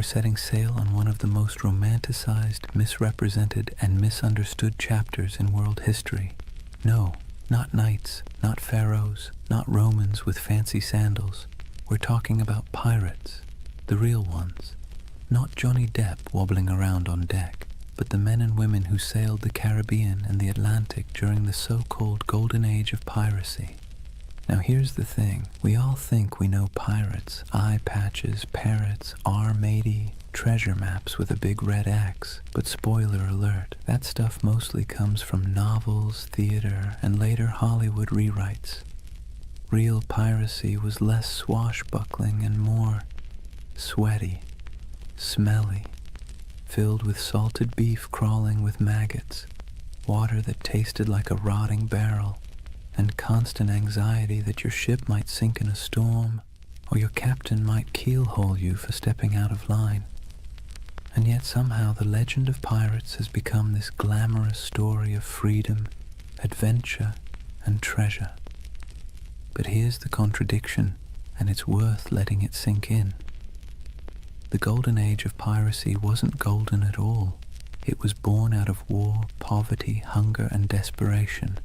we're setting sail on one of the most romanticized, misrepresented, and misunderstood chapters in world history. No, not knights, not pharaohs, not Romans with fancy sandals. We're talking about pirates, the real ones. Not Johnny Depp wobbling around on deck, but the men and women who sailed the Caribbean and the Atlantic during the so-called Golden Age of Piracy. Now here's the thing, we all think we know pirates, eye patches, parrots, R-matey, treasure maps with a big red X, but spoiler alert, that stuff mostly comes from novels, theater, and later Hollywood rewrites. Real piracy was less swashbuckling and more sweaty, smelly, filled with salted beef crawling with maggots, water that tasted like a rotting barrel, and constant anxiety that your ship might sink in a storm, or your captain might keelhaul you for stepping out of line. And yet somehow the legend of pirates has become this glamorous story of freedom, adventure, and treasure. But here's the contradiction, and it's worth letting it sink in. The Golden Age of Piracy wasn't golden at all. It was born out of war, poverty, hunger, and desperation.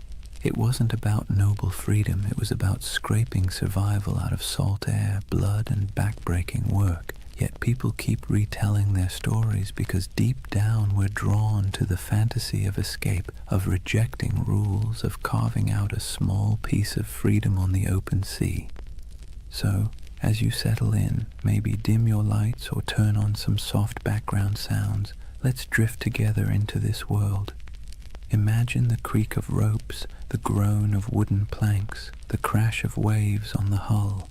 It wasn't about noble freedom, it was about scraping survival out of salt air, blood, and backbreaking work. Yet people keep retelling their stories because deep down we're drawn to the fantasy of escape, of rejecting rules, of carving out a small piece of freedom on the open sea. So, as you settle in, maybe dim your lights or turn on some soft background sounds, let's drift together into this world. Imagine the creak of ropes, the groan of wooden planks, the crash of waves on the hull.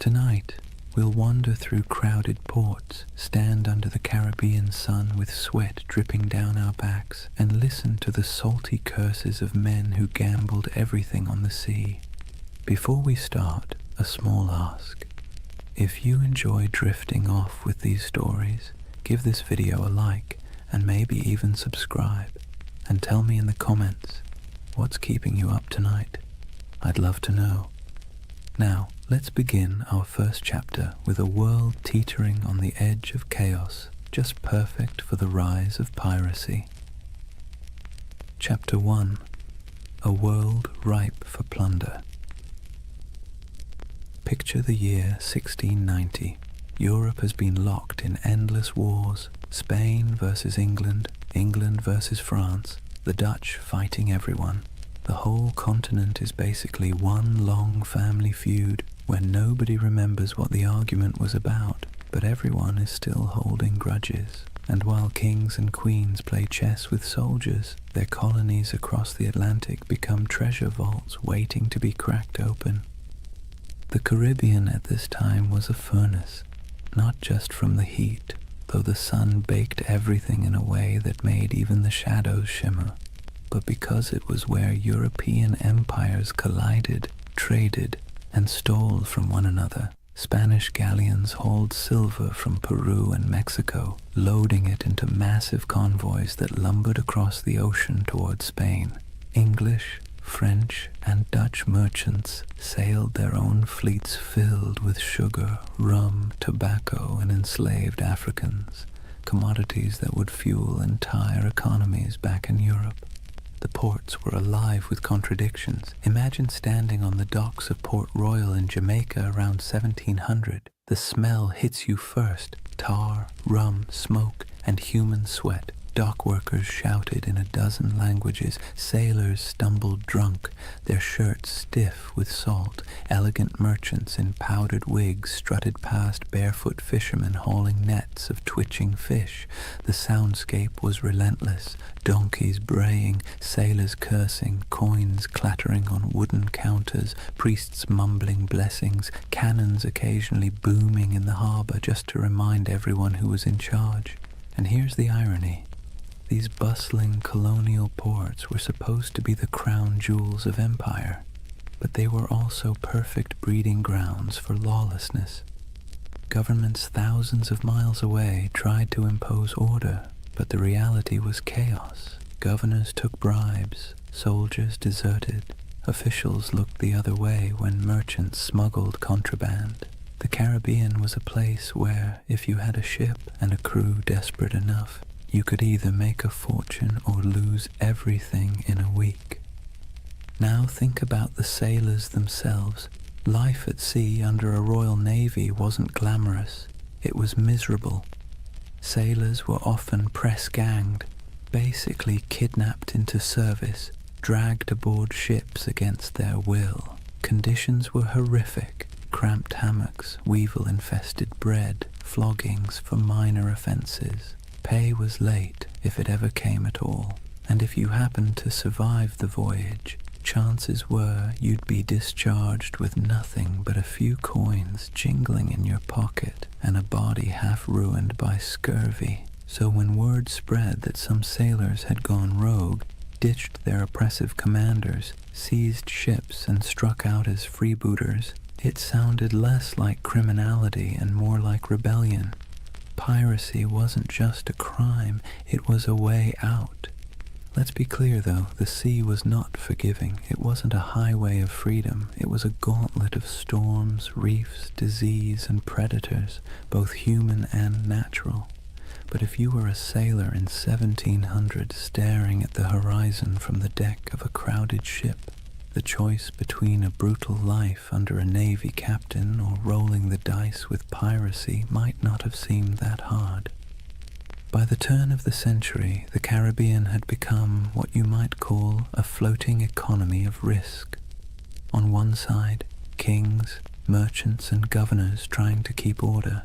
Tonight, we'll wander through crowded ports, stand under the Caribbean sun with sweat dripping down our backs, and listen to the salty curses of men who gambled everything on the sea. Before we start, a small ask. If you enjoy drifting off with these stories, give this video a like, and maybe even subscribe. And tell me in the comments, what's keeping you up tonight? I'd love to know. Now, let's begin our first chapter with a world teetering on the edge of chaos, just perfect for the rise of piracy. Chapter 1. A world ripe for plunder. Picture the year 1690. Europe has been locked in endless wars, Spain versus England, England versus France, the Dutch fighting everyone. The whole continent is basically one long family feud where nobody remembers what the argument was about, but everyone is still holding grudges. And while kings and queens play chess with soldiers, their colonies across the Atlantic become treasure vaults waiting to be cracked open. The Caribbean at this time was a furnace, not just from the heat, though the sun baked everything in a way that made even the shadows shimmer, but because it was where European empires collided, traded, and stole from one another. Spanish galleons hauled silver from Peru and Mexico, loading it into massive convoys that lumbered across the ocean toward Spain. English, French, and Dutch merchants sailed their own fleets filled with sugar, rum, tobacco, and enslaved Africans, commodities that would fuel entire economies back in Europe. The ports were alive with contradictions. Imagine standing on the docks of Port Royal in Jamaica around 1700. The smell hits you first: tar, rum, smoke, and human sweat. Dock workers shouted in a dozen languages, sailors stumbled drunk, their shirts stiff with salt, elegant merchants in powdered wigs strutted past barefoot fishermen hauling nets of twitching fish. The soundscape was relentless, donkeys braying, sailors cursing, coins clattering on wooden counters, priests mumbling blessings, cannons occasionally booming in the harbor just to remind everyone who was in charge. And here's the irony. These bustling colonial ports were supposed to be the crown jewels of empire, but they were also perfect breeding grounds for lawlessness. Governments thousands of miles away tried to impose order, but the reality was chaos. Governors took bribes, soldiers deserted, officials looked the other way when merchants smuggled contraband. The Caribbean was a place where, if you had a ship and a crew desperate enough, you could either make a fortune or lose everything in a week. Now think about the sailors themselves. Life at sea under a Royal Navy wasn't glamorous. It was miserable. Sailors were often press-ganged, basically kidnapped into service, dragged aboard ships against their will. Conditions were horrific. Cramped hammocks, weevil-infested bread, floggings for minor offences. Pay was late, if it ever came at all, and if you happened to survive the voyage, chances were you'd be discharged with nothing but a few coins jingling in your pocket and a body half ruined by scurvy. So when word spread that some sailors had gone rogue, ditched their oppressive commanders, seized ships, and struck out as freebooters, it sounded less like criminality and more like rebellion. Piracy wasn't just a crime, it was a way out. Let's be clear though, the sea was not forgiving. It wasn't a highway of freedom. It was a gauntlet of storms, reefs, disease, and predators, both human and natural. But if you were a sailor in 1700 staring at the horizon from the deck of a crowded ship, the choice between a brutal life under a navy captain or rolling the dice with piracy might not have seemed that hard. By the turn of the century, the Caribbean had become what you might call a floating economy of risk. On one side, kings, merchants, and governors trying to keep order.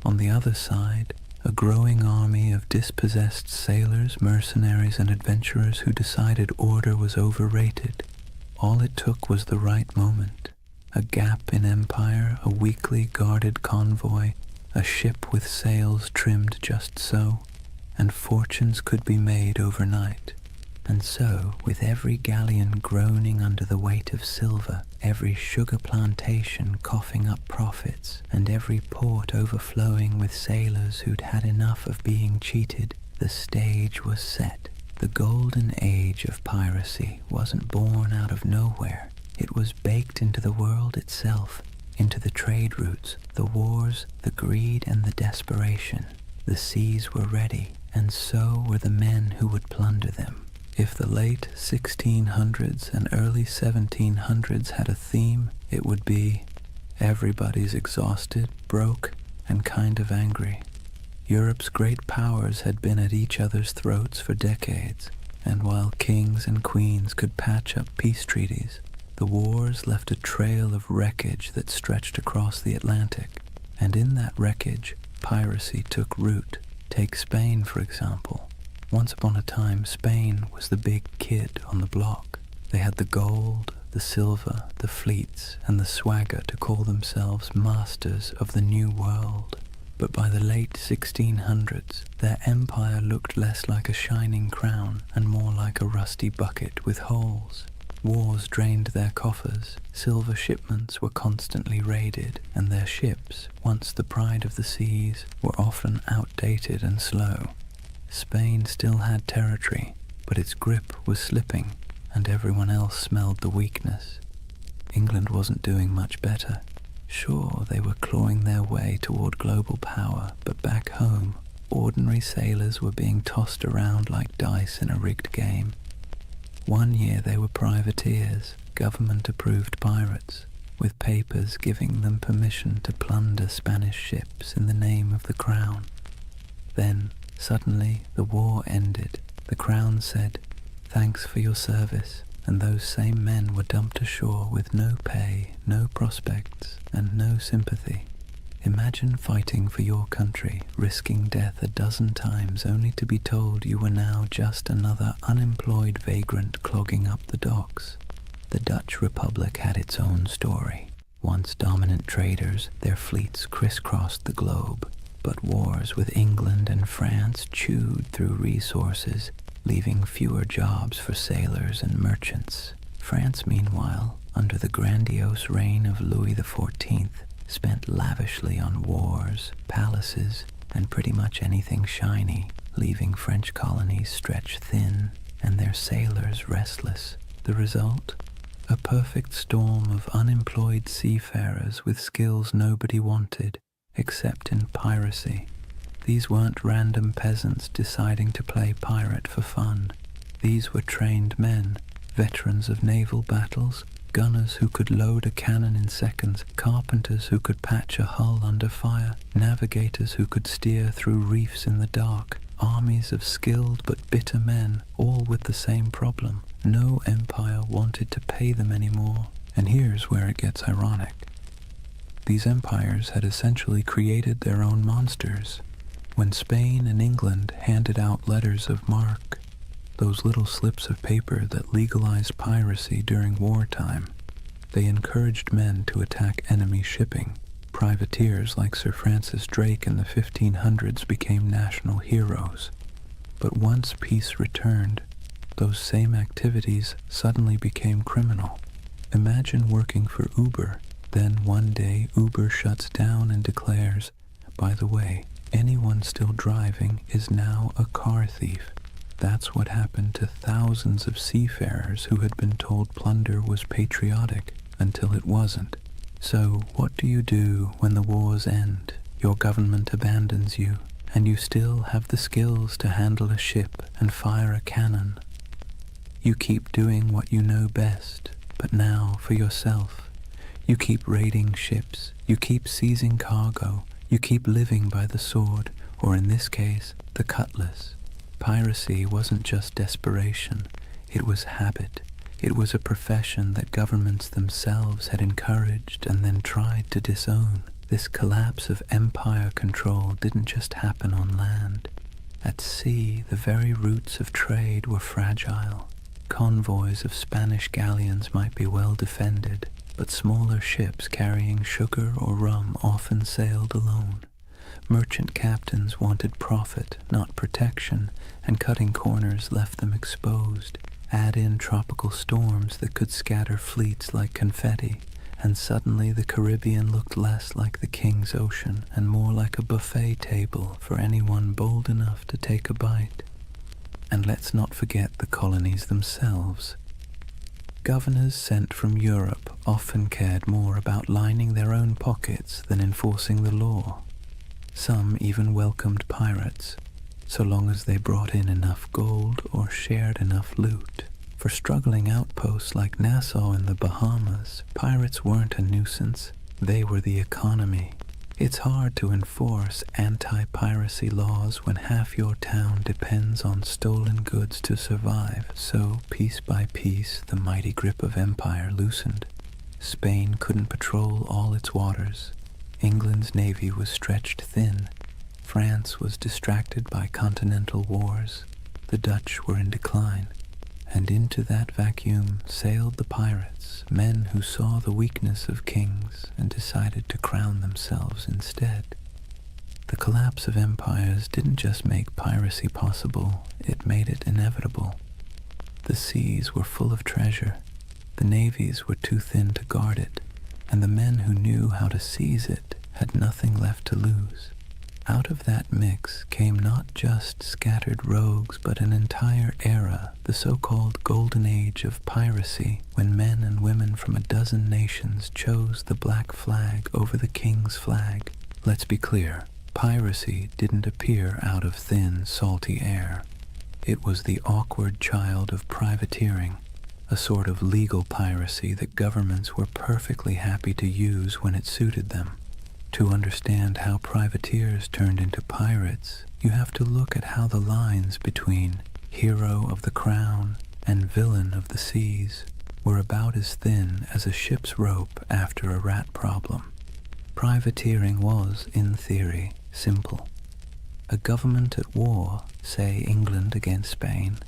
On the other side, a growing army of dispossessed sailors, mercenaries, and adventurers who decided order was overrated. All it took was the right moment, a gap in empire, a weakly guarded convoy, a ship with sails trimmed just so, and fortunes could be made overnight. And so, with every galleon groaning under the weight of silver, every sugar plantation coughing up profits, and every port overflowing with sailors who'd had enough of being cheated, the stage was set. The Golden Age of Piracy wasn't born out of nowhere. It was baked into the world itself, into the trade routes, the wars, the greed, and the desperation. The seas were ready, and so were the men who would plunder them. If the late 1600s and early 1700s had a theme, it would be, everybody's exhausted, broke, and kind of angry. Europe's great powers had been at each other's throats for decades, and while kings and queens could patch up peace treaties, the wars left a trail of wreckage that stretched across the Atlantic. And in that wreckage, piracy took root. Take Spain, for example. Once upon a time, Spain was the big kid on the block. They had the gold, the silver, the fleets, and the swagger to call themselves masters of the New World. But by the late 1600s, their empire looked less like a shining crown and more like a rusty bucket with holes. Wars drained their coffers, silver shipments were constantly raided, and their ships, once the pride of the seas, were often outdated and slow. Spain still had territory, but its grip was slipping, and everyone else smelled the weakness. England wasn't doing much better. Sure, they were clawing their way toward global power, but back home, ordinary sailors were being tossed around like dice in a rigged game. One year they were privateers, government-approved pirates, with papers giving them permission to plunder Spanish ships in the name of the crown. Then, suddenly, the war ended. The crown said, "Thanks for your service," and those same men were dumped ashore with no pay, no prospects, and no sympathy. Imagine fighting for your country, risking death a dozen times only to be told you were now just another unemployed vagrant clogging up the docks. The Dutch Republic had its own story. Once dominant traders, their fleets crisscrossed the globe, but wars with England and France chewed through resources, leaving fewer jobs for sailors and merchants. France, meanwhile, under the grandiose reign of Louis XIV, spent lavishly on wars, palaces, and pretty much anything shiny, leaving French colonies stretched thin and their sailors restless. The result? a perfect storm of unemployed seafarers with skills nobody wanted except in piracy. These weren't random peasants deciding to play pirate for fun. These were trained men, veterans of naval battles, gunners who could load a cannon in seconds, carpenters who could patch a hull under fire, navigators who could steer through reefs in the dark, armies of skilled but bitter men, all with the same problem. No empire wanted to pay them anymore. And here's where it gets ironic. These empires had essentially created their own monsters. When Spain and England handed out letters of marque, those little slips of paper that legalized piracy during wartime, they encouraged men to attack enemy shipping. Privateers like Sir Francis Drake in the 1500s became national heroes. But once peace returned, those same activities suddenly became criminal. Imagine working for Uber, then one day Uber shuts down and declares, by the way, anyone still driving is now a car thief. That's what happened to thousands of seafarers who had been told plunder was patriotic until it wasn't. So what do you do when the wars end, your government abandons you, and you still have the skills to handle a ship and fire a cannon? You keep doing what you know best, but now for yourself. You keep raiding ships, you keep seizing cargo, you keep living by the sword, or in this case, the cutlass. Piracy wasn't just desperation, it was habit. It was a profession that governments themselves had encouraged and then tried to disown. This collapse of empire control didn't just happen on land. At sea, the very roots of trade were fragile. Convoys of Spanish galleons might be well defended, but smaller ships carrying sugar or rum often sailed alone. Merchant captains wanted profit, not protection, and cutting corners left them exposed. Add in tropical storms that could scatter fleets like confetti, and suddenly the Caribbean looked less like the King's Ocean and more like a buffet table for anyone bold enough to take a bite. And let's not forget the colonies themselves. Governors sent from Europe often cared more about lining their own pockets than enforcing the law. Some even welcomed pirates, so long as they brought in enough gold or shared enough loot. For struggling outposts like Nassau in the Bahamas, pirates weren't a nuisance, they were the economy. It's hard to enforce anti-piracy laws when half your town depends on stolen goods to survive, so piece by piece the mighty grip of empire loosened. Spain couldn't patrol all its waters. England's navy was stretched thin. France was distracted by continental wars. The Dutch were in decline. And into that vacuum sailed the pirates, men who saw the weakness of kings and decided to crown themselves instead. The collapse of empires didn't just make piracy possible, it made it inevitable. The seas were full of treasure. The navies were too thin to guard it, and the men who knew how to seize it had nothing left to lose. Out of that mix came not just scattered rogues, but an entire era, the so-called Golden Age of Piracy, when men and women from a dozen nations chose the black flag over the king's flag. Let's be clear, piracy didn't appear out of thin, salty air. It was the awkward child of privateering, a sort of legal piracy that governments were perfectly happy to use when it suited them. To understand how privateers turned into pirates, you have to look at how the lines between hero of the crown and villain of the seas were about as thin as a ship's rope after a rat problem. Privateering was, in theory, simple. A government at war, say England against Spain,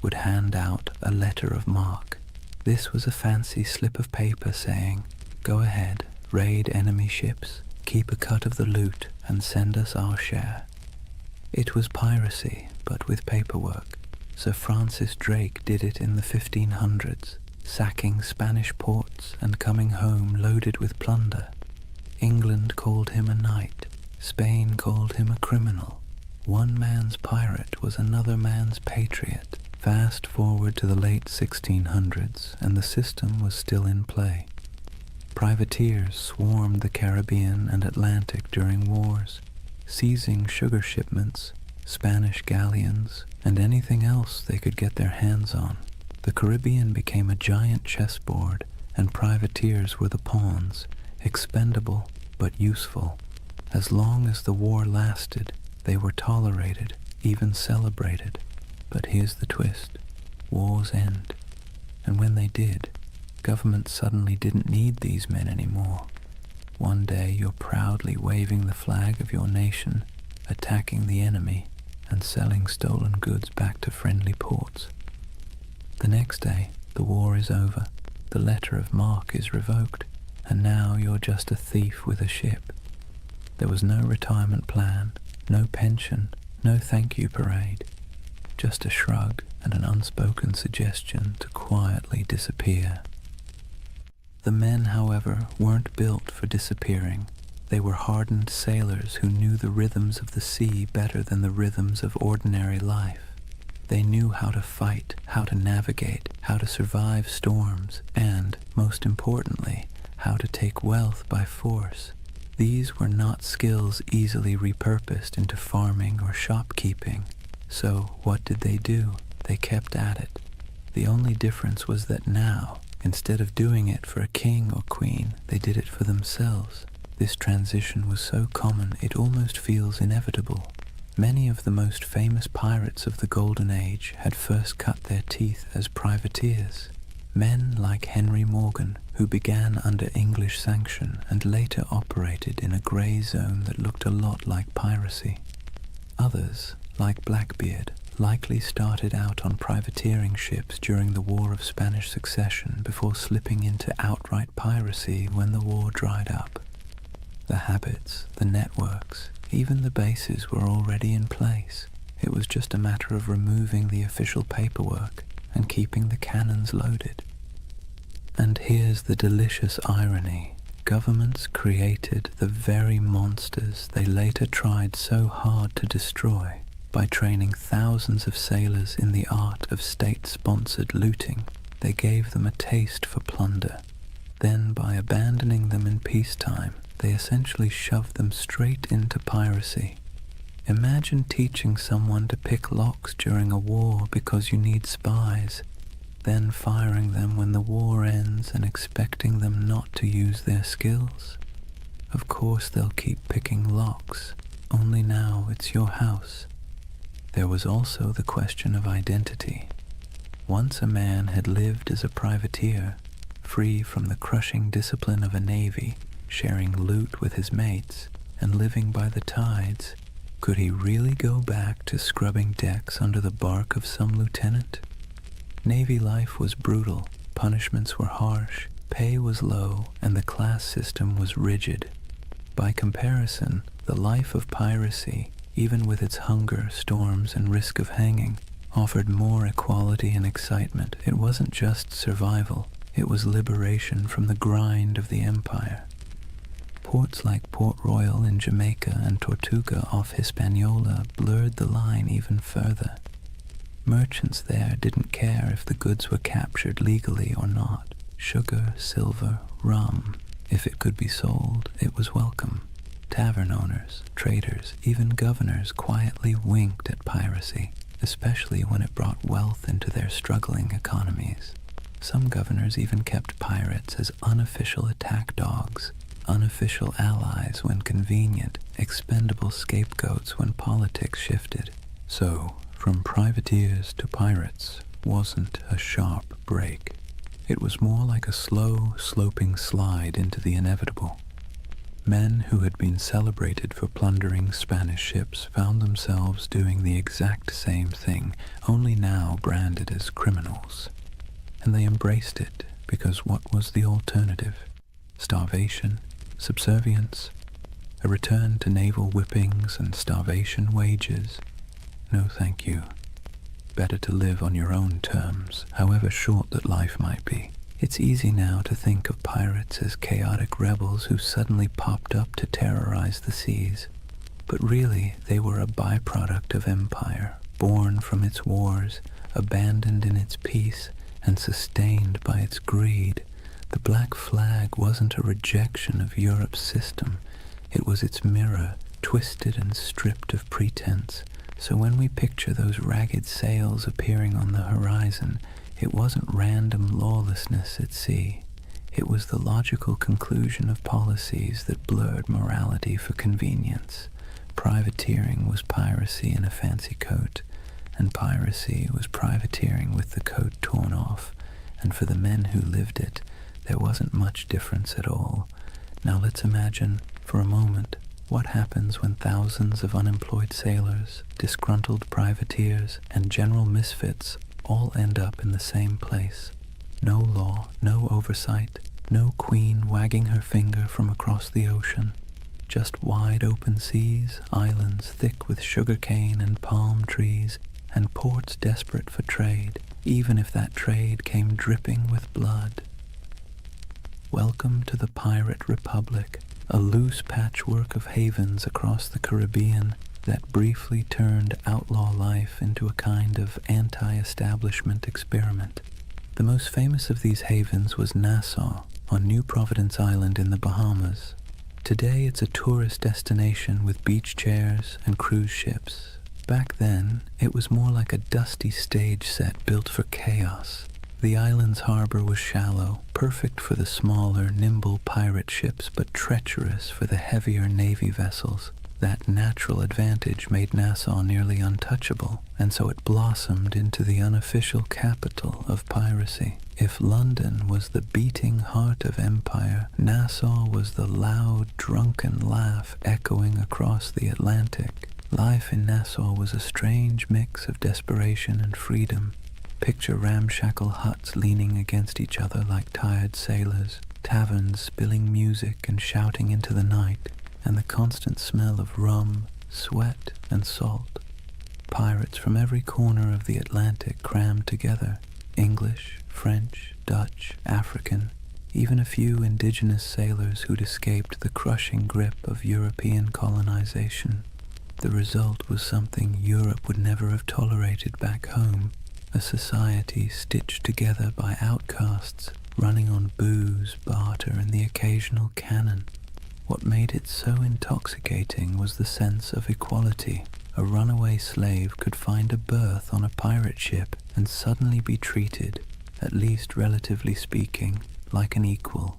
would hand out a letter of marque. This was a fancy slip of paper saying, "Go ahead, raid enemy ships, keep a cut of the loot, and send us our share." It was piracy, but with paperwork. Sir Francis Drake did it in the 1500s, sacking Spanish ports and coming home loaded with plunder. England called him a knight. Spain called him a criminal. One man's pirate was another man's patriot. Fast forward to the late 1600s, and the system was still in play. Privateers swarmed the Caribbean and Atlantic during wars, seizing sugar shipments, Spanish galleons, and anything else they could get their hands on. The Caribbean became a giant chessboard, and privateers were the pawns, expendable but useful. As long as the war lasted, they were tolerated, even celebrated. But here's the twist. Wars end. And when they did, governments suddenly didn't need these men anymore. One day you're proudly waving the flag of your nation, attacking the enemy, and selling stolen goods back to friendly ports. The next day, the war is over, the letter of marque is revoked, and now you're just a thief with a ship. There was no retirement plan, no pension, no thank you parade, just a shrug and an unspoken suggestion to quietly disappear. The men, however, weren't built for disappearing. They were hardened sailors who knew the rhythms of the sea better than the rhythms of ordinary life. They knew how to fight, how to navigate, how to survive storms, and, most importantly, how to take wealth by force. These were not skills easily repurposed into farming or shopkeeping. So what did they do? They kept at it. The only difference was that now, instead of doing it for a king or queen, they did it for themselves. This transition was so common it almost feels inevitable. Many of the most famous pirates of the Golden Age had first cut their teeth as privateers. Men like Henry Morgan, who began under English sanction and later operated in a grey zone that looked a lot like piracy. Others, like Blackbeard, likely started out on privateering ships during the War of Spanish Succession before slipping into outright piracy when the war dried up. The habits, the networks, even the bases were already in place. It was just a matter of removing the official paperwork and keeping the cannons loaded. And here's the delicious irony. Governments created the very monsters they later tried so hard to destroy by training thousands of sailors in the art of state-sponsored looting. They gave them a taste for plunder. Then, by abandoning them in peacetime, they essentially shoved them straight into piracy. Imagine teaching someone to pick locks during a war because you need spies, then firing them when the war ends and expecting them not to use their skills. Of course they'll keep picking locks, only now it's your house. There was also the question of identity. Once a man had lived as a privateer, free from the crushing discipline of a navy, sharing loot with his mates, and living by the tides, could he really go back to scrubbing decks under the bark of some lieutenant? Navy life was brutal, punishments were harsh, pay was low, and the class system was rigid. By comparison, the life of piracy, even with its hunger, storms, and risk of hanging, offered more equality and excitement. It wasn't just survival, it was liberation from the grind of the empire. Ports like Port Royal in Jamaica and Tortuga off Hispaniola blurred the line even further. Merchants there didn't care if the goods were captured legally or not. Sugar, silver, rum, if it could be sold, it was welcome. Tavern owners, traders, even governors quietly winked at piracy, especially when it brought wealth into their struggling economies. Some governors even kept pirates as unofficial attack dogs, unofficial allies when convenient, expendable scapegoats when politics shifted. So, from privateers to pirates wasn't a sharp break. It was more like a slow, sloping slide into the inevitable. Men who had been celebrated for plundering Spanish ships found themselves doing the exact same thing, only now branded as criminals. And they embraced it because what was the alternative? Starvation? Subservience? A return to naval whippings and starvation wages? No thank you. Better to live on your own terms, however short that life might be. It's easy now to think of pirates as chaotic rebels who suddenly popped up to terrorize the seas. But really, they were a byproduct of empire, born from its wars, abandoned in its peace and sustained by its greed. The black flag wasn't a rejection of Europe's system. It was its mirror, twisted and stripped of pretense. So when we picture those ragged sails appearing on the horizon, it wasn't random lawlessness at sea. It was the logical conclusion of policies that blurred morality for convenience. Privateering was piracy in a fancy coat, and piracy was privateering with the coat torn off, and for the men who lived it, there wasn't much difference at all. Now let's imagine, for a moment, what happens when thousands of unemployed sailors, disgruntled privateers, and general misfits all end up in the same place. No law, no oversight, no queen wagging her finger from across the ocean. Just wide open seas, islands thick with sugarcane and palm trees, and ports desperate for trade, even if that trade came dripping with blood. Welcome to the Pirate Republic, a loose patchwork of havens across the Caribbean that briefly turned outlaw life into a kind of anti-establishment experiment. The most famous of these havens was Nassau, on New Providence Island in the Bahamas. Today it's a tourist destination with beach chairs and cruise ships. Back then, it was more like a dusty stage set built for chaos. The island's harbor was shallow, perfect for the smaller, nimble pirate ships, but treacherous for the heavier navy vessels. That natural advantage made Nassau nearly untouchable, and so it blossomed into the unofficial capital of piracy. If London was the beating heart of empire, Nassau was the loud, drunken laugh echoing across the Atlantic. Life in Nassau was a strange mix of desperation and freedom. Picture ramshackle huts leaning against each other like tired sailors, taverns spilling music and shouting into the night, and the constant smell of rum, sweat, and salt. Pirates from every corner of the Atlantic crammed together, English, French, Dutch, African, even a few indigenous sailors who'd escaped the crushing grip of European colonization. The result was something Europe would never have tolerated back home, a society stitched together by outcasts, running on booze, barter, and the occasional cannon. What made it so intoxicating was the sense of equality. A runaway slave could find a berth on a pirate ship and suddenly be treated, at least relatively speaking, like an equal.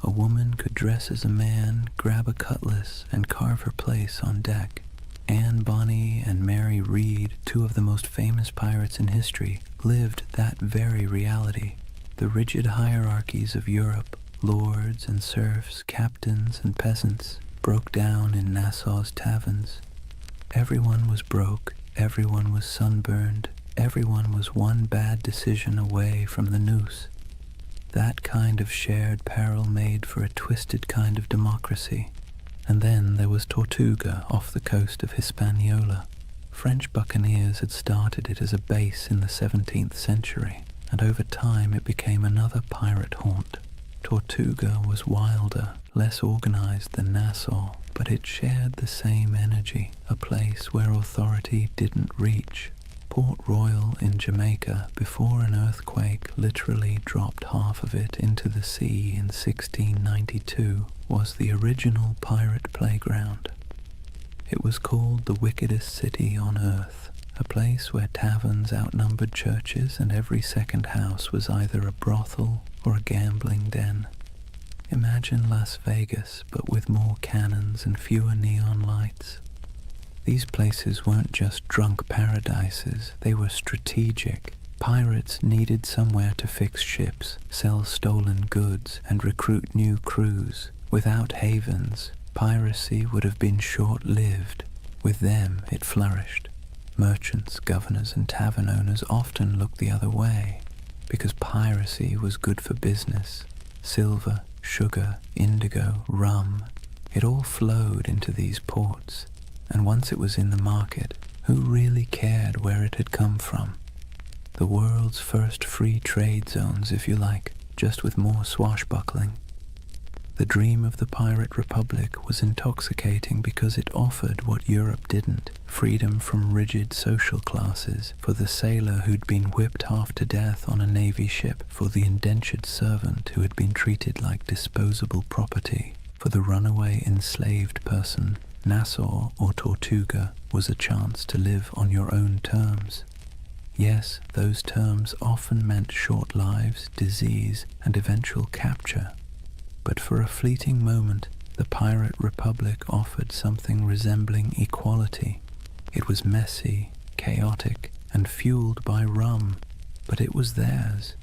A woman could dress as a man, grab a cutlass, and carve her place on deck. Anne Bonny and Mary Read, two of the most famous pirates in history, lived that very reality. The rigid hierarchies of Europe, lords and serfs, captains and peasants, broke down in Nassau's taverns. Everyone was broke, everyone was sunburned, everyone was one bad decision away from the noose. That kind of shared peril made for a twisted kind of democracy. And then there was Tortuga off the coast of Hispaniola. French buccaneers had started it as a base in the 17th century, and over time it became another pirate haunt. Tortuga was wilder, less organized than Nassau, but it shared the same energy, a place where authority didn't reach. Port Royal in Jamaica, before an earthquake literally dropped half of it into the sea in 1692, was the original pirate playground. It was called the wickedest city on earth, a place where taverns outnumbered churches and every second house was either a brothel or a gambling den. Imagine Las Vegas, but with more cannons and fewer neon lights. These places weren't just drunk paradises, they were strategic. Pirates needed somewhere to fix ships, sell stolen goods, and recruit new crews. Without havens, piracy would have been short-lived. With them, it flourished. Merchants, governors, and tavern owners often looked the other way, because piracy was good for business. Silver, sugar, indigo, rum, it all flowed into these ports. And once it was in the market, who really cared where it had come from? The world's first free trade zones, if you like, just with more swashbuckling. The dream of the Pirate Republic was intoxicating because it offered what Europe didn't: freedom from rigid social classes, for the sailor who'd been whipped half to death on a navy ship, for the indentured servant who had been treated like disposable property, for the runaway enslaved person. Nassau or Tortuga was a chance to live on your own terms. Yes, those terms often meant short lives, disease, and eventual capture. But for a fleeting moment, the Pirate Republic offered something resembling equality. It was messy, chaotic, and fueled by rum, but it was theirs.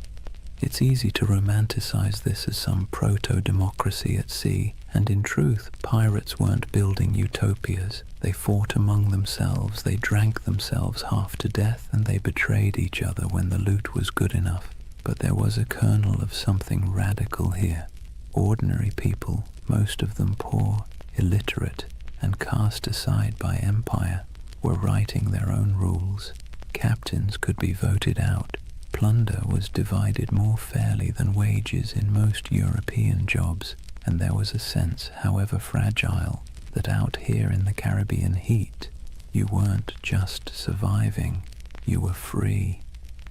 It's easy to romanticize this as some proto-democracy at sea, and in truth, pirates weren't building utopias. They fought among themselves, they drank themselves half to death, and they betrayed each other when the loot was good enough. But there was a kernel of something radical here. Ordinary people, most of them poor, illiterate, and cast aside by empire, were writing their own rules. Captains could be voted out. Plunder was divided more fairly than wages in most European jobs, and there was a sense, however fragile, that out here in the Caribbean heat, you weren't just surviving, you were free.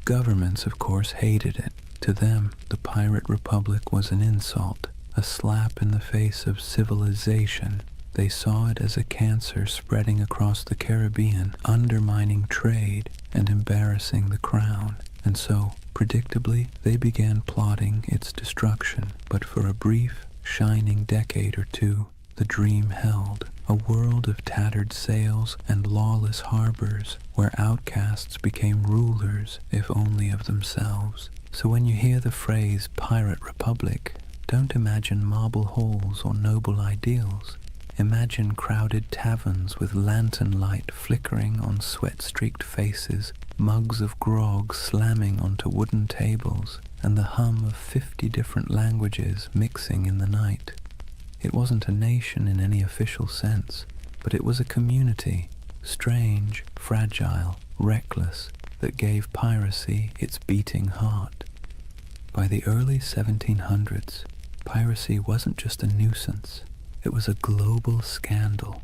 Governments, of course, hated it. To them, the Pirate Republic was an insult, a slap in the face of civilization. They saw it as a cancer spreading across the Caribbean, undermining trade and embarrassing the crown. And so, predictably, they began plotting its destruction. But for a brief, shining decade or two, the dream held. A world of tattered sails and lawless harbors, where outcasts became rulers, if only of themselves. So when you hear the phrase Pirate Republic, don't imagine marble halls or noble ideals. Imagine crowded taverns with lantern light flickering on sweat-streaked faces, mugs of grog slamming onto wooden tables, and the hum of 50 different languages mixing in the night. It wasn't a nation in any official sense, but it was a community, strange, fragile, reckless, that gave piracy its beating heart. By the early 1700s, piracy wasn't just a nuisance. It was a global scandal.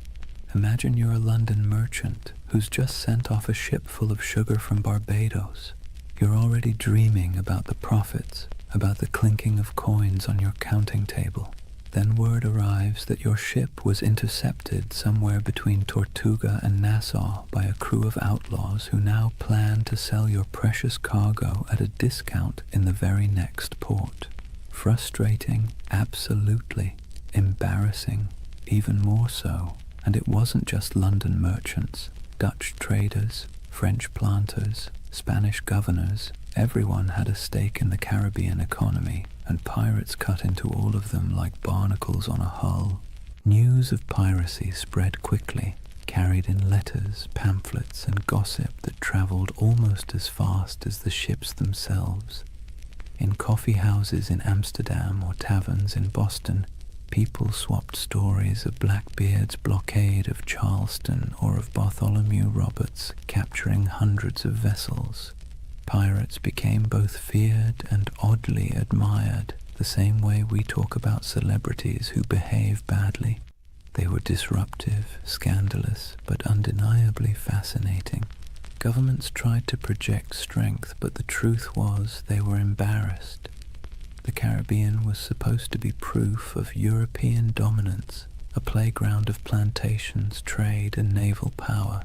Imagine you're a London merchant who's just sent off a ship full of sugar from Barbados. You're already dreaming about the profits, about the clinking of coins on your counting table. Then word arrives that your ship was intercepted somewhere between Tortuga and Nassau by a crew of outlaws who now plan to sell your precious cargo at a discount in the very next port. Frustrating, absolutely. Embarrassing, even more so. And it wasn't just London merchants, Dutch traders, French planters, Spanish governors. Everyone had a stake in the Caribbean economy, and pirates cut into all of them like barnacles on a hull. News of piracy spread quickly, carried in letters, pamphlets, and gossip that traveled almost as fast as the ships themselves. In coffee houses in Amsterdam or taverns in Boston, people swapped stories of Blackbeard's blockade of Charleston or of Bartholomew Roberts capturing hundreds of vessels. Pirates became both feared and oddly admired, the same way we talk about celebrities who behave badly. They were disruptive, scandalous, but undeniably fascinating. Governments tried to project strength, but the truth was they were embarrassed. The Caribbean was supposed to be proof of European dominance, a playground of plantations, trade, and naval power.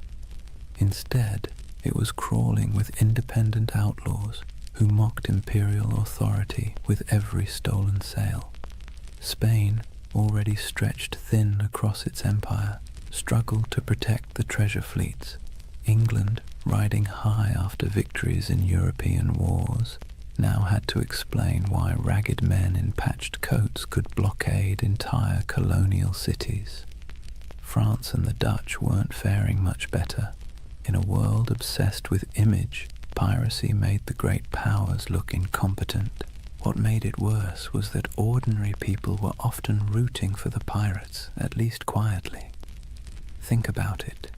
Instead, it was crawling with independent outlaws who mocked imperial authority with every stolen sail. Spain, already stretched thin across its empire, struggled to protect the treasure fleets. England, riding high after victories in European wars, now had to explain why ragged men in patched coats could blockade entire colonial cities. France and the Dutch weren't faring much better. In a world obsessed with image, piracy made the great powers look incompetent. What made it worse was that ordinary people were often rooting for the pirates, at least quietly. Think about it.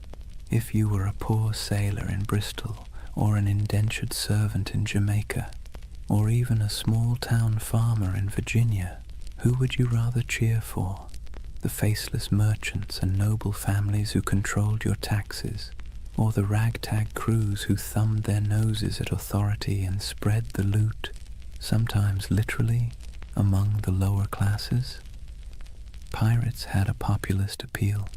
If you were a poor sailor in Bristol, or an indentured servant in Jamaica, or even a small-town farmer in Virginia, Who would you rather cheer for? The faceless merchants and noble families who controlled your taxes, or the ragtag crews who thumbed their noses at authority and spread the loot, sometimes literally, among the lower classes? Pirates had a populist appeal.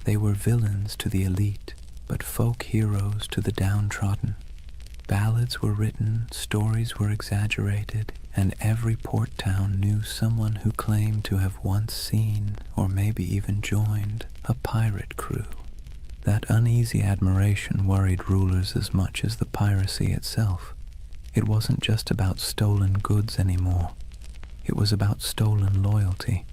They were villains to the elite, but folk heroes to the downtrodden. Ballads were written, stories were exaggerated, and every port town knew someone who claimed to have once seen, or maybe even joined, a pirate crew. That uneasy admiration worried rulers as much as the piracy itself. It wasn't just about stolen goods anymore. It was about stolen loyalty.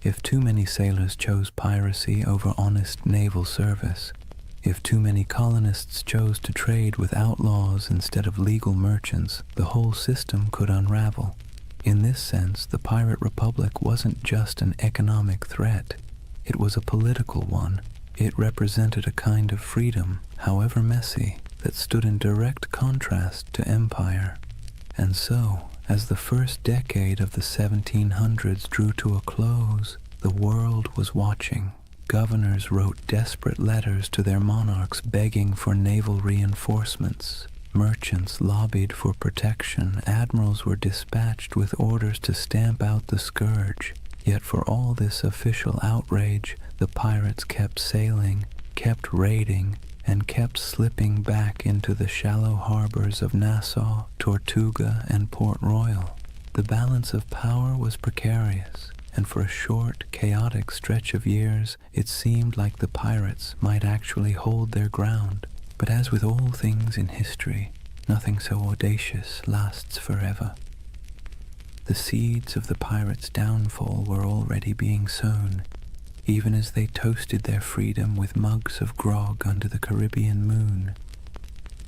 If too many sailors chose piracy over honest naval service, if too many colonists chose to trade with outlaws instead of legal merchants, the whole system could unravel. In this sense, the Pirate Republic wasn't just an economic threat. It was a political one. It represented a kind of freedom, however messy, that stood in direct contrast to empire. And so, as the first decade of the 1700s drew to a close, the world was watching. Governors wrote desperate letters to their monarchs begging for naval reinforcements. Merchants lobbied for protection. Admirals were dispatched with orders to stamp out the scourge. Yet for all this official outrage, the pirates kept sailing, kept raiding, and kept slipping back into the shallow harbors of Nassau, Tortuga, and Port Royal. The balance of power was precarious, and for a short, chaotic stretch of years, it seemed like the pirates might actually hold their ground. But as with all things in history, nothing so audacious lasts forever. The seeds of the pirates' downfall were already being sown, even as they toasted their freedom with mugs of grog under the Caribbean moon.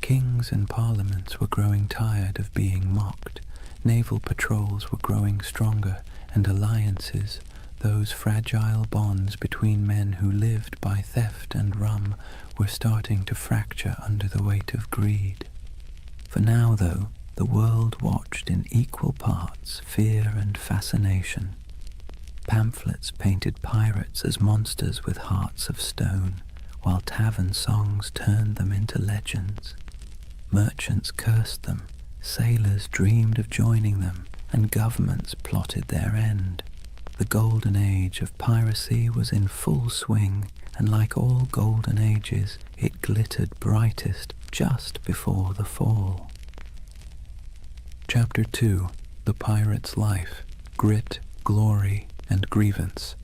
Kings and parliaments were growing tired of being mocked. Naval patrols were growing stronger, and alliances, those fragile bonds between men who lived by theft and rum, were starting to fracture under the weight of greed. For now, though, the world watched in equal parts fear and fascination. Pamphlets painted pirates as monsters with hearts of stone, while tavern songs turned them into legends. Merchants cursed them, sailors dreamed of joining them, and governments plotted their end. The Golden Age of Piracy was in full swing, and like all golden ages, it glittered brightest just before the fall. Chapter 2. The Pirate's Life, Grit, Glory, and Grievance.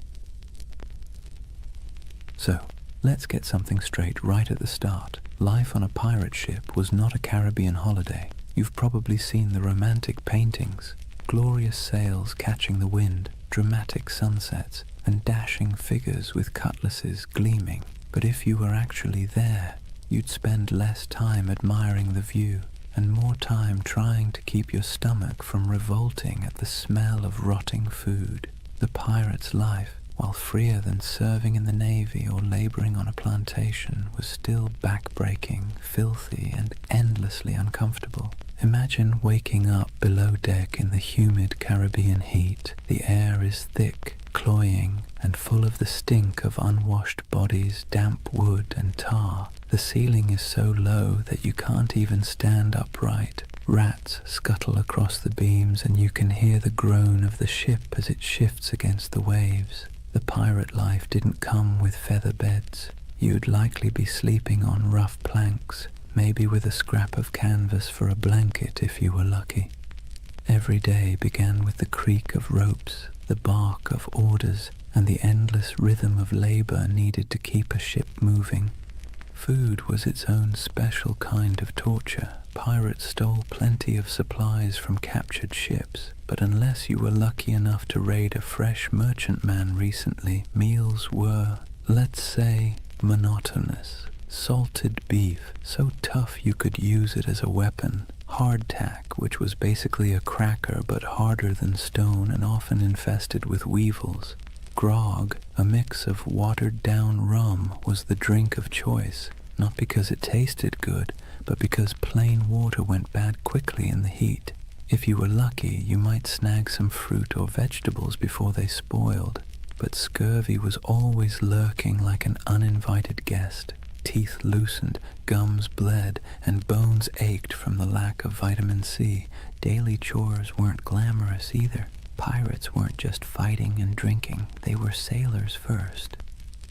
So, let's get something straight right at the start. Life on a pirate ship was not a Caribbean holiday. You've probably seen the romantic paintings. Glorious sails catching the wind, dramatic sunsets, and dashing figures with cutlasses gleaming. But if you were actually there, you'd spend less time admiring the view and more time trying to keep your stomach from revolting at the smell of rotting food. The pirate's life, while freer than serving in the Navy or laboring on a plantation, was still back-breaking, filthy, and endlessly uncomfortable. Imagine waking up below deck in the humid Caribbean heat. The air is thick, cloying, and full of the stink of unwashed bodies, damp wood, and tar. The ceiling is so low that you can't even stand upright. Rats scuttle across the beams, and you can hear the groan of the ship as it shifts against the waves. The pirate life didn't come with feather beds. You'd likely be sleeping on rough planks, maybe with a scrap of canvas for a blanket if you were lucky. Every day began with the creak of ropes, the bark of orders, and the endless rhythm of labor needed to keep a ship moving. Food was its own special kind of torture. Pirates stole plenty of supplies from captured ships, but unless you were lucky enough to raid a fresh merchantman recently, meals were, let's say, monotonous. Salted beef, so tough you could use it as a weapon. Hardtack, which was basically a cracker but harder than stone and often infested with weevils. Grog, a mix of watered-down rum, was the drink of choice, not because it tasted good, but because plain water went bad quickly in the heat. If you were lucky, you might snag some fruit or vegetables before they spoiled, but scurvy was always lurking like an uninvited guest. Teeth loosened, gums bled, and bones ached from the lack of vitamin C. Daily chores weren't glamorous either. Pirates weren't just fighting and drinking, they were sailors first.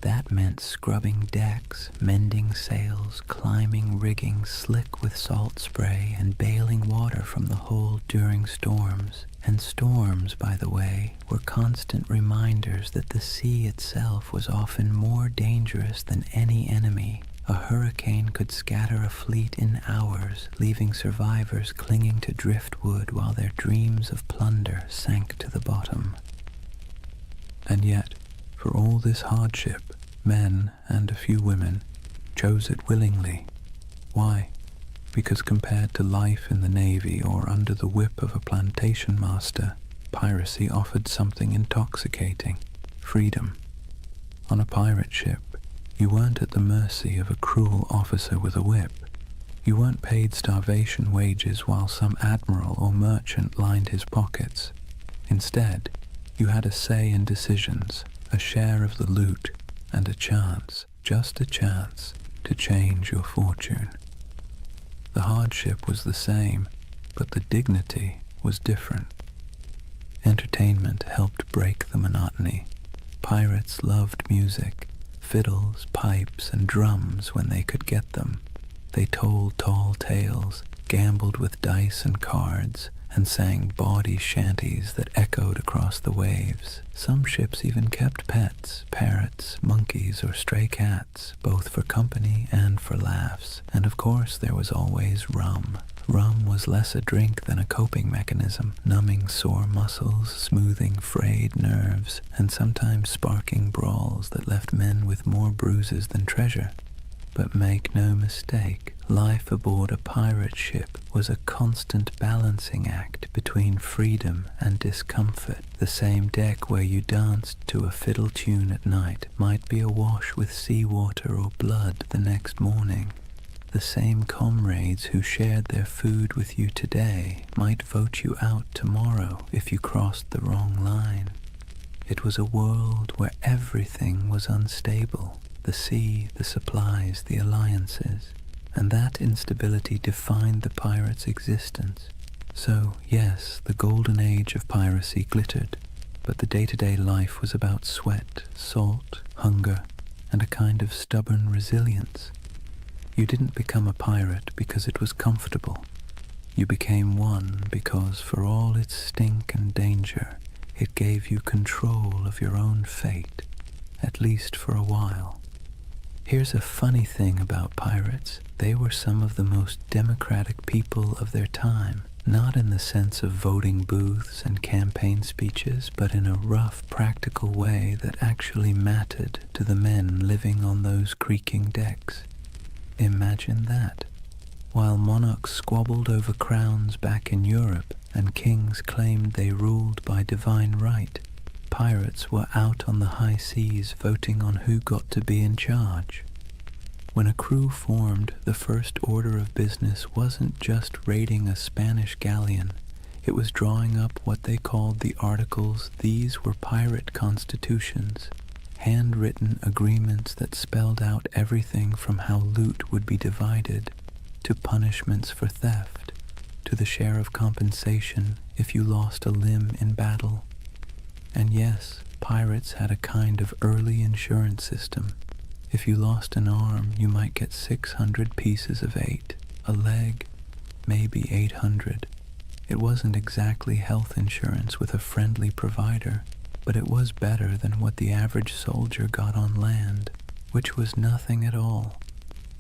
That meant scrubbing decks, mending sails, climbing rigging slick with salt spray, and bailing water from the hold during storms. And storms, by the way, were constant reminders that the sea itself was often more dangerous than any enemy. A hurricane could scatter a fleet in hours, leaving survivors clinging to driftwood while their dreams of plunder sank to the bottom. And yet, for all this hardship, men, and a few women, chose it willingly. Why? Because compared to life in the Navy or under the whip of a plantation master, piracy offered something intoxicating: freedom. On a pirate ship, you weren't at the mercy of a cruel officer with a whip. You weren't paid starvation wages while some admiral or merchant lined his pockets. Instead, you had a say in decisions, a share of the loot, and a chance, just a chance, to change your fortune. The hardship was the same, but the dignity was different. Entertainment helped break the monotony. Pirates loved music, fiddles, pipes, and drums when they could get them. They told tall tales, gambled with dice and cards, and sang bawdy shanties that echoed across the waves. Some ships even kept pets, parrots, monkeys, or stray cats, both for company and for laughs. And of course there was always rum. Rum was less a drink than a coping mechanism, numbing sore muscles, smoothing frayed nerves, and sometimes sparking brawls that left men with more bruises than treasure. But make no mistake, life aboard a pirate ship was a constant balancing act between freedom and discomfort. The same deck where you danced to a fiddle tune at night might be awash with seawater or blood the next morning. The same comrades who shared their food with you today might vote you out tomorrow if you crossed the wrong line. It was a world where everything was unstable. The sea, the supplies, the alliances, and that instability defined the pirate's existence. So, yes, the Golden Age of Piracy glittered, but the day-to-day life was about sweat, salt, hunger, and a kind of stubborn resilience. You didn't become a pirate because it was comfortable. You became one because, for all its stink and danger, it gave you control of your own fate, at least for a while. Here's a funny thing about pirates. They were some of the most democratic people of their time, not in the sense of voting booths and campaign speeches, but in a rough, practical way that actually mattered to the men living on those creaking decks. Imagine that. While monarchs squabbled over crowns back in Europe and kings claimed they ruled by divine right, pirates were out on the high seas voting on who got to be in charge. When a crew formed, the first order of business wasn't just raiding a Spanish galleon. It was drawing up what they called the Articles. These were pirate constitutions, handwritten agreements that spelled out everything from how loot would be divided, to punishments for theft, to the share of compensation if you lost a limb in battle. And yes, pirates had a kind of early insurance system. If you lost an arm, you might get 600 pieces of 8, a leg, maybe 800. It wasn't exactly health insurance with a friendly provider, but it was better than what the average soldier got on land, which was nothing at all.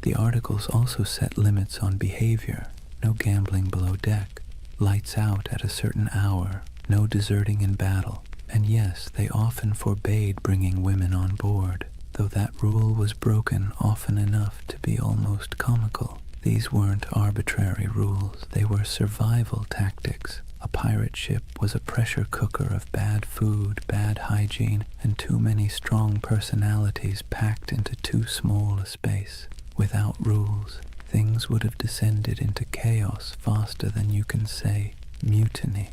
The articles also set limits on behavior: no gambling below deck, lights out at a certain hour, no deserting in battle. And yes, they often forbade bringing women on board, though that rule was broken often enough to be almost comical. These weren't arbitrary rules, they were survival tactics. A pirate ship was a pressure cooker of bad food, bad hygiene, and too many strong personalities packed into too small a space. Without rules, things would have descended into chaos faster than you can say. mutiny.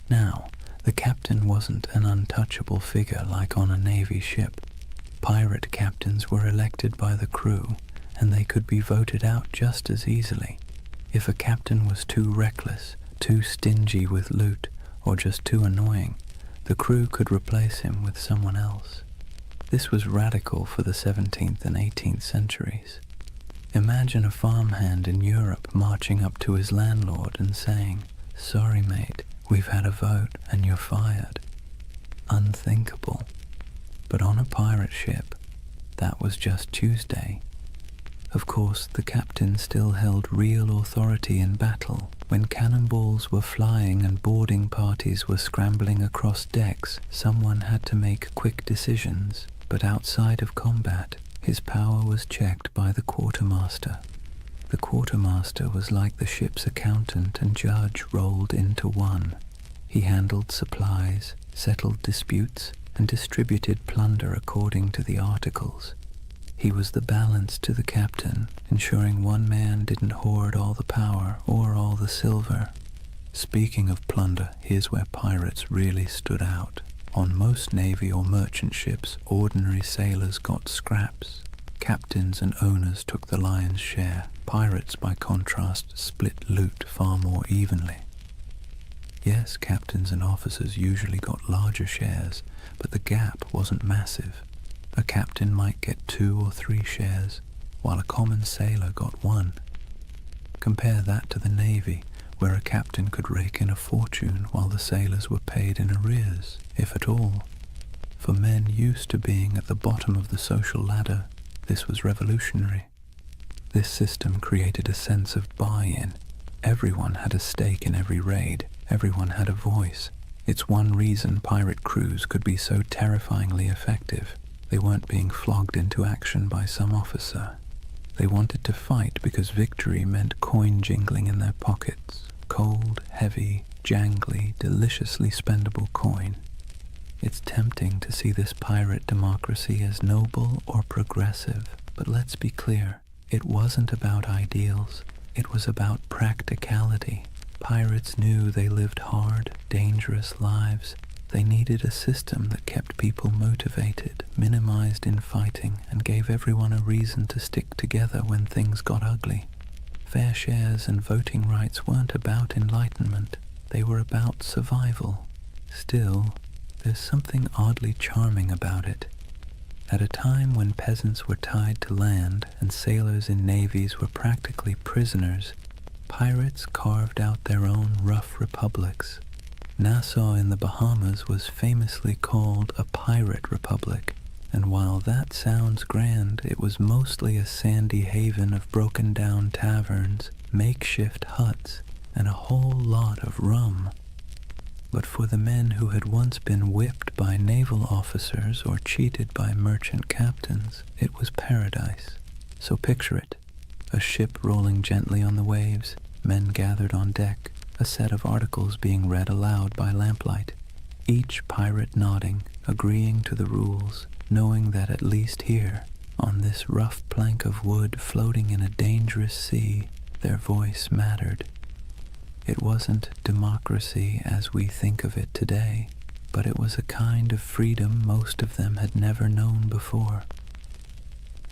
Now, the captain wasn't an untouchable figure like on a Navy ship. Pirate captains were elected by the crew, and they could be voted out just as easily. If a captain was too reckless, too stingy with loot, or just too annoying, the crew could replace him with someone else. This was radical for the 17th and 18th centuries. Imagine a farmhand in Europe marching up to his landlord and saying, "Sorry mate, we've had a vote and you're fired." Unthinkable. But on a pirate ship, that was just Tuesday. Of course, the captain still held real authority in battle. When cannonballs were flying and boarding parties were scrambling across decks, someone had to make quick decisions. But outside of combat, his power was checked by the quartermaster. The quartermaster was like the ship's accountant and judge rolled into one. He handled supplies, settled disputes, and distributed plunder according to the articles. He was the balance to the captain, ensuring one man didn't hoard all the power or all the silver. Speaking of plunder, here's where pirates really stood out. On most navy or merchant ships, ordinary sailors got scraps. Captains and owners took the lion's share. Pirates, by contrast, split loot far more evenly. Yes, captains and officers usually got larger shares, but the gap wasn't massive. A captain might get 2 or 3 shares, while a common sailor got 1. Compare that to the Navy, where a captain could rake in a fortune while the sailors were paid in arrears, if at all. For men used to being at the bottom of the social ladder, this was revolutionary. This system created a sense of buy-in. Everyone had a stake in every raid. Everyone had a voice. It's one reason pirate crews could be so terrifyingly effective. They weren't being flogged into action by some officer. They wanted to fight because victory meant coin jingling in their pockets. Cold, heavy, jangly, deliciously spendable coin. It's tempting to see this pirate democracy as noble or progressive, but let's be clear, it wasn't about ideals. It was about practicality. Pirates knew they lived hard, dangerous lives. They needed a system that kept people motivated, minimized infighting, and gave everyone a reason to stick together when things got ugly. Fair shares and voting rights weren't about enlightenment. They were about survival. Still, there's something oddly charming about it. At a time when peasants were tied to land and sailors in navies were practically prisoners, pirates carved out their own rough republics. Nassau in the Bahamas was famously called a pirate republic, and while that sounds grand, it was mostly a sandy haven of broken-down taverns, makeshift huts, and a whole lot of rum. But for the men who had once been whipped by naval officers or cheated by merchant captains, it was paradise. So picture it. A ship rolling gently on the waves, men gathered on deck, a set of articles being read aloud by lamplight, each pirate nodding, agreeing to the rules, knowing that at least here, on this rough plank of wood floating in a dangerous sea, their voice mattered. It wasn't democracy as we think of it today, but it was a kind of freedom most of them had never known before.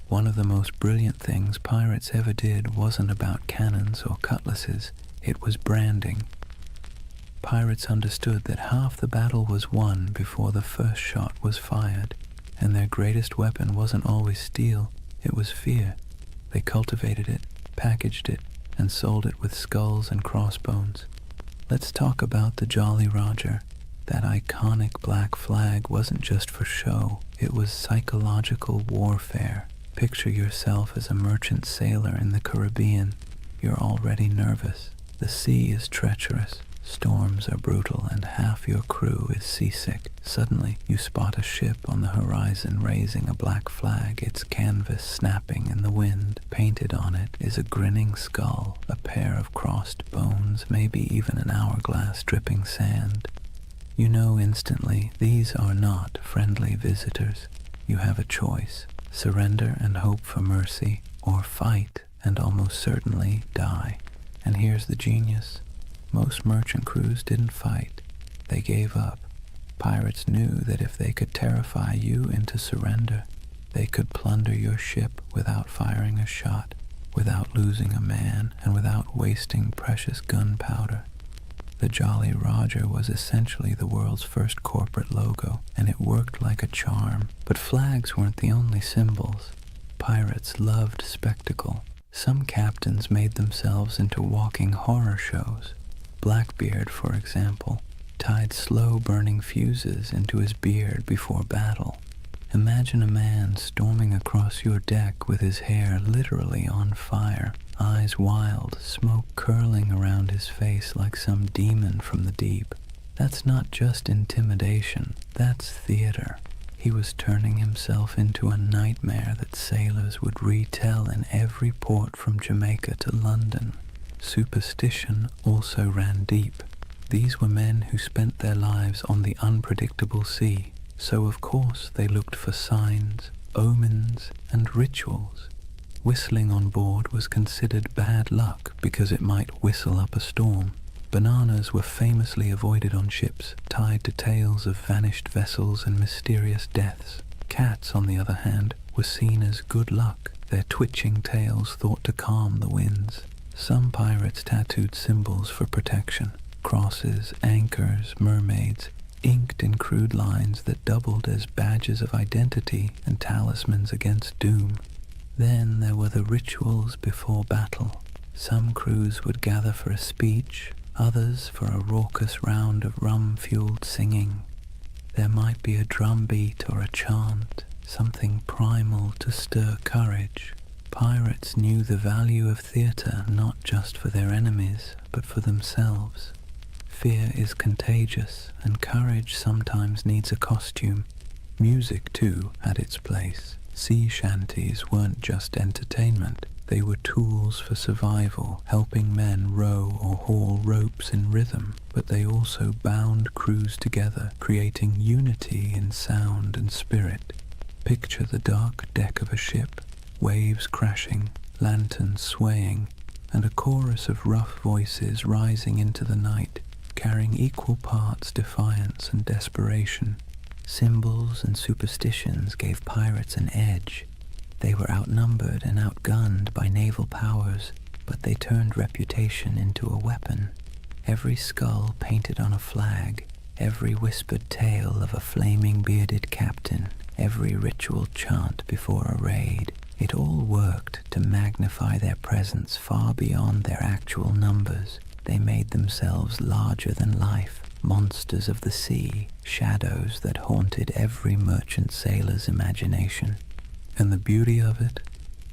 One of the most brilliant things pirates ever did wasn't about cannons or cutlasses, it was branding. Pirates understood that half the battle was won before the first shot was fired, and their greatest weapon wasn't always steel, it was fear. They cultivated it, packaged it, and sold it with skulls and crossbones. Let's talk about the Jolly Roger. That iconic black flag wasn't just for show, it was psychological warfare. Picture yourself as a merchant sailor in the Caribbean. You're already nervous. The sea is treacherous, storms are brutal, and half your crew is seasick. Suddenly, you spot a ship on the horizon raising a black flag, its canvas snapping in the wind. Painted on it is a grinning skull, a pair of crossed bones, maybe even an hourglass dripping sand. You know instantly these are not friendly visitors. You have a choice: surrender and hope for mercy, or fight and almost certainly die. And here's the genius. Most merchant crews didn't fight. They gave up. Pirates knew that if they could terrify you into surrender, they could plunder your ship without firing a shot, without losing a man, and without wasting precious gunpowder. The Jolly Roger was essentially the world's first corporate logo, and it worked like a charm. But flags weren't the only symbols. Pirates loved spectacle. Some captains made themselves into walking horror shows. Blackbeard, for example, tied slow-burning fuses into his beard before battle. Imagine a man storming across your deck with his hair literally on fire, eyes wild, smoke curling around his face like some demon from the deep. That's not just intimidation, that's theater. He was turning himself into a nightmare that sailors would retell in every port from Jamaica to London. Superstition also ran deep. These were men who spent their lives on the unpredictable sea, so of course they looked for signs, omens, and rituals. Whistling on board was considered bad luck because it might whistle up a storm. Bananas were famously avoided on ships, tied to tales of vanished vessels and mysterious deaths. Cats, on the other hand, were seen as good luck, their twitching tails thought to calm the winds. Some pirates tattooed symbols for protection: crosses, anchors, mermaids, inked in crude lines that doubled as badges of identity and talismans against doom. Then there were the rituals before battle. Some crews would gather for a speech, others for a raucous round of rum-fueled singing. There might be a drum beat or a chant, something primal to stir courage. Pirates knew the value of theatre not just for their enemies, but for themselves. Fear is contagious, and courage sometimes needs a costume. Music, too, had its place. Sea shanties weren't just entertainment. They were tools for survival, helping men row or haul ropes in rhythm, but they also bound crews together, creating unity in sound and spirit. Picture the dark deck of a ship, waves crashing, lanterns swaying, and a chorus of rough voices rising into the night, carrying equal parts defiance and desperation. Symbols and superstitions gave pirates an edge. They were outnumbered and outgunned by naval powers, but they turned reputation into a weapon. Every skull painted on a flag, every whispered tale of a flaming bearded captain, every ritual chant before a raid, it all worked to magnify their presence far beyond their actual numbers. They made themselves larger than life, monsters of the sea, shadows that haunted every merchant sailor's imagination. And the beauty of it?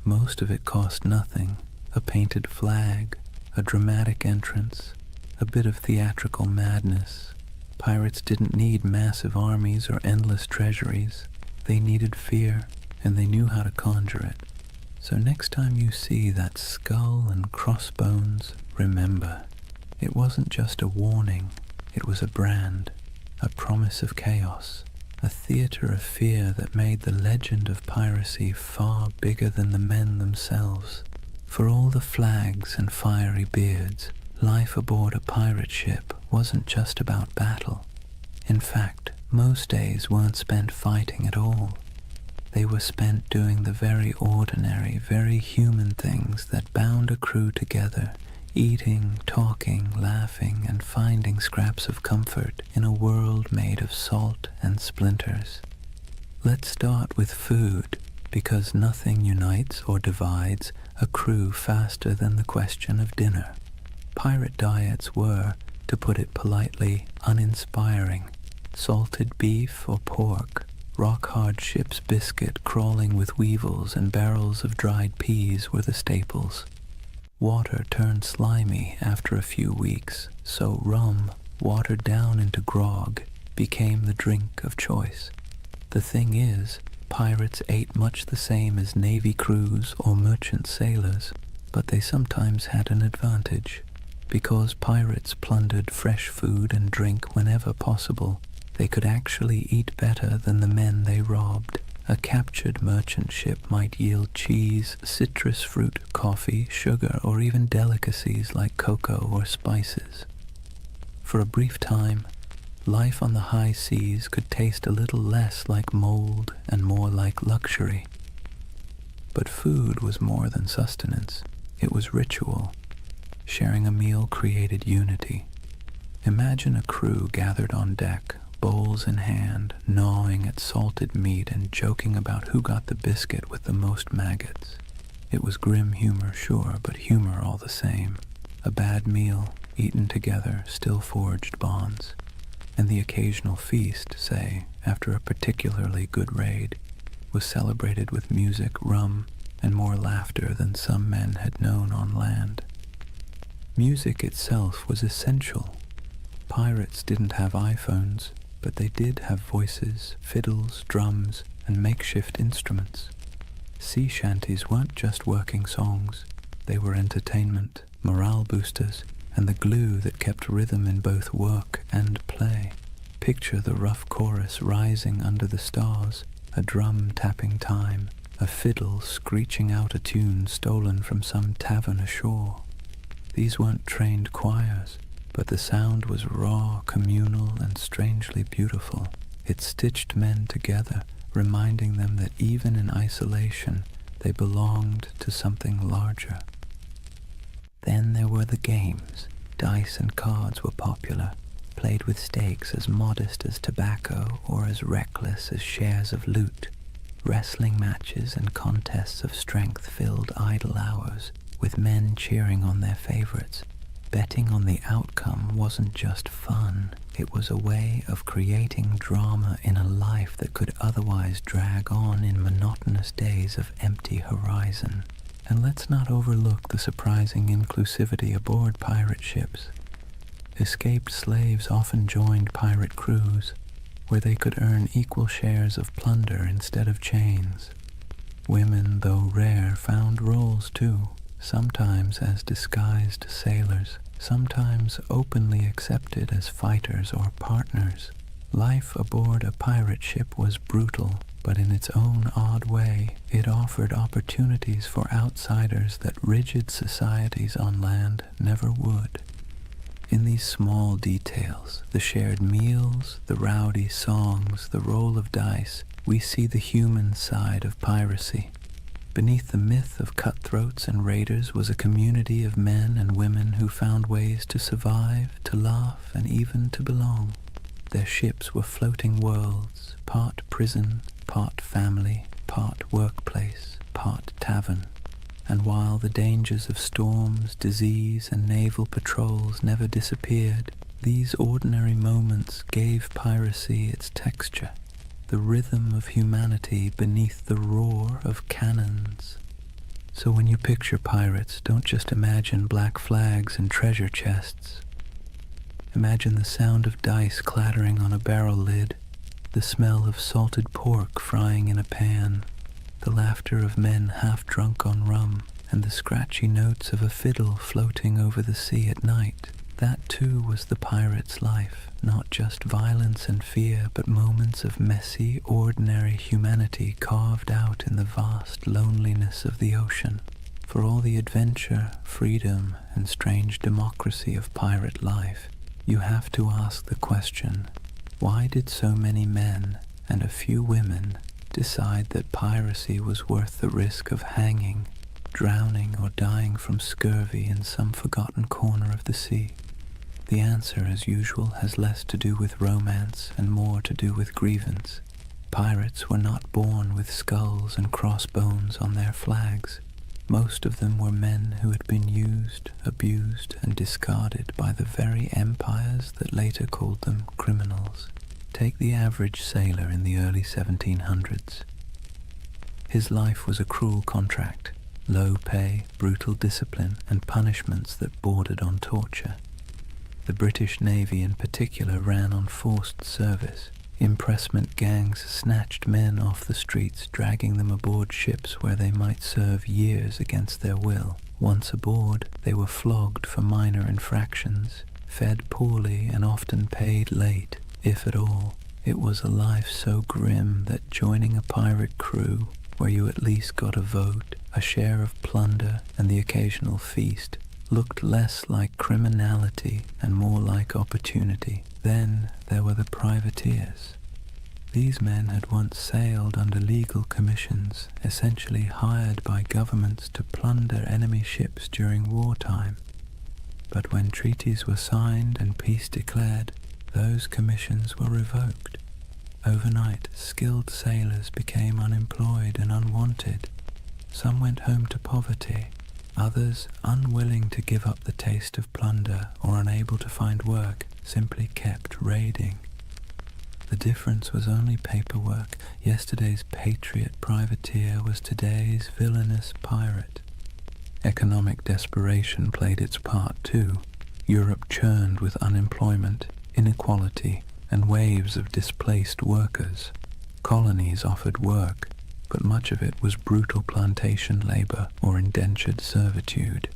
Most of it cost nothing. A painted flag, a dramatic entrance, a bit of theatrical madness. Pirates didn't need massive armies or endless treasuries. They needed fear, and they knew how to conjure it. So next time you see that skull and crossbones, remember, it wasn't just a warning, it was a brand, a promise of chaos, a theater of fear that made the legend of piracy far bigger than the men themselves. For all the flags and fiery beards, life aboard a pirate ship wasn't just about battle. In fact, most days weren't spent fighting at all. They were spent doing the very ordinary, very human things that bound a crew together, eating, talking, laughing, and finding scraps of comfort in a world made of salt and splinters. Let's start with food, because nothing unites or divides a crew faster than the question of dinner. Pirate diets were, to put it politely, uninspiring. Salted beef or pork, rock-hard ship's biscuit crawling with weevils and barrels of dried peas were the staples. Water turned slimy after a few weeks, so rum, watered down into grog, became the drink of choice. The thing is, pirates ate much the same as navy crews or merchant sailors, but they sometimes had an advantage. Because pirates plundered fresh food and drink whenever possible, they could actually eat better than the men they robbed. A captured merchant ship might yield cheese, citrus fruit, coffee, sugar, or even delicacies like cocoa or spices. For a brief time, life on the high seas could taste a little less like mold and more like luxury. But food was more than sustenance. It was ritual. Sharing a meal created unity. Imagine a crew gathered on deck, bowls in hand, gnawing at salted meat and joking about who got the biscuit with the most maggots. It was grim humor, sure, but humor all the same. A bad meal, eaten together, still forged bonds. And the occasional feast, say, after a particularly good raid, was celebrated with music, rum, and more laughter than some men had known on land. Music itself was essential. Pirates didn't have iPhones, but they did have voices, fiddles, drums, and makeshift instruments. Sea shanties weren't just working songs. They were entertainment, morale boosters, and the glue that kept rhythm in both work and play. Picture the rough chorus rising under the stars, a drum tapping time, a fiddle screeching out a tune stolen from some tavern ashore. These weren't trained choirs, but the sound was raw, communal, and strangely beautiful. It stitched men together, reminding them that even in isolation, they belonged to something larger. Then there were the games. Dice and cards were popular, played with stakes as modest as tobacco or as reckless as shares of loot. Wrestling matches and contests of strength filled idle hours, with men cheering on their favorites. Betting on the outcome wasn't just fun, it was a way of creating drama in a life that could otherwise drag on in monotonous days of empty horizon. And let's not overlook the surprising inclusivity aboard pirate ships. Escaped slaves often joined pirate crews, where they could earn equal shares of plunder instead of chains. Women, though rare, found roles too, sometimes as disguised sailors, sometimes openly accepted as fighters or partners. Life aboard a pirate ship was brutal, but in its own odd way, it offered opportunities for outsiders that rigid societies on land never would. In these small details, the shared meals, the rowdy songs, the roll of dice, we see the human side of piracy. Beneath the myth of cutthroats and raiders was a community of men and women who found ways to survive, to laugh, and even to belong. Their ships were floating worlds, part prison, part family, part workplace, part tavern. And while the dangers of storms, disease, and naval patrols never disappeared, these ordinary moments gave piracy its texture, the rhythm of humanity beneath the roar of cannons. So when you picture pirates, don't just imagine black flags and treasure chests. Imagine the sound of dice clattering on a barrel lid, the smell of salted pork frying in a pan, the laughter of men half drunk on rum, and the scratchy notes of a fiddle floating over the sea at night. That too was the pirate's life, not just violence and fear, but moments of messy, ordinary humanity carved out in the vast loneliness of the ocean. For all the adventure, freedom, and strange democracy of pirate life, you have to ask the question, why did so many men and a few women decide that piracy was worth the risk of hanging, drowning, or dying from scurvy in some forgotten corner of the sea? The answer, as usual, has less to do with romance and more to do with grievance. Pirates were not born with skulls and crossbones on their flags. Most of them were men who had been used, abused, and discarded by the very empires that later called them criminals. Take the average sailor in the early 1700s. His life was a cruel contract, low pay, brutal discipline, and punishments that bordered on torture. The British Navy in particular ran on forced service. Impressment gangs snatched men off the streets, dragging them aboard ships where they might serve years against their will. Once aboard, they were flogged for minor infractions, fed poorly, and often paid late, if at all. It was a life so grim that joining a pirate crew, where you at least got a vote, a share of plunder, and the occasional feast, looked less like criminality and more like opportunity. Then there were the privateers. These men had once sailed under legal commissions, essentially hired by governments to plunder enemy ships during wartime. But when treaties were signed and peace declared, those commissions were revoked. Overnight, skilled sailors became unemployed and unwanted. Some went home to poverty. Others, unwilling to give up the taste of plunder or unable to find work, simply kept raiding. The difference was only paperwork. Yesterday's patriot privateer was today's villainous pirate. Economic desperation played its part too. Europe churned with unemployment, inequality, and waves of displaced workers. Colonies offered work, but much of it was brutal plantation labor or indentured servitude.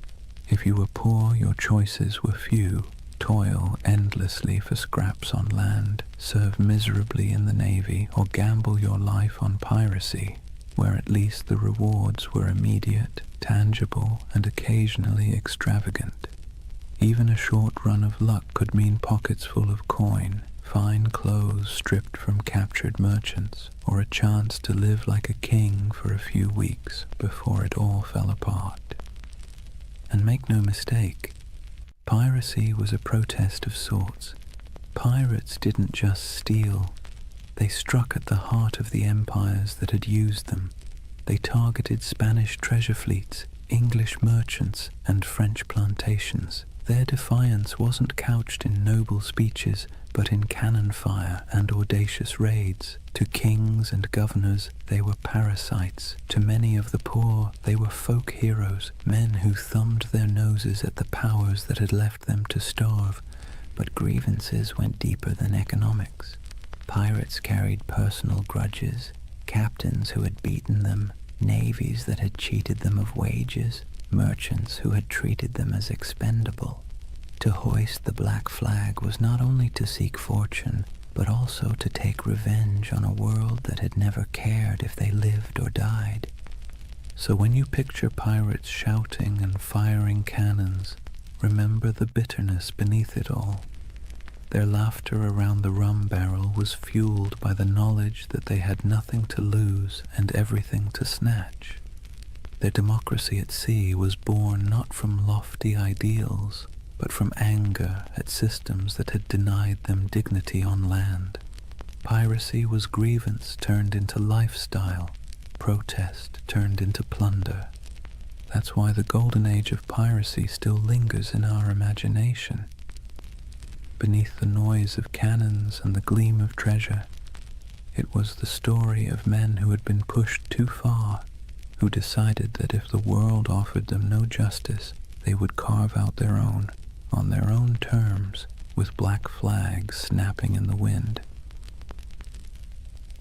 If you were poor, your choices were few. Toil endlessly for scraps on land, serve miserably in the navy, or gamble your life on piracy, where at least the rewards were immediate, tangible, and occasionally extravagant. Even a short run of luck could mean pockets full of coin, fine clothes stripped from captured merchants, or a chance to live like a king for a few weeks before it all fell apart. And make no mistake, piracy was a protest of sorts. Pirates didn't just steal. They struck at the heart of the empires that had used them. They targeted Spanish treasure fleets, English merchants, and French plantations. Their defiance wasn't couched in noble speeches, but in cannon fire and audacious raids. To kings and governors, they were parasites. To many of the poor, they were folk heroes, men who thumbed their noses at the powers that had left them to starve. But grievances went deeper than economics. Pirates carried personal grudges, captains who had beaten them, navies that had cheated them of wages, merchants who had treated them as expendable. To hoist the black flag was not only to seek fortune, but also to take revenge on a world that had never cared if they lived or died. So when you picture pirates shouting and firing cannons, remember the bitterness beneath it all. Their laughter around the rum barrel was fueled by the knowledge that they had nothing to lose and everything to snatch. Their democracy at sea was born not from lofty ideals, but from anger at systems that had denied them dignity on land. Piracy was grievance turned into lifestyle, protest turned into plunder. That's why the Golden Age of Piracy still lingers in our imagination. Beneath the noise of cannons and the gleam of treasure, it was the story of men who had been pushed too far, who decided that if the world offered them no justice, they would carve out their own, on their own terms, with black flags snapping in the wind.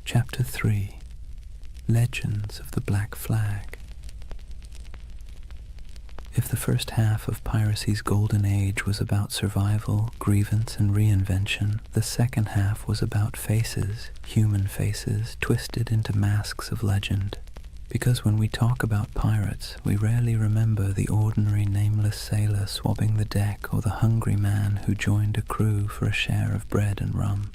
Chapter 3. Legends of the Black Flag. If the first half of piracy's golden age was about survival, grievance, and reinvention, the second half was about faces, human faces, twisted into masks of legend. Because when we talk about pirates, we rarely remember the ordinary nameless sailor swabbing the deck or the hungry man who joined a crew for a share of bread and rum.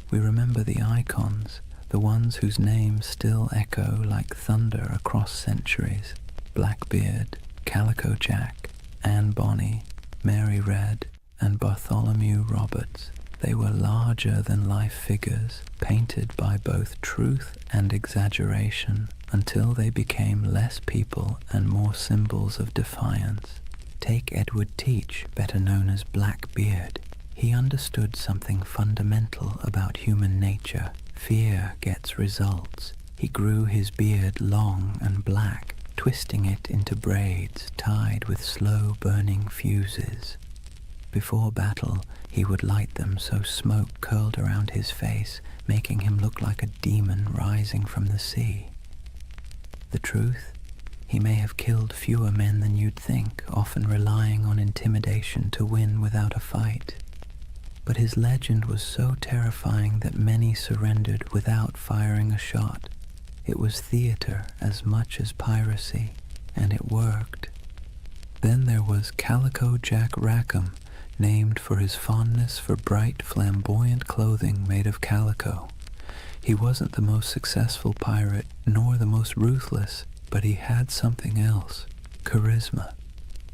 We remember the icons, the ones whose names still echo like thunder across centuries: Blackbeard, Calico Jack, Anne Bonny, Mary Red, and Bartholomew Roberts. They were larger-than-life figures, painted by both truth and exaggeration, until they became less people and more symbols of defiance. Take Edward Teach, better known as Blackbeard. He understood something fundamental about human nature. Fear gets results. He grew his beard long and black, twisting it into braids tied with slow-burning fuses. Before battle, he would light them so smoke curled around his face, making him look like a demon rising from the sea. The truth? He may have killed fewer men than you'd think, often relying on intimidation to win without a fight. But his legend was so terrifying that many surrendered without firing a shot. It was theater as much as piracy, and it worked. Then there was was Calico Jack Rackham, named for his fondness for bright, flamboyant clothing made of calico. He wasn't the most successful pirate, nor the most ruthless, but he had something else: charisma.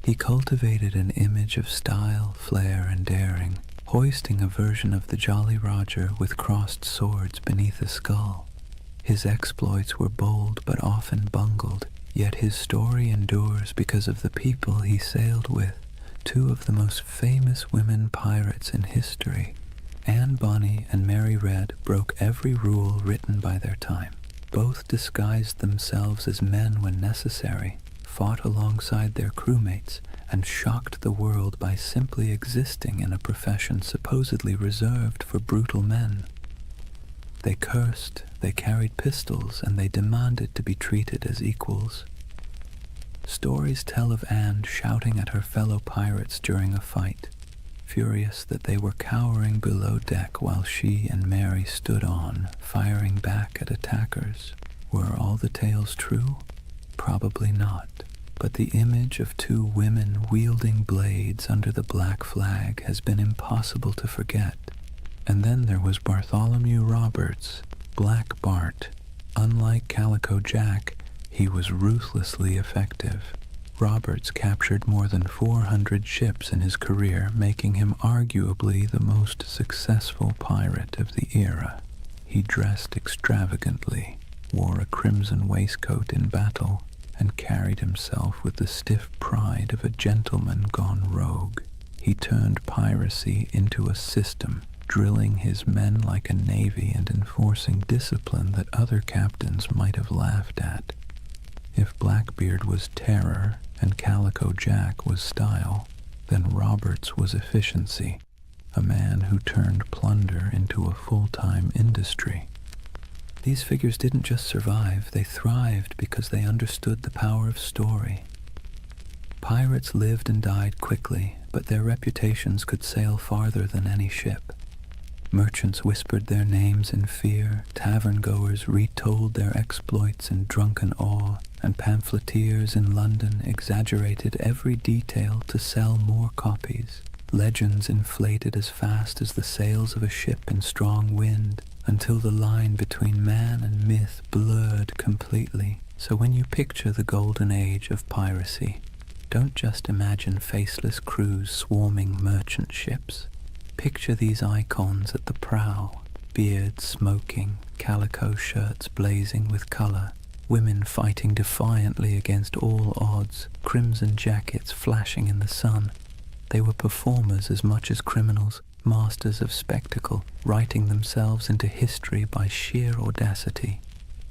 He cultivated an image of style, flair, and daring, hoisting a version of the Jolly Roger with crossed swords beneath a skull. His exploits were bold but often bungled, yet his story endures because of the people he sailed with. Two of the most famous women pirates in history, Anne Bonny and Mary Red, broke every rule written by their time. Both disguised themselves as men when necessary, fought alongside their crewmates, and shocked the world by simply existing in a profession supposedly reserved for brutal men. They cursed, they carried pistols, and they demanded to be treated as equals. Stories tell of Anne shouting at her fellow pirates during a fight, furious that they were cowering below deck while she and Mary stood on, firing back at attackers. Were all the tales true? Probably not. But the image of two women wielding blades under the black flag has been impossible to forget. And then there was Bartholomew Roberts, Black Bart. Unlike Calico Jack, he was ruthlessly effective. Roberts captured more than 400 ships in his career, making him arguably the most successful pirate of the era. He dressed extravagantly, wore a crimson waistcoat in battle, and carried himself with the stiff pride of a gentleman gone rogue. He turned piracy into a system, drilling his men like a navy and enforcing discipline that other captains might have laughed at. If Blackbeard was terror and Calico Jack was style, then Roberts was efficiency, a man who turned plunder into a full-time industry. These figures didn't just survive, they thrived because they understood the power of story. Pirates lived and died quickly, but their reputations could sail farther than any ship. Merchants whispered their names in fear, tavern-goers retold their exploits in drunken awe, and pamphleteers in London exaggerated every detail to sell more copies. Legends inflated as fast as the sails of a ship in strong wind, until the line between man and myth blurred completely. So when you picture the Golden Age of Piracy, don't just imagine faceless crews swarming merchant ships. Picture these icons at the prow, beards smoking, calico shirts blazing with color, women fighting defiantly against all odds, crimson jackets flashing in the sun. They were performers as much as criminals, masters of spectacle, writing themselves into history by sheer audacity.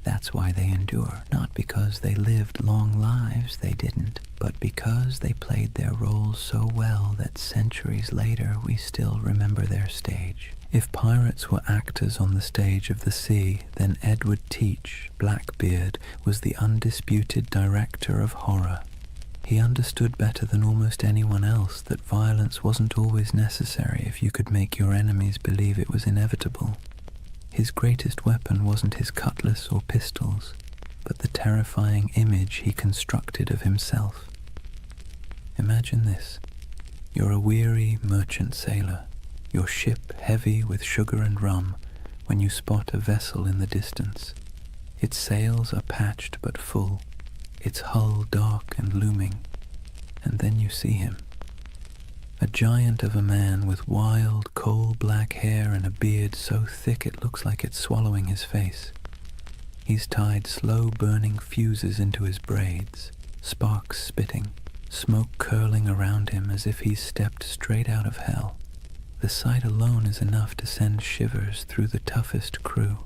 That's why they endure, not because they lived long lives, they didn't, but because they played their roles so well that centuries later we still remember their stage. If pirates were actors on the stage of the sea, then Edward Teach, Blackbeard, was the undisputed director of horror. He understood better than almost anyone else that violence wasn't always necessary if you could make your enemies believe it was inevitable. His greatest weapon wasn't his cutlass or pistols, but the terrifying image he constructed of himself. Imagine this. You're a weary merchant sailor, your ship heavy with sugar and rum, when you spot a vessel in the distance. Its sails are patched but full, its hull dark and looming, and then you see him. A giant of a man with wild, coal-black hair and a beard so thick it looks like it's swallowing his face. He's tied slow-burning fuses into his braids, sparks spitting, smoke curling around him as if he's stepped straight out of hell. The sight alone is enough to send shivers through the toughest crew.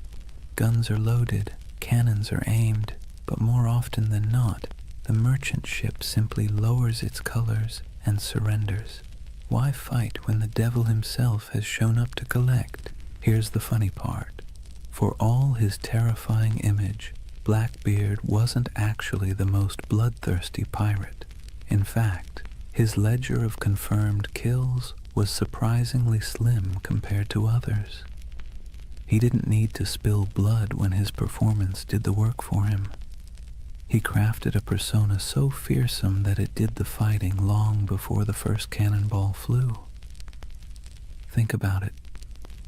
Guns are loaded, cannons are aimed, but more often than not, the merchant ship simply lowers its colors and surrenders. Why fight when the devil himself has shown up to collect? Here's the funny part. For all his terrifying image, Blackbeard wasn't actually the most bloodthirsty pirate. In fact, his ledger of confirmed kills was surprisingly slim compared to others. He didn't need to spill blood when his performance did the work for him. He crafted a persona so fearsome that it did the fighting long before the first cannonball flew. Think about it.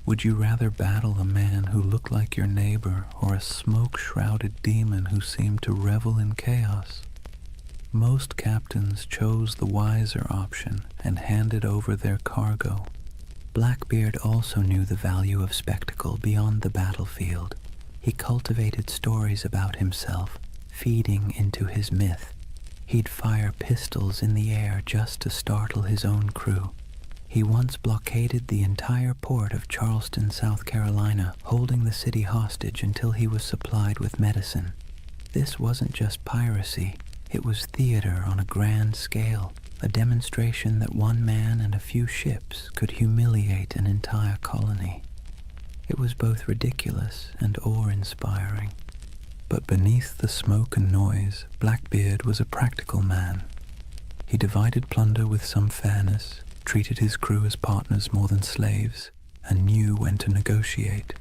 Would you rather battle a man who looked like your neighbor or a smoke-shrouded demon who seemed to revel in chaos? Most captains chose the wiser option and handed over their cargo. Blackbeard also knew the value of spectacle beyond the battlefield. He cultivated stories about himself, feeding into his myth. He'd fire pistols in the air just to startle his own crew. He once blockaded the entire port of Charleston, South Carolina, holding the city hostage until he was supplied with medicine. This wasn't just piracy, it was theater on a grand scale, a demonstration that one man and a few ships could humiliate an entire colony. It was both ridiculous and awe-inspiring. But beneath the smoke and noise, Blackbeard was a practical man. He divided plunder with some fairness, treated his crew as partners more than slaves, and knew when to negotiate.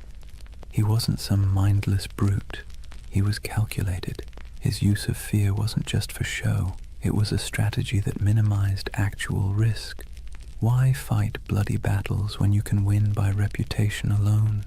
He wasn't some mindless brute. He was calculated. His use of fear wasn't just for show. It was a strategy that minimized actual risk. Why fight bloody battles when you can win by reputation alone?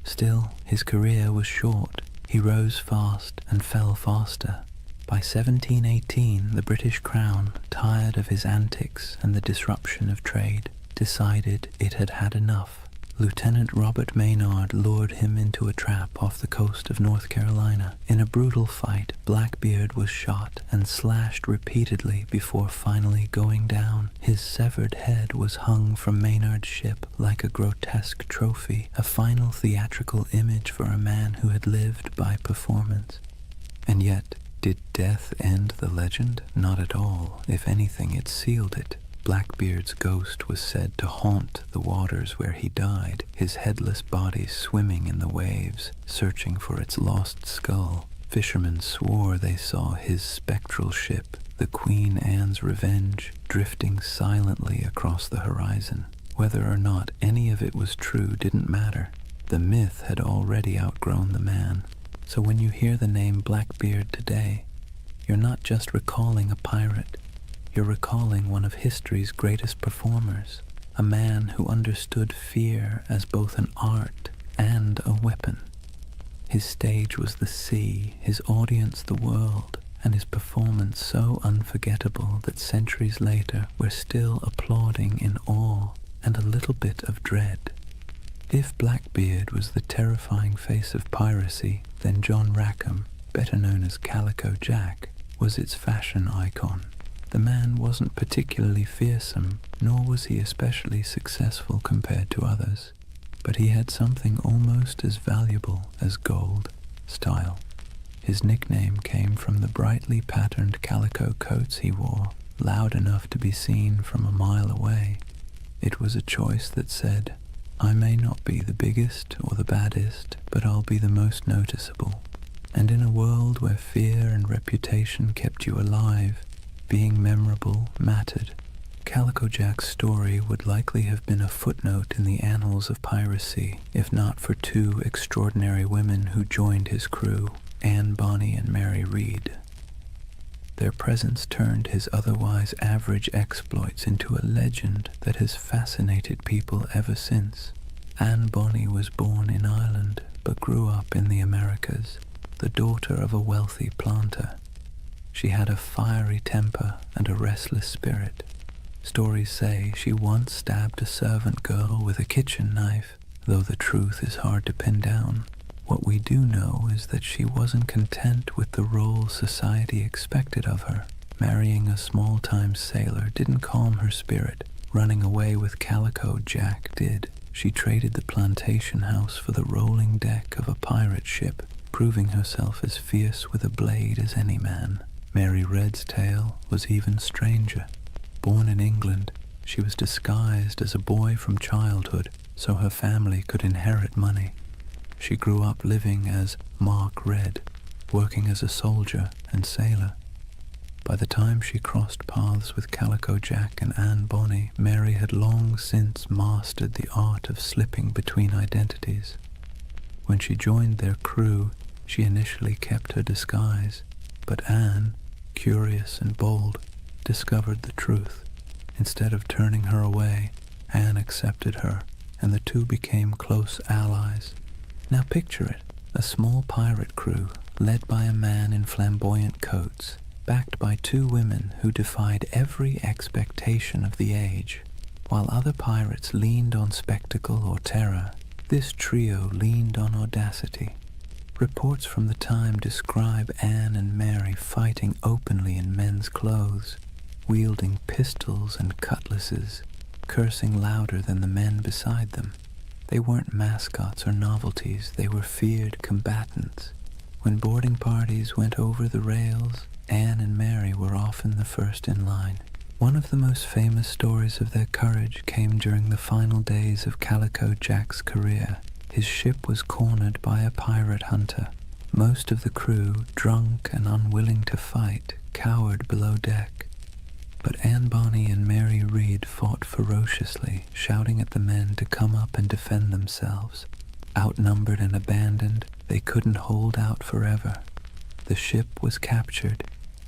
Still, his career was short. He rose fast and fell faster. By 1718, the British Crown, tired of his antics and the disruption of trade, decided it had had enough. Lieutenant Robert Maynard lured him into a trap off the coast of North Carolina. In a brutal fight, Blackbeard was shot and slashed repeatedly before finally going down. His severed head was hung from Maynard's ship like a grotesque trophy, a final theatrical image for a man who had lived by performance. And yet, did death end the legend? Not at all. If anything, it sealed it. Blackbeard's ghost was said to haunt the waters where he died, his headless body swimming in the waves, searching for its lost skull. Fishermen swore they saw his spectral ship, the Queen Anne's Revenge, drifting silently across the horizon. Whether or not any of it was true didn't matter. The myth had already outgrown the man. So when you hear the name Blackbeard today, you're not just recalling a pirate. You're recalling one of history's greatest performers, a man who understood fear as both an art and a weapon. His stage was the sea, his audience the world, and his performance so unforgettable that centuries later we're still applauding in awe and a little bit of dread. If Blackbeard was the terrifying face of piracy, then John Rackham, better known as Calico Jack, was its fashion icon. The man wasn't particularly fearsome, nor was he especially successful compared to others, but he had something almost as valuable as gold: style. His nickname came from the brightly patterned calico coats he wore, loud enough to be seen from a mile away. It was a choice that said, I may not be the biggest or the baddest, but I'll be the most noticeable. And in a world where fear and reputation kept you alive, being memorable mattered. Calico Jack's story would likely have been a footnote in the annals of piracy, if not for two extraordinary women who joined his crew, Anne Bonny and Mary Read. Their presence turned his otherwise average exploits into a legend that has fascinated people ever since. Anne Bonny was born in Ireland, but grew up in the Americas, the daughter of a wealthy planter. She had a fiery temper and a restless spirit. Stories say she once stabbed a servant girl with a kitchen knife, though the truth is hard to pin down. What we do know is that she wasn't content with the role society expected of her. Marrying a small-time sailor didn't calm her spirit. Running away with Calico Jack did. She traded the plantation house for the rolling deck of a pirate ship, proving herself as fierce with a blade as any man. Mary Red's tale was even stranger. Born in England, she was disguised as a boy from childhood so her family could inherit money. She grew up living as Mark Red, working as a soldier and sailor. By the time she crossed paths with Calico Jack and Anne Bonny, Mary had long since mastered the art of slipping between identities. When she joined their crew, she initially kept her disguise. But Anne, curious and bold, discovered the truth. Instead of turning her away, Anne accepted her, and the two became close allies. Now picture it, a small pirate crew led by a man in flamboyant coats, backed by two women who defied every expectation of the age. While other pirates leaned on spectacle or terror, this trio leaned on audacity. Reports from the time describe Anne and Mary fighting openly in men's clothes, wielding pistols and cutlasses, cursing louder than the men beside them. They weren't mascots or novelties, they were feared combatants. When boarding parties went over the rails, Anne and Mary were often the first in line. One of the most famous stories of their courage came during the final days of Calico Jack's career. His ship was cornered by a pirate hunter. Most of the crew, drunk and unwilling to fight, cowered below deck. But Anne Bonny and Mary Read fought ferociously, shouting at the men to come up and defend themselves. Outnumbered and abandoned, they couldn't hold out forever. The ship was captured,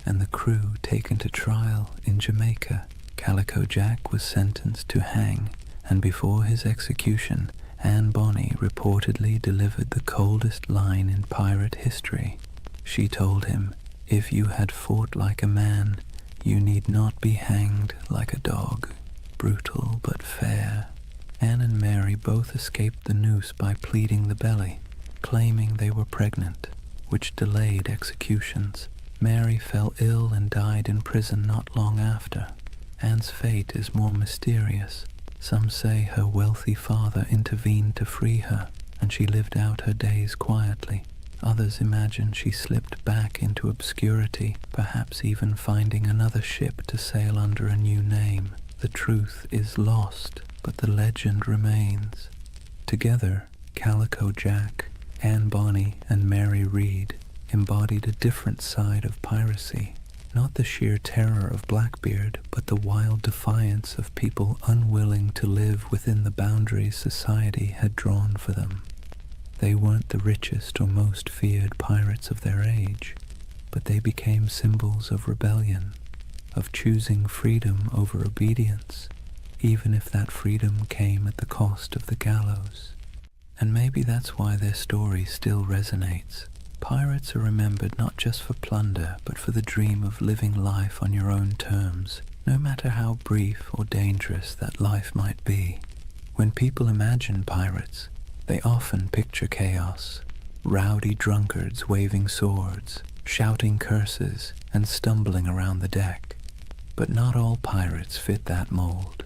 and the crew taken to trial in Jamaica. Calico Jack was sentenced to hang, and before his execution, Anne Bonny reportedly delivered the coldest line in pirate history. She told him, "If you had fought like a man, you need not be hanged like a dog." Brutal but fair. Anne and Mary both escaped the noose by pleading the belly, claiming they were pregnant, which delayed executions. Mary fell ill and died in prison not long after. Anne's fate is more mysterious. Some say her wealthy father intervened to free her, and she lived out her days quietly. Others imagine she slipped back into obscurity, perhaps even finding another ship to sail under a new name. The truth is lost, but the legend remains. Together, Calico Jack, Anne Bonny, and Mary Read embodied a different side of piracy. Not the sheer terror of Blackbeard, but the wild defiance of people unwilling to live within the boundaries society had drawn for them. They weren't the richest or most feared pirates of their age, but they became symbols of rebellion, of choosing freedom over obedience, even if that freedom came at the cost of the gallows. And maybe that's why their story still resonates. Pirates are remembered not just for plunder, but for the dream of living life on your own terms, no matter how brief or dangerous that life might be. When people imagine pirates, they often picture chaos, rowdy drunkards waving swords, shouting curses, and stumbling around the deck. But not all pirates fit that mold.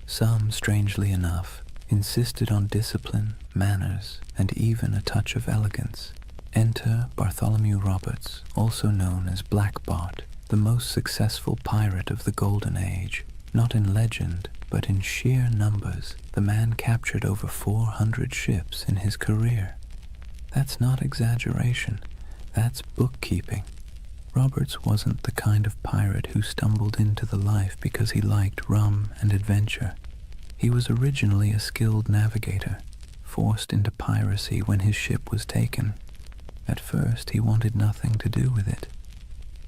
Some, strangely enough, insisted on discipline, manners, and even a touch of elegance. Enter Bartholomew Roberts, also known as Blackbart, the most successful pirate of the Golden Age. Not in legend, but in sheer numbers, the man captured over 400 ships in his career. That's not exaggeration, that's bookkeeping. Roberts wasn't the kind of pirate who stumbled into the life because he liked rum and adventure. He was originally a skilled navigator, forced into piracy when his ship was taken. At first, he wanted nothing to do with it,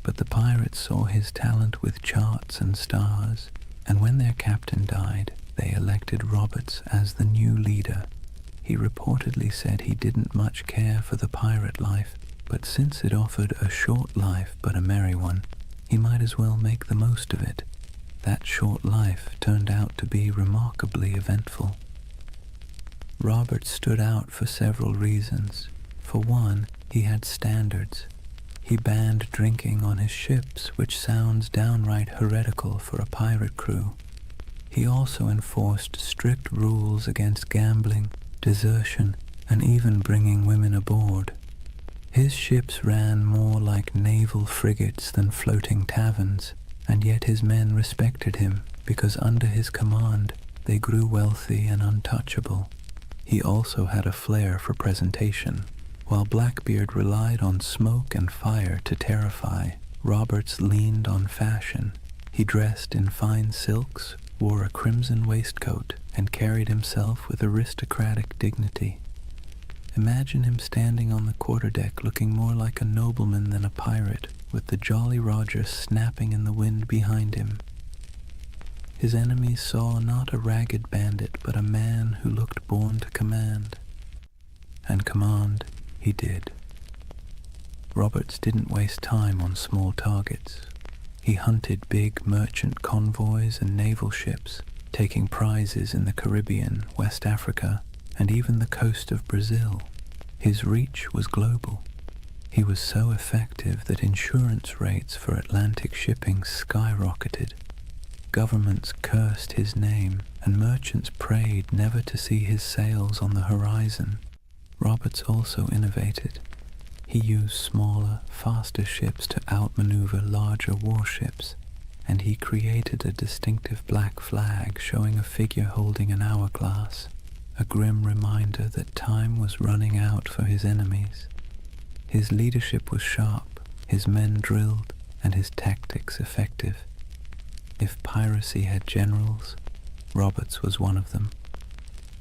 but the pirates saw his talent with charts and stars, and when their captain died, they elected Roberts as the new leader. He reportedly said he didn't much care for the pirate life, but since it offered a short life but a merry one, he might as well make the most of it. That short life turned out to be remarkably eventful. Roberts stood out for several reasons. For one, he had standards. He banned drinking on his ships, which sounds downright heretical for a pirate crew. He also enforced strict rules against gambling, desertion, and even bringing women aboard. His ships ran more like naval frigates than floating taverns, and yet his men respected him because under his command they grew wealthy and untouchable. He also had a flair for presentation. While Blackbeard relied on smoke and fire to terrify, Roberts leaned on fashion. He dressed in fine silks, wore a crimson waistcoat, and carried himself with aristocratic dignity. Imagine him standing on the quarterdeck looking more like a nobleman than a pirate, with the Jolly Roger snapping in the wind behind him. His enemies saw not a ragged bandit, but a man who looked born to command. And command he did. Roberts didn't waste time on small targets. He hunted big merchant convoys and naval ships, taking prizes in the Caribbean, West Africa, and even the coast of Brazil. His reach was global. He was so effective that insurance rates for Atlantic shipping skyrocketed. Governments cursed his name, and merchants prayed never to see his sails on the horizon. Roberts also innovated. He used smaller, faster ships to outmaneuver larger warships, and he created a distinctive black flag showing a figure holding an hourglass, a grim reminder that time was running out for his enemies. His leadership was sharp, his men drilled, and his tactics effective. If piracy had generals, Roberts was one of them.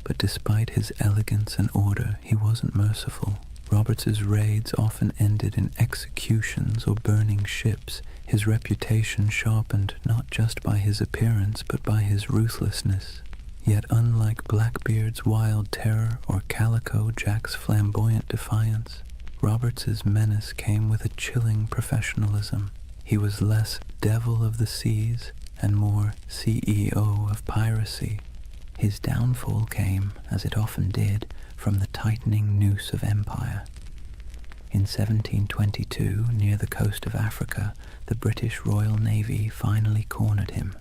But despite his elegance and order, he wasn't merciful. Roberts's raids often ended in executions or burning ships. His reputation sharpened not just by his appearance, but by his ruthlessness. Yet unlike Blackbeard's wild terror or Calico Jack's flamboyant defiance, Roberts's menace came with a chilling professionalism. He was less devil of the seas and more CEO of piracy. His downfall came, as it often did, from the tightening noose of empire. In 1722, near the coast of Africa, the British Royal Navy finally cornered him.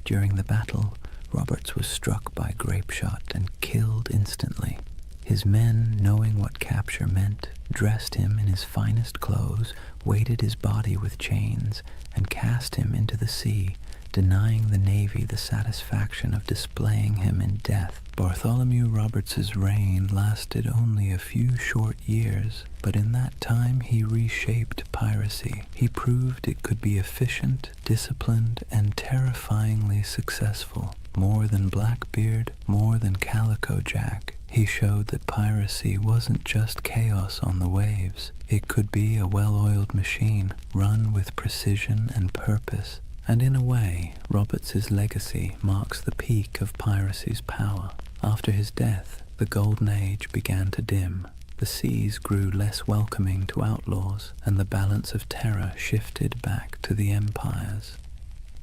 During the battle, Roberts was struck by grapeshot and killed instantly. His men, knowing what capture meant, dressed him in his finest clothes, weighted his body with chains, and cast him into the sea, denying the Navy the satisfaction of displaying him in death. Bartholomew Roberts's reign lasted only a few short years, but in that time he reshaped piracy. He proved it could be efficient, disciplined, and terrifyingly successful. More than Blackbeard, more than Calico Jack, he showed that piracy wasn't just chaos on the waves. It could be a well-oiled machine, run with precision and purpose. And in a way, Roberts's legacy marks the peak of piracy's power. After his death, the Golden Age began to dim. The seas grew less welcoming to outlaws, and the balance of terror shifted back to the empires.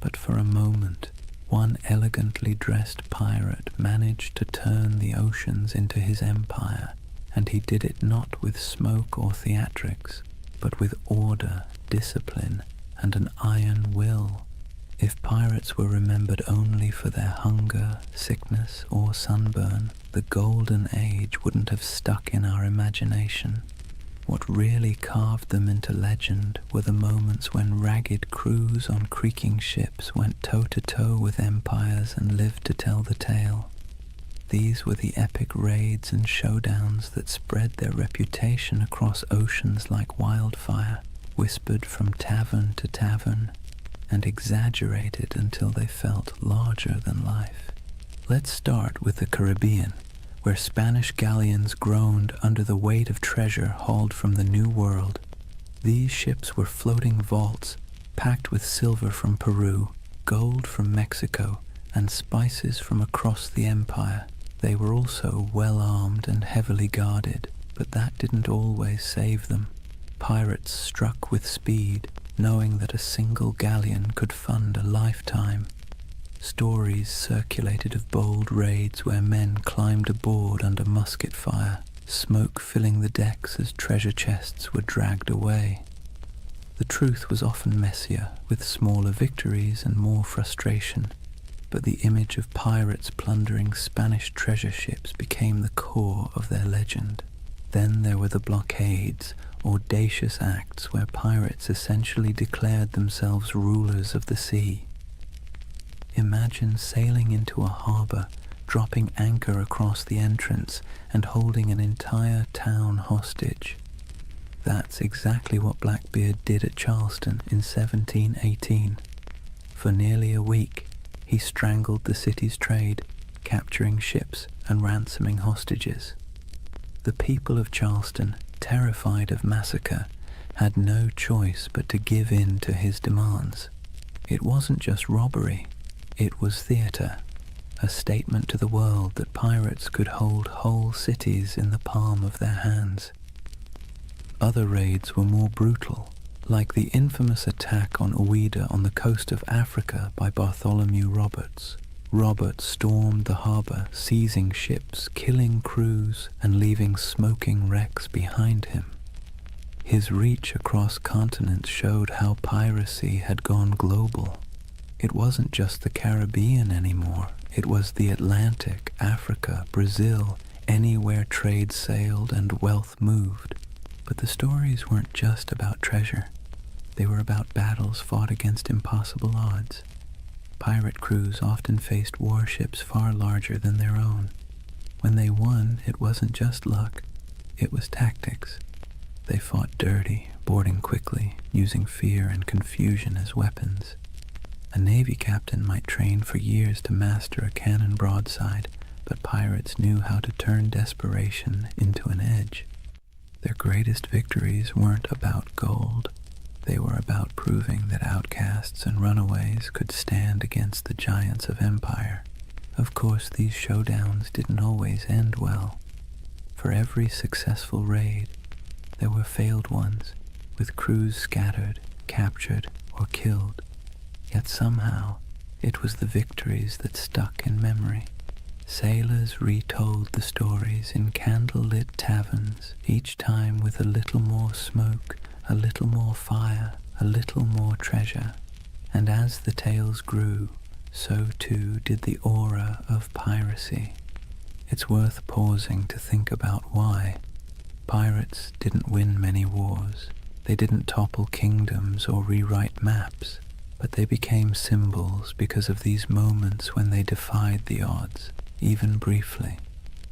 But for a moment, one elegantly dressed pirate managed to turn the oceans into his empire, and he did it not with smoke or theatrics, but with order, discipline, and an iron will. If pirates were remembered only for their hunger, sickness, or sunburn, the Golden Age wouldn't have stuck in our imagination. What really carved them into legend were the moments when ragged crews on creaking ships went toe-to-toe with empires and lived to tell the tale. These were the epic raids and showdowns that spread their reputation across oceans like wildfire, whispered from tavern to tavern, and exaggerated until they felt larger than life. Let's start with the Caribbean, where Spanish galleons groaned under the weight of treasure hauled from the New World. These ships were floating vaults, packed with silver from Peru, gold from Mexico, and spices from across the empire. They were also well-armed and heavily guarded, but that didn't always save them. Pirates struck with speed, knowing that a single galleon could fund a lifetime. Stories circulated of bold raids where men climbed aboard under musket fire, smoke filling the decks as treasure chests were dragged away. The truth was often messier, with smaller victories and more frustration, but the image of pirates plundering Spanish treasure ships became the core of their legend. Then there were the blockades, audacious acts where pirates essentially declared themselves rulers of the sea. Imagine sailing into a harbor, dropping anchor across the entrance, and holding an entire town hostage. That's exactly what Blackbeard did at Charleston in 1718. For nearly a week, he strangled the city's trade, capturing ships and ransoming hostages. The people of Charleston, terrified of massacre, had no choice but to give in to his demands. It wasn't just robbery, it was theater, a statement to the world that pirates could hold whole cities in the palm of their hands. Other raids were more brutal, like the infamous attack on Ouida on the coast of Africa by Bartholomew Roberts. Roberts stormed the harbor, seizing ships, killing crews, and leaving smoking wrecks behind him. His reach across continents showed how piracy had gone global. It wasn't just the Caribbean anymore. It was the Atlantic, Africa, Brazil, anywhere trade sailed and wealth moved. But the stories weren't just about treasure. They were about battles fought against impossible odds. Pirate crews often faced warships far larger than their own. When they won, it wasn't just luck, it was tactics. They fought dirty, boarding quickly, using fear and confusion as weapons. A Navy captain might train for years to master a cannon broadside, but pirates knew how to turn desperation into an edge. Their greatest victories weren't about gold. They were about proving that outcasts and runaways could stand against the giants of empire. Of course, these showdowns didn't always end well. For every successful raid, there were failed ones, with crews scattered, captured, or killed. Yet somehow, it was the victories that stuck in memory. Sailors retold the stories in candle-lit taverns, each time with a little more smoke, a little more fire, a little more treasure. And as the tales grew, so too did the aura of piracy. It's worth pausing to think about why. Pirates didn't win many wars. They didn't topple kingdoms or rewrite maps, but they became symbols because of these moments when they defied the odds, even briefly.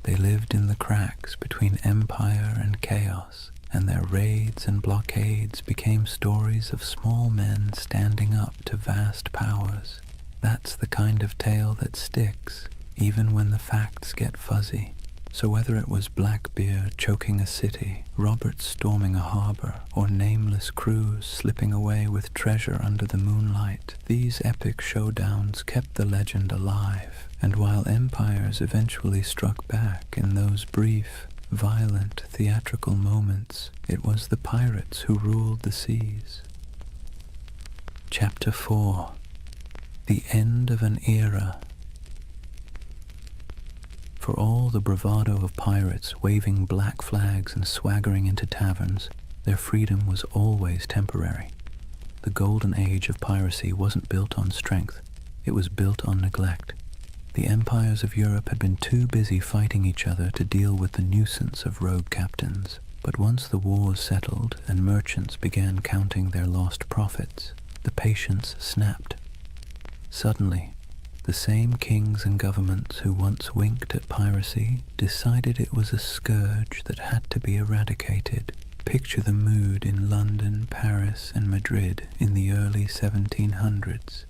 They lived in the cracks between empire and chaos, and their raids and blockades became stories of small men standing up to vast powers. That's the kind of tale that sticks, even when the facts get fuzzy. So whether it was Blackbeard choking a city, Roberts storming a harbor, or nameless crews slipping away with treasure under the moonlight, these epic showdowns kept the legend alive. And while empires eventually struck back in those brief, violent, theatrical moments, it was the pirates who ruled the seas. Chapter 4. The End of an Era. For all the bravado of pirates waving black flags and swaggering into taverns, their freedom was always temporary. The Golden Age of Piracy wasn't built on strength, it was built on neglect. The empires of Europe had been too busy fighting each other to deal with the nuisance of rogue captains. But once the wars settled and merchants began counting their lost profits, the patience snapped. Suddenly, the same kings and governments who once winked at piracy decided it was a scourge that had to be eradicated. Picture the mood in London, Paris, and Madrid in the early 1700s.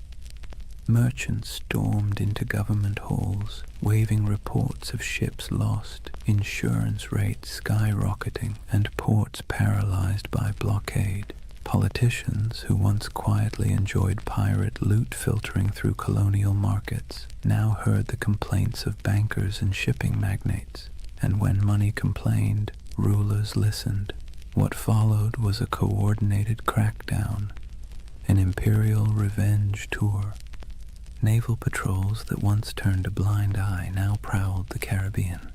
Merchants stormed into government halls, waving reports of ships lost, insurance rates skyrocketing, and ports paralyzed by blockade. Politicians, who once quietly enjoyed pirate loot filtering through colonial markets, now heard the complaints of bankers and shipping magnates, and when money complained, rulers listened. What followed was a coordinated crackdown, an imperial revenge tour. Naval patrols that once turned a blind eye now prowled the Caribbean.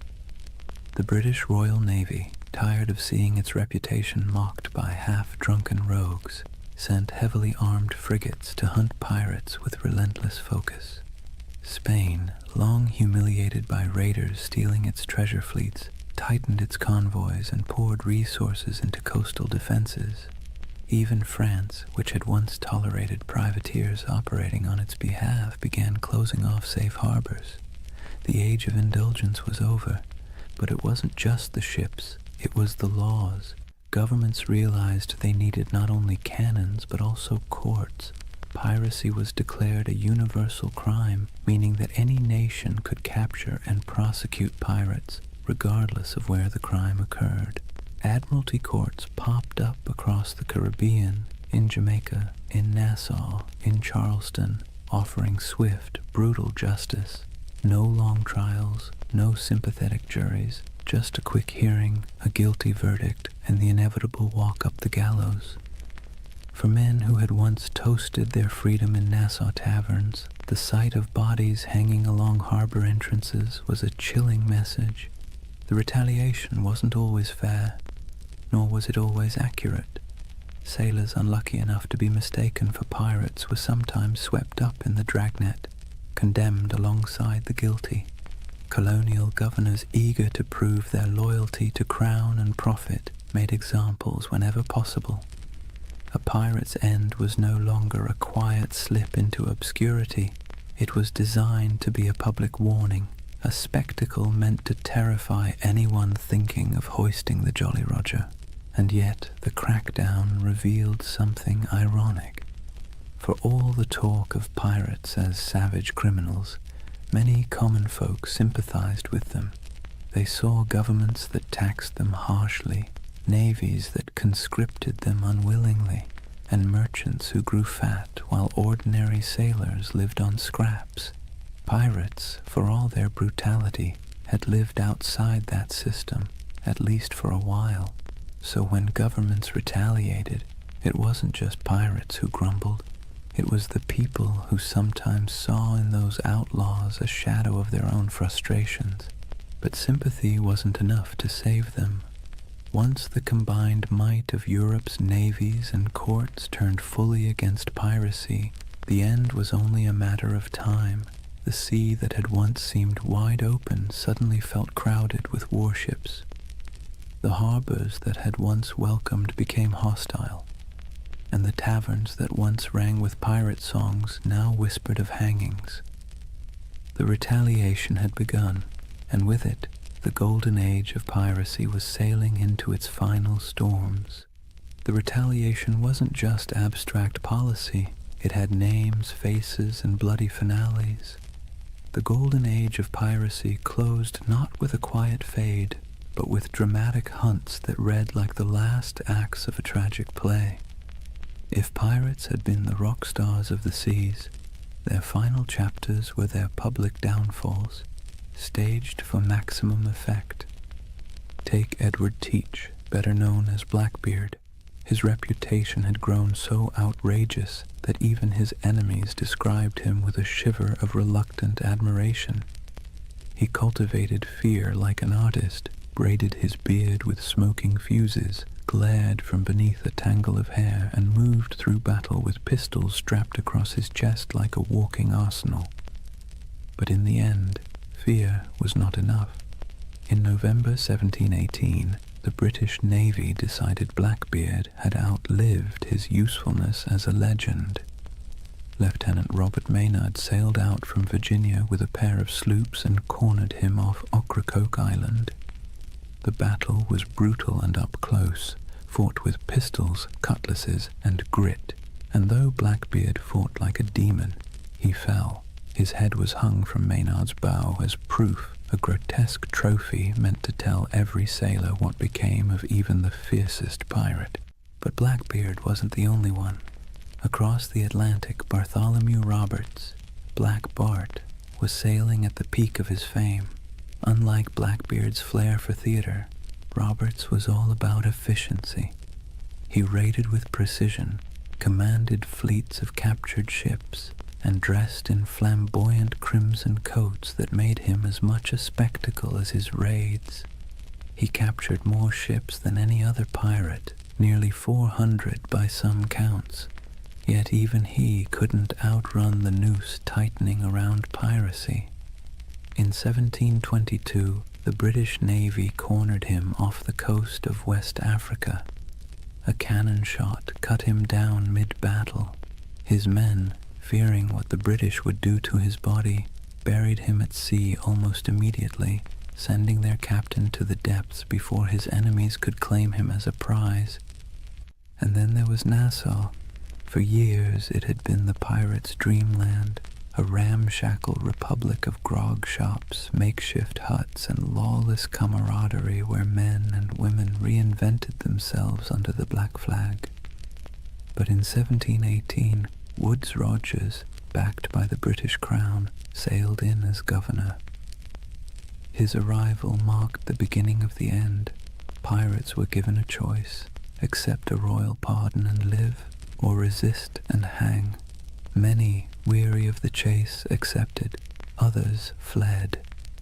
The British Royal Navy, tired of seeing its reputation mocked by half-drunken rogues, sent heavily armed frigates to hunt pirates with relentless focus. Spain, long humiliated by raiders stealing its treasure fleets, tightened its convoys and poured resources into coastal defenses. Even France, which had once tolerated privateers operating on its behalf, began closing off safe harbors. The age of indulgence was over, but it wasn't just the ships, it was the laws. Governments realized they needed not only cannons but also courts. Piracy was declared a universal crime, meaning that any nation could capture and prosecute pirates, regardless of where the crime occurred. Admiralty courts popped up across the Caribbean, in Jamaica, in Nassau, in Charleston, offering swift, brutal justice. No long trials, no sympathetic juries, just a quick hearing, a guilty verdict, and the inevitable walk up the gallows. For men who had once toasted their freedom in Nassau taverns, the sight of bodies hanging along harbor entrances was a chilling message. The retaliation wasn't always fair, nor was it always accurate. Sailors unlucky enough to be mistaken for pirates were sometimes swept up in the dragnet, condemned alongside the guilty. Colonial governors eager to prove their loyalty to crown and profit made examples whenever possible. A pirate's end was no longer a quiet slip into obscurity. It was designed to be a public warning, a spectacle meant to terrify anyone thinking of hoisting the Jolly Roger. And yet the crackdown revealed something ironic. For all the talk of pirates as savage criminals, many common folk sympathized with them. They saw governments that taxed them harshly, navies that conscripted them unwillingly, and merchants who grew fat while ordinary sailors lived on scraps. Pirates, for all their brutality, had lived outside that system, at least for a while. So when governments retaliated, it wasn't just pirates who grumbled. It was the people who sometimes saw in those outlaws a shadow of their own frustrations. But sympathy wasn't enough to save them. Once the combined might of Europe's navies and courts turned fully against piracy, the end was only a matter of time. The sea that had once seemed wide open suddenly felt crowded with warships. The harbors that had once welcomed became hostile, and the taverns that once rang with pirate songs now whispered of hangings. The retaliation had begun, and with it, the Golden Age of Piracy was sailing into its final storms. The retaliation wasn't just abstract policy, it had names, faces, and bloody finales. The Golden Age of Piracy closed not with a quiet fade, but with dramatic hunts that read like the last acts of a tragic play. If pirates had been the rock stars of the seas, their final chapters were their public downfalls, staged for maximum effect. Take Edward Teach, better known as Blackbeard. His reputation had grown so outrageous that even his enemies described him with a shiver of reluctant admiration. He cultivated fear like an artist, braided his beard with smoking fuses, glared from beneath a tangle of hair, and moved through battle with pistols strapped across his chest like a walking arsenal. But in the end, fear was not enough. In November 1718, the British Navy decided Blackbeard had outlived his usefulness as a legend. Lieutenant Robert Maynard sailed out from Virginia with a pair of sloops and cornered him off Ocracoke Island. The battle was brutal and up close, fought with pistols, cutlasses, and grit, and though Blackbeard fought like a demon, he fell. His head was hung from Maynard's bow as proof, a grotesque trophy meant to tell every sailor what became of even the fiercest pirate. But Blackbeard wasn't the only one. Across the Atlantic, Bartholomew Roberts, Black Bart, was sailing at the peak of his fame. Unlike Blackbeard's flair for theater, Roberts was all about efficiency. He raided with precision, commanded fleets of captured ships, and dressed in flamboyant crimson coats that made him as much a spectacle as his raids. He captured more ships than any other pirate, nearly 400 by some counts, yet even he couldn't outrun the noose tightening around piracy. In 1722, the British Navy cornered him off the coast of West Africa. A cannon shot cut him down mid-battle. His men, fearing what the British would do to his body, buried him at sea almost immediately, sending their captain to the depths before his enemies could claim him as a prize. And then there was Nassau. For years it had been the pirates' dreamland, a ramshackle republic of grog shops, makeshift huts, and lawless camaraderie where men and women reinvented themselves under the black flag. But in 1718, Woodes Rogers, backed by the British Crown, sailed in as governor. His arrival marked the beginning of the end. Pirates were given a choice: accept a royal pardon and live, or resist and hang. Many, weary of the chase, accepted, others fled,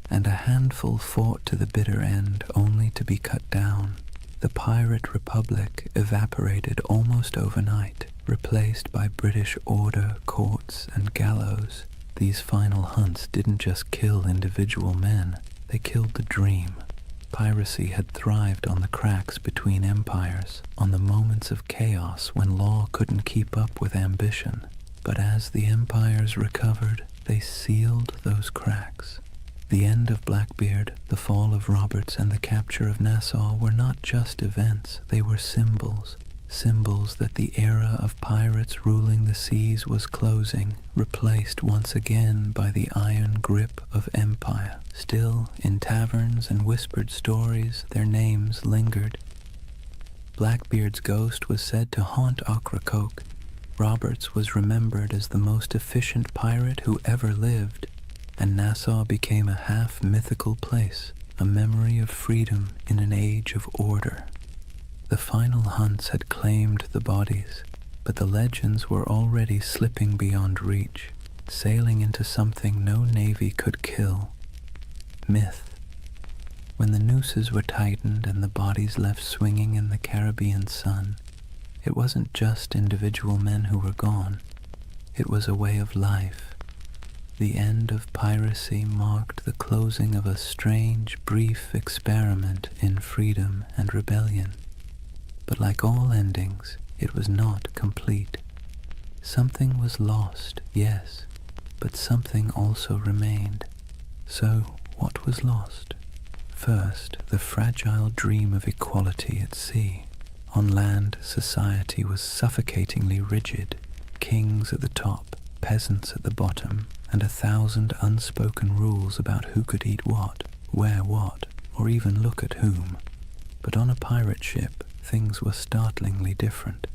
and a handful fought to the bitter end, only to be cut down. The pirate republic evaporated almost overnight, replaced by British order, courts, and gallows. These final hunts didn't just kill individual men, they killed the dream. Piracy had thrived on the cracks between empires, on the moments of chaos when law couldn't keep up with ambition. But as the empires recovered, they sealed those cracks. The end of Blackbeard, the fall of Roberts, and the capture of Nassau were not just events, they were symbols. Symbols that the era of pirates ruling the seas was closing, replaced once again by the iron grip of empire. Still, in taverns and whispered stories, their names lingered. Blackbeard's ghost was said to haunt Ocracoke. Roberts was remembered as the most efficient pirate who ever lived, and Nassau became a half-mythical place, a memory of freedom in an age of order. The final hunts had claimed the bodies, but the legends were already slipping beyond reach, sailing into something no navy could kill: myth. When the nooses were tightened and the bodies left swinging in the Caribbean sun, it wasn't just individual men who were gone, it was a way of life. The end of piracy marked the closing of a strange, brief experiment in freedom and rebellion. But like all endings, it was not complete. Something was lost, yes, but something also remained. So, what was lost? First, the fragile dream of equality at sea. On land, society was suffocatingly rigid. Kings at the top, peasants at the bottom, and 1,000 unspoken rules about who could eat what, wear what, or even look at whom. But on a pirate ship, things were startlingly different.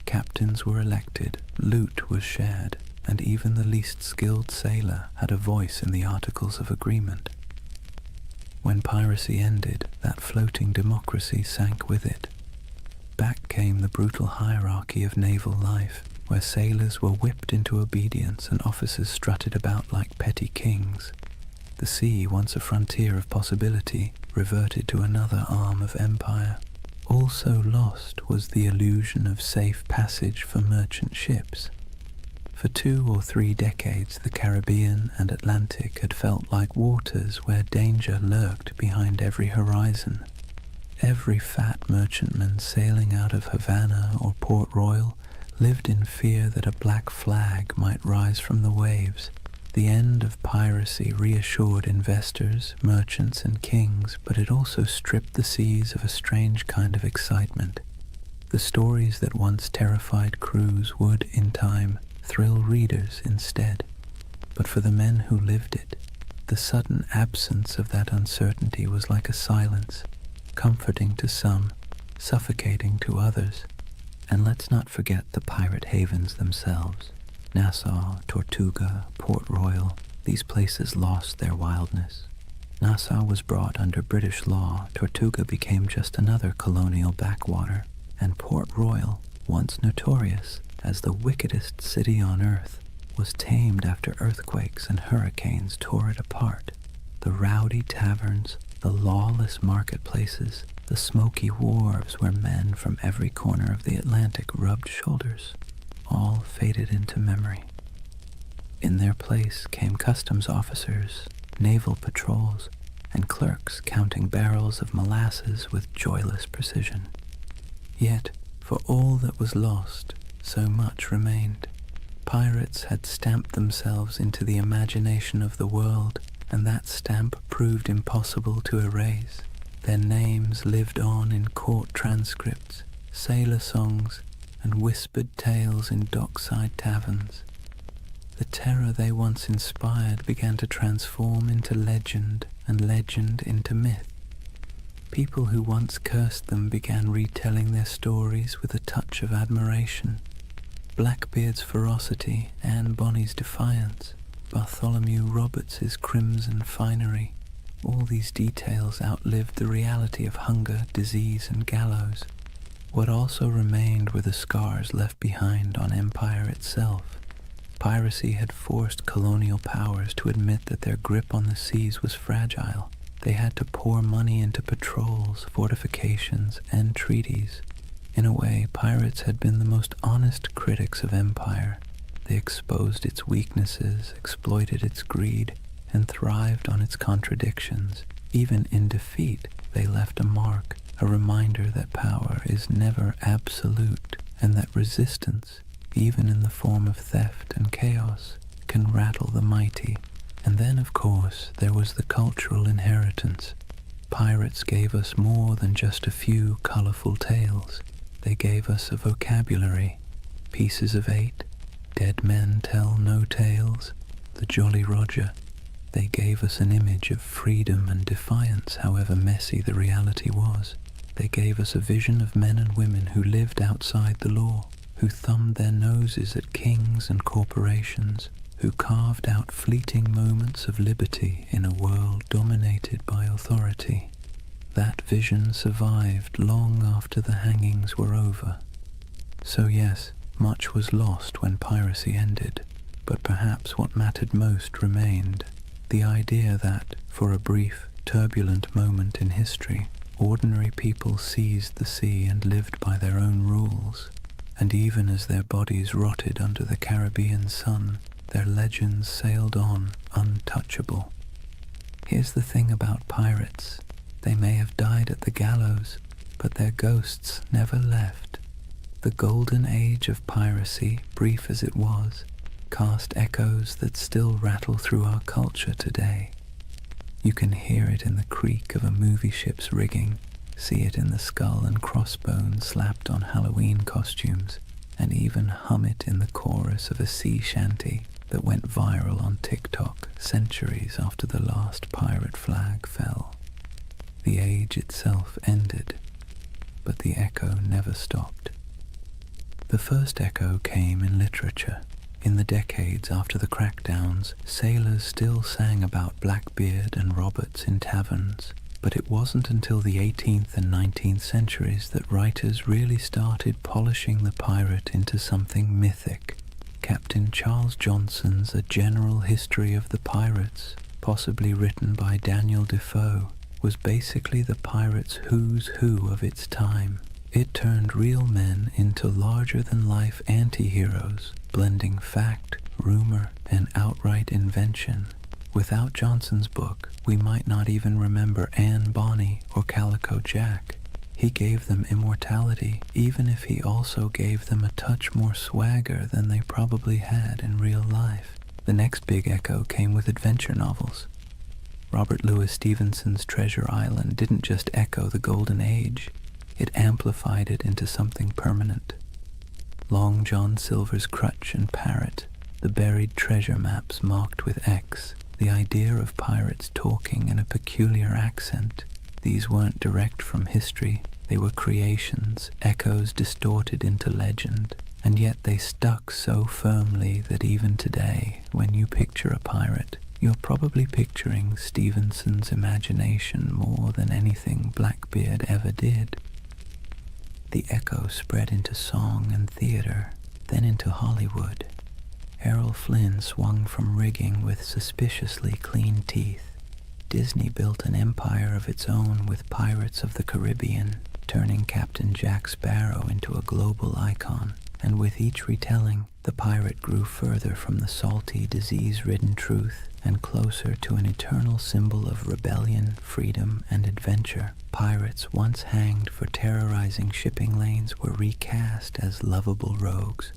Captains were elected, loot was shared, and even the least skilled sailor had a voice in the Articles of Agreement. When piracy ended, that floating democracy sank with it. Back came the brutal hierarchy of naval life, where sailors were whipped into obedience and officers strutted about like petty kings. The sea, once a frontier of possibility, reverted to another arm of empire. Also lost was the illusion of safe passage for merchant ships. For 2 or 3 decades, the Caribbean and Atlantic had felt like waters where danger lurked behind every horizon. Every fat merchantman sailing out of Havana or Port Royal lived in fear that a black flag might rise from the waves. The end of piracy reassured investors, merchants, and kings, but it also stripped the seas of a strange kind of excitement. The stories that once terrified crews would, in time, thrill readers instead. But for the men who lived it, the sudden absence of that uncertainty was like a silence, comforting to some, suffocating to others. And let's not forget the pirate havens themselves. Nassau, Tortuga, Port Royal, these places lost their wildness. Nassau was brought under British law, Tortuga became just another colonial backwater, and Port Royal, once notorious as the wickedest city on earth, was tamed after earthquakes and hurricanes tore it apart. The rowdy taverns, the lawless marketplaces, the smoky wharves where men from every corner of the Atlantic rubbed shoulders, all faded into memory. In their place came customs officers, naval patrols, and clerks counting barrels of molasses with joyless precision. Yet, for all that was lost, so much remained. Pirates had stamped themselves into the imagination of the world, and that stamp proved impossible to erase. Their names lived on in court transcripts, sailor songs, and whispered tales in dockside taverns. The terror they once inspired began to transform into legend, and legend into myth. People who once cursed them began retelling their stories with a touch of admiration. Blackbeard's ferocity, Anne Bonny's defiance, Bartholomew Roberts's crimson finery, all these details outlived the reality of hunger, disease, and gallows. What also remained were the scars left behind on empire itself. Piracy had forced colonial powers to admit that their grip on the seas was fragile. They had to pour money into patrols, fortifications, and treaties. In a way, pirates had been the most honest critics of empire. They exposed its weaknesses, exploited its greed, and thrived on its contradictions. Even in defeat, they left a mark, a reminder that power is never absolute, and that resistance, even in the form of theft and chaos, can rattle the mighty. And then, of course, there was the cultural inheritance. Pirates gave us more than just a few colorful tales. They gave us a vocabulary, Pieces of Eight, Dead Men Tell No Tales, the Jolly Roger. They gave us an image of freedom and defiance, however messy the reality was. They gave us a vision of men and women who lived outside the law, who thumbed their noses at kings and corporations, who carved out fleeting moments of liberty in a world dominated by authority. That vision survived long after the hangings were over. So yes, much was lost when piracy ended, but perhaps what mattered most remained. The idea that, for a brief, turbulent moment in history, ordinary people seized the sea and lived by their own rules, and even as their bodies rotted under the Caribbean sun, their legends sailed on untouchable. Here's the thing about pirates. They may have died at the gallows, but their ghosts never left. The Golden Age of Piracy, brief as it was, cast echoes that still rattle through our culture today. You can hear it in the creak of a movie ship's rigging, see it in the skull and crossbones slapped on Halloween costumes, and even hum it in the chorus of a sea shanty that went viral on TikTok centuries after the last pirate flag fell. The age itself ended, but the echo never stopped. The first echo came in literature. In the decades after the crackdowns, sailors still sang about Blackbeard and Roberts in taverns, but it wasn't until the 18th and 19th centuries that writers really started polishing the pirate into something mythic. Captain Charles Johnson's A General History of the Pirates, possibly written by Daniel Defoe, was basically the pirate's who's who of its time. It turned real men into larger-than-life anti-heroes, blending fact, rumor, and outright invention. Without Johnson's book, we might not even remember Anne Bonny or Calico Jack. He gave them immortality, even if he also gave them a touch more swagger than they probably had in real life. The next big echo came with adventure novels. Robert Louis Stevenson's Treasure Island didn't just echo the Golden Age, it amplified it into something permanent. Long John Silver's Crutch and Parrot, the buried treasure maps marked with X, the idea of pirates talking in a peculiar accent. These weren't direct from history, they were creations, echoes distorted into legend, and yet they stuck so firmly that even today, when you picture a pirate, you're probably picturing Stevenson's imagination more than anything Blackbeard ever did. The echo spread into song and theater, then into Hollywood. Errol Flynn swung from rigging with suspiciously clean teeth. Disney built an empire of its own with Pirates of the Caribbean, turning Captain Jack Sparrow into a global icon, and with each retelling, the pirate grew further from the salty, disease-ridden truth and closer to an eternal symbol of rebellion, freedom, and adventure. Pirates once hanged for terrorizing shipping lanes were recast as lovable rogues.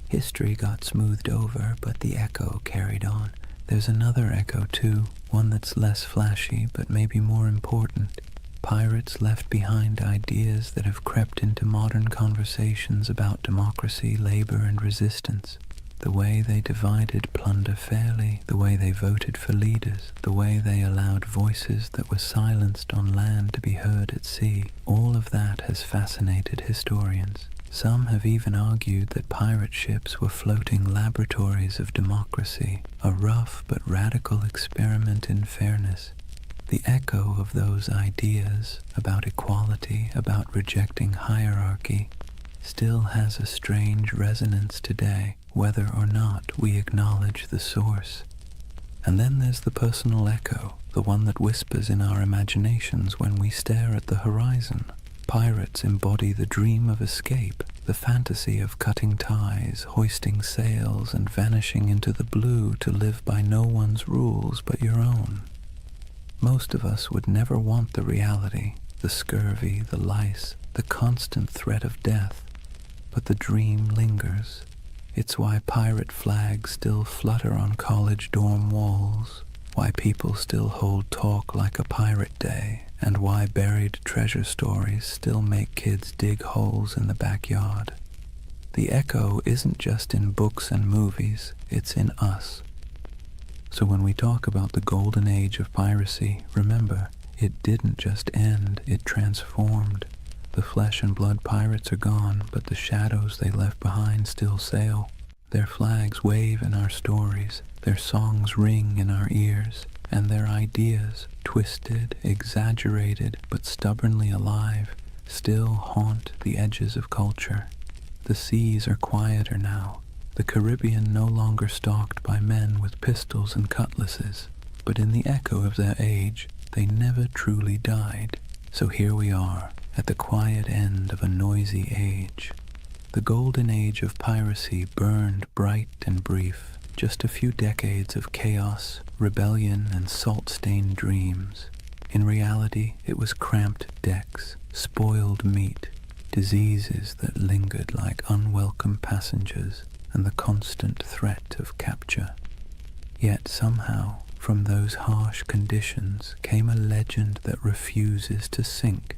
History got smoothed over, but the echo carried on. There's another echo too, one that's less flashy but maybe more important. Pirates left behind ideas that have crept into modern conversations about democracy, labor, and resistance. The way they divided plunder fairly, the way they voted for leaders, the way they allowed voices that were silenced on land to be heard at sea, all of that has fascinated historians. Some have even argued that pirate ships were floating laboratories of democracy, a rough but radical experiment in fairness. The echo of those ideas about equality, about rejecting hierarchy, still has a strange resonance today, whether or not we acknowledge the source. And then there's the personal echo, the one that whispers in our imaginations when we stare at the horizon. Pirates embody the dream of escape, the fantasy of cutting ties, hoisting sails, and vanishing into the blue to live by no one's rules but your own. Most of us would never want the reality, the scurvy, the lice, the constant threat of death, but the dream lingers. It's why pirate flags still flutter on college dorm walls, why people still hold talk like a pirate day, and why buried treasure stories still make kids dig holes in the backyard. The echo isn't just in books and movies, it's in us. So when we talk about the Golden Age of Piracy, remember, it didn't just end, it transformed. The flesh and blood pirates are gone, but the shadows they left behind still sail. Their flags wave in our stories, their songs ring in our ears, and their ideas, twisted, exaggerated, but stubbornly alive, still haunt the edges of culture. The seas are quieter now, the Caribbean no longer stalked by men with pistols and cutlasses, but in the echo of their age, they never truly died. So here we are, at the quiet end of a noisy age. The Golden Age of Piracy burned bright and brief, just a few decades of chaos, rebellion, and salt-stained dreams. In reality, it was cramped decks, spoiled meat, diseases that lingered like unwelcome passengers, and the constant threat of capture. Yet somehow, from those harsh conditions came a legend that refuses to sink.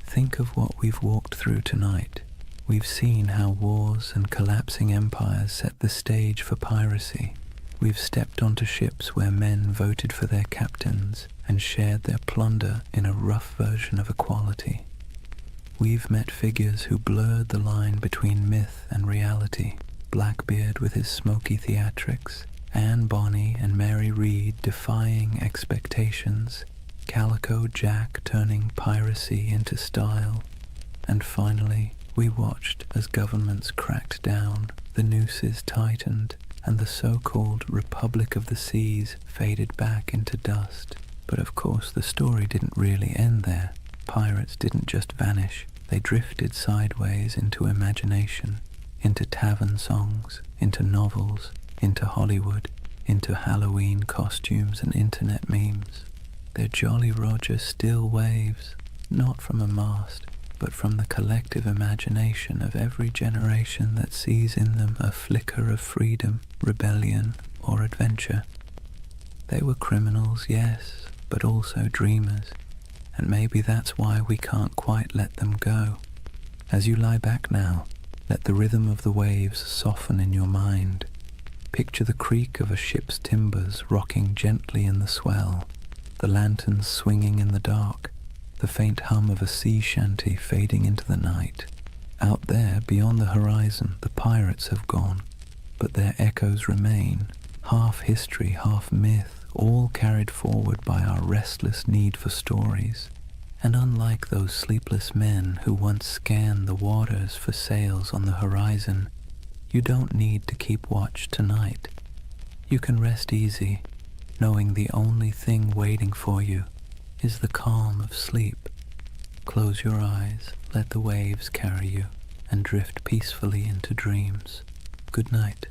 Think of what we've walked through tonight. We've seen how wars and collapsing empires set the stage for piracy. We've stepped onto ships where men voted for their captains and shared their plunder in a rough version of equality. We've met figures who blurred the line between myth and reality. Blackbeard with his smoky theatrics, Anne Bonny and Mary Read defying expectations, Calico Jack turning piracy into style, and finally, we watched as governments cracked down, the nooses tightened, and the so-called Republic of the Seas faded back into dust. But of course, the story didn't really end there. Pirates didn't just vanish, they drifted sideways into imagination, into tavern songs, into novels, into Hollywood, into Halloween costumes and internet memes. Their Jolly Roger still waves, not from a mast, but from the collective imagination of every generation that sees in them a flicker of freedom, rebellion, or adventure. They were criminals, yes, but also dreamers, and maybe that's why we can't quite let them go. As you lie back now, let the rhythm of the waves soften in your mind. Picture the creak of a ship's timbers rocking gently in the swell, the lanterns swinging in the dark, the faint hum of a sea shanty fading into the night. Out there, beyond the horizon, the pirates have gone, but their echoes remain, half history, half myth, all carried forward by our restless need for stories. And unlike those sleepless men who once scanned the waters for sails on the horizon, you don't need to keep watch tonight. You can rest easy, knowing the only thing waiting for you is the calm of sleep. Close your eyes, let the waves carry you, and drift peacefully into dreams. Good night.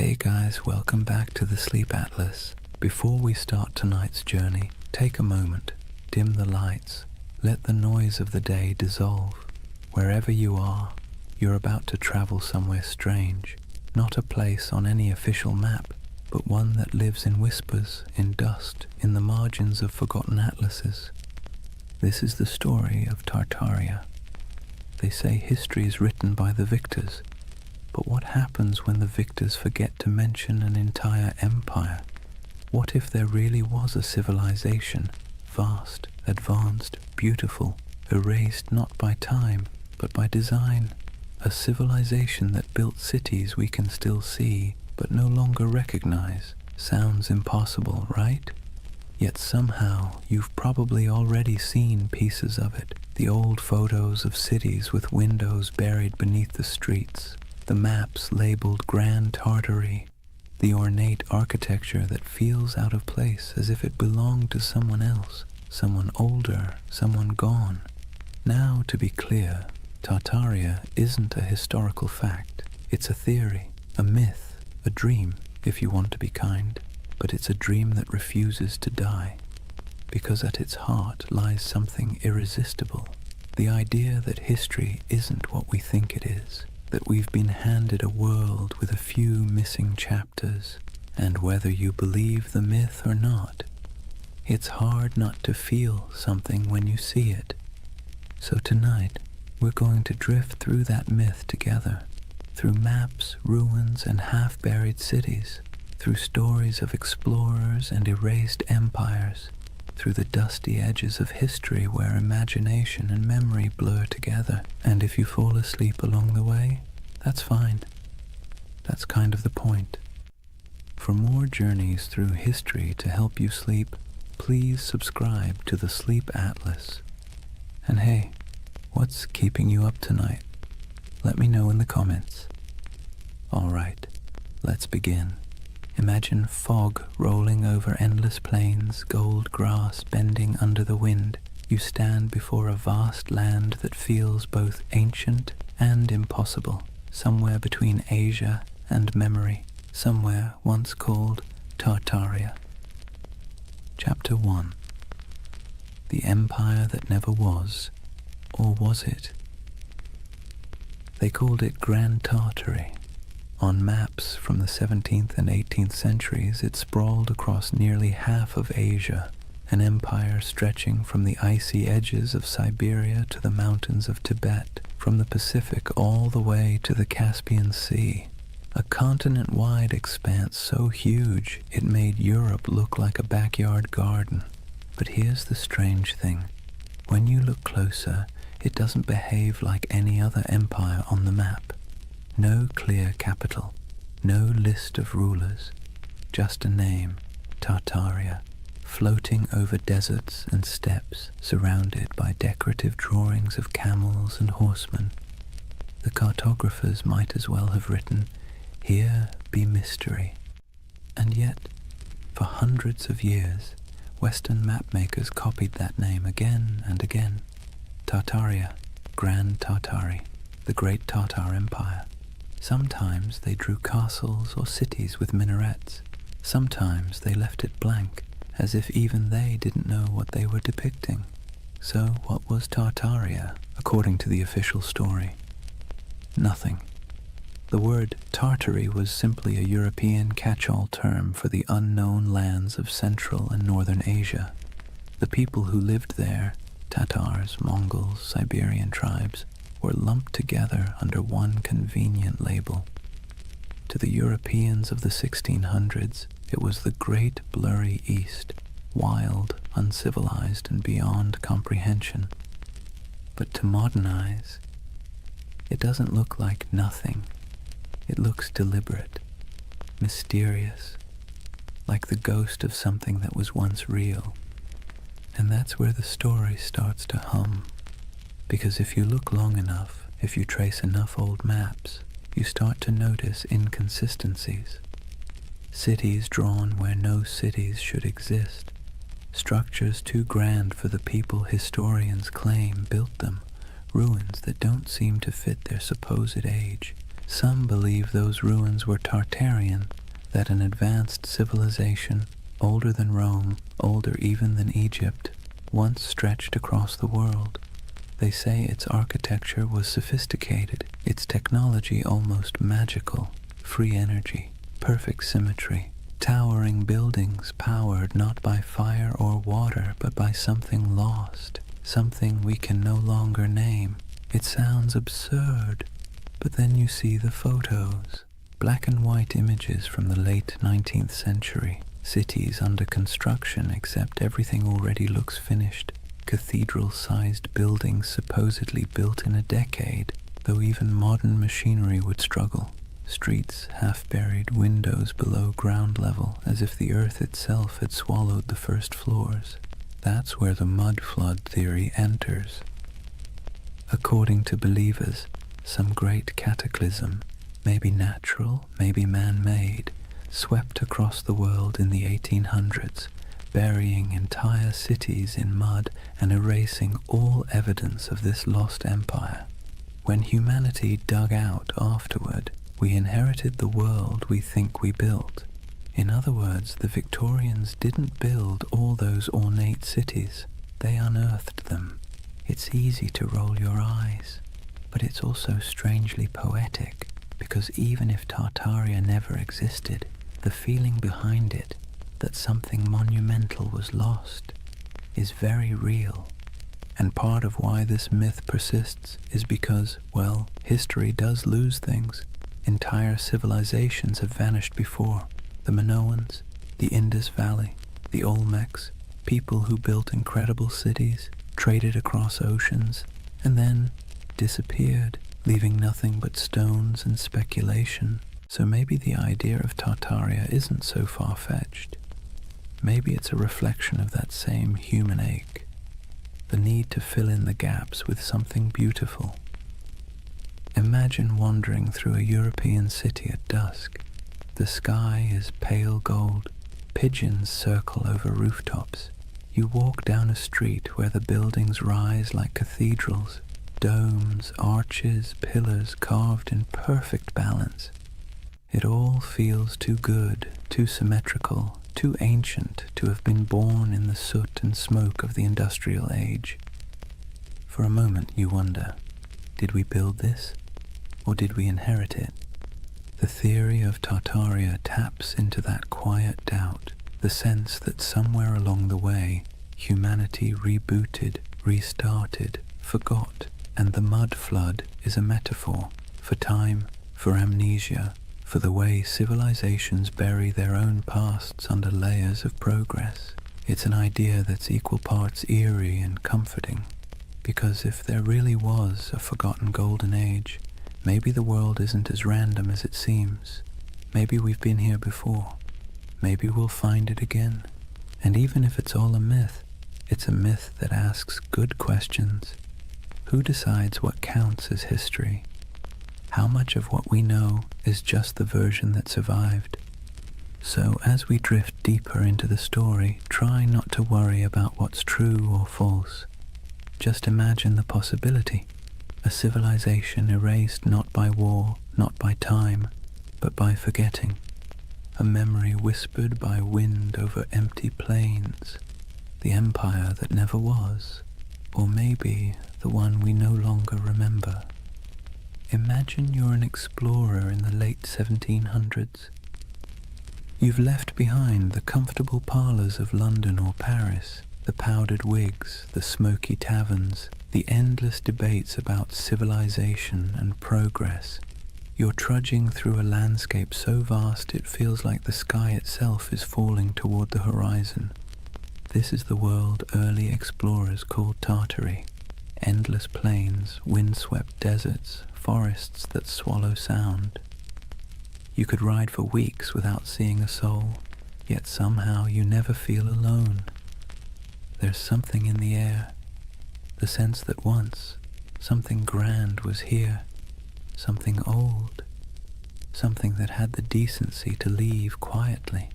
Hey guys, welcome back to the Sleep Atlas. Before we start tonight's journey, take a moment, dim the lights, let the noise of the day dissolve. Wherever you are, you're about to travel somewhere strange, not a place on any official map, but one that lives in whispers, in dust, in the margins of forgotten atlases. This is the story of Tartaria. They say history is written by the victors, but what happens when the victors forget to mention an entire empire? What if there really was a civilization, vast, advanced, beautiful, erased not by time, but by design? A civilization that built cities we can still see, but no longer recognize. Sounds impossible, right? Yet somehow you've probably already seen pieces of it. The old photos of cities with windows buried beneath the streets, the maps labeled Grand Tartary, the ornate architecture that feels out of place as if it belonged to someone else, someone older, someone gone. Now, to be clear, Tartaria isn't a historical fact. It's a theory, a myth, a dream, if you want to be kind. But it's a dream that refuses to die, because at its heart lies something irresistible. The idea that history isn't what we think it is, that we've been handed a world with a few missing chapters, and whether you believe the myth or not, it's hard not to feel something when you see it. So tonight, we're going to drift through that myth together, through maps, ruins, and half-buried cities, through stories of explorers and erased empires, through the dusty edges of history where imagination and memory blur together. And if you fall asleep along the way, that's fine. That's kind of the point. For more journeys through history to help you sleep, please subscribe to the Sleep Atlas. And hey, what's keeping you up tonight? Let me know in the comments. Alright, let's begin. Imagine fog rolling over endless plains, gold grass bending under the wind. You stand before a vast land that feels both ancient and impossible, somewhere between Asia and memory, somewhere once called Tartaria. Chapter 1. The Empire That Never Was, or was it? They called it Grand Tartary. On maps from the 17th and 18th centuries, it sprawled across nearly half of Asia, an empire stretching from the icy edges of Siberia to the mountains of Tibet, from the Pacific all the way to the Caspian Sea. A continent-wide expanse so huge it made Europe look like a backyard garden. But here's the strange thing. When you look closer, it doesn't behave like any other empire on the map. No clear capital, no list of rulers, just a name, Tartaria, floating over deserts and steppes, surrounded by decorative drawings of camels and horsemen. The cartographers might as well have written, "Here be mystery." And yet, for hundreds of years, Western mapmakers copied that name again and again. Tartaria, Grand Tartary, the Great Tartar Empire. Sometimes they drew castles or cities with minarets. Sometimes they left it blank, as if even they didn't know what they were depicting. So what was Tartaria, according to the official story? Nothing. The word Tartary was simply a European catch-all term for the unknown lands of Central and Northern Asia. The people who lived there, Tatars, Mongols, Siberian tribes, were lumped together under one convenient label. To the Europeans of the 1600s, it was the great blurry East, wild, uncivilized, and beyond comprehension. But to modern eyes, it doesn't look like nothing. It looks deliberate, mysterious, like the ghost of something that was once real. And that's where the story starts to hum. Because if you look long enough, if you trace enough old maps, you start to notice inconsistencies. Cities drawn where no cities should exist. Structures too grand for the people historians claim built them. Ruins that don't seem to fit their supposed age. Some believe those ruins were Tartarian, that an advanced civilization, older than Rome, older even than Egypt, once stretched across the world. They say its architecture was sophisticated, its technology almost magical, free energy, perfect symmetry, towering buildings powered not by fire or water but by something lost, something we can no longer name. It sounds absurd, but then you see the photos, black and white images from the late 19th century, cities under construction except everything already looks finished, cathedral-sized buildings supposedly built in a decade, though even modern machinery would struggle. Streets half-buried, windows below ground level, as if the earth itself had swallowed the first floors. That's where the mud flood theory enters. According to believers, some great cataclysm, maybe natural, maybe man-made, swept across the world in the 1800s, burying entire cities in mud and erasing all evidence of this lost empire. When humanity dug out afterward, we inherited the world we think we built. In other words, the Victorians didn't build all those ornate cities. They unearthed them. It's easy to roll your eyes, but it's also strangely poetic, because even if Tartaria never existed, the feeling behind it, that something monumental was lost, is very real. And part of why this myth persists is because, well, history does lose things. Entire civilizations have vanished before. The Minoans, the Indus Valley, the Olmecs, people who built incredible cities, traded across oceans, and then disappeared, leaving nothing but stones and speculation. So maybe the idea of Tartaria isn't so far-fetched. Maybe it's a reflection of that same human ache, the need to fill in the gaps with something beautiful. Imagine wandering through a European city at dusk. The sky is pale gold, pigeons circle over rooftops. You walk down a street where the buildings rise like cathedrals, domes, arches, pillars carved in perfect balance. It all feels too good, too symmetrical, too ancient to have been born in the soot and smoke of the industrial age. For a moment you wonder, did we build this, or did we inherit it? The theory of Tartaria taps into that quiet doubt, the sense that somewhere along the way, humanity rebooted, restarted, forgot, and the mud flood is a metaphor for time, for amnesia, for the way civilizations bury their own pasts under layers of progress. It's an idea that's equal parts eerie and comforting, because if there really was a forgotten golden age, maybe the world isn't as random as it seems. Maybe we've been here before. Maybe we'll find it again. And even if it's all a myth, it's a myth that asks good questions. Who decides what counts as history? How much of what we know is just the version that survived? So as we drift deeper into the story, try not to worry about what's true or false. Just imagine the possibility. A civilization erased not by war, not by time, but by forgetting. A memory whispered by wind over empty plains. The empire that never was, or maybe the one we no longer remember. Imagine you're an explorer in the late 1700s. You've left behind the comfortable parlours of London or Paris, the powdered wigs, the smoky taverns, the endless debates about civilization and progress. You're trudging through a landscape so vast it feels like the sky itself is falling toward the horizon. This is the world early explorers called Tartary. Endless plains, windswept deserts, forests that swallow sound. You could ride for weeks without seeing a soul, yet somehow you never feel alone. There's something in the air, the sense that once something grand was here, something old, something that had the decency to leave quietly.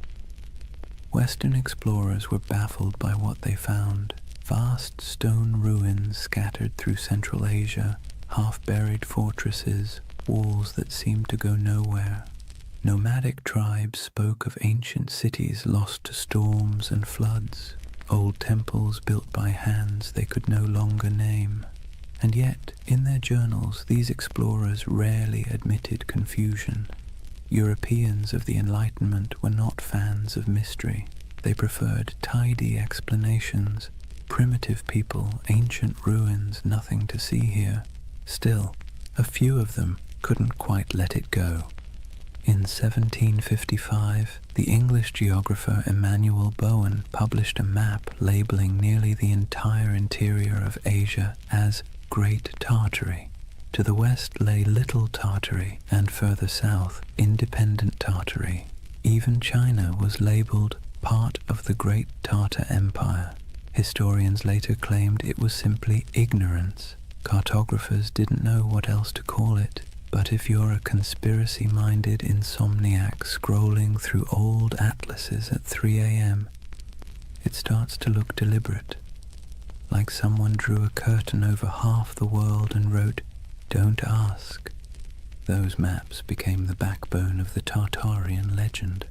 Western explorers were baffled by what they found. Vast stone ruins scattered through Central Asia, half-buried fortresses, walls that seemed to go nowhere. Nomadic tribes spoke of ancient cities lost to storms and floods, old temples built by hands they could no longer name. And yet, in their journals, these explorers rarely admitted confusion. Europeans of the Enlightenment were not fans of mystery. They preferred tidy explanations. Primitive people, ancient ruins, nothing to see here. Still, a few of them couldn't quite let it go. In 1755, the English geographer Emmanuel Bowen published a map labeling nearly the entire interior of Asia as Great Tartary. To the west lay Little Tartary, and further south, Independent Tartary. Even China was labeled part of the Great Tartar Empire. Historians later claimed it was simply ignorance. Cartographers didn't know what else to call it. But if you're a conspiracy-minded insomniac scrolling through old atlases at 3 a.m., it starts to look deliberate, like someone drew a curtain over half the world and wrote, "Don't ask." Those maps became the backbone of the Tartarian legend.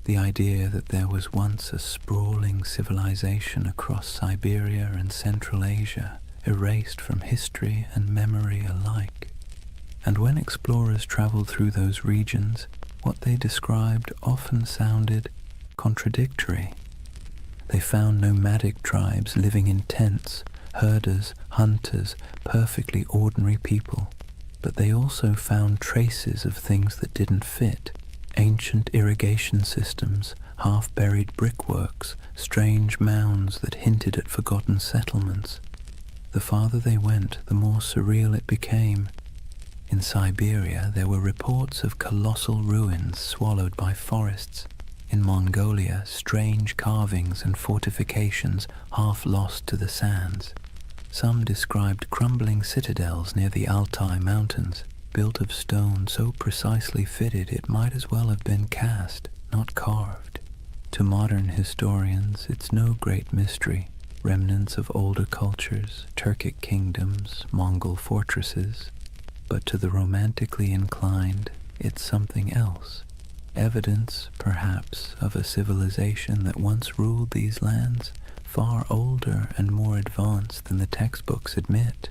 The idea that there was once a sprawling civilization across Siberia and Central Asia, erased from history and memory alike. And when explorers traveled through those regions, what they described often sounded contradictory. They found nomadic tribes living in tents, herders, hunters, perfectly ordinary people. But they also found traces of things that didn't fit. Ancient irrigation systems, half-buried brickworks, strange mounds that hinted at forgotten settlements. The farther they went, the more surreal it became. In Siberia, there were reports of colossal ruins swallowed by forests. In Mongolia, strange carvings and fortifications half lost to the sands. Some described crumbling citadels near the Altai Mountains, built of stone so precisely fitted it might as well have been cast, not carved. To modern historians, it's no great mystery. Remnants of older cultures, Turkic kingdoms, Mongol fortresses. But to the romantically inclined, it's something else. Evidence, perhaps, of a civilization that once ruled these lands, far older and more advanced than the textbooks admit.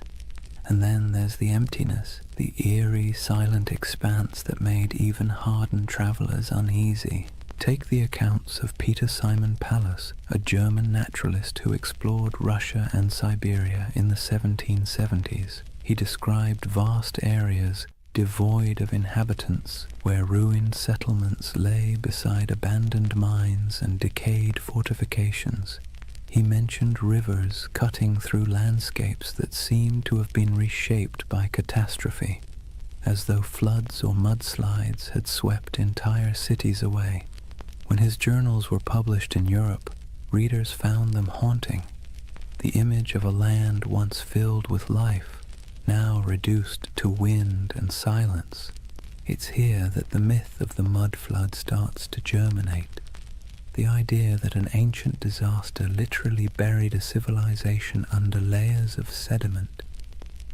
And then there's the emptiness, the eerie, silent expanse that made even hardened travelers uneasy. Take the accounts of Peter Simon Pallas, a German naturalist who explored Russia and Siberia in the 1770s. He described vast areas devoid of inhabitants, where ruined settlements lay beside abandoned mines and decayed fortifications. He mentioned rivers cutting through landscapes that seemed to have been reshaped by catastrophe, as though floods or mudslides had swept entire cities away. When his journals were published in Europe, readers found them haunting. The image of a land once filled with life, now reduced to wind and silence. It's here that the myth of the mud flood starts to germinate. The idea that an ancient disaster literally buried a civilization under layers of sediment,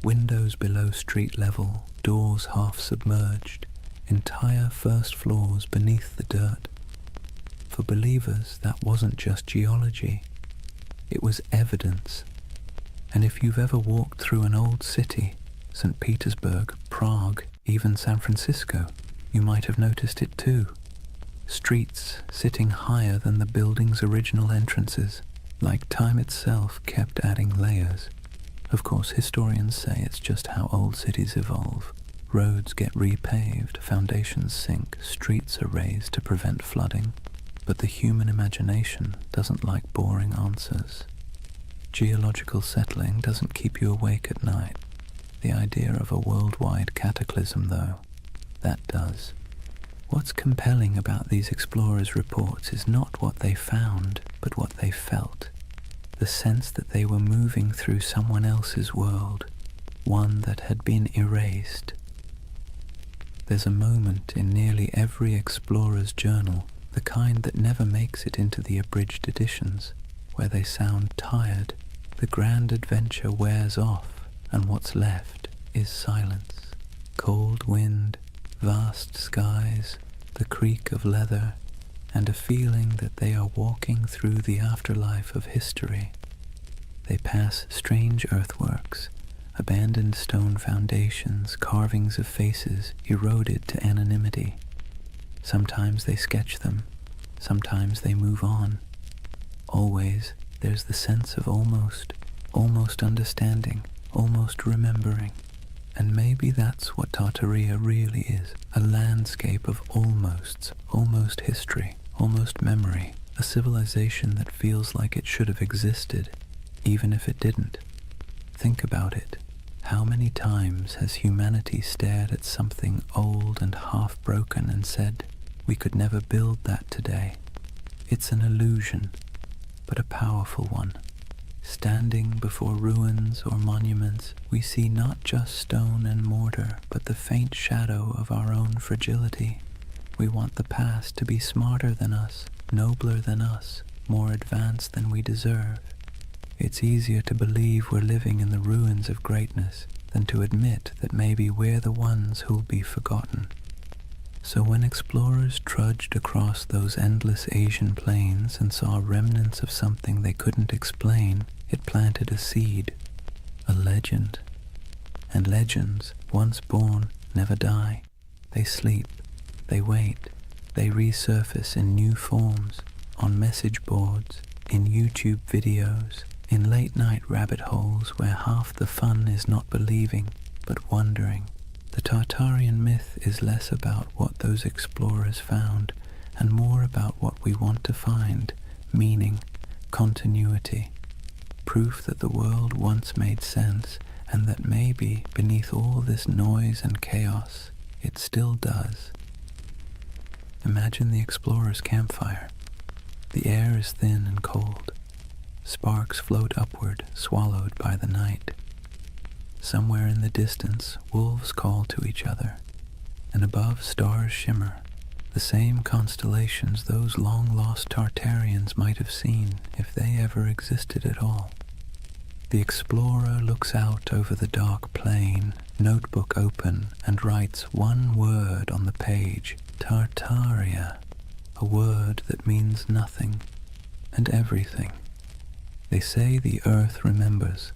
windows below street level, doors half submerged, entire first floors beneath the dirt. For believers, that wasn't just geology, it was evidence. And if you've ever walked through an old city, St. Petersburg, Prague, even San Francisco, you might have noticed it too. Streets sitting higher than the building's original entrances, like time itself kept adding layers. Of course, historians say it's just how old cities evolve. Roads get repaved, foundations sink, streets are raised to prevent flooding. But the human imagination doesn't like boring answers. Geological settling doesn't keep you awake at night. The idea of a worldwide cataclysm, though, that does. What's compelling about these explorers' reports is not what they found, but what they felt. The sense that they were moving through someone else's world, one that had been erased. There's a moment in nearly every explorer's journal, the kind that never makes it into the abridged editions, where they sound tired. The grand adventure wears off, and what's left is silence. Cold wind, vast skies, the creak of leather, and a feeling that they are walking through the afterlife of history. They pass strange earthworks, abandoned stone foundations, carvings of faces eroded to anonymity. Sometimes they sketch them, sometimes they move on. Always there's the sense of almost understanding, almost remembering. And maybe that's what Tartaria really is, a landscape of almosts, almost history, almost memory, a civilization that feels like it should have existed, even if it didn't. Think about it. How many times has humanity stared at something old and half-broken and said, we could never build that today? It's an illusion, but a powerful one. Standing before ruins or monuments, we see not just stone and mortar, but the faint shadow of our own fragility. We want the past to be smarter than us, nobler than us, more advanced than we deserve. It's easier to believe we're living in the ruins of greatness than to admit that maybe we're the ones who'll be forgotten. So when explorers trudged across those endless Asian plains and saw remnants of something they couldn't explain, it planted a seed, a legend. And legends, once born, never die. They sleep, they wait, they resurface in new forms, on message boards, in YouTube videos, in late-night rabbit holes where half the fun is not believing, but wondering. The Tartarian myth is less about what those explorers found and more about what we want to find, meaning, continuity, proof that the world once made sense and that maybe beneath all this noise and chaos, it still does. Imagine the explorer's campfire. The air is thin and cold. Sparks float upward, swallowed by the night. Somewhere in the distance, wolves call to each other, and above stars shimmer, the same constellations those long-lost Tartarians might have seen if they ever existed at all. The explorer looks out over the dark plain, notebook open, and writes one word on the page, Tartaria, a word that means nothing and everything. They say the earth remembers.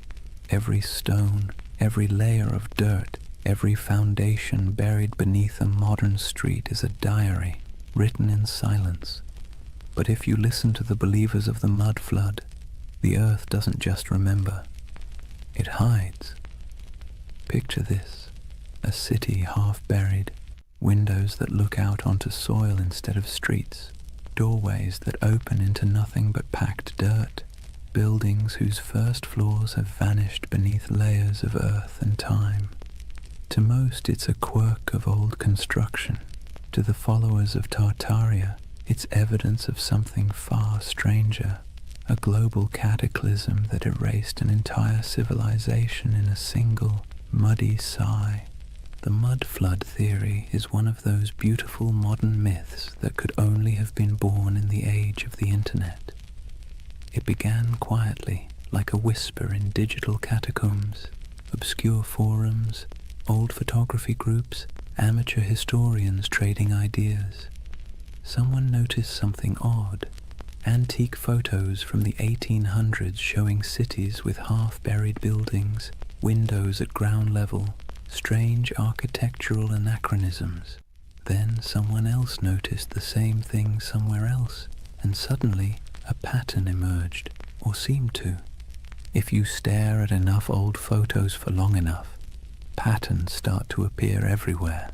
Every stone, every layer of dirt, every foundation buried beneath a modern street is a diary, written in silence. But if you listen to the believers of the mud flood, the earth doesn't just remember, it hides. Picture this, a city half buried, windows that look out onto soil instead of streets, doorways that open into nothing but packed dirt, buildings whose first floors have vanished beneath layers of earth and time. To most it's a quirk of old construction. To the followers of Tartaria, it's evidence of something far stranger, a global cataclysm that erased an entire civilization in a single, muddy sigh. The mud flood theory is one of those beautiful modern myths that could only have been born in the age of the internet. It began quietly, like a whisper in digital catacombs, obscure forums, old photography groups, amateur historians trading ideas. Someone noticed something odd. Antique photos from the 1800s showing cities with half-buried buildings, windows at ground level, strange architectural anachronisms. Then someone else noticed the same thing somewhere else, and suddenly a pattern emerged, or seemed to. If you stare at enough old photos for long enough, patterns start to appear everywhere,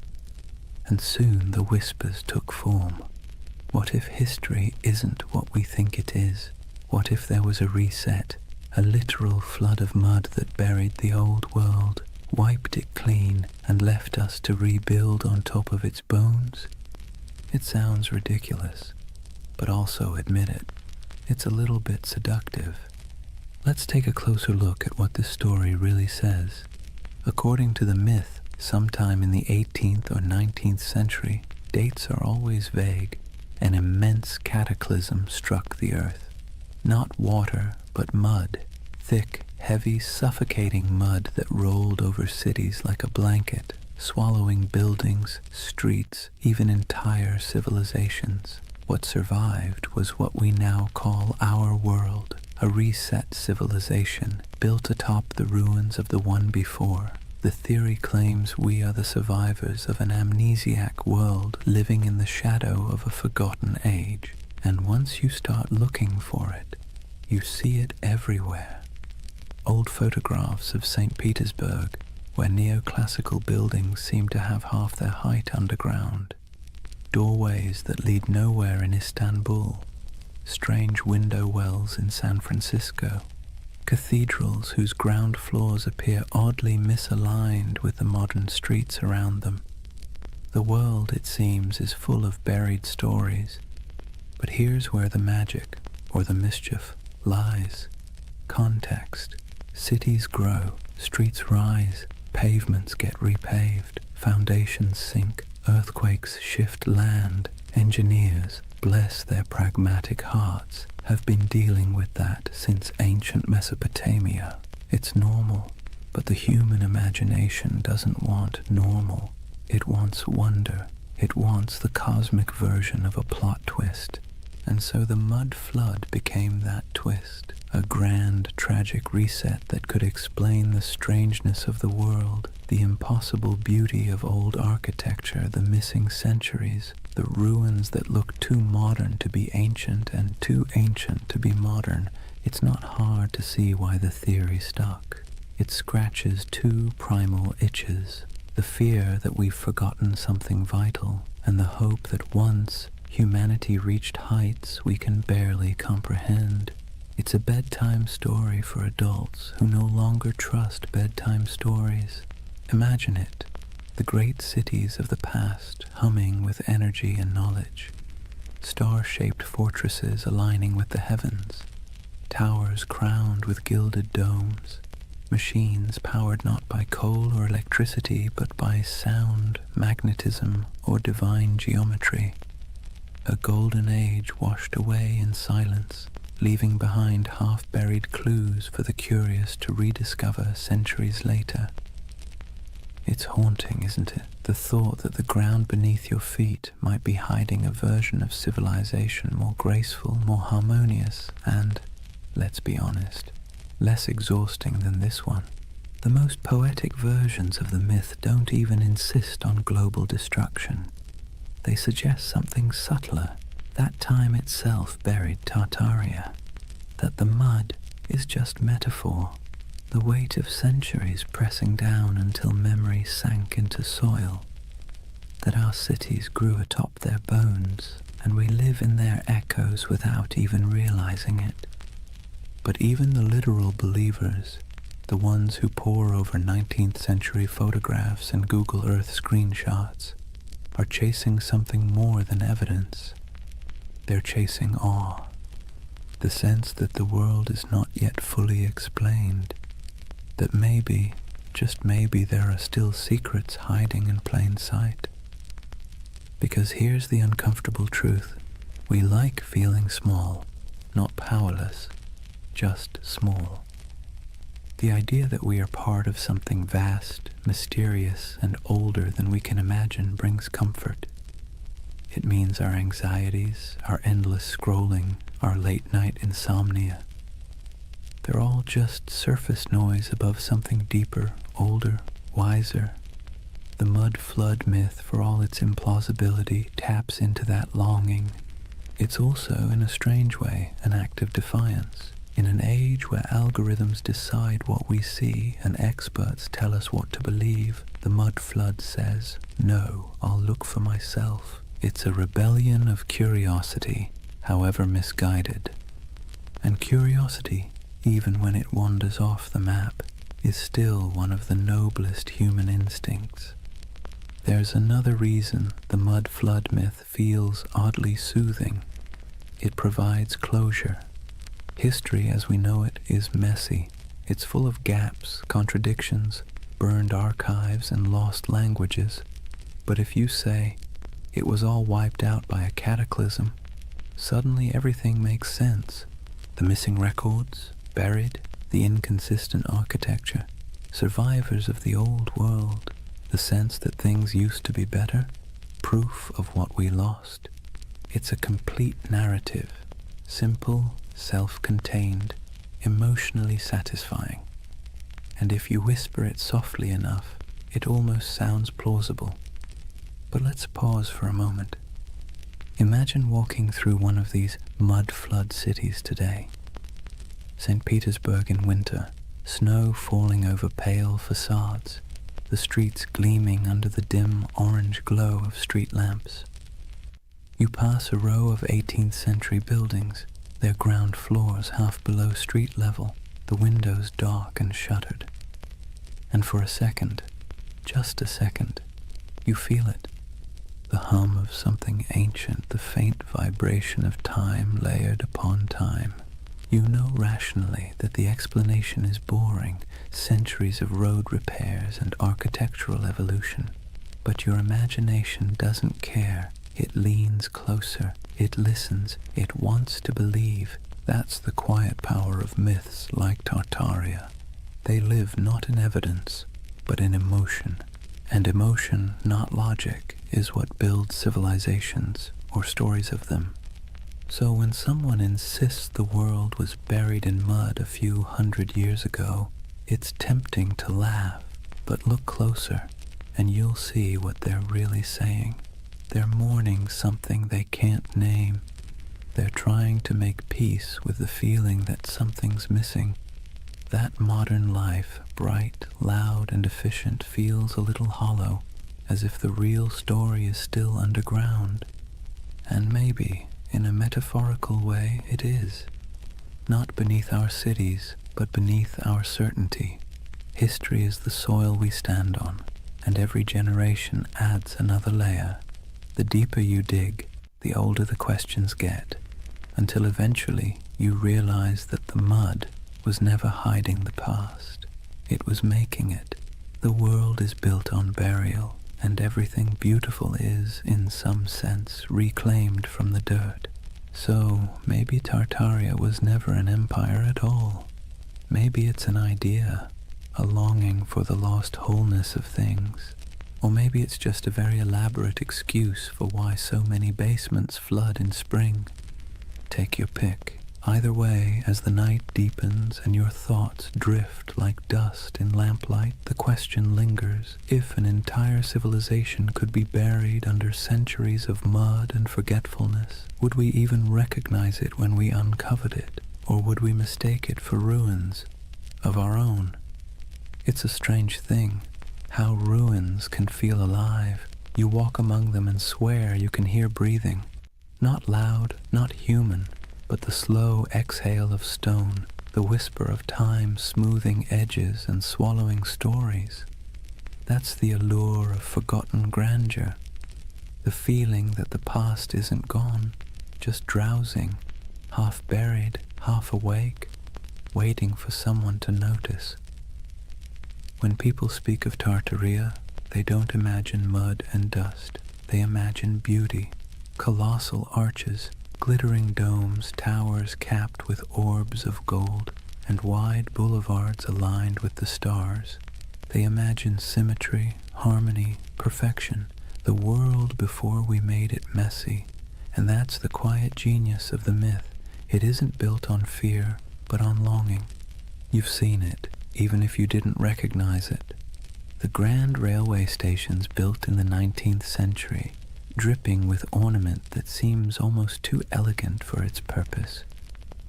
and soon the whispers took form. What if history isn't what we think it is? What if there was a reset, a literal flood of mud that buried the old world, wiped it clean, and left us to rebuild on top of its bones? It sounds ridiculous, but also admit it. It's a little bit seductive. Let's take a closer look at what this story really says. According to the myth, sometime in the 18th or 19th century, dates are always vague, an immense cataclysm struck the earth. Not water, but mud. Thick, heavy, suffocating mud that rolled over cities like a blanket. swallowing buildings, streets, even entire civilizations. What survived was what we now call our world, a reset civilization built atop the ruins of the one before. The theory claims we are the survivors of an amnesiac world living in the shadow of a forgotten age. And once you start looking for it, you see it everywhere. Old photographs of St. Petersburg, where neoclassical buildings seem to have half their height underground. Doorways that lead nowhere in Istanbul. Strange window wells in San Francisco. Cathedrals whose ground floors appear oddly misaligned with the modern streets around them. The world, it seems, is full of buried stories. But here's where the magic, or the mischief, lies. Context. Cities grow, streets rise, pavements get repaved, foundations sink, earthquakes shift land. Engineers, bless their pragmatic hearts, have been dealing with that since ancient Mesopotamia. It's normal, but the human imagination doesn't want normal. It wants wonder. It wants the cosmic version of a plot twist. And so the mud flood became that twist, a grand, tragic reset that could explain the strangeness of the world, the impossible beauty of old architecture, the missing centuries, the ruins that look too modern to be ancient and too ancient to be modern. It's not hard to see why the theory stuck. It scratches two primal itches, the fear that we've forgotten something vital, and the hope that once humanity reached heights we can barely comprehend. It's a bedtime story for adults who no longer trust bedtime stories. Imagine it, the great cities of the past humming with energy and knowledge, star-shaped fortresses aligning with the heavens, towers crowned with gilded domes, machines powered not by coal or electricity but by sound, magnetism, or divine geometry. A golden age washed away in silence, leaving behind half-buried clues for the curious to rediscover centuries later. It's haunting, isn't it? The thought that the ground beneath your feet might be hiding a version of civilization more graceful, more harmonious, and, let's be honest, less exhausting than this one. The most poetic versions of the myth don't even insist on global destruction. They suggest something subtler. That time itself buried Tartaria. That the mud is just metaphor. The weight of centuries pressing down until memory sank into soil. That our cities grew atop their bones, and we live in their echoes without even realizing it. But even the literal believers, the ones who pore over 19th century photographs and Google Earth screenshots, are chasing something more than evidence. They're chasing awe, the sense that the world is not yet fully explained, that maybe, just maybe, there are still secrets hiding in plain sight. Because here's the uncomfortable truth. We like feeling small, not powerless, just small. The idea that we are part of something vast, mysterious, and older than we can imagine brings comfort. It means our anxieties, our endless scrolling, our late-night insomnia, they're all just surface noise above something deeper, older, wiser. The mud flood myth, for all its implausibility, taps into that longing. It's also, in a strange way, an act of defiance. In an age where algorithms decide what we see and experts tell us what to believe, the mud flood says, "No, I'll look for myself." It's a rebellion of curiosity, however misguided. And curiosity, even when it wanders off the map, is still one of the noblest human instincts. There's another reason the mud flood myth feels oddly soothing. It provides closure. History as we know it is messy. It's full of gaps, contradictions, burned archives, and lost languages. But if you say, it was all wiped out by a cataclysm, suddenly everything makes sense. The missing records, buried, the inconsistent architecture, survivors of the old world. The sense that things used to be better? Proof of what we lost. It's a complete narrative, simple, self-contained, emotionally satisfying. And if you whisper it softly enough, it almost sounds plausible. But let's pause for a moment. Imagine walking through one of these mud-flood cities today. St. Petersburg in winter, snow falling over pale facades, the streets gleaming under the dim orange glow of street lamps. You pass a row of 18th century buildings, their ground floors half below street level, the windows dark and shuttered. And for a second, just a second, you feel it. The hum of something ancient, the faint vibration of time layered upon time. You know rationally that the explanation is boring, centuries of road repairs and architectural evolution. But your imagination doesn't care. It leans closer, it listens, it wants to believe. That's the quiet power of myths like Tartaria. They live not in evidence, but in emotion. And emotion, not logic, is what builds civilizations, or stories of them. So when someone insists the world was buried in mud a few hundred years ago, it's tempting to laugh, but look closer, and you'll see what they're really saying. They're mourning something they can't name. They're trying to make peace with the feeling that something's missing. That modern life, bright, loud, and efficient, feels a little hollow, as if the real story is still underground. And maybe, in a metaphorical way, it is. Not beneath our cities, but beneath our certainty. History is the soil we stand on, and every generation adds another layer. The deeper you dig, the older the questions get, until eventually you realize that the mud was never hiding the past. It was making it. The world is built on burial, and everything beautiful is, in some sense, reclaimed from the dirt. So maybe Tartaria was never an empire at all. Maybe it's an idea, a longing for the lost wholeness of things. Or maybe it's just a very elaborate excuse for why so many basements flood in spring. Take your pick. Either way, as the night deepens and your thoughts drift like dust in lamplight, the question lingers: if an entire civilization could be buried under centuries of mud and forgetfulness, would we even recognize it when we uncovered it? Or would we mistake it for ruins of our own? It's a strange thing, how ruins can feel alive. You walk among them and swear you can hear breathing. Not loud, not human, but the slow exhale of stone, the whisper of time smoothing edges and swallowing stories. That's the allure of forgotten grandeur, the feeling that the past isn't gone, just drowsing, half buried, half awake, waiting for someone to notice. When people speak of Tartaria, they don't imagine mud and dust. They imagine beauty, colossal arches, glittering domes, towers capped with orbs of gold, and wide boulevards aligned with the stars. They imagine symmetry, harmony, perfection, the world before we made it messy. And that's the quiet genius of the myth. It isn't built on fear, but on longing. You've seen it, even if you didn't recognize it. The grand railway stations built in the 19th century, dripping with ornament that seems almost too elegant for its purpose.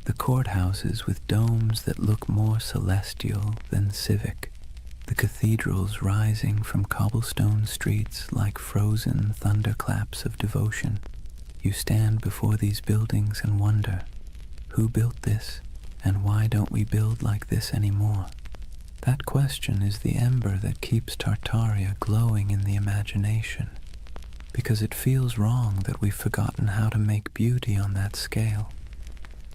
The courthouses with domes that look more celestial than civic. The cathedrals rising from cobblestone streets like frozen thunderclaps of devotion. You stand before these buildings and wonder, who built this, and why don't we build like this anymore? That question is the ember that keeps Tartaria glowing in the imagination, because it feels wrong that we've forgotten how to make beauty on that scale.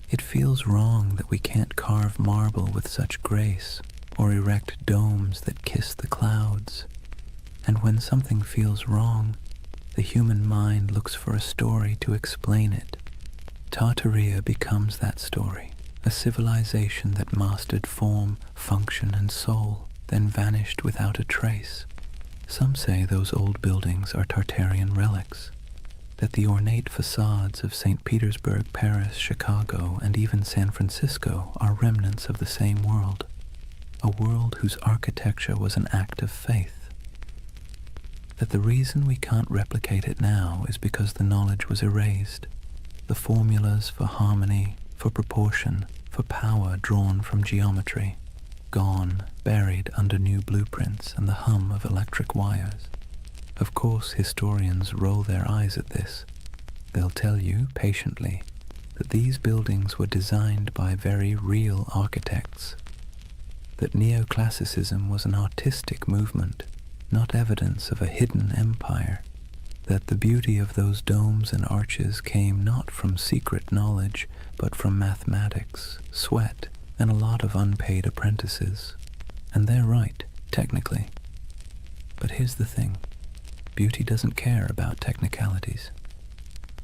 It feels wrong that we can't carve marble with such grace, or erect domes that kiss the clouds. And when something feels wrong, the human mind looks for a story to explain it. Tartaria becomes that story, a civilization that mastered form, function, and soul, then vanished without a trace. Some say those old buildings are Tartarian relics, that the ornate facades of St. Petersburg, Paris, Chicago, and even San Francisco are remnants of the same world, a world whose architecture was an act of faith. That the reason we can't replicate it now is because the knowledge was erased, the formulas for harmony, for proportion, for power drawn from geometry, gone, buried under new blueprints and the hum of electric wires. Of course, historians roll their eyes at this. They'll tell you, patiently, that these buildings were designed by very real architects, that neoclassicism was an artistic movement, not evidence of a hidden empire, that the beauty of those domes and arches came not from secret knowledge, but from mathematics, sweat, and a lot of unpaid apprentices. And they're right, technically. But here's the thing. Beauty doesn't care about technicalities.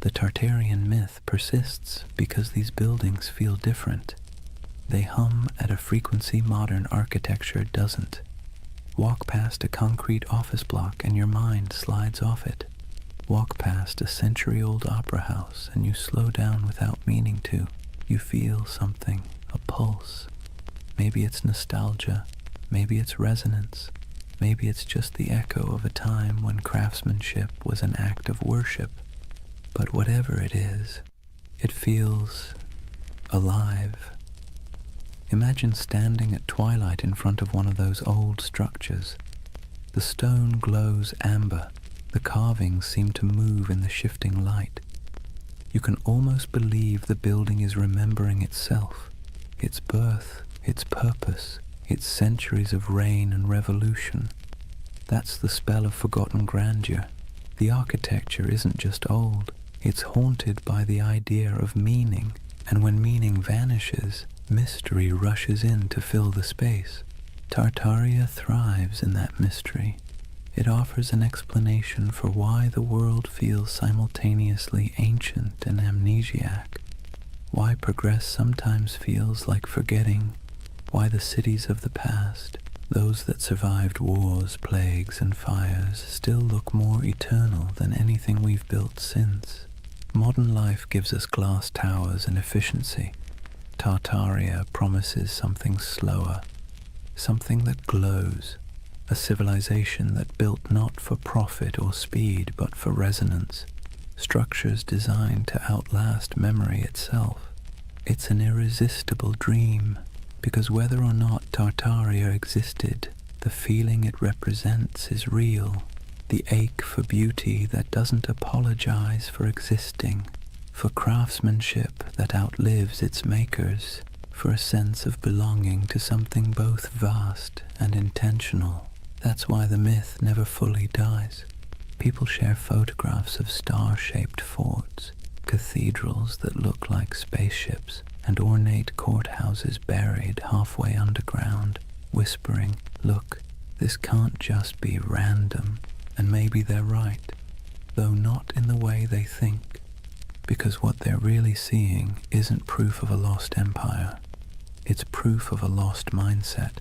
The Tartarian myth persists because these buildings feel different. They hum at a frequency modern architecture doesn't. Walk past a concrete office block and your mind slides off it. Walk past a century-old opera house and you slow down without meaning to. You feel something, a pulse. Maybe it's nostalgia, maybe it's resonance, maybe it's just the echo of a time when craftsmanship was an act of worship. But whatever it is, it feels alive. Imagine standing at twilight in front of one of those old structures. The stone glows amber. The carvings seem to move in the shifting light. You can almost believe the building is remembering itself, its birth, its purpose, its centuries of reign and revolution. That's the spell of forgotten grandeur. The architecture isn't just old, it's haunted by the idea of meaning, and when meaning vanishes, mystery rushes in to fill the space. Tartaria thrives in that mystery. It offers an explanation for why the world feels simultaneously ancient and amnesiac, why progress sometimes feels like forgetting, why the cities of the past, those that survived wars, plagues, and fires, still look more eternal than anything we've built since. Modern life gives us glass towers and efficiency. Tartaria promises something slower, something that glows, a civilization that built not for profit or speed but for resonance, structures designed to outlast memory itself. It's an irresistible dream, because whether or not Tartaria existed, the feeling it represents is real, the ache for beauty that doesn't apologize for existing, for craftsmanship that outlives its makers, for a sense of belonging to something both vast and intentional. That's why the myth never fully dies. People share photographs of star-shaped forts, cathedrals that look like spaceships, and ornate courthouses buried halfway underground, whispering, "Look, this can't just be random." And maybe they're right, though not in the way they think, because what they're really seeing isn't proof of a lost empire. It's proof of a lost mindset.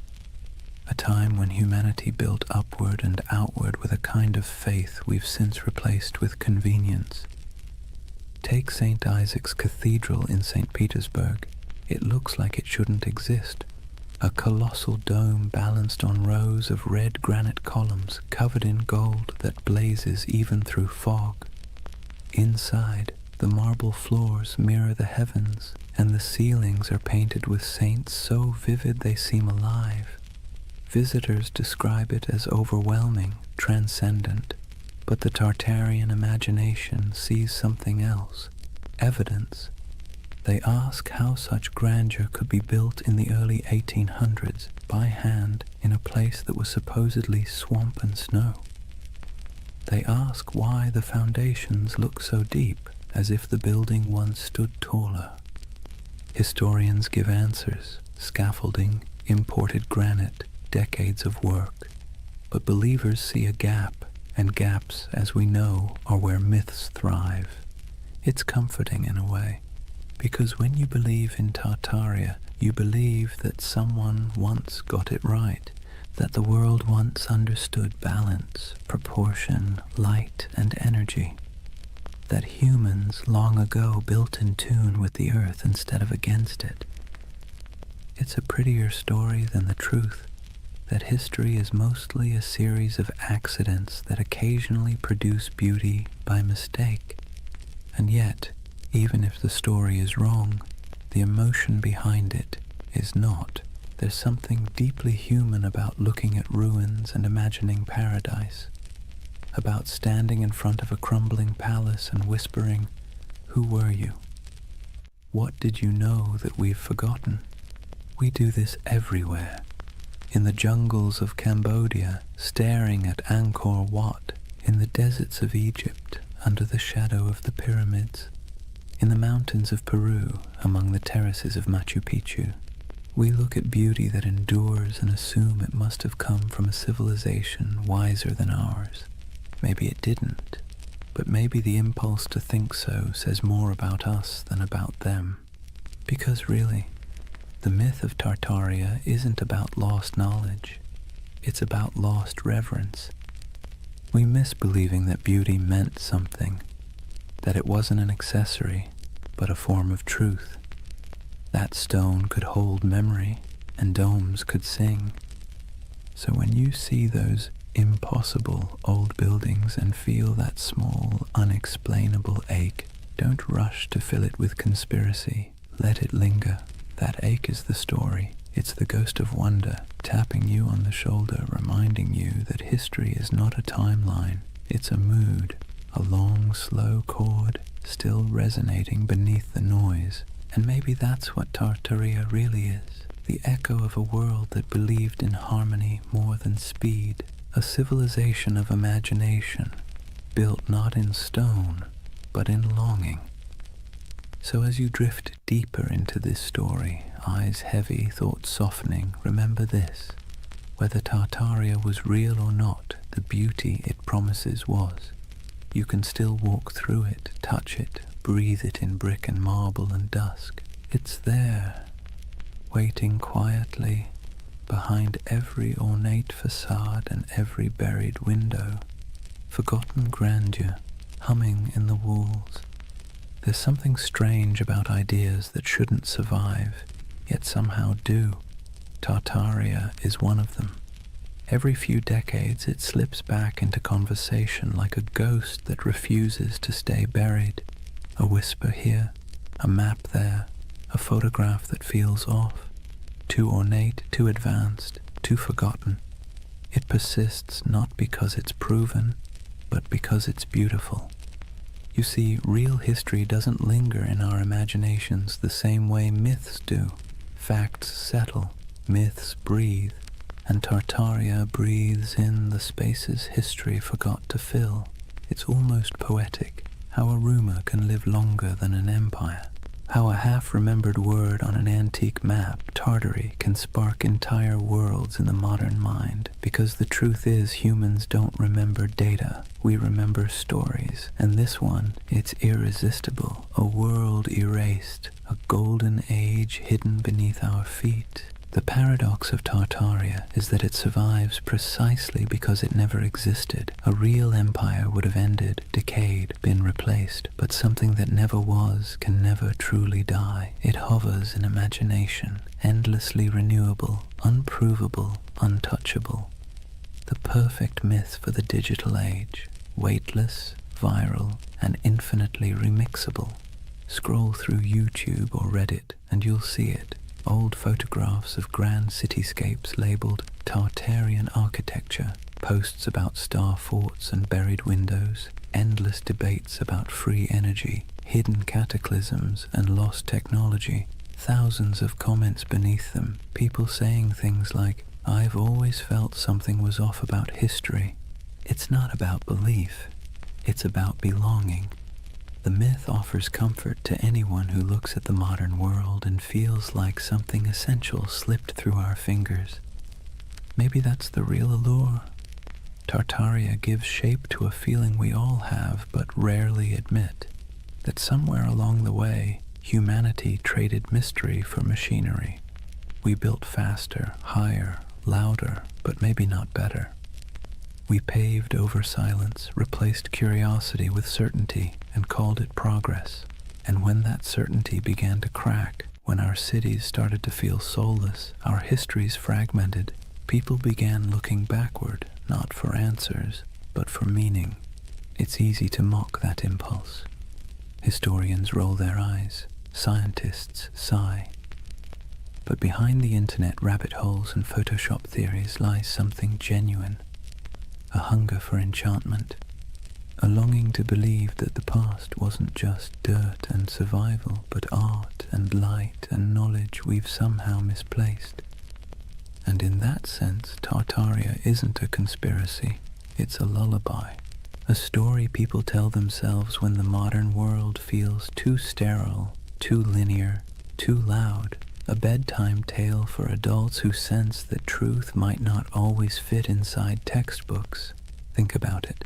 A time when humanity built upward and outward with a kind of faith we've since replaced with convenience. Take St. Isaac's Cathedral in St. Petersburg. It looks like it shouldn't exist. A colossal dome balanced on rows of red granite columns covered in gold that blazes even through fog. Inside, the marble floors mirror the heavens, and the ceilings are painted with saints so vivid they seem alive. Visitors describe it as overwhelming, transcendent, but the Tartarian imagination sees something else, evidence. They ask how such grandeur could be built in the early 1800s by hand in a place that was supposedly swamp and snow. They ask why the foundations look so deep, as if the building once stood taller. Historians give answers: scaffolding, imported granite, decades of work. But believers see a gap, and gaps, as we know, are where myths thrive. It's comforting in a way, because when you believe in Tartaria, you believe that someone once got it right, that the world once understood balance, proportion, light, and energy, that humans long ago built in tune with the earth instead of against it. It's a prettier story than the truth that history is mostly a series of accidents that occasionally produce beauty by mistake. And yet, even if the story is wrong, the emotion behind it is not. There's something deeply human about looking at ruins and imagining paradise, about standing in front of a crumbling palace and whispering, "Who were you? What did you know that we've forgotten?" We do this everywhere. In the jungles of Cambodia, staring at Angkor Wat, in the deserts of Egypt, under the shadow of the pyramids, in the mountains of Peru, among the terraces of Machu Picchu. We look at beauty that endures and assume it must have come from a civilization wiser than ours. Maybe it didn't, but maybe the impulse to think so says more about us than about them. Because really, the myth of Tartaria isn't about lost knowledge, it's about lost reverence. We miss believing that beauty meant something, that it wasn't an accessory, but a form of truth. That stone could hold memory, and domes could sing. So when you see those impossible old buildings and feel that small, unexplainable ache, don't rush to fill it with conspiracy. Let it linger. That ache is the story. It's the ghost of wonder, tapping you on the shoulder, reminding you that history is not a timeline. It's a mood, a long, slow chord, still resonating beneath the noise. And maybe that's what Tartaria really is. The echo of a world that believed in harmony more than speed. A civilization of imagination, built not in stone, but in longing. So as you drift deeper into this story, eyes heavy, thoughts softening, remember this. Whether Tartaria was real or not, the beauty it promises was. You can still walk through it, touch it, breathe it in brick and marble and dusk. It's there, waiting quietly behind every ornate facade and every buried window. Forgotten grandeur, humming in the walls. There's something strange about ideas that shouldn't survive, yet somehow do. Tartaria is one of them. Every few decades it slips back into conversation like a ghost that refuses to stay buried. A whisper here, a map there, a photograph that feels off. Too ornate, too advanced, too forgotten. It persists not because it's proven, but because it's beautiful. You see, real history doesn't linger in our imaginations the same way myths do. Facts settle, myths breathe, and Tartaria breathes in the spaces history forgot to fill. It's almost poetic, how a rumor can live longer than an empire. How a half-remembered word on an antique map, Tartary, can spark entire worlds in the modern mind. Because the truth is, humans don't remember data. We remember stories. And this one, it's irresistible. A world erased. A golden age hidden beneath our feet. The paradox of Tartaria is that it survives precisely because it never existed. A real empire would have ended, decayed, been replaced, but something that never was can never truly die. It hovers in imagination, endlessly renewable, unprovable, untouchable. The perfect myth for the digital age, weightless, viral, and infinitely remixable. Scroll through YouTube or Reddit and you'll see it. Old photographs of grand cityscapes labeled Tartarian architecture, posts about star forts and buried windows, endless debates about free energy, hidden cataclysms and lost technology, thousands of comments beneath them, people saying things like, "I've always felt something was off about history." It's not about belief, it's about belonging. The myth offers comfort to anyone who looks at the modern world and feels like something essential slipped through our fingers. Maybe that's the real allure. Tartaria gives shape to a feeling we all have but rarely admit, that somewhere along the way, humanity traded mystery for machinery. We built faster, higher, louder, but maybe not better. We paved over silence, replaced curiosity with certainty, and called it progress. And when that certainty began to crack, when our cities started to feel soulless, our histories fragmented, people began looking backward, not for answers, but for meaning. It's easy to mock that impulse. Historians roll their eyes, scientists sigh. But behind the internet rabbit holes and Photoshop theories lies something genuine, a hunger for enchantment, a longing to believe that the past wasn't just dirt and survival, but art and light and knowledge we've somehow misplaced. And in that sense, Tartaria isn't a conspiracy, it's a lullaby, a story people tell themselves when the modern world feels too sterile, too linear, too loud, a bedtime tale for adults who sense that truth might not always fit inside textbooks. Think about it.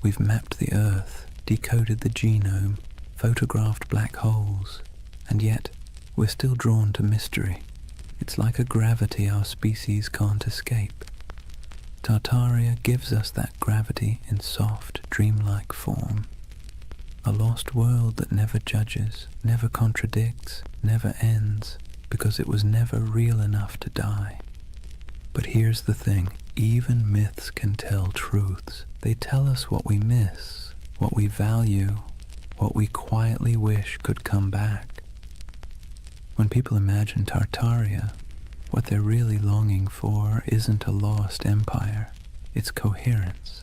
We've mapped the Earth, decoded the genome, photographed black holes, and yet we're still drawn to mystery. It's like a gravity our species can't escape. Tartaria gives us that gravity in soft, dreamlike form. A lost world that never judges, never contradicts, never ends, because it was never real enough to die. But here's the thing, even myths can tell truths. They tell us what we miss, what we value, what we quietly wish could come back. When people imagine Tartaria, what they're really longing for isn't a lost empire, it's coherence.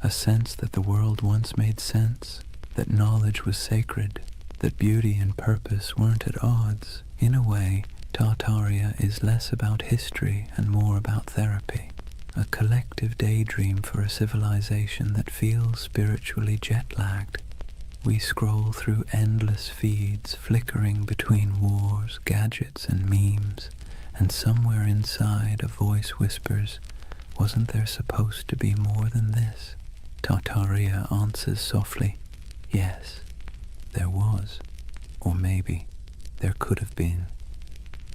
A sense that the world once made sense, that knowledge was sacred, that beauty and purpose weren't at odds. In a way, Tartaria is less about history and more about therapy, a collective daydream for a civilization that feels spiritually jet-lagged. We scroll through endless feeds, flickering between wars, gadgets, and memes, and somewhere inside a voice whispers, "Wasn't there supposed to be more than this?" Tartaria answers softly, "Yes, there was, or maybe there could have been."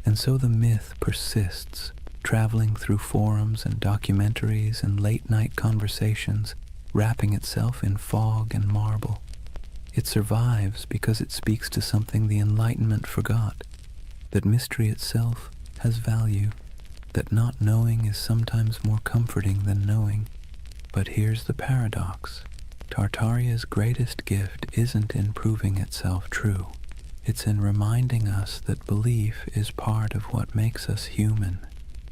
And so the myth persists, traveling through forums and documentaries and late-night conversations, wrapping itself in fog and marble. It survives because it speaks to something the Enlightenment forgot, that mystery itself has value, that not knowing is sometimes more comforting than knowing. But here's the paradox. Tartaria's greatest gift isn't in proving itself true. It's in reminding us that belief is part of what makes us human,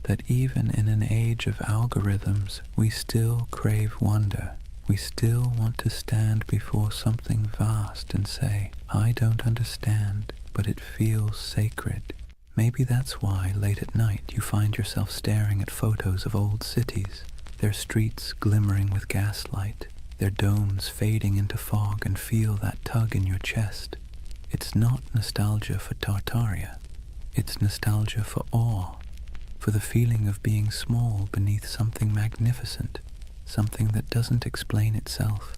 that even in an age of algorithms, we still crave wonder. We still want to stand before something vast and say, "I don't understand, but it feels sacred." Maybe that's why late at night you find yourself staring at photos of old cities, their streets glimmering with gaslight, their domes fading into fog, and feel that tug in your chest. It's not nostalgia for Tartaria. It's nostalgia for awe, for the feeling of being small beneath something magnificent, something that doesn't explain itself.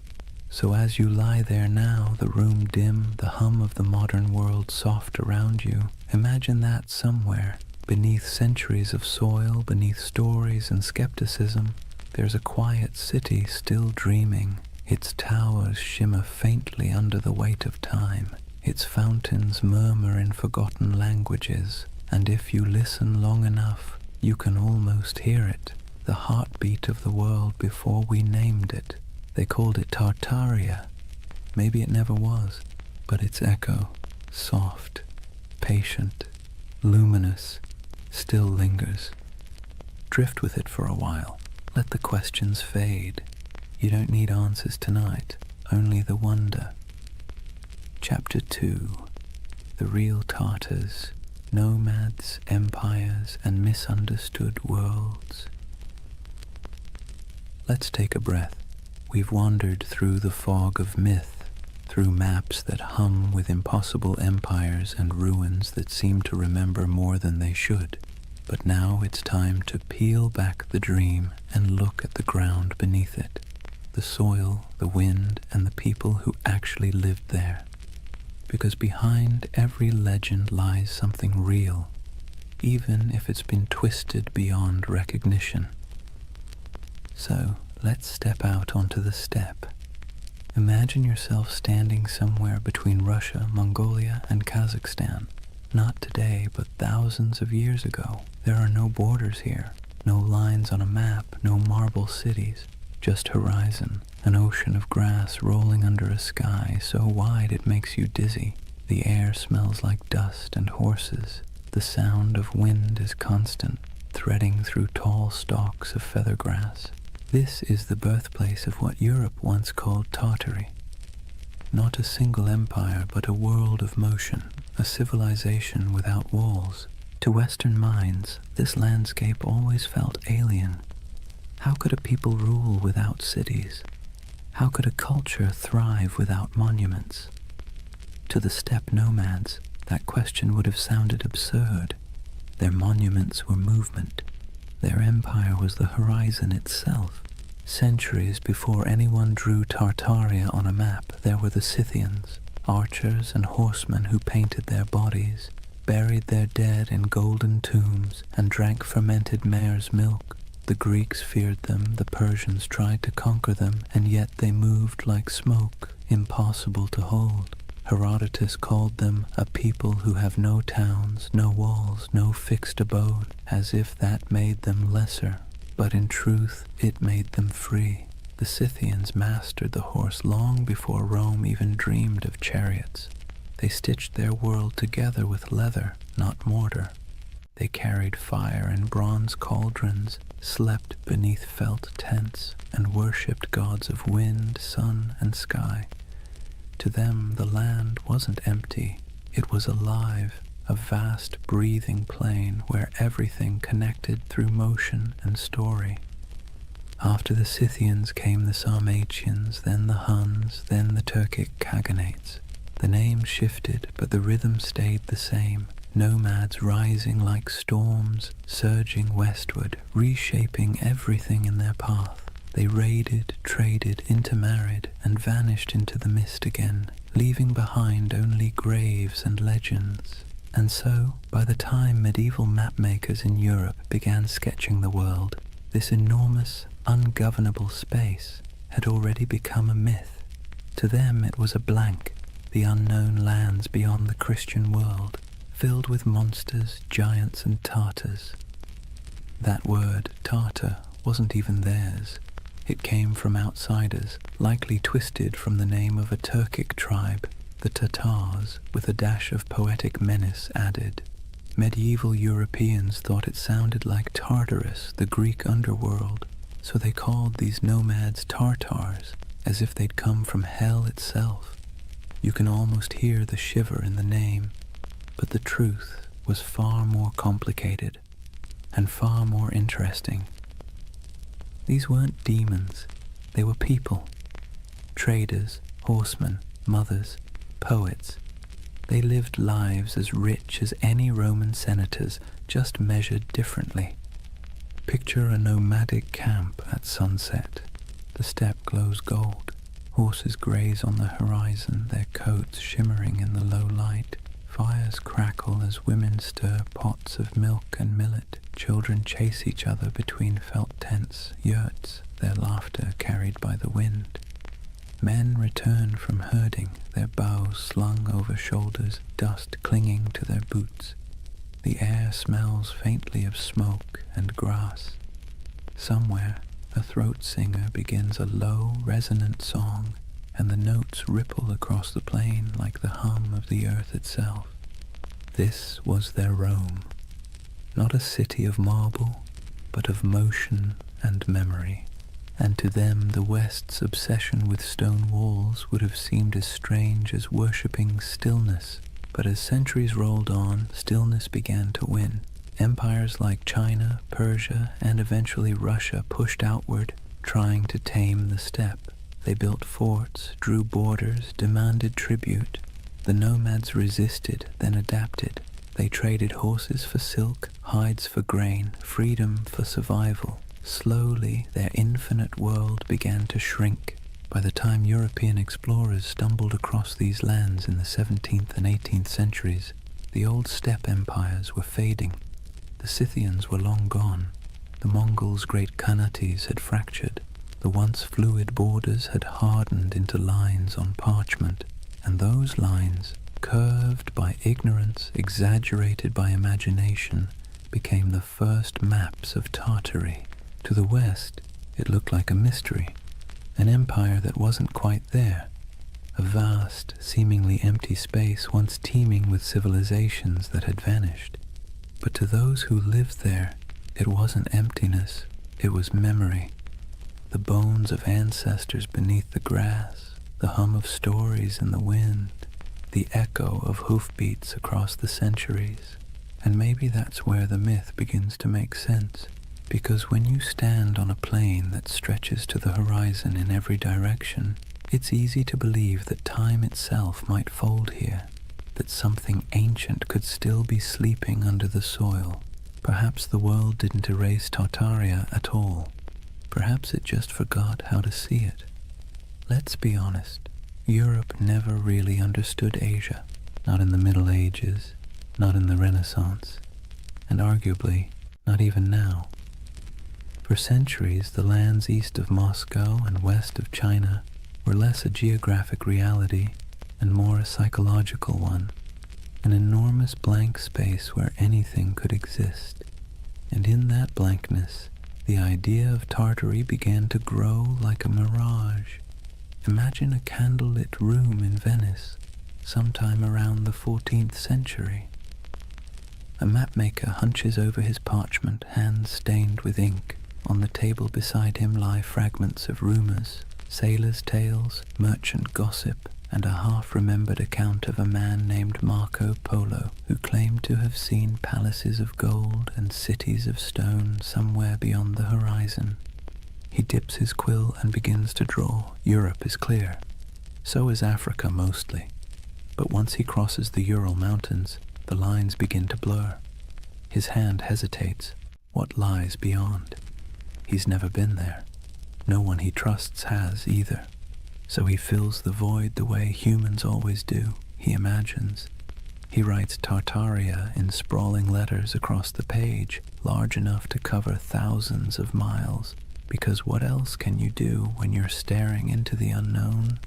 So as you lie there now, the room dim, the hum of the modern world soft around you, imagine that somewhere, beneath centuries of soil, beneath stories and skepticism, there's a quiet city still dreaming. Its towers shimmer faintly under the weight of time. Its fountains murmur in forgotten languages, and if you listen long enough, you can almost hear it, the heartbeat of the world before we named it. They called it Tartaria. Maybe it never was, but its echo, soft, patient, luminous, still lingers. Drift with it for a while. Let the questions fade. You don't need answers tonight, only the wonder. Chapter 2. The Real Tartars, Nomads, Empires, and Misunderstood Worlds. Let's take a breath. We've wandered through the fog of myth, through maps that hum with impossible empires and ruins that seem to remember more than they should. But now it's time to peel back the dream and look at the ground beneath it, the soil, the wind, and the people who actually lived there. Because behind every legend lies something real, even if it's been twisted beyond recognition. So let's step out onto the steppe. Imagine yourself standing somewhere between Russia, Mongolia, and Kazakhstan. Not today, but thousands of years ago. There are no borders here, no lines on a map, no marble cities, just horizon, an ocean of grass rolling under a sky so wide it makes you dizzy. The air smells like dust and horses. The sound of wind is constant, threading through tall stalks of feather grass. This is the birthplace of what Europe once called Tartary. Not a single empire, but a world of motion, a civilization without walls. To Western minds, this landscape always felt alien. How could a people rule without cities? How could a culture thrive without monuments? To the steppe nomads, that question would have sounded absurd. Their monuments were movement. Their empire was the horizon itself. Centuries before anyone drew Tartaria on a map, there were the Scythians, archers and horsemen who painted their bodies, buried their dead in golden tombs, and drank fermented mare's milk. The Greeks feared them, the Persians tried to conquer them, and yet they moved like smoke, impossible to hold. Herodotus called them a people who have no towns, no walls, no fixed abode, as if that made them lesser. But in truth, it made them free. The Scythians mastered the horse long before Rome even dreamed of chariots. They stitched their world together with leather, not mortar. They carried fire in bronze cauldrons, slept beneath felt tents, and worshipped gods of wind, sun, and sky. To them, the land wasn't empty. It was alive, a vast breathing plain where everything connected through motion and story. After the Scythians came the Sarmatians, then the Huns, then the Turkic Khaganates. The names shifted, but the rhythm stayed the same. Nomads rising like storms, surging westward, reshaping everything in their path. They raided, traded, intermarried, and vanished into the mist again, leaving behind only graves and legends. And so, by the time medieval mapmakers in Europe began sketching the world, this enormous, ungovernable space had already become a myth. To them it was a blank, the unknown lands beyond the Christian world, filled with monsters, giants, and Tartars. That word, Tartar, wasn't even theirs. It came from outsiders, likely twisted from the name of a Turkic tribe, the Tatars, with a dash of poetic menace added. Medieval Europeans thought it sounded like Tartarus, the Greek underworld, so they called these nomads Tartars, as if they'd come from hell itself. You can almost hear the shiver in the name, but the truth was far more complicated and far more interesting. These weren't demons, they were people. Traders, horsemen, mothers, poets. They lived lives as rich as any Roman senators, just measured differently. Picture a nomadic camp at sunset. The steppe glows gold. Horses graze on the horizon, their coats shimmering in the low light. Fires crackle as women stir pots of milk and millet. Children chase each other between felt tents, yurts, their laughter carried by the wind. Men return from herding, their bows slung over shoulders, dust clinging to their boots. The air smells faintly of smoke and grass. Somewhere, a throat singer begins a low, resonant song, and the notes ripple across the plain like the hum of the earth itself. This was their Rome. Not a city of marble, but of motion and memory. And to them the West's obsession with stone walls would have seemed as strange as worshipping stillness. But as centuries rolled on, stillness began to win. Empires like China, Persia, and eventually Russia pushed outward, trying to tame the steppe. They built forts, drew borders, demanded tribute. The nomads resisted, then adapted. They traded horses for silk, hides for grain, freedom for survival. Slowly, their infinite world began to shrink. By the time European explorers stumbled across these lands in the 17th and 18th centuries, the old steppe empires were fading. The Scythians were long gone. The Mongols' great Khanates had fractured. The once fluid borders had hardened into lines on parchment, and those lines, curved by ignorance, exaggerated by imagination, became the first maps of Tartary. To the west, it looked like a mystery, an empire that wasn't quite there, a vast, seemingly empty space once teeming with civilizations that had vanished. But to those who lived there, it wasn't emptiness, it was memory. The bones of ancestors beneath the grass, the hum of stories in the wind, the echo of hoofbeats across the centuries. And maybe that's where the myth begins to make sense, because when you stand on a plain that stretches to the horizon in every direction, it's easy to believe that time itself might fold here, that something ancient could still be sleeping under the soil. Perhaps the world didn't erase Tartaria at all. Perhaps it just forgot how to see it. Let's be honest, Europe never really understood Asia, not in the Middle Ages, not in the Renaissance, and arguably not even now. For centuries, the lands east of Moscow and west of China were less a geographic reality and more a psychological one, an enormous blank space where anything could exist. And in that blankness, the idea of Tartary began to grow like a mirage. Imagine a candlelit room in Venice, sometime around the 14th century. A mapmaker hunches over his parchment, hands stained with ink. On the table beside him lie fragments of rumors, sailors' tales, merchant gossip, and a half-remembered account of a man named Marco Polo, who claimed to have seen palaces of gold and cities of stone somewhere beyond the horizon. He dips his quill and begins to draw. Europe is clear. So is Africa mostly. But once he crosses the Ural Mountains, the lines begin to blur. His hand hesitates. What lies beyond? He's never been there. No one he trusts has either. So he fills the void the way humans always do. He imagines. He writes Tartaria in sprawling letters across the page, large enough to cover thousands of miles. Because what else can you do when you're staring into the unknown?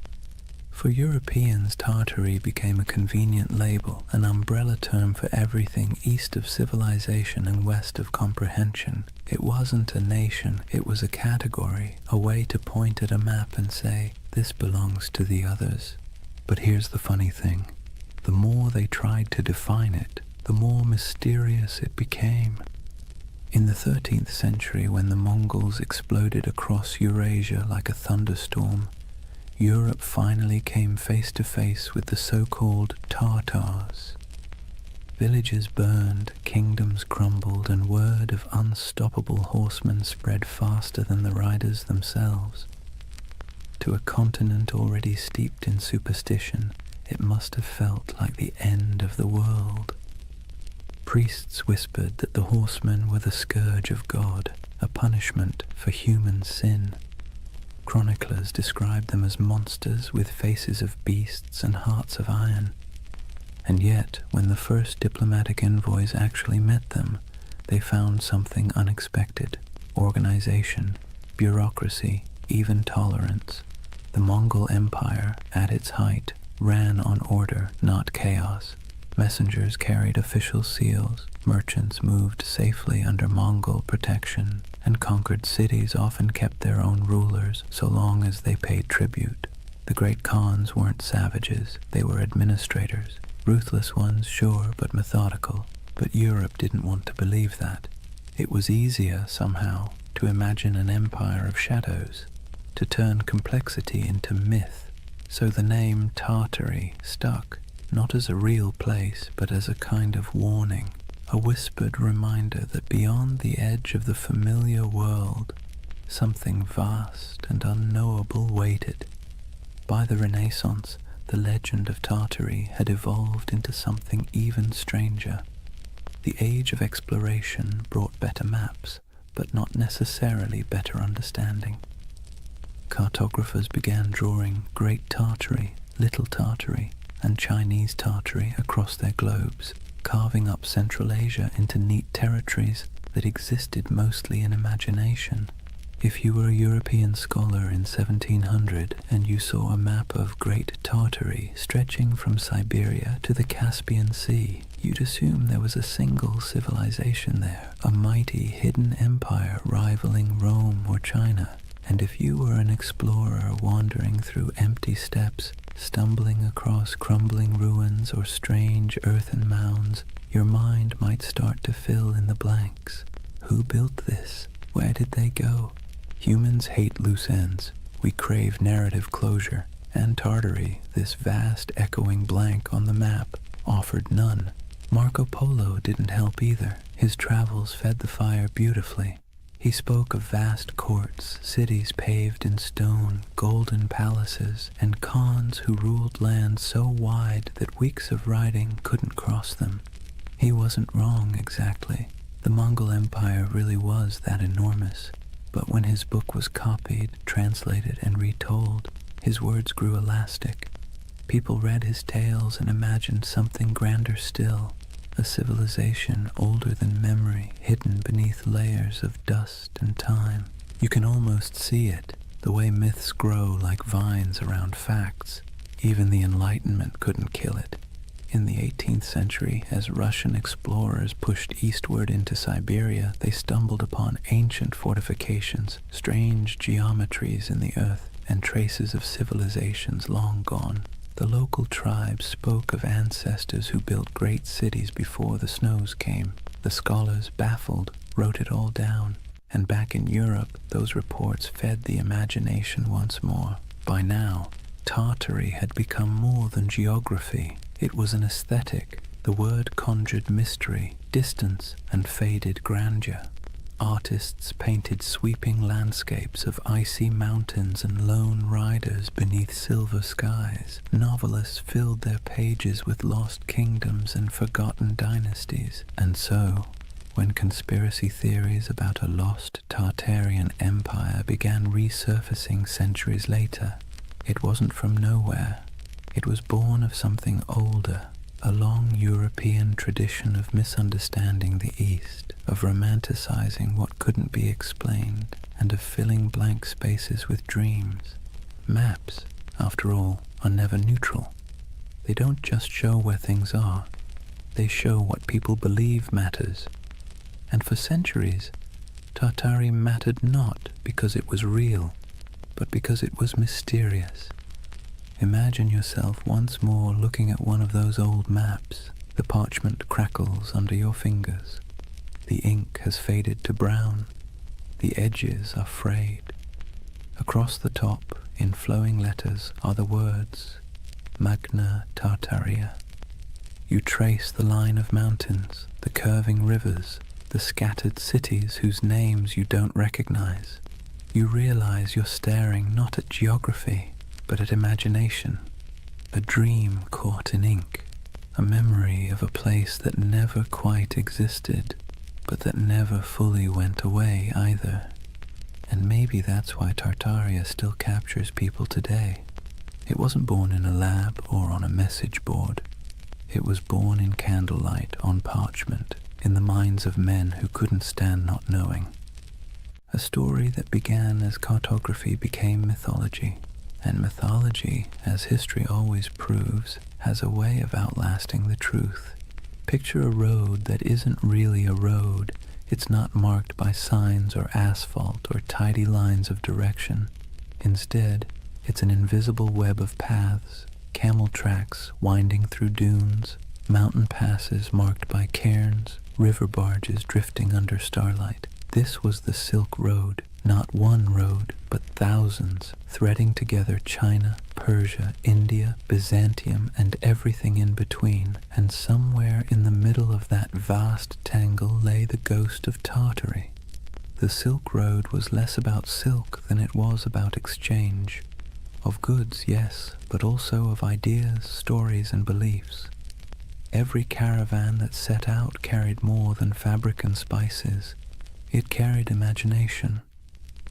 For Europeans, Tartary became a convenient label, an umbrella term for everything east of civilization and west of comprehension. It wasn't a nation, it was a category, a way to point at a map and say, this belongs to the others. But here's the funny thing. The more they tried to define it, the more mysterious it became. In the 13th century, when the Mongols exploded across Eurasia like a thunderstorm, Europe finally came face to face with the so-called Tartars. Villages burned, kingdoms crumbled, and word of unstoppable horsemen spread faster than the riders themselves. To a continent already steeped in superstition, it must have felt like the end of the world. Priests whispered that the horsemen were the scourge of God, a punishment for human sin. Chroniclers described them as monsters with faces of beasts and hearts of iron. And yet, when the first diplomatic envoys actually met them, they found something unexpected: organization, bureaucracy, even tolerance. The Mongol Empire, at its height, ran on order, not chaos. Messengers carried official seals, merchants moved safely under Mongol protection, and conquered cities often kept their own rulers so long as they paid tribute. The great Khans weren't savages, they were administrators. Ruthless ones, sure, but methodical. But Europe didn't want to believe that. It was easier, somehow, to imagine an empire of shadows, to turn complexity into myth. So the name Tartary stuck, not as a real place, but as a kind of warning, a whispered reminder that beyond the edge of the familiar world, something vast and unknowable waited. By the Renaissance, the legend of Tartary had evolved into something even stranger. The age of exploration brought better maps, but not necessarily better understanding. Cartographers began drawing Great Tartary, Little Tartary, and Chinese Tartary across their globes, carving up Central Asia into neat territories that existed mostly in imagination. If you were a European scholar in 1700 and you saw a map of Great Tartary stretching from Siberia to the Caspian Sea, you'd assume there was a single civilization there, a mighty hidden empire rivaling Rome or China. And if you were an explorer wandering through empty steppes, stumbling across crumbling ruins or strange earthen mounds, your mind might start to fill in the blanks. Who built this? Where did they go? Humans hate loose ends. We crave narrative closure, and Tartary, this vast echoing blank on the map, offered none. Marco Polo didn't help either. His travels fed the fire beautifully. He spoke of vast courts, cities paved in stone, golden palaces, and khans who ruled lands so wide that weeks of riding couldn't cross them. He wasn't wrong exactly. The Mongol Empire really was that enormous. But when his book was copied, translated, and retold, his words grew elastic. People read his tales and imagined something grander still, a civilization older than memory, hidden beneath layers of dust and time. You can almost see it, the way myths grow like vines around facts. Even the Enlightenment couldn't kill it. In the 18th century, as Russian explorers pushed eastward into Siberia, they stumbled upon ancient fortifications, strange geometries in the earth, and traces of civilizations long gone. The local tribes spoke of ancestors who built great cities before the snows came. The scholars, baffled, wrote it all down, and back in Europe, those reports fed the imagination once more. By now, Tartary had become more than geography. It was an aesthetic. The word conjured mystery, distance, and faded grandeur. Artists painted sweeping landscapes of icy mountains and lone riders beneath silver skies. Novelists filled their pages with lost kingdoms and forgotten dynasties. And so, when conspiracy theories about a lost Tartarian empire began resurfacing centuries later, it wasn't from nowhere. It was born of something older, a long European tradition of misunderstanding the East, of romanticizing what couldn't be explained, and of filling blank spaces with dreams. Maps, after all, are never neutral. They don't just show where things are, they show what people believe matters. And for centuries, Tartary mattered not because it was real, but because it was mysterious. Imagine yourself once more looking at one of those old maps. The parchment crackles under your fingers. The ink has faded to brown. The edges are frayed. Across the top, in flowing letters, are the words, Magna Tartaria. You trace the line of mountains, the curving rivers, the scattered cities whose names you don't recognize. You realize you're staring not at geography, but at imagination, a dream caught in ink, a memory of a place that never quite existed, but that never fully went away either. And maybe that's why Tartaria still captures people today. It wasn't born in a lab or on a message board. It was born in candlelight on parchment, in the minds of men who couldn't stand not knowing. A story that began as cartography became mythology. And mythology, as history always proves, has a way of outlasting the truth. Picture a road that isn't really a road. It's not marked by signs or asphalt or tidy lines of direction. Instead, it's an invisible web of paths, camel tracks winding through dunes, mountain passes marked by cairns, river barges drifting under starlight. This was the Silk Road. Not one road, but thousands, threading together China, Persia, India, Byzantium, and everything in between. And somewhere in the middle of that vast tangle lay the ghost of Tartary. The Silk Road was less about silk than it was about exchange. Of goods, yes, but also of ideas, stories, and beliefs. Every caravan that set out carried more than fabric and spices. It carried imagination.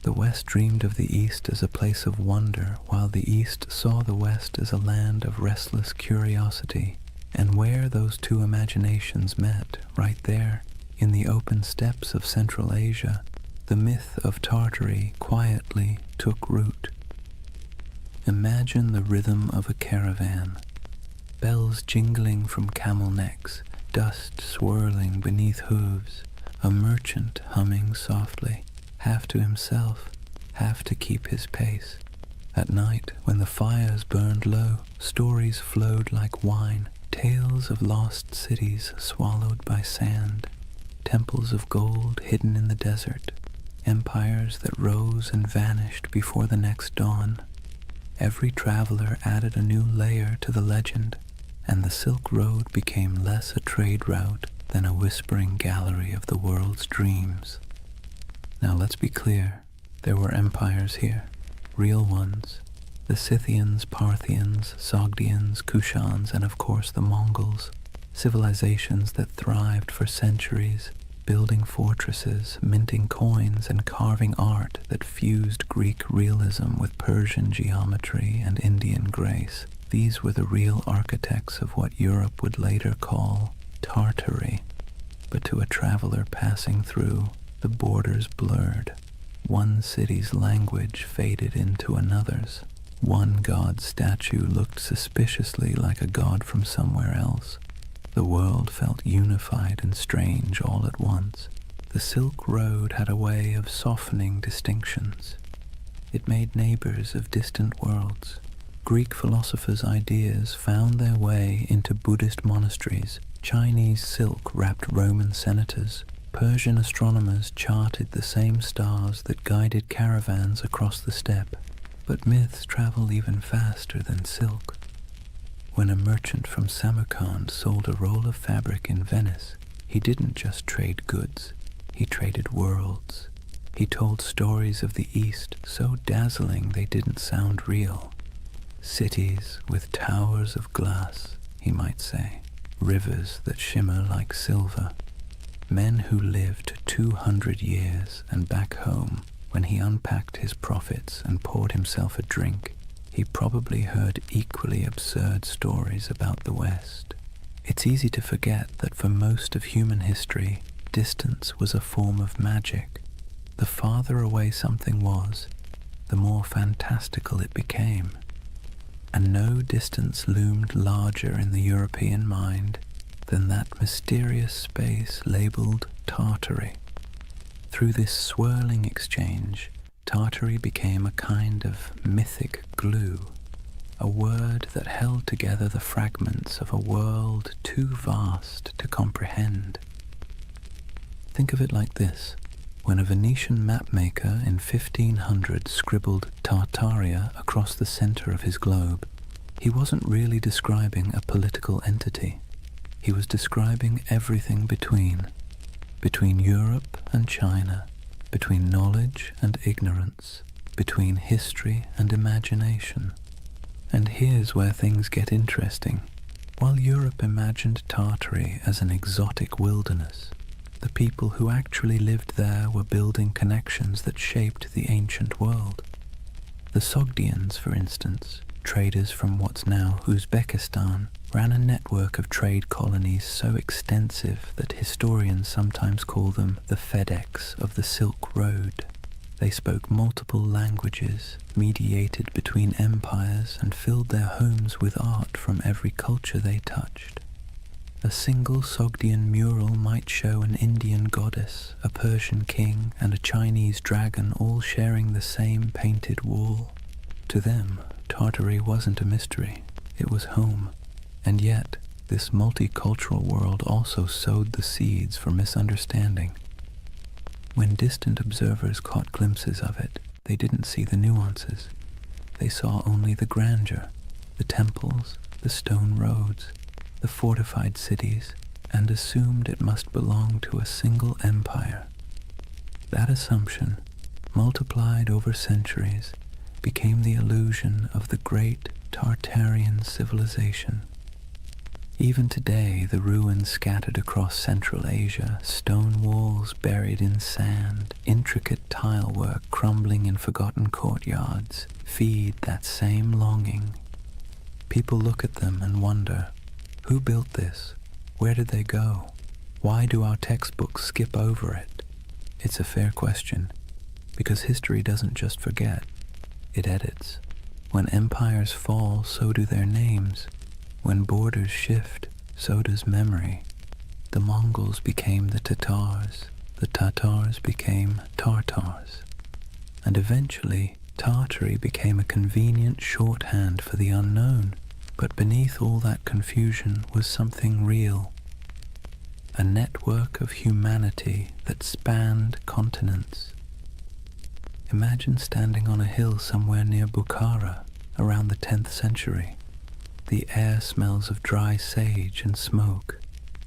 The West dreamed of the East as a place of wonder, while the East saw the West as a land of restless curiosity. And where those two imaginations met, right there, In the open steppes of Central Asia, the myth of Tartary quietly took root. Imagine the rhythm of a caravan, bells jingling from camel necks, dust swirling beneath hooves, a merchant humming softly, half to himself, half to keep his pace. At night, when the fires burned low, stories flowed like wine, tales of lost cities swallowed by sand, temples of gold hidden in the desert, empires that rose and vanished before the next dawn. Every traveler added a new layer to the legend, and the Silk Road became less a trade route than a whispering gallery of the world's dreams. Now let's be clear, there were empires here, real ones. The Scythians, Parthians, Sogdians, Kushans, and of course the Mongols, civilizations that thrived for centuries, building fortresses, minting coins, and carving art that fused Greek realism with Persian geometry and Indian grace. These were the real architects of what Europe would later call Tartary. But to a traveler passing through, the borders blurred. One city's language faded into another's. One god's statue looked suspiciously like a god from somewhere else. The world felt unified and strange all at once. The Silk Road had a way of softening distinctions. It made neighbors of distant worlds. Greek philosophers' ideas found their way into Buddhist monasteries. Chinese silk wrapped Roman senators. Persian astronomers charted the same stars that guided caravans across the steppe. But myths travel even faster than silk. When a merchant from Samarkand sold a roll of fabric in Venice, he didn't just trade goods, he traded worlds. He told stories of the East so dazzling they didn't sound real. Cities with towers of glass, he might say, rivers that shimmer like silver. Men who lived 200 years, and back home, when he unpacked his profits and poured himself a drink, he probably heard equally absurd stories about the West. It's easy to forget that for most of human history, distance was a form of magic. The farther away something was, the more fantastical it became. And no distance loomed larger in the European mind than that mysterious space labeled Tartary. Through this swirling exchange, Tartary became a kind of mythic glue, a word that held together the fragments of a world too vast to comprehend. Think of it like this. When a Venetian mapmaker in 1500 scribbled Tartaria across the center of his globe, he wasn't really describing a political entity. He was describing everything between Europe and China, between knowledge and ignorance, between history and imagination. And here's where things get interesting. While Europe imagined Tartary as an exotic wilderness, the people who actually lived there were building connections that shaped the ancient world. The Sogdians, for instance, traders from what's now Uzbekistan, ran a network of trade colonies so extensive that historians sometimes call them the FedEx of the Silk Road. They spoke multiple languages, mediated between empires, and filled their homes with art from every culture they touched. A single Sogdian mural might show an Indian goddess, a Persian king, and a Chinese dragon all sharing the same painted wall. To them, Tartary wasn't a mystery, it was home. And yet, this multicultural world also sowed the seeds for misunderstanding. When distant observers caught glimpses of it, they didn't see the nuances. They saw only the grandeur, the temples, the stone roads, the fortified cities, and assumed it must belong to a single empire. That assumption, multiplied over centuries, became the illusion of the great Tartarian civilization. Even today, the ruins scattered across Central Asia, stone walls buried in sand, intricate tile work crumbling in forgotten courtyards, feed that same longing. People look at them and wonder, who built this? Where did they go? Why do our textbooks skip over it? It's a fair question, because history doesn't just forget, it edits. When empires fall, so do their names. When borders shift, so does memory. The Mongols became the Tatars became Tartars. And eventually, Tartary became a convenient shorthand for the unknown. But beneath all that confusion was something real. A network of humanity that spanned continents. Imagine standing on a hill somewhere near Bukhara around the 10th century. The air smells of dry sage and smoke.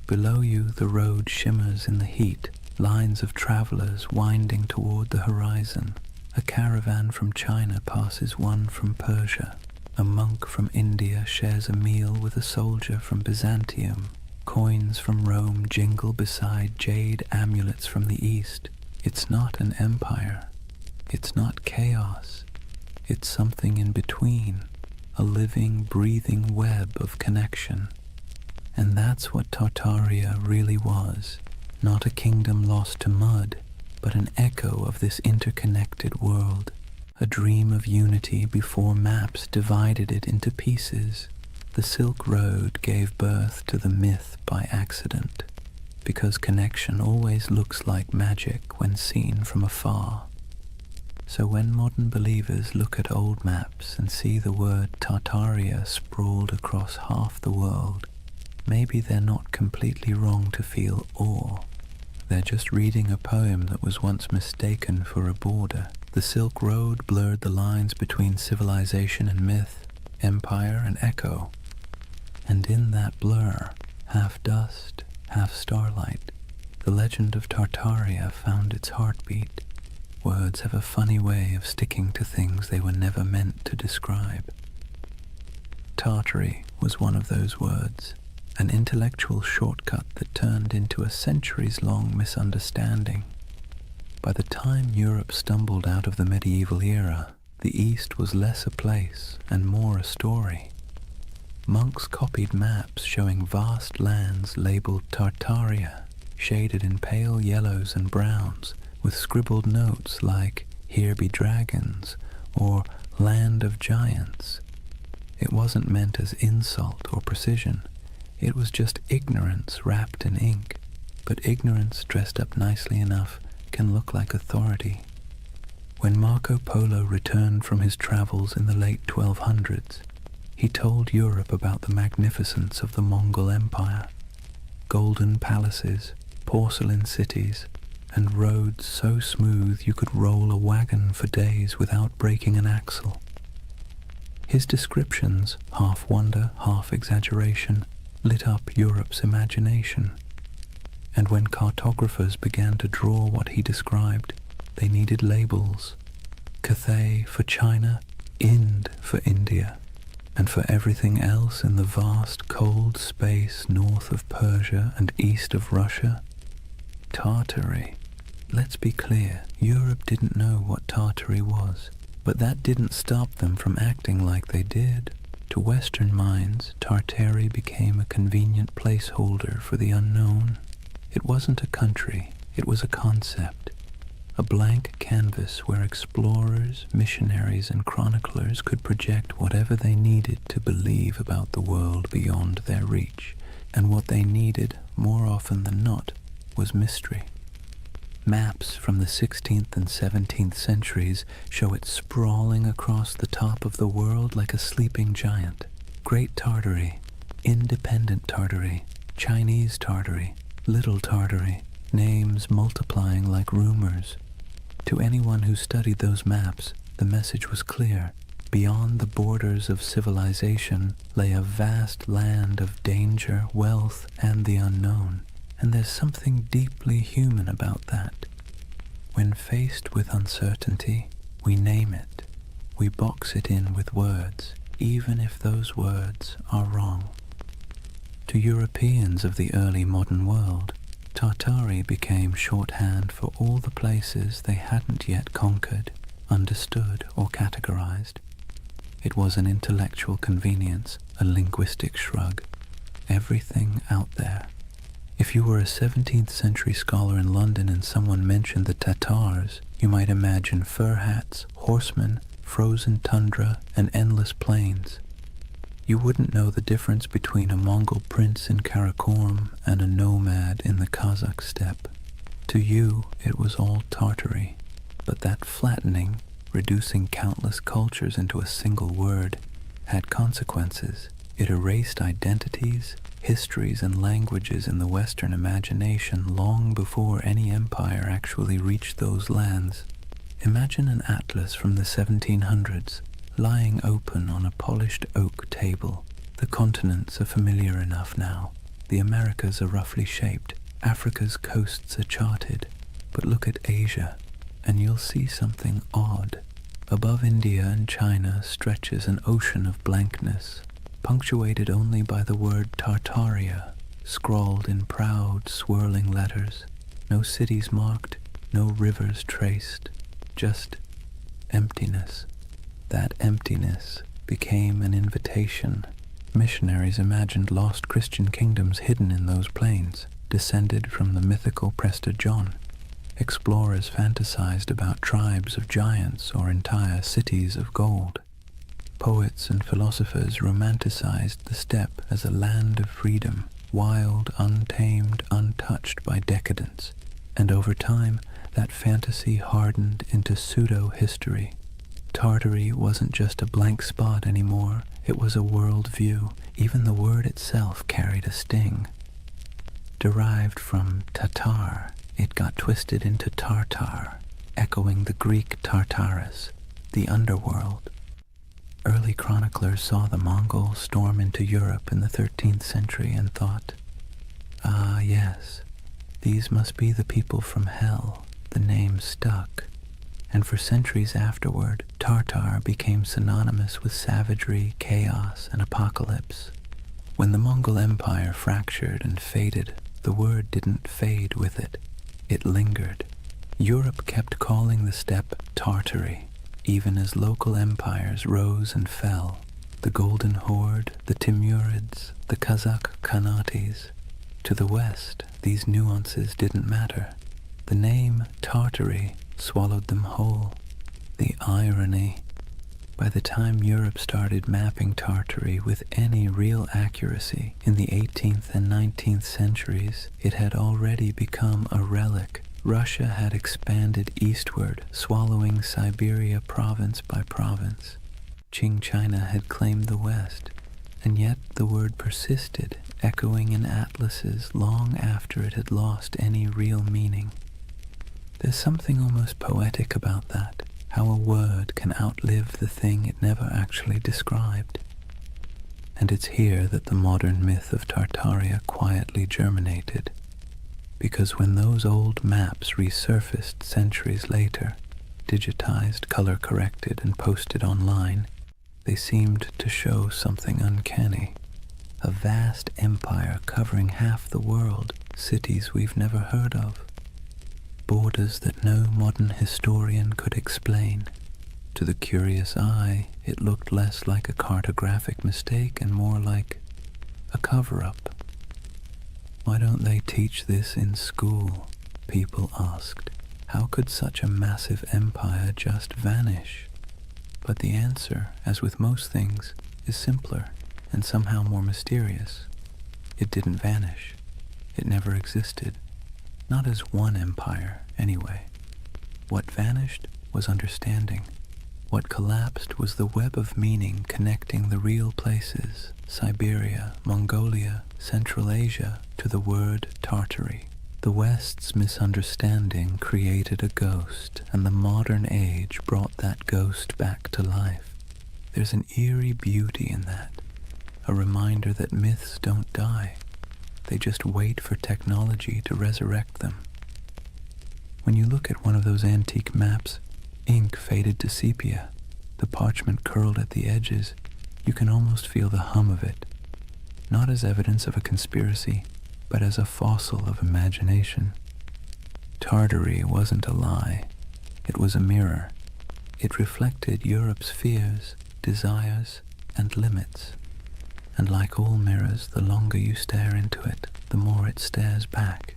Below you, the road shimmers in the heat, lines of travelers winding toward the horizon. A caravan from China passes one from Persia. A monk from India shares a meal with a soldier from Byzantium. Coins from Rome jingle beside jade amulets from the East. It's not an empire. It's not chaos. It's something in between, a living, breathing web of connection. And that's what Tartaria really was. Not a kingdom lost to mud, but an echo of this interconnected world. A dream of unity before maps divided it into pieces. The Silk Road gave birth to the myth by accident, because connection always looks like magic when seen from afar. So when modern believers look at old maps and see the word Tartaria sprawled across half the world, maybe they're not completely wrong to feel awe. They're just reading a poem that was once mistaken for a border. The Silk Road blurred the lines between civilization and myth, empire and echo. And in that blur, half dust, half starlight, the legend of Tartaria found its heartbeat. Words have a funny way of sticking to things they were never meant to describe. Tartary was one of those words, an intellectual shortcut that turned into a centuries-long misunderstanding. By the time Europe stumbled out of the medieval era, the East was less a place and more a story. Monks copied maps showing vast lands labeled Tartaria, shaded in pale yellows and browns, with scribbled notes like, "Here be dragons," or "Land of Giants." It wasn't meant as insult or precision. It was just ignorance wrapped in ink. But ignorance dressed up nicely enough can look like authority. When Marco Polo returned from his travels in the late 1200s, he told Europe about the magnificence of the Mongol Empire. Golden palaces, porcelain cities, and roads so smooth you could roll a wagon for days without breaking an axle. His descriptions, half wonder, half exaggeration, lit up Europe's imagination. And when cartographers began to draw what he described, they needed labels. Cathay for China, Ind for India, and for everything else in the vast cold space north of Persia and east of Russia, Tartary. Let's be clear, Europe didn't know what Tartary was, but that didn't stop them from acting like they did. To Western minds, Tartary became a convenient placeholder for the unknown. It wasn't a country, it was a concept, a blank canvas where explorers, missionaries, and chroniclers could project whatever they needed to believe about the world beyond their reach, and what they needed, more often than not, was mystery. Maps from the 16th and 17th centuries show it sprawling across the top of the world like a sleeping giant. Great Tartary, Independent Tartary, Chinese Tartary, Little Tartary, names multiplying like rumors. To anyone who studied those maps, the message was clear. Beyond the borders of civilization lay a vast land of danger, wealth, and the unknown. And there's something deeply human about that. When faced with uncertainty, we name it. We box it in with words, even if those words are wrong. To Europeans of the early modern world, Tartary became shorthand for all the places they hadn't yet conquered, understood, or categorized. It was an intellectual convenience, a linguistic shrug. Everything out there. If you were a 17th century scholar in London and someone mentioned the Tatars, you might imagine fur hats, horsemen, frozen tundra, and endless plains. You wouldn't know the difference between a Mongol prince in Karakorum and a nomad in the Kazakh steppe. To you, it was all Tartary, but that flattening, reducing countless cultures into a single word, had consequences. It erased identities, histories, and languages in the Western imagination long before any empire actually reached those lands. Imagine an atlas from the 1700s, lying open on a polished oak table. The continents are familiar enough now. The Americas are roughly shaped. Africa's coasts are charted. But look at Asia, and you'll see something odd. Above India and China stretches an ocean of blankness, punctuated only by the word Tartaria, scrawled in proud, swirling letters. No cities marked, no rivers traced, just emptiness. That emptiness became an invitation. Missionaries imagined lost Christian kingdoms hidden in those plains, descended from the mythical Prester John. Explorers fantasized about tribes of giants or entire cities of gold. Poets and philosophers romanticized the steppe as a land of freedom, wild, untamed, untouched by decadence. And over time, that fantasy hardened into pseudo-history. Tartary wasn't just a blank spot anymore, it was a world view. Even the word itself carried a sting. Derived from Tatar, it got twisted into Tartar, echoing the Greek Tartarus, the underworld. Early chroniclers saw the Mongols storm into Europe in the 13th century and thought, "Ah, yes, these must be the people from hell." The name stuck, and for centuries afterward, Tartar became synonymous with savagery, chaos, and apocalypse. When the Mongol Empire fractured and faded, the word didn't fade with it. It lingered. Europe kept calling the steppe Tartary, even as local empires rose and fell. The Golden Horde, the Timurids, the Kazakh Khanates. To the west, these nuances didn't matter. The name Tartary swallowed them whole. The irony. By the time Europe started mapping Tartary with any real accuracy in the 18th and 19th centuries, it had already become a relic. Russia had expanded eastward, swallowing Siberia province by province. Qing China had claimed the west, and yet the word persisted, echoing in atlases long after it had lost any real meaning. There's something almost poetic about that, how a word can outlive the thing it never actually described. And it's here that the modern myth of Tartaria quietly germinated, because when those old maps resurfaced centuries later, digitized, color-corrected, and posted online, they seemed to show something uncanny. A vast empire covering half the world, cities we've never heard of. Borders that no modern historian could explain. To the curious eye, it looked less like a cartographic mistake and more like a cover-up. Why don't they teach this in school? People asked. How could such a massive empire just vanish? But the answer, as with most things, is simpler and somehow more mysterious. It didn't vanish. It never existed. Not as one empire, anyway. What vanished was understanding. What collapsed was the web of meaning connecting the real places, Siberia, Mongolia, Central Asia, to the word Tartary. The West's misunderstanding created a ghost, and the modern age brought that ghost back to life. There's an eerie beauty in that, a reminder that myths don't die. They just wait for technology to resurrect them. When you look at one of those antique maps, ink faded to sepia, the parchment curled at the edges, you can almost feel the hum of it, not as evidence of a conspiracy, but as a fossil of imagination. Tartary wasn't a lie. It was a mirror. It reflected Europe's fears, desires, and limits. and like all mirrors, the longer you stare into it, the more it stares back.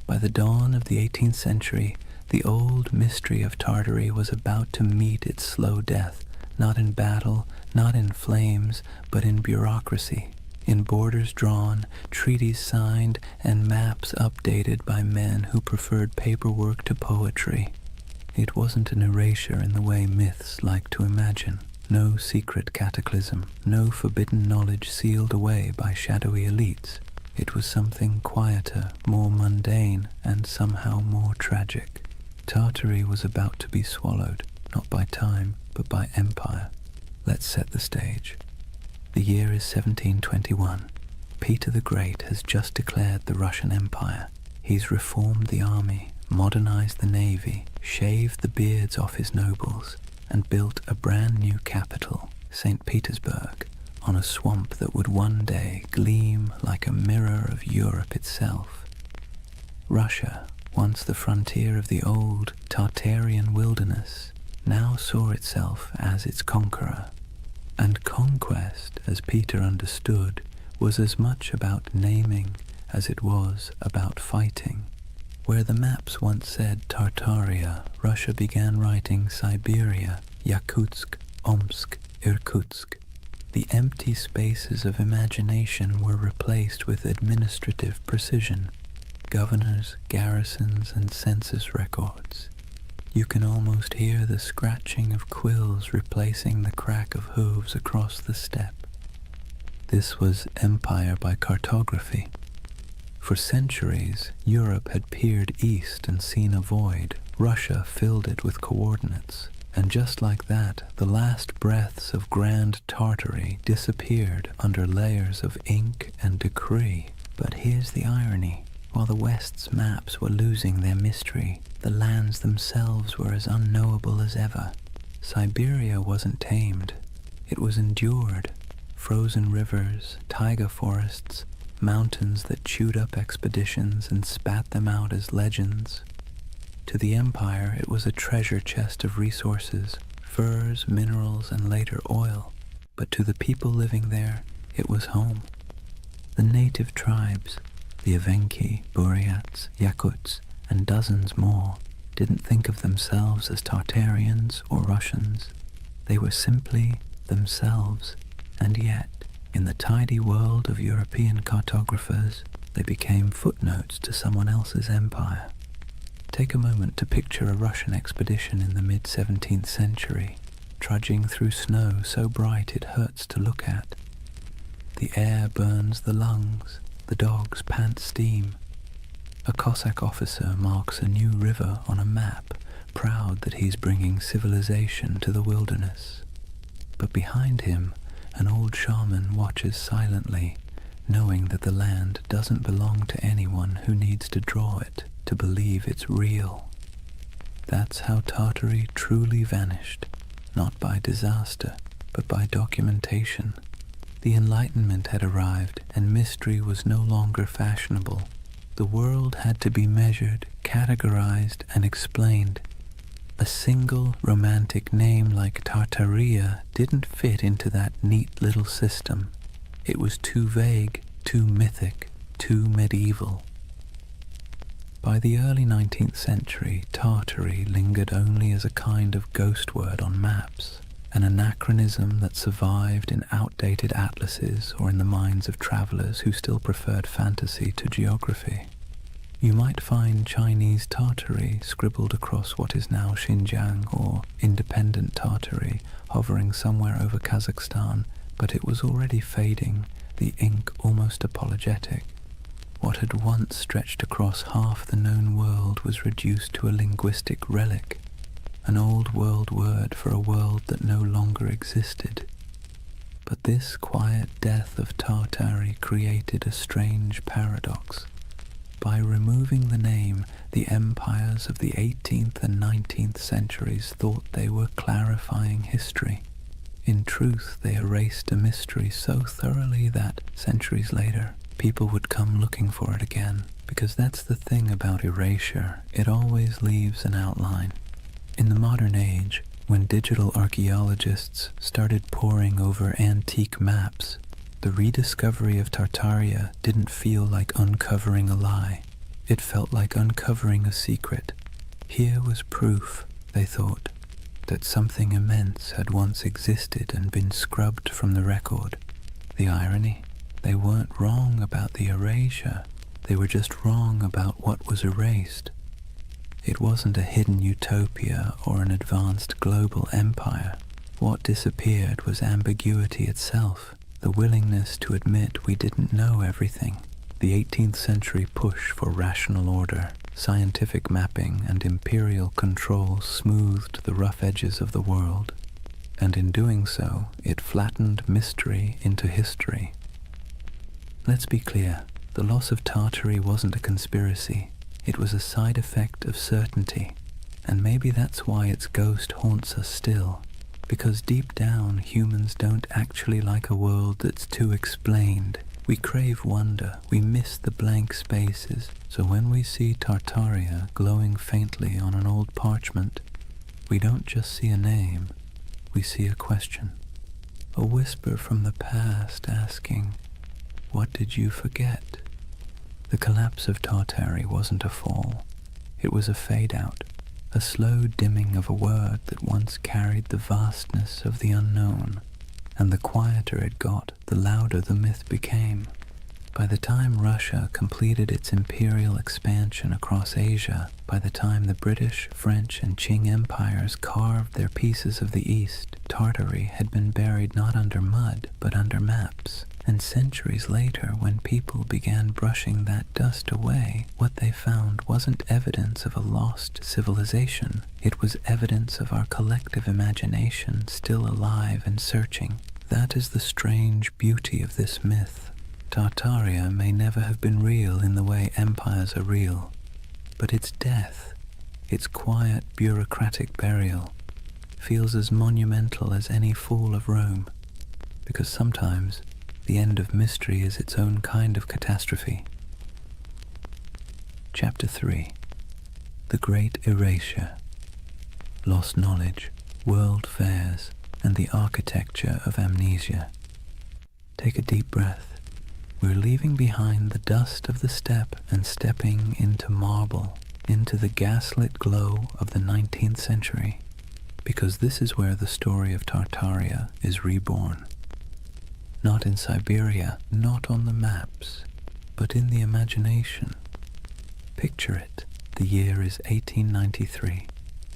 By the dawn of the 18th century, the old mystery of Tartary was about to meet its slow death, not in battle, not in flames, but in bureaucracy, in borders drawn, treaties signed, and maps updated by men who preferred paperwork to poetry. It wasn't an erasure in the way myths like to imagine. No secret cataclysm, no forbidden knowledge sealed away by shadowy elites. It was something quieter, more mundane, and somehow more tragic. Tartary was about to be swallowed, not by time, but by empire. Let's set the stage. The year is 1721. Peter the Great has just declared the Russian Empire. He's reformed the army, modernized the navy, shaved the beards off his nobles, and built a brand new capital, St. Petersburg, on a swamp that would one day gleam like a mirror of Europe itself. Russia, once the frontier of the old Tartarian wilderness, now saw itself as its conqueror. And conquest, as Peter understood, was as much about naming as it was about fighting. Where the maps once said Tartaria, Russia began writing Siberia, Yakutsk, Omsk, Irkutsk. The empty spaces of imagination were replaced with administrative precision. Governors, garrisons, and census records. You can almost hear the scratching of quills replacing the crack of hooves across the steppe. This was empire by cartography. For centuries, Europe had peered east and seen a void. Russia filled it with coordinates. And just like that, the last breaths of Grand Tartary disappeared under layers of ink and decree. But here's the irony. While the West's maps were losing their mystery, the lands themselves were as unknowable as ever. Siberia wasn't tamed. It was endured. Frozen rivers, taiga forests, mountains that chewed up expeditions and spat them out as legends. To the empire, it was a treasure chest of resources, furs, minerals, and later oil. But to the people living there, it was home. The native tribes, the Evenki, Buryats, Yakuts, and dozens more, didn't think of themselves as Tartarians or Russians. They were simply themselves, and yet, in the tidy world of European cartographers, they became footnotes to someone else's empire. Take a moment to picture a Russian expedition in the mid-17th century, trudging through snow so bright it hurts to look at. The air burns the lungs, the dogs pant steam. A Cossack officer marks a new river on a map, proud that he's bringing civilization to the wilderness. But behind him, an old shaman watches silently, knowing that the land doesn't belong to anyone who needs to draw it to believe it's real. That's how Tartary truly vanished, not by disaster, but by documentation. The Enlightenment had arrived, and mystery was no longer fashionable. The world had to be measured, categorized, and explained. A single romantic name like Tartaria didn't fit into that neat little system. It was too vague, too mythic, too medieval. By the early 19th century, Tartary lingered only as a kind of ghost word on maps, an anachronism that survived in outdated atlases or in the minds of travelers who still preferred fantasy to geography. You might find Chinese Tartary scribbled across what is now Xinjiang or independent Tartary hovering somewhere over Kazakhstan, but it was already fading, the ink almost apologetic. What had once stretched across half the known world was reduced to a linguistic relic, an old world word for a world that no longer existed. But this quiet death of Tartary created a strange paradox. By removing the name, the empires of the 18th and 19th centuries thought they were clarifying history. In truth, they erased a mystery so thoroughly that, centuries later, people would come looking for it again. Because that's the thing about erasure, it always leaves an outline. In the modern age, when digital archaeologists started poring over antique maps, The rediscovery of Tartaria didn't feel like uncovering a lie. It felt like uncovering a secret. Here was proof, they thought, that something immense had once existed and been scrubbed from the record. The irony? They weren't wrong about the erasure. They were just wrong about what was erased. It wasn't a hidden utopia or an advanced global empire. What disappeared was ambiguity itself, the willingness to admit we didn't know everything. The 18th century push for rational order, scientific mapping, and imperial control smoothed the rough edges of the world, and in doing so, it flattened mystery into history. Let's be clear, the loss of Tartary wasn't a conspiracy. It was a side effect of certainty, and maybe that's why its ghost haunts us still, because deep down humans don't actually like a world that's too explained. We crave wonder, we miss the blank spaces, so when we see Tartaria glowing faintly on an old parchment, we don't just see a name, we see a question. A whisper from the past asking, "What did you forget?" The collapse of Tartary wasn't a fall. It was a fade-out, a slow dimming of a word that once carried the vastness of the unknown, and the quieter it got, the louder the myth became. By the time Russia completed its imperial expansion across Asia, by the time the British, French, and Qing empires carved their pieces of the East, Tartary had been buried not under mud, but under maps. And centuries later, when people began brushing that dust away, what they found wasn't evidence of a lost civilization. It was evidence of our collective imagination still alive and searching. That is the strange beauty of this myth. Tartaria may never have been real in the way empires are real, but its death, its quiet bureaucratic burial, feels as monumental as any fall of Rome, because sometimes the end of mystery is its own kind of catastrophe. Chapter 3. The Great Erasure. Lost knowledge, world fairs, and the architecture of amnesia. Take a deep breath. We're leaving behind the dust of the steppe and stepping into marble, into the gaslit glow of the 19th century, because this is where the story of Tartaria is reborn. Not in Siberia, not on the maps, but in the imagination. Picture it. The year is 1893.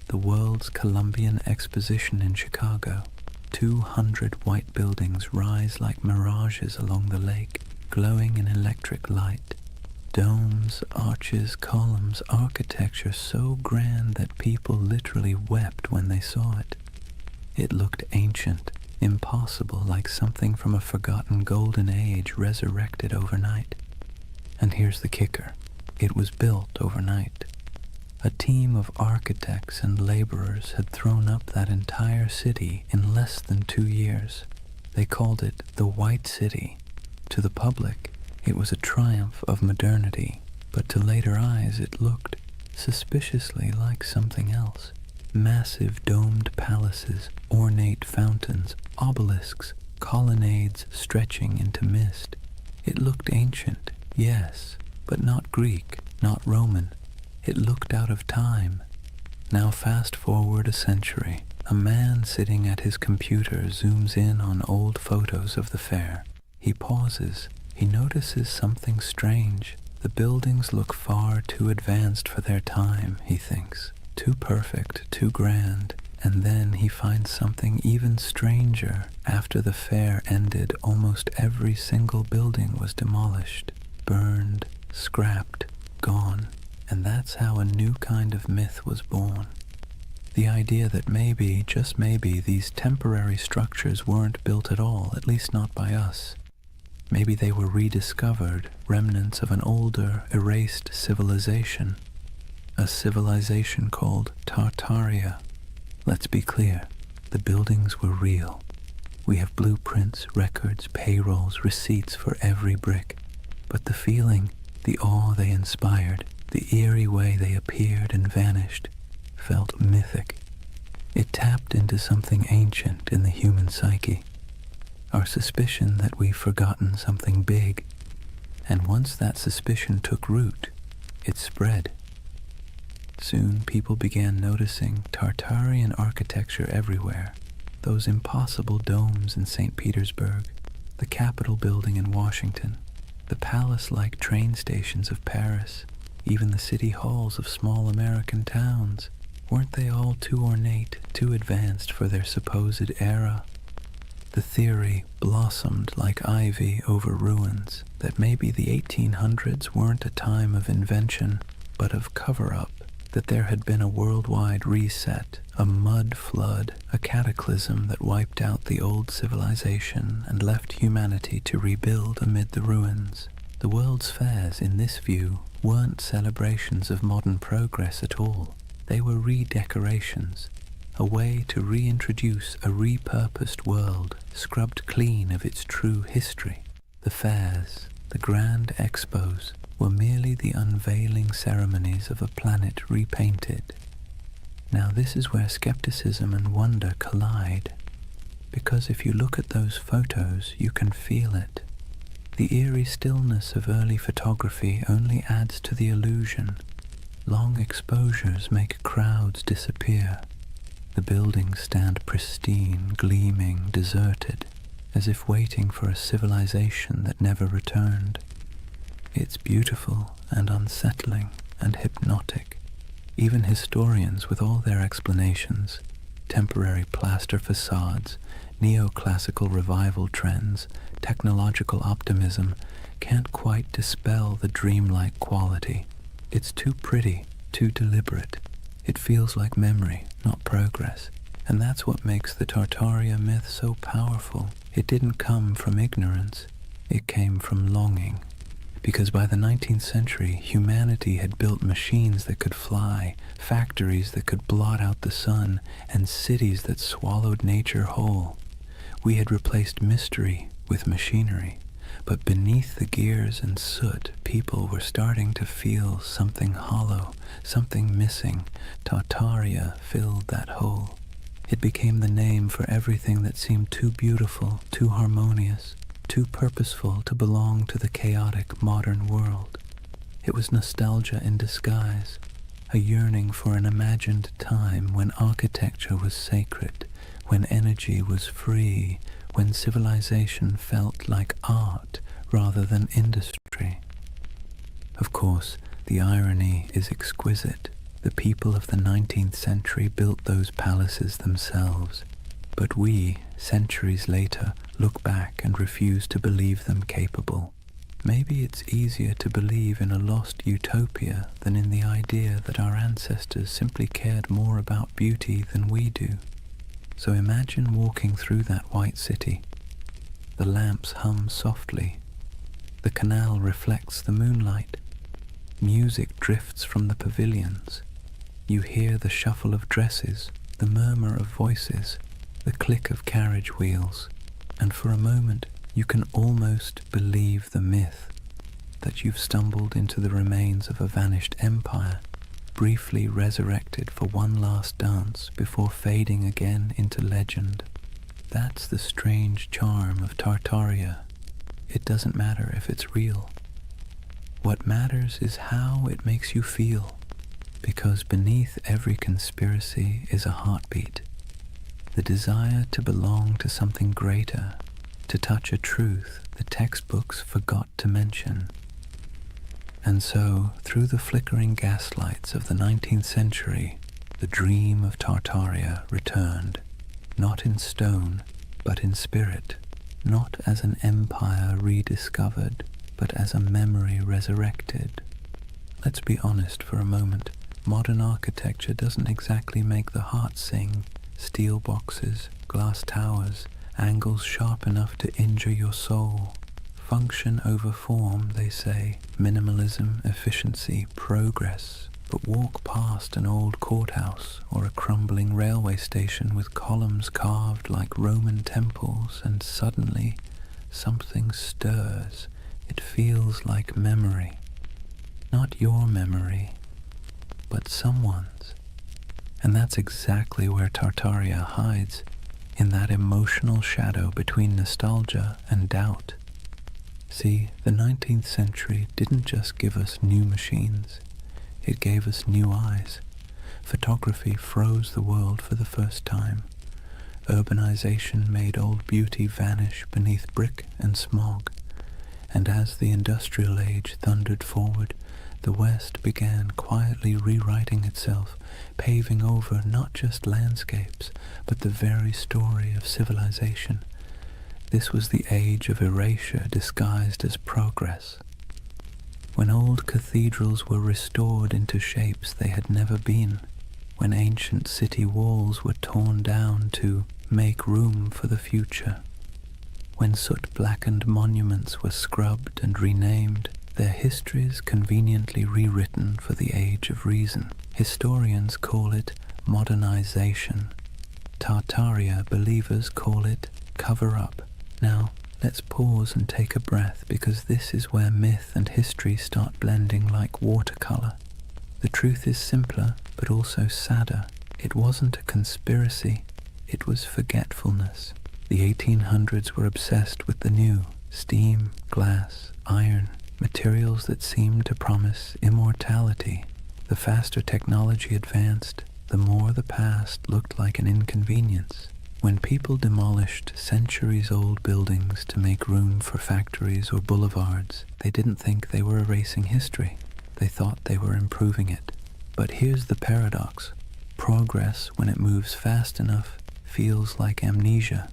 The World's Columbian Exposition in Chicago. 200 white buildings rise like mirages along the lake, glowing in electric light. Domes, arches, columns, architecture so grand that people literally wept when they saw it. It looked ancient, impossible, like something from a forgotten golden age resurrected overnight. And here's the kicker. It was built overnight. A team of architects and laborers had thrown up that entire city in less than 2 years. They called it the White City. To the public, it was a triumph of modernity, but to later eyes it looked suspiciously like something else. Massive domed palaces, ornate fountains, obelisks, colonnades stretching into mist. It looked ancient, yes, but not Greek, not Roman. It looked out of time. Now fast forward a century. A man sitting at his computer zooms in on old photos of the fair. He pauses. He notices something strange. The buildings look far too advanced for their time, he thinks. Too perfect, too grand. And then he finds something even stranger. After the fair ended, almost every single building was demolished, burned, scrapped, gone. And that's how a new kind of myth was born. The idea that maybe, just maybe, these temporary structures weren't built at all, at least not by us. Maybe they were rediscovered, remnants of an older, erased civilization. A civilization called Tartaria. Let's be clear, the buildings were real. We have blueprints, records, payrolls, receipts for every brick. But the feeling, the awe they inspired, the eerie way they appeared and vanished, felt mythic. It tapped into something ancient in the human psyche. our suspicion that we've forgotten something big. And once that suspicion took root, it spread. Soon people began noticing Tartarian architecture everywhere. Those impossible domes in St. Petersburg, the Capitol building in Washington, the palace-like train stations of Paris, even the city halls of small American towns. Weren't they all too ornate, too advanced for their supposed era? The theory blossomed like ivy over ruins that maybe the 1800s weren't a time of invention, but of cover-up, that there had been a worldwide reset, a mud flood, a cataclysm that wiped out the old civilization and left humanity to rebuild amid the ruins. The world's fairs, in this view, weren't celebrations of modern progress at all. They were redecorations, a way to reintroduce a repurposed world, scrubbed clean of its true history. The fairs, the grand expos, were merely the unveiling ceremonies of a planet repainted. Now this is where skepticism and wonder collide, because if you look at those photos, you can feel it. The eerie stillness of early photography only adds to the illusion. Long exposures make crowds disappear. The buildings stand pristine, gleaming, deserted, as if waiting for a civilization that never returned. It's beautiful and unsettling and hypnotic. Even historians, with all their explanations, temporary plaster facades, neoclassical revival trends, technological optimism, can't quite dispel the dreamlike quality. It's too pretty, too deliberate. It feels like memory, not progress. And that's what makes the Tartaria myth so powerful. It didn't come from ignorance, it came from longing. Because by the 19th century, humanity had built machines that could fly, factories that could blot out the sun, and cities that swallowed nature whole. We had replaced mystery with machinery, but beneath the gears and soot, people were starting to feel something hollow, something missing. Tartaria filled that hole. It became the name for everything that seemed too beautiful, too harmonious, too purposeful to belong to the chaotic modern world. It was nostalgia in disguise, a yearning for an imagined time when architecture was sacred, when energy was free, when civilization felt like art rather than industry. Of course, the irony is exquisite. The people of the 19th century built those palaces themselves, but we, centuries later, look back and refuse to believe them capable. Maybe it's easier to believe in a lost utopia than in the idea that our ancestors simply cared more about beauty than we do. So imagine walking through that white city. The lamps hum softly. The canal reflects the moonlight. Music drifts from the pavilions. You hear the shuffle of dresses, the murmur of voices, the click of carriage wheels, and for a moment you can almost believe the myth that you've stumbled into the remains of a vanished empire, briefly resurrected for one last dance before fading again into legend. That's the strange charm of Tartaria. It doesn't matter if it's real. What matters is how it makes you feel, because beneath every conspiracy is a heartbeat. The desire to belong to something greater, to touch a truth the textbooks forgot to mention. And so, through the flickering gaslights of the 19th century, the dream of Tartaria returned, not in stone, but in spirit, not as an empire rediscovered, but as a memory resurrected. Let's be honest for a moment. Modern architecture doesn't exactly make the heart sing. Steel boxes, glass towers, angles sharp enough to injure your soul. Function over form, they say. Minimalism, efficiency, progress. But walk past an old courthouse or a crumbling railway station with columns carved like Roman temples, and suddenly something stirs. It feels like memory. Not your memory, but someone's. And that's exactly where Tartaria hides, in that emotional shadow between nostalgia and doubt. See, the 19th century didn't just give us new machines, it gave us new eyes. Photography froze the world for the first time. Urbanization made old beauty vanish beneath brick and smog. And as the industrial age thundered forward, the West began quietly rewriting itself, paving over not just landscapes, but the very story of civilization. This was the age of erasure disguised as progress. When old cathedrals were restored into shapes they had never been, when ancient city walls were torn down to make room for the future, when soot-blackened monuments were scrubbed and renamed, their histories conveniently rewritten for the age of reason. Historians call it modernization. Tartaria believers call it cover-up. Now, let's pause and take a breath, because this is where myth and history start blending like watercolor. The truth is simpler, but also sadder. It wasn't a conspiracy, it was forgetfulness. The 1800s were obsessed with the new: steam, glass, iron, materials that seemed to promise immortality. The faster technology advanced, the more the past looked like an inconvenience. When people demolished centuries-old buildings to make room for factories or boulevards, they didn't think they were erasing history. They thought they were improving it. But here's the paradox. Progress, when it moves fast enough, feels like amnesia.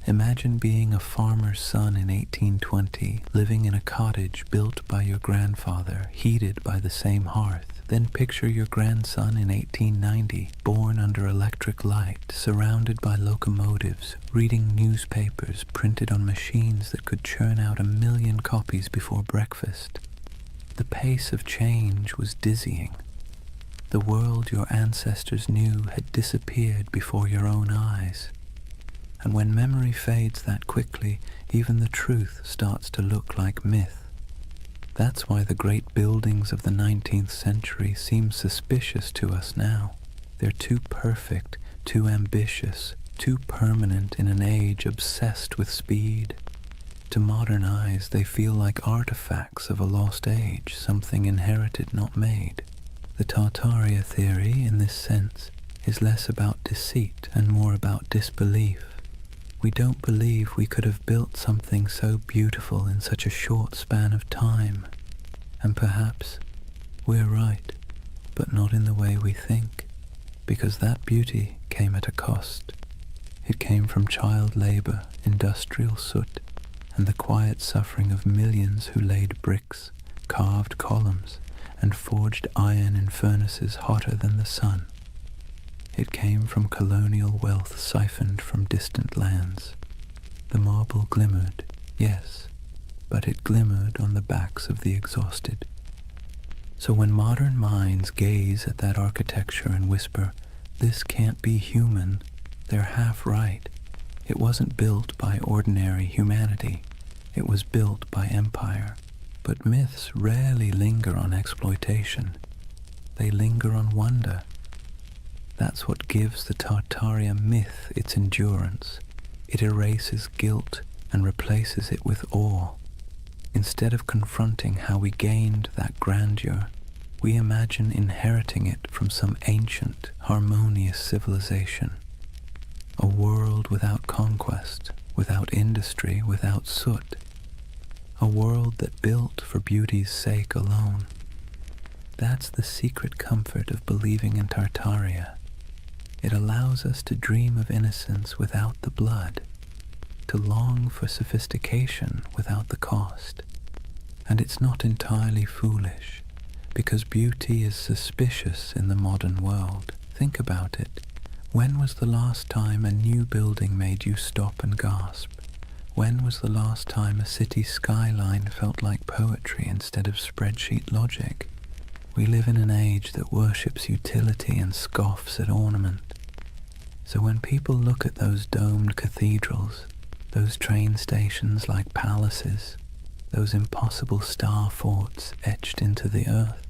Imagine being a farmer's son in 1820, living in a cottage built by your grandfather, heated by the same hearth. Then picture your grandson in 1890, born under electric light, surrounded by locomotives, reading newspapers printed on machines that could churn out 1 million copies before breakfast. The pace of change was dizzying. The world your ancestors knew had disappeared before your own eyes. And when memory fades that quickly, even the truth starts to look like myth. That's why the great buildings of the 19th century seem suspicious to us now. They're too perfect, too ambitious, too permanent in an age obsessed with speed. To modern eyes, they feel like artifacts of a lost age, something inherited, not made. The Tartaria theory, in this sense, is less about deceit and more about disbelief. We don't believe we could have built something so beautiful in such a short span of time. And perhaps we're right, but not in the way we think, because that beauty came at a cost. It came from child labor, industrial soot, and the quiet suffering of millions who laid bricks, carved columns, and forged iron in furnaces hotter than the sun. It came from colonial wealth siphoned from distant lands. The marble glimmered, yes, but it glimmered on the backs of the exhausted. So when modern minds gaze at that architecture and whisper, "This can't be human," they're half right. It wasn't built by ordinary humanity. It was built by empire. But myths rarely linger on exploitation. They linger on wonder. That's what gives the Tartaria myth its endurance. It erases guilt and replaces it with awe. Instead of confronting how we gained that grandeur, we imagine inheriting it from some ancient, harmonious civilization. A world without conquest, without industry, without soot. A world that built for beauty's sake alone. That's the secret comfort of believing in Tartaria. It allows us to dream of innocence without the blood, to long for sophistication without the cost. And it's not entirely foolish, because beauty is suspicious in the modern world. Think about it. When was the last time a new building made you stop and gasp? When was the last time a city skyline felt like poetry instead of spreadsheet logic? We live in an age that worships utility and scoffs at ornament. So when people look at those domed cathedrals, those train stations like palaces, those impossible star forts etched into the earth,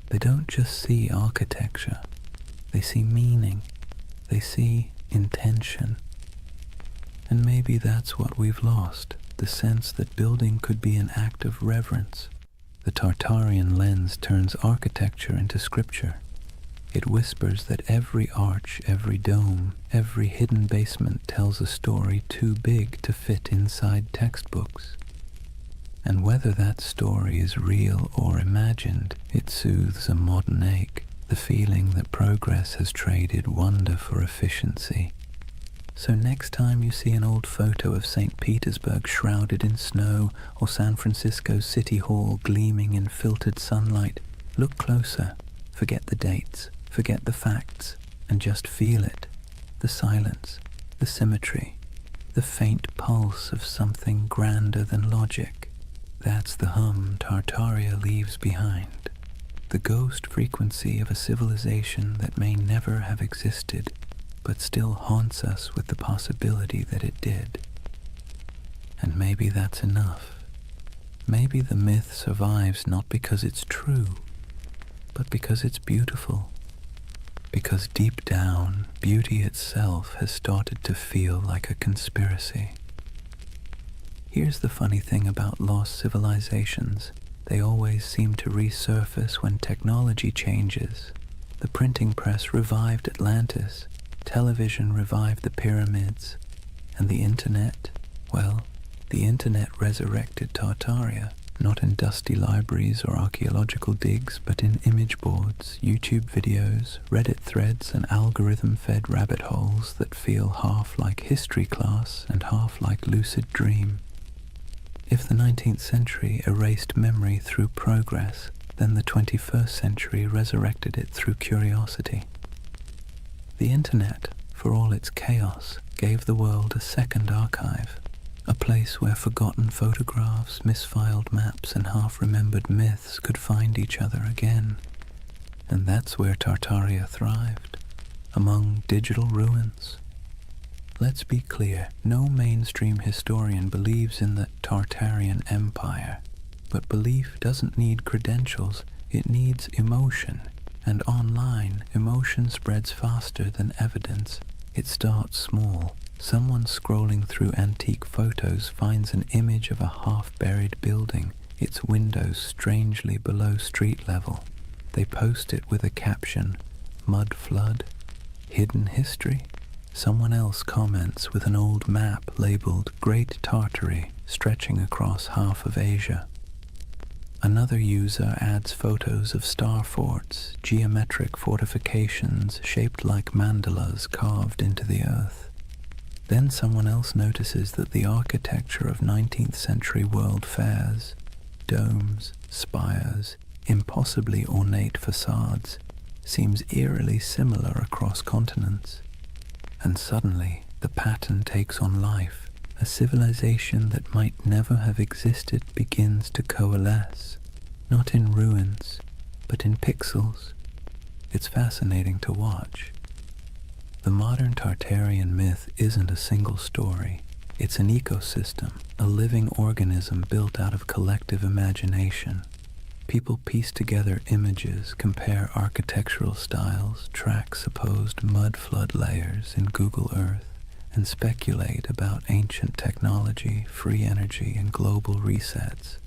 they don't just see architecture, they see meaning, they see intention. And maybe that's what we've lost, the sense that building could be an act of reverence. The Tartarian lens turns architecture into scripture. It whispers that every arch, every dome, every hidden basement tells a story too big to fit inside textbooks. And whether that story is real or imagined, it soothes a modern ache, the feeling that progress has traded wonder for efficiency. So next time you see an old photo of St. Petersburg shrouded in snow or San Francisco City Hall gleaming in filtered sunlight, look closer, forget the dates, forget the facts, and just feel it. The silence, the symmetry, the faint pulse of something grander than logic. That's the hum Tartaria leaves behind, the ghost frequency of a civilization that may never have existed, but still haunts us with the possibility that it did. And maybe that's enough. Maybe the myth survives not because it's true, but because it's beautiful. Because deep down, beauty itself has started to feel like a conspiracy. Here's the funny thing about lost civilizations. They always seem to resurface when technology changes. The printing press revived Atlantis, television revived the pyramids, and the internet, well, the internet resurrected Tartaria, not in dusty libraries or archaeological digs, but in image boards, YouTube videos, Reddit threads, and algorithm-fed rabbit holes that feel half like history class and half like lucid dream. If the 19th century erased memory through progress, then the 21st century resurrected it through curiosity. The internet, for all its chaos, gave the world a second archive, a place where forgotten photographs, misfiled maps, and half-remembered myths could find each other again. And that's where Tartaria thrived, among digital ruins. Let's be clear, no mainstream historian believes in the Tartarian Empire, but belief doesn't need credentials, it needs emotion. And online, emotion spreads faster than evidence. It starts small. Someone scrolling through antique photos finds an image of a half-buried building, its windows strangely below street level. They post it with a caption, "Mud flood? Hidden history?" Someone else comments with an old map labeled Great Tartary, stretching across half of Asia. Another user adds photos of star forts, geometric fortifications shaped like mandalas carved into the earth. Then someone else notices that the architecture of 19th century world fairs, domes, spires, impossibly ornate facades, seems eerily similar across continents. And suddenly, the pattern takes on life. A civilization that might never have existed begins to coalesce, not in ruins, but in pixels. It's fascinating to watch. The modern Tartarian myth isn't a single story. It's an ecosystem, a living organism built out of collective imagination. People piece together images, compare architectural styles, track supposed mud flood layers in Google Earth, and speculate about ancient technology, free energy, and global resets.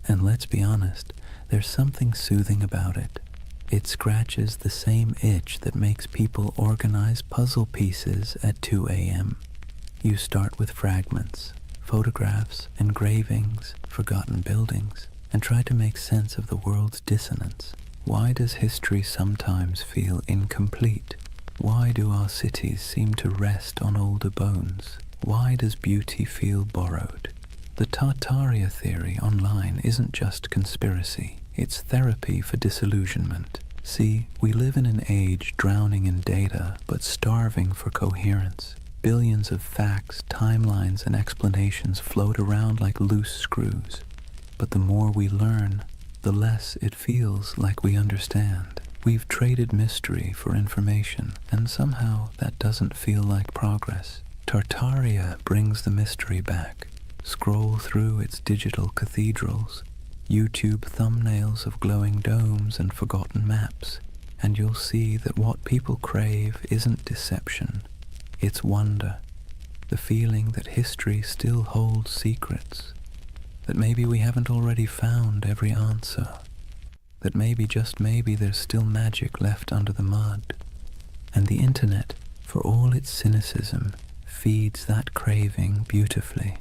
And let's be honest, there's something soothing about it. It scratches the same itch that makes people organize puzzle pieces at 2 a.m. You start with fragments, photographs, engravings, forgotten buildings, and try to make sense of the world's dissonance. Why does history sometimes feel incomplete? Why do our cities seem to rest on older bones? Why does beauty feel borrowed? The Tartaria theory online isn't just conspiracy, it's therapy for disillusionment. See, we live in an age drowning in data, but starving for coherence. Billions of facts, timelines, and explanations float around like loose screws. But the more we learn, the less it feels like we understand. We've traded mystery for information, and somehow that doesn't feel like progress. Tartaria brings the mystery back. Scroll through its digital cathedrals, YouTube thumbnails of glowing domes and forgotten maps, and you'll see that what people crave isn't deception, it's wonder. the feeling that history still holds secrets, that maybe we haven't already found every answer, that maybe, just maybe, there's still magic left under the mud. And the internet, for all its cynicism, feeds that craving beautifully.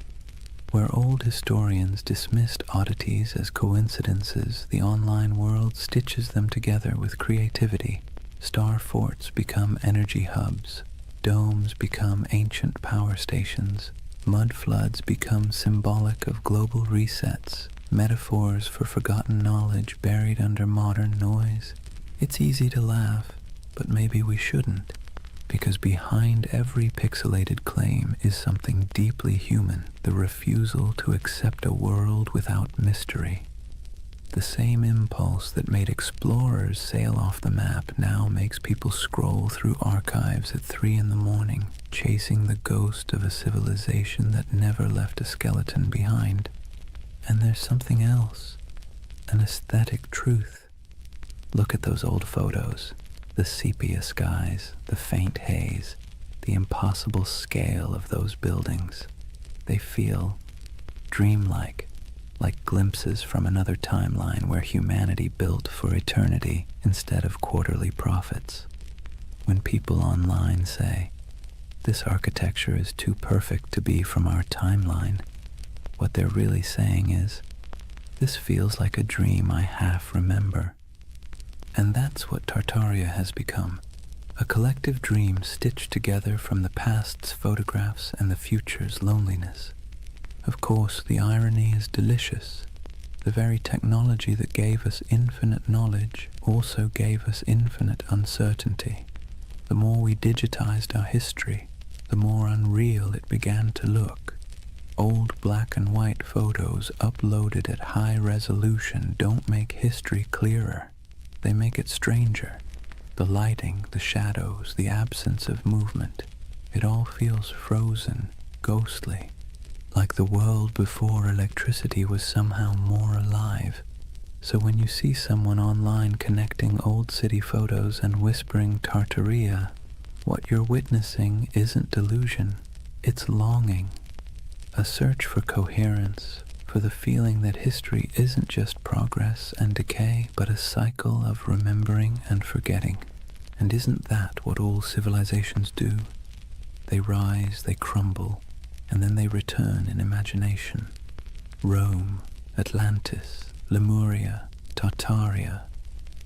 Where old historians dismissed oddities as coincidences, the online world stitches them together with creativity. Star forts become energy hubs, domes become ancient power stations, mud floods become symbolic of global resets, metaphors for forgotten knowledge buried under modern noise. It's easy to laugh, but maybe we shouldn't, because behind every pixelated claim is something deeply human, the refusal to accept a world without mystery. The same impulse that made explorers sail off the map now makes people scroll through archives at 3 in the morning, chasing the ghost of a civilization that never left a skeleton behind. And there's something else, an aesthetic truth. Look at those old photos, the sepia skies, the faint haze, the impossible scale of those buildings. They feel dreamlike, like glimpses from another timeline where humanity built for eternity instead of quarterly profits. When people online say, "This architecture is too perfect to be from our timeline," what they're really saying is, "This feels like a dream I half remember." And that's what Tartaria has become, a collective dream stitched together from the past's photographs and the future's loneliness. Of course, the irony is delicious. The very technology that gave us infinite knowledge also gave us infinite uncertainty. The more we digitized our history, the more unreal it began to look. Old black and white photos uploaded at high resolution don't make history clearer. They make it stranger. The lighting, the shadows, the absence of movement, it all feels frozen, ghostly, like the world before electricity was somehow more alive. So when you see someone online connecting old city photos and whispering Tartaria, what you're witnessing isn't delusion, it's longing, a search for coherence, for the feeling that history isn't just progress and decay, but a cycle of remembering and forgetting. And isn't that what all civilizations do? They rise, they crumble, and then they return in imagination. Rome, Atlantis, Lemuria, Tartaria,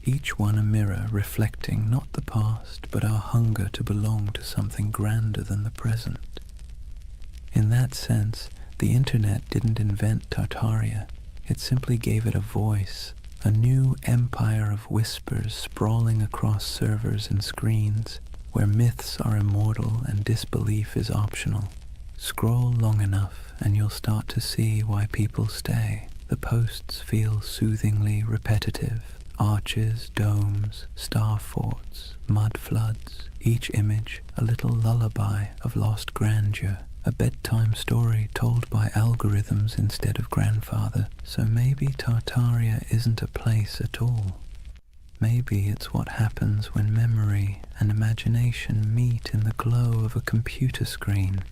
each one a mirror reflecting not the past, but our hunger to belong to something grander than the present. In that sense, the internet didn't invent Tartaria. It simply gave it a voice, a new empire of whispers sprawling across servers and screens, where myths are immortal and disbelief is optional. Scroll long enough and you'll start to see why people stay. The posts feel soothingly repetitive. Arches, domes, star forts, mud floods, each image a little lullaby of lost grandeur, a bedtime story told by algorithms instead of grandfather. So maybe Tartaria isn't a place at all. Maybe it's what happens when memory and imagination meet in the glow of a computer screen.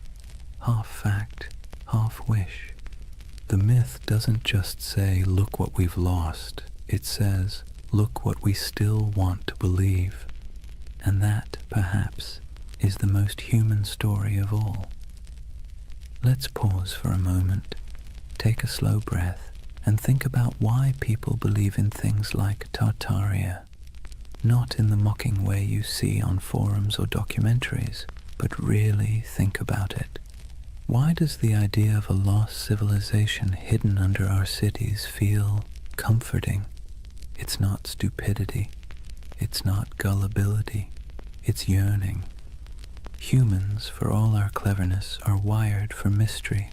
Half fact, half wish. The myth doesn't just say, "Look what we've lost." It says, "Look what we still want to believe." And that, perhaps, is the most human story of all. Let's pause for a moment, take a slow breath, and think about why people believe in things like Tartaria. Not in the mocking way you see on forums or documentaries, but really think about it. Why does the idea of a lost civilization hidden under our cities feel comforting? It's not stupidity. It's not gullibility. It's yearning. Humans, for all our cleverness, are wired for mystery.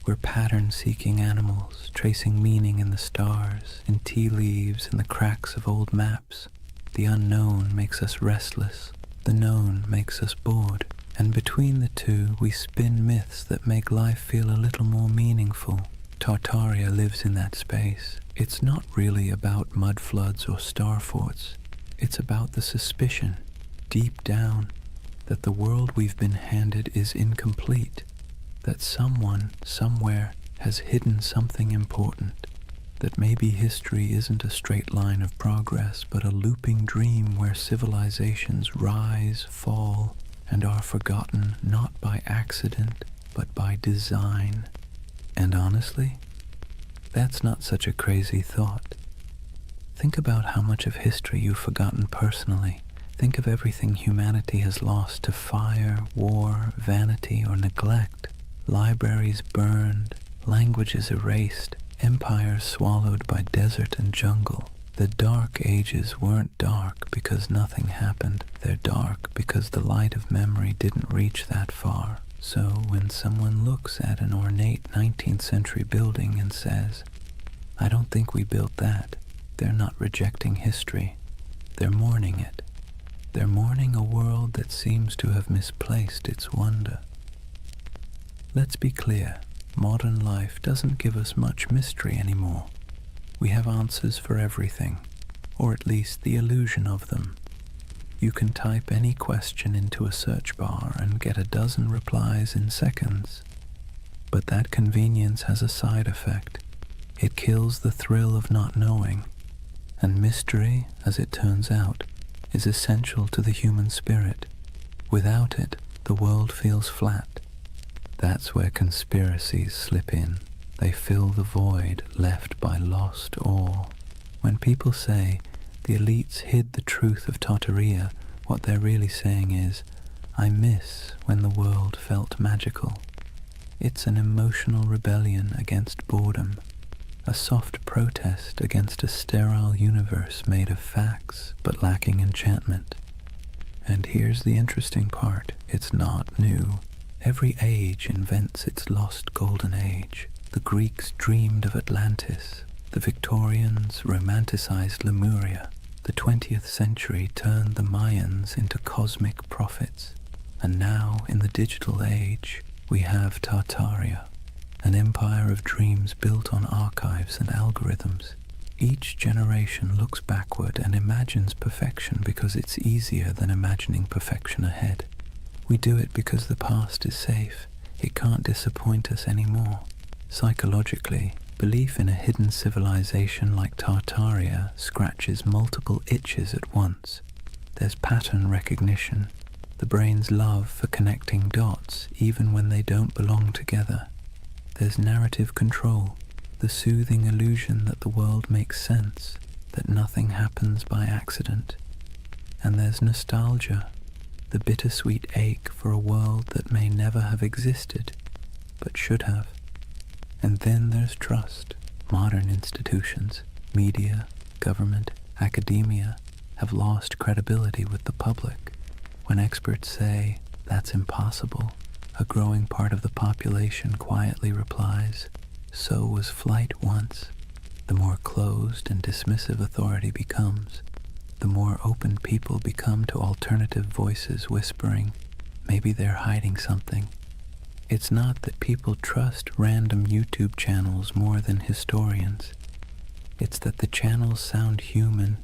We're pattern-seeking animals, tracing meaning in the stars, in tea leaves, in the cracks of old maps. The unknown makes us restless. The known makes us bored. And between the two, we spin myths that make life feel a little more meaningful. Tartaria lives in that space. It's not really about mud floods or star forts. It's about the suspicion, deep down, that the world we've been handed is incomplete, that someone, somewhere, has hidden something important, that maybe history isn't a straight line of progress, but a looping dream where civilizations rise, fall, and are forgotten not by accident, but by design. And honestly, that's not such a crazy thought. Think about how much of history you've forgotten personally. Think of everything humanity has lost to fire, war, vanity, or neglect. Libraries burned, languages erased, empires swallowed by desert and jungle. The dark ages weren't dark because nothing happened. They're dark because the light of memory didn't reach that far. So when someone looks at an ornate 19th century building and says, "I don't think we built that," they're not rejecting history. They're mourning it. They're mourning a world that seems to have misplaced its wonder. Let's be clear, modern life doesn't give us much mystery anymore. We have answers for everything, or at least the illusion of them. You can type any question into a search bar and get a dozen replies in seconds. But that convenience has a side effect. It kills the thrill of not knowing. And mystery, as it turns out, is essential to the human spirit. Without it, the world feels flat. That's where conspiracies slip in. They fill the void left by lost awe. When people say the elites hid the truth of Tartaria, what they're really saying is, I miss when the world felt magical. It's an emotional rebellion against boredom, a soft protest against a sterile universe made of facts but lacking enchantment. And here's the interesting part, it's not new. Every age invents its lost golden age. The Greeks dreamed of Atlantis. The Victorians romanticized Lemuria. The 20th century turned the Mayans into cosmic prophets. And now, in the digital age, we have Tartaria, an empire of dreams built on archives and algorithms. Each generation looks backward and imagines perfection because it's easier than imagining perfection ahead. We do it because the past is safe. It can't disappoint us anymore. Psychologically, belief in a hidden civilization like Tartaria scratches multiple itches at once. There's pattern recognition, the brain's love for connecting dots even when they don't belong together. There's narrative control, the soothing illusion that the world makes sense, that nothing happens by accident. And there's nostalgia, the bittersweet ache for a world that may never have existed, but should have. And then there's trust. Modern institutions, media, government, academia, have lost credibility with the public. When experts say, that's impossible, a growing part of the population quietly replies, so was flight once. The more closed and dismissive authority becomes, the more open people become to alternative voices whispering, maybe they're hiding something. It's not that people trust random YouTube channels more than historians. It's that the channels sound human,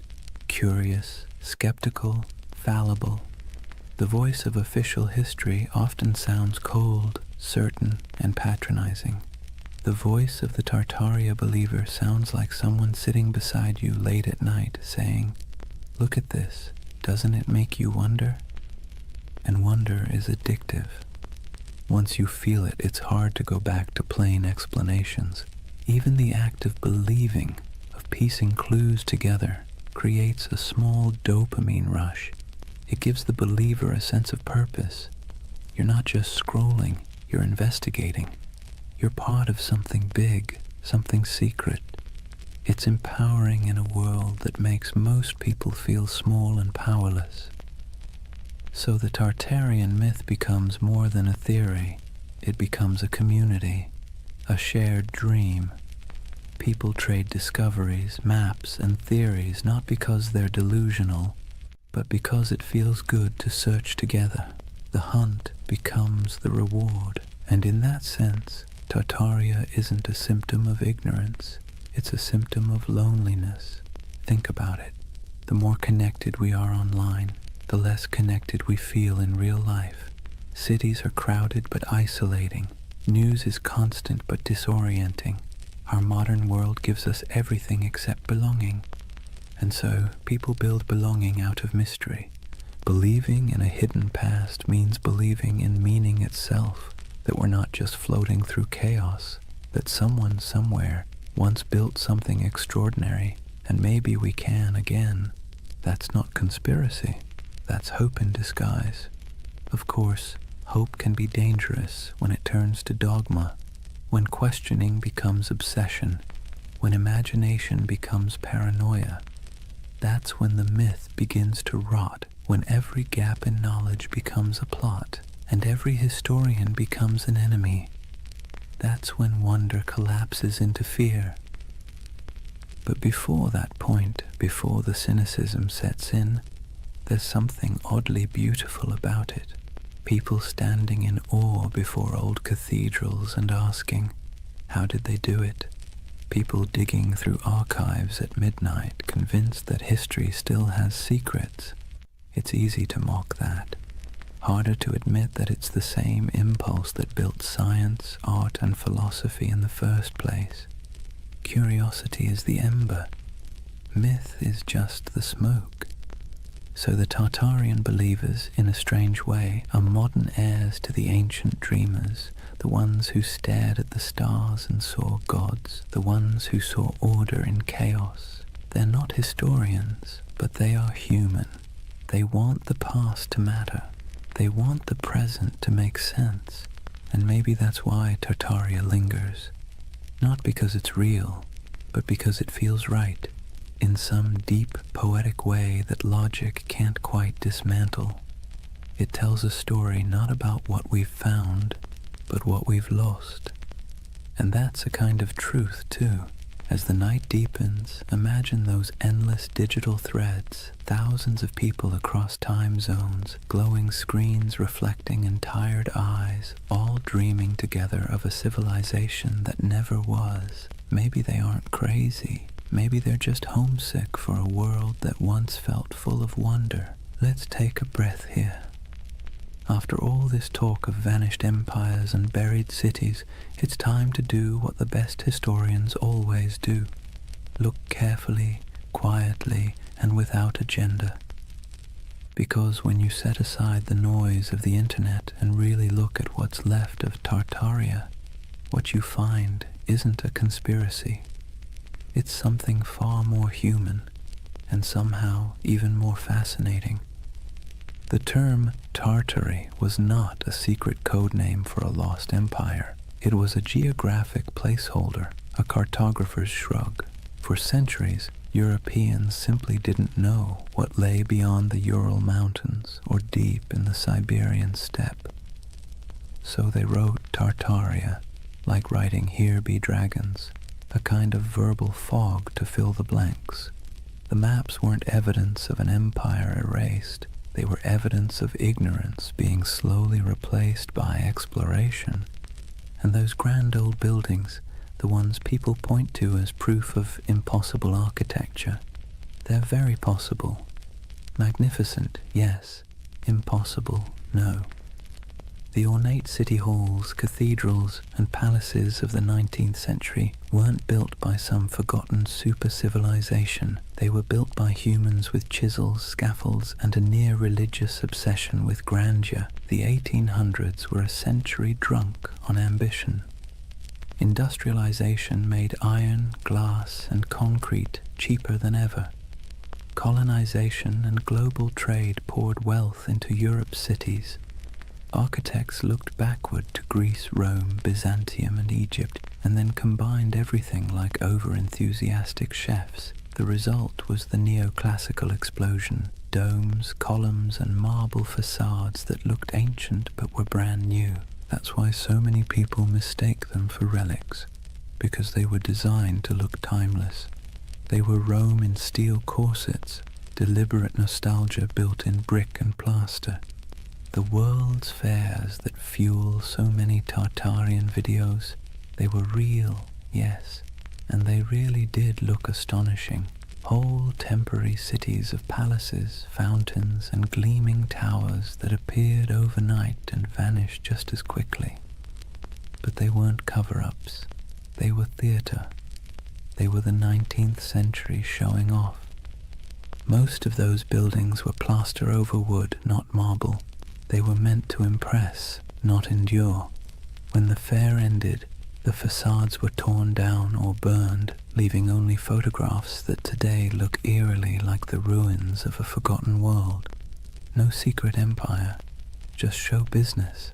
curious, skeptical, fallible. The voice of official history often sounds cold, certain, and patronizing. The voice of the Tartaria believer sounds like someone sitting beside you late at night saying, "Look at this, doesn't it make you wonder?" And wonder is addictive. Once you feel it, it's hard to go back to plain explanations. Even the act of believing, of piecing clues together, creates a small dopamine rush. It gives the believer a sense of purpose. You're not just scrolling, you're investigating. You're part of something big, something secret. It's empowering in a world that makes most people feel small and powerless. So the Tartarian myth becomes more than a theory. It becomes a community, a shared dream. People trade discoveries, maps, and theories not because they're delusional, but because it feels good to search together. The hunt becomes the reward. And in that sense, Tartaria isn't a symptom of ignorance. It's a symptom of loneliness. Think about it. The more connected we are online, the less connected we feel in real life. Cities are crowded but isolating. News is constant but disorienting. Our modern world gives us everything except belonging. And so, people build belonging out of mystery. Believing in a hidden past means believing in meaning itself, that we're not just floating through chaos, that someone somewhere once built something extraordinary, and maybe we can again. That's not conspiracy. That's hope in disguise. Of course, hope can be dangerous when it turns to dogma, when questioning becomes obsession, when imagination becomes paranoia. That's when the myth begins to rot, when every gap in knowledge becomes a plot, and every historian becomes an enemy. That's when wonder collapses into fear. But before that point, before the cynicism sets in, there's something oddly beautiful about it. People standing in awe before old cathedrals and asking, how did they do it? People digging through archives at midnight, convinced that history still has secrets. It's easy to mock that. Harder to admit that it's the same impulse that built science, art, and philosophy in the first place. Curiosity is the ember. Myth is just the smoke. So the Tartarian believers, in a strange way, are modern heirs to the ancient dreamers, the ones who stared at the stars and saw gods, the ones who saw order in chaos. They're not historians, but they are human. They want the past to matter. They want the present to make sense. And maybe that's why Tartaria lingers. Not because it's real, but because it feels right, in some deep, poetic way that logic can't quite dismantle. It tells a story not about what we've found, but what we've lost. And that's a kind of truth, too. As the night deepens, imagine those endless digital threads, thousands of people across time zones, glowing screens reflecting in tired eyes, all dreaming together of a civilization that never was. Maybe they aren't crazy. Maybe they're just homesick for a world that once felt full of wonder. Let's take a breath here. After all this talk of vanished empires and buried cities, it's time to do what the best historians always do. Look carefully, quietly, and without agenda. Because when you set aside the noise of the internet and really look at what's left of Tartaria, what you find isn't a conspiracy. It's something far more human, and somehow even more fascinating. The term Tartary was not a secret code name for a lost empire. It was a geographic placeholder, a cartographer's shrug. For centuries, Europeans simply didn't know what lay beyond the Ural Mountains or deep in the Siberian steppe. So they wrote Tartaria, like writing "Here be dragons," a kind of verbal fog to fill the blanks. The maps weren't evidence of an empire erased. They were evidence of ignorance being slowly replaced by exploration. And those grand old buildings, the ones people point to as proof of impossible architecture, they're very possible. Magnificent, yes. Impossible, no. The ornate city halls, cathedrals, and palaces of the 19th century weren't built by some forgotten super-civilization. They were built by humans with chisels, scaffolds, and a near-religious obsession with grandeur. The 1800s were a century drunk on ambition. Industrialization made iron, glass, and concrete cheaper than ever. Colonization and global trade poured wealth into Europe's cities. Architects looked backward to Greece, Rome, Byzantium, and Egypt, and then combined everything like over-enthusiastic chefs. The result was the neoclassical explosion. Domes, columns, and marble facades that looked ancient but were brand new. That's why so many people mistake them for relics, because they were designed to look timeless. They were Rome in steel corsets, deliberate nostalgia built in brick and plaster. The world's fairs that fuel so many Tartarian videos, they were real, yes, and they really did look astonishing. Whole temporary cities of palaces, fountains, and gleaming towers that appeared overnight and vanished just as quickly. But they weren't cover-ups. They were theatre. They were the 19th century showing off. Most of those buildings were plaster over wood, not marble. They were meant to impress, not endure. When the fair ended, the facades were torn down or burned, leaving only photographs that today look eerily like the ruins of a forgotten world. No secret empire, just show business.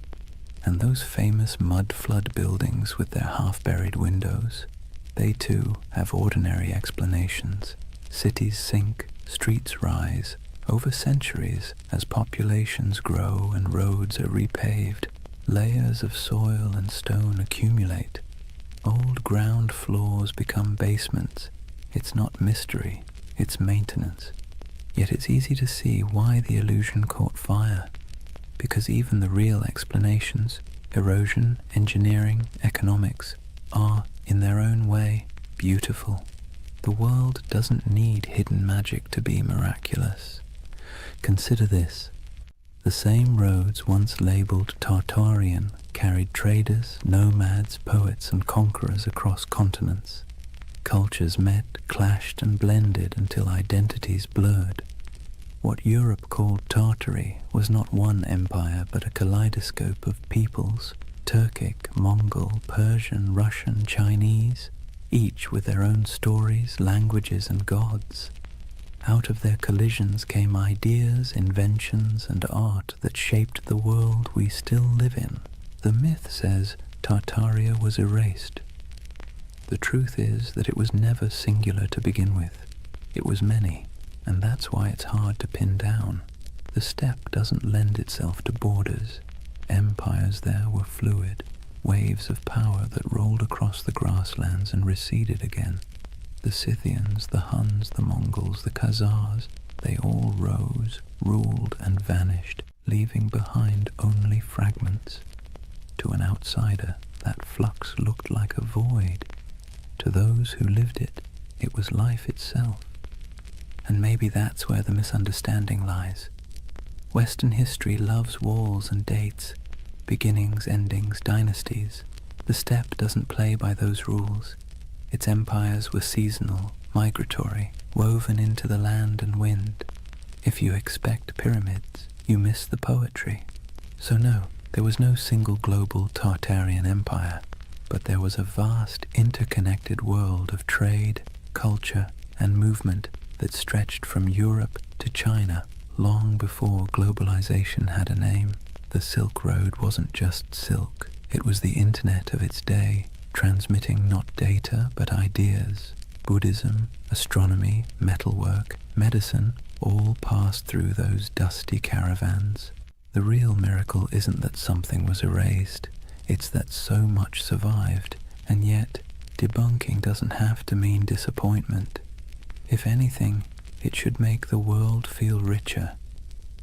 And those famous mud flood buildings with their half-buried windows, they too have ordinary explanations. Cities sink, streets rise, over centuries as populations grow and roads are repaved. Layers of soil and stone accumulate. Old ground floors become basements. It's not mystery, it's maintenance. Yet it's easy to see why the illusion caught fire. Because even the real explanations, erosion, engineering, economics, are, in their own way, beautiful. The world doesn't need hidden magic to be miraculous. Consider this. The same roads once labeled Tartarian carried traders, nomads, poets, and conquerors across continents. Cultures met, clashed, and blended until identities blurred. What Europe called Tartary was not one empire but a kaleidoscope of peoples, Turkic, Mongol, Persian, Russian, Chinese, each with their own stories, languages, and gods. Out of their collisions came ideas, inventions, and art that shaped the world we still live in. The myth says Tartaria was erased. The truth is that it was never singular to begin with. It was many, and that's why it's hard to pin down. The steppe doesn't lend itself to borders. Empires there were fluid, waves of power that rolled across the grasslands and receded again. The Scythians, the Huns, the Mongols, the Khazars, they all rose, ruled, and vanished, leaving behind only fragments. To an outsider, that flux looked like a void. To those who lived it, it was life itself. And maybe that's where the misunderstanding lies. Western history loves walls and dates, beginnings, endings, dynasties. The steppe doesn't play by those rules. Its empires were seasonal, migratory, woven into the land and wind. If you expect pyramids, you miss the poetry. So no, there was no single global Tartarian empire, but there was a vast interconnected world of trade, culture, and movement that stretched from Europe to China long before globalization had a name. The Silk Road wasn't just silk, it was the internet of its day, transmitting not data but ideas. Buddhism, astronomy, metalwork, medicine all passed through those dusty caravans. The real miracle isn't that something was erased, it's that so much survived, and yet debunking doesn't have to mean disappointment. If anything, it should make the world feel richer,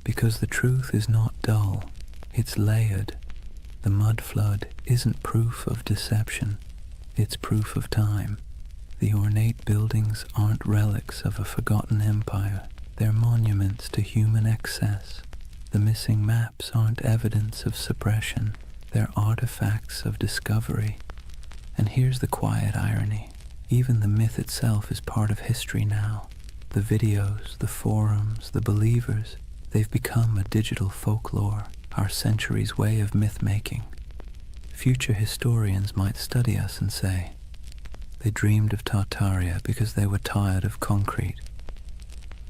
because the truth is not dull, it's layered. The mud flood isn't proof of deception, it's proof of time. The ornate buildings aren't relics of a forgotten empire, they're monuments to human excess. The missing maps aren't evidence of suppression, they're artifacts of discovery. And here's the quiet irony. Even the myth itself is part of history now. The videos, the forums, the believers, they've become a digital folklore, our century's way of myth-making. Future historians might study us and say, they dreamed of Tartaria because they were tired of concrete.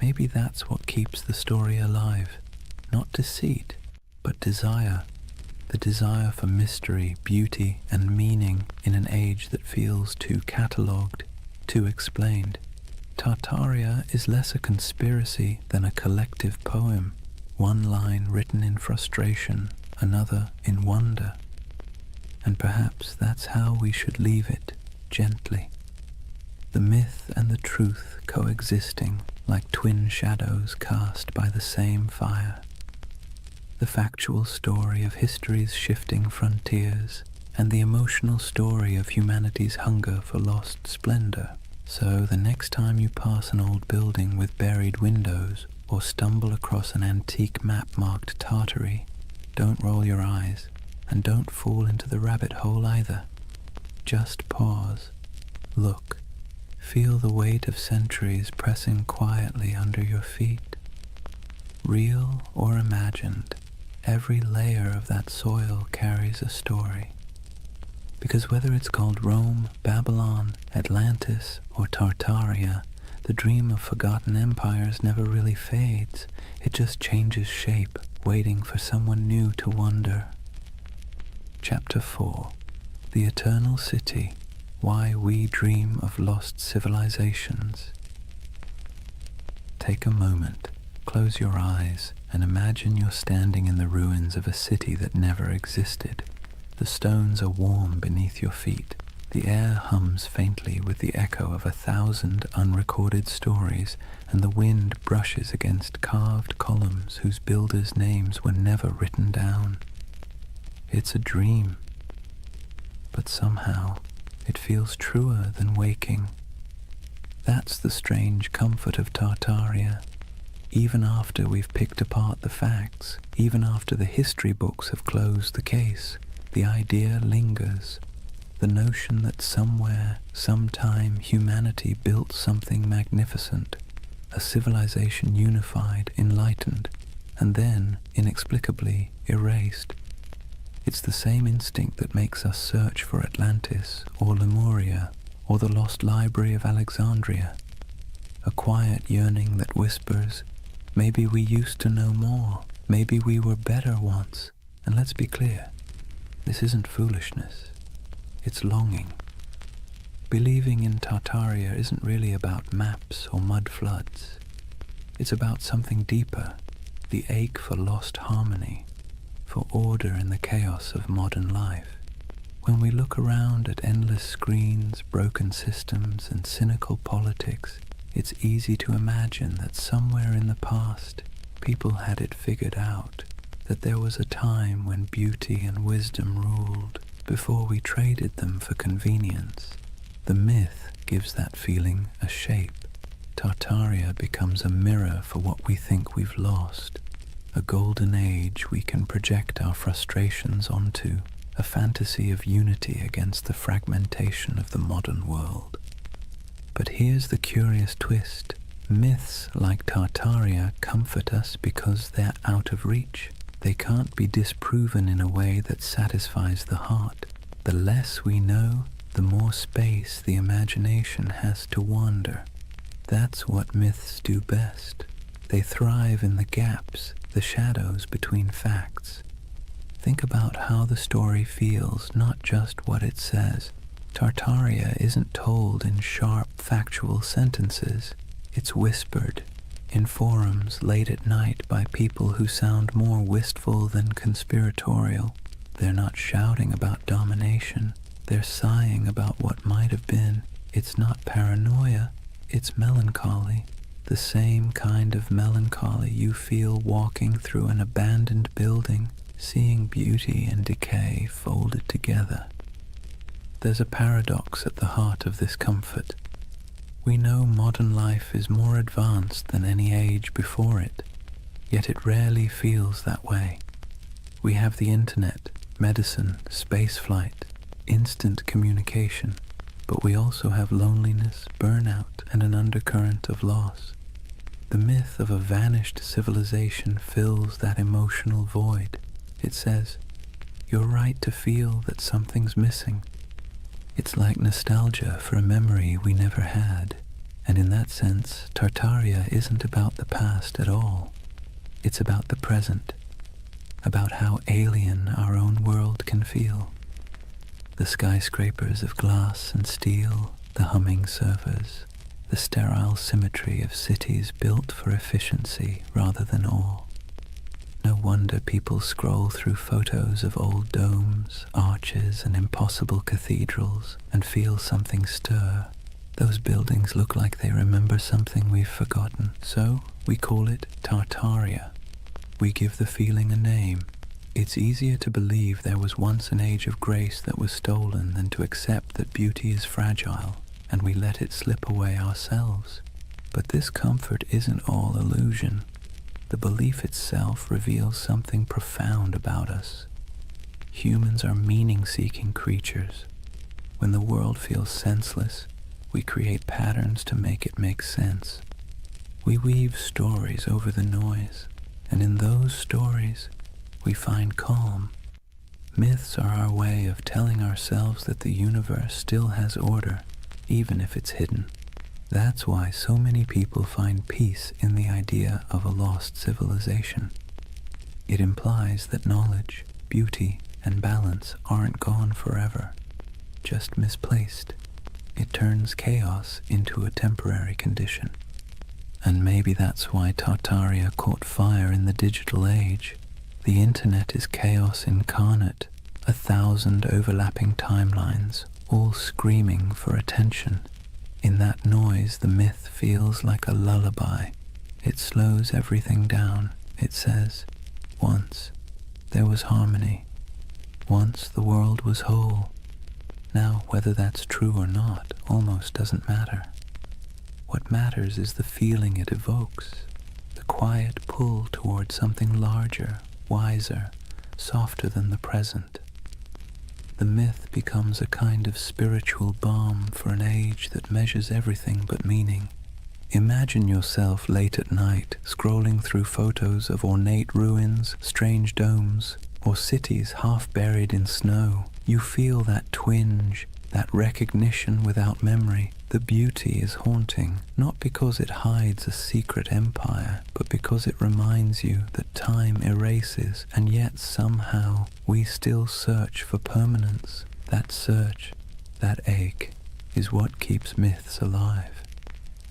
Maybe that's what keeps the story alive. Not deceit, but desire. The desire for mystery, beauty, and meaning in an age that feels too catalogued, too explained. Tartaria is less a conspiracy than a collective poem, one line written in frustration, another in wonder. And perhaps that's how we should leave it, gently. The myth and the truth coexisting like twin shadows cast by the same fire. The factual story of history's shifting frontiers and the emotional story of humanity's hunger for lost splendor. So the next time you pass an old building with buried windows or stumble across an antique map marked Tartary, don't roll your eyes. And don't fall into the rabbit hole either. Just pause, look, feel the weight of centuries pressing quietly under your feet. Real or imagined, every layer of that soil carries a story. Because whether it's called Rome, Babylon, Atlantis, or Tartaria, the dream of forgotten empires never really fades. It just changes shape, waiting for someone new to wonder. Chapter 4. The Eternal City. Why We Dream of Lost Civilizations. Take a moment, close your eyes, and imagine you're standing in the ruins of a city that never existed. The stones are warm beneath your feet. The air hums faintly with the echo of 1,000 unrecorded stories, and the wind brushes against carved columns whose builders' names were never written down. It's a dream, but somehow it feels truer than waking. That's the strange comfort of Tartaria. Even after we've picked apart the facts, even after the history books have closed the case, the idea lingers. The notion that somewhere, sometime, humanity built something magnificent, a civilization unified, enlightened, and then, inexplicably, erased. It's the same instinct that makes us search for Atlantis, or Lemuria, or the lost library of Alexandria. A quiet yearning that whispers, maybe we used to know more, maybe we were better once. And let's be clear, this isn't foolishness, it's longing. Believing in Tartaria isn't really about maps or mud floods. It's about something deeper, the ache for lost harmony, for order in the chaos of modern life. When we look around at endless screens, broken systems, and cynical politics, it's easy to imagine that somewhere in the past, people had it figured out, that there was a time when beauty and wisdom ruled, before we traded them for convenience. The myth gives that feeling a shape. Tartaria becomes a mirror for what we think we've lost, a golden age we can project our frustrations onto, a fantasy of unity against the fragmentation of the modern world. But here's the curious twist. Myths like Tartaria comfort us because they're out of reach. They can't be disproven in a way that satisfies the heart. The less we know, the more space the imagination has to wander. That's what myths do best. They thrive in the gaps, the shadows between facts. Think about how the story feels, not just what it says. Tartaria isn't told in sharp, factual sentences. It's whispered, in forums late at night by people who sound more wistful than conspiratorial. They're not shouting about domination. They're sighing about what might have been. It's not paranoia, it's melancholy. The same kind of melancholy you feel walking through an abandoned building, seeing beauty and decay folded together. There's a paradox at the heart of this comfort. We know modern life is more advanced than any age before it, yet it rarely feels that way. We have the internet, medicine, spaceflight, instant communication, but we also have loneliness, burnout, and an undercurrent of loss. The myth of a vanished civilization fills that emotional void. It says, you're right to feel that something's missing. It's like nostalgia for a memory we never had. And in that sense, Tartaria isn't about the past at all. It's about the present, about how alien our own world can feel. The skyscrapers of glass and steel, the humming servers, the sterile symmetry of cities built for efficiency rather than awe. No wonder people scroll through photos of old domes, arches, and impossible cathedrals and feel something stir. Those buildings look like they remember something we've forgotten, so we call it Tartaria. We give the feeling a name. It's easier to believe there was once an age of grace that was stolen than to accept that beauty is fragile, and we let it slip away ourselves. But this comfort isn't all illusion. The belief itself reveals something profound about us. Humans are meaning-seeking creatures. When the world feels senseless, we create patterns to make it make sense. We weave stories over the noise, and in those stories, we find calm. Myths are our way of telling ourselves that the universe still has order, even if it's hidden. That's why so many people find peace in the idea of a lost civilization. It implies that knowledge, beauty, and balance aren't gone forever, just misplaced. It turns chaos into a temporary condition. And maybe that's why Tartaria caught fire in the digital age. The internet is chaos incarnate, 1,000 overlapping timelines, all screaming for attention. In that noise, the myth feels like a lullaby. It slows everything down. It says, once there was harmony. Once the world was whole. Now, whether that's true or not almost doesn't matter. What matters is the feeling it evokes, the quiet pull towards something larger, wiser, softer than the present. The myth becomes a kind of spiritual balm for an age that measures everything but meaning. Imagine yourself late at night, scrolling through photos of ornate ruins, strange domes, or cities half buried in snow. You feel that twinge, that recognition without memory. The beauty is haunting, not because it hides a secret empire, but because it reminds you that time erases, and yet somehow we still search for permanence. That search, that ache, is what keeps myths alive.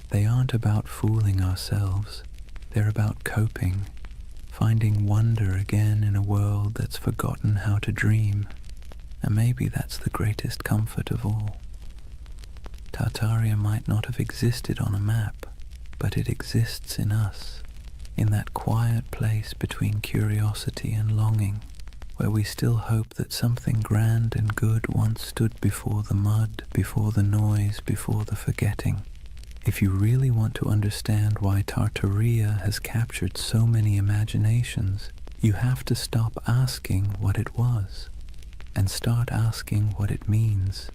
They aren't about fooling ourselves. They're about coping, finding wonder again in a world that's forgotten how to dream. And maybe that's the greatest comfort of all. Tartaria might not have existed on a map, but it exists in us, in that quiet place between curiosity and longing, where we still hope that something grand and good once stood before the mud, before the noise, before the forgetting. If you really want to understand why Tartaria has captured so many imaginations, you have to stop asking what it was and start asking what it means.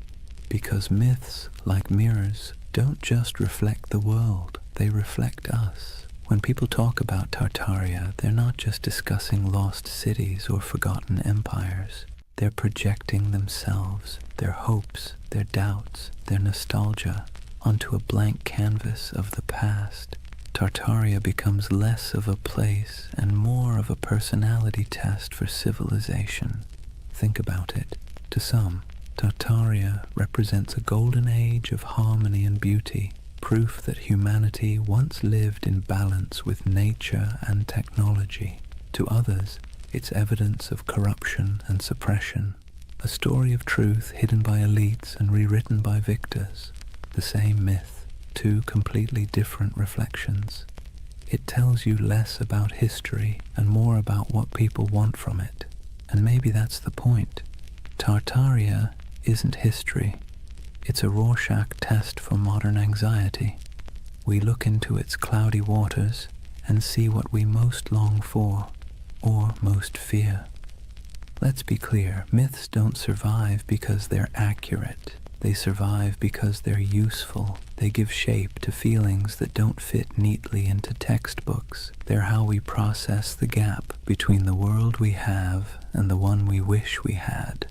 Because myths, like mirrors, don't just reflect the world, they reflect us. When people talk about Tartaria, they're not just discussing lost cities or forgotten empires. They're projecting themselves, their hopes, their doubts, their nostalgia, onto a blank canvas of the past. Tartaria becomes less of a place and more of a personality test for civilization. Think about it. To some, Tartaria represents a golden age of harmony and beauty, proof that humanity once lived in balance with nature and technology. To others, it's evidence of corruption and suppression, a story of truth hidden by elites and rewritten by victors. The same myth, two completely different reflections. It tells you less about history and more about what people want from it. And maybe that's the point. Tartaria isn't history. It's a Rorschach test for modern anxiety. We look into its cloudy waters and see what we most long for, or most fear. Let's be clear, myths don't survive because they're accurate. They survive because they're useful. They give shape to feelings that don't fit neatly into textbooks. They're how we process the gap between the world we have and the one we wish we had.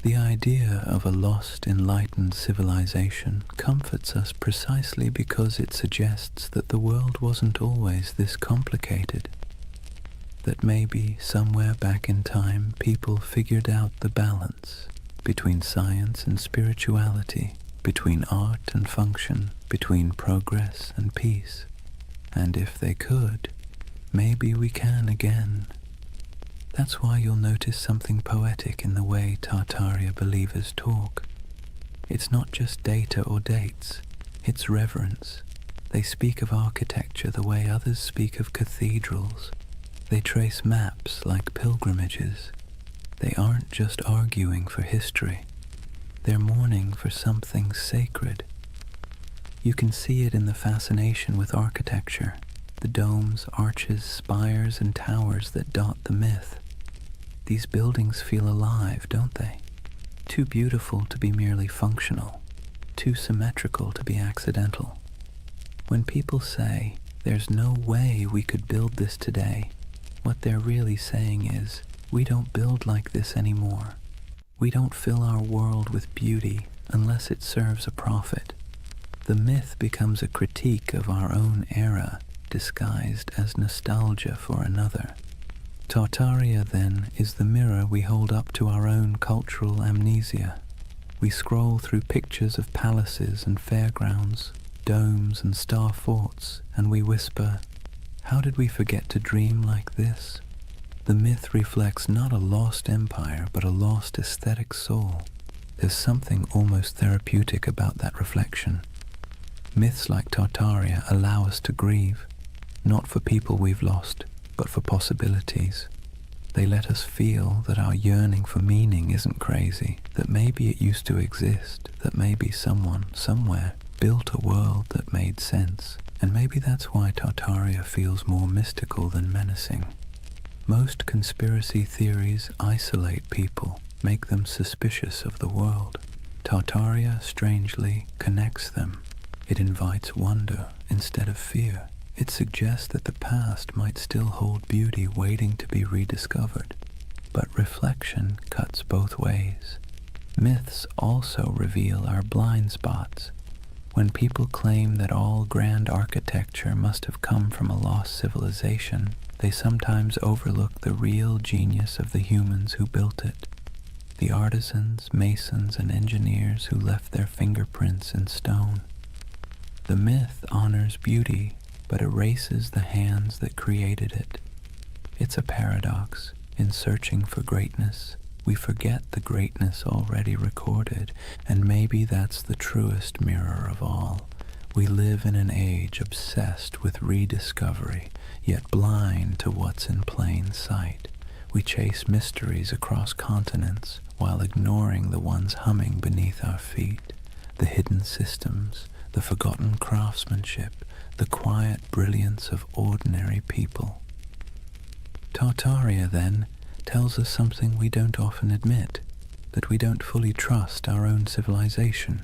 The idea of a lost, enlightened civilization comforts us precisely because it suggests that the world wasn't always this complicated. That maybe, somewhere back in time, people figured out the balance between science and spirituality, between art and function, between progress and peace. And if they could, maybe we can again. That's why you'll notice something poetic in the way Tartaria believers talk. It's not just data or dates, it's reverence. They speak of architecture the way others speak of cathedrals. They trace maps like pilgrimages. They aren't just arguing for history. They're mourning for something sacred. You can see it in the fascination with architecture, the domes, arches, spires, and towers that dot the myth. These buildings feel alive, don't they? Too beautiful to be merely functional, too symmetrical to be accidental. When people say, "There's no way we could build this today," what they're really saying is, we don't build like this anymore. We don't fill our world with beauty unless it serves a profit. The myth becomes a critique of our own era, disguised as nostalgia for another. Tartaria, then, is the mirror we hold up to our own cultural amnesia. We scroll through pictures of palaces and fairgrounds, domes and star forts, and we whisper, "How did we forget to dream like this?" The myth reflects not a lost empire, but a lost aesthetic soul. There's something almost therapeutic about that reflection. Myths like Tartaria allow us to grieve, not for people we've lost, but for possibilities. They let us feel that our yearning for meaning isn't crazy, that maybe it used to exist, that maybe someone, somewhere, built a world that made sense, and maybe that's why Tartaria feels more mystical than menacing. Most conspiracy theories isolate people, make them suspicious of the world. Tartaria, strangely, connects them. It invites wonder instead of fear. It suggests that the past might still hold beauty waiting to be rediscovered. But reflection cuts both ways. Myths also reveal our blind spots. When people claim that all grand architecture must have come from a lost civilization, they sometimes overlook the real genius of the humans who built it. The artisans, masons, and engineers who left their fingerprints in stone. The myth honors beauty, but erases the hands that created it. It's a paradox. In searching for greatness, we forget the greatness already recorded, and maybe that's the truest mirror of all. We live in an age obsessed with rediscovery, yet blind to what's in plain sight. We chase mysteries across continents while ignoring the ones humming beneath our feet, the hidden systems, the forgotten craftsmanship, the quiet brilliance of ordinary people. Tartaria, then, tells us something we don't often admit, that we don't fully trust our own civilization.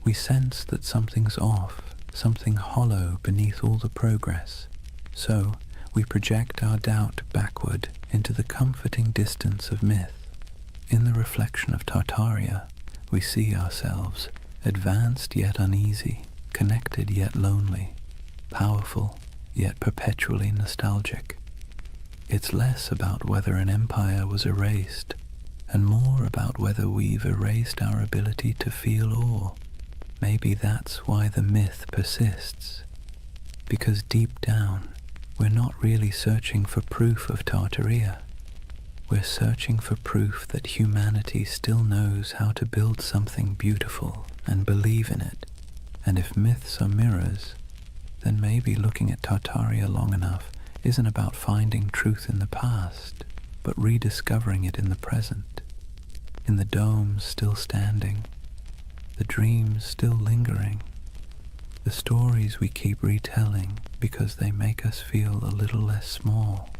We sense that something's off, something hollow beneath all the progress. So, we project our doubt backward into the comforting distance of myth. In the reflection of Tartaria, we see ourselves, advanced yet uneasy, connected yet lonely, powerful yet perpetually nostalgic. It's less about whether an empire was erased, and more about whether we've erased our ability to feel awe. Maybe that's why the myth persists, because deep down, we're not really searching for proof of Tartaria. We're searching for proof that humanity still knows how to build something beautiful and believe in it. And if myths are mirrors, then maybe looking at Tartaria long enough isn't about finding truth in the past, but rediscovering it in the present, in the domes still standing, the dreams still lingering, the stories we keep retelling because they make us feel a little less small.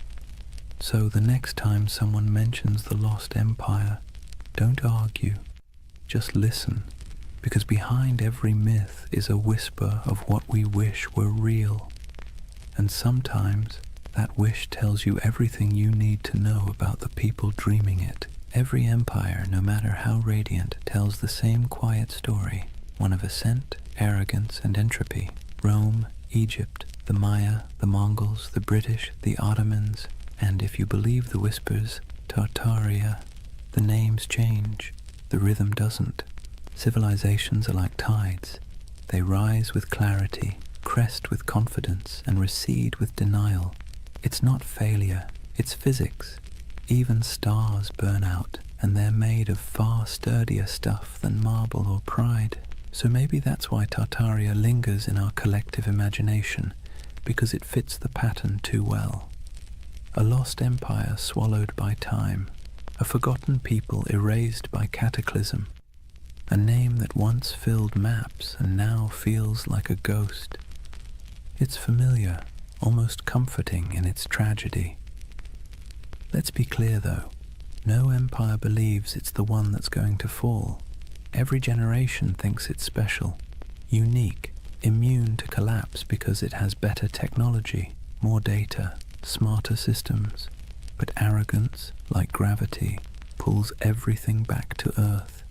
So the next time someone mentions the lost empire, don't argue, just listen, because behind every myth is a whisper of what we wish were real. And sometimes that wish tells you everything you need to know about the people dreaming it. Every empire, no matter how radiant, tells the same quiet story, one of ascent, arrogance, and entropy. Rome, Egypt, the Maya, the Mongols, the British, the Ottomans, and if you believe the whispers, Tartaria. The names change, the rhythm doesn't. Civilizations are like tides. They rise with clarity, crest with confidence, and recede with denial. It's not failure, it's physics. Even stars burn out, and they're made of far sturdier stuff than marble or pride. So maybe that's why Tartaria lingers in our collective imagination, because it fits the pattern too well. A lost empire swallowed by time, a forgotten people erased by cataclysm, a name that once filled maps and now feels like a ghost. It's familiar, almost comforting in its tragedy. Let's be clear though, No empire believes it's the one that's going to fall. Every generation thinks it's special, unique, immune to collapse because it has better technology, more data, smarter systems. But arrogance, like gravity, pulls everything back to Earth.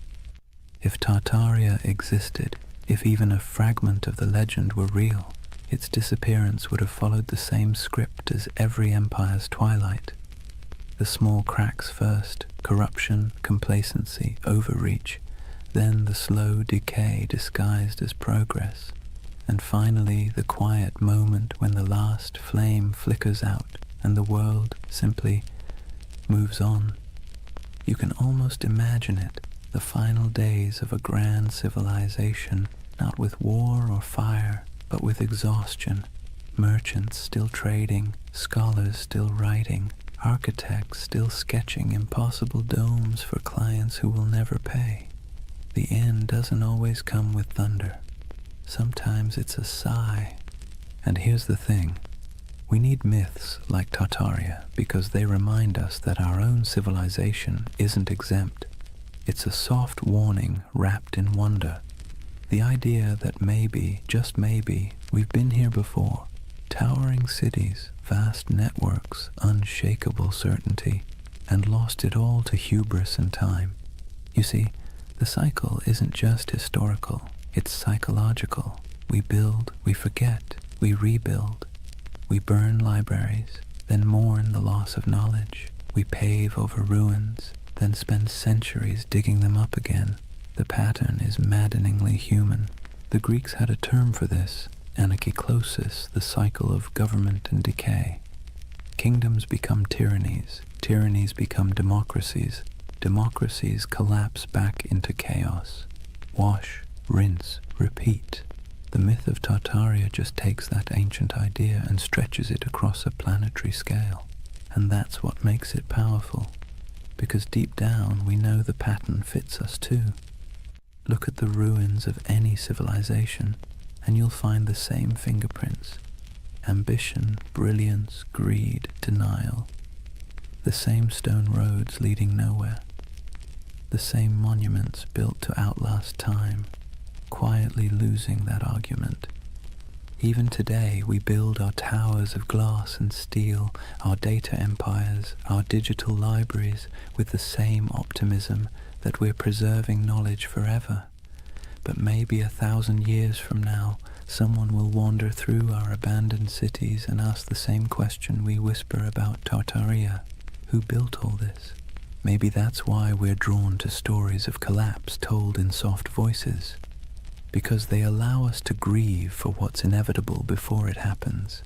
If Tartaria existed, if even a fragment of the legend were real, its disappearance would have followed the same script as every empire's twilight. The small cracks first, corruption, complacency, overreach, then the slow decay disguised as progress, and finally the quiet moment when the last flame flickers out and the world simply moves on. You can almost imagine it, the final days of a grand civilization, not with war or fire, but with exhaustion, merchants still trading, scholars still writing, architects still sketching impossible domes for clients who will never pay. The end doesn't always come with thunder. Sometimes it's a sigh. And here's the thing. We need myths like Tartaria because they remind us that our own civilization isn't exempt. It's a soft warning wrapped in wonder. The idea that maybe, just maybe, we've been here before. Towering cities, vast networks, unshakable certainty, and lost it all to hubris and time. You see, the cycle isn't just historical, it's psychological. We build, we forget, we rebuild. We burn libraries, then mourn the loss of knowledge. We pave over ruins, then spend centuries digging them up again. The pattern is maddeningly human. The Greeks had a term for this, anarchiklosis, the cycle of government and decay. Kingdoms become tyrannies, tyrannies become democracies, democracies collapse back into chaos. Wash, rinse, repeat. The myth of Tartaria just takes that ancient idea and stretches it across a planetary scale. And that's what makes it powerful, because deep down we know the pattern fits us too. Look at the ruins of any civilization, and you'll find the same fingerprints. Ambition, brilliance, greed, denial. The same stone roads leading nowhere. The same monuments built to outlast time, quietly losing that argument. Even today we build our towers of glass and steel, our data empires, our digital libraries with the same optimism that we're preserving knowledge forever. But maybe 1,000 years from now, someone will wander through our abandoned cities and ask the same question we whisper about Tartaria. Who built all this? Maybe that's why we're drawn to stories of collapse told in soft voices, because they allow us to grieve for what's inevitable before it happens.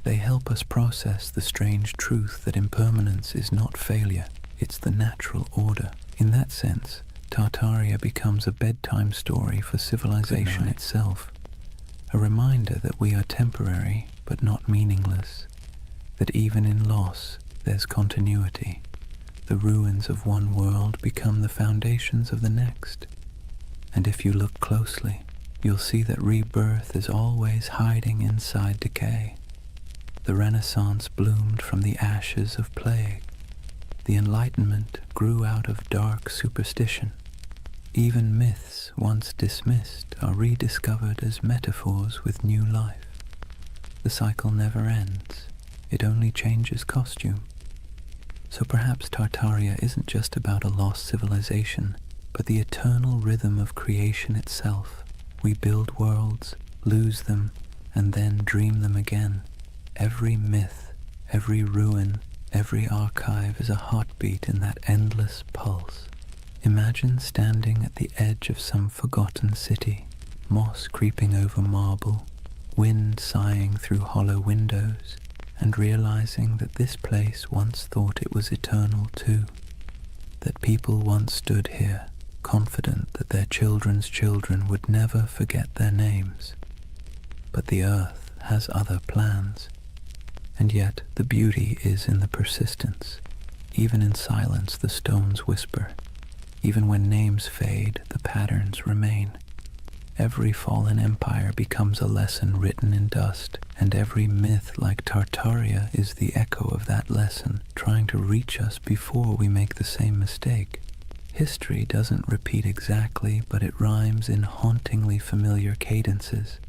They help us process the strange truth that impermanence is not failure, it's the natural order. In that sense, Tartaria becomes a bedtime story for civilization itself, a reminder that we are temporary but not meaningless, that even in loss there's continuity. The ruins of one world become the foundations of the next. And if you look closely, you'll see that rebirth is always hiding inside decay. The Renaissance bloomed from the ashes of plague. The Enlightenment grew out of dark superstition. Even myths once dismissed are rediscovered as metaphors with new life. The cycle never ends. It only changes costume. So perhaps Tartaria isn't just about a lost civilization, but the eternal rhythm of creation itself. We build worlds, lose them, and then dream them again. Every myth, every ruin, every archive is a heartbeat in that endless pulse. Imagine standing at the edge of some forgotten city, moss creeping over marble, wind sighing through hollow windows, and realizing that this place once thought it was eternal too, that people once stood here, confident that their children's children would never forget their names. But the earth has other plans, and yet the beauty is in the persistence. Even in silence the stones whisper. Even when names fade, the patterns remain. Every fallen empire becomes a lesson written in dust, and every myth like Tartaria is the echo of that lesson, trying to reach us before we make the same mistake. History doesn't repeat exactly, but it rhymes in hauntingly familiar cadences.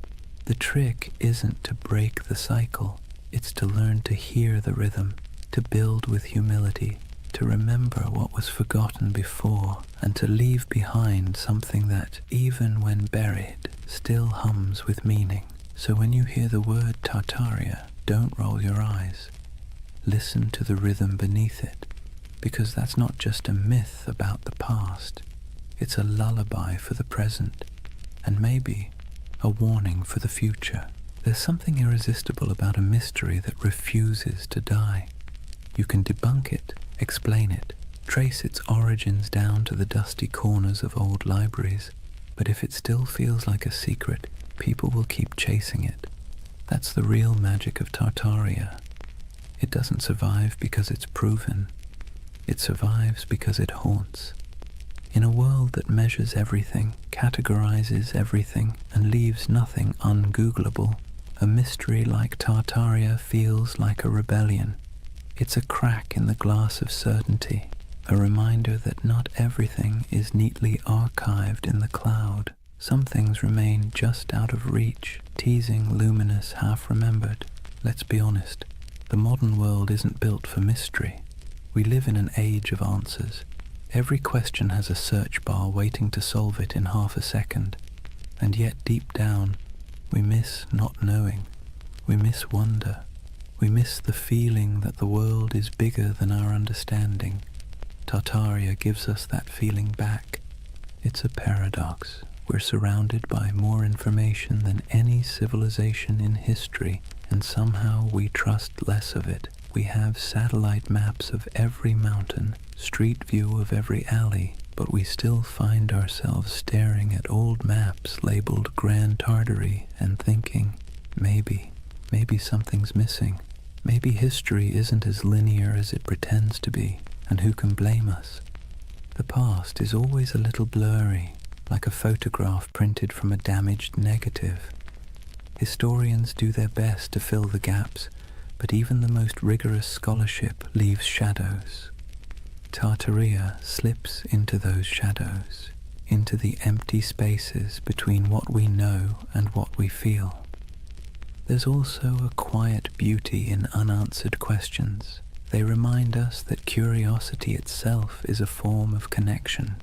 The trick isn't to break the cycle, it's to learn to hear the rhythm, to build with humility, to remember what was forgotten before, and to leave behind something that, even when buried, still hums with meaning. So when you hear the word Tartaria, don't roll your eyes. Listen to the rhythm beneath it, because that's not just a myth about the past. It's a lullaby for the present, and maybe a warning for the future. There's something irresistible about a mystery that refuses to die. You can debunk it, explain it, trace its origins down to the dusty corners of old libraries, but if it still feels like a secret, people will keep chasing it. That's the real magic of Tartaria. It doesn't survive because it's proven. It survives because it haunts. In a world that measures everything, categorizes everything, and leaves nothing ungoogleable, a mystery like Tartaria feels like a rebellion. It's a crack in the glass of certainty, a reminder that not everything is neatly archived in the cloud. Some things remain just out of reach, teasing luminous half-remembered. Let's be honest, the modern world isn't built for mystery. We live in an age of answers. Every question has a search bar waiting to solve it in half a second. And yet deep down, we miss not knowing. We miss wonder. We miss the feeling that the world is bigger than our understanding. Tartaria gives us that feeling back. It's a paradox. We're surrounded by more information than any civilization in history, and somehow we trust less of it. We have satellite maps of every mountain, street view of every alley, but we still find ourselves staring at old maps labeled Grand Tartary and thinking, maybe something's missing. Maybe history isn't as linear as it pretends to be, and who can blame us? The past is always a little blurry, like a photograph printed from a damaged negative. Historians do their best to fill the gaps, but even the most rigorous scholarship leaves shadows. Tartaria slips into those shadows, into the empty spaces between what we know and what we feel. There's also a quiet beauty in unanswered questions. They remind us that curiosity itself is a form of connection.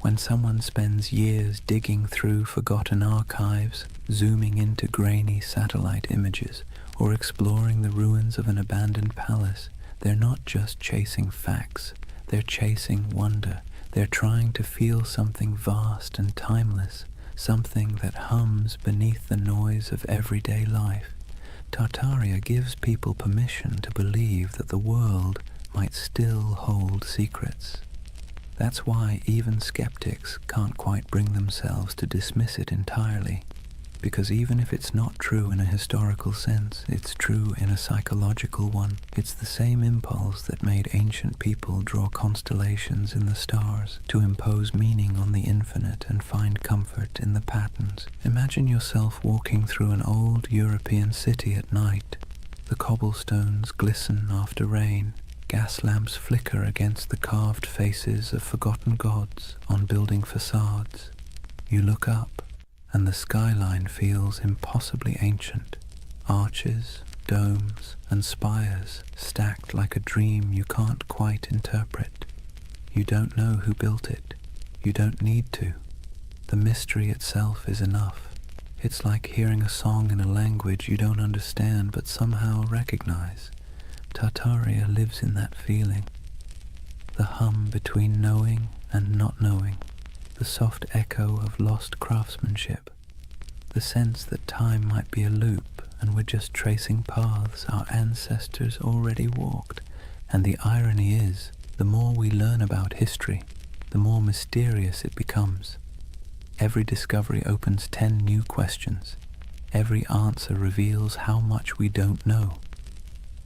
When someone spends years digging through forgotten archives, zooming into grainy satellite images, or exploring the ruins of an abandoned palace, they're not just chasing facts, they're chasing wonder. They're trying to feel something vast and timeless, something that hums beneath the noise of everyday life. Tartaria gives people permission to believe that the world might still hold secrets. That's why even skeptics can't quite bring themselves to dismiss it entirely, because even if it's not true in a historical sense, it's true in a psychological one. It's the same impulse that made ancient people draw constellations in the stars, to impose meaning on the infinite and find comfort in the patterns. Imagine yourself walking through an old European city at night. The cobblestones glisten after rain. Gas lamps flicker against the carved faces of forgotten gods on building facades. You look up, and the skyline feels impossibly ancient. Arches, domes, and spires stacked like a dream you can't quite interpret. You don't know who built it. You don't need to. The mystery itself is enough. It's like hearing a song in a language you don't understand but somehow recognize. Tartaria lives in that feeling. The hum between knowing and not knowing. The soft echo of lost craftsmanship, the sense that time might be a loop and we're just tracing paths our ancestors already walked. And the irony is, the more we learn about history, the more mysterious it becomes. Every discovery opens 10 new questions. Every answer reveals how much we don't know.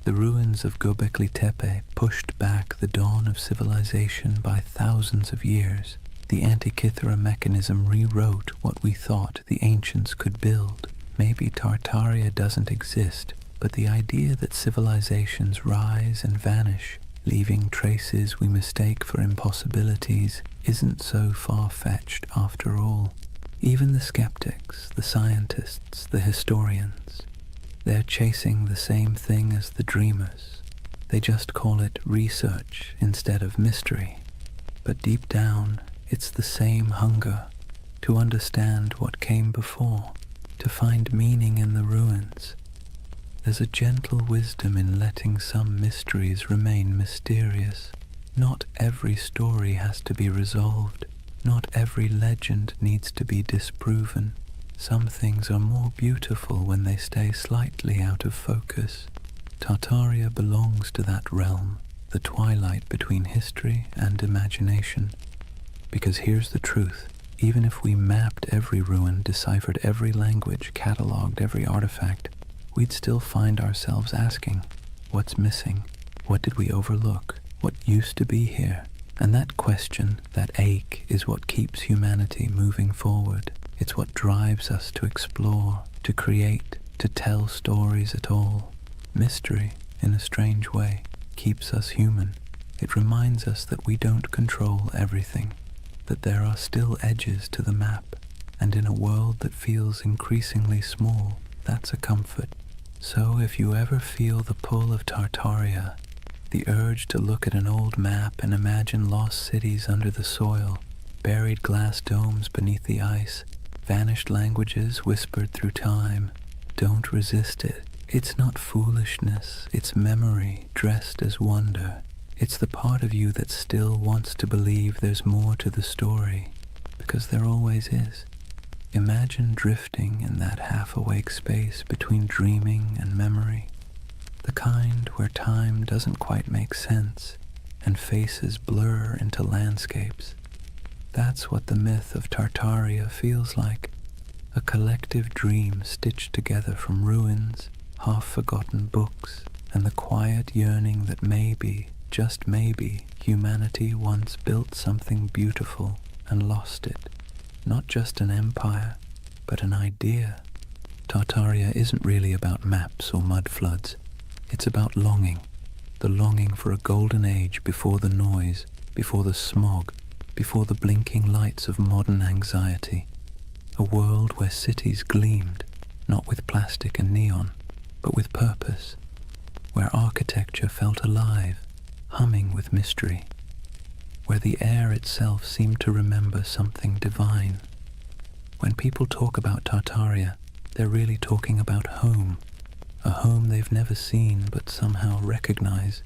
The ruins of Göbekli Tepe pushed back the dawn of civilization by thousands of years. The Antikythera mechanism rewrote what we thought the ancients could build. Maybe Tartaria doesn't exist, but the idea that civilizations rise and vanish, leaving traces we mistake for impossibilities, isn't so far-fetched after all. Even the skeptics, the scientists, the historians, they're chasing the same thing as the dreamers. They just call it research instead of mystery. But deep down, it's the same hunger to understand what came before, to find meaning in the ruins. There's a gentle wisdom in letting some mysteries remain mysterious. Not every story has to be resolved. Not every legend needs to be disproven. Some things are more beautiful when they stay slightly out of focus. Tartaria belongs to that realm, the twilight between history and imagination. Because here's the truth. Even if we mapped every ruin, deciphered every language, catalogued every artifact, we'd still find ourselves asking, what's missing? What did we overlook? What used to be here? And that question, that ache, is what keeps humanity moving forward. It's what drives us to explore, to create, to tell stories at all. Mystery, in a strange way, keeps us human. It reminds us that we don't control everything, that there are still edges to the map, and in a world that feels increasingly small, that's a comfort. So if you ever feel the pull of Tartaria, the urge to look at an old map and imagine lost cities under the soil, buried glass domes beneath the ice, vanished languages whispered through time, don't resist it. It's not foolishness, it's memory dressed as wonder. It's the part of you that still wants to believe there's more to the story, because there always is. Imagine drifting in that half-awake space between dreaming and memory. The kind where time doesn't quite make sense and faces blur into landscapes. That's what the myth of Tartaria feels like, a collective dream stitched together from ruins, half-forgotten books, and the quiet yearning that maybe, just maybe, humanity once built something beautiful and lost it. Not just an empire, but an idea. Tartaria isn't really about maps or mud floods. It's about longing, the longing for a golden age before the noise, before the smog, before the blinking lights of modern anxiety. A world where cities gleamed, not with plastic and neon, but with purpose, where architecture felt alive, humming with mystery, where the air itself seemed to remember something divine. When people talk about Tartaria, they're really talking about home, a home they've never seen but somehow recognize.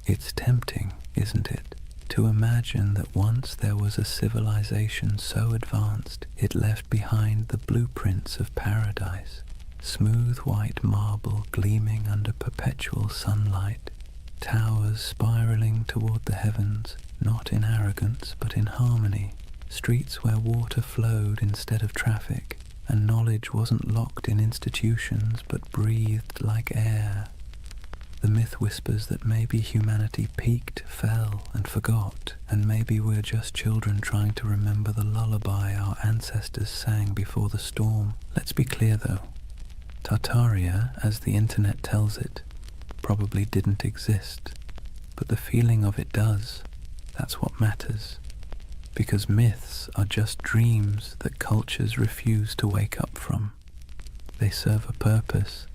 It's tempting, isn't it, to imagine that once there was a civilization so advanced it left behind the blueprints of paradise, smooth white marble gleaming under perpetual sunlight, towers spiraling toward the heavens, not in arrogance but in harmony, streets where water flowed instead of traffic, and knowledge wasn't locked in institutions but breathed like air. The myth whispers that maybe humanity peaked, fell, and forgot, and maybe we're just children trying to remember the lullaby our ancestors sang before the storm. Let's be clear though, Tartaria, as the internet tells it, probably didn't exist, but the feeling of it does. That's what matters. Because myths are just dreams that cultures refuse to wake up from. They serve a purpose,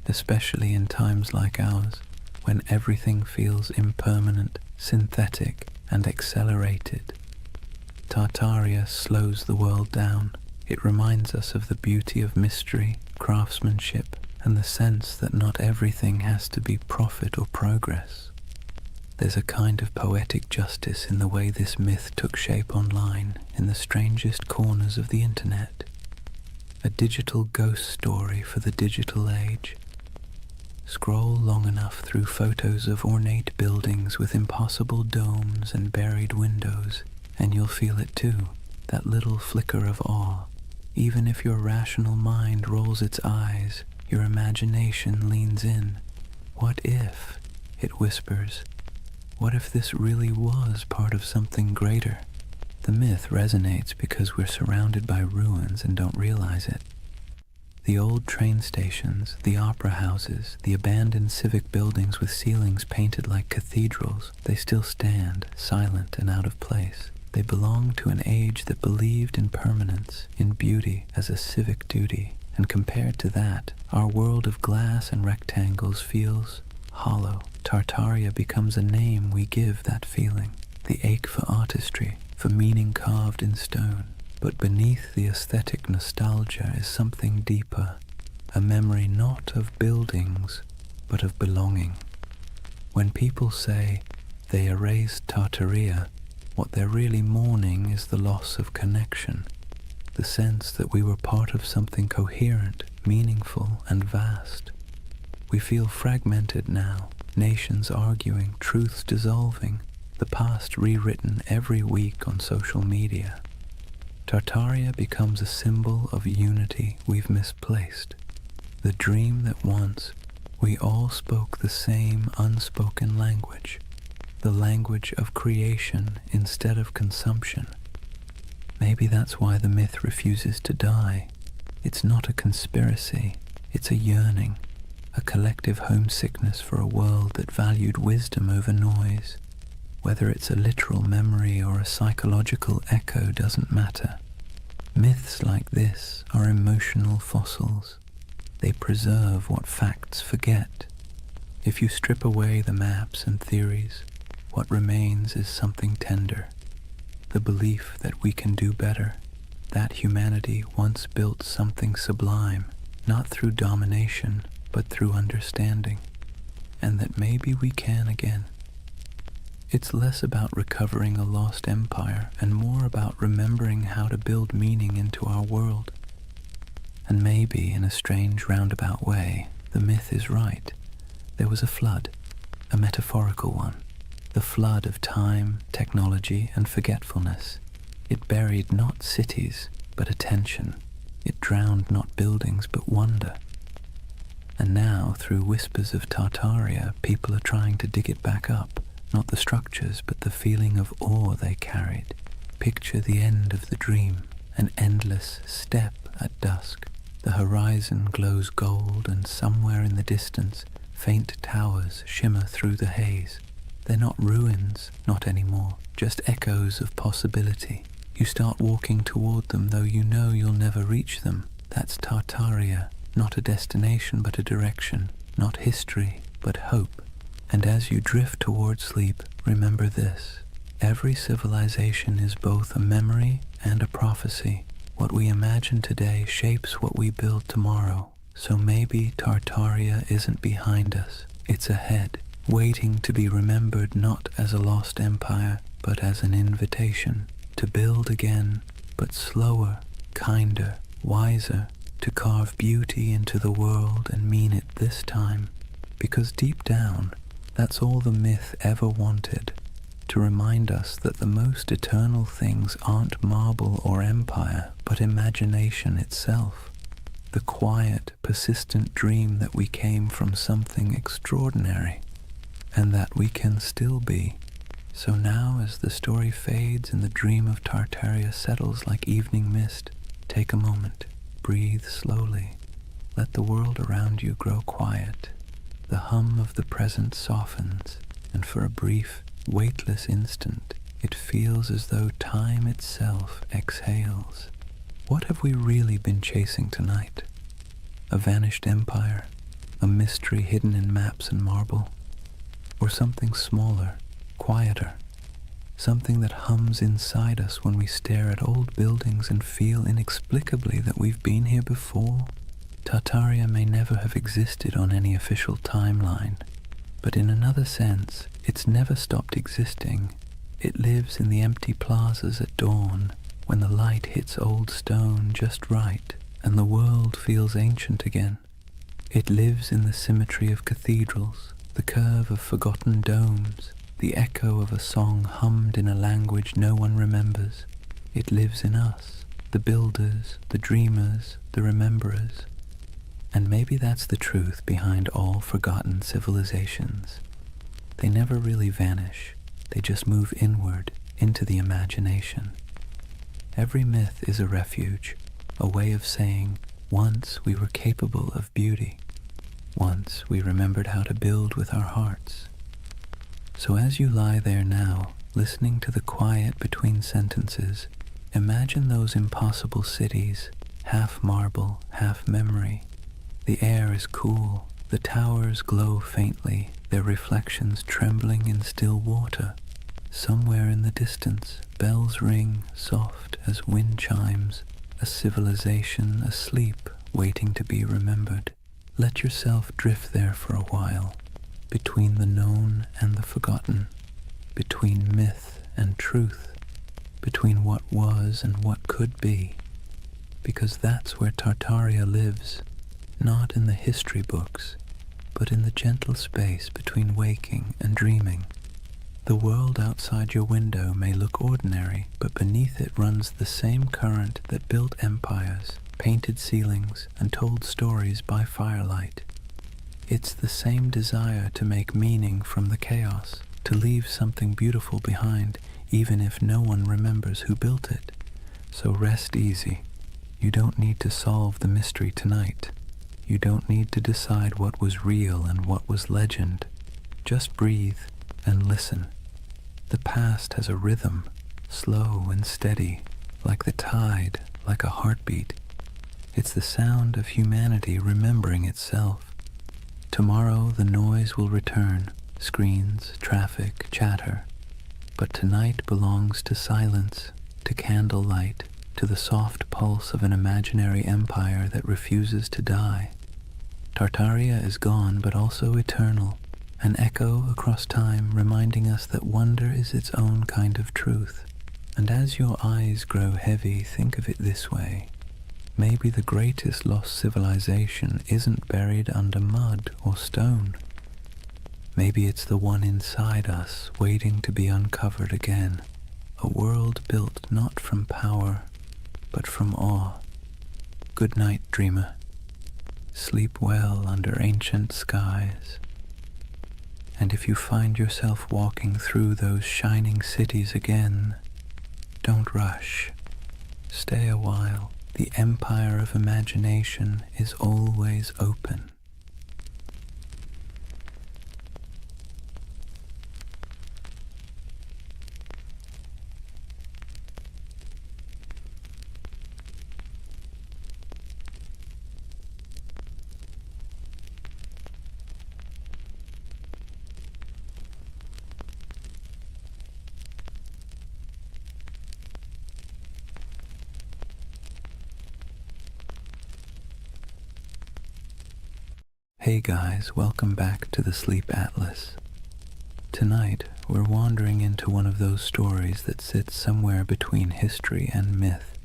especially in times like ours, when everything feels impermanent, synthetic, and accelerated. Tartaria slows the world down. It reminds us of the beauty of mystery, craftsmanship, and the sense that not everything has to be profit or progress. There's a kind of poetic justice in the way this myth took shape online, in the strangest corners of the internet. A digital ghost story for the digital age. Scroll long enough through photos of ornate buildings with impossible domes and buried windows, and you'll feel it too, that little flicker of awe. Even if your rational mind rolls its eyes, your imagination leans in. What if, it whispers, what if this really was part of something greater? The myth resonates because we're surrounded by ruins and don't realize it. The old train stations, the opera houses, the abandoned civic buildings with ceilings painted like cathedrals, they still stand, silent and out of place. They belong to an age that believed in permanence, in beauty as a civic duty, and compared to that, our world of glass and rectangles feels hollow. Tartaria becomes a name we give that feeling, the ache for artistry, for meaning carved in stone. But beneath the aesthetic nostalgia is something deeper, a memory not of buildings, but of belonging. When people say they erased Tartaria, what they're really mourning is the loss of connection, the sense that we were part of something coherent, meaningful, and vast. We feel fragmented now, nations arguing, truths dissolving, the past rewritten every week on social media. Tartaria becomes a symbol of unity we've misplaced, the dream that once we all spoke the same unspoken language, the language of creation instead of consumption. Maybe that's why the myth refuses to die. It's not a conspiracy, it's a yearning, a collective homesickness for a world that valued wisdom over noise. Whether it's a literal memory or a psychological echo doesn't matter. Myths like this are emotional fossils. They preserve what facts forget. If you strip away the maps and theories, what remains is something tender. The belief that we can do better, that humanity once built something sublime, not through domination, but through understanding, and that maybe we can again. It's less about recovering a lost empire and more about remembering how to build meaning into our world. And maybe, in a strange roundabout way, the myth is right. There was a flood, a metaphorical one, the flood of time, technology, and forgetfulness. It buried not cities, but attention. It drowned not buildings, but wonder. And now, through whispers of Tartaria, people are trying to dig it back up. Not the structures, but the feeling of awe they carried. Picture the end of the dream, an endless step at dusk. The horizon glows gold, and somewhere in the distance, faint towers shimmer through the haze. They're not ruins, not anymore, just echoes of possibility. You start walking toward them, though you know you'll never reach them. That's Tartaria, not a destination, but a direction. Not history, but hope. And as you drift toward sleep, remember this. Every civilization is both a memory and a prophecy. What we imagine today shapes what we build tomorrow. So maybe Tartaria isn't behind us. It's ahead, waiting to be remembered not as a lost empire, but as an invitation to build again, but slower, kinder, wiser, to carve beauty into the world and mean it this time. Because deep down, that's all the myth ever wanted, to remind us that the most eternal things aren't marble or empire, but imagination itself. The quiet, persistent dream that we came from something extraordinary, and that we can still be. So now, as the story fades and the dream of Tartaria settles like evening mist, take a moment, breathe slowly, let the world around you grow quiet. The hum of the present softens, and for a brief, weightless instant, it feels as though time itself exhales. What have we really been chasing tonight? A vanished empire? A mystery hidden in maps and marble? Or something smaller, quieter? Something that hums inside us when we stare at old buildings and feel inexplicably that we've been here before? Tartaria may never have existed on any official timeline, but in another sense, it's never stopped existing. It lives in the empty plazas at dawn, when the light hits old stone just right, and the world feels ancient again. It lives in the symmetry of cathedrals, the curve of forgotten domes, the echo of a song hummed in a language no one remembers. It lives in us, the builders, the dreamers, the rememberers. And maybe that's the truth behind all forgotten civilizations. They never really vanish. They just move inward into the imagination. Every myth is a refuge, a way of saying, once we were capable of beauty. Once we remembered how to build with our hearts. So as you lie there now, listening to the quiet between sentences, imagine those impossible cities, half marble, half memory. The air is cool, the towers glow faintly, their reflections trembling in still water. Somewhere in the distance, bells ring soft as wind chimes, a civilization asleep, waiting to be remembered. Let yourself drift there for a while, between the known and the forgotten, between myth and truth, between what was and what could be, because that's where Tartaria lives, not in the history books, but in the gentle space between waking and dreaming. The world outside your window may look ordinary, but beneath it runs the same current that built empires, painted ceilings, and told stories by firelight. It's the same desire to make meaning from the chaos, to leave something beautiful behind, even if no one remembers who built it. So rest easy. You don't need to solve the mystery tonight. You don't need to decide what was real and what was legend. Just breathe and listen. The past has a rhythm, slow and steady, like the tide, like a heartbeat. It's the sound of humanity remembering itself. Tomorrow the noise will return, screens, traffic, chatter. But tonight belongs to silence, to candlelight, to the soft pulse of an imaginary empire that refuses to die. Tartaria is gone, but also eternal, an echo across time reminding us that wonder is its own kind of truth. And as your eyes grow heavy, think of it this way. Maybe the greatest lost civilization isn't buried under mud or stone. Maybe it's the one inside us, waiting to be uncovered again. A world built not from power, but from awe. Good night, dreamer. Sleep well under ancient skies. And if you find yourself walking through those shining cities again, don't rush. Stay a while. The empire of imagination is always open. Hey guys, welcome back to the Sleep Atlas. Tonight, we're wandering into one of those stories that sits somewhere between history and myth,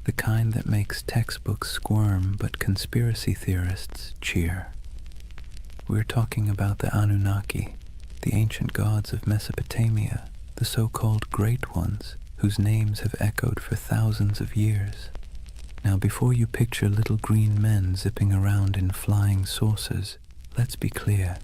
the kind that makes textbooks squirm but conspiracy theorists cheer. We're talking about the Anunnaki, the ancient gods of Mesopotamia, the so-called Great Ones, whose names have echoed for thousands of years. Now, before you picture little green men zipping around in flying saucers, let's be clear.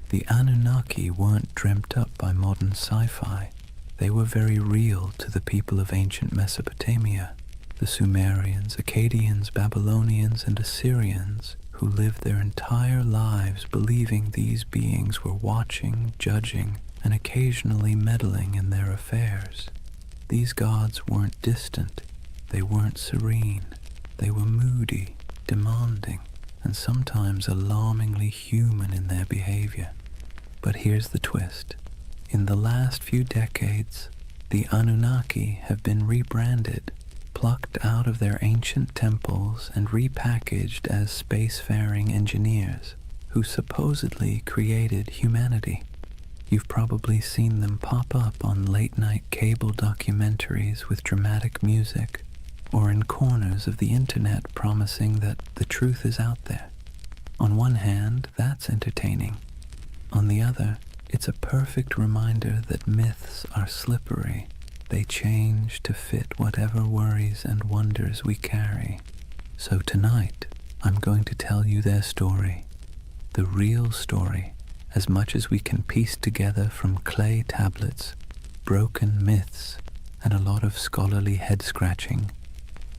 The Anunnaki weren't dreamt up by modern sci-fi. They were very real to the people of ancient Mesopotamia, the Sumerians, Akkadians, Babylonians, and Assyrians, who lived their entire lives believing these beings were watching, judging, and occasionally meddling in their affairs. These gods weren't distant. They weren't serene. They were moody, demanding, and sometimes alarmingly human in their behavior. But here's the twist. In the last few decades, the Anunnaki have been rebranded, plucked out of their ancient temples and repackaged as spacefaring engineers who supposedly created humanity. You've probably seen them pop up on late-night cable documentaries with dramatic music, or in corners of the internet promising that the truth is out there. On one hand, that's entertaining. On the other, it's a perfect reminder that myths are slippery. They change to fit whatever worries and wonders we carry. So tonight, I'm going to tell you their story. The real story, as much as we can piece together from clay tablets, broken myths, and a lot of scholarly head-scratching.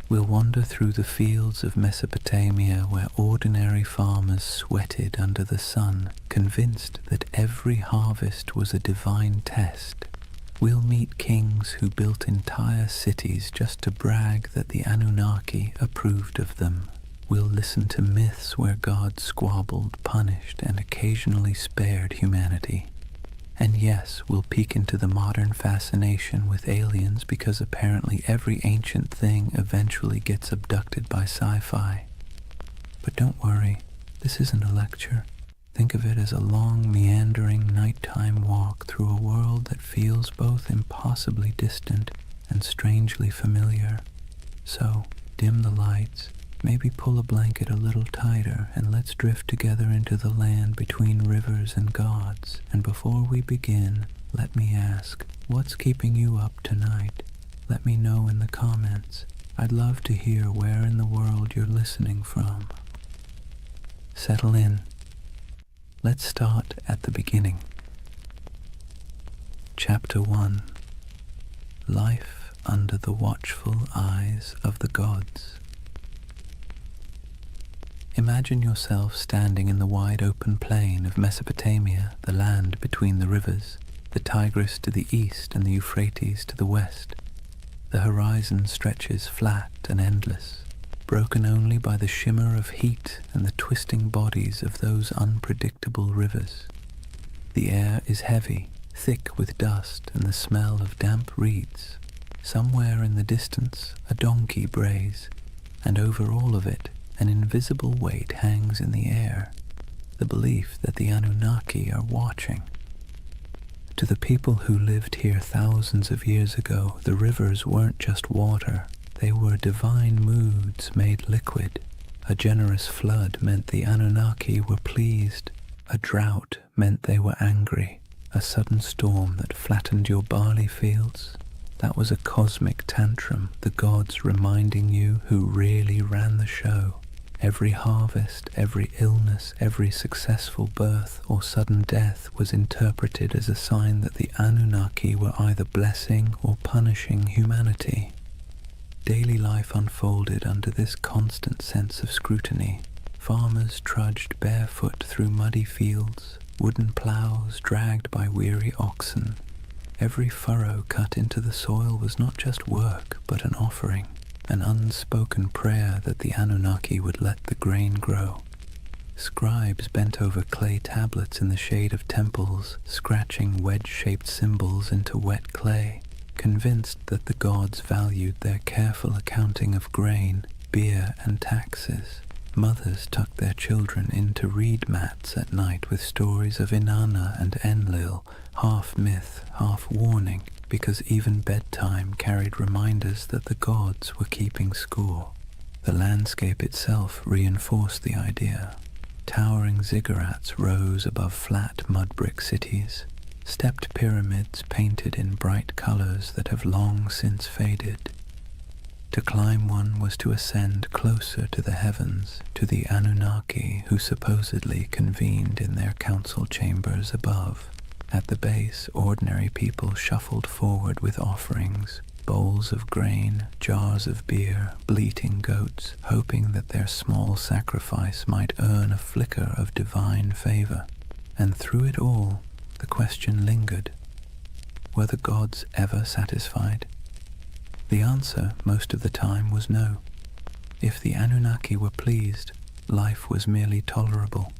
We'll wander through the fields of Mesopotamia where ordinary farmers sweated under the sun, convinced that every harvest was a divine test. We'll meet kings who built entire cities just to brag that the Anunnaki approved of them. We'll listen to myths where gods squabbled, punished, and occasionally spared humanity. And yes, we'll peek into the modern fascination with aliens because apparently every ancient thing eventually gets abducted by sci-fi. But don't worry, this isn't a lecture. Think of it as a long, meandering, nighttime walk through a world that feels both impossibly distant and strangely familiar. So, dim the lights, maybe pull a blanket a little tighter, and let's drift together into the land between rivers and gods. And before we begin, let me ask, what's keeping you up tonight? Let me know in the comments. I'd love to hear where in the world you're listening from. Settle in. Let's start at the beginning. Chapter 1. Life under the watchful eyes of the gods. Imagine yourself standing in the wide open plain of Mesopotamia, the land between the rivers, the Tigris to the east and the Euphrates to the west. The horizon stretches flat and endless, broken only by the shimmer of heat and the twisting bodies of those unpredictable rivers. The air is heavy, thick with dust and the smell of damp reeds. Somewhere in the distance a donkey brays, and over all of it an invisible weight hangs in the air, the belief that the Anunnaki are watching. To the people who lived here thousands of years ago, the rivers weren't just water, they were divine moods made liquid. A generous flood meant the Anunnaki were pleased, a drought meant they were angry, a sudden storm that flattened your barley fields. That was a cosmic tantrum, the gods reminding you who really ran the show. Every harvest, every illness, every successful birth or sudden death was interpreted as a sign that the Anunnaki were either blessing or punishing humanity. Daily life unfolded under this constant sense of scrutiny. Farmers trudged barefoot through muddy fields, wooden plows dragged by weary oxen. Every furrow cut into the soil was not just work, but an offering. An unspoken prayer that the Anunnaki would let the grain grow. Scribes bent over clay tablets in the shade of temples, scratching wedge-shaped symbols into wet clay, convinced that the gods valued their careful accounting of grain, beer, and taxes. Mothers tucked their children into reed mats at night with stories of Inanna and Enlil, half myth, half warning, because even bedtime carried reminders that the gods were keeping score. The landscape itself reinforced the idea. Towering ziggurats rose above flat mud-brick cities, stepped pyramids painted in bright colors that have long since faded. To climb one was to ascend closer to the heavens, to the Anunnaki who supposedly convened in their council chambers above. At the base, ordinary people shuffled forward with offerings, bowls of grain, jars of beer, bleating goats, hoping that their small sacrifice might earn a flicker of divine favor. And through it all, the question lingered. Were the gods ever satisfied? The answer, most of the time, was no. If the Anunnaki were pleased, life was merely tolerable.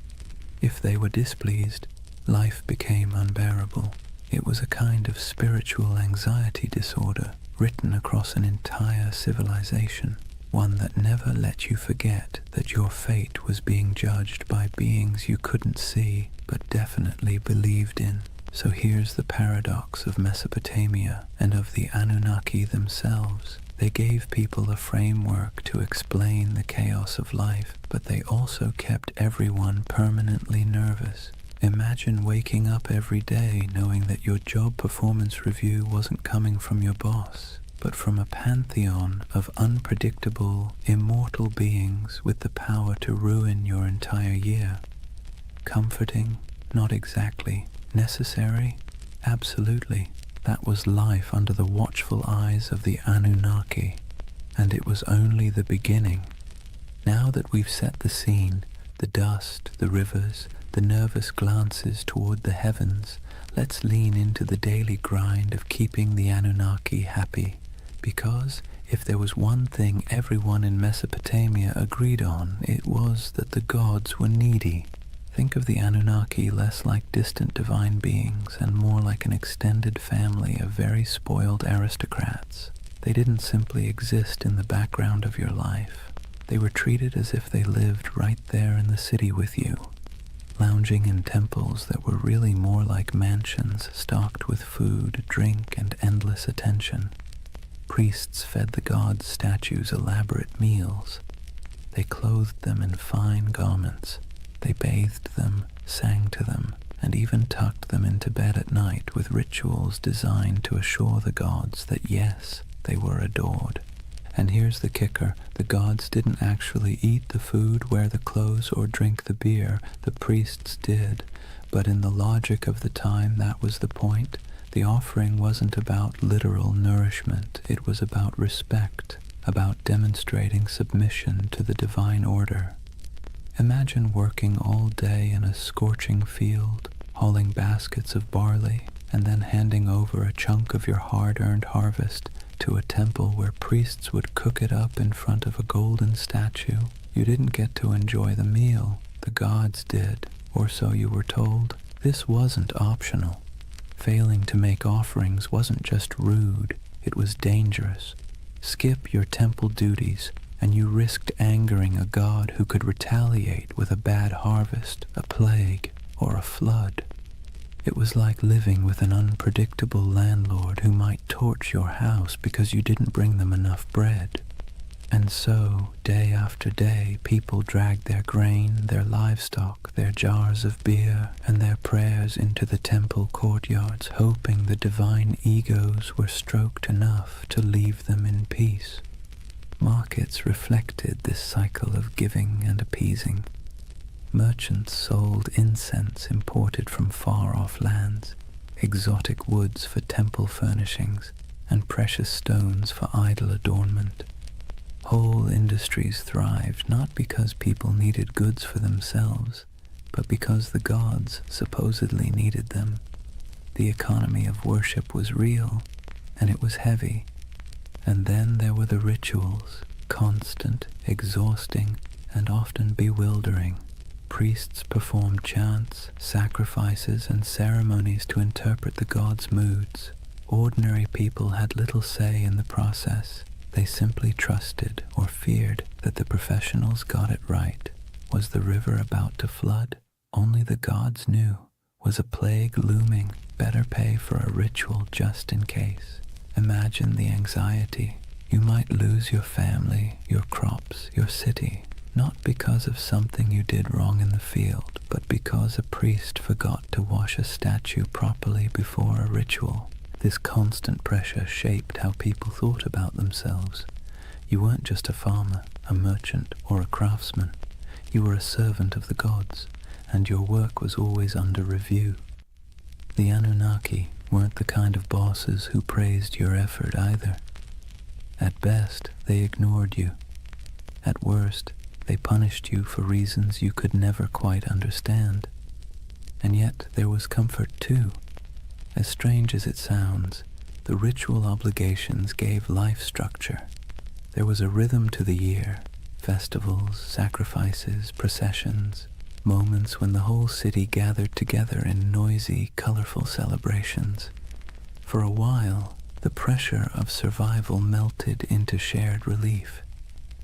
If they were displeased, life became unbearable. It was a kind of spiritual anxiety disorder written across an entire civilization, one that never let you forget that your fate was being judged by beings you couldn't see but definitely believed in. So here's the paradox of Mesopotamia and of the Anunnaki themselves. They gave people a framework to explain the chaos of life, but they also kept everyone permanently nervous. Imagine waking up every day knowing that your job performance review wasn't coming from your boss, but from a pantheon of unpredictable, immortal beings with the power to ruin your entire year. Comforting? Not exactly. Necessary? Absolutely. That was life under the watchful eyes of the Anunnaki, and it was only the beginning. Now that we've set the scene, the dust, the rivers, the nervous glances toward the heavens, let's lean into the daily grind of keeping the Anunnaki happy. Because if there was one thing everyone in Mesopotamia agreed on, it was that the gods were needy. Think of the Anunnaki less like distant divine beings and more like an extended family of very spoiled aristocrats. They didn't simply exist in the background of your life. They were treated as if they lived right there in the city with you, lounging in temples that were really more like mansions stocked with food, drink, and endless attention. Priests fed the gods' statues elaborate meals. They clothed them in fine garments. They bathed them, sang to them, and even tucked them into bed at night with rituals designed to assure the gods that yes, they were adored. And here's the kicker, the gods didn't actually eat the food, wear the clothes, or drink the beer. The priests did. But in the logic of the time, that was the point. The offering wasn't about literal nourishment. It was about respect, about demonstrating submission to the divine order. Imagine working all day in a scorching field, hauling baskets of barley, and then handing over a chunk of your hard-earned harvest to a temple where priests would cook it up in front of a golden statue. You didn't get to enjoy the meal. The gods did, or so you were told. This wasn't optional. Failing to make offerings wasn't just rude, it was dangerous. Skip your temple duties, and you risked angering a god who could retaliate with a bad harvest, a plague, or a flood. It was like living with an unpredictable landlord who might torch your house because you didn't bring them enough bread. And so, day after day, people dragged their grain, their livestock, their jars of beer, and their prayers into the temple courtyards, hoping the divine egos were stroked enough to leave them in peace. Markets reflected this cycle of giving and appeasing. Merchants sold incense imported from far-off lands, exotic woods for temple furnishings, and precious stones for idol adornment. Whole industries thrived not because people needed goods for themselves, but because the gods supposedly needed them. The economy of worship was real, and it was heavy. And then there were the rituals, constant, exhausting, and often bewildering. Priests performed chants, sacrifices, and ceremonies to interpret the gods' moods. Ordinary people had little say in the process. They simply trusted or feared that the professionals got it right. Was the river about to flood? Only the gods knew. Was a plague looming? Better pay for a ritual just in case. Imagine the anxiety. You might lose your family, your crops, your city, not because of something you did wrong in the field, but because a priest forgot to wash a statue properly before a ritual. This constant pressure shaped how people thought about themselves. You weren't just a farmer, a merchant, or a craftsman. You were a servant of the gods, and your work was always under review. The Anunnaki weren't the kind of bosses who praised your effort either. At best, they ignored you. At worst, they punished you for reasons you could never quite understand. And yet there was comfort too. As strange as it sounds, the ritual obligations gave life structure. There was a rhythm to the year, festivals, sacrifices, processions, moments when the whole city gathered together in noisy, colorful celebrations. For a while, the pressure of survival melted into shared relief.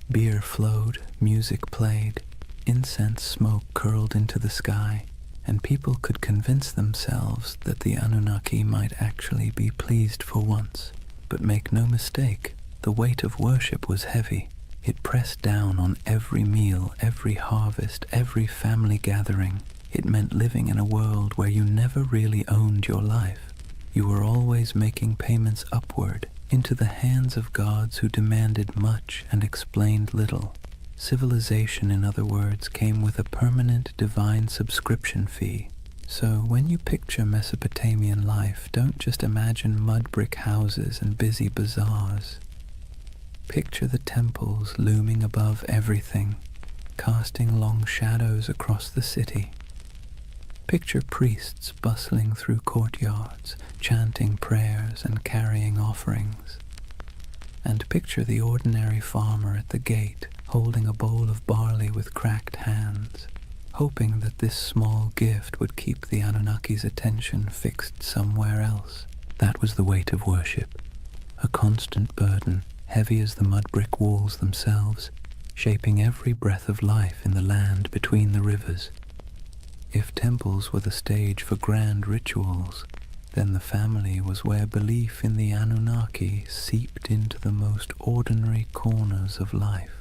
Beer flowed, music played, incense smoke curled into the sky, and people could convince themselves that the Anunnaki might actually be pleased for once. But make no mistake, the weight of worship was heavy. It pressed down on every meal, every harvest, every family gathering. It meant living in a world where you never really owned your life. You were always making payments upward, into the hands of gods who demanded much and explained little. Civilization, in other words, came with a permanent divine subscription fee. So when you picture Mesopotamian life, don't just imagine mud brick houses and busy bazaars. Picture the temples looming above everything, casting long shadows across the city. Picture priests bustling through courtyards, chanting prayers and carrying offerings. And picture the ordinary farmer at the gate, holding a bowl of barley with cracked hands, hoping that this small gift would keep the Anunnaki's attention fixed somewhere else. That was the weight of worship, a constant burden, heavy as the mud brick walls themselves, shaping every breath of life in the land between the rivers. If temples were the stage for grand rituals, then the family was where belief in the Anunnaki seeped into the most ordinary corners of life.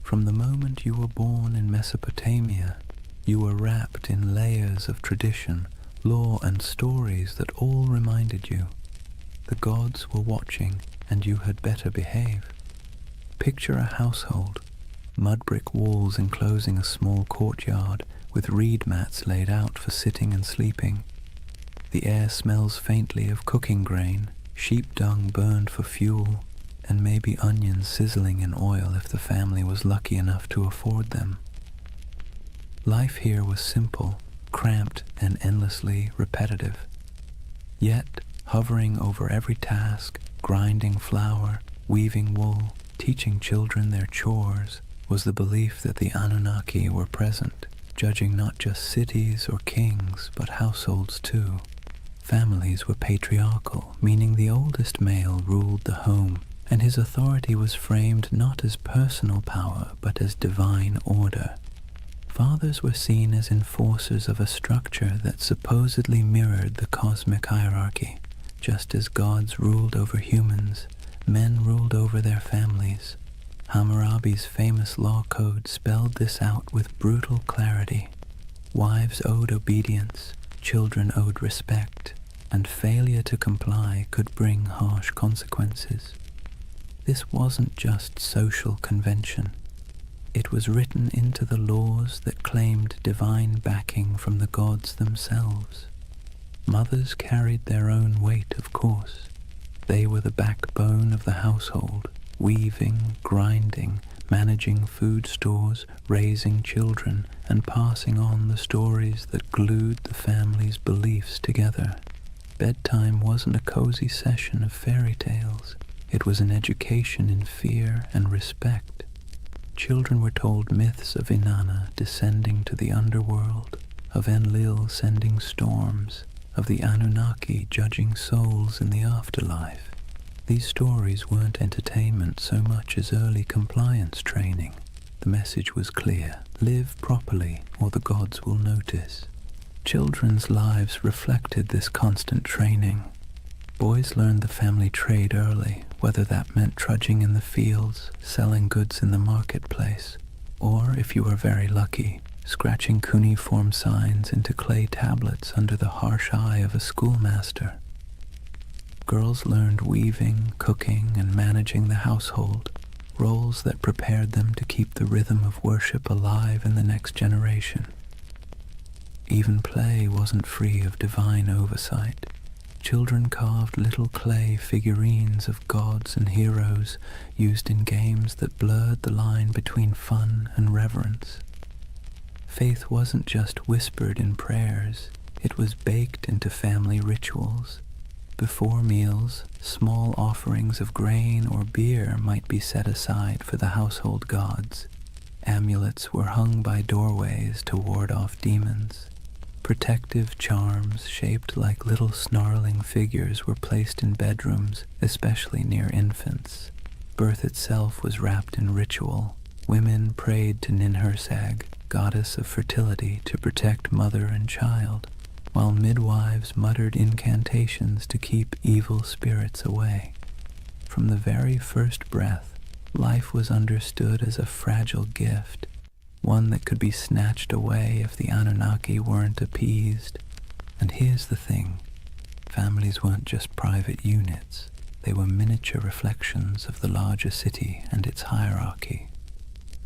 From the moment you were born in Mesopotamia, you were wrapped in layers of tradition, law, and stories that all reminded you the gods were watching and you had better behave. Picture a household, mud brick walls enclosing a small courtyard with reed mats laid out for sitting and sleeping. The air smells faintly of cooking grain, sheep dung burned for fuel, and maybe onions sizzling in oil if the family was lucky enough to afford them. Life here was simple, cramped, and endlessly repetitive. Yet, hovering over every task, grinding flour, weaving wool, teaching children their chores, was the belief that the Anunnaki were present, judging not just cities or kings, but households too. Families were patriarchal, meaning the oldest male ruled the home, and his authority was framed not as personal power, but as divine order. Fathers were seen as enforcers of a structure that supposedly mirrored the cosmic hierarchy. Just as gods ruled over humans, men ruled over their families. Hammurabi's famous law code spelled this out with brutal clarity. Wives owed obedience, children owed respect, and failure to comply could bring harsh consequences. This wasn't just social convention. It was written into the laws that claimed divine backing from the gods themselves. Mothers carried their own weight, of course. They were the backbone of the household, weaving, grinding, managing food stores, raising children, and passing on the stories that glued the family's beliefs together. Bedtime wasn't a cozy session of fairy tales. It was an education in fear and respect. Children were told myths of Inanna descending to the underworld, of Enlil sending storms, of the Anunnaki judging souls in the afterlife. These stories weren't entertainment so much as early compliance training. The message was clear: live properly or the gods will notice. Children's lives reflected this constant training. Boys learned the family trade early, whether that meant trudging in the fields, selling goods in the marketplace, or, if you were very lucky, scratching cuneiform signs into clay tablets under the harsh eye of a schoolmaster. Girls learned weaving, cooking, and managing the household, roles that prepared them to keep the rhythm of worship alive in the next generation. Even play wasn't free of divine oversight. Children carved little clay figurines of gods and heroes used in games that blurred the line between fun and reverence. Faith wasn't just whispered in prayers, it was baked into family rituals. Before meals, small offerings of grain or beer might be set aside for the household gods. Amulets were hung by doorways to ward off demons. Protective charms shaped like little snarling figures were placed in bedrooms, especially near infants. Birth itself was wrapped in ritual. Women prayed to Ninhursag, goddess of fertility, to protect mother and child, while midwives muttered incantations to keep evil spirits away. From the very first breath, life was understood as a fragile gift, one that could be snatched away if the Anunnaki weren't appeased. And here's the thing, families weren't just private units, they were miniature reflections of the larger city and its hierarchy.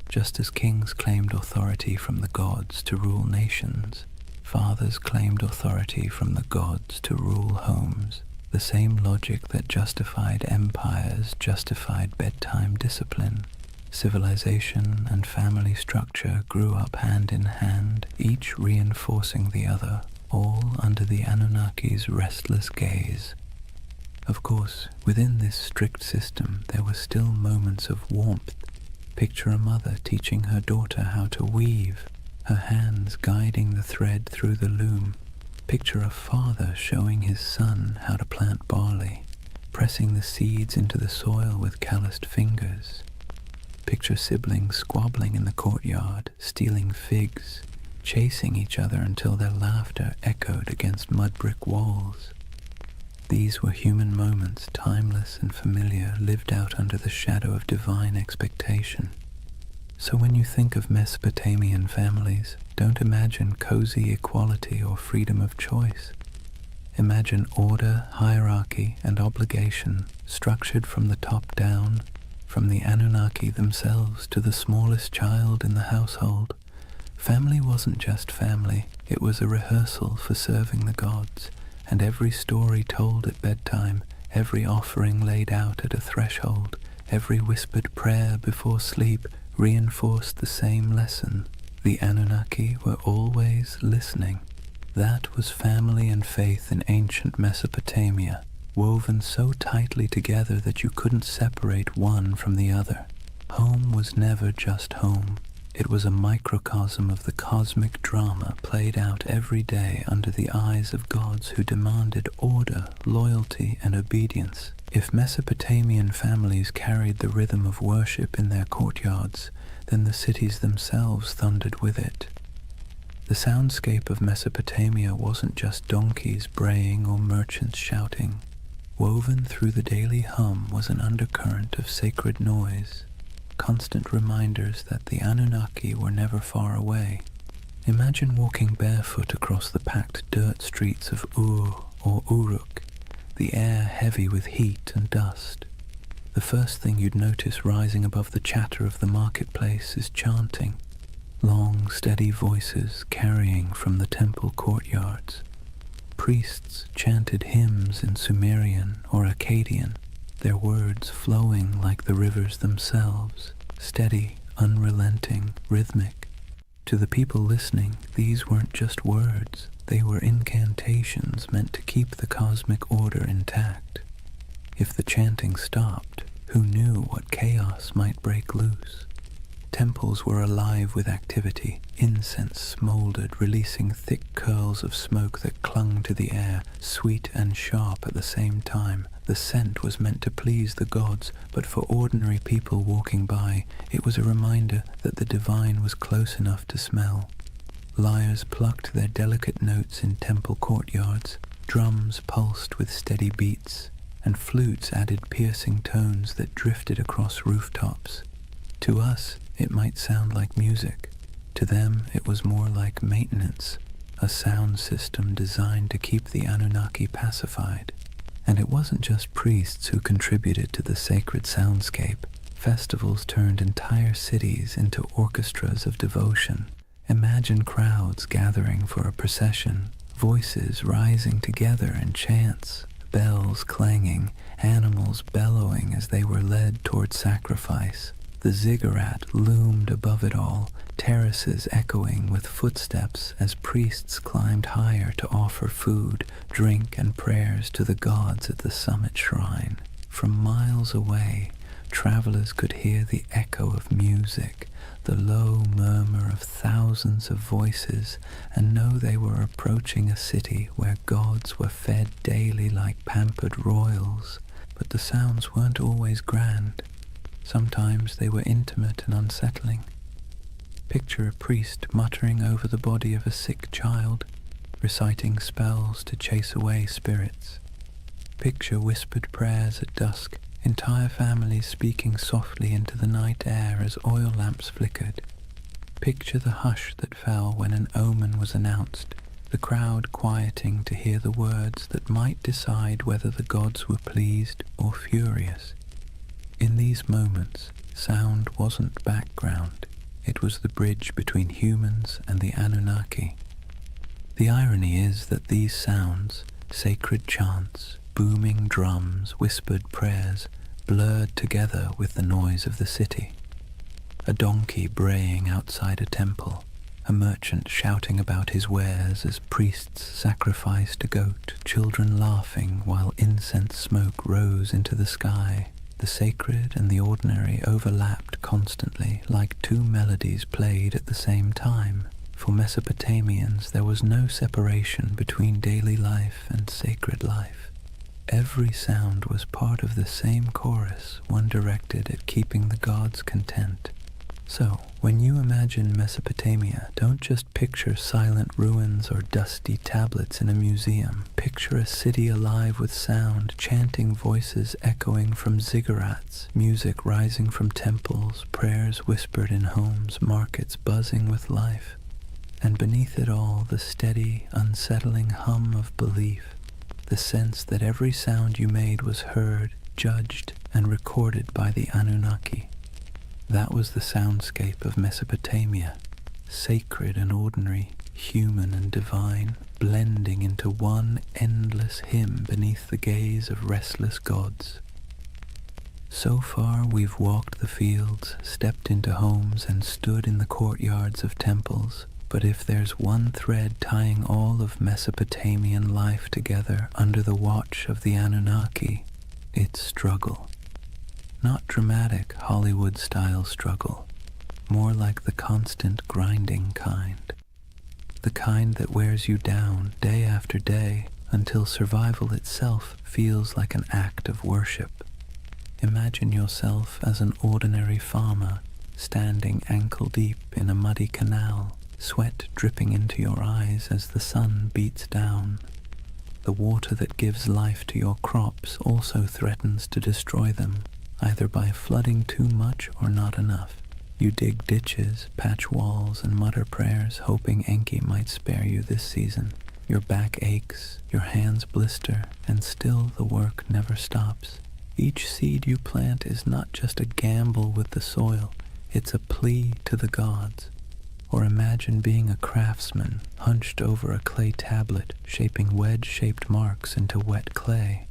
Just as kings claimed authority from the gods to rule nations, Fathers claimed authority from the gods to rule homes. The same logic that justified empires justified bedtime discipline. Civilization and family structure grew up hand in hand, each reinforcing the other, all under the Anunnaki's restless gaze. Of course, within this strict system there were still moments of warmth. Picture a mother teaching her daughter how to weave, her hands guiding the thread through the loom. Picture a father showing his son how to plant barley, pressing the seeds into the soil with calloused fingers. Picture siblings squabbling in the courtyard, stealing figs, chasing each other until their laughter echoed against mud-brick walls. These were human moments, timeless and familiar, lived out under the shadow of divine expectation. So when you think of Mesopotamian families, don't imagine cozy equality or freedom of choice. Imagine order, hierarchy, and obligation, structured from the top down, from the Anunnaki themselves to the smallest child in the household. Family wasn't just family, it was a rehearsal for serving the gods, and every story told at bedtime, every offering laid out at a threshold, every whispered prayer before sleep reinforced the same lesson. The Anunnaki were always listening. That was family and faith in ancient Mesopotamia, woven so tightly together that you couldn't separate one from the other. Home was never just home. It was a microcosm of the cosmic drama played out every day under the eyes of gods who demanded order, loyalty, and obedience. If Mesopotamian families carried the rhythm of worship in their courtyards, then the cities themselves thundered with it. The soundscape of Mesopotamia wasn't just donkeys braying or merchants shouting. Woven through the daily hum was an undercurrent of sacred noise, constant reminders that the Anunnaki were never far away. Imagine walking barefoot across the packed dirt streets of Ur or Uruk, the air heavy with heat and dust. The first thing you'd notice rising above the chatter of the marketplace is chanting, long, steady voices carrying from the temple courtyards. Priests chanted hymns in Sumerian or Akkadian, their words flowing like the rivers themselves, steady, unrelenting, rhythmic. To the people listening, these weren't just words, they were incantations meant to keep the cosmic order intact. If the chanting stopped, who knew what chaos might break loose? Temples were alive with activity. Incense smoldered, releasing thick curls of smoke that clung to the air, sweet and sharp at the same time. The scent was meant to please the gods, but for ordinary people walking by, it was a reminder that the divine was close enough to smell. Lyres plucked their delicate notes in temple courtyards, drums pulsed with steady beats, and flutes added piercing tones that drifted across rooftops. To us, it might sound like music. To them, it was more like maintenance, a sound system designed to keep the Anunnaki pacified. And it wasn't just priests who contributed to the sacred soundscape. Festivals turned entire cities into orchestras of devotion. Imagine crowds gathering for a procession, voices rising together in chants, bells clanging, animals bellowing as they were led toward sacrifice. The ziggurat loomed above it all, terraces echoing with footsteps as priests climbed higher to offer food, drink, and prayers to the gods at the summit shrine. From miles away, travelers could hear the echo of music, the low murmur of thousands of voices, and know they were approaching a city where gods were fed daily like pampered royals. But the sounds weren't always grand. Sometimes they were intimate and unsettling. Picture a priest muttering over the body of a sick child, reciting spells to chase away spirits. Picture whispered prayers at dusk, entire families speaking softly into the night air as oil lamps flickered. Picture the hush that fell when an omen was announced, the crowd quieting to hear the words that might decide whether the gods were pleased or furious. In these moments, sound wasn't background, it was the bridge between humans and the Anunnaki. The irony is that these sounds, sacred chants, booming drums, whispered prayers, blurred together with the noise of the city. A donkey braying outside a temple, a merchant shouting about his wares as priests sacrificed a goat, children laughing while incense smoke rose into the sky. The sacred and the ordinary overlapped constantly, like two melodies played at the same time. For Mesopotamians, there was no separation between daily life and sacred life. Every sound was part of the same chorus, one directed at keeping the gods content. So, when you imagine Mesopotamia, don't just picture silent ruins or dusty tablets in a museum. Picture a city alive with sound, chanting voices echoing from ziggurats, music rising from temples, prayers whispered in homes, markets buzzing with life. And beneath it all, the steady, unsettling hum of belief, the sense that every sound you made was heard, judged, and recorded by the Anunnaki. That was the soundscape of Mesopotamia, sacred and ordinary, human and divine, blending into one endless hymn beneath the gaze of restless gods. So far we've walked the fields, stepped into homes, and stood in the courtyards of temples. But if there's one thread tying all of Mesopotamian life together under the watch of the Anunnaki, it's struggle. Not dramatic Hollywood-style struggle, more like the constant grinding kind. The kind that wears you down day after day until survival itself feels like an act of worship. Imagine yourself as an ordinary farmer standing ankle-deep in a muddy canal, sweat dripping into your eyes as the sun beats down. The water that gives life to your crops also threatens to destroy them, either by flooding too much or not enough. You dig ditches, patch walls, and mutter prayers, hoping Enki might spare you this season. Your back aches, your hands blister, and still the work never stops. Each seed you plant is not just a gamble with the soil, it's a plea to the gods. Or imagine being a craftsman, hunched over a clay tablet, shaping wedge-shaped marks into wet clay.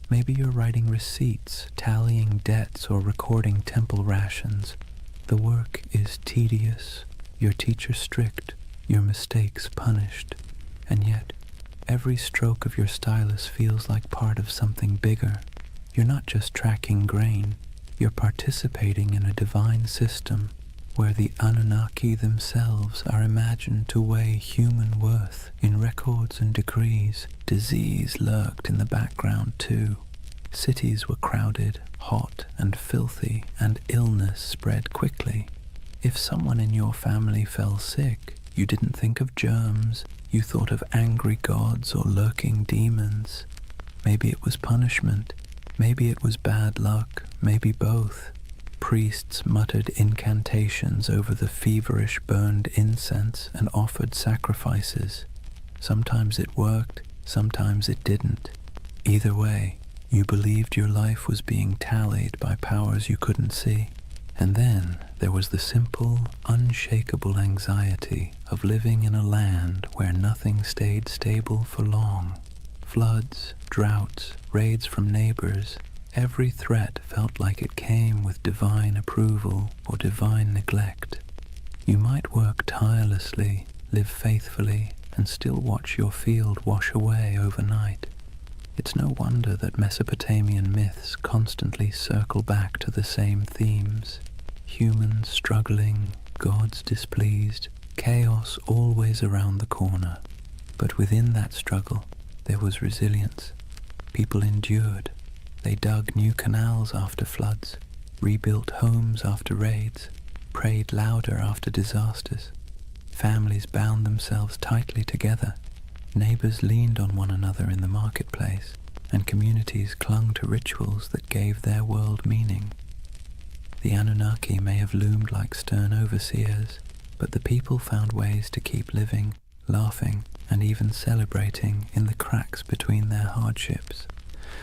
Maybe you're writing receipts, tallying debts, or recording temple rations. The work is tedious, your teacher strict, your mistakes punished, and yet every stroke of your stylus feels like part of something bigger. You're not just tracking grain, you're participating in a divine system where the Anunnaki themselves are imagined to weigh human worth in records and decrees. Disease lurked in the background too. Cities were crowded, hot and filthy, and illness spread quickly. If someone in your family fell sick, you didn't think of germs, you thought of angry gods or lurking demons. Maybe it was punishment, maybe it was bad luck, maybe both. Priests muttered incantations over the feverish burned incense and offered sacrifices. Sometimes it worked, sometimes it didn't. Either way, you believed your life was being tallied by powers you couldn't see. And then there was the simple, unshakable anxiety of living in a land where nothing stayed stable for long. Floods, droughts, raids from neighbors, every threat felt like it came with divine approval or divine neglect. You might work tirelessly, live faithfully, and still watch your field wash away overnight. It's no wonder that Mesopotamian myths constantly circle back to the same themes. Humans struggling, gods displeased, chaos always around the corner. But within that struggle, there was resilience. People endured. They dug new canals after floods, rebuilt homes after raids, prayed louder after disasters. Families bound themselves tightly together. Neighbors leaned on one another in the marketplace, and communities clung to rituals that gave their world meaning. The Anunnaki may have loomed like stern overseers, but the people found ways to keep living, laughing, and even celebrating in the cracks between their hardships.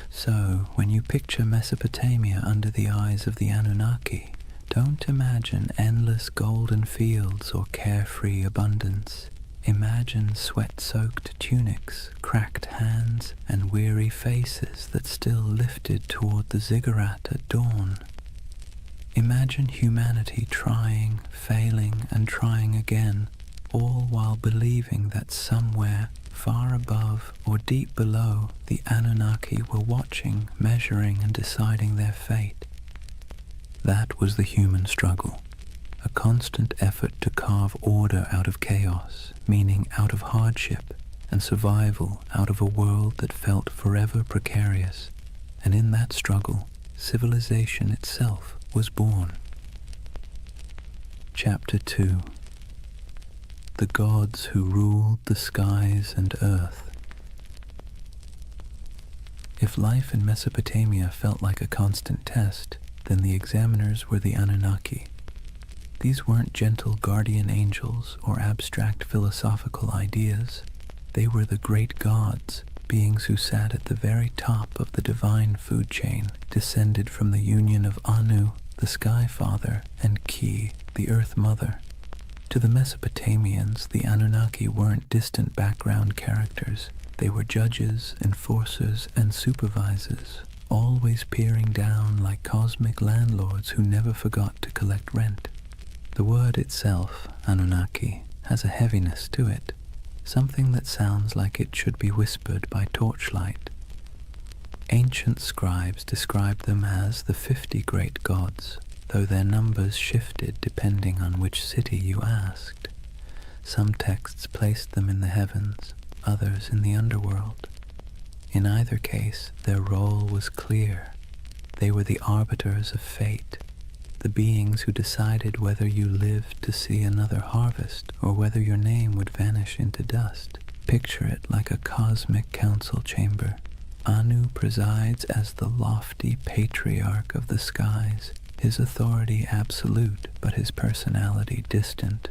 So, when you picture Mesopotamia under the eyes of the Anunnaki, don't imagine endless golden fields or carefree abundance. Imagine sweat-soaked tunics, cracked hands, and weary faces that still lifted toward the ziggurat at dawn. Imagine humanity trying, failing, and trying again, all while believing that somewhere, far above or deep below, the Anunnaki were watching, measuring, and deciding their fate. That was the human struggle, a constant effort to carve order out of chaos, meaning out of hardship, and survival out of a world that felt forever precarious. And in that struggle, civilization itself was born. Chapter 2. The Gods Who Ruled the Skies and Earth. If life in Mesopotamia felt like a constant test, then the examiners were the Anunnaki. These weren't gentle guardian angels or abstract philosophical ideas. They were the great gods, beings who sat at the very top of the divine food chain, descended from the union of Anu, the Sky Father, and Ki, the Earth Mother. To the Mesopotamians, the Anunnaki weren't distant background characters. They were judges, enforcers, and supervisors, always peering down like cosmic landlords who never forgot to collect rent. The word itself, Anunnaki, has a heaviness to it, something that sounds like it should be whispered by torchlight. Ancient scribes described them as the 50 great gods, though their numbers shifted depending on which city you asked. Some texts placed them in the heavens, others in the underworld. In either case, their role was clear. They were the arbiters of fate, the beings who decided whether you lived to see another harvest or whether your name would vanish into dust. Picture it like a cosmic council chamber. Anu presides as the lofty patriarch of the skies, his authority absolute, but his personality distant.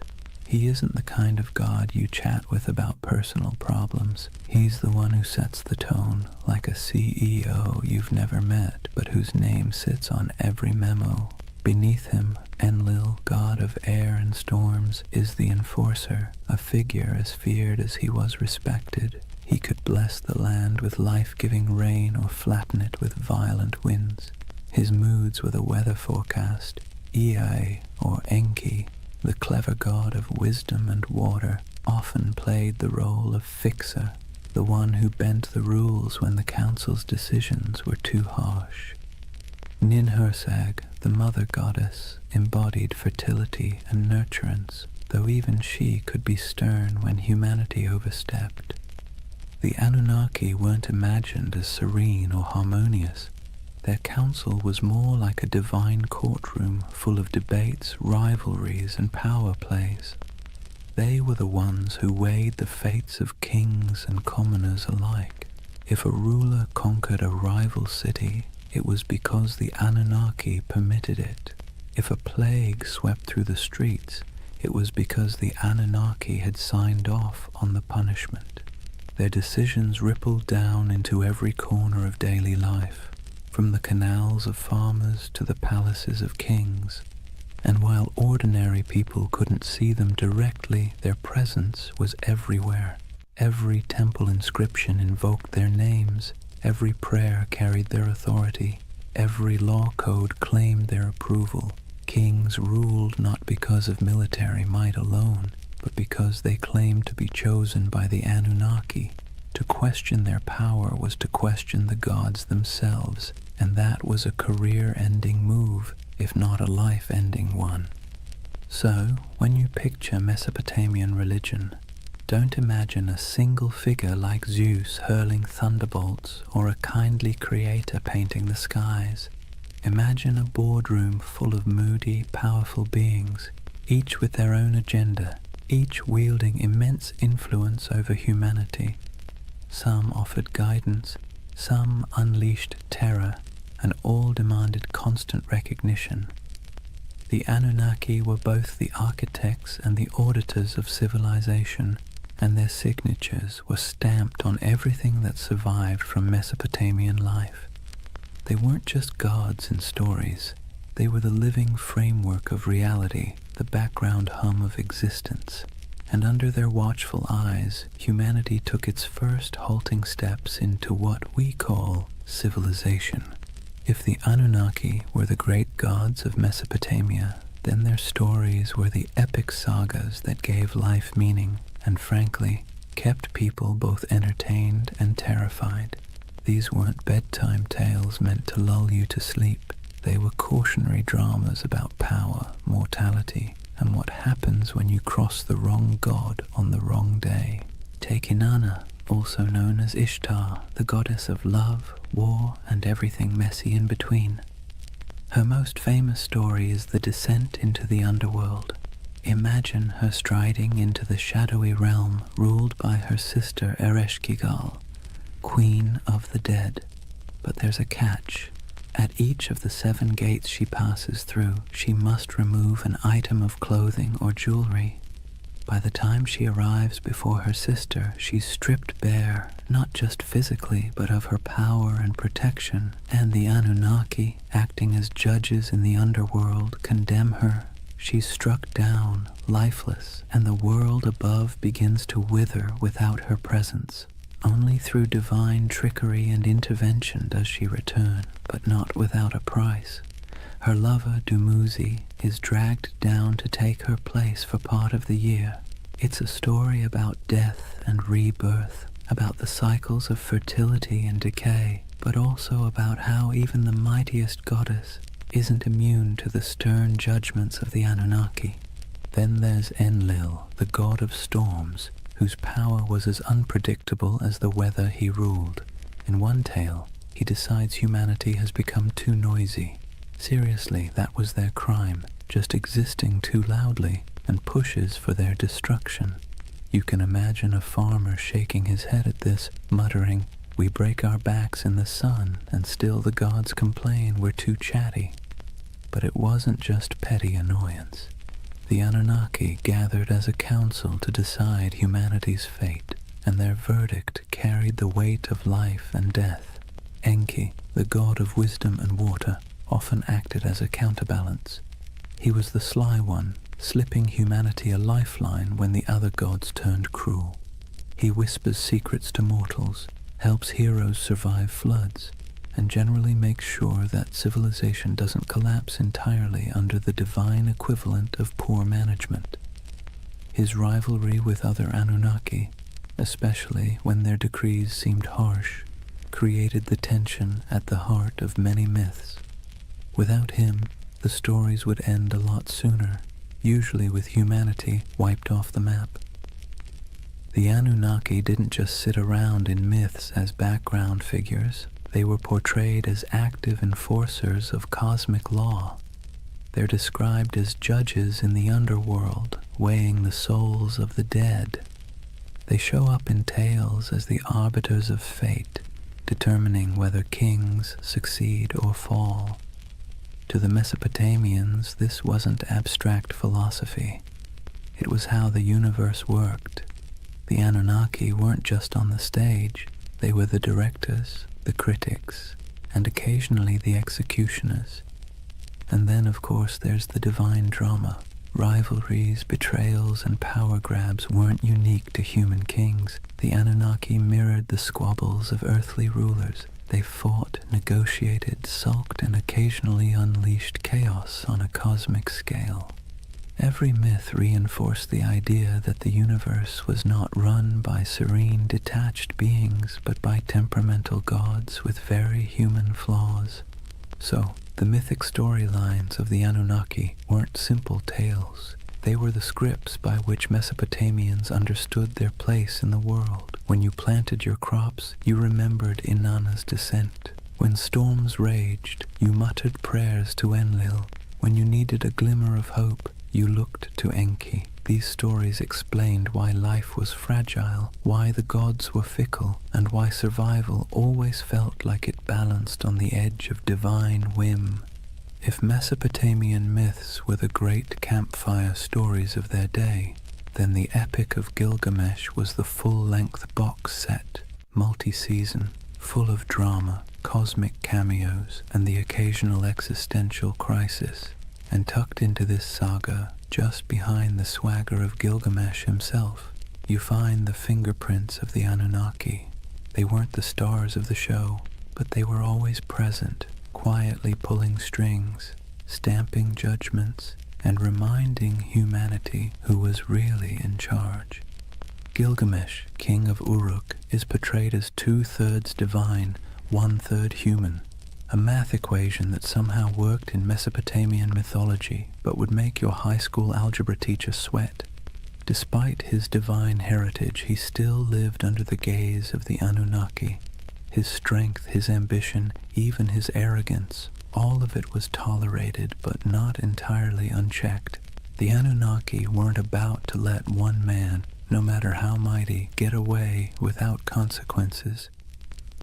He isn't the kind of god you chat with about personal problems. He's the one who sets the tone, like a CEO you've never met, but whose name sits on every memo. Beneath him, Enlil, god of air and storms, is the enforcer, a figure as feared as he was respected. He could bless the land with life-giving rain or flatten it with violent winds. His moods were the weather forecast. Ea, or Enki, the clever god of wisdom and water, often played the role of fixer, the one who bent the rules when the council's decisions were too harsh. Ninhursag, the mother goddess, embodied fertility and nurturance, though even she could be stern when humanity overstepped. The Anunnaki weren't imagined as serene or harmonious. Their council was more like a divine courtroom full of debates, rivalries, and power plays. They were the ones who weighed the fates of kings and commoners alike. If a ruler conquered a rival city, it was because the Anunnaki permitted it. If a plague swept through the streets, it was because the Anunnaki had signed off on the punishment. Their decisions rippled down into every corner of daily life, from the canals of farmers to the palaces of kings. And while ordinary people couldn't see them directly, their presence was everywhere. Every temple inscription invoked their names. Every prayer carried their authority. Every law code claimed their approval. Kings ruled not because of military might alone, but because they claimed to be chosen by the Anunnaki. To question their power was to question the gods themselves, and that was a career-ending move, if not a life-ending one. So, when you picture Mesopotamian religion, don't imagine a single figure like Zeus hurling thunderbolts or a kindly creator painting the skies. Imagine a boardroom full of moody, powerful beings, each with their own agenda, each wielding immense influence over humanity. Some offered guidance, some unleashed terror, and all demanded constant recognition. The Anunnaki were both the architects and the auditors of civilization, and their signatures were stamped on everything that survived from Mesopotamian life. They weren't just gods in stories. They were the living framework of reality, the background hum of existence. and under their watchful eyes, humanity took its first halting steps into what we call civilization. If the Anunnaki were the great gods of Mesopotamia, then their stories were the epic sagas that gave life meaning and, frankly, kept people both entertained and terrified. These weren't bedtime tales meant to lull you to sleep. They were cautionary dramas about power, mortality, and what happens when you cross the wrong god on the wrong day. Take Inanna, also known as Ishtar, the goddess of love, war, and everything messy in between. Her most famous story is the descent into the underworld. Imagine her striding into the shadowy realm ruled by her sister Ereshkigal, Queen of the Dead. But there's a catch. At each of the 7 gates she passes through, she must remove an item of clothing or jewelry. By the time she arrives before her sister, she's stripped bare, not just physically, but of her power and protection, and the Anunnaki, acting as judges in the underworld, condemn her. She's struck down, lifeless, and the world above begins to wither without her presence. Only through divine trickery and intervention does she return, but not without a price. Her lover, Dumuzi, is dragged down to take her place for part of the year. It's a story about death and rebirth, about the cycles of fertility and decay, but also about how even the mightiest goddess isn't immune to the stern judgments of the Anunnaki. Then there's Enlil, the god of storms, whose power was as unpredictable as the weather he ruled. In one tale, he decides humanity has become too noisy. Seriously, that was their crime, just existing too loudly, and pushes for their destruction. You can imagine a farmer shaking his head at this, muttering, "We break our backs in the sun, and still the gods complain we're too chatty." But it wasn't just petty annoyance. The Anunnaki gathered as a council to decide humanity's fate, and their verdict carried the weight of life and death. Enki, the god of wisdom and water, often acted as a counterbalance. He was the sly one, slipping humanity a lifeline when the other gods turned cruel. He whispers secrets to mortals, helps heroes survive floods, and generally makes sure that civilization doesn't collapse entirely under the divine equivalent of poor management. His rivalry with other Anunnaki, especially when their decrees seemed harsh, created the tension at the heart of many myths. Without him, the stories would end a lot sooner, usually with humanity wiped off the map. The Anunnaki didn't just sit around in myths as background figures. They were portrayed as active enforcers of cosmic law. They're described as judges in the underworld, weighing the souls of the dead. They show up in tales as the arbiters of fate, determining whether kings succeed or fall. To the Mesopotamians, this wasn't abstract philosophy. It was how the universe worked. The Anunnaki weren't just on the stage. They were the directors, the critics, and occasionally the executioners. And then, of course, there's the divine drama. Rivalries, betrayals, and power grabs weren't unique to human kings. The Anunnaki mirrored the squabbles of earthly rulers. They fought, negotiated, sulked, and occasionally unleashed chaos on a cosmic scale. Every myth reinforced the idea that the universe was not run by serene, detached beings, but by temperamental gods with very human flaws. So, the mythic storylines of the Anunnaki weren't simple tales. They were the scripts by which Mesopotamians understood their place in the world. When you planted your crops, you remembered Inanna's descent. When storms raged, you muttered prayers to Enlil. When you needed a glimmer of hope, you looked to Enki. These stories explained why life was fragile, why the gods were fickle, and why survival always felt like it balanced on the edge of divine whim. If Mesopotamian myths were the great campfire stories of their day, then the Epic of Gilgamesh was the full-length box set, multi-season, full of drama, cosmic cameos, and the occasional existential crisis. And tucked into this saga, Just behind the swagger of Gilgamesh himself, you find the fingerprints of the Anunnaki. They weren't the stars of the show, but they were always present, quietly pulling strings, stamping judgments, and reminding humanity who was really in charge. Gilgamesh, king of Uruk, is portrayed as 2/3 divine, 1/3 human, a math equation that somehow worked in Mesopotamian mythology but would make your high school algebra teacher sweat. Despite his divine heritage, he still lived under the gaze of the Anunnaki. His strength, his ambition, even his arrogance, all of it was tolerated but not entirely unchecked. The Anunnaki weren't about to let one man, no matter how mighty, get away without consequences.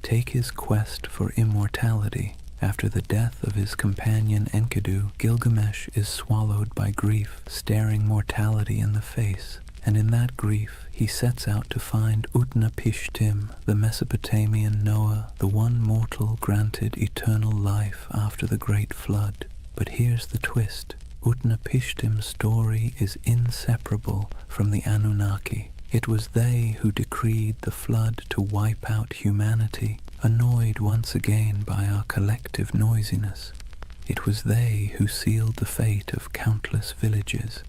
Take his quest for immortality. After the death of his companion Enkidu, Gilgamesh is swallowed by grief, staring mortality in the face, and in that grief he sets out to find Utnapishtim, the Mesopotamian Noah, the one mortal granted eternal life after the great flood. But here's the twist. Utnapishtim's story is inseparable from the Anunnaki. It was they who decreed the flood to wipe out humanity, annoyed once again by our collective noisiness. It was they who sealed the fate of countless villages,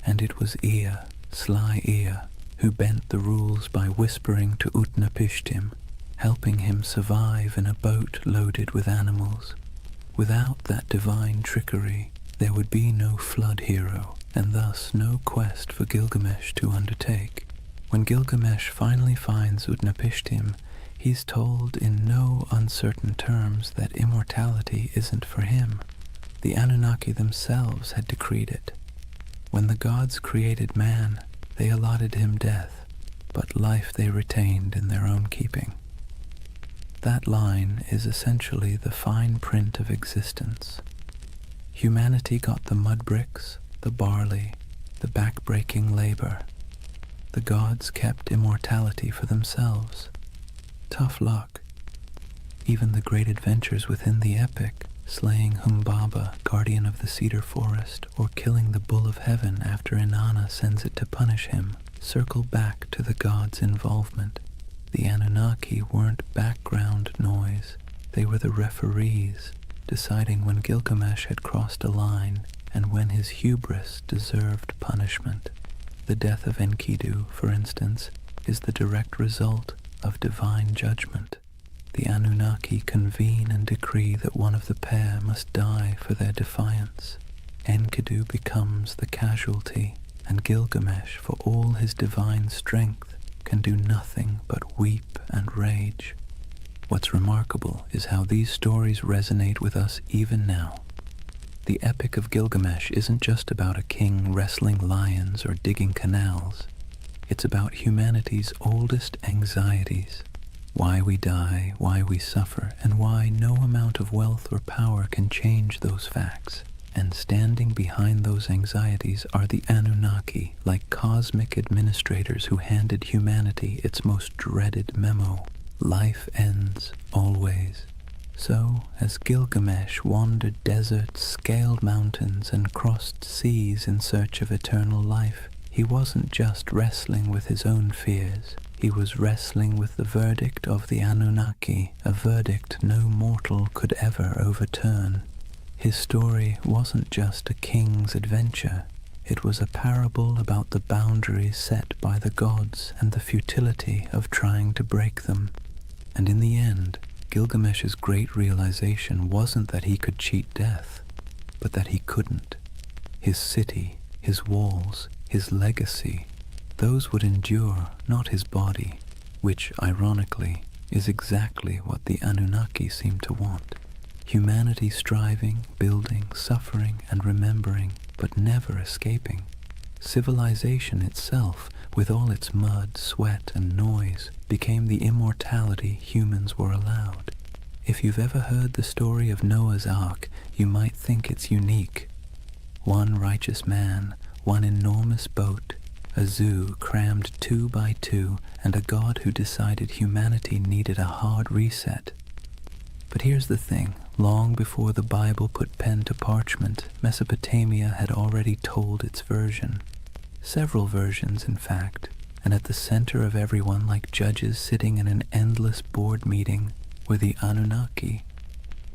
and it was Ea, sly Ea, who bent the rules by whispering to Utnapishtim, helping him survive in a boat loaded with animals. Without that divine trickery, there would be no flood hero, and thus no quest for Gilgamesh to undertake. When Gilgamesh finally finds Utnapishtim, he's told in no uncertain terms that immortality isn't for him. The Anunnaki themselves had decreed it. When the gods created man, they allotted him death, but life they retained in their own keeping. That line is essentially the fine print of existence. Humanity got the mud bricks, the barley, the back-breaking labor. The gods kept immortality for themselves. Tough luck. Even the great adventures within the epic, slaying Humbaba, guardian of the cedar forest, or killing the bull of heaven after Inanna sends it to punish him, circle back to the gods' involvement. The Anunnaki weren't background noise. They were the referees, deciding when Gilgamesh had crossed a line and when his hubris deserved punishment. The death of Enkidu, for instance, is the direct result of divine judgment. The Anunnaki convene and decree that one of the pair must die for their defiance. Enkidu becomes the casualty, and Gilgamesh, for all his divine strength, can do nothing but weep and rage. What's remarkable is how these stories resonate with us even now. The Epic of Gilgamesh isn't just about a king wrestling lions or digging canals. It's about humanity's oldest anxieties. Why we die, why we suffer, and why no amount of wealth or power can change those facts. And standing behind those anxieties are the Anunnaki, like cosmic administrators who handed humanity its most dreaded memo. Life ends, always. So, as Gilgamesh wandered deserts, scaled mountains, and crossed seas in search of eternal life, he wasn't just wrestling with his own fears. He was wrestling with the verdict of the Anunnaki, a verdict no mortal could ever overturn. His story wasn't just a king's adventure. It was a parable about the boundaries set by the gods and the futility of trying to break them. And in the end, Gilgamesh's great realization wasn't that he could cheat death, but that he couldn't. His city, his walls, his legacy, those would endure, not his body, which, ironically, is exactly what the Anunnaki seem to want. Humanity striving, building, suffering, and remembering, but never escaping. Civilization itself, with all its mud, sweat, and noise, became the immortality humans were allowed. If you've ever heard the story of Noah's Ark, you might think it's unique. One righteous man, one enormous boat, a zoo crammed 2 by 2, and a god who decided humanity needed a hard reset. But here's the thing, Long before the Bible put pen to parchment, Mesopotamia had already told its version. Several versions, in fact, and at the center of everyone, like judges sitting in an endless board meeting, were the Anunnaki.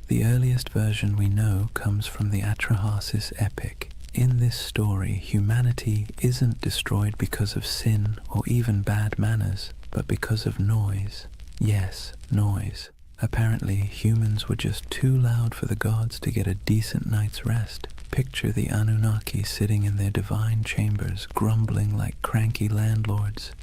The earliest version we know comes from the Atrahasis epic. In this story, humanity isn't destroyed because of sin or even bad manners, but because of noise. Yes, noise. Apparently, humans were just too loud for the gods to get a decent night's rest. Picture the Anunnaki sitting in their divine chambers, grumbling like cranky landlords.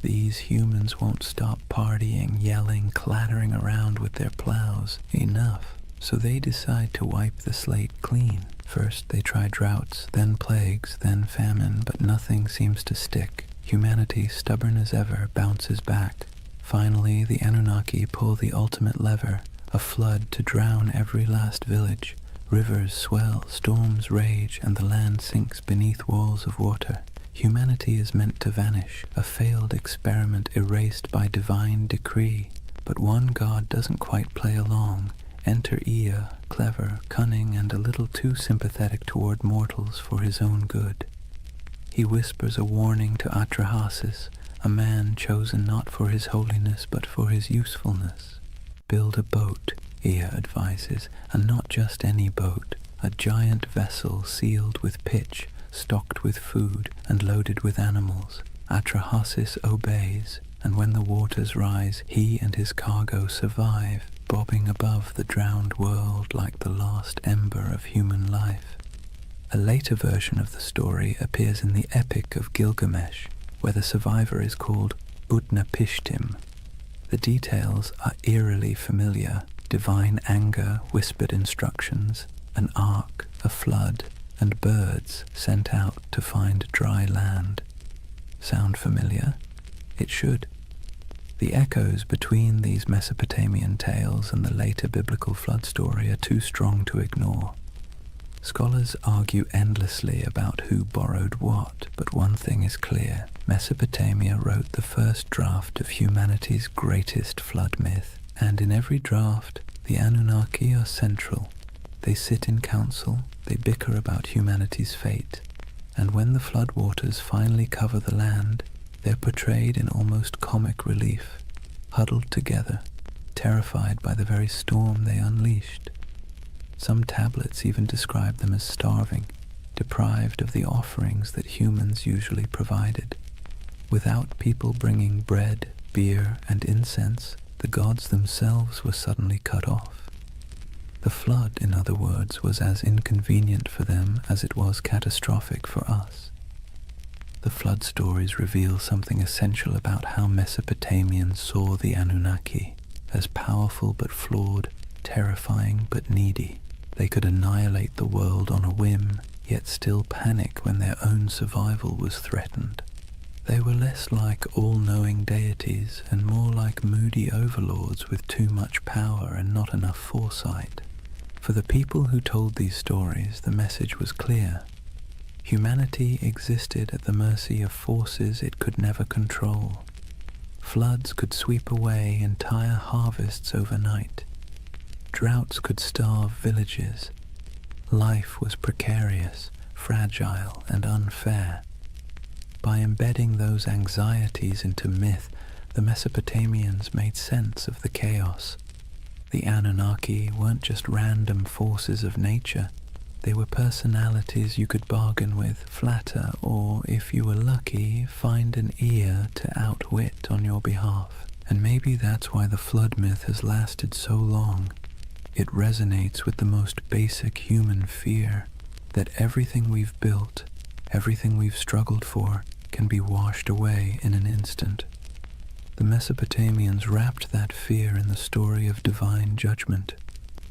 These humans won't stop partying, yelling, clattering around with their plows. Enough. So they decide to wipe the slate clean. First they try droughts, then plagues, then famine, but nothing seems to stick. Humanity, stubborn as ever, bounces back. Finally, the Anunnaki pull the ultimate lever, a flood to drown every last village. Rivers swell, storms rage, and the land sinks beneath walls of water. Humanity is meant to vanish, a failed experiment erased by divine decree. But one god doesn't quite play along. Enter Ea, clever, cunning, and a little too sympathetic toward mortals for his own good. He whispers a warning to Atrahasis, a man chosen not for his holiness but for his usefulness. Build a boat, Ea advises, and not just any boat, a giant vessel sealed with pitch, stocked with food, and loaded with animals. Atrahasis obeys, and when the waters rise, he and his cargo survive, bobbing above the drowned world like the last ember of human life. A later version of the story appears in the Epic of Gilgamesh, where the survivor is called Utnapishtim. The details are eerily familiar: divine anger, whispered instructions, an ark, a flood, and birds sent out to find dry land. Sound familiar? It should. The echoes between these Mesopotamian tales and the later biblical flood story are too strong to ignore. Scholars argue endlessly about who borrowed what, but one thing is clear. Mesopotamia wrote the first draft of humanity's greatest flood myth, and in every draft, the Anunnaki are central. They sit in council, they bicker about humanity's fate, and when the floodwaters finally cover the land, they're portrayed in almost comic relief, huddled together, terrified by the very storm they unleashed. Some tablets even describe them as starving, deprived of the offerings that humans usually provided. Without people bringing bread, beer, and incense, the gods themselves were suddenly cut off. The flood, in other words, was as inconvenient for them as it was catastrophic for us. The flood stories reveal something essential about how Mesopotamians saw the Anunnaki, as powerful but flawed, terrifying but needy. They could annihilate the world on a whim, yet still panic when their own survival was threatened. They were less like all-knowing deities and more like moody overlords with too much power and not enough foresight. For the people who told these stories, the message was clear. Humanity existed at the mercy of forces it could never control. Floods could sweep away entire harvests overnight. Droughts could starve villages. Life was precarious, fragile, and unfair. By embedding those anxieties into myth, the Mesopotamians made sense of the chaos. The Anunnaki weren't just random forces of nature. They were personalities you could bargain with, flatter, or, if you were lucky, find an ear to outwit on your behalf. And maybe that's why the flood myth has lasted so long. It resonates with the most basic human fear, that everything we've built, everything we've struggled for, can be washed away in an instant. The Mesopotamians wrapped that fear in the story of divine judgment,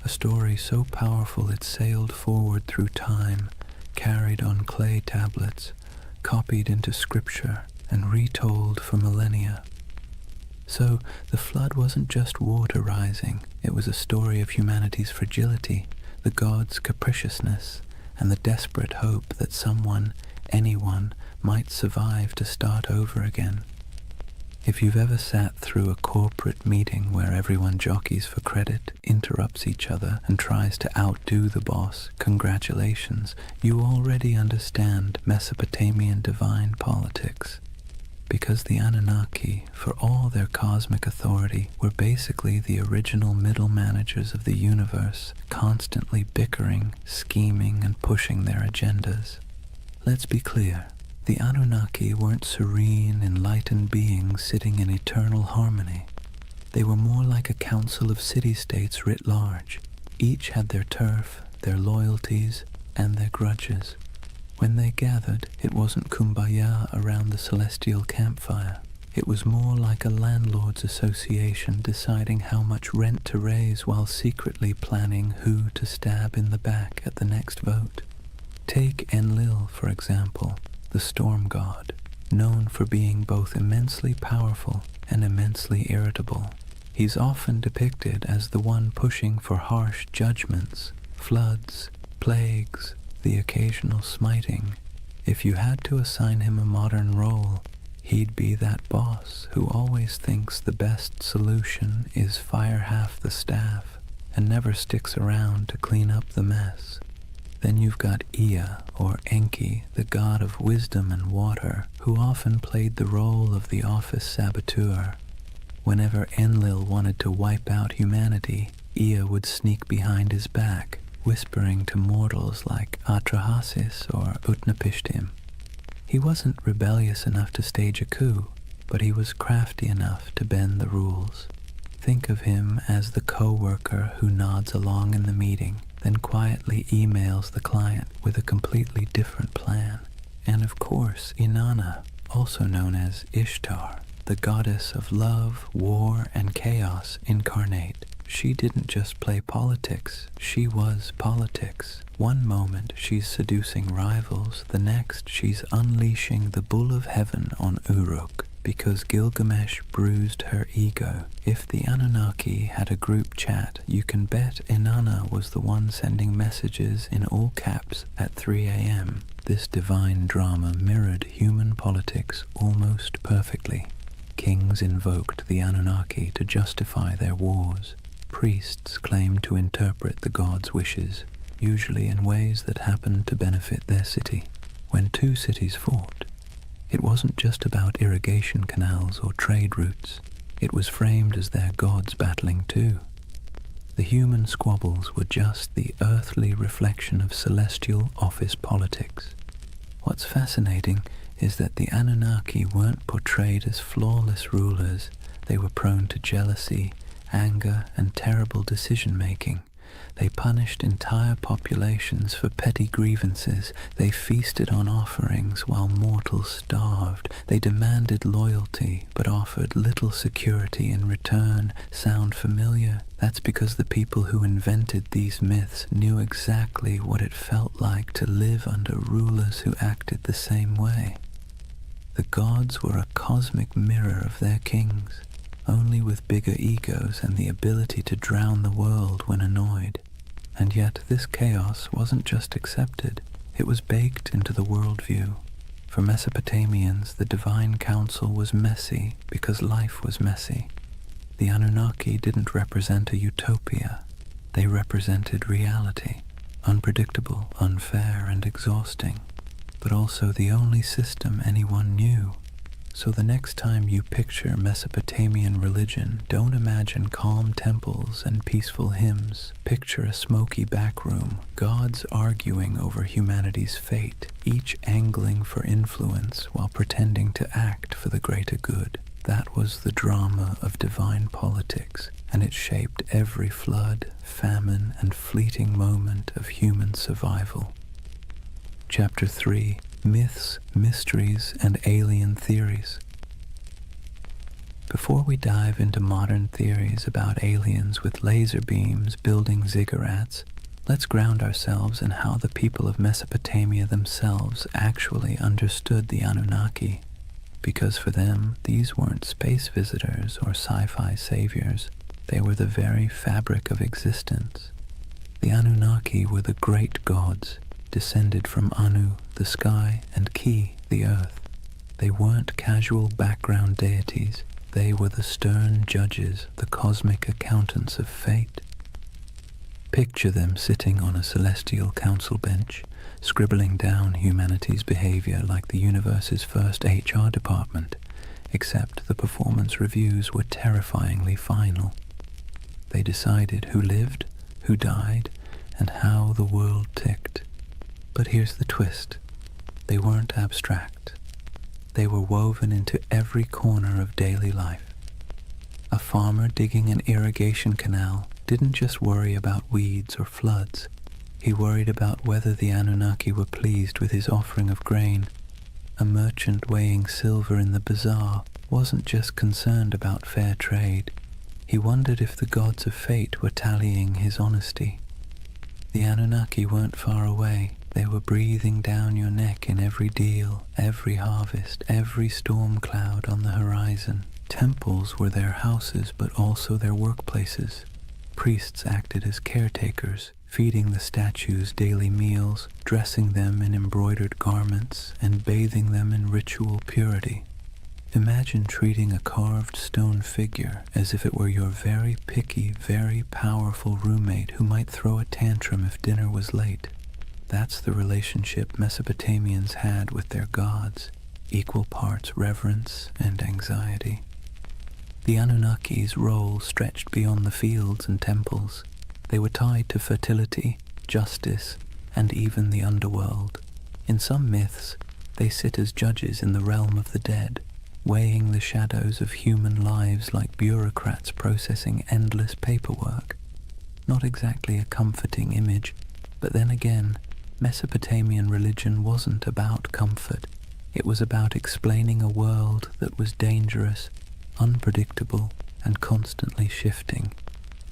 a story so powerful it sailed forward through time, carried on clay tablets, copied into scripture, and retold for millennia. So the flood wasn't just water rising, it was a story of humanity's fragility, the gods' capriciousness, and the desperate hope that someone, anyone, might survive to start over again. If you've ever sat through a corporate meeting where everyone jockeys for credit, interrupts each other, and tries to outdo the boss, congratulations, you already understand Mesopotamian divine politics. Because the Anunnaki, for all their cosmic authority, were basically the original middle managers of the universe, constantly bickering, scheming, and pushing their agendas. Let's be clear. The Anunnaki weren't serene, enlightened beings sitting in eternal harmony. They were more like a council of city-states writ large. Each had their turf, their loyalties, and their grudges. When they gathered, it wasn't kumbaya around the celestial campfire. It was more like a landlord's association deciding how much rent to raise while secretly planning who to stab in the back at the next vote. Take Enlil, for example, the storm god, known for being both immensely powerful and immensely irritable. He's often depicted as the one pushing for harsh judgments, floods, plagues, the occasional smiting. If you had to assign him a modern role, he'd be that boss who always thinks the best solution is fire half the staff and never sticks around to clean up the mess. Then you've got Ea, or Enki, the god of wisdom and water, who often played the role of the office saboteur. Whenever Enlil wanted to wipe out humanity, Ea would sneak behind his back, whispering to mortals like Atrahasis or Utnapishtim. He wasn't rebellious enough to stage a coup, but he was crafty enough to bend the rules. Think of him as the co-worker who nods along in the meeting, then quietly emails the client with a completely different plan. And of course, Inanna, also known as Ishtar, the goddess of love, war, and chaos incarnate. She didn't just play politics, she was politics. One moment she's seducing rivals, the next she's unleashing the bull of heaven on Uruk, because Gilgamesh bruised her ego. If the Anunnaki had a group chat, you can bet Inanna was the one sending messages in all caps at 3 a.m. This divine drama mirrored human politics almost perfectly. Kings invoked the Anunnaki to justify their wars. Priests claimed to interpret the gods' wishes, usually in ways that happened to benefit their city. When two cities fought, it wasn't just about irrigation canals or trade routes. It was framed as their gods battling too. The human squabbles were just the earthly reflection of celestial office politics. What's fascinating is that the Anunnaki weren't portrayed as flawless rulers. They were prone to jealousy, anger, and terrible decision-making. They punished entire populations for petty grievances. They feasted on offerings while mortals starved. They demanded loyalty, but offered little security in return. Sound familiar? That's because the people who invented these myths knew exactly what it felt like to live under rulers who acted the same way. The gods were a cosmic mirror of their kings, only with bigger egos and the ability to drown the world when annoyed. And yet this chaos wasn't just accepted, it was baked into the worldview. For Mesopotamians, the divine council was messy because life was messy. The Anunnaki didn't represent a utopia, they represented reality, unpredictable, unfair, and exhausting, but also the only system anyone knew. So the next time you picture Mesopotamian religion, don't imagine calm temples and peaceful hymns. Picture a smoky back room, gods arguing over humanity's fate, each angling for influence while pretending to act for the greater good. That was the drama of divine politics, and it shaped every flood, famine, and fleeting moment of human survival. Chapter 3. Myths, Mysteries, and Alien Theories. Before we dive into modern theories about aliens with laser beams building ziggurats, let's ground ourselves in how the people of Mesopotamia themselves actually understood the Anunnaki, because for them, these weren't space visitors or sci-fi saviors. They were the very fabric of existence. The Anunnaki were the great gods, descended from Anu, the sky, and Ki, the earth. They weren't casual background deities. They were the stern judges, the cosmic accountants of fate. Picture them sitting on a celestial council bench, scribbling down humanity's behavior like the universe's first HR department, except the performance reviews were terrifyingly final. They decided who lived, who died, and how the world ticked. But here's the twist. They weren't abstract. They were woven into every corner of daily life. A farmer digging an irrigation canal didn't just worry about weeds or floods. He worried about whether the Anunnaki were pleased with his offering of grain. A merchant weighing silver in the bazaar wasn't just concerned about fair trade. He wondered if the gods of fate were tallying his honesty. The Anunnaki weren't far away. They were breathing down your neck in every deal, every harvest, every storm cloud on the horizon. Temples were their houses, but also their workplaces. Priests acted as caretakers, feeding the statues daily meals, dressing them in embroidered garments, and bathing them in ritual purity. Imagine treating a carved stone figure as if it were your very picky, very powerful roommate who might throw a tantrum if dinner was late. That's the relationship Mesopotamians had with their gods, equal parts reverence and anxiety. The Anunnaki's role stretched beyond the fields and temples. They were tied to fertility, justice, and even the underworld. In some myths, they sit as judges in the realm of the dead, weighing the shadows of human lives like bureaucrats processing endless paperwork. Not exactly a comforting image, but then again, Mesopotamian religion wasn't about comfort. It was about explaining a world that was dangerous, unpredictable, and constantly shifting.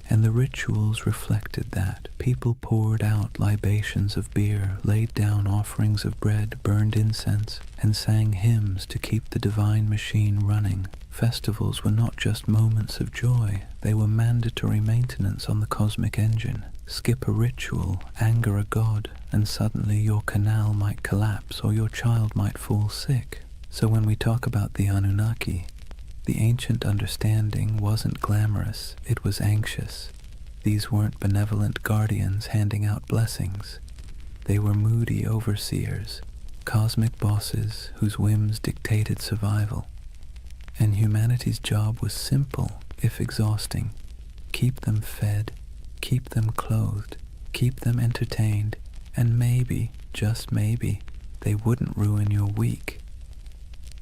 And the rituals reflected that. People poured out libations of beer, laid down offerings of bread, burned incense, and sang hymns to keep the divine machine running. Festivals were not just moments of joy, they were mandatory maintenance on the cosmic engine. Skip a ritual, anger a god, and suddenly your canal might collapse or your child might fall sick. So when we talk about the Anunnaki, the ancient understanding wasn't glamorous, it was anxious. These weren't benevolent guardians handing out blessings. They were moody overseers, cosmic bosses whose whims dictated survival. And humanity's job was simple, if exhausting. Keep them fed, keep them clothed, keep them entertained, and maybe, just maybe, they wouldn't ruin your week.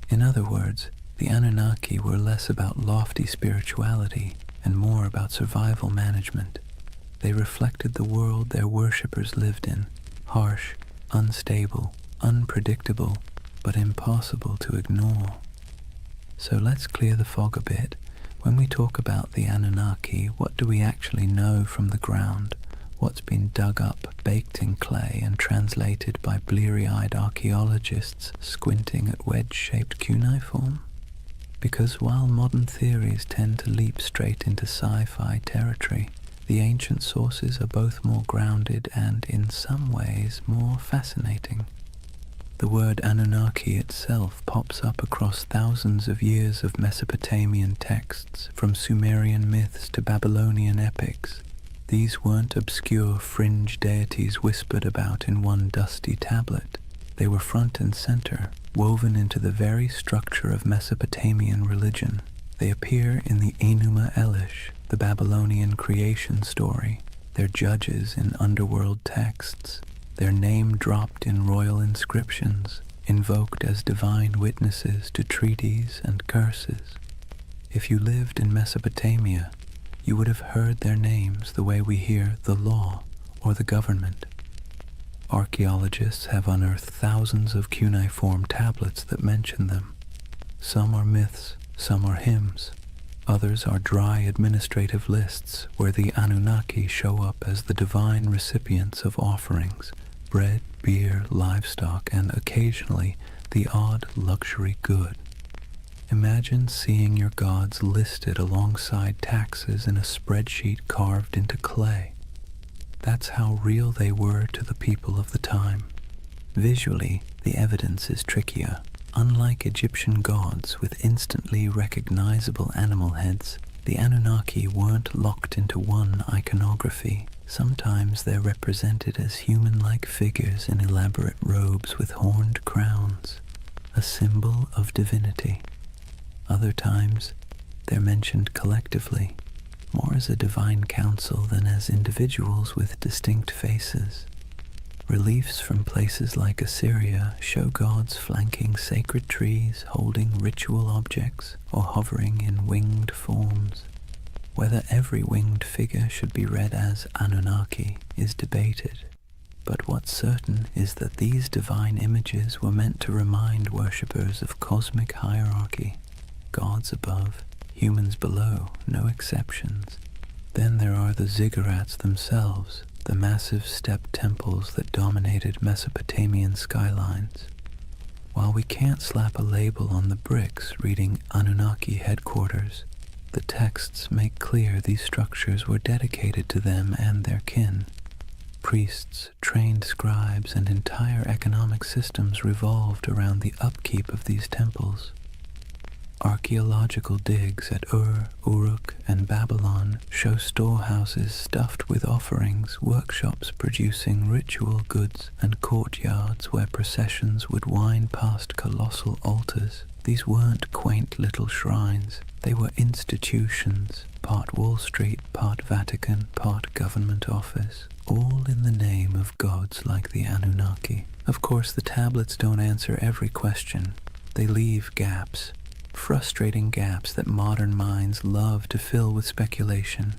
In other words, the Anunnaki were less about lofty spirituality and more about survival management. They reflected the world their worshippers lived in, harsh, unstable, unpredictable, but impossible to ignore. So let's clear the fog a bit. When we talk about the Anunnaki, what do we actually know from the ground? What's been dug up, baked in clay, and translated by bleary-eyed archaeologists squinting at wedge-shaped cuneiform? Because while modern theories tend to leap straight into sci-fi territory, the ancient sources are both more grounded and, in some ways, more fascinating. The word Anunnaki itself pops up across thousands of years of Mesopotamian texts, from Sumerian myths to Babylonian epics. These weren't obscure fringe deities whispered about in one dusty tablet. They were front and center, woven into the very structure of Mesopotamian religion. They appear in the Enuma Elish, the Babylonian creation story, their judges in underworld texts, their name dropped in royal inscriptions, invoked as divine witnesses to treaties and curses. If you lived in Mesopotamia, you would have heard their names the way we hear the law or the government. Archaeologists have unearthed thousands of cuneiform tablets that mention them. Some are myths, some are hymns. Others are dry administrative lists where the Anunnaki show up as the divine recipients of offerings, bread, beer, livestock, and occasionally the odd luxury good. Imagine seeing your gods listed alongside taxes in a spreadsheet carved into clay. That's how real they were to the people of the time. Visually, the evidence is trickier. Unlike Egyptian gods with instantly recognizable animal heads, the Anunnaki weren't locked into one iconography. Sometimes they're represented as human-like figures in elaborate robes with horned crowns, a symbol of divinity. Other times, they're mentioned collectively, more as a divine council than as individuals with distinct faces. Reliefs from places like Assyria show gods flanking sacred trees, holding ritual objects, or hovering in winged forms. Whether every winged figure should be read as Anunnaki is debated, but what's certain is that these divine images were meant to remind worshippers of cosmic hierarchy, gods above, humans below, no exceptions. Then there are the ziggurats themselves, the massive step temples that dominated Mesopotamian skylines. While we can't slap a label on the bricks reading Anunnaki headquarters, the texts make clear these structures were dedicated to them and their kin. Priests, trained scribes, and entire economic systems revolved around the upkeep of these temples. Archaeological digs at Ur, Uruk, and Babylon show storehouses stuffed with offerings, workshops producing ritual goods, and courtyards where processions would wind past colossal altars. These weren't quaint little shrines, they were institutions, part Wall Street, part Vatican, part government office, all in the name of gods like the Anunnaki. Of course, the tablets don't answer every question. They leave gaps. Frustrating gaps that modern minds love to fill with speculation.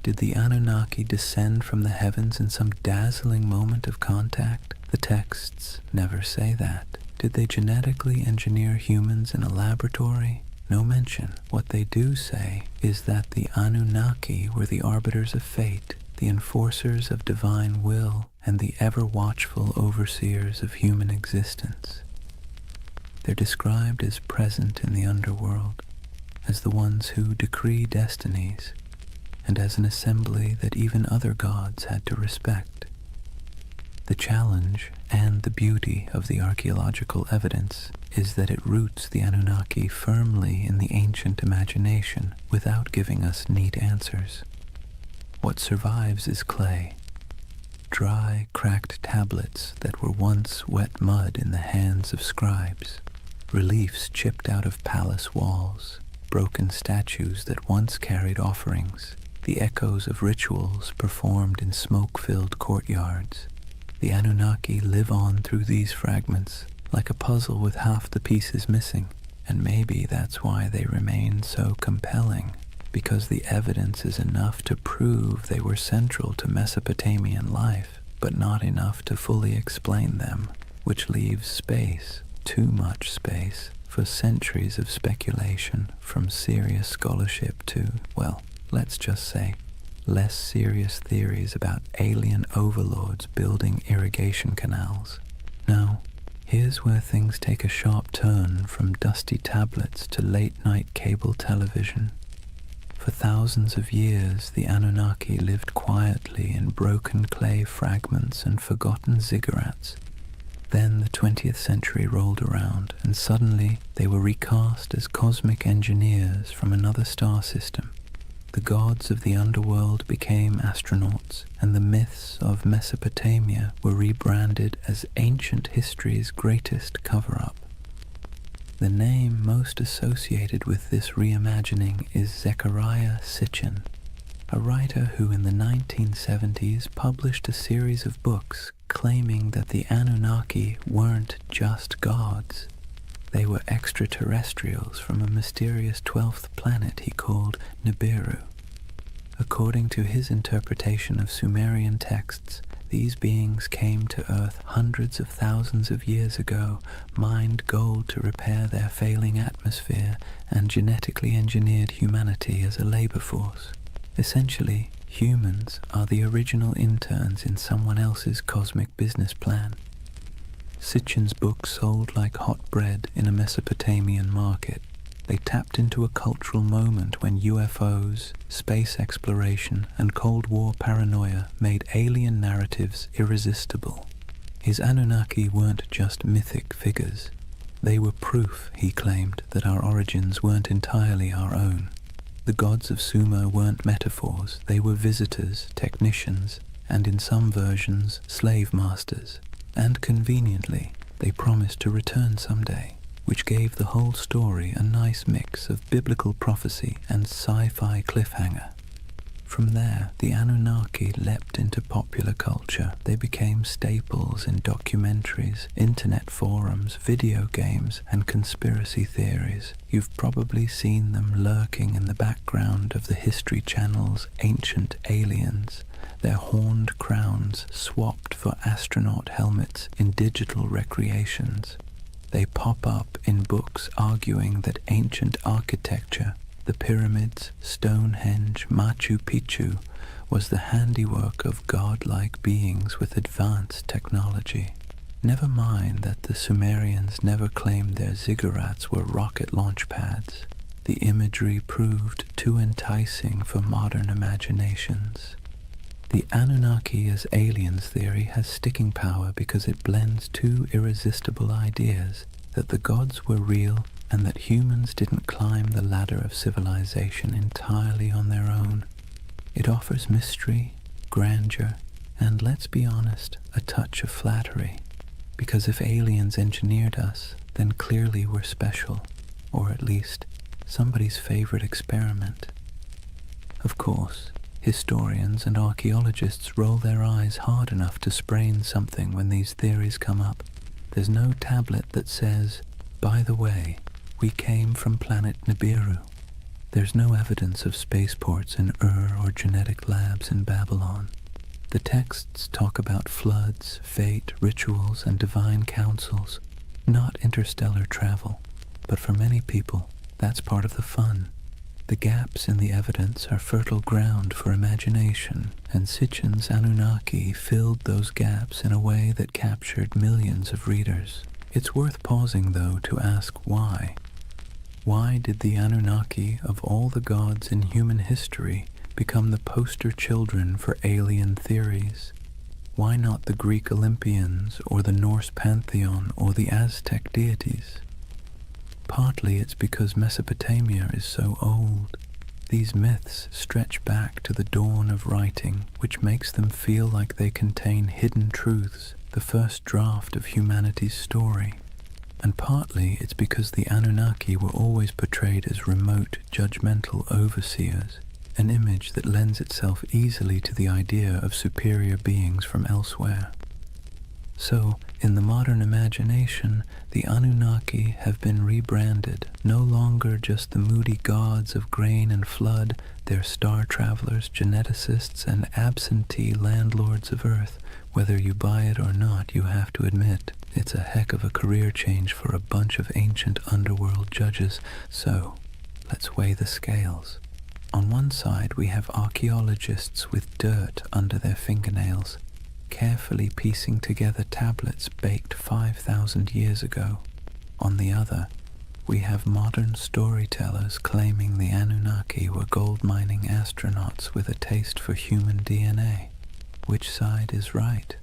Did the Anunnaki descend from the heavens in some dazzling moment of contact? The texts never say that. Did they genetically engineer humans in a laboratory? No mention. What they do say is that the Anunnaki were the arbiters of fate, the enforcers of divine will, and the ever-watchful overseers of human existence. They're described as present in the underworld, as the ones who decree destinies, and as an assembly that even other gods had to respect. The challenge and the beauty of the archaeological evidence is that it roots the Anunnaki firmly in the ancient imagination without giving us neat answers. What survives is clay, dry, cracked tablets that were once wet mud in the hands of scribes. Reliefs chipped out of palace walls, broken statues that once carried offerings, the echoes of rituals performed in smoke-filled courtyards. The Anunnaki live on through these fragments, like a puzzle with half the pieces missing, and maybe that's why they remain so compelling, because the evidence is enough to prove they were central to Mesopotamian life, but not enough to fully explain them, which leaves space, too much space, for centuries of speculation, from serious scholarship to, well, let's just say, less serious theories about alien overlords building irrigation canals. Now, here's where things take a sharp turn from dusty tablets to late-night cable television. For thousands of years, the Anunnaki lived quietly in broken clay fragments and forgotten ziggurats. Then the 20th century rolled around, and suddenly they were recast as cosmic engineers from another star system. The gods of the underworld became astronauts, and the myths of Mesopotamia were rebranded as ancient history's greatest cover-up. The name most associated with this reimagining is Zecharia Sitchin, a writer who in the 1970s published a series of books claiming that the Anunnaki weren't just gods. They were extraterrestrials from a mysterious 12th planet he called Nibiru. According to his interpretation of Sumerian texts, these beings came to Earth hundreds of thousands of years ago, mined gold to repair their failing atmosphere, and genetically engineered humanity as a labor force. Essentially, humans are the original interns in someone else's cosmic business plan. Sitchin's book sold like hot bread in a Mesopotamian market. They tapped into a cultural moment when UFOs, space exploration, and Cold War paranoia made alien narratives irresistible. His Anunnaki weren't just mythic figures. They were proof, he claimed, that our origins weren't entirely our own. The gods of Sumer weren't metaphors, they were visitors, technicians, and in some versions, slave masters. And conveniently, they promised to return someday, which gave the whole story a nice mix of biblical prophecy and sci-fi cliffhanger. From there, the Anunnaki leapt into popular culture. They became staples in documentaries, internet forums, video games, and conspiracy theories. You've probably seen them lurking in the background of the History Channel's Ancient Aliens, their horned crowns swapped for astronaut helmets in digital recreations. They pop up in books arguing that ancient architecture, the pyramids, Stonehenge, Machu Picchu, was the handiwork of godlike beings with advanced technology. Never mind that the Sumerians never claimed their ziggurats were rocket launch pads. The imagery proved too enticing for modern imaginations. The Anunnaki as aliens theory has sticking power because it blends two irresistible ideas, that the gods were real and that humans didn't climb the ladder of civilization entirely on their own. It offers mystery, grandeur, and, let's be honest, a touch of flattery. Because if aliens engineered us, then clearly we're special, or at least somebody's favorite experiment. Of course, historians and archaeologists roll their eyes hard enough to sprain something when these theories come up. There's no tablet that says, by the way, we came from planet Nibiru. There's no evidence of spaceports in Ur or genetic labs in Babylon. The texts talk about floods, fate, rituals, and divine councils, not interstellar travel. But for many people, that's part of the fun. The gaps in the evidence are fertile ground for imagination, and Sitchin's Anunnaki filled those gaps in a way that captured millions of readers. It's worth pausing, though, to ask why. Why did the Anunnaki, of all the gods in human history, become the poster children for alien theories? Why not the Greek Olympians, or the Norse pantheon, or the Aztec deities? Partly it's because Mesopotamia is so old. These myths stretch back to the dawn of writing, which makes them feel like they contain hidden truths, the first draft of humanity's story. And partly it's because the Anunnaki were always portrayed as remote, judgmental overseers, an image that lends itself easily to the idea of superior beings from elsewhere. So, in the modern imagination, the Anunnaki have been rebranded, no longer just the moody gods of grain and flood. They're star travelers, geneticists, and absentee landlords of Earth. Whether you buy it or not, you have to admit, it's a heck of a career change for a bunch of ancient underworld judges. So, let's weigh the scales. On one side, we have archaeologists with dirt under their fingernails, carefully piecing together tablets baked 5,000 years ago. On the other, we have modern storytellers claiming the Anunnaki were gold-mining astronauts with a taste for human DNA. Which side is right?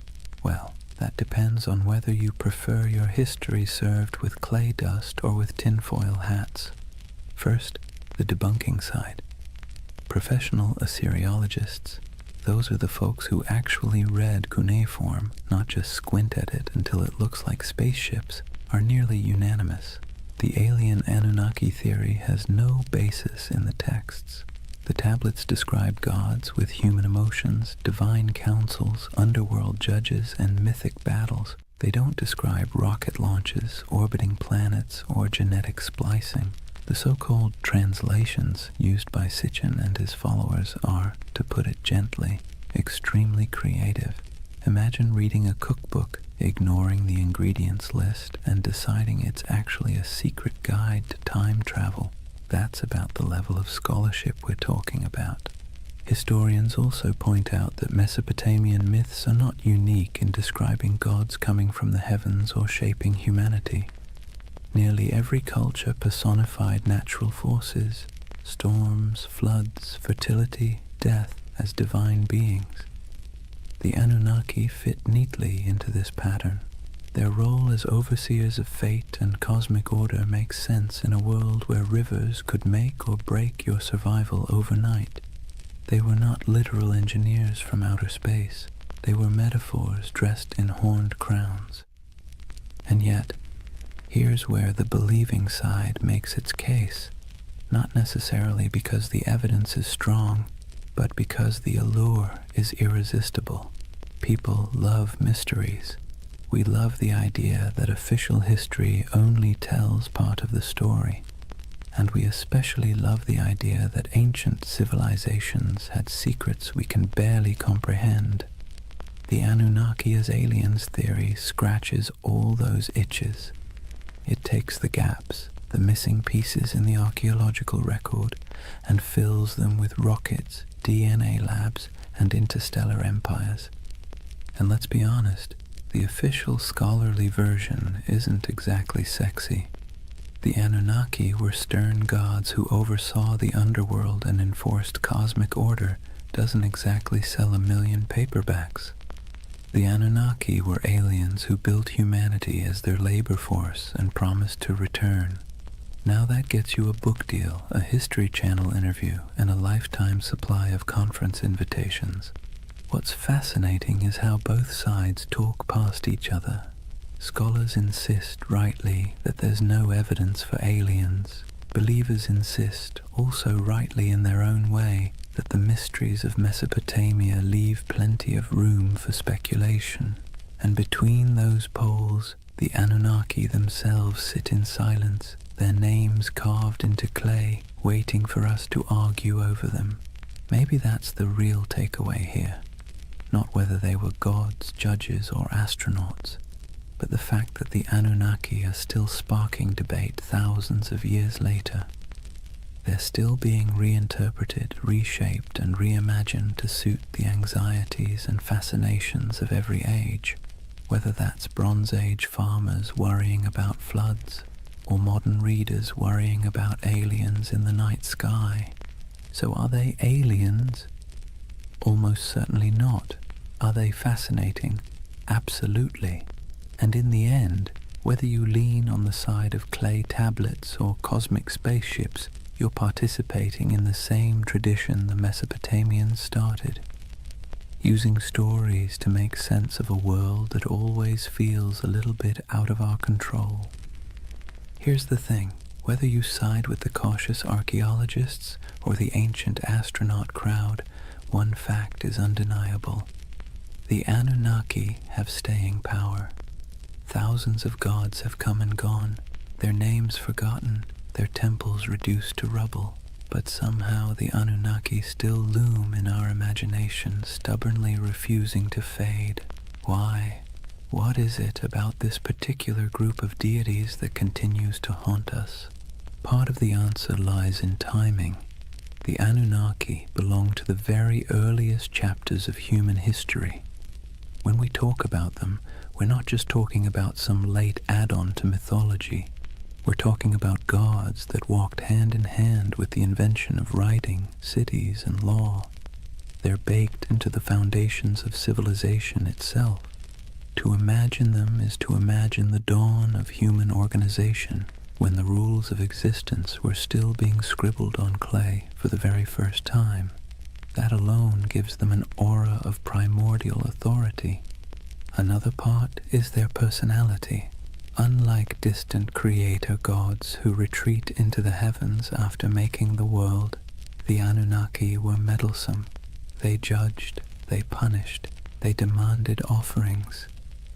Well, that depends on whether you prefer your history served with clay dust or with tinfoil hats. First, the debunking side. Professional Assyriologists, those are the folks who actually read cuneiform, not just squint at it until it looks like spaceships, are nearly unanimous. The alien Anunnaki theory has no basis in the texts. The tablets describe gods with human emotions, divine councils, underworld judges, and mythic battles. They don't describe rocket launches, orbiting planets, or genetic splicing. The so-called translations used by Sitchin and his followers are, to put it gently, extremely creative. Imagine reading a cookbook, ignoring the ingredients list, and deciding it's actually a secret guide to time travel. That's about the level of scholarship we're talking about. Historians also point out that Mesopotamian myths are not unique in describing gods coming from the heavens or shaping humanity. Nearly every culture personified natural forces, storms, floods, fertility, death, as divine beings. The Anunnaki fit neatly into this pattern. Their role as overseers of fate and cosmic order makes sense in a world where rivers could make or break your survival overnight. They were not literal engineers from outer space. They were metaphors dressed in horned crowns. And yet, here's where the believing side makes its case, not necessarily because the evidence is strong, but because the allure is irresistible. People love mysteries. We love the idea that official history only tells part of the story, and we especially love the idea that ancient civilizations had secrets we can barely comprehend. The Anunnaki as aliens theory scratches all those itches. It takes the gaps, the missing pieces in the archaeological record, and fills them with rockets, DNA labs, and interstellar empires. And let's be honest, the official scholarly version isn't exactly sexy. The Anunnaki were stern gods who oversaw the underworld and enforced cosmic order doesn't exactly sell 1 million paperbacks. The Anunnaki were aliens who built humanity as their labor force and promised to return. Now that gets you a book deal, a History Channel interview, and a lifetime supply of conference invitations. What's fascinating is how both sides talk past each other. Scholars insist, rightly, that there's no evidence for aliens. Believers insist, also rightly in their own way, that the mysteries of Mesopotamia leave plenty of room for speculation. And between those poles, the Anunnaki themselves sit in silence, their names carved into clay, waiting for us to argue over them. Maybe that's the real takeaway here. Not whether they were gods, judges, or astronauts, but the fact that the Anunnaki are still sparking debate thousands of years later. They're still being reinterpreted, reshaped, and reimagined to suit the anxieties and fascinations of every age, whether that's Bronze Age farmers worrying about floods, or modern readers worrying about aliens in the night sky. So are they aliens? Almost certainly not. Are they fascinating? Absolutely. And in the end, whether you lean on the side of clay tablets or cosmic spaceships, you're participating in the same tradition the Mesopotamians started, using stories to make sense of a world that always feels a little bit out of our control. Here's the thing, whether you side with the cautious archaeologists or the ancient astronaut crowd, one fact is undeniable. The Anunnaki have staying power. Thousands of gods have come and gone, their names forgotten, their temples reduced to rubble, but somehow the Anunnaki still loom in our imagination, stubbornly refusing to fade. Why? What is it about this particular group of deities that continues to haunt us? Part of the answer lies in timing. The Anunnaki belong to the very earliest chapters of human history. When we talk about them, we're not just talking about some late add-on to mythology. We're talking about gods that walked hand in hand with the invention of writing, cities, and law. They're baked into the foundations of civilization itself. To imagine them is to imagine the dawn of human organization, when the rules of existence were still being scribbled on clay for the very first time. That alone gives them an aura of primordial authority. Another part is their personality. Unlike distant creator gods who retreat into the heavens after making the world, the Anunnaki were meddlesome. They judged, they punished, they demanded offerings.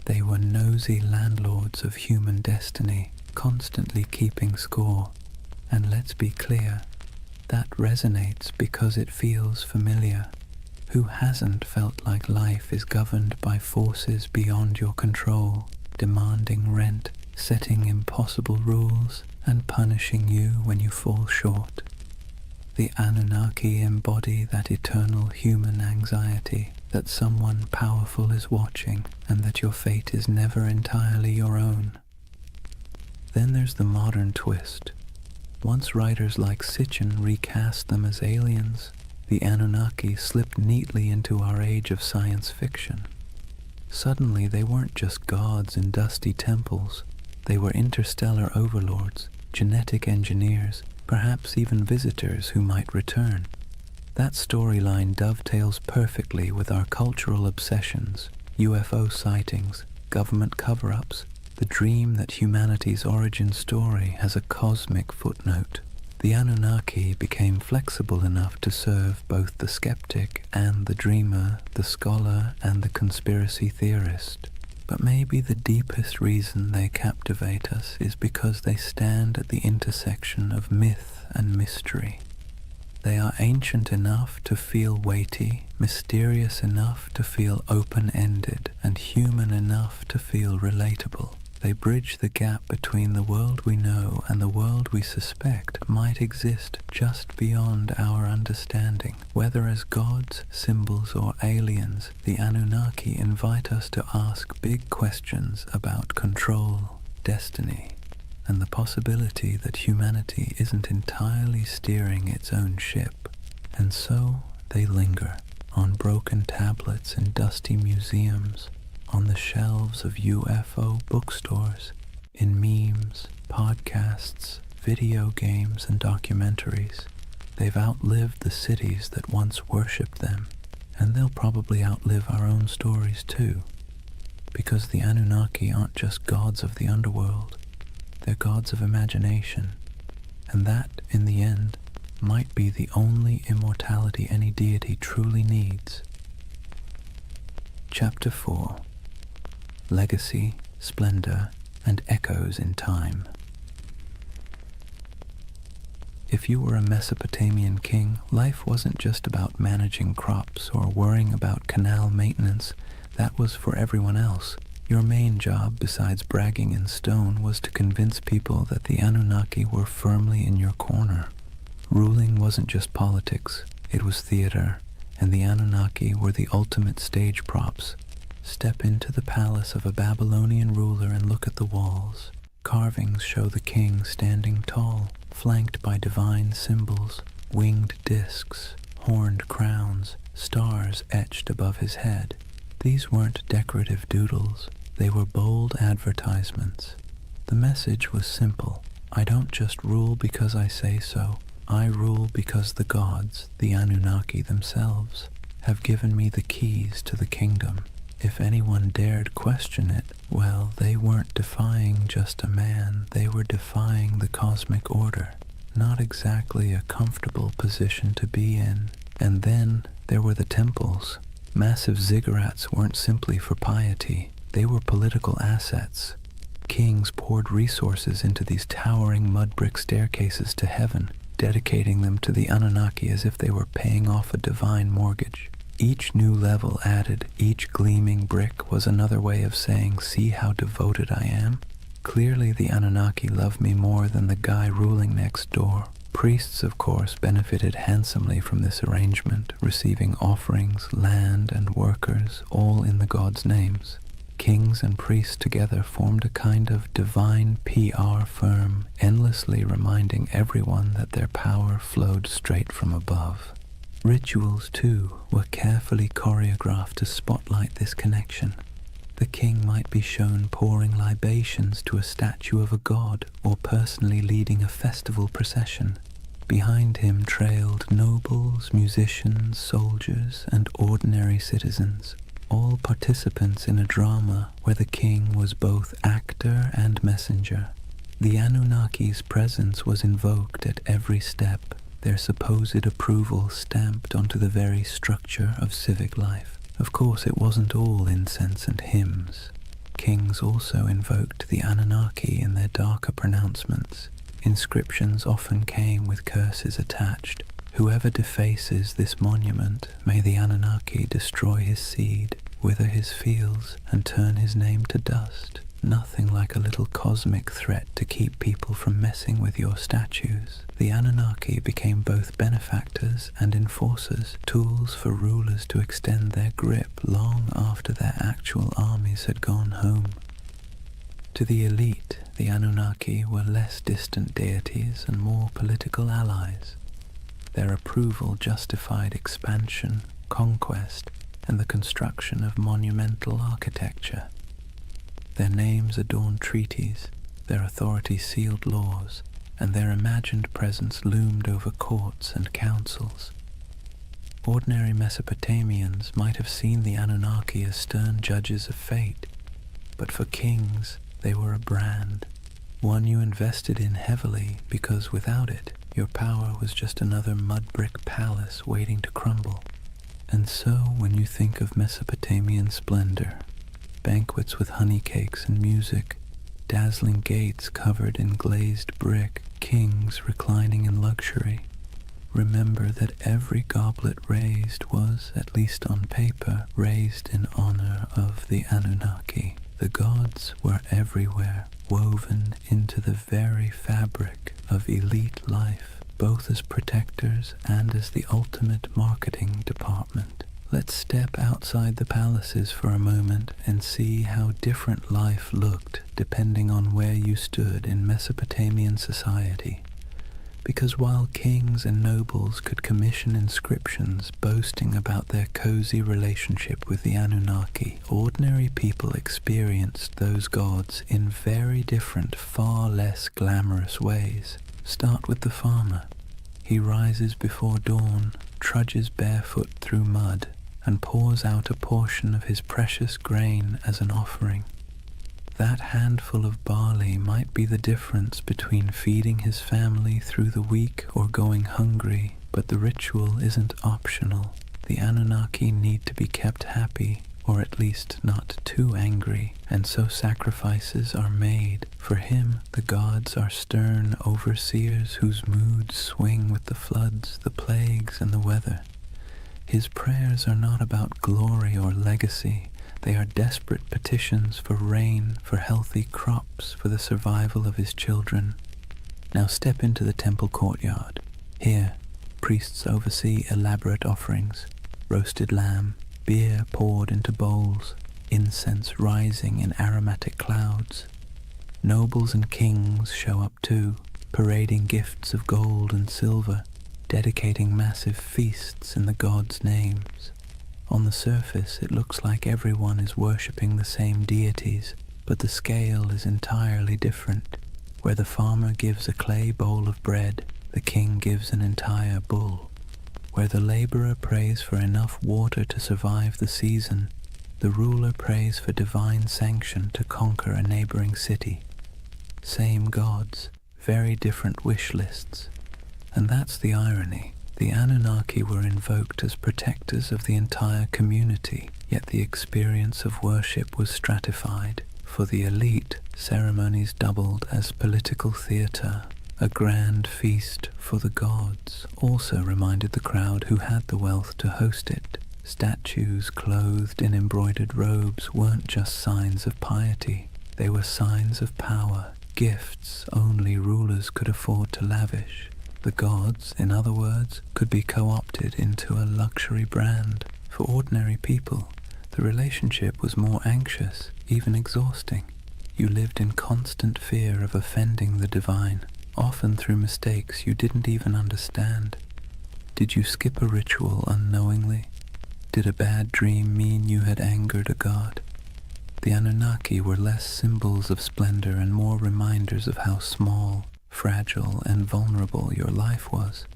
They were nosy landlords of human destiny, constantly keeping score. And let's be clear, that resonates because it feels familiar. Who hasn't felt like life is governed by forces beyond your control, demanding rent, setting impossible rules, and punishing you when you fall short? The Anunnaki embody that eternal human anxiety that someone powerful is watching and that your fate is never entirely your own. Then there's the modern twist. Once writers like Sitchin recast them as aliens, the Anunnaki slipped neatly into our age of science fiction. Suddenly they weren't just gods in dusty temples. They were interstellar overlords, genetic engineers, perhaps even visitors who might return. That storyline dovetails perfectly with our cultural obsessions, UFO sightings, government cover-ups, the dream that humanity's origin story has a cosmic footnote. The Anunnaki became flexible enough to serve both the skeptic and the dreamer, the scholar and the conspiracy theorist. But maybe the deepest reason they captivate us is because they stand at the intersection of myth and mystery. They are ancient enough to feel weighty, mysterious enough to feel open-ended, and human enough to feel relatable. They bridge the gap between the world we know and the world we suspect might exist just beyond our understanding. Whether as gods, symbols, or aliens, the Anunnaki invite us to ask big questions about control, destiny, and the possibility that humanity isn't entirely steering its own ship. And so they linger on broken tablets in dusty museums, on the shelves of UFO bookstores, in memes, podcasts, video games, and documentaries. They've outlived the cities that once worshipped them, and they'll probably outlive our own stories too, because the Anunnaki aren't just gods of the underworld, they're gods of imagination, and that, in the end, might be the only immortality any deity truly needs. Chapter 4. Legacy, Splendor, and Echoes in Time. If you were a Mesopotamian king, life wasn't just about managing crops or worrying about canal maintenance. That was for everyone else. Your main job, besides bragging in stone, was to convince people that the Anunnaki were firmly in your corner. Ruling wasn't just politics, it was theater, and the Anunnaki were the ultimate stage props. Step into the palace of a Babylonian ruler and look at the walls. Carvings show the king standing tall, flanked by divine symbols, winged discs, horned crowns, stars etched above his head. These weren't decorative doodles, they were bold advertisements. The message was simple: I don't just rule because I say so, I rule because the gods, the Anunnaki themselves, have given me the keys to the kingdom. If anyone dared question it, well, they weren't defying just a man, they were defying the cosmic order. Not exactly a comfortable position to be in. And then there were the temples. Massive ziggurats weren't simply for piety, they were political assets. Kings poured resources into these towering mud brick staircases to heaven, dedicating them to the Anunnaki as if they were paying off a divine mortgage. Each new level added, each gleaming brick was another way of saying, see how devoted I am? Clearly the Anunnaki love me more than the guy ruling next door. Priests, of course, benefited handsomely from this arrangement, receiving offerings, land, and workers, all in the gods' names. Kings and priests together formed a kind of divine PR firm, endlessly reminding everyone that their power flowed straight from above. Rituals, too, were carefully choreographed to spotlight this connection. The king might be shown pouring libations to a statue of a god or personally leading a festival procession. Behind him trailed nobles, musicians, soldiers, and ordinary citizens, all participants in a drama where the king was both actor and messenger. The Anunnaki's presence was invoked at every step, their supposed approval stamped onto the very structure of civic life. Of course, it wasn't all incense and hymns. Kings also invoked the Anunnaki in their darker pronouncements. Inscriptions often came with curses attached. Whoever defaces this monument, may the Anunnaki destroy his seed, wither his fields, and turn his name to dust. Nothing like a little cosmic threat to keep people from messing with your statues. The Anunnaki became both benefactors and enforcers, tools for rulers to extend their grip long after their actual armies had gone home. To the elite, the Anunnaki were less distant deities and more political allies. Their approval justified expansion, conquest, and the construction of monumental architecture. Their names adorned treaties, their authority sealed laws, and their imagined presence loomed over courts and councils. Ordinary Mesopotamians might have seen the Anunnaki as stern judges of fate, but for kings they were a brand, one you invested in heavily because without it your power was just another mud-brick palace waiting to crumble. And so when you think of Mesopotamian splendor, banquets with honey cakes and music, dazzling gates covered in glazed brick, kings reclining in luxury, remember that every goblet raised was, at least on paper, raised in honor of the Anunnaki. The gods were everywhere, woven into the very fabric of elite life, both as protectors and as the ultimate marketing department. Let's step outside the palaces for a moment and see how different life looked depending on where you stood in Mesopotamian society. Because while kings and nobles could commission inscriptions boasting about their cozy relationship with the Anunnaki, ordinary people experienced those gods in very different, far less glamorous ways. Start with the farmer. He rises before dawn, trudges barefoot through mud, and pours out a portion of his precious grain as an offering. That handful of barley might be the difference between feeding his family through the week or going hungry, but the ritual isn't optional. The Anunnaki need to be kept happy, or at least not too angry, and so sacrifices are made. For him, the gods are stern overseers whose moods swing with the floods, the plagues, and the weather. His prayers are not about glory or legacy. They are desperate petitions for rain, for healthy crops, for the survival of his children. Now step into the temple courtyard. Here, priests oversee elaborate offerings, roasted lamb, beer poured into bowls, incense rising in aromatic clouds. Nobles and kings show up too, parading gifts of gold and silver, dedicating massive feasts in the gods' names. On the surface, it looks like everyone is worshipping the same deities, but the scale is entirely different. Where the farmer gives a clay bowl of bread, the king gives an entire bull. Where the laborer prays for enough water to survive the season, the ruler prays for divine sanction to conquer a neighboring city. Same gods, very different wish lists. And that's the irony. The Anunnaki were invoked as protectors of the entire community, yet the experience of worship was stratified. For the elite, ceremonies doubled as political theater. A grand feast for the gods also reminded the crowd who had the wealth to host it. Statues clothed in embroidered robes weren't just signs of piety, they were signs of power, gifts only rulers could afford to lavish. The gods, in other words, could be co-opted into a luxury brand. For ordinary people, the relationship was more anxious, even exhausting. You lived in constant fear of offending the divine, often through mistakes you didn't even understand. Did you skip a ritual unknowingly? Did a bad dream mean you had angered a god? The Anunnaki were less symbols of splendor and more reminders of how small, fragile, and vulnerable your life was.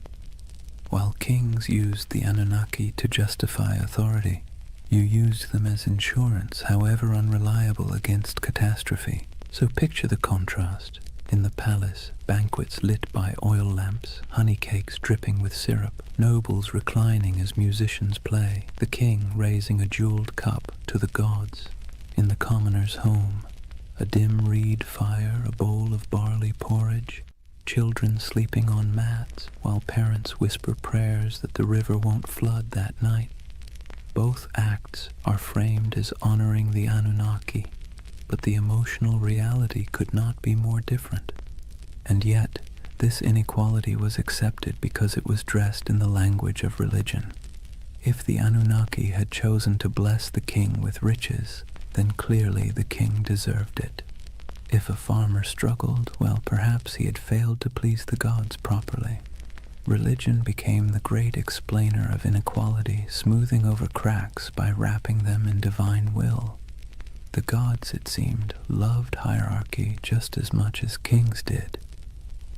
While kings used the Anunnaki to justify authority, you used them as insurance, however unreliable, against catastrophe. So picture the contrast. In the palace, banquets lit by oil lamps, honey cakes dripping with syrup, nobles reclining as musicians play, the king raising a jeweled cup to the gods. In the commoner's home, a dim reed fire, a bowl of barley porridge, children sleeping on mats while parents whisper prayers that the river won't flood that night. Both acts are framed as honoring the Anunnaki, but the emotional reality could not be more different. And yet, this inequality was accepted because it was dressed in the language of religion. If the Anunnaki had chosen to bless the king with riches, then clearly the king deserved it. If a farmer struggled, well, perhaps he had failed to please the gods properly. Religion became the great explainer of inequality, smoothing over cracks by wrapping them in divine will. The gods, it seemed, loved hierarchy just as much as kings did.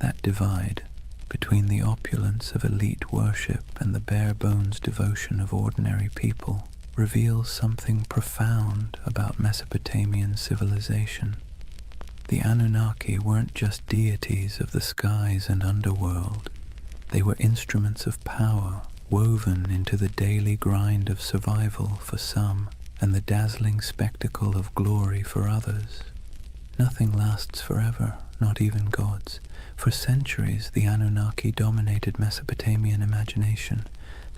That divide between the opulence of elite worship and the bare-bones devotion of ordinary people reveals something profound about Mesopotamian civilization. The Anunnaki weren't just deities of the skies and underworld. They were instruments of power woven into the daily grind of survival for some and the dazzling spectacle of glory for others. Nothing lasts forever, not even gods. For centuries, the Anunnaki dominated Mesopotamian imagination.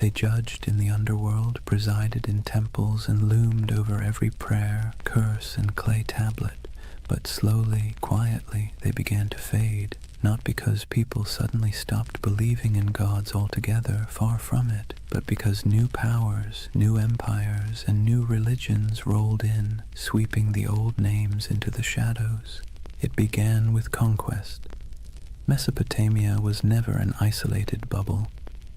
They judged in the underworld, presided in temples, and loomed over every prayer, curse, and clay tablet. But slowly, quietly, they began to fade, not because people suddenly stopped believing in gods altogether, far from it, but because new powers, new empires, and new religions rolled in, sweeping the old names into the shadows. It began with conquest. Mesopotamia was never an isolated bubble.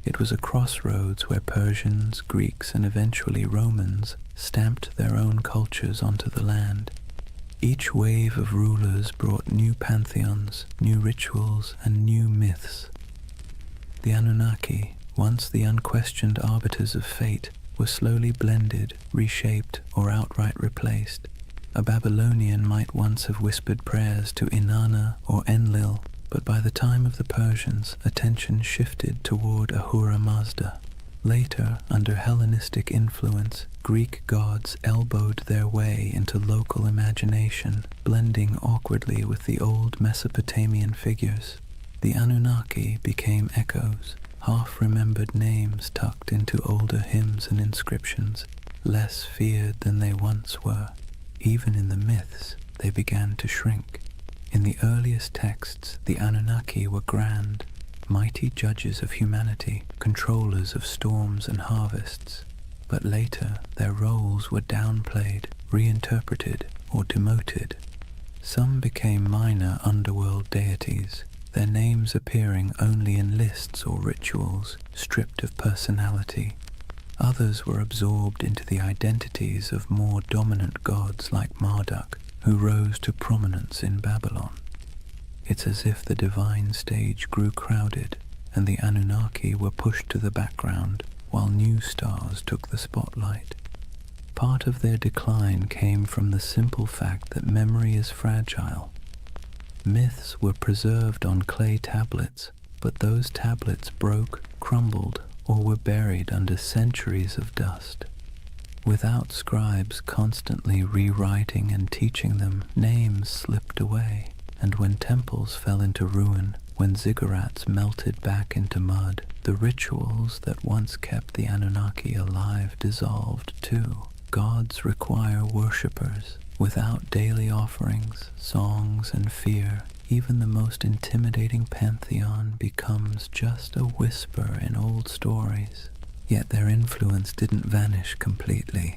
It was a crossroads where Persians, Greeks, and eventually Romans stamped their own cultures onto the land. Each wave of rulers brought new pantheons, new rituals, and new myths. The Anunnaki, once the unquestioned arbiters of fate, were slowly blended, reshaped, or outright replaced. A Babylonian might once have whispered prayers to Inanna or Enlil, but by the time of the Persians, attention shifted toward Ahura Mazda. Later, under Hellenistic influence, Greek gods elbowed their way into local imagination, blending awkwardly with the old Mesopotamian figures. The Anunnaki became echoes, half-remembered names tucked into older hymns and inscriptions, less feared than they once were. Even in the myths, they began to shrink. In the earliest texts, the Anunnaki were grand, mighty judges of humanity, controllers of storms and harvests. But later, their roles were downplayed, reinterpreted, or demoted. Some became minor underworld deities, their names appearing only in lists or rituals, stripped of personality. Others were absorbed into the identities of more dominant gods like Marduk, who rose to prominence in Babylon. It's as if the divine stage grew crowded, and the Anunnaki were pushed to the background, while new stars took the spotlight. Part of their decline came from the simple fact that memory is fragile. Myths were preserved on clay tablets, but those tablets broke, crumbled, or were buried under centuries of dust. Without scribes constantly rewriting and teaching them, names slipped away, and when temples fell into ruin, when ziggurats melted back into mud, the rituals that once kept the Anunnaki alive dissolved too. Gods require worshippers. Without daily offerings, songs, and fear, even the most intimidating pantheon becomes just a whisper in old stories. Yet their influence didn't vanish completely.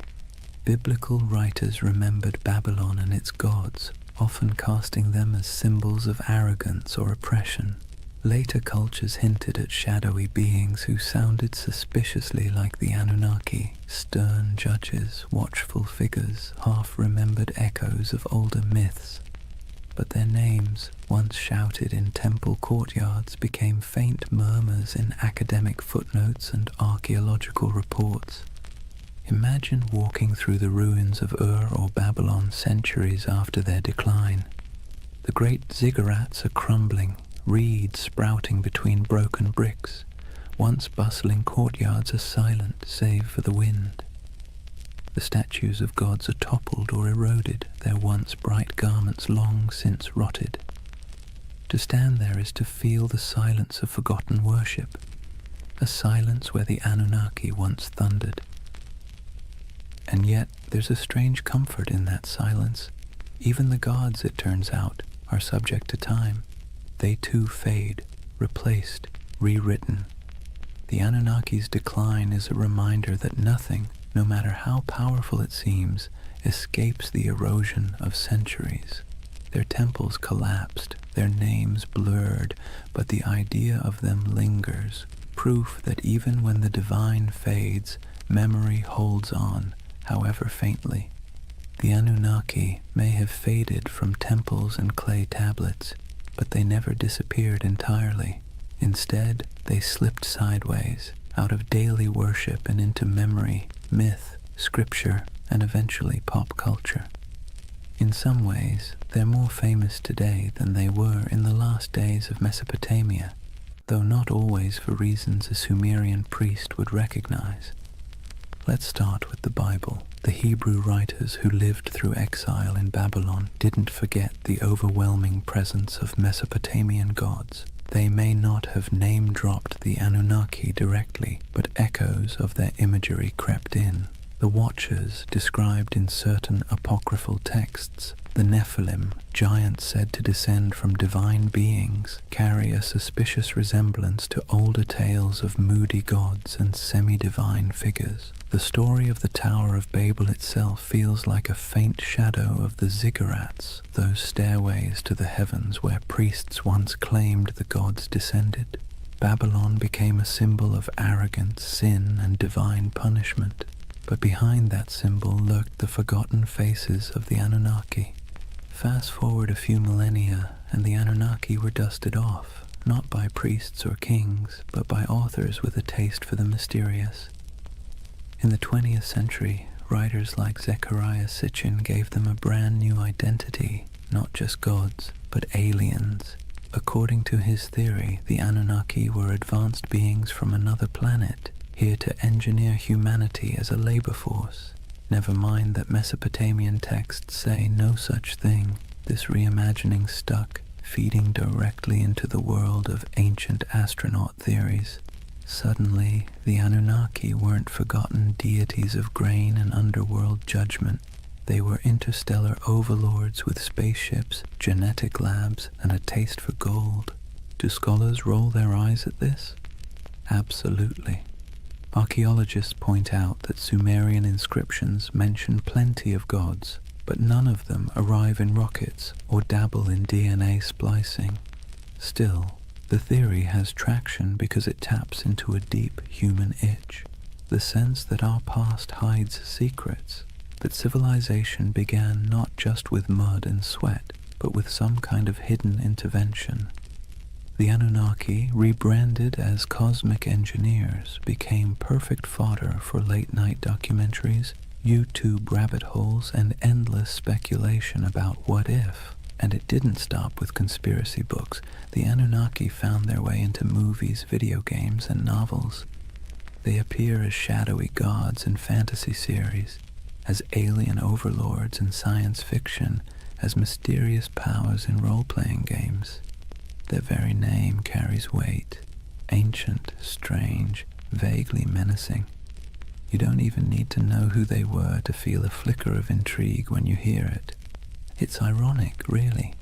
Biblical writers remembered Babylon and its gods, often casting them as symbols of arrogance or oppression. Later cultures hinted at shadowy beings who sounded suspiciously like the Anunnaki, stern judges, watchful figures, half-remembered echoes of older myths. But their names, once shouted in temple courtyards, became faint murmurs in academic footnotes and archaeological reports. Imagine walking through the ruins of Ur or Babylon centuries after their decline. The great ziggurats are crumbling, reeds sprouting between broken bricks. Once bustling courtyards are silent save for the wind. The statues of gods are toppled or eroded, their once bright garments long since rotted. To stand there is to feel the silence of forgotten worship, a silence where the Anunnaki once thundered. And yet there's a strange comfort in that silence. Even the gods, it turns out, are subject to time. They too fade, replaced, rewritten. The Anunnaki's decline is a reminder that nothing, no matter how powerful it seems, escapes the erosion of centuries. Their temples collapsed, their names blurred, but the idea of them lingers, proof that even when the divine fades, memory holds on, however faintly. The Anunnaki may have faded from temples and clay tablets, but they never disappeared entirely. Instead, they slipped sideways, out of daily worship and into memory, myth, scripture, and eventually pop culture. In some ways, they're more famous today than they were in the last days of Mesopotamia, though not always for reasons a Sumerian priest would recognize. Let's start with the Bible. The Hebrew writers who lived through exile in Babylon didn't forget the overwhelming presence of Mesopotamian gods. They may not have name-dropped the Anunnaki directly, but echoes of their imagery crept in. The Watchers, described in certain apocryphal texts, the Nephilim, giants said to descend from divine beings, carry a suspicious resemblance to older tales of moody gods and semi-divine figures. The story of the Tower of Babel itself feels like a faint shadow of the ziggurats, those stairways to the heavens where priests once claimed the gods descended. Babylon became a symbol of arrogance, sin, and divine punishment. But behind that symbol lurked the forgotten faces of the Anunnaki. Fast forward a few millennia, and the Anunnaki were dusted off, not by priests or kings, but by authors with a taste for the mysterious. In the 20th century, writers like Zecharia Sitchin gave them a brand new identity, not just gods, but aliens. According to his theory, the Anunnaki were advanced beings from another planet, here to engineer humanity as a labor force. Never mind that Mesopotamian texts say no such thing. This reimagining stuck, feeding directly into the world of ancient astronaut theories. Suddenly, the Anunnaki weren't forgotten deities of grain and underworld judgment. They were interstellar overlords with spaceships, genetic labs, and a taste for gold. Do scholars roll their eyes at this? Absolutely. Archaeologists point out that Sumerian inscriptions mention plenty of gods, but none of them arrive in rockets or dabble in DNA splicing. Still, the theory has traction because it taps into a deep human itch, the sense that our past hides secrets, that civilization began not just with mud and sweat, but with some kind of hidden intervention. The Anunnaki, rebranded as cosmic engineers, became perfect fodder for late-night documentaries, YouTube rabbit holes, and endless speculation about what if. And it didn't stop with conspiracy books. The Anunnaki found their way into movies, video games, and novels. They appear as shadowy gods in fantasy series, as alien overlords in science fiction, as mysterious powers in role-playing games. Their very name carries weight, ancient, strange, vaguely menacing. You don't even need to know who they were to feel a flicker of intrigue when you hear it. It's ironic, really.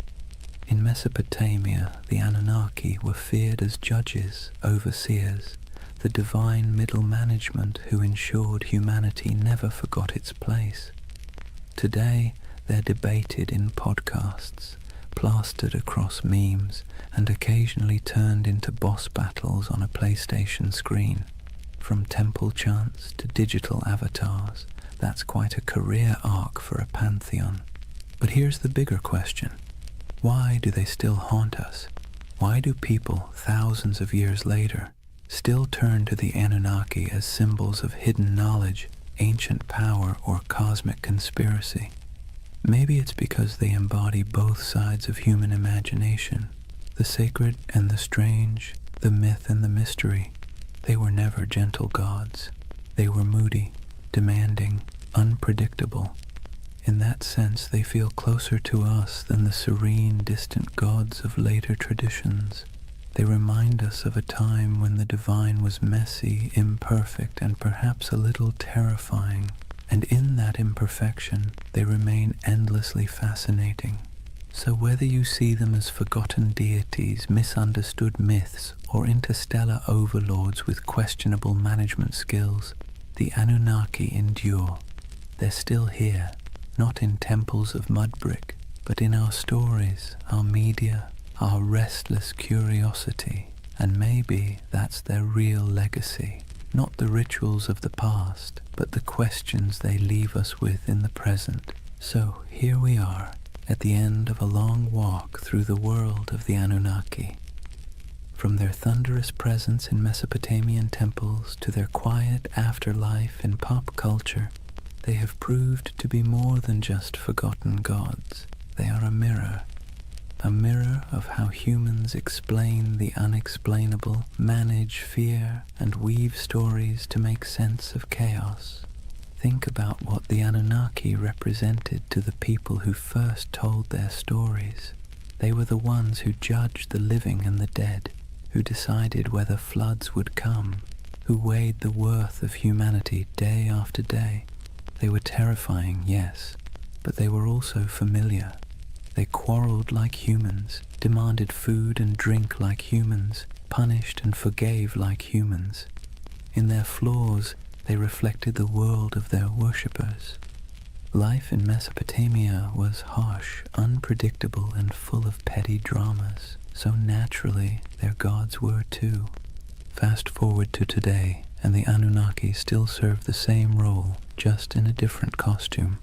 In Mesopotamia, the Anunnaki were feared as judges, overseers, the divine middle management who ensured humanity never forgot its place. Today, they're debated in podcasts, plastered across memes, and occasionally turned into boss battles on a PlayStation screen. From temple chants to digital avatars, that's quite a career arc for a pantheon. But here's the bigger question. Why do they still haunt us? Why do people, thousands of years later, still turn to the Anunnaki as symbols of hidden knowledge, ancient power, or cosmic conspiracy? Maybe it's because they embody both sides of human imagination, the sacred and the strange, the myth and the mystery. They were never gentle gods. They were moody, demanding, unpredictable. In that sense, they feel closer to us than the serene, distant gods of later traditions. They remind us of a time when the divine was messy, imperfect, and perhaps a little terrifying. And in that imperfection, they remain endlessly fascinating. So whether you see them as forgotten deities, misunderstood myths, or interstellar overlords with questionable management skills, the Anunnaki endure. They're still here, not in temples of mud brick, but in our stories, our media, our restless curiosity, and maybe that's their real legacy. Not the rituals of the past, but the questions they leave us with in the present. So here we are, at the end of a long walk through the world of the Anunnaki. From their thunderous presence in Mesopotamian temples to their quiet afterlife in pop culture, they have proved to be more than just forgotten gods. They are a mirror of how humans explain the unexplainable, manage fear, and weave stories to make sense of chaos. Think about what the Anunnaki represented to the people who first told their stories. They were the ones who judged the living and the dead, who decided whether floods would come, who weighed the worth of humanity day after day. They were terrifying, yes, but they were also familiar. They quarreled like humans, demanded food and drink like humans, punished and forgave like humans. In their flaws, they reflected the world of their worshippers. Life in Mesopotamia was harsh, unpredictable, and full of petty dramas, so naturally their gods were too. Fast forward to today, and the Anunnaki still serve the same role, just in a different costume.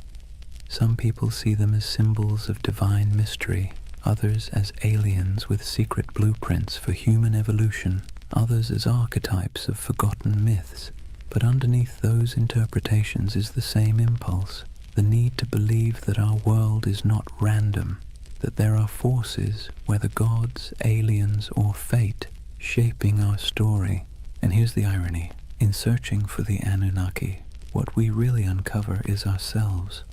Some people see them as symbols of divine mystery, others as aliens with secret blueprints for human evolution, others as archetypes of forgotten myths. But underneath those interpretations is the same impulse, the need to believe that our world is not random, that there are forces, whether gods, aliens, or fate, shaping our story. And here's the irony. In searching for the Anunnaki, what we really uncover is ourselves.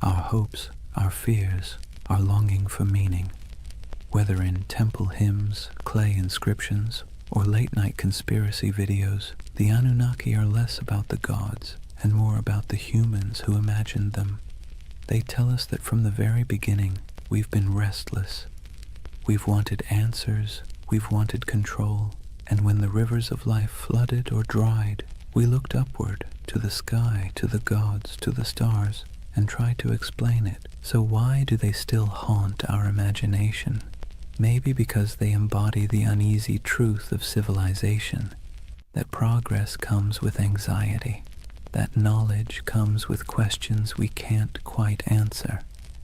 Our hopes, our fears, our longing for meaning. Whether in temple hymns, clay inscriptions, or late-night conspiracy videos, the Anunnaki are less about the gods and more about the humans who imagined them. They tell us that from the very beginning, we've been restless. We've wanted answers, we've wanted control, and when the rivers of life flooded or dried, we looked upward, to the sky, to the gods, to the stars, and tried to explain it. So why do they still haunt our imagination? Maybe because they embody the uneasy truth of civilization, that progress comes with anxiety, that knowledge comes with questions we can't quite answer,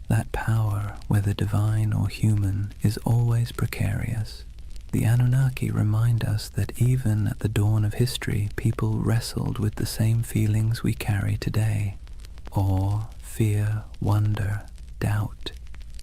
that power, whether divine or human, is always precarious. The Anunnaki remind us that even at the dawn of history, people wrestled with the same feelings we carry today: awe, fear, wonder, doubt.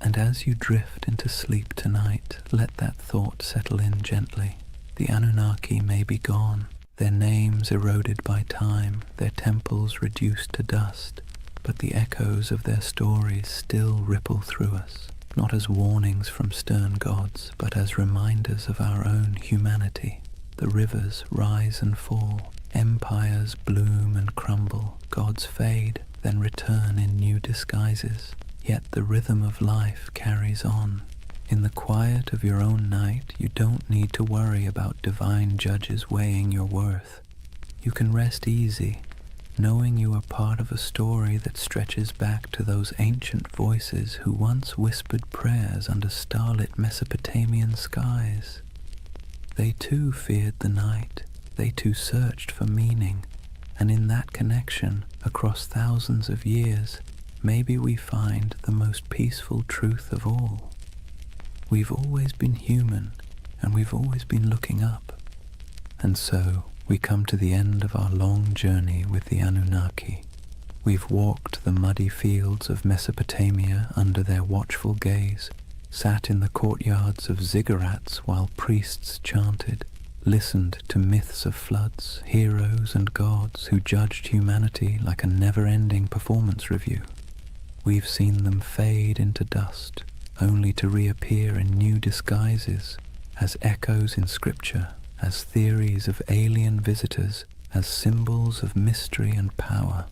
And as you drift into sleep tonight, let that thought settle in gently. The Anunnaki may be gone, their names eroded by time, their temples reduced to dust, but the echoes of their stories still ripple through us, not as warnings from stern gods, but as reminders of our own humanity. The rivers rise and fall, empires bloom and crumble, gods fade, then return in new disguises. Yet the rhythm of life carries on. In the quiet of your own night, you don't need to worry about divine judges weighing your worth. You can rest easy, knowing you are part of a story that stretches back to those ancient voices who once whispered prayers under starlit Mesopotamian skies. They too feared the night, they too searched for meaning, and in that connection, across thousands of years, maybe we find the most peaceful truth of all. We've always been human, and we've always been looking up. And so, we come to the end of our long journey with the Anunnaki. We've walked the muddy fields of Mesopotamia under their watchful gaze, sat in the courtyards of ziggurats while priests chanted, listened to myths of floods, heroes and gods who judged humanity like a never-ending performance review. We've seen them fade into dust, only to reappear in new disguises, as echoes in scripture, as theories of alien visitors, as symbols of mystery and power.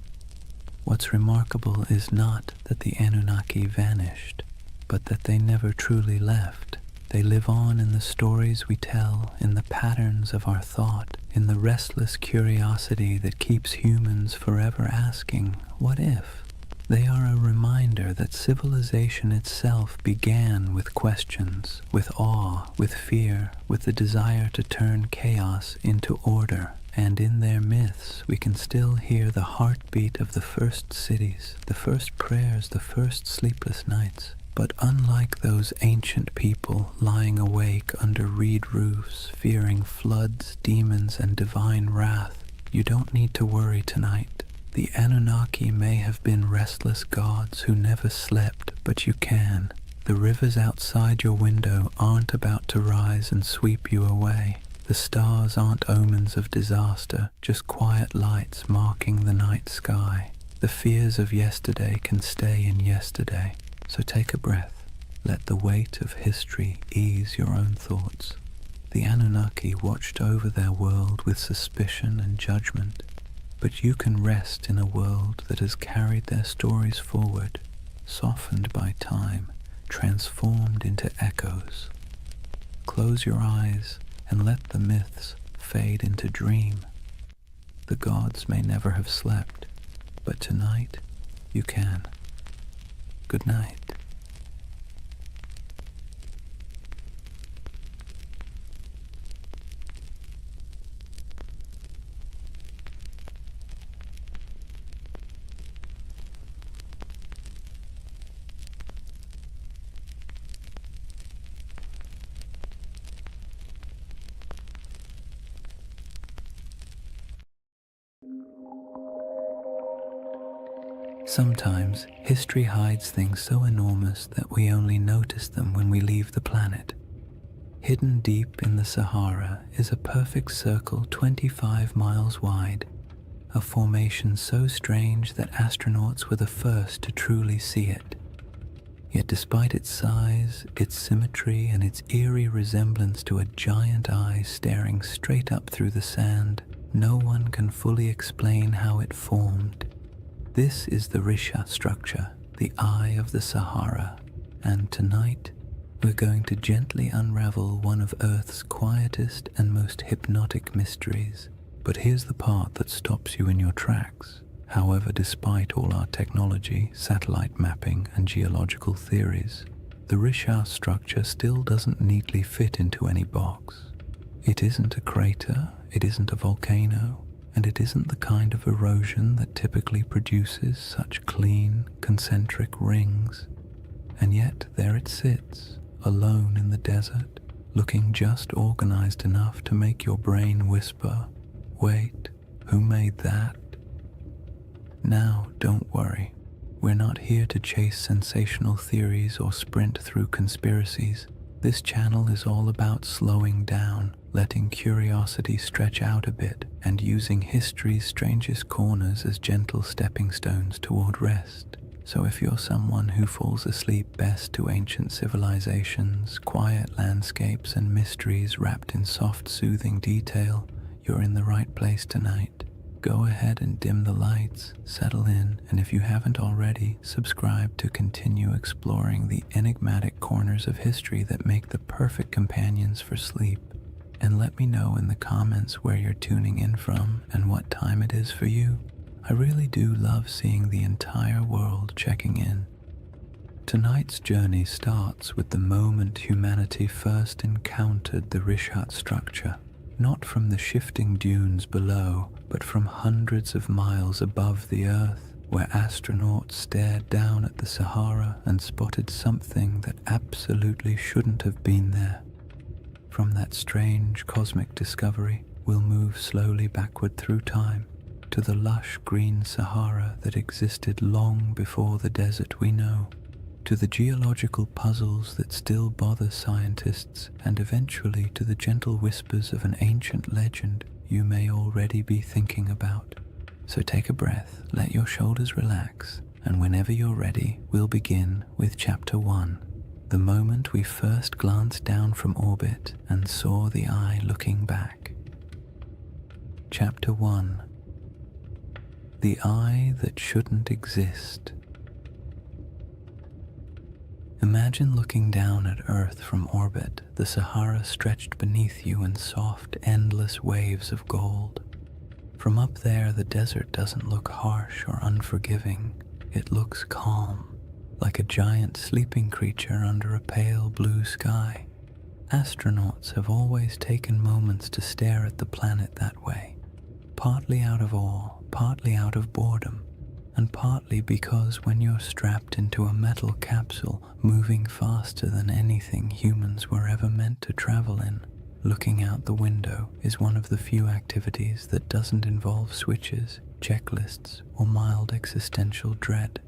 What's remarkable is not that the Anunnaki vanished, but that they never truly left. They live on in the stories we tell, in the patterns of our thought, in the restless curiosity that keeps humans forever asking, what if? They are a reminder that civilization itself began with questions, with awe, with fear, with the desire to turn chaos into order. And in their myths, we can still hear the heartbeat of the first cities, the first prayers, the first sleepless nights. But unlike those ancient people lying awake under reed roofs, fearing floods, demons, and divine wrath, you don't need to worry tonight. The Anunnaki may have been restless gods who never slept, but you can. The rivers outside your window aren't about to rise and sweep you away. The stars aren't omens of disaster, just quiet lights marking the night sky. The fears of yesterday can stay in yesterday, so take a breath. Let the weight of history ease your own thoughts. The Anunnaki watched over their world with suspicion and judgment, but you can rest in a world that has carried their stories forward, softened by time, transformed into echoes. Close your eyes and let the myths fade into dream. The gods may never have slept, but tonight you can. Good night. Sometimes history hides things so enormous that we only notice them when we leave the planet. Hidden deep in the Sahara is a perfect circle 25 miles wide, a formation so strange that astronauts were the first to truly see it. Yet despite its size, its symmetry, and its eerie resemblance to a giant eye staring straight up through the sand, no one can fully explain how it formed. This is the Risha structure, the Eye of the Sahara, and tonight we're going to gently unravel one of Earth's quietest and most hypnotic mysteries. But here's the part that stops you in your tracks. However, despite all our technology, satellite mapping, and geological theories, the Risha structure still doesn't neatly fit into any box. It isn't a crater, it isn't a volcano, and it isn't the kind of erosion that typically produces such clean, concentric rings. And yet there it sits, alone in the desert, looking just organized enough to make your brain whisper, "Wait, who made that?" Now, don't worry. We're not here to chase sensational theories or sprint through conspiracies. This channel is all about slowing down, letting curiosity stretch out a bit, and using history's strangest corners as gentle stepping stones toward rest. So if you're someone who falls asleep best to ancient civilizations, quiet landscapes, and mysteries wrapped in soft, soothing detail, you're in the right place tonight. Go ahead and dim the lights, settle in, and if you haven't already, subscribe to continue exploring the enigmatic corners of history that make the perfect companions for sleep. And let me know in the comments where you're tuning in from and what time it is for you. I really do love seeing the entire world checking in. Tonight's journey starts with the moment humanity first encountered the Rishat structure. Not from the shifting dunes below, but from hundreds of miles above the Earth, where astronauts stared down at the Sahara and spotted something that absolutely shouldn't have been there. From that strange cosmic discovery, we'll move slowly backward through time to the lush green Sahara that existed long before the desert we know, to the geological puzzles that still bother scientists, and eventually to the gentle whispers of an ancient legend you may already be thinking about. So take a breath, let your shoulders relax, and whenever you're ready, we'll begin with Chapter 1, the moment we first glanced down from orbit and saw the eye looking back. Chapter 1. The Eye That Shouldn't Exist. Imagine looking down at Earth from orbit, the Sahara stretched beneath you in soft, endless waves of gold. From up there, the desert doesn't look harsh or unforgiving. It looks calm, like a giant sleeping creature under a pale blue sky. Astronauts have always taken moments to stare at the planet that way, partly out of awe, partly out of boredom, and partly because when you're strapped into a metal capsule moving faster than anything humans were ever meant to travel in, looking out the window is one of the few activities that doesn't involve switches, checklists, or mild existential dread.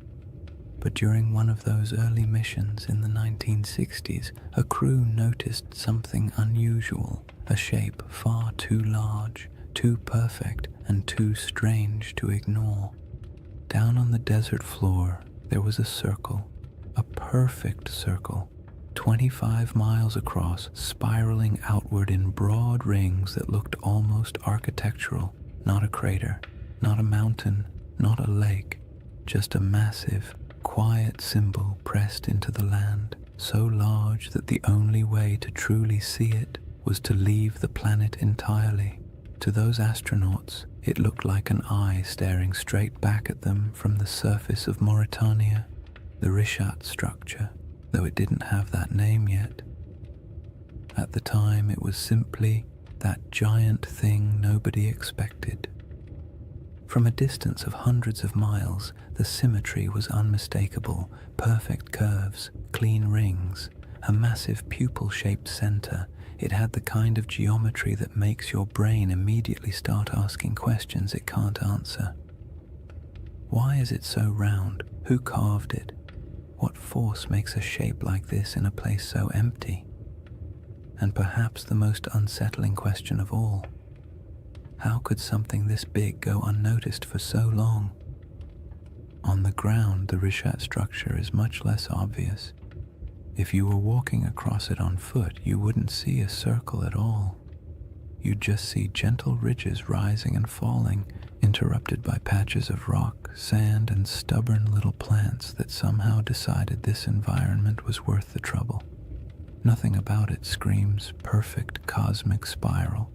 But during one of those early missions in the 1960s, a crew noticed something unusual, a shape far too large, too perfect, and too strange to ignore. Down on the desert floor, there was a circle, a perfect circle, 25 miles across, spiraling outward in broad rings that looked almost architectural. Not a crater, not a mountain, not a lake, just a massive, quiet symbol pressed into the land, so large that the only way to truly see it was to leave the planet entirely. To those astronauts, it looked like an eye staring straight back at them from the surface of Mauritania, the Richat structure, though it didn't have that name yet. At the time, it was simply that giant thing nobody expected. From a distance of hundreds of miles, the symmetry was unmistakable: perfect curves, clean rings, a massive pupil-shaped center. It had the kind of geometry that makes your brain immediately start asking questions it can't answer. Why is it so round? Who carved it? What force makes a shape like this in a place so empty? And perhaps the most unsettling question of all, how could something this big go unnoticed for so long? On the ground, the Richat structure is much less obvious. If you were walking across it on foot, you wouldn't see a circle at all. You'd just see gentle ridges rising and falling, interrupted by patches of rock, sand, and stubborn little plants that somehow decided this environment was worth the trouble. Nothing about it screams perfect cosmic spiral.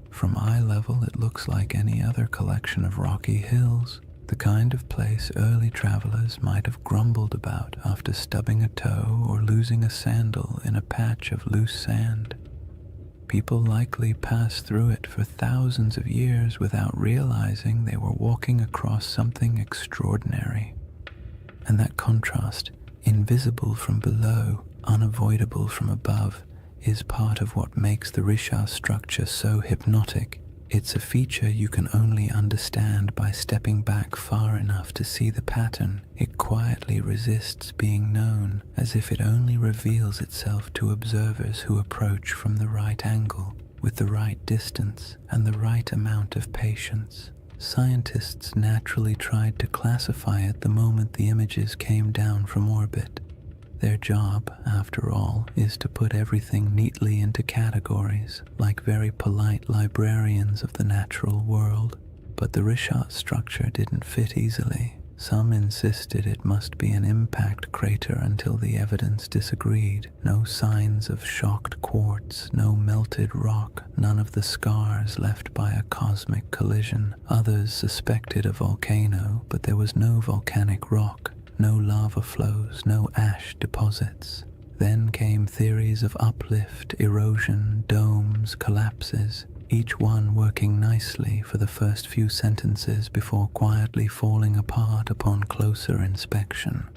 From eye level, it looks like any other collection of rocky hills, the kind of place early travelers might have grumbled about after stubbing a toe or losing a sandal in a patch of loose sand. People likely passed through it for thousands of years without realizing they were walking across something extraordinary. And that contrast, invisible from below, unavoidable from above, is part of what makes the Richat structure so hypnotic. It's a feature you can only understand by stepping back far enough to see the pattern. It quietly resists being known, as if it only reveals itself to observers who approach from the right angle, with the right distance, and the right amount of patience. Scientists naturally tried to classify it the moment the images came down from orbit. Their job, after all, is to put everything neatly into categories, like very polite librarians of the natural world. But the Richat structure didn't fit easily. Some insisted it must be an impact crater until the evidence disagreed. No signs of shocked quartz, no melted rock, none of the scars left by a cosmic collision. Others suspected a volcano, but there was no volcanic rock. No lava flows, no ash deposits. Then came theories of uplift, erosion, domes, collapses, each one working nicely for the first few sentences before quietly falling apart upon closer inspection.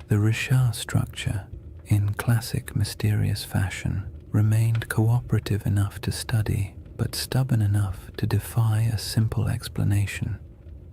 The Richat structure, in classic mysterious fashion, remained cooperative enough to study, but stubborn enough to defy a simple explanation.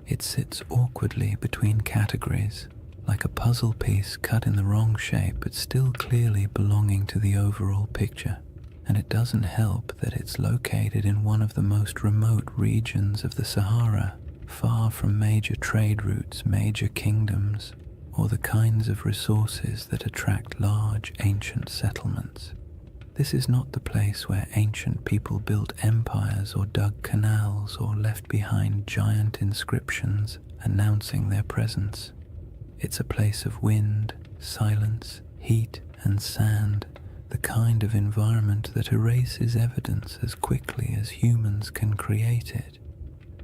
It sits awkwardly between categories, like a puzzle piece cut in the wrong shape but still clearly belonging to the overall picture. And it doesn't help that it's located in one of the most remote regions of the Sahara, far from major trade routes, major kingdoms, or the kinds of resources that attract large ancient settlements. This is not the place where ancient people built empires or dug canals or left behind giant inscriptions announcing their presence. It's a place of wind, silence, heat, and sand, the kind of environment that erases evidence as quickly as humans can create it.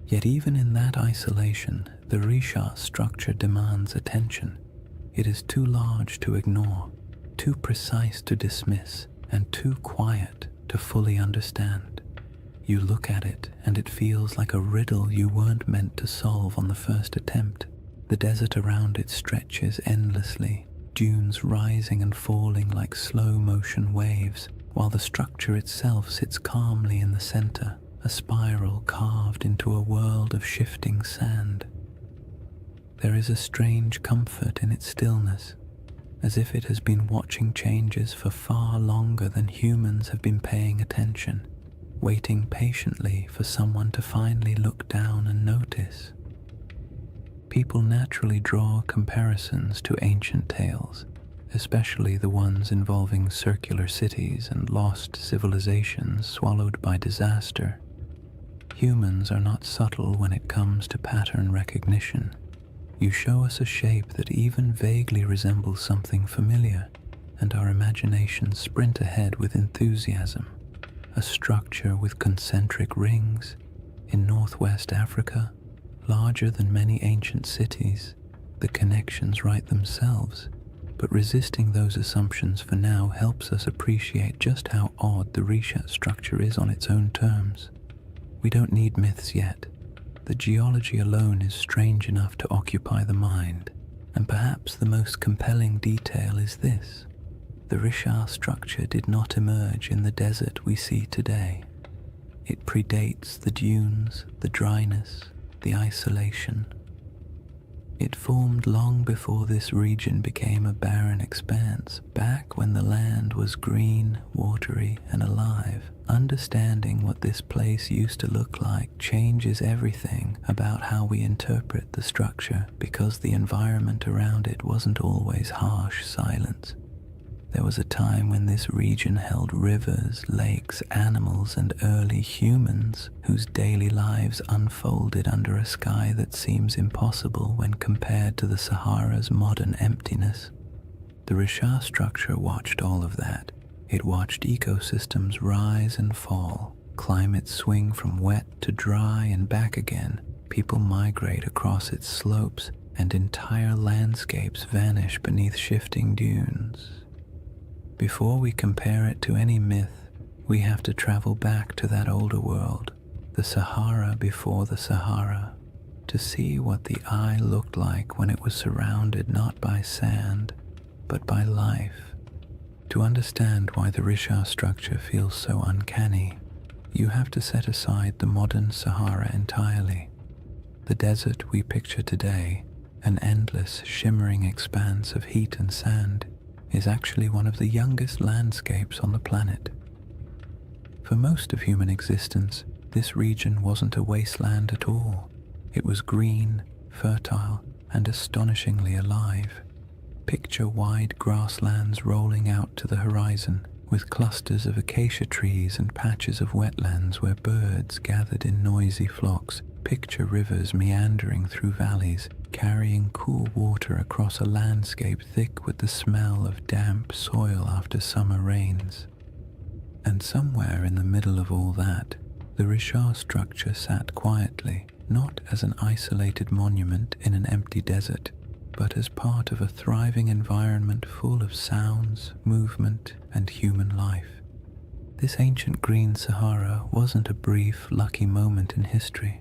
Yet even in that isolation, The Risha structure demands attention. It is too large to ignore, too precise to dismiss, and too quiet to fully understand. You look at it and it feels like a riddle you weren't meant to solve on the first attempt. The desert around it stretches endlessly, dunes rising and falling like slow-motion waves, while the structure itself sits calmly in the center, a spiral carved into a world of shifting sand. There is a strange comfort in its stillness, as if it has been watching changes for far longer than humans have been paying attention, waiting patiently for someone to finally look down and notice. People naturally draw comparisons to ancient tales, especially the ones involving circular cities and lost civilizations swallowed by disaster. Humans are not subtle when it comes to pattern recognition. You show us a shape that even vaguely resembles something familiar, and our imaginations sprint ahead with enthusiasm. A structure with concentric rings in northwest Africa, larger than many ancient cities. The connections write themselves, but resisting those assumptions for now helps us appreciate just how odd the Risha structure is on its own terms. We don't need myths yet. The geology alone is strange enough to occupy the mind, and perhaps the most compelling detail is this. The Risha structure did not emerge in the desert we see today. It predates the dunes, the dryness, the isolation. It formed long before this region became a barren expanse, back when the land was green, watery, and alive. Understanding what this place used to look like changes everything about how we interpret the structure, because the environment around it wasn't always harsh silence. There was a time when this region held rivers, lakes, animals, and early humans whose daily lives unfolded under a sky that seems impossible when compared to the Sahara's modern emptiness. The Risha structure watched all of that. It watched ecosystems rise and fall, climates swing from wet to dry and back again, people migrate across its slopes, and entire landscapes vanish beneath shifting dunes. Before we compare it to any myth, we have to travel back to that older world, the Sahara before the Sahara, to see what the eye looked like when it was surrounded not by sand, but by life. To understand why the Risha structure feels so uncanny, you have to set aside the modern Sahara entirely. The desert we picture today, an endless, shimmering expanse of heat and sand, is actually one of the youngest landscapes on the planet. For most of human existence, this region wasn't a wasteland at all. It was green, fertile, and astonishingly alive. Picture wide grasslands rolling out to the horizon, with clusters of acacia trees and patches of wetlands where birds gathered in noisy flocks. Picture rivers meandering through valleys, carrying cool water across a landscape thick with the smell of damp soil after summer rains. And somewhere in the middle of all that, the Risha structure sat quietly, not as an isolated monument in an empty desert, but as part of a thriving environment full of sounds, movement, and human life. This ancient green Sahara wasn't a brief, lucky moment in history.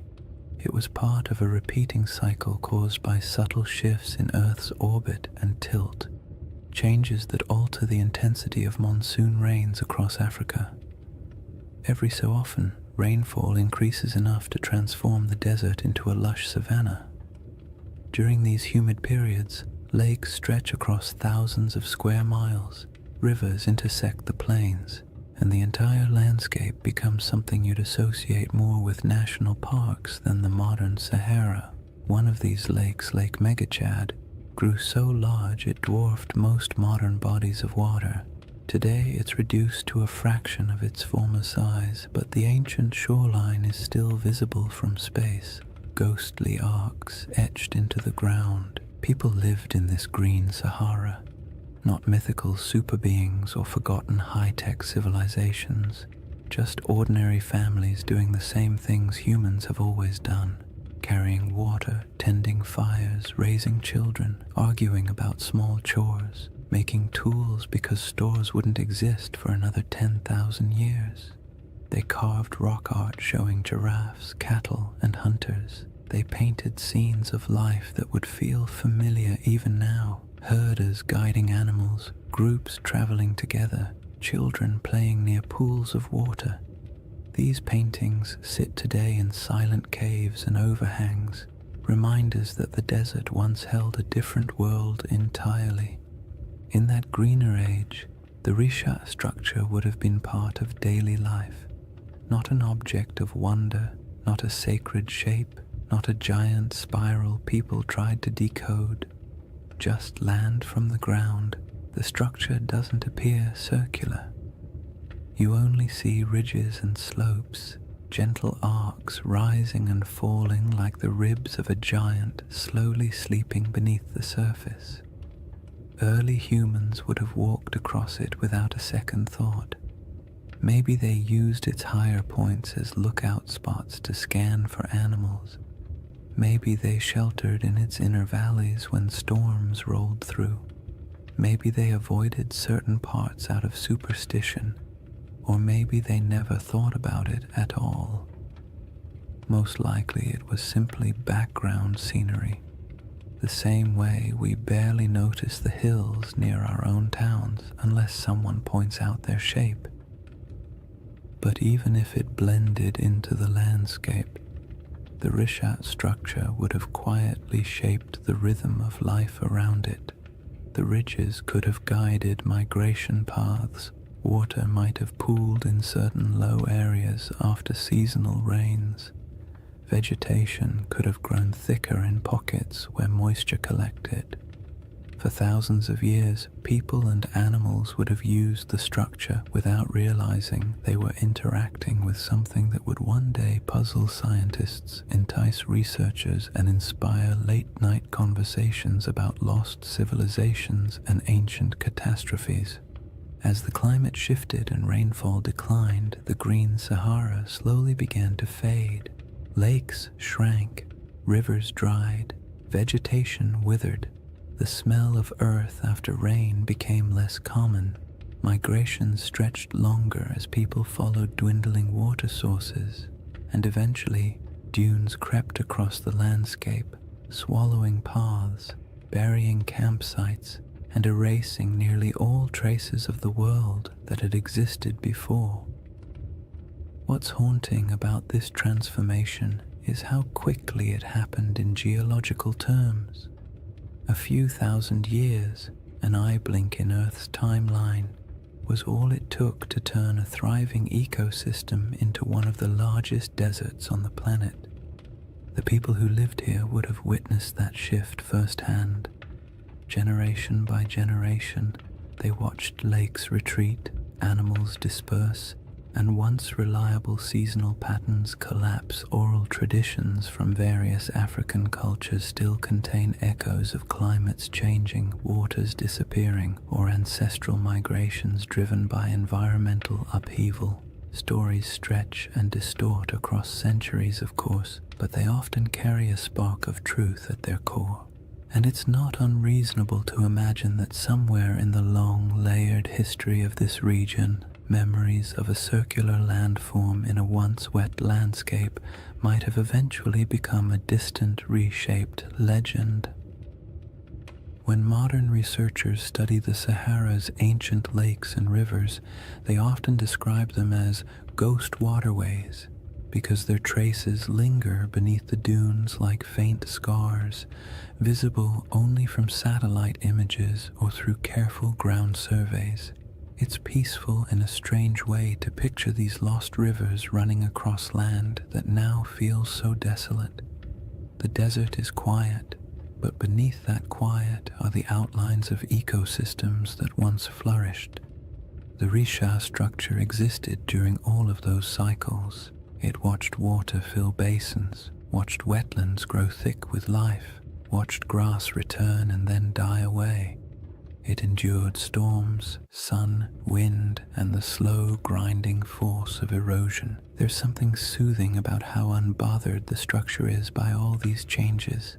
It was part of a repeating cycle caused by subtle shifts in Earth's orbit and tilt, changes that alter the intensity of monsoon rains across Africa. Every so often, rainfall increases enough to transform the desert into a lush savanna. During these humid periods, lakes stretch across thousands of square miles, rivers intersect the plains, and the entire landscape becomes something you'd associate more with national parks than the modern Sahara. One of these lakes, Lake Megachad, grew so large it dwarfed most modern bodies of water. Today it's reduced to a fraction of its former size, but the ancient shoreline is still visible from space, ghostly arcs etched into the ground. People lived in this green Sahara, not mythical super beings or forgotten high-tech civilizations, just ordinary families doing the same things humans have always done, carrying water, tending fires, raising children, arguing about small chores, making tools because stores wouldn't exist for another 10,000 years. They carved rock art showing giraffes, cattle, and hunters. They painted scenes of life that would feel familiar even now. Herders guiding animals, groups traveling together, children playing near pools of water. These paintings sit today in silent caves and overhangs, reminders that the desert once held a different world entirely. In that greener age, the Risha structure would have been part of daily life, not an object of wonder, not a sacred shape, not a giant spiral people tried to decode. Just land from the ground. The structure doesn't appear circular. You only see ridges and slopes, gentle arcs rising and falling like the ribs of a giant slowly sleeping beneath the surface. Early humans would have walked across it without a second thought. Maybe they used its higher points as lookout spots to scan for animals. Maybe they sheltered in its inner valleys when storms rolled through. Maybe they avoided certain parts out of superstition, or maybe they never thought about it at all. Most likely it was simply background scenery, the same way we barely notice the hills near our own towns unless someone points out their shape. But even if it blended into the landscape, the Rishat structure would have quietly shaped the rhythm of life around it. The ridges could have guided migration paths. Water might have pooled in certain low areas after seasonal rains. Vegetation could have grown thicker in pockets where moisture collected. For thousands of years, people and animals would have used the structure without realizing they were interacting with something that would one day puzzle scientists, entice researchers, and inspire late-night conversations about lost civilizations and ancient catastrophes. As the climate shifted and rainfall declined, the green Sahara slowly began to fade. Lakes shrank, rivers dried, vegetation withered. The smell of earth after rain became less common. Migration stretched longer as people followed dwindling water sources, and eventually dunes crept across the landscape, swallowing paths, burying campsites, and erasing nearly all traces of the world that had existed before. What's haunting about this transformation is how quickly it happened in geological terms. A few thousand years, an eye blink in Earth's timeline, was all it took to turn a thriving ecosystem into one of the largest deserts on the planet. The people who lived here would have witnessed that shift firsthand. Generation by generation, they watched lakes retreat, animals disperse, and once reliable seasonal patterns collapse. Oral traditions from various African cultures still contain echoes of climates changing, waters disappearing, or ancestral migrations driven by environmental upheaval. Stories stretch and distort across centuries, of course, but they often carry a spark of truth at their core. And it's not unreasonable to imagine that somewhere in the long, layered history of this region, memories of a circular landform in a once wet landscape might have eventually become a distant, reshaped legend. When modern researchers study the Sahara's ancient lakes and rivers, they often describe them as ghost waterways, because their traces linger beneath the dunes like faint scars, visible only from satellite images or through careful ground surveys. It's peaceful in a strange way to picture these lost rivers running across land that now feels so desolate. The desert is quiet, but beneath that quiet are the outlines of ecosystems that once flourished. The Risha structure existed during all of those cycles. It watched water fill basins, watched wetlands grow thick with life, watched grass return and then die away. It endured storms, sun, wind, and the slow grinding force of erosion. There's something soothing about how unbothered the structure is by all these changes.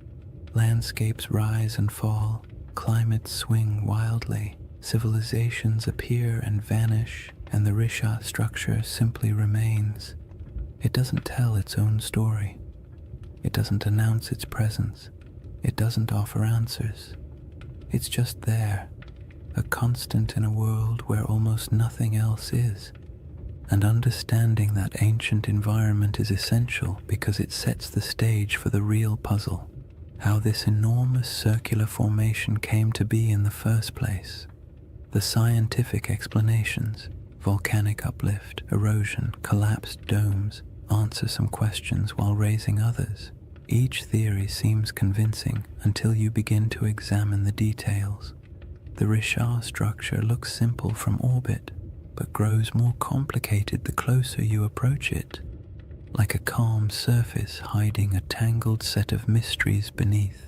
Landscapes rise and fall, climates swing wildly, civilizations appear and vanish, and the Risha structure simply remains. It doesn't tell its own story. It doesn't announce its presence. It doesn't offer answers. It's just there, a constant in a world where almost nothing else is. And understanding that ancient environment is essential because it sets the stage for the real puzzle, how this enormous circular formation came to be in the first place. The scientific explanations, volcanic uplift, erosion, collapsed domes, answer some questions while raising others. Each theory seems convincing until you begin to examine the details. The Risha structure looks simple from orbit, but grows more complicated the closer you approach it, like a calm surface hiding a tangled set of mysteries beneath.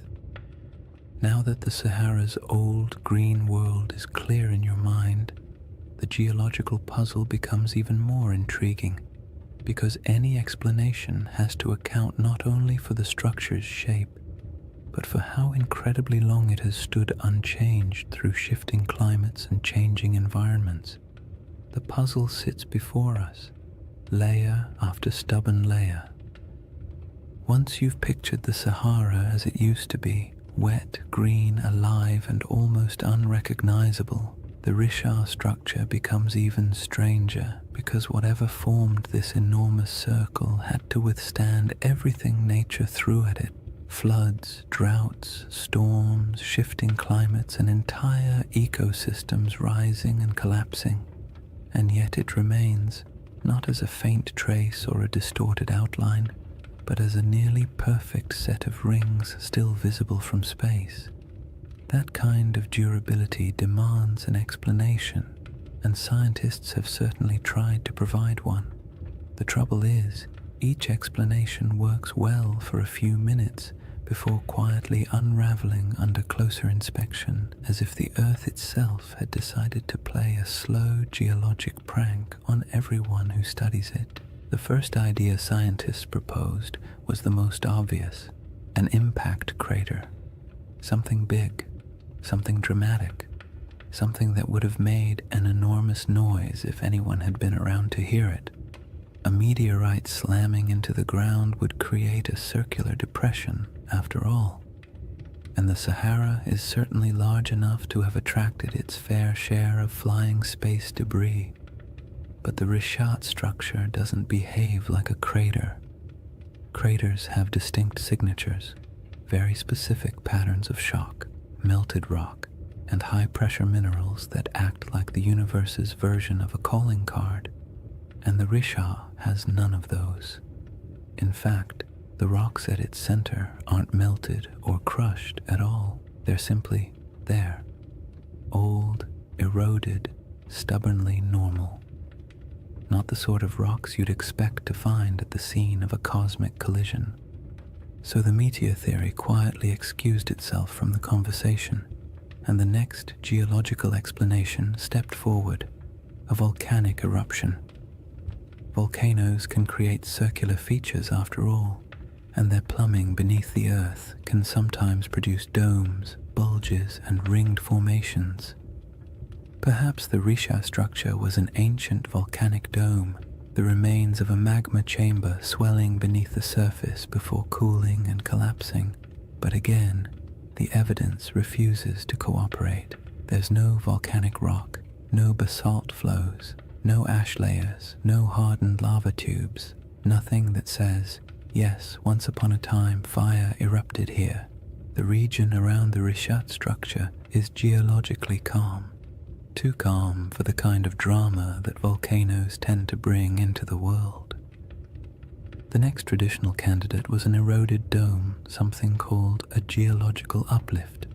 Now that the Sahara's old green world is clear in your mind, the geological puzzle becomes even more intriguing, because any explanation has to account not only for the structure's shape, but for how incredibly long it has stood unchanged through shifting climates and changing environments. The puzzle sits before us, layer after stubborn layer. Once you've pictured the Sahara as it used to be, wet, green, alive, and almost unrecognizable, the Risha structure becomes even stranger, because whatever formed this enormous circle had to withstand everything nature threw at it. Floods, droughts, storms, shifting climates, and entire ecosystems rising and collapsing. And yet it remains, not as a faint trace or a distorted outline, but as a nearly perfect set of rings still visible from space. That kind of durability demands an explanation, and scientists have certainly tried to provide one. The trouble is, each explanation works well for a few minutes before quietly unraveling under closer inspection, as if the Earth itself had decided to play a slow geologic prank on everyone who studies it. The first idea scientists proposed was the most obvious: an impact crater. Something big, something dramatic, something that would have made an enormous noise if anyone had been around to hear it. A meteorite slamming into the ground would create a circular depression, after all. And the Sahara is certainly large enough to have attracted its fair share of flying space debris. But the Rishat structure doesn't behave like a crater. Craters have distinct signatures, very specific patterns of shock, melted rock, and high-pressure minerals that act like the universe's version of a calling card. And the Risha has none of those. In fact, the rocks at its center aren't melted or crushed at all. They're simply there. Old, eroded, stubbornly normal. Not the sort of rocks you'd expect to find at the scene of a cosmic collision. So the meteor theory quietly excused itself from the conversation, and the next geological explanation stepped forward: a volcanic eruption. Volcanoes can create circular features after all, and their plumbing beneath the earth can sometimes produce domes, bulges, and ringed formations. Perhaps the Risha structure was an ancient volcanic dome, the remains of a magma chamber swelling beneath the surface before cooling and collapsing. But again, the evidence refuses to cooperate. There's no volcanic rock, no basalt flows, no ash layers, no hardened lava tubes, nothing that says, yes, once upon a time fire erupted here. The region around the Rishat structure is geologically calm. Too calm for the kind of drama that volcanoes tend to bring into the world. The next traditional candidate was an eroded dome, something called a geological uplift.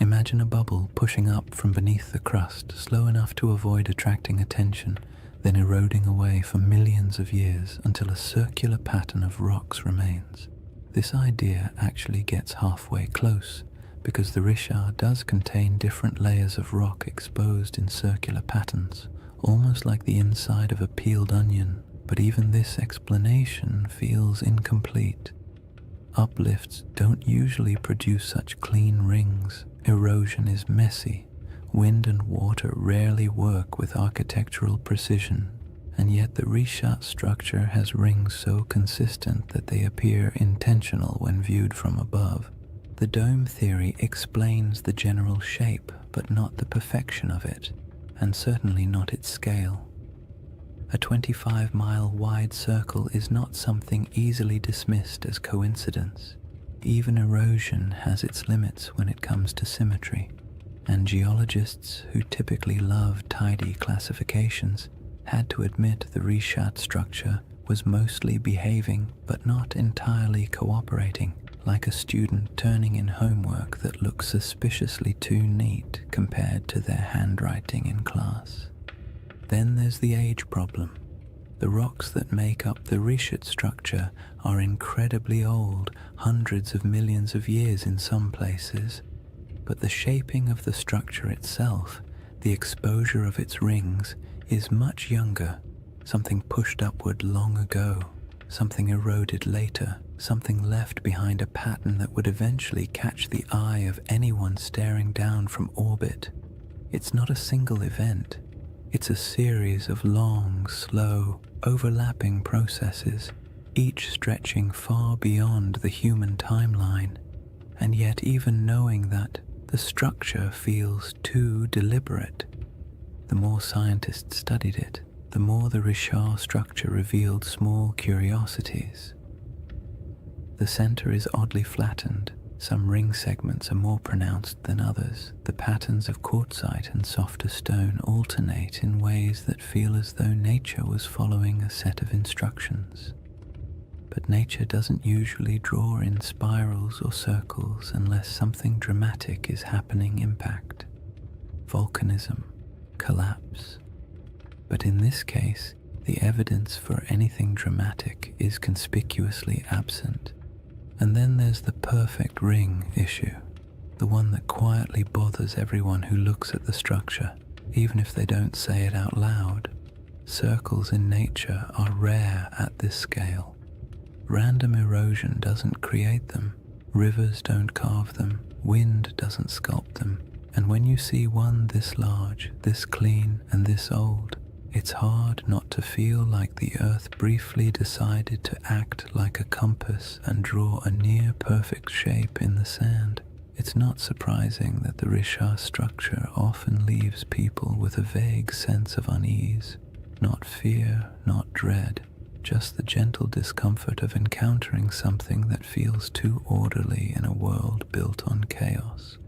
Imagine a bubble pushing up from beneath the crust, slow enough to avoid attracting attention, then eroding away for millions of years until a circular pattern of rocks remains. This idea actually gets halfway close, because the Richard does contain different layers of rock exposed in circular patterns, almost like the inside of a peeled onion, but even this explanation feels incomplete. Uplifts don't usually produce such clean rings. Erosion is messy. Wind and water rarely work with architectural precision, and yet the Richat structure has rings so consistent that they appear intentional when viewed from above. The dome theory explains the general shape, but not the perfection of it, and certainly not its scale. A 25-mile wide circle is not something easily dismissed as coincidence. Even erosion has its limits when it comes to symmetry, and geologists who typically love tidy classifications had to admit the Richat structure was mostly behaving but not entirely cooperating, like a student turning in homework that looks suspiciously too neat compared to their handwriting in class. Then there's the age problem. The rocks that make up the Richat structure are incredibly old, hundreds of millions of years in some places, but the shaping of the structure itself, the exposure of its rings, is much younger, something pushed upward long ago, something eroded later, something left behind a pattern that would eventually catch the eye of anyone staring down from orbit. It's not a single event. It's a series of long, slow, overlapping processes, each stretching far beyond the human timeline. And yet even knowing that, the structure feels too deliberate. The more scientists studied it, the more the Richat structure revealed small curiosities. The center is oddly flattened. Some ring segments are more pronounced than others. The patterns of quartzite and softer stone alternate in ways that feel as though nature was following a set of instructions. But nature doesn't usually draw in spirals or circles unless something dramatic is happening. Impact, volcanism, collapse. But in this case, the evidence for anything dramatic is conspicuously absent. And then there's the perfect ring issue, the one that quietly bothers everyone who looks at the structure, even if they don't say it out loud. Circles in nature are rare at this scale. Random erosion doesn't create them, rivers don't carve them, wind doesn't sculpt them, and when you see one this large, this clean, and this old, it's hard not to feel like the earth briefly decided to act like a compass and draw a near-perfect shape in the sand. It's not surprising that the Richat structure often leaves people with a vague sense of unease, not fear, not dread, just the gentle discomfort of encountering something that feels too orderly in a world built on chaos.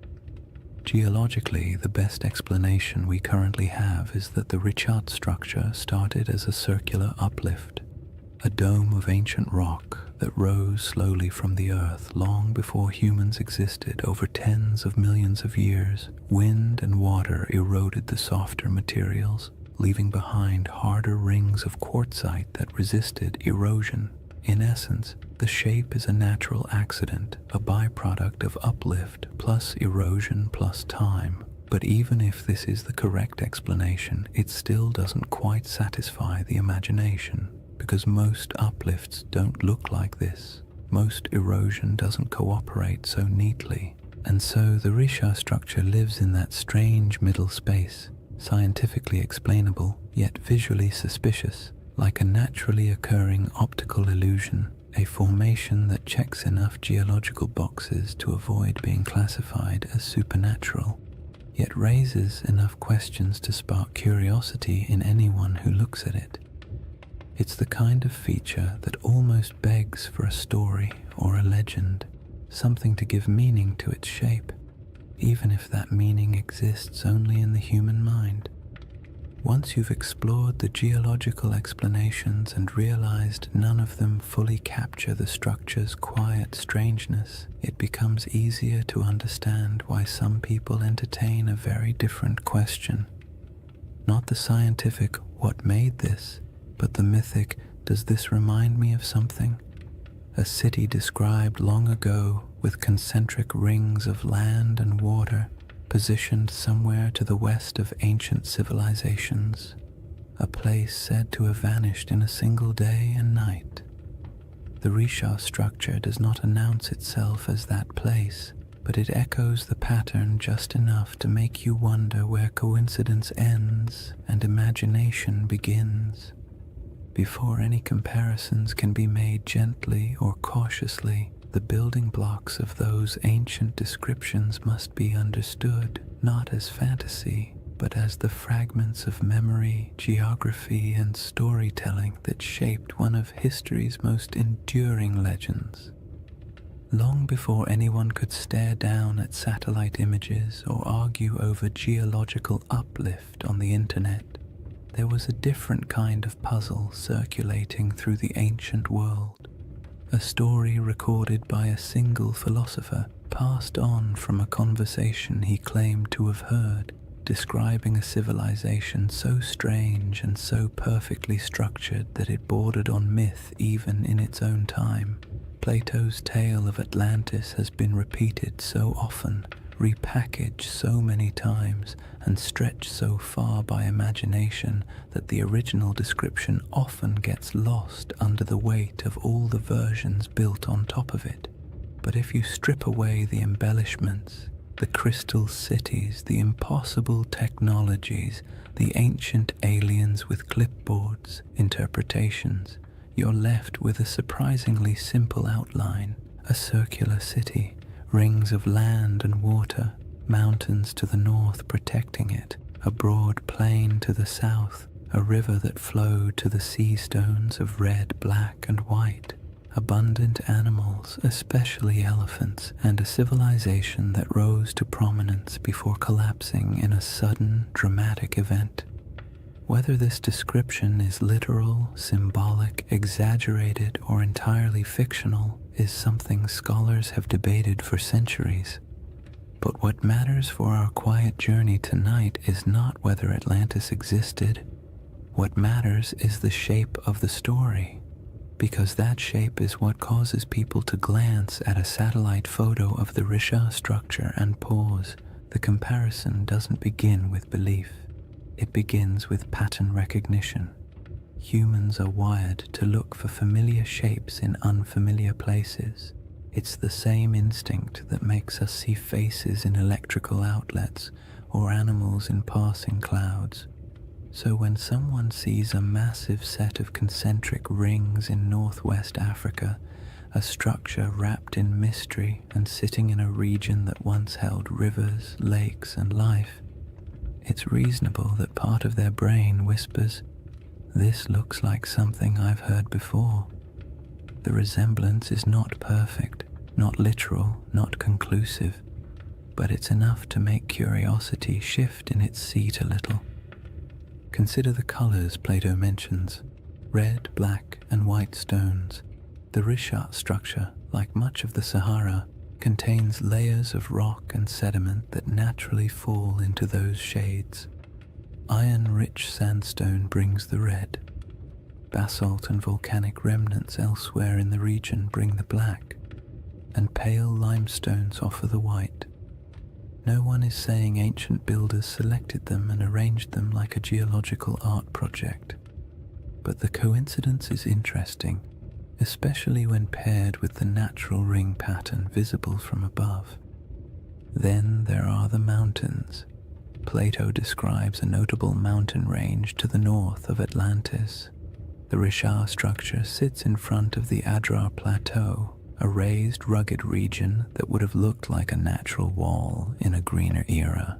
Geologically, the best explanation we currently have is that the Richat structure started as a circular uplift, a dome of ancient rock that rose slowly from the earth long before humans existed. Over tens of millions of years, wind and water eroded the softer materials, leaving behind harder rings of quartzite that resisted erosion. In essence, the shape is a natural accident, a byproduct of uplift plus erosion plus time. But even if this is the correct explanation, it still doesn't quite satisfy the imagination, because most uplifts don't look like this. Most erosion doesn't cooperate so neatly, and so the Richat structure lives in that strange middle space, scientifically explainable, yet visually suspicious, like a naturally occurring optical illusion, a formation that checks enough geological boxes to avoid being classified as supernatural, yet raises enough questions to spark curiosity in anyone who looks at it. It's the kind of feature that almost begs for a story or a legend, something to give meaning to its shape, even if that meaning exists only in the human mind. Once you've explored the geological explanations and realized none of them fully capture the structure's quiet strangeness, it becomes easier to understand why some people entertain a very different question. Not the scientific, what made this, but the mythic, does this remind me of something? a city described long ago with concentric rings of land and water positioned somewhere to the west of ancient civilizations, a place said to have vanished in a single day and night. The Risha structure does not announce itself as that place, but it echoes the pattern just enough to make you wonder where coincidence ends and imagination begins. Before any comparisons can be made gently or cautiously, the building blocks of those ancient descriptions must be understood not as fantasy, but as the fragments of memory, geography, and storytelling that shaped one of history's most enduring legends. Long before anyone could stare down at satellite images or argue over geological uplift on the internet, there was a different kind of puzzle circulating through the ancient world, a story recorded by a single philosopher, passed on from a conversation he claimed to have heard, describing a civilization so strange and so perfectly structured that it bordered on myth even in its own time. Plato's tale of Atlantis has been repeated so often, repackaged so many times, and stretched so far by imagination that the original description often gets lost under the weight of all the versions built on top of it. But if you strip away the embellishments, the crystal cities, the impossible technologies, the ancient aliens with clipboards, interpretations, you're left with a surprisingly simple outline: a circular city, rings of land and water, mountains to the north protecting it, a broad plain to the south, a river that flowed to the sea stones of red, black, and white, abundant animals, especially elephants, and a civilization that rose to prominence before collapsing in a sudden, dramatic event. Whether this description is literal, symbolic, exaggerated, or entirely fictional is something scholars have debated for centuries. But what matters for our quiet journey tonight is not whether Atlantis existed. What matters is the shape of the story, because that shape is what causes people to glance at a satellite photo of the Risha structure and pause. The comparison doesn't begin with belief. It begins with pattern recognition. Humans are wired to look for familiar shapes in unfamiliar places. It's the same instinct that makes us see faces in electrical outlets or animals in passing clouds. So when someone sees a massive set of concentric rings in northwest Africa, a structure wrapped in mystery and sitting in a region that once held rivers, lakes, and life, it's reasonable that part of their brain whispers, "This looks like something I've heard before." The resemblance is not perfect, not literal, not conclusive, but it's enough to make curiosity shift in its seat a little. Consider the colors Plato mentions: red, black, and white stones. The Rishat structure, like much of the Sahara, contains layers of rock and sediment that naturally fall into those shades. Iron-rich sandstone brings the red. Basalt and volcanic remnants elsewhere in the region bring the black, and pale limestones offer the white. No one is saying ancient builders selected them and arranged them like a geological art project, but the coincidence is interesting, especially when paired with the natural ring pattern visible from above. Then there are the mountains. Plato describes a notable mountain range to the north of Atlantis. The Risha structure sits in front of the Adrar Plateau, a raised, rugged region that would have looked like a natural wall in a greener era.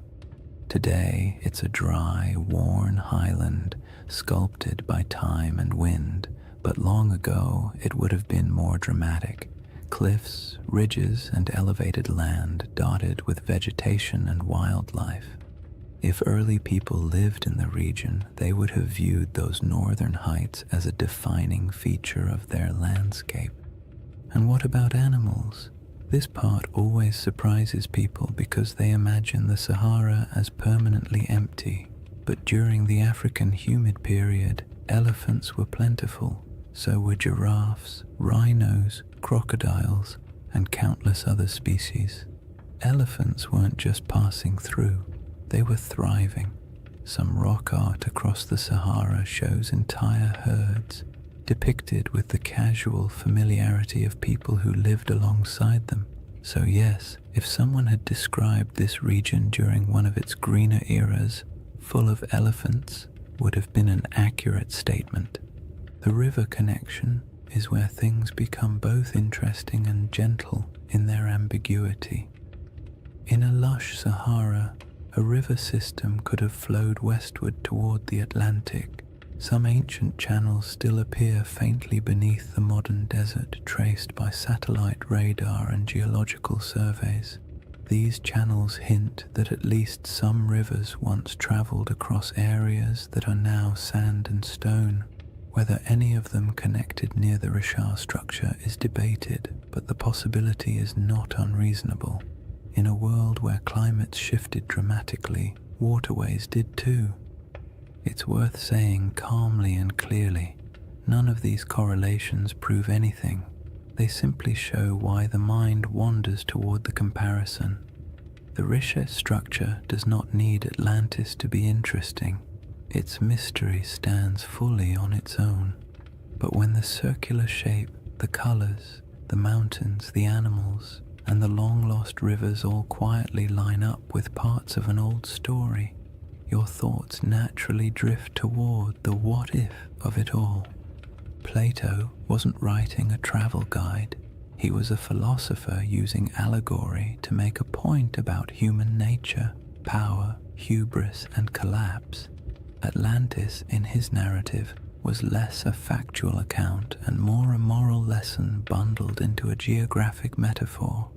Today, it's a dry, worn highland, sculpted by time and wind, but long ago it would have been more dramatic. Cliffs, ridges, and elevated land dotted with vegetation and wildlife. If early people lived in the region, they would have viewed those northern heights as a defining feature of their landscape. And what about animals? This part always surprises people because they imagine the Sahara as permanently empty. But during the African humid period, elephants were plentiful, So were giraffes, rhinos, crocodiles, and countless other species. Elephants weren't just passing through, they were thriving. Some rock art across the Sahara shows entire herds, depicted with the casual familiarity of people who lived alongside them. So yes, if someone had described this region during one of its greener eras, full of elephants, would have been an accurate statement. The river connection is where things become both interesting and gentle in their ambiguity. In a lush Sahara, a river system could have flowed westward toward the Atlantic. Some ancient channels still appear faintly beneath the modern desert, traced by satellite radar and geological surveys. These channels hint that at least some rivers once traveled across areas that are now sand and stone. Whether any of them connected near the Richat structure is debated, but the possibility is not unreasonable. In a world where climates shifted dramatically, waterways did too. It's worth saying calmly and clearly, none of these correlations prove anything. They simply show why the mind wanders toward the comparison. The Richat structure does not need Atlantis to be interesting. Its mystery stands fully on its own. But when the circular shape, the colors, the mountains, the animals, and the long-lost rivers all quietly line up with parts of an old story, your thoughts naturally drift toward the what-if of it all. Plato wasn't writing a travel guide. He was a philosopher using allegory to make a point about human nature, power, hubris, and collapse. Atlantis, in his narrative, was less a factual account and more a moral lesson bundled into a geographic metaphor.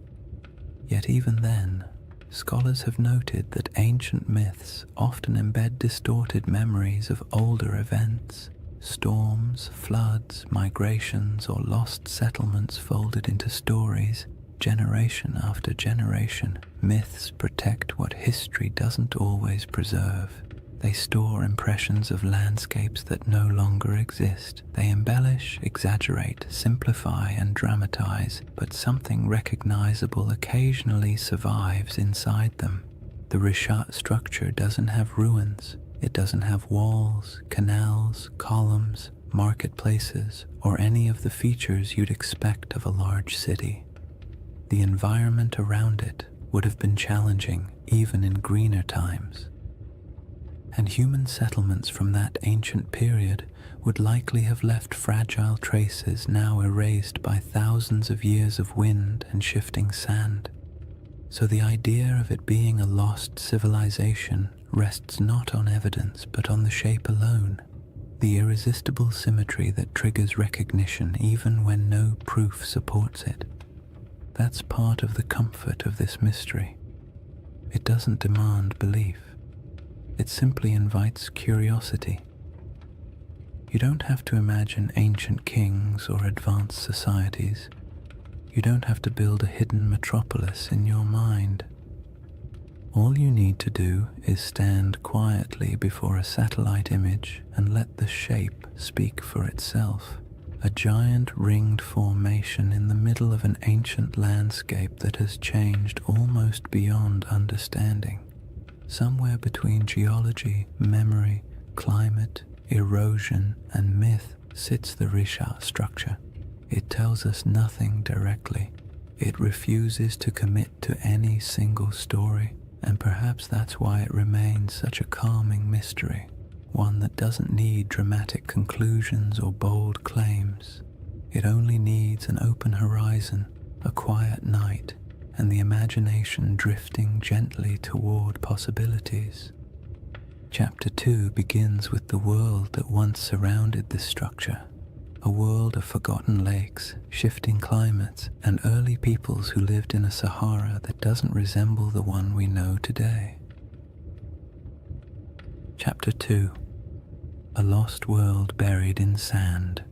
Yet even then, scholars have noted that ancient myths often embed distorted memories of older events. Storms, floods, migrations, or lost settlements folded into stories, generation after generation. Myths protect what history doesn't always preserve. They store impressions of landscapes that no longer exist. They embellish, exaggerate, simplify, and dramatize, but something recognizable occasionally survives inside them. The Richat structure doesn't have ruins. It doesn't have walls, canals, columns, marketplaces, or any of the features you'd expect of a large city. The environment around it would have been challenging even in greener times. And human settlements from that ancient period would likely have left fragile traces now erased by thousands of years of wind and shifting sand. So the idea of it being a lost civilization rests not on evidence but on the shape alone, the irresistible symmetry that triggers recognition even when no proof supports it. That's part of the comfort of this mystery. It doesn't demand belief. It simply invites curiosity. You don't have to imagine ancient kings or advanced societies. You don't have to build a hidden metropolis in your mind. All you need to do is stand quietly before a satellite image and let the shape speak for itself. A giant ringed formation in the middle of an ancient landscape that has changed almost beyond understanding. Somewhere between geology, memory, climate, erosion, and myth sits the Richat structure. It tells us nothing directly. It refuses to commit to any single story, and perhaps that's why it remains such a calming mystery, one that doesn't need dramatic conclusions or bold claims. It only needs an open horizon, a quiet night, and the imagination drifting gently toward possibilities. Chapter 2 begins with the world that once surrounded this structure, a world of forgotten lakes, shifting climates, and early peoples who lived in a Sahara that doesn't resemble the one we know today. Chapter 2: A Lost World Buried in Sand.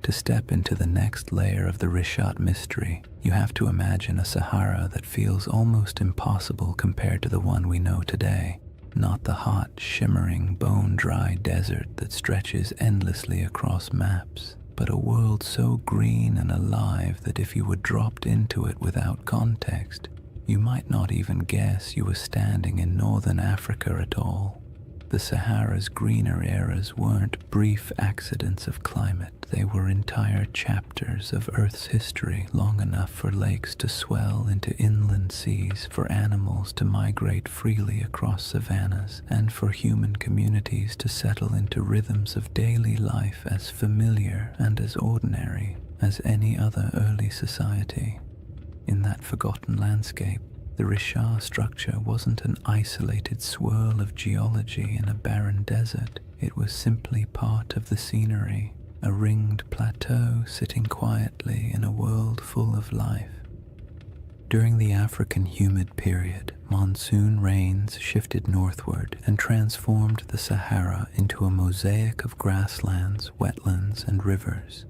To step into the next layer of the Richat mystery, you have to imagine a Sahara that feels almost impossible compared to the one we know today. not the hot, shimmering, bone-dry desert that stretches endlessly across maps, but a world so green and alive that if you were dropped into it without context, you might not even guess you were standing in northern Africa at all. The Sahara's greener eras weren't brief accidents of climate, they were entire chapters of Earth's history, long enough for lakes to swell into inland seas, for animals to migrate freely across savannas, and for human communities to settle into rhythms of daily life as familiar and as ordinary as any other early society. In that forgotten landscape, the Richard structure wasn't an isolated swirl of geology in a barren desert. It was simply part of the scenery, a ringed plateau sitting quietly in a world full of life. During the African humid period, monsoon rains shifted northward and transformed the Sahara into a mosaic of grasslands, wetlands, and rivers.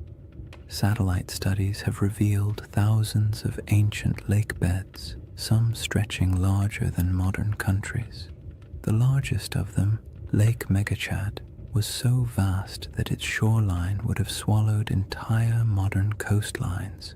Satellite studies have revealed thousands of ancient lake beds, some stretching larger than modern countries. The largest of them, Lake Megachad, was so vast that its shoreline would have swallowed entire modern coastlines.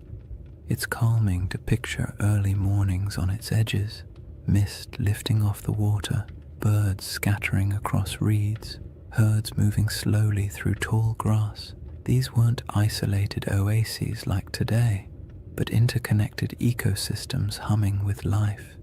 It's calming to picture early mornings on its edges, mist lifting off the water, birds scattering across reeds, herds moving slowly through tall grass. These weren't isolated oases like today, but interconnected ecosystems humming with life.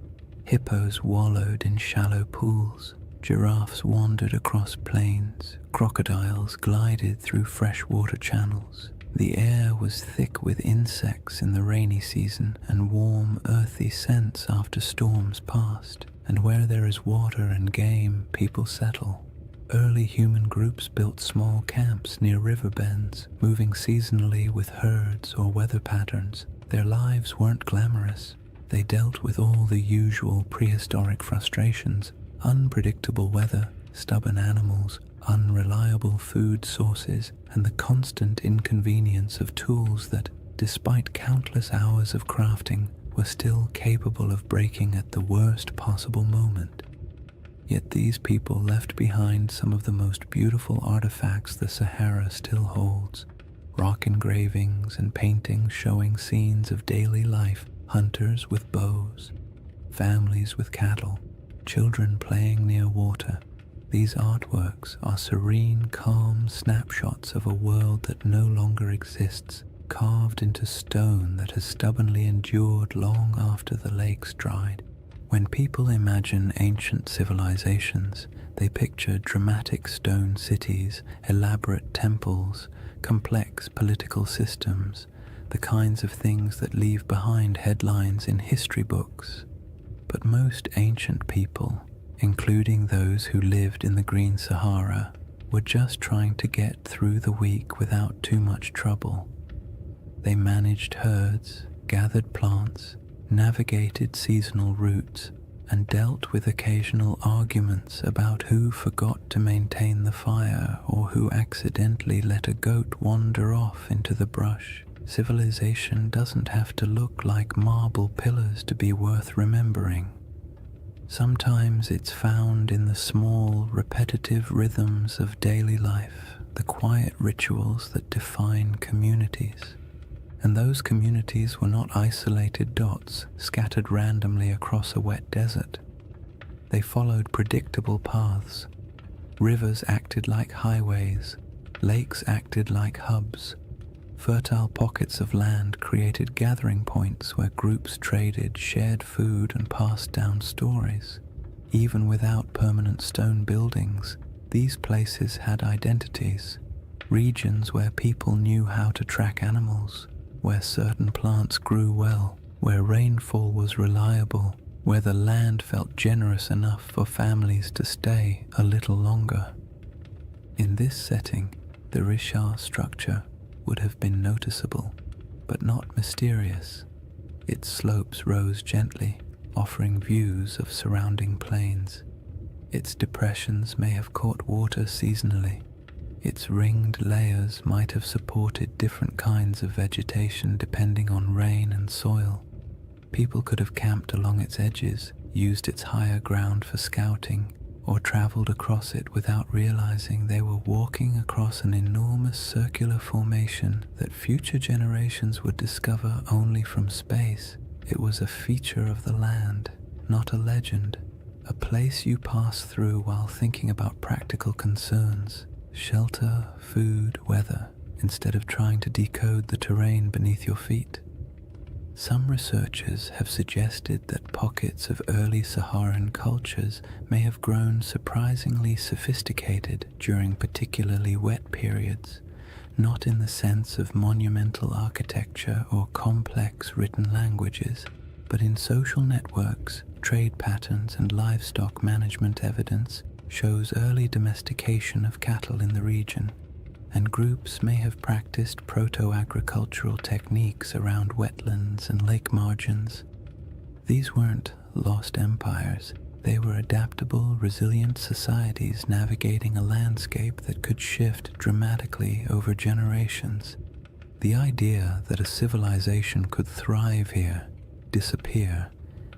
Hippos wallowed in shallow pools, giraffes wandered across plains, crocodiles glided through freshwater channels. The air was thick with insects in the rainy season and warm, earthy scents after storms passed. And where there is water and game, people settle. Early human groups built small camps near river bends, moving seasonally with herds or weather patterns. Their lives weren't glamorous. They dealt with all the usual prehistoric frustrations: unpredictable weather, stubborn animals, unreliable food sources, and the constant inconvenience of tools that, despite countless hours of crafting, were still capable of breaking at the worst possible moment. Yet these people left behind some of the most beautiful artifacts the Sahara still holds: rock engravings and paintings showing scenes of daily life, hunters with bows, families with cattle, children playing near water. These artworks are serene, calm snapshots of a world that no longer exists, carved into stone that has stubbornly endured long after the lakes dried. When people imagine ancient civilizations, they picture dramatic stone cities, elaborate temples, complex political systems, the kinds of things that leave behind headlines in history books. But most ancient people, including those who lived in the Green Sahara, were just trying to get through the week without too much trouble. They managed herds, gathered plants, navigated seasonal routes, and dealt with occasional arguments about who forgot to maintain the fire or who accidentally let a goat wander off into the brush. Civilization doesn't have to look like marble pillars to be worth remembering. Sometimes it's found in the small, repetitive rhythms of daily life, the quiet rituals that define communities. And those communities were not isolated dots scattered randomly across a wet desert. They followed predictable paths. Rivers acted like highways, lakes acted like hubs. Fertile pockets of land created gathering points where groups traded, shared food, and passed down stories. Even without permanent stone buildings, these places had identities, regions where people knew how to track animals, where certain plants grew well, where rainfall was reliable, where the land felt generous enough for families to stay a little longer. In this setting, the Richard structure would have been noticeable, but not mysterious. Its slopes rose gently, offering views of surrounding plains. Its depressions may have caught water seasonally. Its ringed layers might have supported different kinds of vegetation depending on rain and soil. People could have camped along its edges, used its higher ground for scouting, or traveled across it without realizing they were walking across an enormous circular formation that future generations would discover only from space. It was a feature of the land, not a legend, a place you pass through while thinking about practical concerns, shelter, food, weather, instead of trying to decode the terrain beneath your feet. Some researchers have suggested that pockets of early Saharan cultures may have grown surprisingly sophisticated during particularly wet periods, not in the sense of monumental architecture or complex written languages, but in social networks, trade patterns, and livestock management. Evidence shows early domestication of cattle in the region, and groups may have practiced proto-agricultural techniques around wetlands and lake margins. These weren't lost empires. They were adaptable, resilient societies navigating a landscape that could shift dramatically over generations. The idea that a civilization could thrive here, disappear,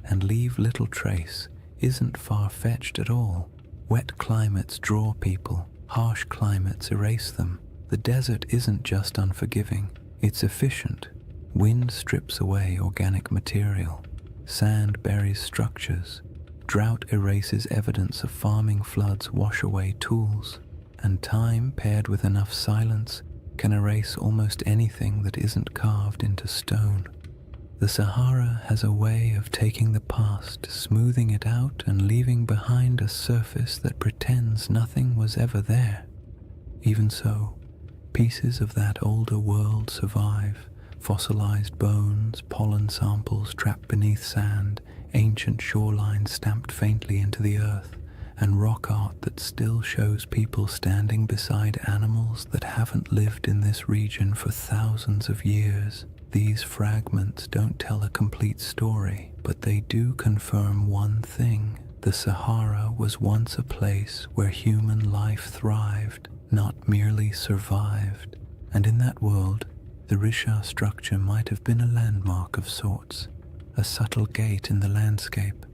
and leave little trace isn't far-fetched at all. Wet climates draw people, harsh climates erase them. The desert isn't just unforgiving, it's efficient. Wind strips away organic material. Sand buries structures. Drought erases evidence of farming. Floods wash away tools. And time, paired with enough silence, can erase almost anything that isn't carved into stone. The Sahara has a way of taking the past, smoothing it out, and leaving behind a surface that pretends nothing was ever there. Even so, pieces of that older world survive: fossilized bones, pollen samples trapped beneath sand, ancient shorelines stamped faintly into the earth, and rock art that still shows people standing beside animals that haven't lived in this region for thousands of years. These fragments don't tell a complete story, but they do confirm one thing: the Sahara was once a place where human life thrived, not merely survived. And in that world, the Risha structure might have been a landmark of sorts, a subtle gate in the landscape,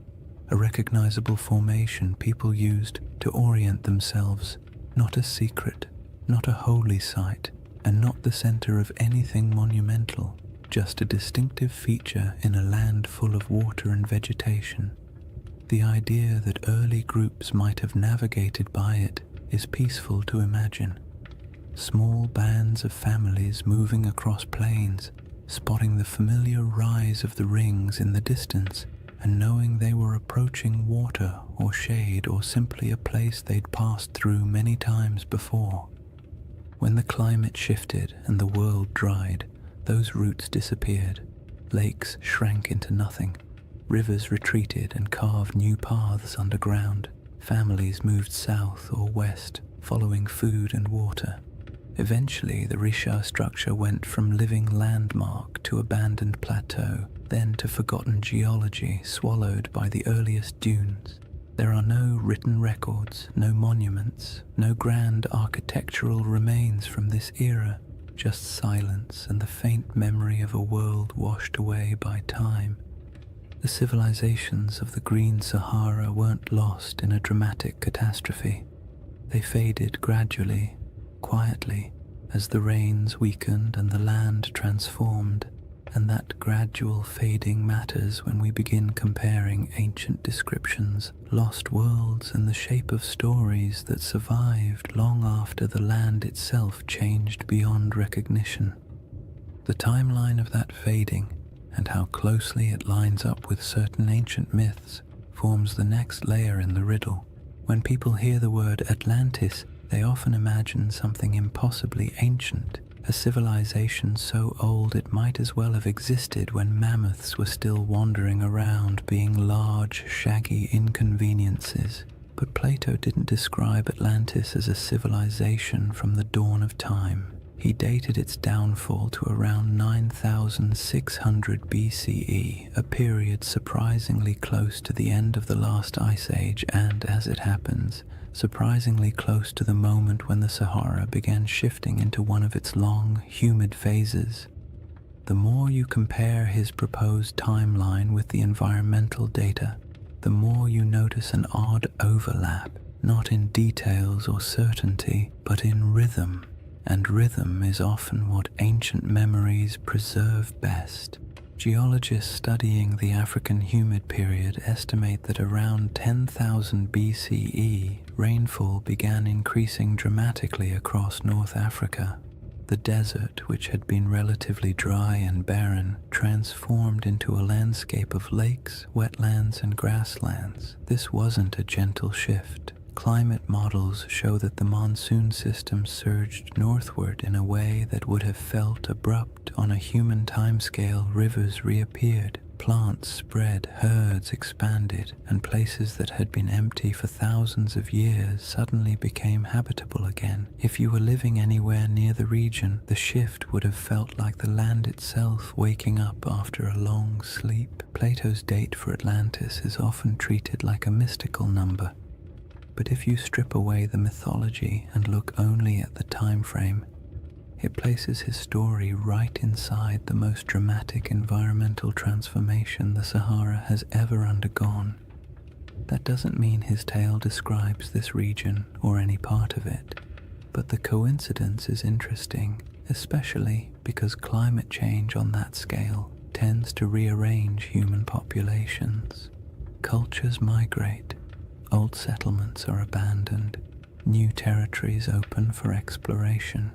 a recognizable formation people used to orient themselves, not a secret, not a holy site, and not the center of anything monumental, just a distinctive feature in a land full of water and vegetation. The idea that early groups might have navigated by it is peaceful to imagine. Small bands of families moving across plains, spotting the familiar rise of the rings in the distance, and knowing they were approaching water or shade or simply a place they'd passed through many times before. When the climate shifted and the world dried, those routes disappeared. Lakes shrank into nothing. Rivers retreated and carved new paths underground. Families moved south or west, following food and water. Eventually, the Risha structure went from living landmark to abandoned plateau, then to forgotten geology swallowed by the earliest dunes. There are no written records, no monuments, no grand architectural remains from this era, just silence and the faint memory of a world washed away by time. The civilizations of the Green Sahara weren't lost in a dramatic catastrophe. They faded gradually, quietly, as the rains weakened and the land transformed, and that gradual fading matters when we begin comparing ancient descriptions, lost worlds, and the shape of stories that survived long after the land itself changed beyond recognition. The timeline of that fading, and how closely it lines up with certain ancient myths, forms the next layer in the riddle. When people hear the word Atlantis, they often imagine something impossibly ancient, a civilization so old it might as well have existed when mammoths were still wandering around, being large, shaggy inconveniences. But Plato didn't describe Atlantis as a civilization from the dawn of time. He dated its downfall to around 9,600 BCE, a period surprisingly close to the end of the last ice age and, as it happens, surprisingly close to the moment when the Sahara began shifting into one of its long, humid phases. The more you compare his proposed timeline with the environmental data, the more you notice an odd overlap. not in details or certainty, but in rhythm, and rhythm is often what ancient memories preserve best. Geologists studying the African humid period estimate that around 10,000 BCE, rainfall began increasing dramatically across North Africa. The desert, which had been relatively dry and barren, transformed into a landscape of lakes, wetlands, and grasslands. This wasn't a gentle shift. Climate models show that the monsoon system surged northward in a way that would have felt abrupt on a human timescale. Rivers reappeared, plants spread, herds expanded, and places that had been empty for thousands of years suddenly became habitable again. If you were living anywhere near the region, the shift would have felt like the land itself waking up after a long sleep. Plato's date for Atlantis is often treated like a mystical number. But if you strip away the mythology and look only at the time frame, it places his story right inside the most dramatic environmental transformation the Sahara has ever undergone. That doesn't mean his tale describes this region or any part of it, but the coincidence is interesting, especially because climate change on that scale tends to rearrange human populations. Cultures migrate. Old settlements are abandoned, new territories open for exploration.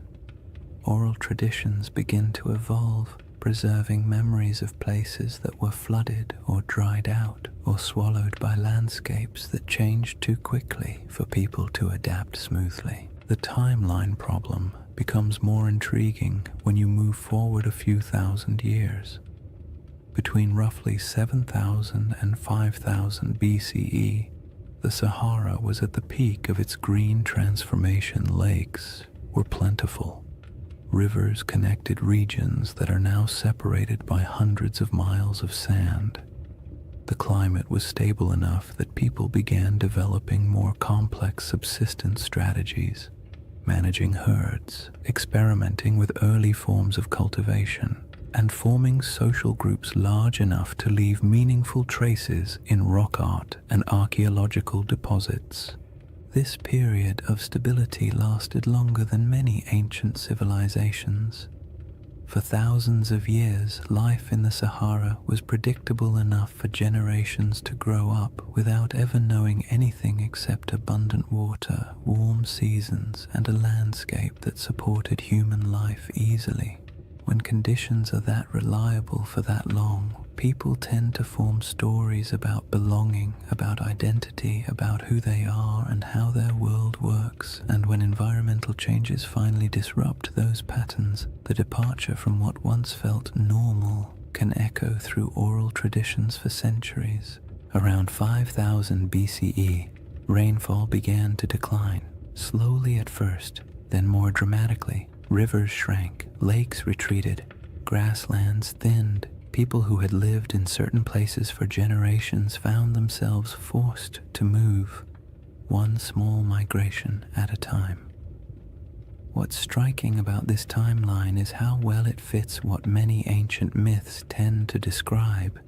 Oral traditions begin to evolve, preserving memories of places that were flooded or dried out or swallowed by landscapes that changed too quickly for people to adapt smoothly. The timeline problem becomes more intriguing when you move forward a few thousand years. Between roughly 7,000 and 5,000 BCE, the Sahara was at the peak of its green transformation. Lakes were plentiful. Rivers connected regions that are now separated by hundreds of miles of sand. The climate was stable enough that people began developing more complex subsistence strategies, managing herds, experimenting with early forms of cultivation, and forming social groups large enough to leave meaningful traces in rock art and archaeological deposits. This period of stability lasted longer than many ancient civilizations. For thousands of years, life in the Sahara was predictable enough for generations to grow up without ever knowing anything except abundant water, warm seasons, and a landscape that supported human life easily. When conditions are that reliable for that long, people tend to form stories about belonging, about identity, about who they are and how their world works. And when environmental changes finally disrupt those patterns, the departure from what once felt normal can echo through oral traditions for centuries. Around 5000 BCE, rainfall began to decline, slowly at first, then more dramatically. Rivers shrank, lakes retreated, grasslands thinned. People who had lived in certain places for generations found themselves forced to move, one small migration at a time. What's striking about this timeline is how well it fits what many ancient myths tend to describe.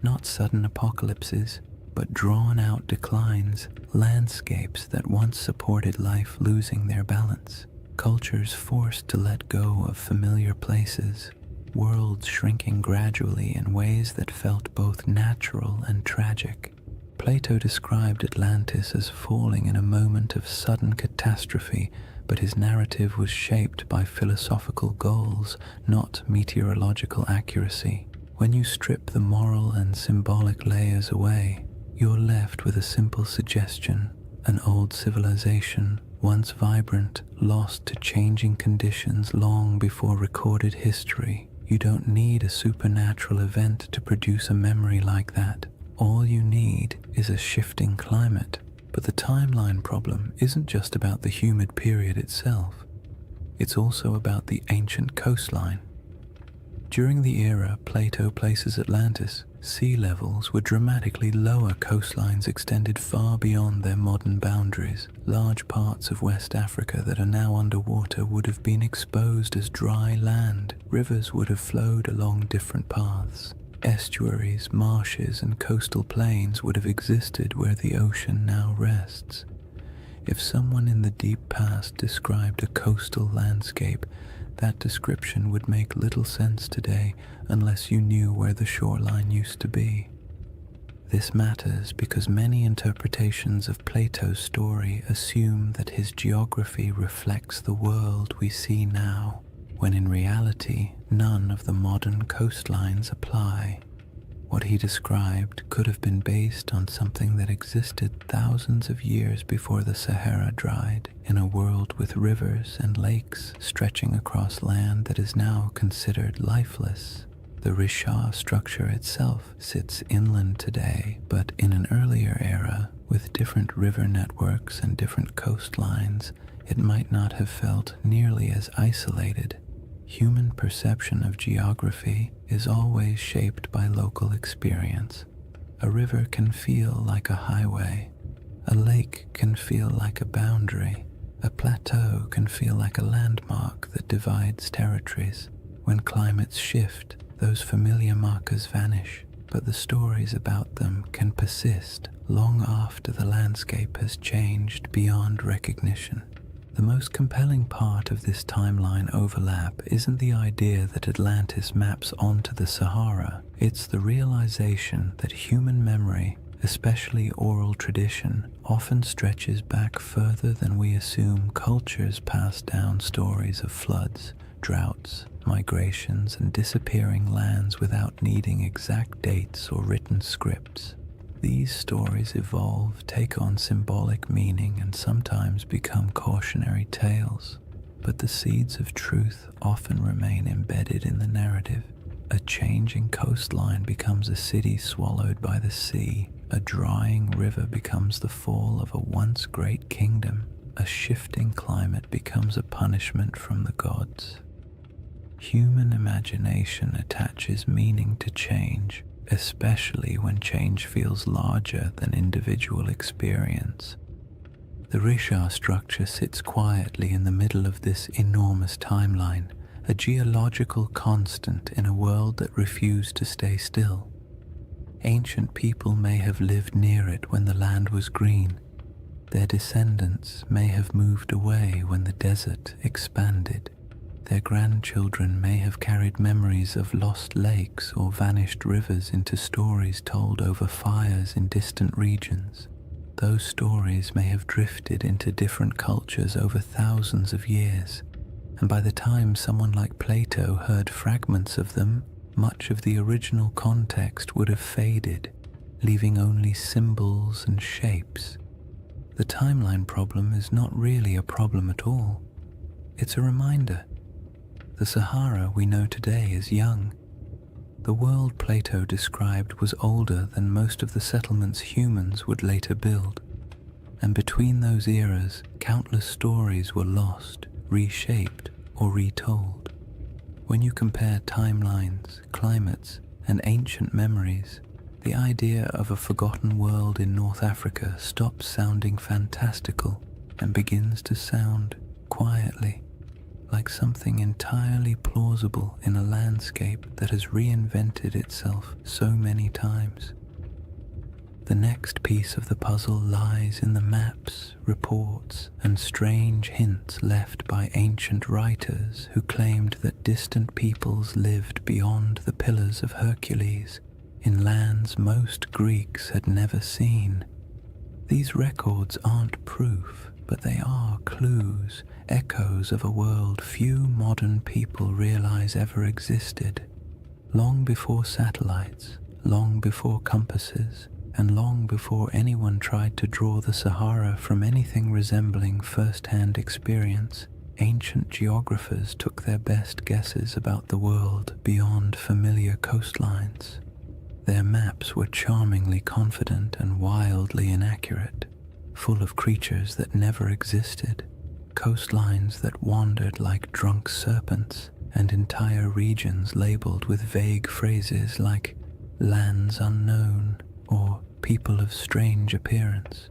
Not sudden apocalypses, but drawn-out declines, landscapes that once supported life losing their balance. Cultures forced to let go of familiar places, worlds shrinking gradually in ways that felt both natural and tragic. Plato described Atlantis as falling in a moment of sudden catastrophe, but his narrative was shaped by philosophical goals, not meteorological accuracy. When you strip the moral and symbolic layers away, you're left with a simple suggestion: an old civilization, once vibrant, lost to changing conditions long before recorded history. You don't need a supernatural event to produce a memory like that. All you need is a shifting climate. But the timeline problem isn't just about the humid period itself. It's also about the ancient coastline. During the era Plato places Atlantis, sea levels were dramatically lower. Coastlines extended far beyond their modern boundaries. Large parts of West Africa that are now underwater would have been exposed as dry land. Rivers would have flowed along different paths. Estuaries, marshes, and coastal plains would have existed where the ocean now rests. If someone in the deep past described a coastal landscape, that description would make little sense today unless you knew where the shoreline used to be. This matters because many interpretations of Plato's story assume that his geography reflects the world we see now, when in reality none of the modern coastlines apply. What he described could have been based on something that existed thousands of years before the Sahara dried, in a world with rivers and lakes stretching across land that is now considered lifeless. The Risha structure itself sits inland today, but in an earlier era, with different river networks and different coastlines, it might not have felt nearly as isolated. Human perception of geography is always shaped by local experience. A river can feel like a highway. A lake can feel like a boundary. A plateau can feel like a landmark that divides territories. When climates shift, those familiar markers vanish, but the stories about them can persist long after the landscape has changed beyond recognition. The most compelling part of this timeline overlap isn't the idea that Atlantis maps onto the Sahara, it's the realization that human memory, especially oral tradition, often stretches back further than we assume. Cultures pass down stories of floods, droughts, migrations, and disappearing lands without needing exact dates or written scripts. These stories evolve, take on symbolic meaning, and sometimes become cautionary tales. But the seeds of truth often remain embedded in the narrative. A changing coastline becomes a city swallowed by the sea. A drying river becomes the fall of a once great kingdom. A shifting climate becomes a punishment from the gods. Human imagination attaches meaning to change, especially when change feels larger than individual experience. The Risha structure sits quietly in the middle of this enormous timeline, a geological constant in a world that refused to stay still. Ancient people may have lived near it when the land was green. Their descendants may have moved away when the desert expanded. Their grandchildren may have carried memories of lost lakes or vanished rivers into stories told over fires in distant regions. Those stories may have drifted into different cultures over thousands of years, and by the time someone like Plato heard fragments of them, much of the original context would have faded, leaving only symbols and shapes. The timeline problem is not really a problem at all. It's a reminder. The Sahara we know today is young. The world Plato described was older than most of the settlements humans would later build. And between those eras, countless stories were lost, reshaped, or retold. When you compare timelines, climates, and ancient memories, the idea of a forgotten world in North Africa stops sounding fantastical and begins to sound, quietly, like something entirely plausible in a landscape that has reinvented itself so many times. The next piece of the puzzle lies in the maps, reports, and strange hints left by ancient writers who claimed that distant peoples lived beyond the Pillars of Hercules, in lands most Greeks had never seen. These records aren't proof, but they are clues, echoes of a world few modern people realize ever existed. Long before satellites, long before compasses, and long before anyone tried to draw the Sahara from anything resembling first-hand experience, ancient geographers took their best guesses about the world beyond familiar coastlines. Their maps were charmingly confident and wildly inaccurate, full of creatures that never existed, coastlines that wandered like drunk serpents, and entire regions labeled with vague phrases like lands unknown or people of strange appearance.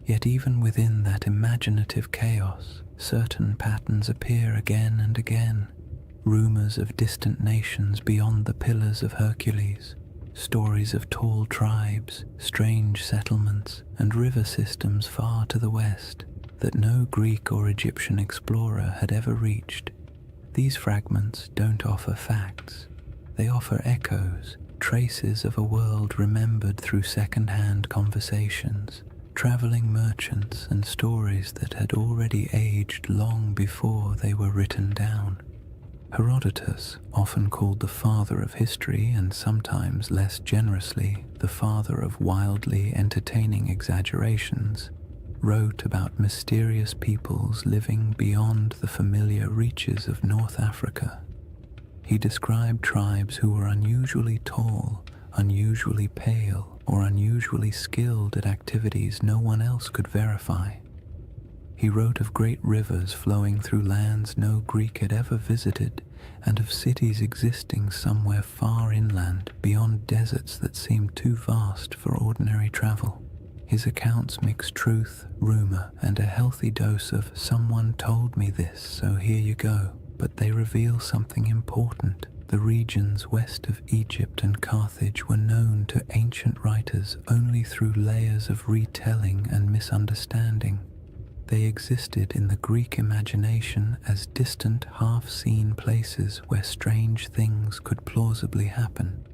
Yet even within that imaginative chaos, certain patterns appear again and again. Rumors of distant nations beyond the Pillars of Hercules, stories of tall tribes, strange settlements, and river systems far to the west that no Greek or Egyptian explorer had ever reached. These fragments don't offer facts. They offer echoes, traces of a world remembered through second-hand conversations, traveling merchants, and stories that had already aged long before they were written down. Herodotus, often called the father of history and sometimes less generously the father of wildly entertaining exaggerations, wrote about mysterious peoples living beyond the familiar reaches of North Africa. He described tribes who were unusually tall, unusually pale, or unusually skilled at activities no one else could verify. He wrote of great rivers flowing through lands no Greek had ever visited, and of cities existing somewhere far inland beyond deserts that seemed too vast for ordinary travel. His accounts mix truth, rumor, and a healthy dose of "someone told me this, so here you go," but they reveal something important. The regions west of Egypt and Carthage were known to ancient writers only through layers of retelling and misunderstanding. They existed in the Greek imagination as distant, half-seen places where strange things could plausibly happen.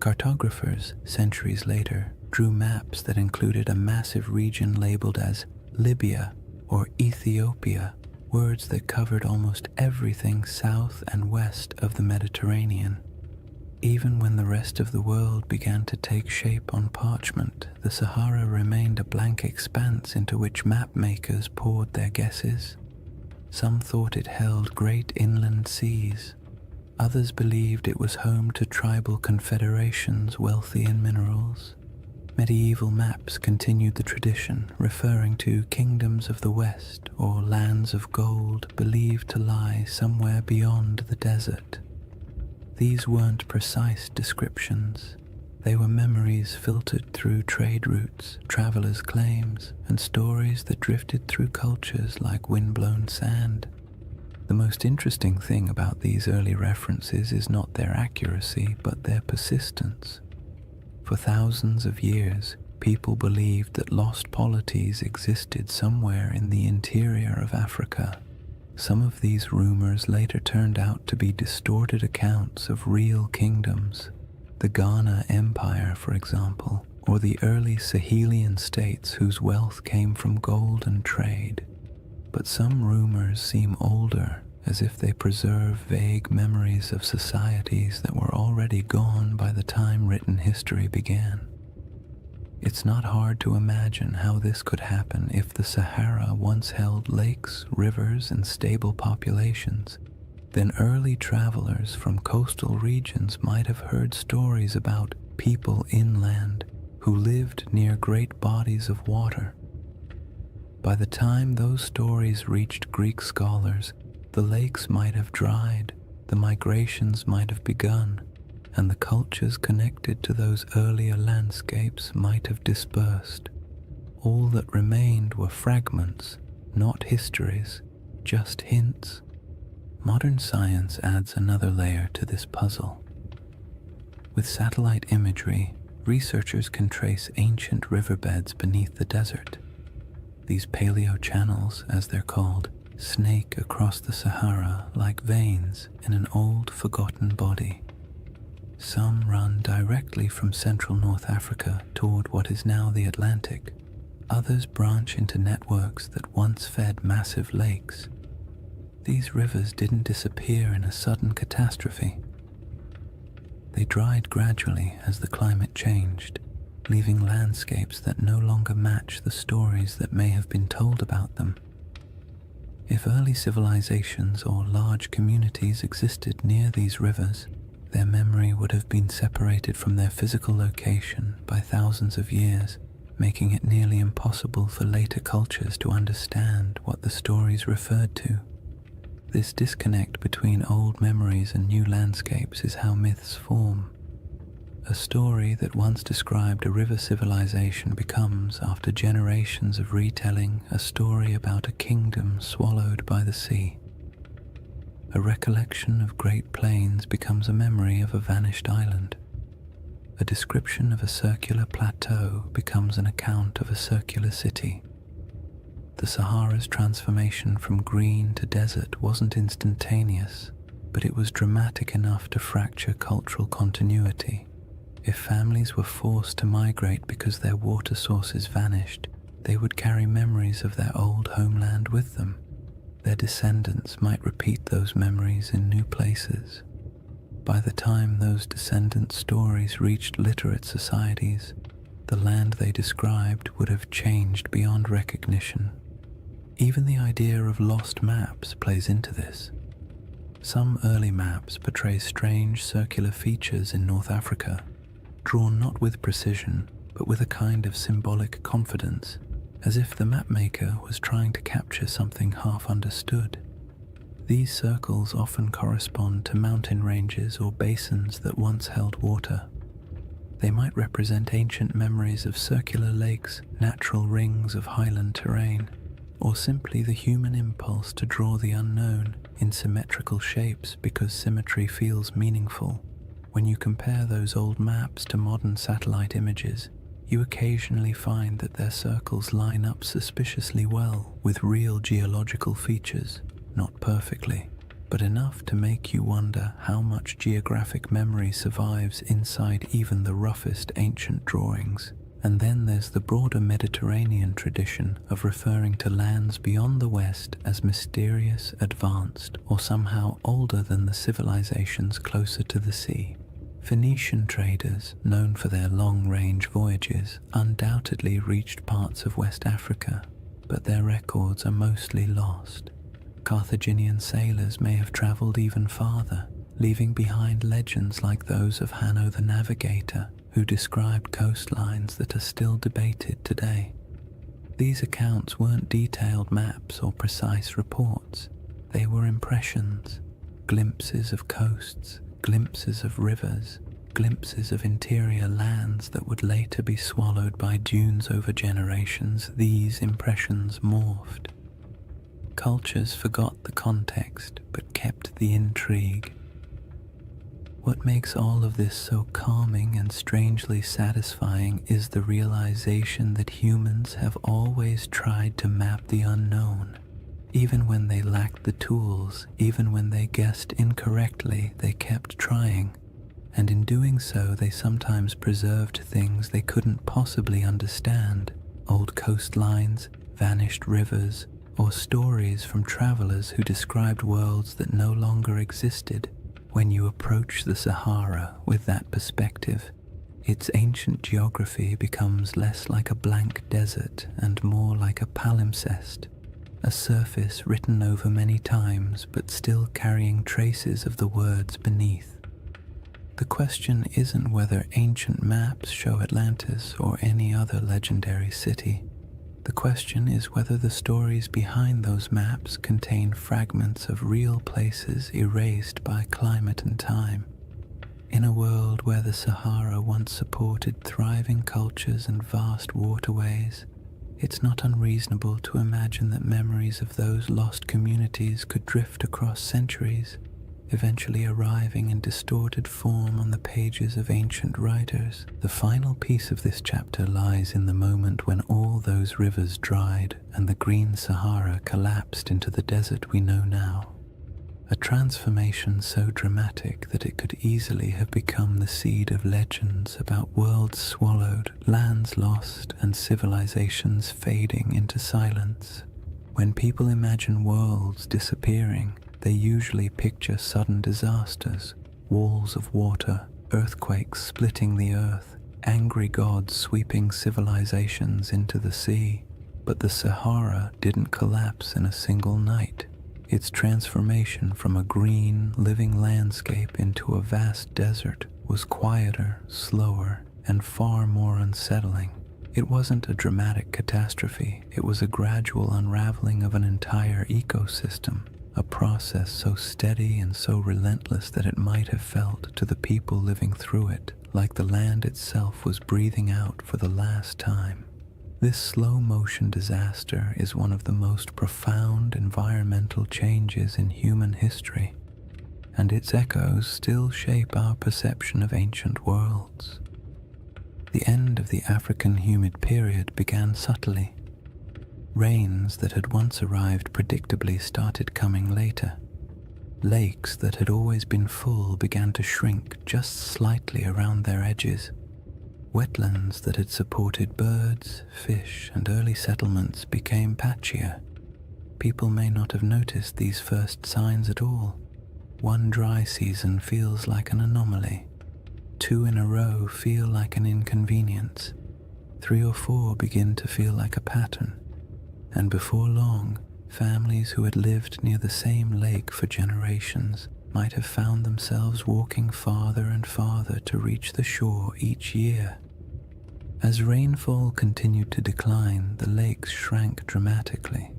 Cartographers, centuries later, drew maps that included a massive region labeled as Libya or Ethiopia, words that covered almost everything south and west of the Mediterranean. Even when the rest of the world began to take shape on parchment, the Sahara remained a blank expanse into which map makers poured their guesses. Some thought it held great inland seas. Others believed it was home to tribal confederations wealthy in minerals. Medieval maps continued the tradition, referring to kingdoms of the West or lands of gold believed to lie somewhere beyond the desert. These weren't precise descriptions. They were memories filtered through trade routes, travelers' claims, and stories that drifted through cultures like windblown sand. The most interesting thing about these early references is not their accuracy, but their persistence. For thousands of years, people believed that lost polities existed somewhere in the interior of Africa. Some of these rumors later turned out to be distorted accounts of real kingdoms. The Ghana Empire, for example, or the early Sahelian states whose wealth came from gold and trade. But some rumors seem older, as if they preserve vague memories of societies that were already gone by the time written history began. It's not hard to imagine how this could happen if the Sahara once held lakes, rivers, and stable populations. Then early travelers from coastal regions might have heard stories about people inland who lived near great bodies of water. By the time those stories reached Greek scholars, the lakes might have dried, the migrations might have begun, and the cultures connected to those earlier landscapes might have dispersed. All that remained were fragments, not histories, just hints. Modern science adds another layer to this puzzle. With satellite imagery, researchers can trace ancient riverbeds beneath the desert. These paleo-channels, as they're called, snake across the Sahara like veins in an old, forgotten body. Some run directly from central North Africa toward what is now the Atlantic. Others branch into networks that once fed massive lakes. These rivers didn't disappear in a sudden catastrophe. They dried gradually as the climate changed, leaving landscapes that no longer match the stories that may have been told about them. If early civilizations or large communities existed near these rivers, their memory would have been separated from their physical location by thousands of years, making it nearly impossible for later cultures to understand what the stories referred to. This disconnect between old memories and new landscapes is how myths form. A story that once described a river civilization becomes, after generations of retelling, a story about a kingdom swallowed by the sea. A recollection of great plains becomes a memory of a vanished island. A description of a circular plateau becomes an account of a circular city. The Sahara's transformation from green to desert wasn't instantaneous, but it was dramatic enough to fracture cultural continuity. If families were forced to migrate because their water sources vanished, they would carry memories of their old homeland with them. Their descendants might repeat those memories in new places. By the time those descendant stories reached literate societies, the land they described would have changed beyond recognition. Even the idea of lost maps plays into this. Some early maps portray strange circular features in North Africa, drawn not with precision, but with a kind of symbolic confidence, as if the mapmaker was trying to capture something half understood. These circles often correspond to mountain ranges or basins that once held water. They might represent ancient memories of circular lakes, natural rings of highland terrain, or simply the human impulse to draw the unknown in symmetrical shapes because symmetry feels meaningful. When you compare those old maps to modern satellite images, you occasionally find that their circles line up suspiciously well with real geological features, not perfectly, but enough to make you wonder how much geographic memory survives inside even the roughest ancient drawings. And then there's the broader Mediterranean tradition of referring to lands beyond the West as mysterious, advanced, or somehow older than the civilizations closer to the sea. Phoenician traders, known for their long-range voyages, undoubtedly reached parts of West Africa, but their records are mostly lost. Carthaginian sailors may have traveled even farther, leaving behind legends like those of Hanno the Navigator, who described coastlines that are still debated today. These accounts weren't detailed maps or precise reports. They were impressions, glimpses of coasts, glimpses of rivers, glimpses of interior lands that would later be swallowed by dunes over generations. These impressions morphed. Cultures forgot the context but kept the intrigue. What makes all of this so calming and strangely satisfying is the realization that humans have always tried to map the unknown. Even when they lacked the tools, even when they guessed incorrectly, they kept trying. And in doing so, they sometimes preserved things they couldn't possibly understand. Old coastlines, vanished rivers, or stories from travelers who described worlds that no longer existed. When you approach the Sahara with that perspective, its ancient geography becomes less like a blank desert and more like a palimpsest, a surface written over many times but still carrying traces of the words beneath. The question isn't whether ancient maps show Atlantis or any other legendary city. The question is whether the stories behind those maps contain fragments of real places erased by climate and time. In a world where the Sahara once supported thriving cultures and vast waterways, it's not unreasonable to imagine that memories of those lost communities could drift across centuries, eventually arriving in distorted form on the pages of ancient writers. The final piece of this chapter lies in the moment when all those rivers dried and the green Sahara collapsed into the desert we know now. A transformation so dramatic that it could easily have become the seed of legends about worlds swallowed, lands lost, and civilizations fading into silence. When people imagine worlds disappearing, they usually picture sudden disasters, walls of water, earthquakes splitting the earth, angry gods sweeping civilizations into the sea. But the Sahara didn't collapse in a single night. Its transformation from a green, living landscape into a vast desert was quieter, slower, and far more unsettling. It wasn't a dramatic catastrophe, it was a gradual unraveling of an entire ecosystem, a process so steady and so relentless that it might have felt to the people living through it like the land itself was breathing out for the last time. This slow-motion disaster is one of the most profound environmental changes in human history, and its echoes still shape our perception of ancient worlds. The end of the African humid period began subtly. Rains that had once arrived predictably started coming later. Lakes that had always been full began to shrink just slightly around their edges. Wetlands that had supported birds, fish, and early settlements became patchier. People may not have noticed these first signs at all. One dry season feels like an anomaly. 2 in a row feel like an inconvenience. 3 or 4 begin to feel like a pattern. And before long, families who had lived near the same lake for generations might have found themselves walking farther and farther to reach the shore each year. As rainfall continued to decline, the lakes shrank dramatically.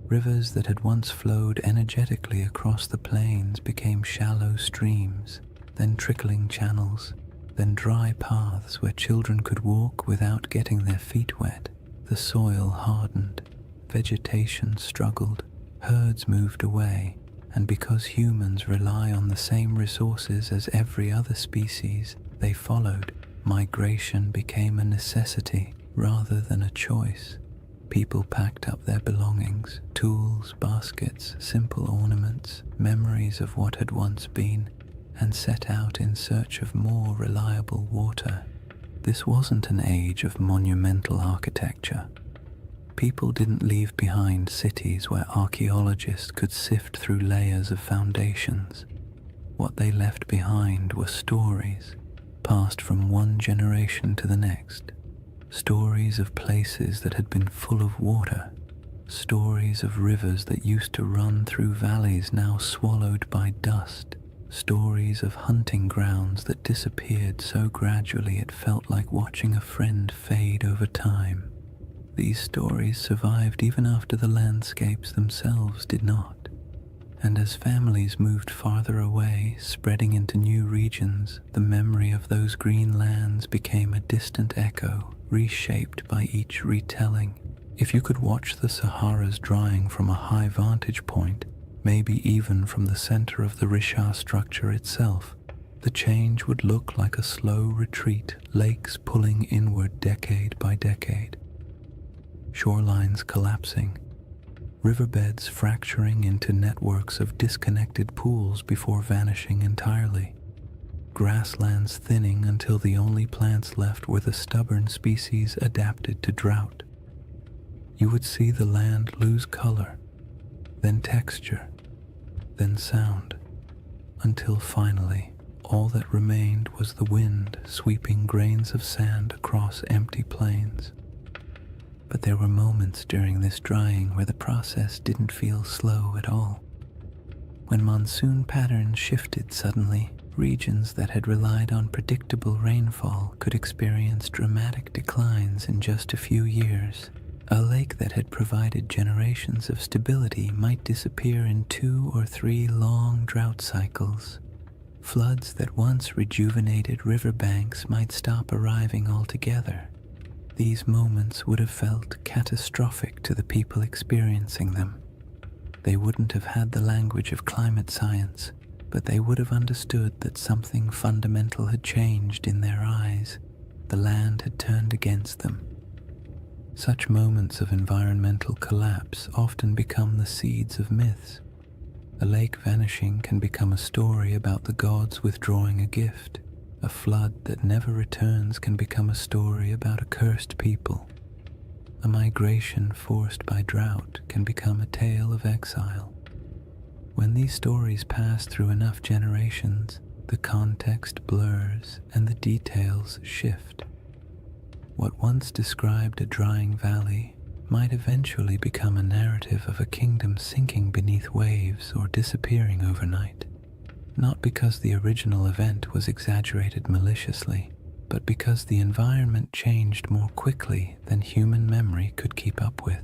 Rivers that had once flowed energetically across the plains became shallow streams, then trickling channels, then dry paths where children could walk without getting their feet wet. The soil hardened, vegetation struggled, herds moved away, and because humans rely on the same resources as every other species, they followed. Migration became a necessity rather than a choice. People packed up their belongings, tools, baskets, simple ornaments, memories of what had once been, and set out in search of more reliable water. This wasn't an age of monumental architecture. People didn't leave behind cities where archaeologists could sift through layers of foundations. What they left behind were stories, passed from one generation to the next. Stories of places that had been full of water, stories of rivers that used to run through valleys now swallowed by dust, stories of hunting grounds that disappeared so gradually it felt like watching a friend fade over time. These stories survived even after the landscapes themselves did not. And as families moved farther away, spreading into new regions, the memory of those green lands became a distant echo, reshaped by each retelling. If you could watch the Sahara's drying from a high vantage point, maybe even from the center of the Richard structure itself, the change would look like a slow retreat, lakes pulling inward decade by decade. Shorelines collapsing, riverbeds fracturing into networks of disconnected pools before vanishing entirely, grasslands thinning until the only plants left were the stubborn species adapted to drought. You would see the land lose color, then texture, then sound, until finally all that remained was the wind sweeping grains of sand across empty plains. But there were moments during this drying where the process didn't feel slow at all. When monsoon patterns shifted suddenly, regions that had relied on predictable rainfall could experience dramatic declines in just a few years. A lake that had provided generations of stability might disappear in 2 or 3 long drought cycles. Floods that once rejuvenated riverbanks might stop arriving altogether. These moments would have felt catastrophic to the people experiencing them. They wouldn't have had the language of climate science, but they would have understood that something fundamental had changed in their eyes. The land had turned against them. Such moments of environmental collapse often become the seeds of myths. A lake vanishing can become a story about the gods withdrawing a gift. A flood that never returns can become a story about a cursed people. A migration forced by drought can become a tale of exile. When these stories pass through enough generations, the context blurs and the details shift. What once described a drying valley might eventually become a narrative of a kingdom sinking beneath waves or disappearing overnight. Not because the original event was exaggerated maliciously, but because the environment changed more quickly than human memory could keep up with.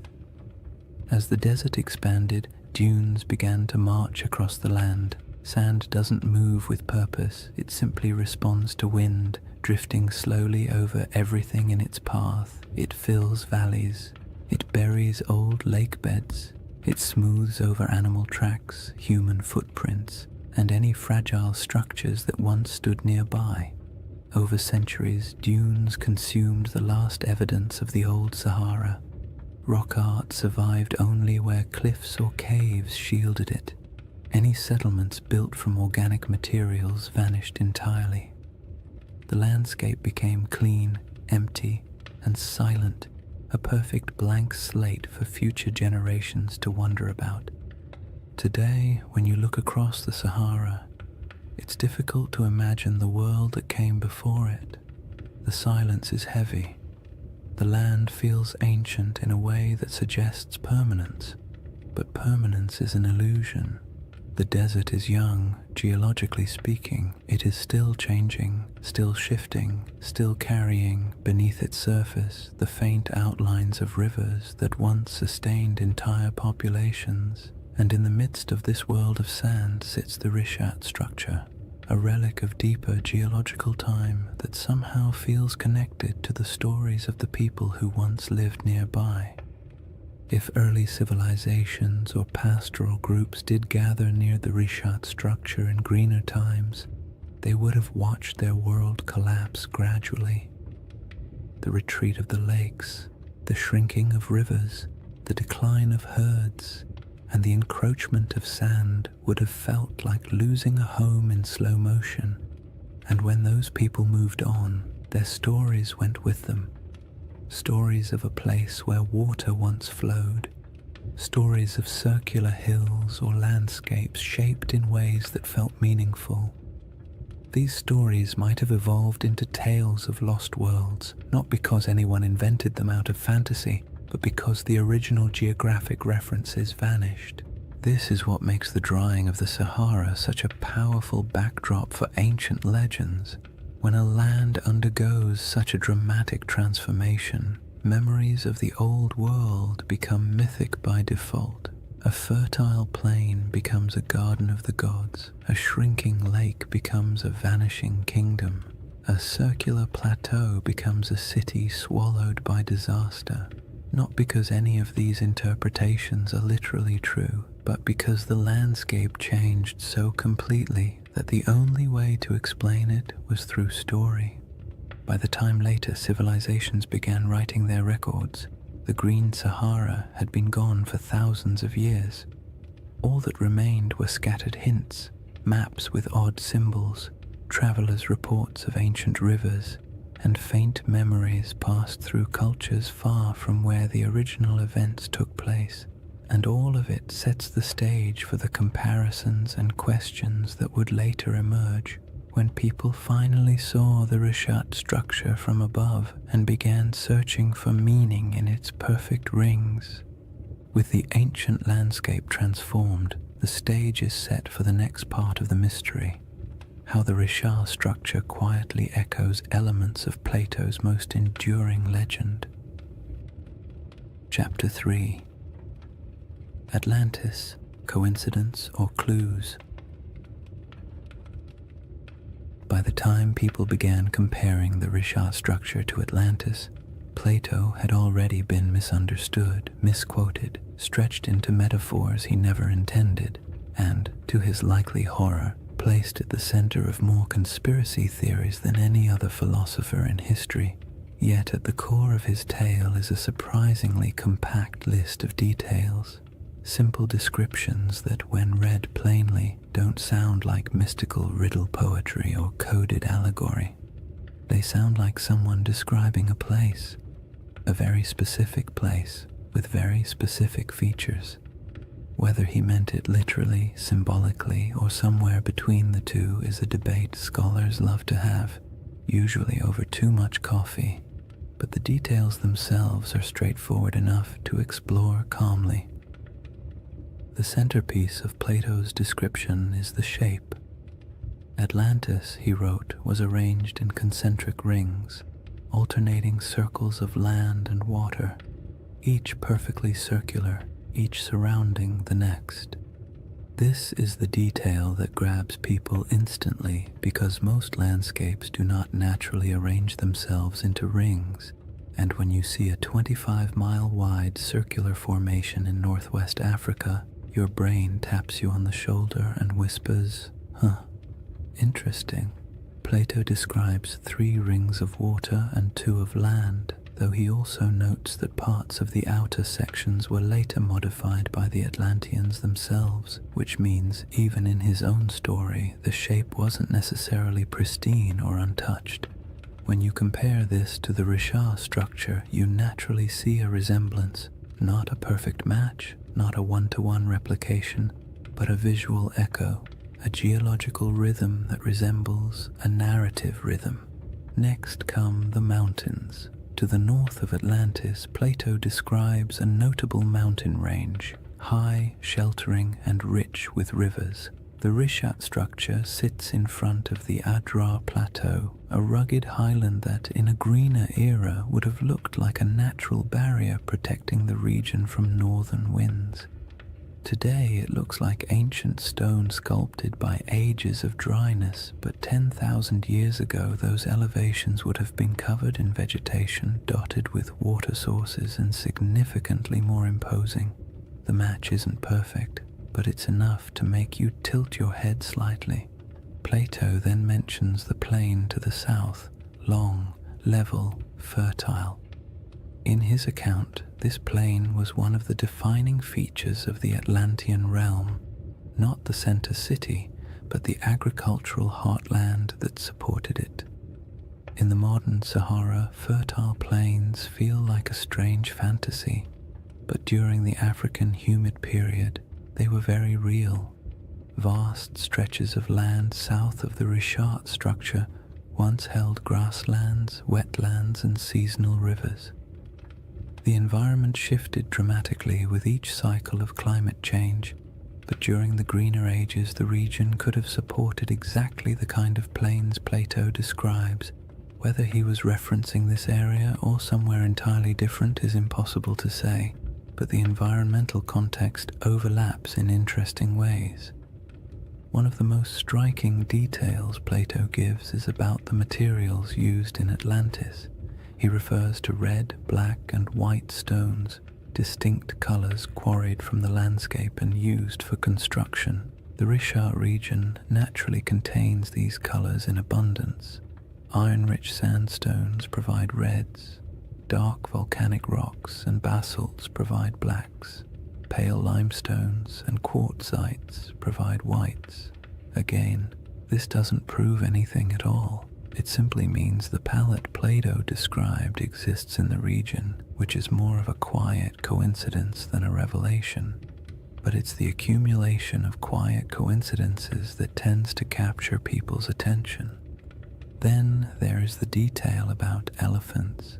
As the desert expanded, dunes began to march across the land. Sand doesn't move with purpose, it simply responds to wind, drifting slowly over everything in its path. It fills valleys, it buries old lake beds, it smooths over animal tracks, human footprints, and any fragile structures that once stood nearby. Over centuries, dunes consumed the last evidence of the old Sahara. Rock art survived only where cliffs or caves shielded it. Any settlements built from organic materials vanished entirely. The landscape became clean, empty, and silent, a perfect blank slate for future generations to wonder about. Today, when you look across the Sahara, it's difficult to imagine the world that came before it. The silence is heavy. The land feels ancient in a way that suggests permanence, but permanence is an illusion. The desert is young, geologically speaking. It is still changing, still shifting, still carrying beneath its surface the faint outlines of rivers that once sustained entire populations. And in the midst of this world of sand sits the Rishat structure, a relic of deeper geological time that somehow feels connected to the stories of the people who once lived nearby. If early civilizations or pastoral groups did gather near the Rishat structure in greener times, they would have watched their world collapse gradually. The retreat of the lakes, the shrinking of rivers, the decline of herds, and the encroachment of sand would have felt like losing a home in slow motion. And when those people moved on, their stories went with them. Stories of a place where water once flowed. Stories of circular hills or landscapes shaped in ways that felt meaningful. These stories might have evolved into tales of lost worlds, not because anyone invented them out of fantasy, but because the original geographic references vanished. This is what makes the drying of the Sahara such a powerful backdrop for ancient legends. When a land undergoes such a dramatic transformation, memories of the old world become mythic by default. A fertile plain becomes a garden of the gods. A shrinking lake becomes a vanishing kingdom. A circular plateau becomes a city swallowed by disaster. Not because any of these interpretations are literally true, but because the landscape changed so completely that the only way to explain it was through story. By the time later civilizations began writing their records, the Green Sahara had been gone for thousands of years. All that remained were scattered hints, maps with odd symbols, travelers' reports of ancient rivers, and faint memories passed through cultures far from where the original events took place. And all of it sets the stage for the comparisons and questions that would later emerge when people finally saw the Rishat structure from above and began searching for meaning in its perfect rings. With the ancient landscape transformed, the stage is set for the next part of the mystery. How the Rishat structure quietly echoes elements of Plato's most enduring legend. Chapter 3. Atlantis, Coincidence or Clues? By the time people began comparing the Rishat structure to Atlantis, Plato had already been misunderstood, misquoted, stretched into metaphors he never intended, and, to his likely horror, placed at the center of more conspiracy theories than any other philosopher in history. Yet at the core of his tale is a surprisingly compact list of details, simple descriptions that, when read plainly, don't sound like mystical riddle poetry or coded allegory. They sound like someone describing a place, a very specific place with very specific features. Whether he meant it literally, symbolically, or somewhere between the two is a debate scholars love to have, usually over too much coffee, but the details themselves are straightforward enough to explore calmly. The centerpiece of Plato's description is the shape. Atlantis, he wrote, was arranged in concentric rings, alternating circles of land and water, each perfectly circular, each surrounding the next. This is the detail that grabs people instantly because most landscapes do not naturally arrange themselves into rings, and when you see a 25-mile-wide circular formation in northwest Africa, your brain taps you on the shoulder and whispers, "Huh, interesting." Plato describes 3 rings of water and 2 of land, though he also notes that parts of the outer sections were later modified by the Atlanteans themselves, which means even in his own story the shape wasn't necessarily pristine or untouched. When you compare this to the Richard structure, you naturally see a resemblance, not a perfect match, not a one-to-one replication, but a visual echo, a geological rhythm that resembles a narrative rhythm. Next come the mountains. To the north of Atlantis, Plato describes a notable mountain range, high, sheltering, and rich with rivers. The Rishat structure sits in front of the Adrar Plateau, a rugged highland that, in a greener era, would have looked like a natural barrier protecting the region from northern winds. Today it looks like ancient stone sculpted by ages of dryness, but 10,000 years ago those elevations would have been covered in vegetation, dotted with water sources, and significantly more imposing. The match isn't perfect, but it's enough to make you tilt your head slightly. Plato then mentions the plain to the south, long, level, fertile. In his account, this plain was one of the defining features of the Atlantean realm, not the center city, but the agricultural heartland that supported it. In the modern Sahara, fertile plains feel like a strange fantasy, but during the African humid period, they were very real. Vast stretches of land south of the Richat structure once held grasslands, wetlands, and seasonal rivers. The environment shifted dramatically with each cycle of climate change, but during the greener ages the region could have supported exactly the kind of plains Plato describes. Whether he was referencing this area or somewhere entirely different is impossible to say, but the environmental context overlaps in interesting ways. One of the most striking details Plato gives is about the materials used in Atlantis. He refers to red, black, and white stones, distinct colors quarried from the landscape and used for construction. The Richat region naturally contains these colors in abundance. Iron-rich sandstones provide reds, dark volcanic rocks and basalts provide blacks, pale limestones and quartzites provide whites. Again, this doesn't prove anything at all. It simply means the palette Plato described exists in the region, which is more of a quiet coincidence than a revelation. But it's the accumulation of quiet coincidences that tends to capture people's attention. Then there is the detail about elephants.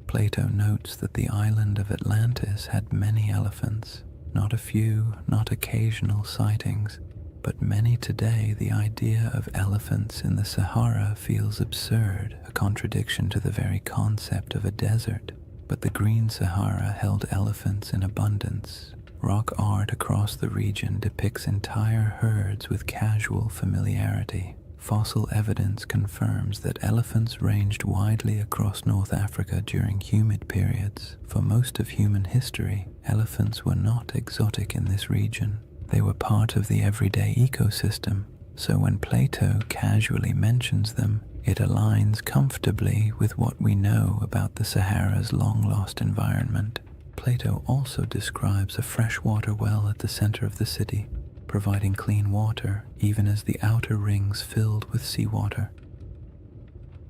Plato notes that the island of Atlantis had many elephants, not a few, not occasional sightings, but many today. The idea of elephants in the Sahara feels absurd, a contradiction to the very concept of a desert. But the Green Sahara held elephants in abundance. Rock art across the region depicts entire herds with casual familiarity. Fossil evidence confirms that elephants ranged widely across North Africa during humid periods. For most of human history, elephants were not exotic in this region. They were part of the everyday ecosystem, so when Plato casually mentions them, it aligns comfortably with what we know about the Sahara's long-lost environment. Plato also describes a freshwater well at the center of the city, providing clean water even as the outer rings filled with seawater.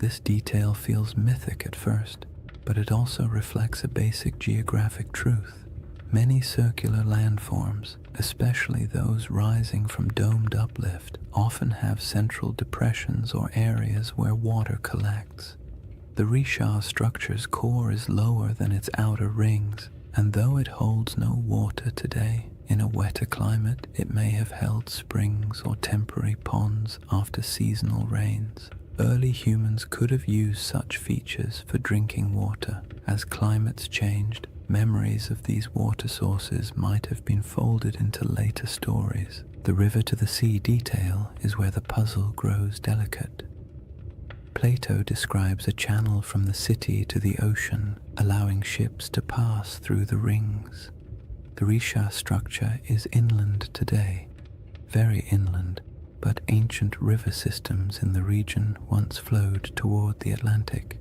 This detail feels mythic at first, but it also reflects a basic geographic truth. Many circular landforms, especially those rising from domed uplift, often have central depressions or areas where water collects. The Richat structure's core is lower than its outer rings, and though it holds no water today, in a wetter climate it may have held springs or temporary ponds after seasonal rains. Early humans could have used such features for drinking water. As climates changed, memories of these water sources might have been folded into later stories. The river to the sea detail is where the puzzle grows delicate. Plato describes a channel from the city to the ocean, allowing ships to pass through the rings. The Richat structure is inland today, very inland, but ancient river systems in the region once flowed toward the Atlantic.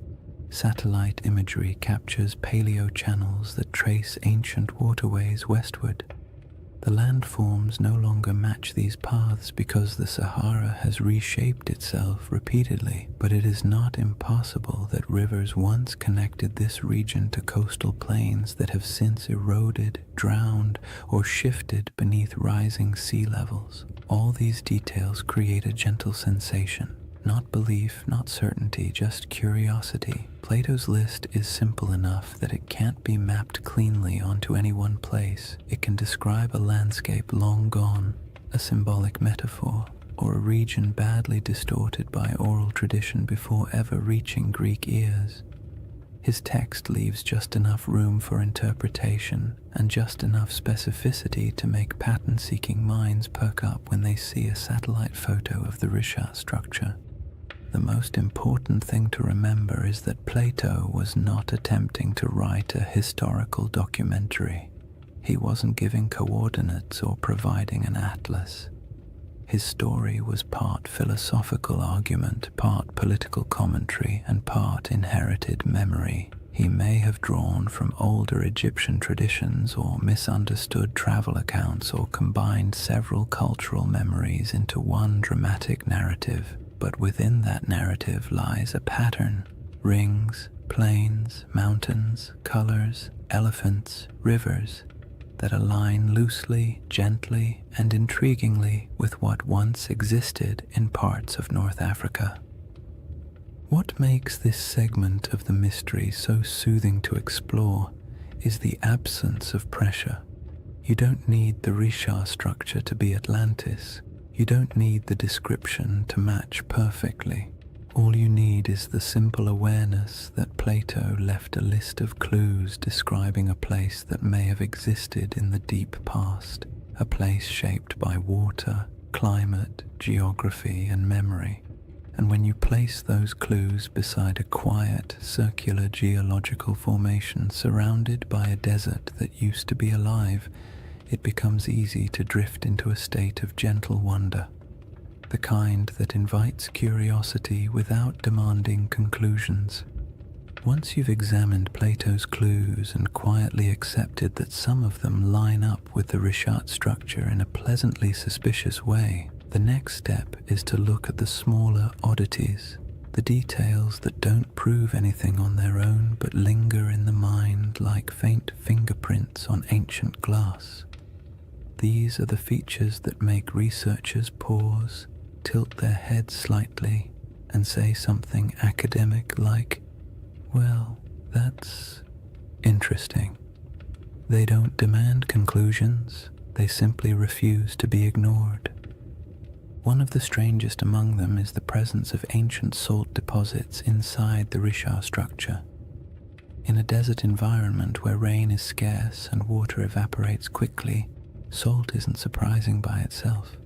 Satellite imagery captures paleo-channels that trace ancient waterways westward. The landforms no longer match these paths because the Sahara has reshaped itself repeatedly, but it is not impossible that rivers once connected this region to coastal plains that have since eroded, drowned, or shifted beneath rising sea levels. All these details create a gentle sensation. Not belief, not certainty, just curiosity. Plato's list is simple enough that it can't be mapped cleanly onto any one place. It can describe a landscape long gone, a symbolic metaphor, or a region badly distorted by oral tradition before ever reaching Greek ears. His text leaves just enough room for interpretation and just enough specificity to make pattern-seeking minds perk up when they see a satellite photo of the Risha structure. The most important thing to remember is that Plato was not attempting to write a historical documentary. He wasn't giving coordinates or providing an atlas. His story was part philosophical argument, part political commentary, and part inherited memory. He may have drawn from older Egyptian traditions or misunderstood travel accounts or combined several cultural memories into one dramatic narrative. But within that narrative lies a pattern: rings, plains, mountains, colors, elephants, rivers that align loosely, gently, and intriguingly with what once existed in parts of North Africa. What makes this segment of the mystery so soothing to explore is the absence of pressure. You don't need the Risha structure to be Atlantis. You don't need the description to match perfectly. All you need is the simple awareness that Plato left a list of clues describing a place that may have existed in the deep past, a place shaped by water, climate, geography, and memory. And when you place those clues beside a quiet, circular geological formation surrounded by a desert that used to be alive, it becomes easy to drift into a state of gentle wonder, the kind that invites curiosity without demanding conclusions. Once you've examined Plato's clues and quietly accepted that some of them line up with the Rishat structure in a pleasantly suspicious way, the next step is to look at the smaller oddities, the details that don't prove anything on their own but linger in the mind like faint fingerprints on ancient glass. These are the features that make researchers pause, tilt their heads slightly, and say something academic like, "Well, that's interesting." They don't demand conclusions, they simply refuse to be ignored. One of the strangest among them is the presence of ancient salt deposits inside the Risha structure. In a desert environment where rain is scarce and water evaporates quickly, salt isn't surprising by itself.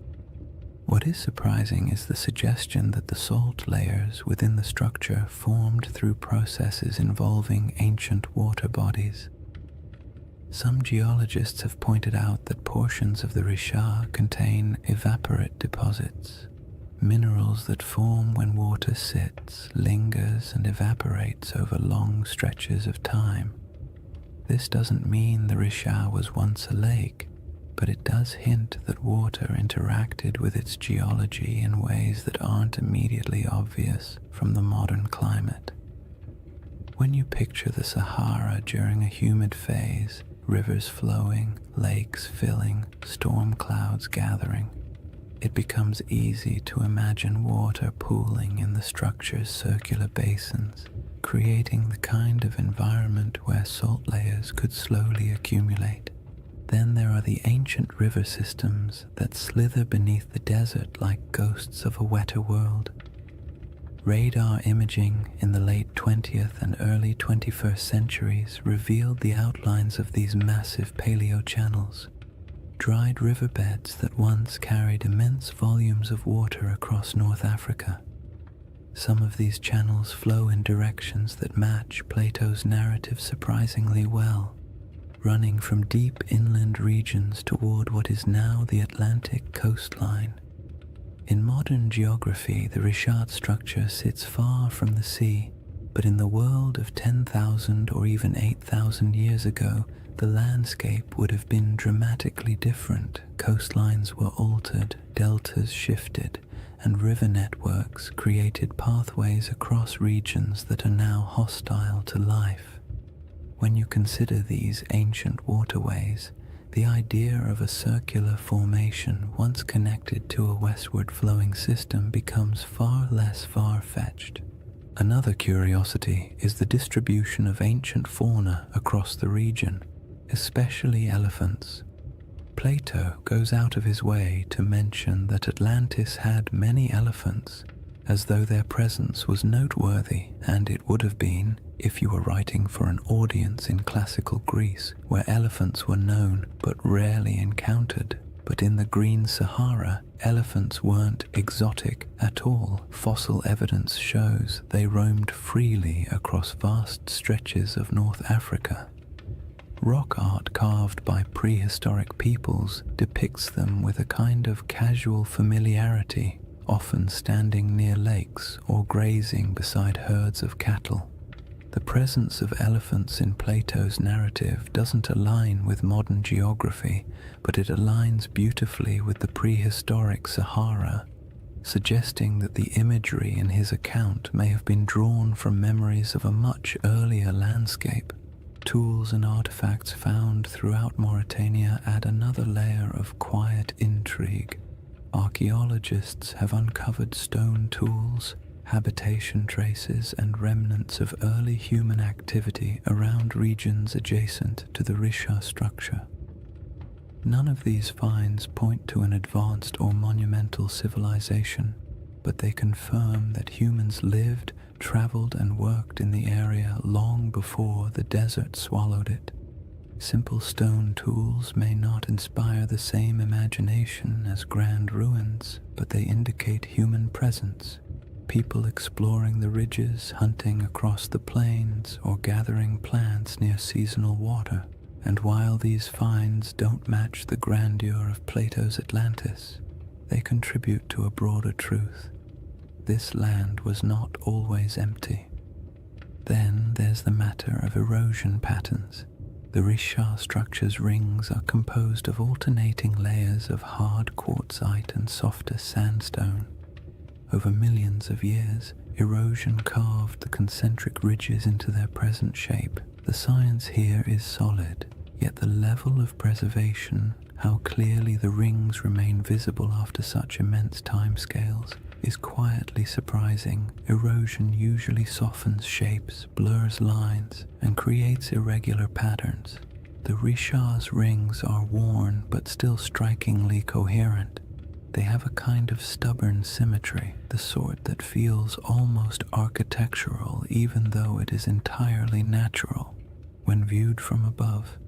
What is surprising is the suggestion that the salt layers within the structure formed through processes involving ancient water bodies. Some geologists have pointed out that portions of the Risha contain evaporate deposits, minerals that form when water sits, lingers, and evaporates over long stretches of time. This doesn't mean the Risha was once a lake, but it does hint that water interacted with its geology in ways that aren't immediately obvious from the modern climate. When you picture the Sahara during a humid phase, rivers flowing, lakes filling, storm clouds gathering, it becomes easy to imagine water pooling in the structure's circular basins, creating the kind of environment where salt layers could slowly accumulate. Then there are the ancient river systems that slither beneath the desert like ghosts of a wetter world. Radar imaging in the late 20th and early 21st centuries revealed the outlines of these massive paleo-channels, dried riverbeds that once carried immense volumes of water across North Africa. Some of these channels flow in directions that match Plato's narrative surprisingly well, running from deep inland regions toward what is now the Atlantic coastline. In modern geography, the Richard structure sits far from the sea, but in the world of 10,000 or even 8,000 years ago, the landscape would have been dramatically different. Coastlines were altered, deltas shifted, and river networks created pathways across regions that are now hostile to life. When you consider these ancient waterways, the idea of a circular formation once connected to a westward flowing system becomes far less far-fetched. Another curiosity is the distribution of ancient fauna across the region, especially elephants. Plato goes out of his way to mention that Atlantis had many elephants, as though their presence was noteworthy, and it would have been if you were writing for an audience in classical Greece, where elephants were known but rarely encountered. But in the Green Sahara, elephants weren't exotic at all. Fossil evidence shows they roamed freely across vast stretches of North Africa. Rock art carved by prehistoric peoples depicts them with a kind of casual familiarity, often standing near lakes or grazing beside herds of cattle. The presence of elephants in Plato's narrative doesn't align with modern geography, but it aligns beautifully with the prehistoric Sahara, suggesting that the imagery in his account may have been drawn from memories of a much earlier landscape. Tools and artifacts found throughout Mauritania add another layer of quiet intrigue. Archaeologists have uncovered stone tools, habitation traces, and remnants of early human activity around regions adjacent to the Richard structure. None of these finds point to an advanced or monumental civilization, but they confirm that humans lived, traveled, and worked in the area long before the desert swallowed it. Simple stone tools may not inspire the same imagination as grand ruins, but they indicate human presence. People exploring the ridges, hunting across the plains, or gathering plants near seasonal water. And while these finds don't match the grandeur of Plato's Atlantis, they contribute to a broader truth. This land was not always empty. Then there's the matter of erosion patterns. The Richard structure's rings are composed of alternating layers of hard quartzite and softer sandstone. Over millions of years, erosion carved the concentric ridges into their present shape. The science here is solid, yet the level of preservation, how clearly the rings remain visible after such immense timescales, is quietly surprising. Erosion usually softens shapes, blurs lines, and creates irregular patterns. The Richard's rings are worn but still strikingly coherent. They have a kind of stubborn symmetry, the sort that feels almost architectural even though it is entirely natural. When viewed from above,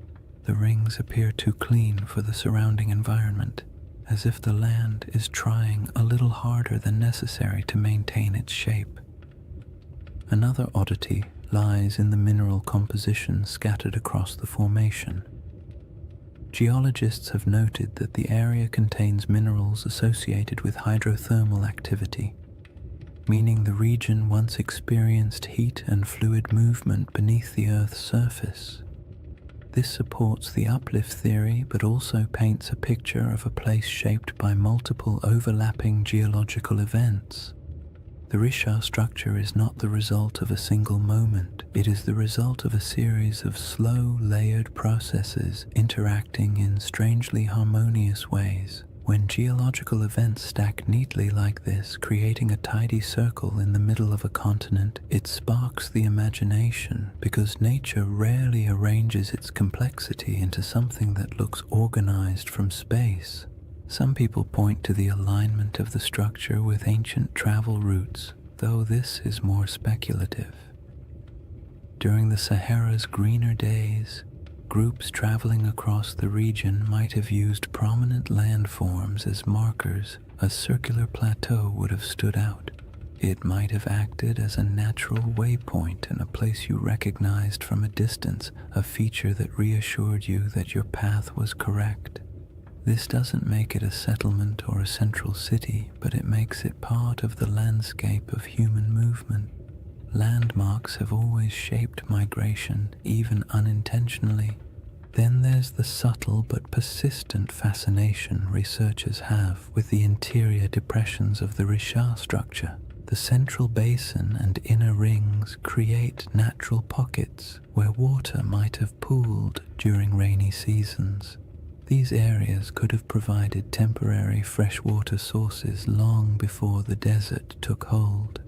the rings appear too clean for the surrounding environment, as if the land is trying a little harder than necessary to maintain its shape. Another oddity lies in the mineral composition scattered across the formation. Geologists have noted that the area contains minerals associated with hydrothermal activity, meaning the region once experienced heat and fluid movement beneath the Earth's surface. This supports the uplift theory, but also paints a picture of a place shaped by multiple overlapping geological events. The Richard structure is not the result of a single moment. It is the result of a series of slow, layered processes interacting in strangely harmonious ways. When geological events stack neatly like this, creating a tidy circle in the middle of a continent, it sparks the imagination, because nature rarely arranges its complexity into something that looks organized from space. Some people point to the alignment of the structure with ancient travel routes, though this is more speculative. During the Sahara's greener days, groups traveling across the region might have used prominent landforms as markers. A circular plateau would have stood out. It might have acted as a natural waypoint and a place you recognized from a distance, a feature that reassured you that your path was correct. This doesn't make it a settlement or a central city, but it makes it part of the landscape of human movement. Landmarks have always shaped migration, even unintentionally. Then there's the subtle but persistent fascination researchers have with the interior depressions of the Richat structure. The central basin and inner rings create natural pockets where water might have pooled during rainy seasons. These areas could have provided temporary freshwater sources long before the desert took hold.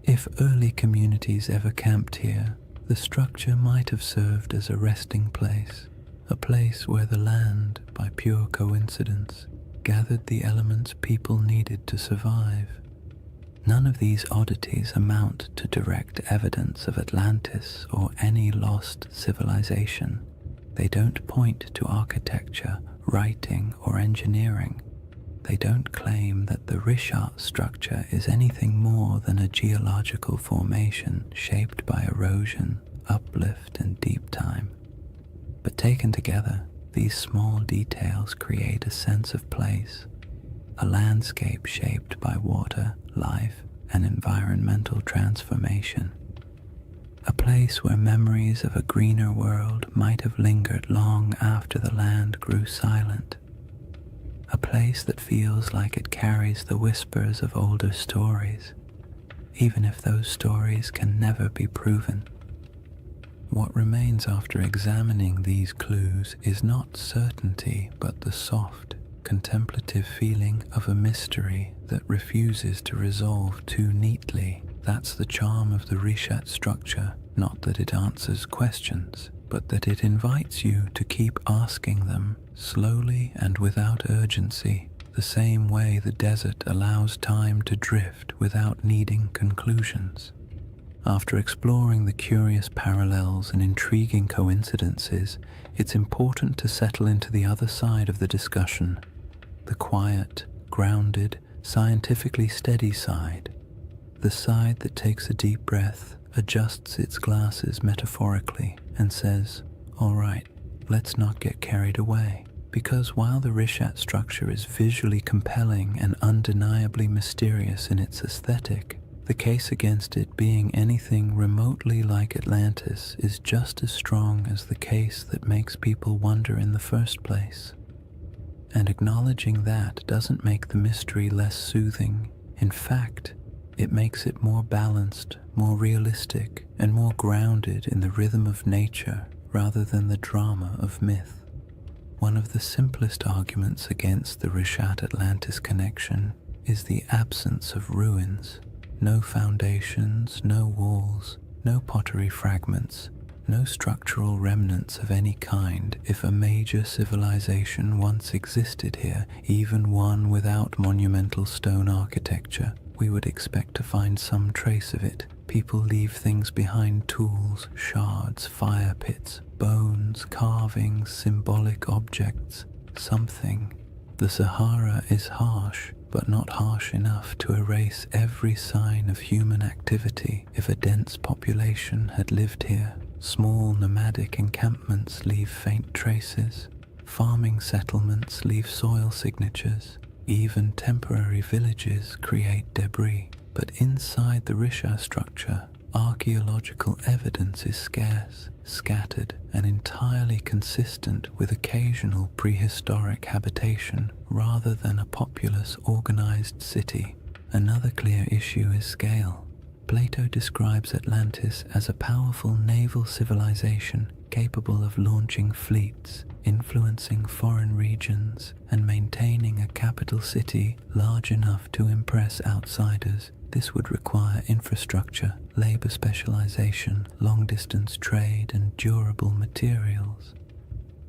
If early communities ever camped here, the structure might have served as a resting place, a place where the land, by pure coincidence, gathered the elements people needed to survive. None of these oddities amount to direct evidence of Atlantis or any lost civilization. They don't point to architecture, writing, or engineering. They don't claim that the Richat structure is anything more than a geological formation shaped by erosion, uplift, and deep time. But taken together, these small details create a sense of place, a landscape shaped by water, life, and environmental transformation. A place where memories of a greener world might have lingered long after the land grew silent. A place that feels like it carries the whispers of older stories, even if those stories can never be proven. What remains after examining these clues is not certainty, but the soft, contemplative feeling of a mystery that refuses to resolve too neatly. That's the charm of the Richat structure, not that it answers questions, but that it invites you to keep asking them slowly and without urgency, the same way the desert allows time to drift without needing conclusions. After exploring the curious parallels and intriguing coincidences, it's important to settle into the other side of the discussion, the quiet, grounded, scientifically steady side, the side that takes a deep breath, adjusts its glasses metaphorically, and says, "All right, let's not get carried away." Because while the Richat structure is visually compelling and undeniably mysterious in its aesthetic, the case against it being anything remotely like Atlantis is just as strong as the case that makes people wonder in the first place. And acknowledging that doesn't make the mystery less soothing. In fact, it makes it more balanced, more realistic, and more grounded in the rhythm of nature rather than the drama of myth. One of the simplest arguments against the Richat-Atlantis connection is the absence of ruins. No foundations, no walls, no pottery fragments, no structural remnants of any kind. If a major civilization once existed here, even one without monumental stone architecture, we would expect to find some trace of it. People leave things behind: tools, shards, fire pits, bones, carvings, symbolic objects, something. The Sahara is harsh, but not harsh enough to erase every sign of human activity. If a dense population had lived here, small nomadic encampments leave faint traces. Farming settlements leave soil signatures. Even temporary villages create debris. But inside the Richat structure, archaeological evidence is scarce, scattered, and entirely consistent with occasional prehistoric habitation rather than a populous, organized city. Another clear issue is scale. Plato describes Atlantis as a powerful naval civilization capable of launching fleets, influencing foreign regions, and maintaining a capital city large enough to impress outsiders. This would require infrastructure, labor specialization, long-distance trade, and durable materials.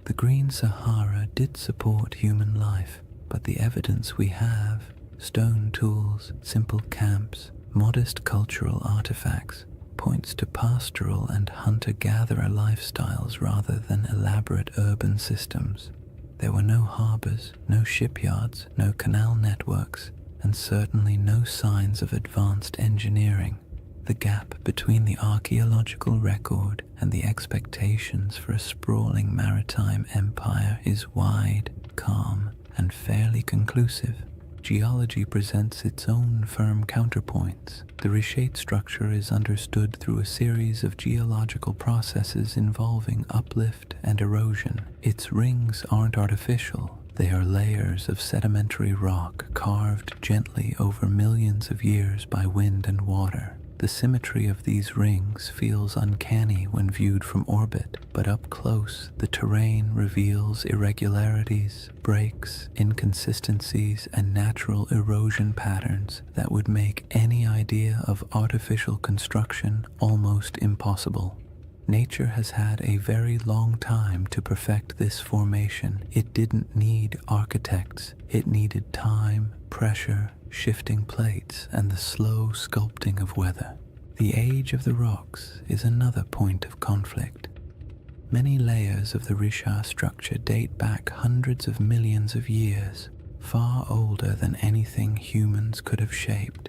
The Green Sahara did support human life, but the evidence we have, stone tools, simple camps, modest cultural artifacts, points to pastoral and hunter-gatherer lifestyles rather than elaborate urban systems. There were no harbors, no shipyards, no canal networks, and certainly no signs of advanced engineering. The gap between the archaeological record and the expectations for a sprawling maritime empire is wide. calm and fairly conclusive. Geology presents its own firm counterpoints. The reshaped structure is understood through a series of geological processes involving uplift and erosion. Its rings aren't artificial. They are layers of sedimentary rock carved gently over millions of years by wind and water. The symmetry of these rings feels uncanny when viewed from orbit, but up close, the terrain reveals irregularities, breaks, inconsistencies, and natural erosion patterns that would make any idea of artificial construction almost impossible. Nature has had a very long time to perfect this formation. It didn't need architects. It needed time, pressure, shifting plates, and the slow sculpting of weather. The age of the rocks is another point of conflict. Many layers of the Richat structure date back hundreds of millions of years, far older than anything humans could have shaped.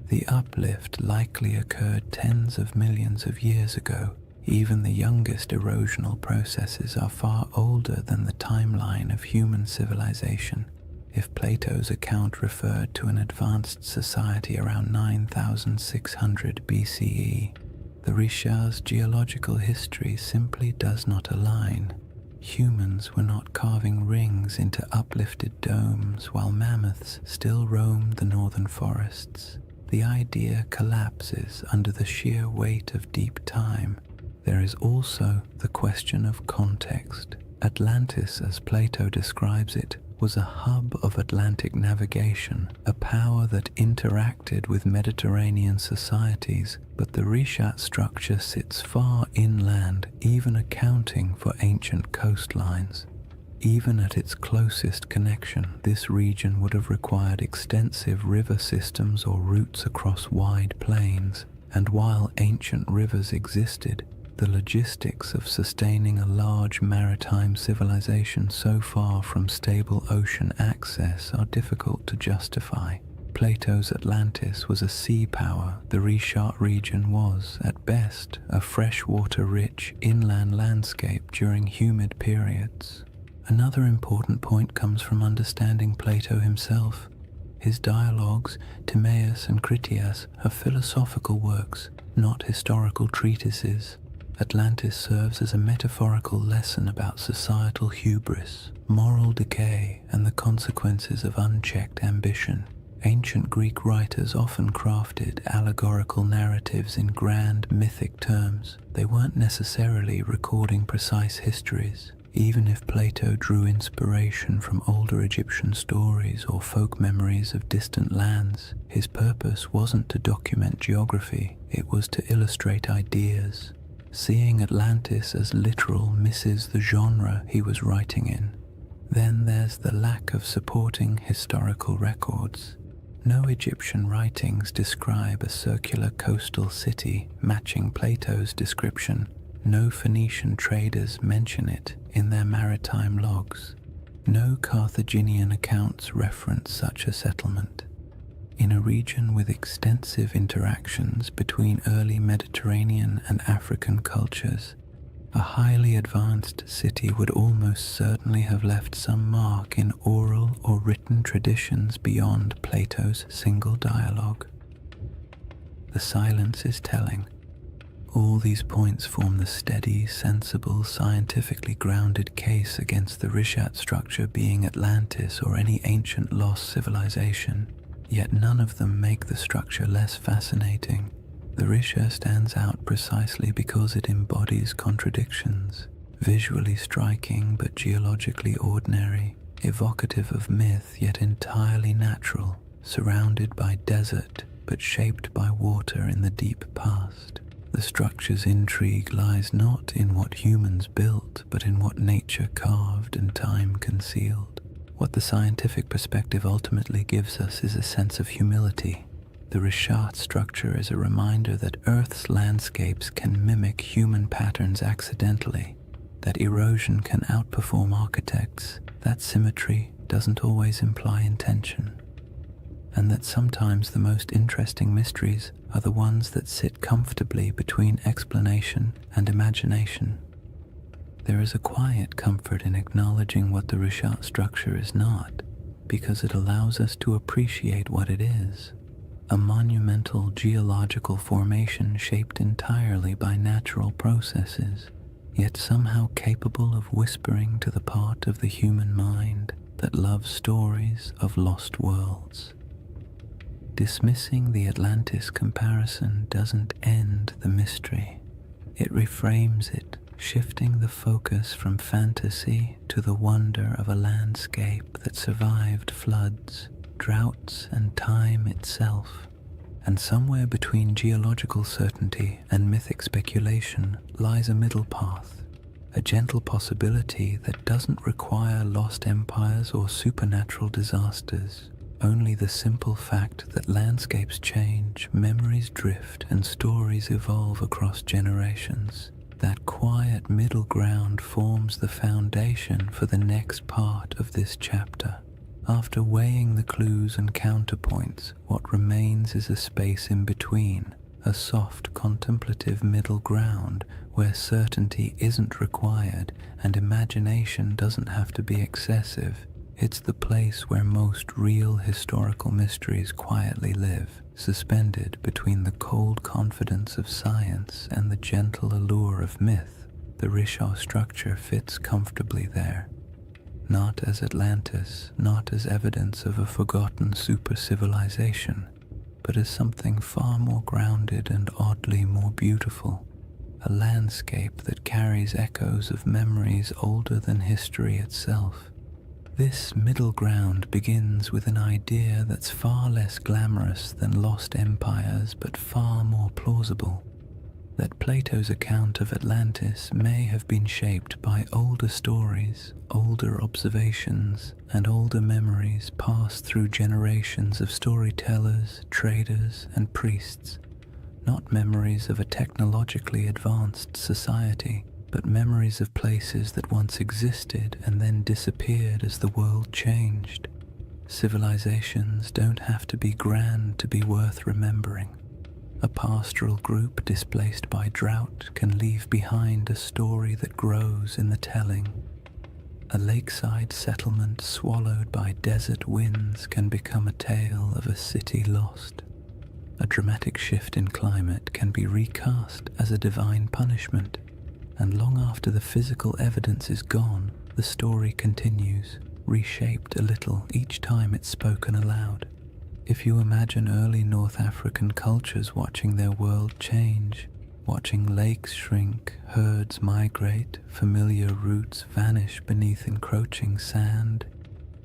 The uplift likely occurred tens of millions of years ago. Even the youngest erosional processes are far older than the timeline of human civilization. If Plato's account referred to an advanced society around 9600 BCE, the Richat's geological history simply does not align. Humans were not carving rings into uplifted domes while mammoths still roamed the northern forests. The idea collapses under the sheer weight of deep time. There is also the question of context. Atlantis, as Plato describes it, was a hub of Atlantic navigation, a power that interacted with Mediterranean societies, but the Richat structure sits far inland, even accounting for ancient coastlines. Even at its closest connection, this region would have required extensive river systems or routes across wide plains, and while ancient rivers existed, the logistics of sustaining a large maritime civilization so far from stable ocean access are difficult to justify. Plato's Atlantis was a sea power. The Richat region was, at best, a freshwater-rich inland landscape during humid periods. Another important point comes from understanding Plato himself. His dialogues, Timaeus and Critias, are philosophical works, not historical treatises. Atlantis serves as a metaphorical lesson about societal hubris, moral decay, and the consequences of unchecked ambition. Ancient Greek writers often crafted allegorical narratives in grand mythic terms. They weren't necessarily recording precise histories. Even if Plato drew inspiration from older Egyptian stories or folk memories of distant lands, his purpose wasn't to document geography, it was to illustrate ideas. Seeing Atlantis as literal misses the genre he was writing in. Then there's the lack of supporting historical records. No Egyptian writings describe a circular coastal city matching Plato's description. No Phoenician traders mention it in their maritime logs. No Carthaginian accounts reference such a settlement. In a region with extensive interactions between early Mediterranean and African cultures, a highly advanced city would almost certainly have left some mark in oral or written traditions beyond Plato's single dialogue. The silence is telling. All these points form the steady, sensible, scientifically grounded case against the Richat structure being Atlantis or any ancient lost civilization. Yet none of them make the structure less fascinating. The Richat stands out precisely because it embodies contradictions, visually striking but geologically ordinary, evocative of myth yet entirely natural, surrounded by desert but shaped by water in the deep past. The structure's intrigue lies not in what humans built, but in what nature carved and time concealed. What the scientific perspective ultimately gives us is a sense of humility. The Richat structure is a reminder that Earth's landscapes can mimic human patterns accidentally, that erosion can outperform architects, that symmetry doesn't always imply intention, and that sometimes the most interesting mysteries are the ones that sit comfortably between explanation and imagination. There is a quiet comfort in acknowledging what the Rishat structure is not, because it allows us to appreciate what it is: a monumental geological formation shaped entirely by natural processes, yet somehow capable of whispering to the part of the human mind that loves stories of lost worlds. Dismissing the Atlantis comparison doesn't end the mystery. It reframes it, shifting the focus from fantasy to the wonder of a landscape that survived floods, droughts, and time itself. And somewhere between geological certainty and mythic speculation lies a middle path, a gentle possibility that doesn't require lost empires or supernatural disasters. Only the simple fact that landscapes change, memories drift, and stories evolve across generations. That quiet middle ground forms the foundation for the next part of this chapter. After weighing the clues and counterpoints, what remains is a space in between, a soft, contemplative middle ground where certainty isn't required and imagination doesn't have to be excessive. It's the place where most real historical mysteries quietly live, suspended between the cold confidence of science and the gentle allure of myth. The Risha structure fits comfortably there, not as Atlantis, not as evidence of a forgotten super-civilization, but as something far more grounded and oddly more beautiful, a landscape that carries echoes of memories older than history itself. This middle ground begins with an idea that's far less glamorous than lost empires but far more plausible: that Plato's account of Atlantis may have been shaped by older stories, older observations, and older memories passed through generations of storytellers, traders, and priests. Not memories of a technologically advanced society, but memories of places that once existed and then disappeared as the world changed. Civilizations don't have to be grand to be worth remembering. A pastoral group displaced by drought can leave behind a story that grows in the telling. A lakeside settlement swallowed by desert winds can become a tale of a city lost. A dramatic shift in climate can be recast as a divine punishment, and long after the physical evidence is gone, the story continues, reshaped a little each time it's spoken aloud. If you imagine early North African cultures watching their world change, watching lakes shrink, herds migrate, familiar routes vanish beneath encroaching sand,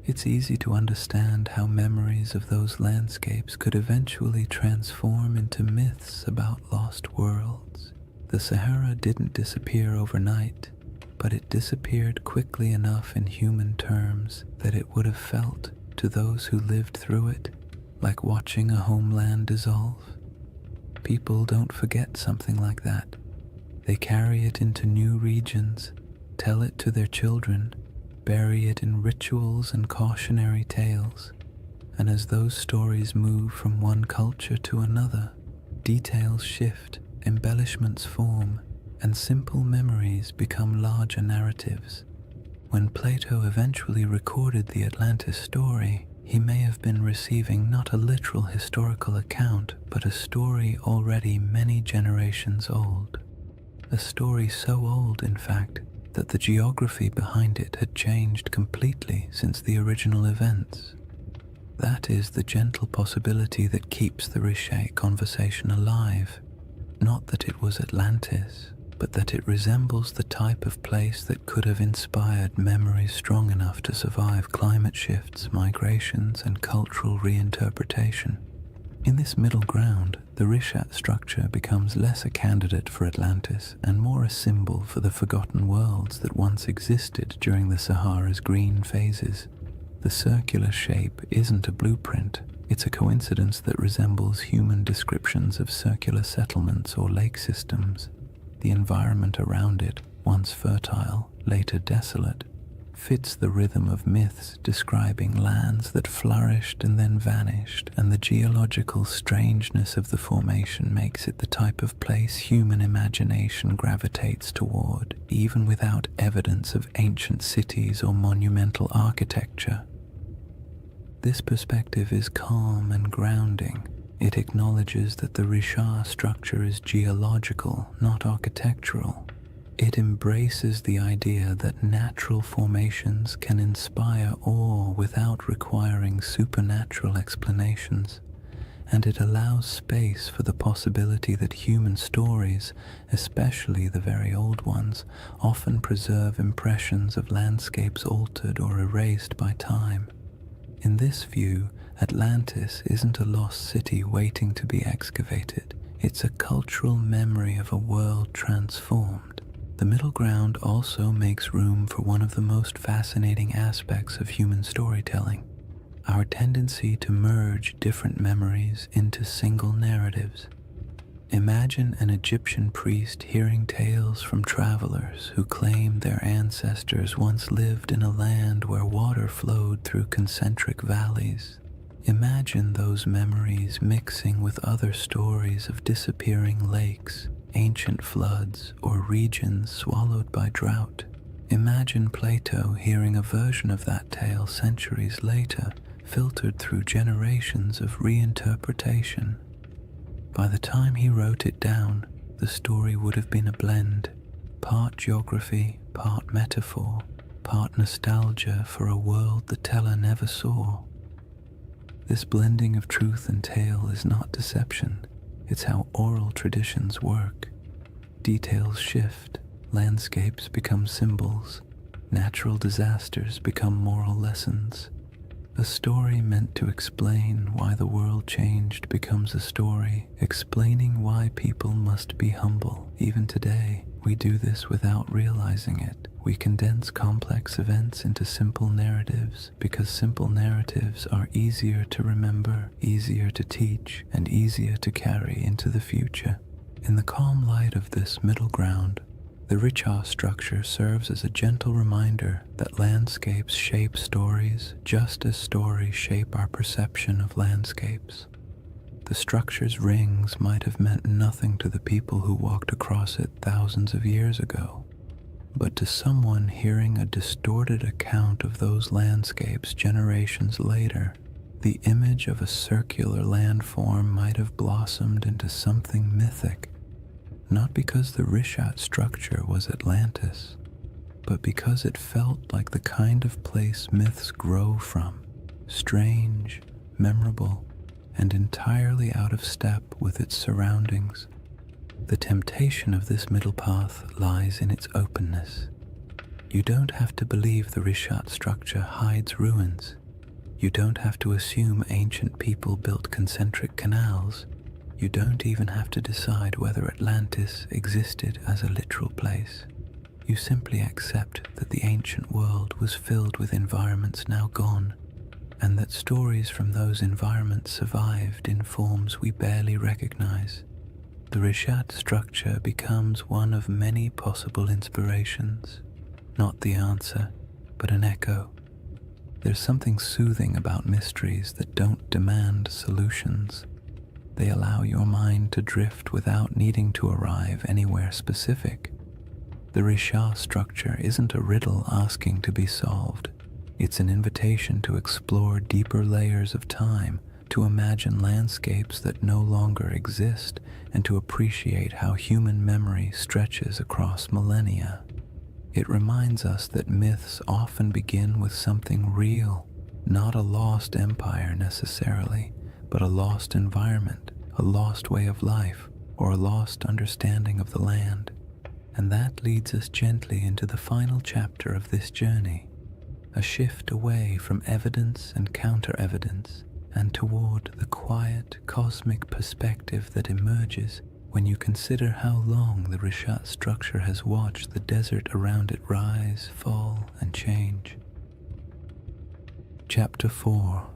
it's easy to understand how memories of those landscapes could eventually transform into myths about lost worlds. The Sahara didn't disappear overnight, but it disappeared quickly enough in human terms that it would have felt, to those who lived through it, like watching a homeland dissolve. People don't forget something like that. They carry it into new regions, tell it to their children, bury it in rituals and cautionary tales, and as those stories move from one culture to another, details shift, embellishments form, and simple memories become larger narratives. When Plato eventually recorded the Atlantis story, he may have been receiving not a literal historical account, but a story already many generations old. A story so old, in fact, that the geography behind it had changed completely since the original events. That is the gentle possibility that keeps the Riche conversation alive. Not that it was Atlantis, but that it resembles the type of place that could have inspired memories strong enough to survive climate shifts, migrations, and cultural reinterpretation. In this middle ground, the Rishat structure becomes less a candidate for Atlantis and more a symbol for the forgotten worlds that once existed during the Sahara's green phases. The circular shape isn't a blueprint. It's a coincidence that resembles human descriptions of circular settlements or lake systems. The environment around it, once fertile, later desolate, fits the rhythm of myths describing lands that flourished and then vanished, and the geological strangeness of the formation makes it the type of place human imagination gravitates toward, even without evidence of ancient cities or monumental architecture. This perspective is calm and grounding. It acknowledges that the Richat structure is geological, not architectural. It embraces the idea that natural formations can inspire awe without requiring supernatural explanations, and it allows space for the possibility that human stories, especially the very old ones, often preserve impressions of landscapes altered or erased by time. In this view, Atlantis isn't a lost city waiting to be excavated. It's a cultural memory of a world transformed. The middle ground also makes room for one of the most fascinating aspects of human storytelling, our tendency to merge different memories into single narratives. Imagine an Egyptian priest hearing tales from travelers who claim their ancestors once lived in a land where water flowed through concentric valleys. Imagine those memories mixing with other stories of disappearing lakes, ancient floods, or regions swallowed by drought. Imagine Plato hearing a version of that tale centuries later, filtered through generations of reinterpretation. By the time he wrote it down, the story would have been a blend, part geography, part metaphor, part nostalgia for a world the teller never saw. This blending of truth and tale is not deception. It's how oral traditions work. Details shift, landscapes become symbols, natural disasters become moral lessons. A story meant to explain why the world changed becomes a story explaining why people must be humble. Even today, we do this without realizing it. We condense complex events into simple narratives because simple narratives are easier to remember, easier to teach, and easier to carry into the future. In the calm light of this middle ground, the Richat structure serves as a gentle reminder that landscapes shape stories just as stories shape our perception of landscapes. The structure's rings might have meant nothing to the people who walked across it thousands of years ago, but to someone hearing a distorted account of those landscapes generations later, the image of a circular landform might have blossomed into something mythic, not because the Richat structure was Atlantis, but because it felt like the kind of place myths grow from, strange, memorable, and entirely out of step with its surroundings. The temptation of this middle path lies in its openness. You don't have to believe the Richat structure hides ruins. You don't have to assume ancient people built concentric canals. You don't even have to decide whether Atlantis existed as a literal place. You simply accept that the ancient world was filled with environments now gone, and that stories from those environments survived in forms we barely recognize. The Richat structure becomes one of many possible inspirations, not the answer, but an echo. There's something soothing about mysteries that don't demand solutions. They allow your mind to drift without needing to arrive anywhere specific. The Richat structure isn't a riddle asking to be solved. It's an invitation to explore deeper layers of time, to imagine landscapes that no longer exist, and to appreciate how human memory stretches across millennia. It reminds us that myths often begin with something real, not a lost empire necessarily, but a lost environment, a lost way of life, or a lost understanding of the land. And that leads us gently into the final chapter of this journey, a shift away from evidence and counter-evidence, and toward the quiet, cosmic perspective that emerges when you consider how long the Richat structure has watched the desert around it rise, fall, and change. Chapter 4.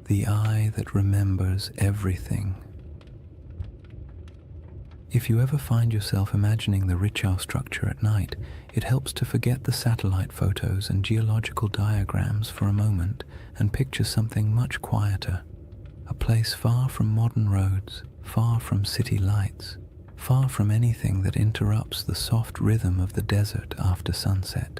The Eye That Remembers Everything. If you ever find yourself imagining the Richow structure at night, it helps to forget the satellite photos and geological diagrams for a moment and picture something much quieter. A place far from modern roads, far from city lights, far from anything that interrupts the soft rhythm of the desert after sunset.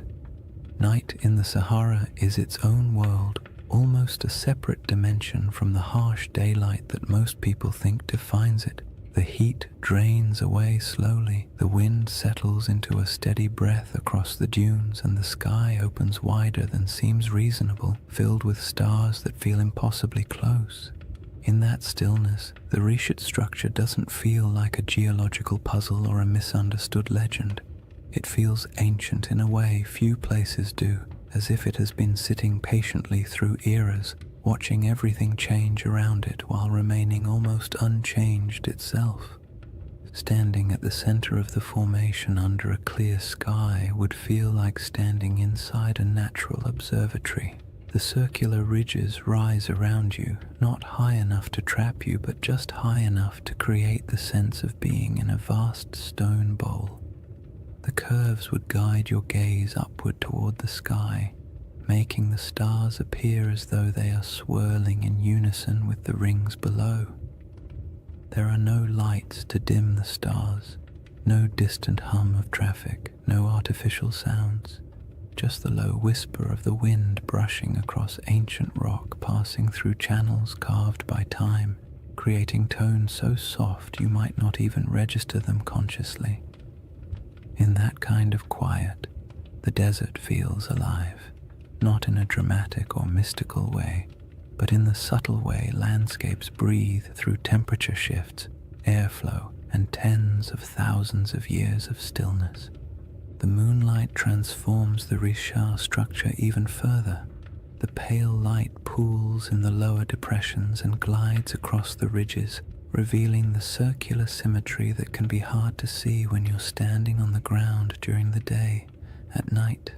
Night in the Sahara is its own world, almost a separate dimension from the harsh daylight that most people think defines it. The heat drains away slowly, the wind settles into a steady breath across the dunes, and the sky opens wider than seems reasonable, filled with stars that feel impossibly close. In that stillness, the Rishat structure doesn't feel like a geological puzzle or a misunderstood legend. It feels ancient in a way few places do, as if it has been sitting patiently through eras, watching everything change around it while remaining almost unchanged itself. Standing at the center of the formation under a clear sky would feel like standing inside a natural observatory. The circular ridges rise around you, not high enough to trap you, but just high enough to create the sense of being in a vast stone bowl. The curves would guide your gaze upward toward the sky, making the stars appear as though they are swirling in unison with the rings below. There are no lights to dim the stars, no distant hum of traffic, no artificial sounds. Just the low whisper of the wind brushing across ancient rock, passing through channels carved by time, creating tones so soft you might not even register them consciously. In that kind of quiet, the desert feels alive, not in a dramatic or mystical way, but in the subtle way landscapes breathe through temperature shifts, airflow, and tens of thousands of years of stillness. The moonlight transforms the Risha structure even further. The pale light pools in the lower depressions and glides across the ridges, revealing the circular symmetry that can be hard to see when you're standing on the ground during the day. At night,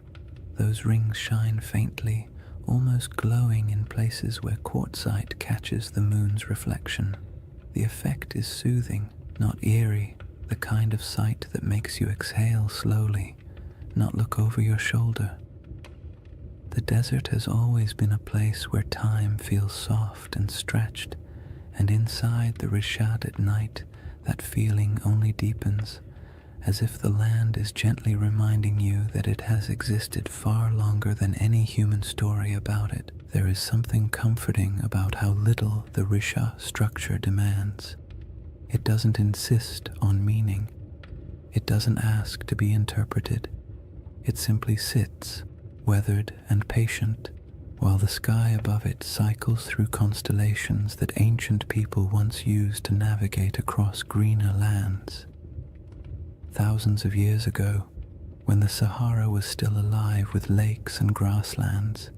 those rings shine faintly, almost glowing in places where quartzite catches the moon's reflection. The effect is soothing, not eerie, the kind of sight that makes you exhale slowly, not look over your shoulder. The desert has always been a place where time feels soft and stretched, and inside the Rishat at night, that feeling only deepens, as if the land is gently reminding you that it has existed far longer than any human story about it. There is something comforting about how little the Risha structure demands. It doesn't insist on meaning. It doesn't ask to be interpreted. It simply sits, weathered and patient, while the sky above it cycles through constellations that ancient people once used to navigate across greener lands. Thousands of years ago, when the Sahara was still alive with lakes and grasslands,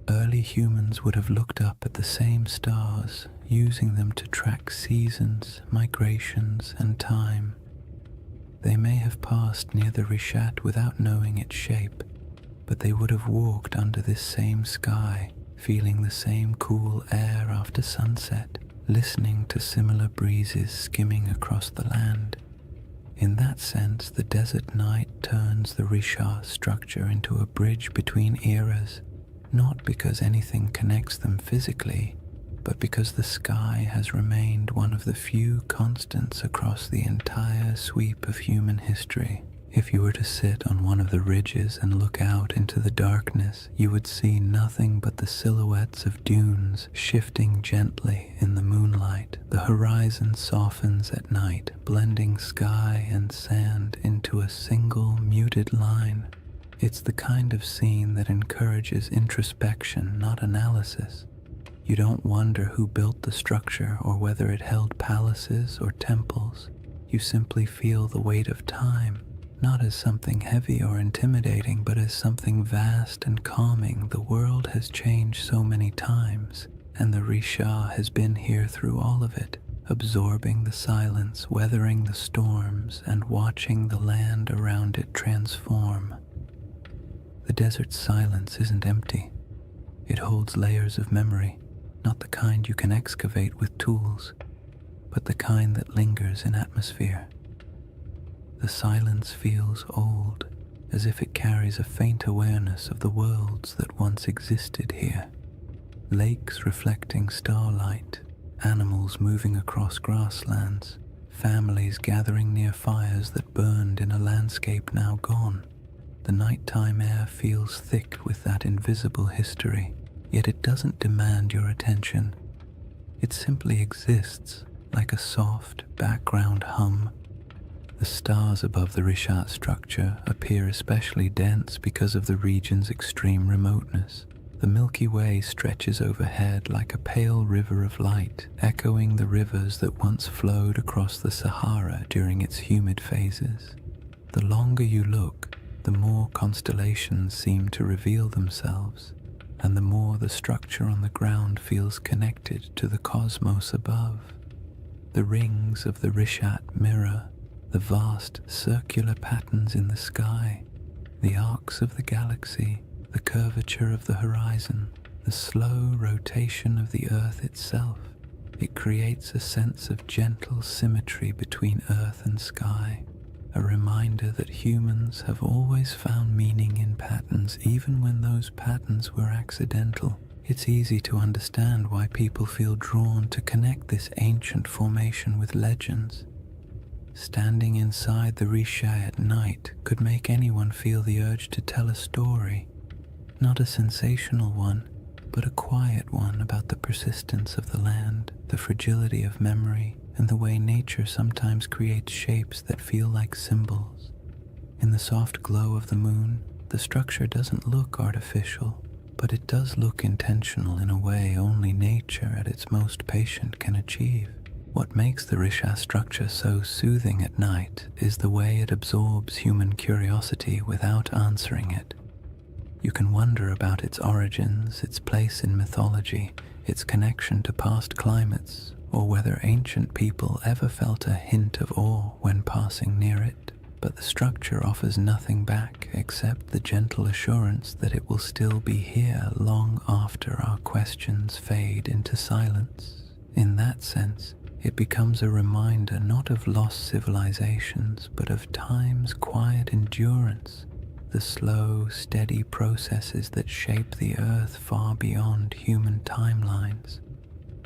early humans would have looked up at the same stars, using them to track seasons, migrations, and time. They may have passed near the Rishat without knowing its shape, but they would have walked under this same sky, feeling the same cool air after sunset, listening to similar breezes skimming across the land. In that sense, the desert night turns the Risha structure into a bridge between eras, not because anything connects them physically, but because the sky has remained one of the few constants across the entire sweep of human history. If you were to sit on one of the ridges and look out into the darkness, you would see nothing but the silhouettes of dunes shifting gently in the moonlight. The horizon softens at night, blending sky and sand into a single muted line. It's the kind of scene that encourages introspection, not analysis. You don't wonder who built the structure or whether it held palaces or temples. You simply feel the weight of time, not as something heavy or intimidating, but as something vast and calming. The world has changed so many times, and the Risha has been here through all of it, absorbing the silence, weathering the storms, and watching the land around it transform. The desert's silence isn't empty. It holds layers of memory, not the kind you can excavate with tools, but the kind that lingers in atmosphere. The silence feels old, as if it carries a faint awareness of the worlds that once existed here. Lakes reflecting starlight, animals moving across grasslands, families gathering near fires that burned in a landscape now gone. The nighttime air feels thick with that invisible history, yet it doesn't demand your attention. It simply exists, like a soft background hum. The stars above the Rishat structure appear especially dense because of the region's extreme remoteness. The Milky Way stretches overhead like a pale river of light, echoing the rivers that once flowed across the Sahara during its humid phases. The longer you look, the more constellations seem to reveal themselves, and the more the structure on the ground feels connected to the cosmos above. The rings of the Rishat mirror the vast circular patterns in the sky, the arcs of the galaxy, the curvature of the horizon, the slow rotation of the Earth itself. It creates a sense of gentle symmetry between Earth and sky, a reminder that humans have always found meaning in patterns even when those patterns were accidental. It's easy to understand why people feel drawn to connect this ancient formation with legends. Standing inside the Risha at night could make anyone feel the urge to tell a story, not a sensational one, but a quiet one about the persistence of the land, the fragility of memory, and the way nature sometimes creates shapes that feel like symbols. In the soft glow of the moon, the structure doesn't look artificial, but it does look intentional in a way only nature at its most patient can achieve. What makes the Risha structure so soothing at night is the way it absorbs human curiosity without answering it. You can wonder about its origins, its place in mythology, its connection to past climates, or whether ancient people ever felt a hint of awe when passing near it. But the structure offers nothing back except the gentle assurance that it will still be here long after our questions fade into silence. In that sense, it becomes a reminder not of lost civilizations, but of time's quiet endurance, the slow, steady processes that shape the Earth far beyond human timelines.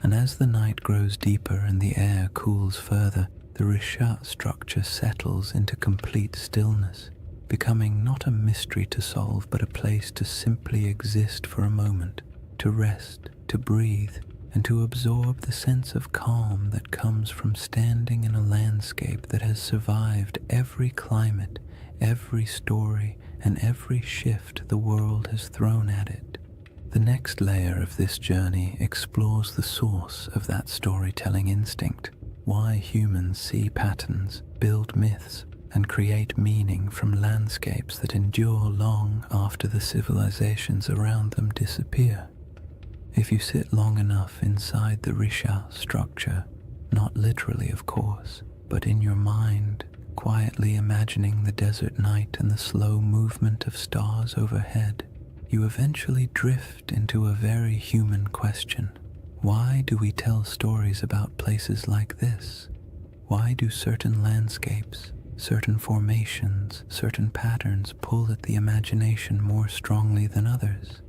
And as the night grows deeper and the air cools further, the Rishat structure settles into complete stillness, becoming not a mystery to solve, but a place to simply exist for a moment, to rest, to breathe, and to absorb the sense of calm that comes from standing in a landscape that has survived every climate, every story, and every shift the world has thrown at it. The next layer of this journey explores the source of that storytelling instinct, why humans see patterns, build myths, and create meaning from landscapes that endure long after the civilizations around them disappear. If you sit long enough inside the Risha structure, not literally of course, but in your mind, quietly imagining the desert night and the slow movement of stars overhead, you eventually drift into a very human question. Why do we tell stories about places like this? Why do certain landscapes, certain formations, certain patterns pull at the imagination more strongly than others?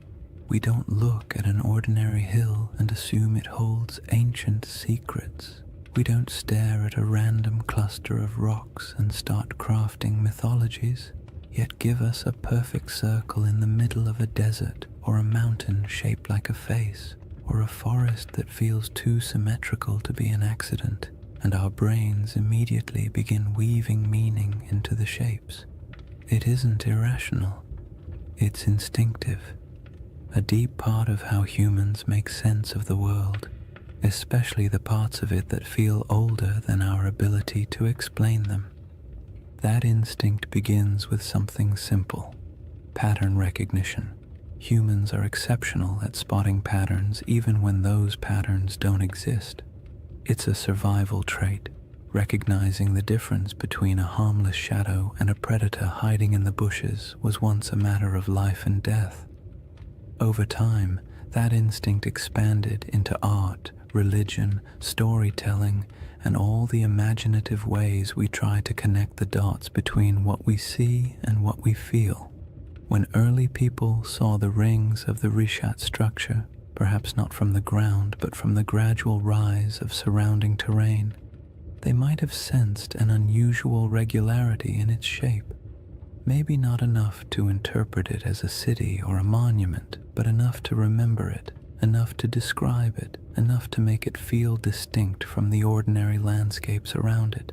We don't look at an ordinary hill and assume it holds ancient secrets. We don't stare at a random cluster of rocks and start crafting mythologies, yet give us a perfect circle in the middle of a desert, or a mountain shaped like a face, or a forest that feels too symmetrical to be an accident, and our brains immediately begin weaving meaning into the shapes. It isn't irrational, it's instinctive. A deep part of how humans make sense of the world, especially the parts of it that feel older than our ability to explain them. That instinct begins with something simple: pattern recognition. Humans are exceptional at spotting patterns even when those patterns don't exist. It's a survival trait. Recognizing the difference between a harmless shadow and a predator hiding in the bushes was once a matter of life and death. Over time, that instinct expanded into art, religion, storytelling, and all the imaginative ways we try to connect the dots between what we see and what we feel. When early people saw the rings of the Rishat structure, perhaps not from the ground but from the gradual rise of surrounding terrain, they might have sensed an unusual regularity in its shape. Maybe not enough to interpret it as a city or a monument, but enough to remember it, enough to describe it, enough to make it feel distinct from the ordinary landscapes around it.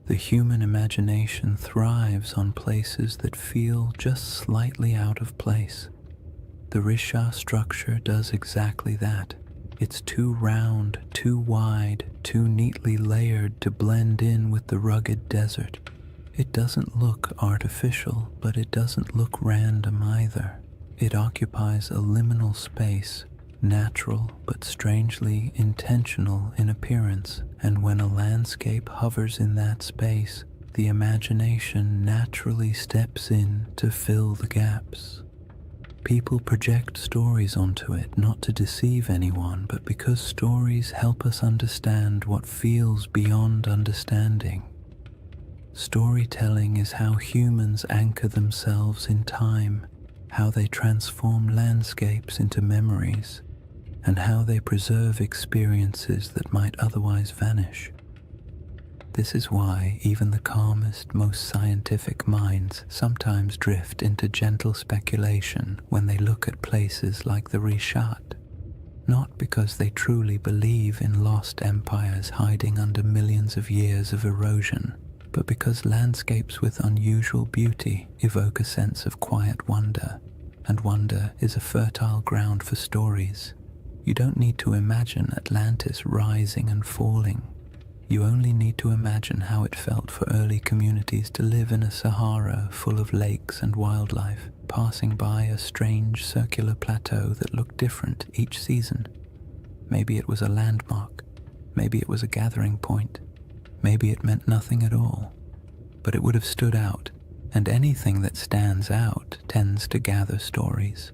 The human imagination thrives on places that feel just slightly out of place. The Risha structure does exactly that. It's too round, too wide, too neatly layered to blend in with the rugged desert. It doesn't look artificial, but it doesn't look random either. It occupies a liminal space, natural but strangely intentional in appearance, and when a landscape hovers in that space, the imagination naturally steps in to fill the gaps. People project stories onto it not to deceive anyone, but because stories help us understand what feels beyond understanding. Storytelling is how humans anchor themselves in time, how they transform landscapes into memories, and how they preserve experiences that might otherwise vanish. This is why even the calmest, most scientific minds sometimes drift into gentle speculation when they look at places like the Rishat, not because they truly believe in lost empires hiding under millions of years of erosion, but because landscapes with unusual beauty evoke a sense of quiet wonder, and wonder is a fertile ground for stories. You don't need to imagine Atlantis rising and falling. You only need to imagine how it felt for early communities to live in a Sahara full of lakes and wildlife, passing by a strange circular plateau that looked different each season. Maybe it was a landmark, maybe it was a gathering point, maybe it meant nothing at all, but it would have stood out, and anything that stands out tends to gather stories.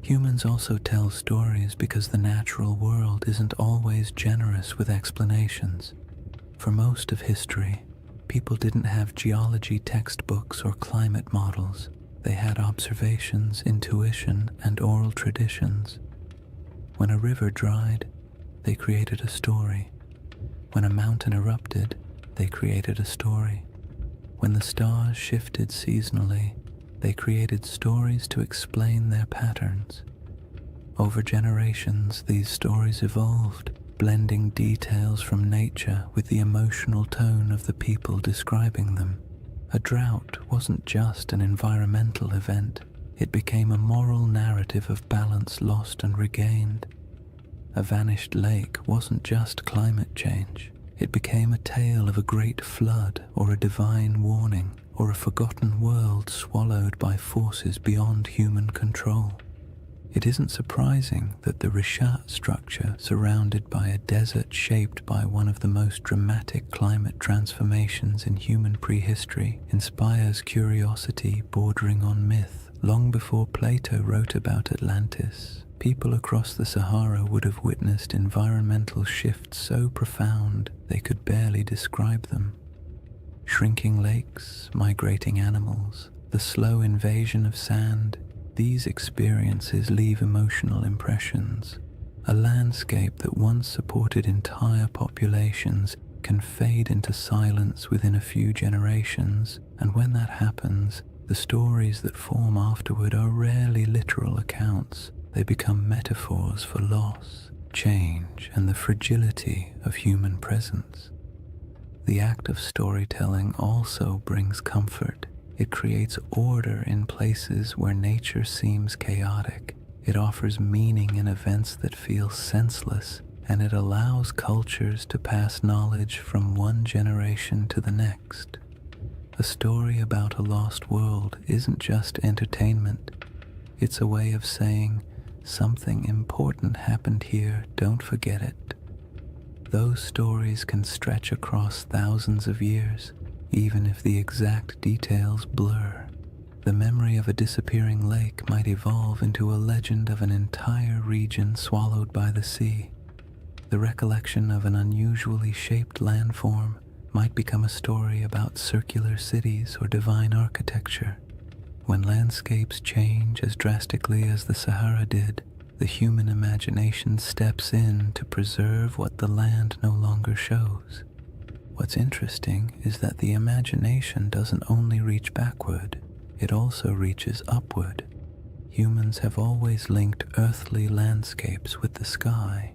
Humans also tell stories because the natural world isn't always generous with explanations. For most of history, people didn't have geology textbooks or climate models. They had observations, intuition, and oral traditions. When a river dried, they created a story. When a mountain erupted, they created a story. When the stars shifted seasonally, they created stories to explain their patterns. Over generations, these stories evolved, blending details from nature with the emotional tone of the people describing them. A drought wasn't just an environmental event, it became a moral narrative of balance lost and regained. A vanished lake wasn't just climate change, it became a tale of a great flood or a divine warning, or a forgotten world swallowed by forces beyond human control. It isn't surprising that the Rishat structure, surrounded by a desert shaped by one of the most dramatic climate transformations in human prehistory, inspires curiosity bordering on myth. Long before Plato wrote about Atlantis, people across the Sahara would have witnessed environmental shifts so profound they could barely describe them. Shrinking lakes, migrating animals, the slow invasion of sand, these experiences leave emotional impressions. A landscape that once supported entire populations can fade into silence within a few generations, and when that happens, the stories that form afterward are rarely literal accounts. They become metaphors for loss, change, and the fragility of human presence. The act of storytelling also brings comfort. It creates order in places where nature seems chaotic. It offers meaning in events that feel senseless, and it allows cultures to pass knowledge from one generation to the next. A story about a lost world isn't just entertainment. It's a way of saying, something important happened here, don't forget it. Those stories can stretch across thousands of years, even if the exact details blur. The memory of a disappearing lake might evolve into a legend of an entire region swallowed by the sea. The recollection of an unusually shaped landform might become a story about circular cities or divine architecture. When landscapes change as drastically as the Sahara did, the human imagination steps in to preserve what the land no longer shows. What's interesting is that the imagination doesn't only reach backward, it also reaches upward. Humans have always linked earthly landscapes with the sky.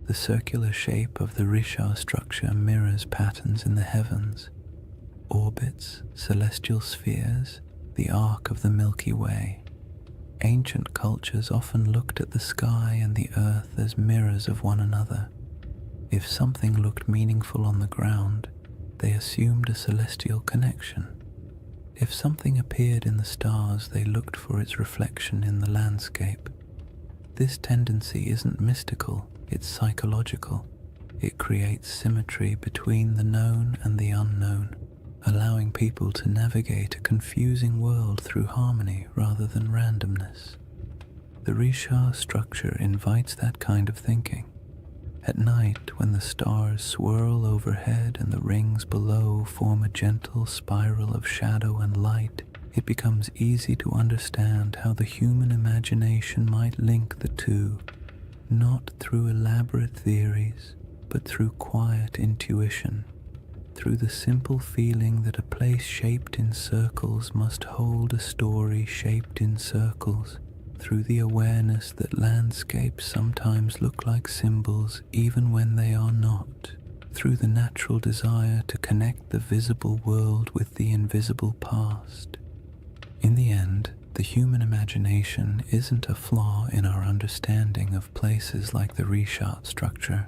The circular shape of the Risha structure mirrors patterns in the heavens, orbits, celestial spheres, the arc of the Milky Way. Ancient cultures often looked at the sky and the earth as mirrors of one another. If something looked meaningful on the ground, they assumed a celestial connection. If something appeared in the stars, they looked for its reflection in the landscape. This tendency isn't mystical, it's psychological. It creates symmetry between the known and the unknown, allowing people to navigate a confusing world through harmony rather than randomness. The Risha structure invites that kind of thinking. At night, when the stars swirl overhead and the rings below form a gentle spiral of shadow and light, it becomes easy to understand how the human imagination might link the two, not through elaborate theories, but through quiet intuition, through the simple feeling that a place shaped in circles must hold a story shaped in circles, through the awareness that landscapes sometimes look like symbols even when they are not, through the natural desire to connect the visible world with the invisible past. In the end, the human imagination isn't a flaw in our understanding of places like the Risha structure.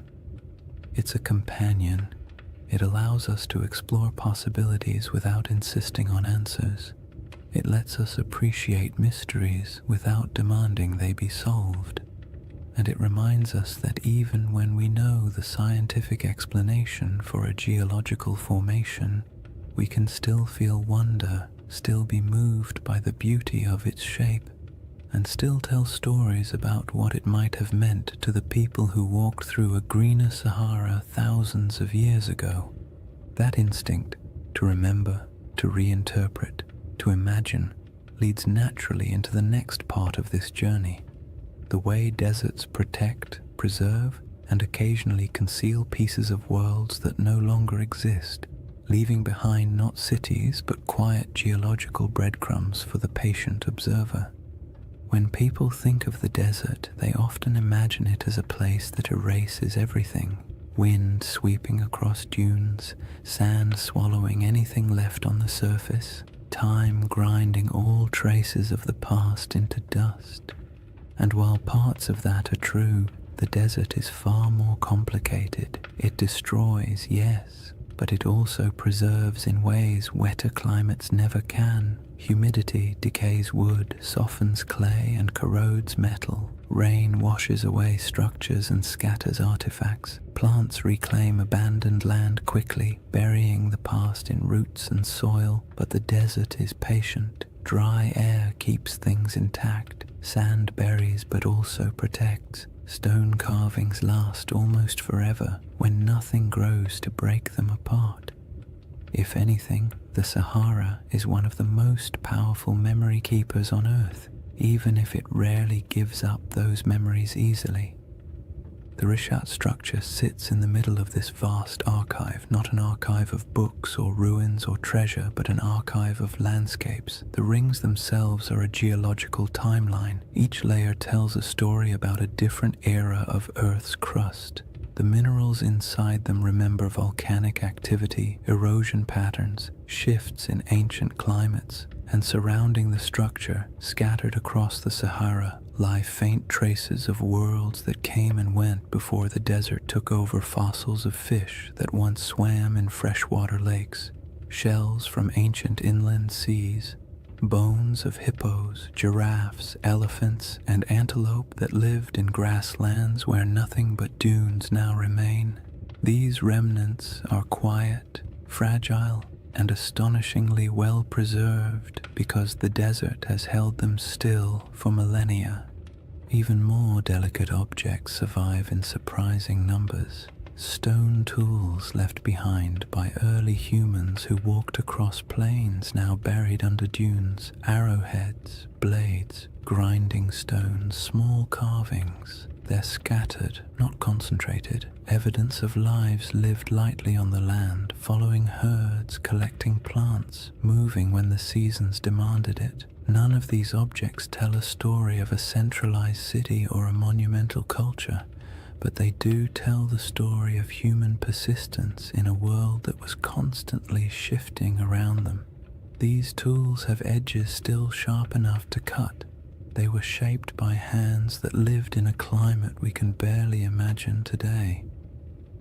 It's a companion. It allows us to explore possibilities without insisting on answers. It lets us appreciate mysteries without demanding they be solved. And it reminds us that even when we know the scientific explanation for a geological formation, we can still feel wonder, still be moved by the beauty of its shape, and still tell stories about what it might have meant to the people who walked through a greener Sahara thousands of years ago. That instinct to remember, to reinterpret, to imagine, leads naturally into the next part of this journey, the way deserts protect, preserve, and occasionally conceal pieces of worlds that no longer exist, leaving behind not cities but quiet geological breadcrumbs for the patient observer. When people think of the desert, they often imagine it as a place that erases everything, wind sweeping across dunes, sand swallowing anything left on the surface, time grinding all traces of the past into dust. And while parts of that are true, the desert is far more complicated. It destroys, yes, but it also preserves in ways wetter climates never can. Humidity decays wood, softens clay, and corrodes metal. Rain washes away structures and scatters artifacts. Plants reclaim abandoned land quickly, burying the past in roots and soil, but the desert is patient. Dry air keeps things intact. Sand buries but also protects. Stone carvings last almost forever when nothing grows to break them apart. If anything, the Sahara is one of the most powerful memory keepers on Earth, even if it rarely gives up those memories easily. The Rishat structure sits in the middle of this vast archive, not an archive of books or ruins or treasure, but an archive of landscapes. The rings themselves are a geological timeline. Each layer tells a story about a different era of Earth's crust. The minerals inside them remember volcanic activity, erosion patterns, shifts in ancient climates, and surrounding the structure, scattered across the Sahara, lie faint traces of worlds that came and went before the desert took over. Fossils of fish that once swam in freshwater lakes, shells from ancient inland seas, bones of hippos, giraffes, elephants, and antelope that lived in grasslands where nothing but dunes now remain. These remnants are quiet, fragile, and astonishingly well preserved because the desert has held them still for millennia. Even more delicate objects survive in surprising numbers. Stone tools left behind by early humans who walked across plains now buried under dunes, arrowheads, blades, grinding stones, small carvings. They're scattered, not concentrated, evidence of lives lived lightly on the land, following herds, collecting plants, moving when the seasons demanded it. None of these objects tell a story of a centralized city or a monumental culture, but they do tell the story of human persistence in a world that was constantly shifting around them. These tools have edges still sharp enough to cut. They were shaped by hands that lived in a climate we can barely imagine today.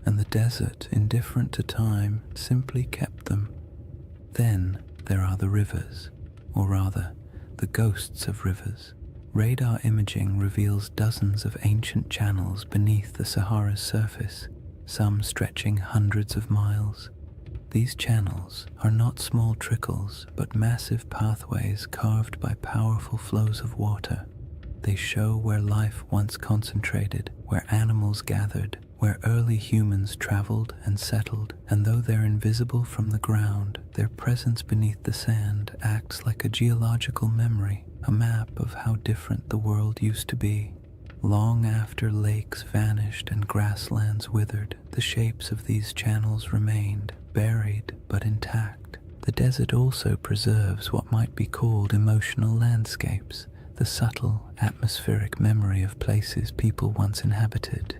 And the desert, indifferent to time, simply kept them. Then there are the rivers, or rather, the ghosts of rivers. Radar imaging reveals dozens of ancient channels beneath the Sahara's surface, some stretching hundreds of miles. These channels are not small trickles, but massive pathways carved by powerful flows of water. They show where life once concentrated, where animals gathered, where early humans traveled and settled, and though they're invisible from the ground, their presence beneath the sand acts like a geological memory, a map of how different the world used to be. Long after lakes vanished and grasslands withered, the shapes of these channels remained, buried but intact. The desert also preserves what might be called emotional landscapes, the subtle, atmospheric memory of places people once inhabited.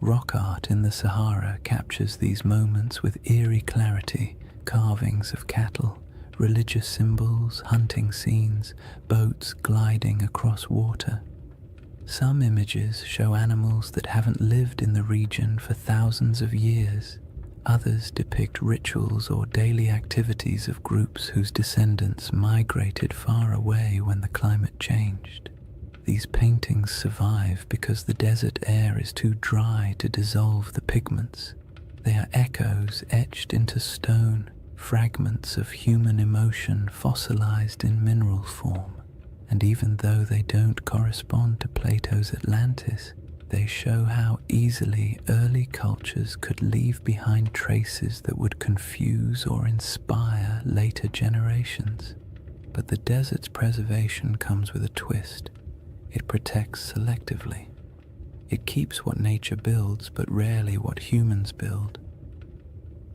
Rock art in the Sahara captures these moments with eerie clarity, carvings of cattle, religious symbols, hunting scenes, boats gliding across water. Some images show animals that haven't lived in the region for thousands of years. Others depict rituals or daily activities of groups whose descendants migrated far away when the climate changed. These paintings survive because the desert air is too dry to dissolve the pigments. They are echoes etched into stone, fragments of human emotion fossilized in mineral form. And even though they don't correspond to Plato's Atlantis, they show how easily early cultures could leave behind traces that would confuse or inspire later generations. But the desert's preservation comes with a twist. It protects selectively. It keeps what nature builds, but rarely what humans build.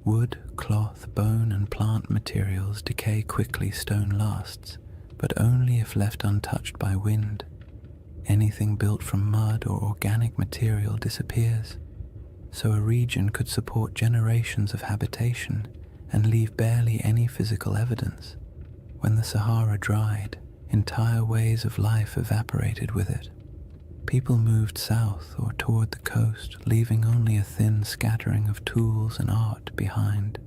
Wood, cloth, bone, and plant materials decay quickly, stone lasts, but only if left untouched by wind. Anything built from mud or organic material disappears, so a region could support generations of habitation and leave barely any physical evidence. When the Sahara dried, entire ways of life evaporated with it. People moved south or toward the coast, leaving only a thin scattering of tools and art behind.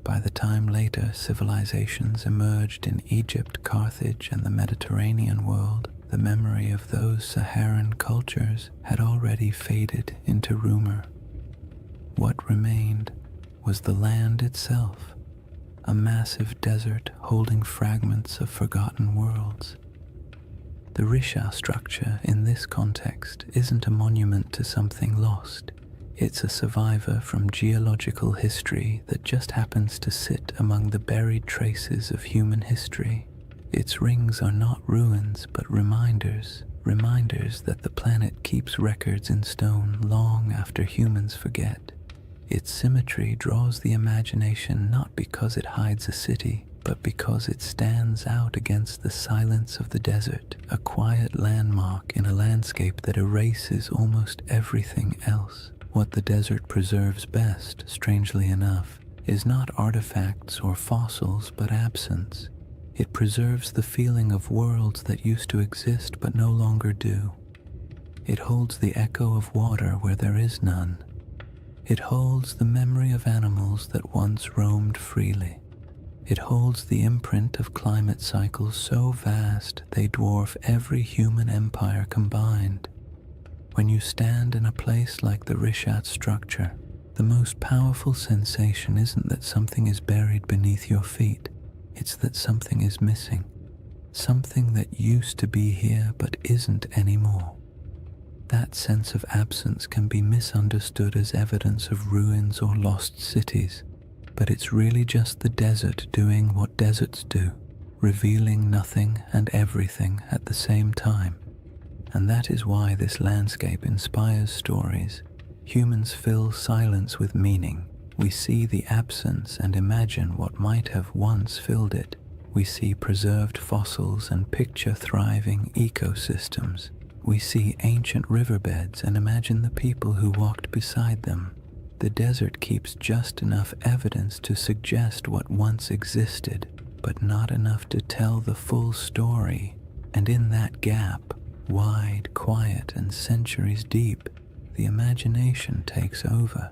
By the time later civilizations emerged in Egypt, Carthage, and the Mediterranean world, the memory of those Saharan cultures had already faded into rumor. What remained was the land itself, a massive desert holding fragments of forgotten worlds. The Risha structure in this context isn't a monument to something lost. It's a survivor from geological history that just happens to sit among the buried traces of human history. Its rings are not ruins, but reminders that the planet keeps records in stone long after humans forget. Its symmetry draws the imagination not because it hides a city, but because it stands out against the silence of the desert, a quiet landmark in a landscape that erases almost everything else. What the desert preserves best, strangely enough, is not artifacts or fossils, but absence. It preserves the feeling of worlds that used to exist but no longer do. It holds the echo of water where there is none. It holds the memory of animals that once roamed freely. It holds the imprint of climate cycles so vast they dwarf every human empire combined. When you stand in a place like the Rishat structure, the most powerful sensation isn't that something is buried beneath your feet. It's that something is missing. something that used to be here but isn't anymore. That sense of absence can be misunderstood as evidence of ruins or lost cities, but it's really just the desert doing what deserts do, revealing nothing and everything at the same time. And that is why this landscape inspires stories. Humans fill silence with meaning. We see the absence and imagine what might have once filled it. We see preserved fossils and picture thriving ecosystems. We see ancient riverbeds and imagine the people who walked beside them. The desert keeps just enough evidence to suggest what once existed, but not enough to tell the full story. And in that gap, wide, quiet, and centuries deep, the imagination takes over.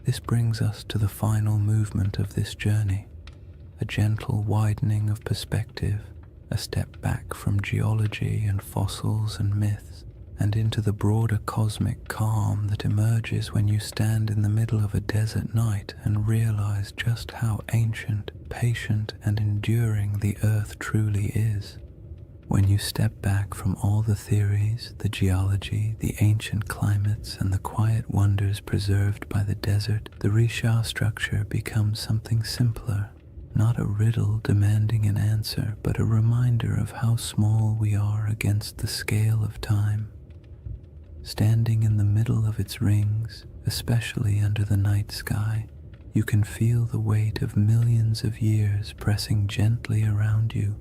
This brings us to the final movement of this journey, a gentle widening of perspective, a step back from geology and fossils and myths, and into the broader cosmic calm that emerges when you stand in the middle of a desert night and realize just how ancient, patient, and enduring the earth truly is. When you step back from all the theories, the geology, the ancient climates, and the quiet wonders preserved by the desert, the Risha structure becomes something simpler. Not a riddle demanding an answer, but a reminder of how small we are against the scale of time. Standing in the middle of its rings, especially under the night sky, you can feel the weight of millions of years pressing gently around you,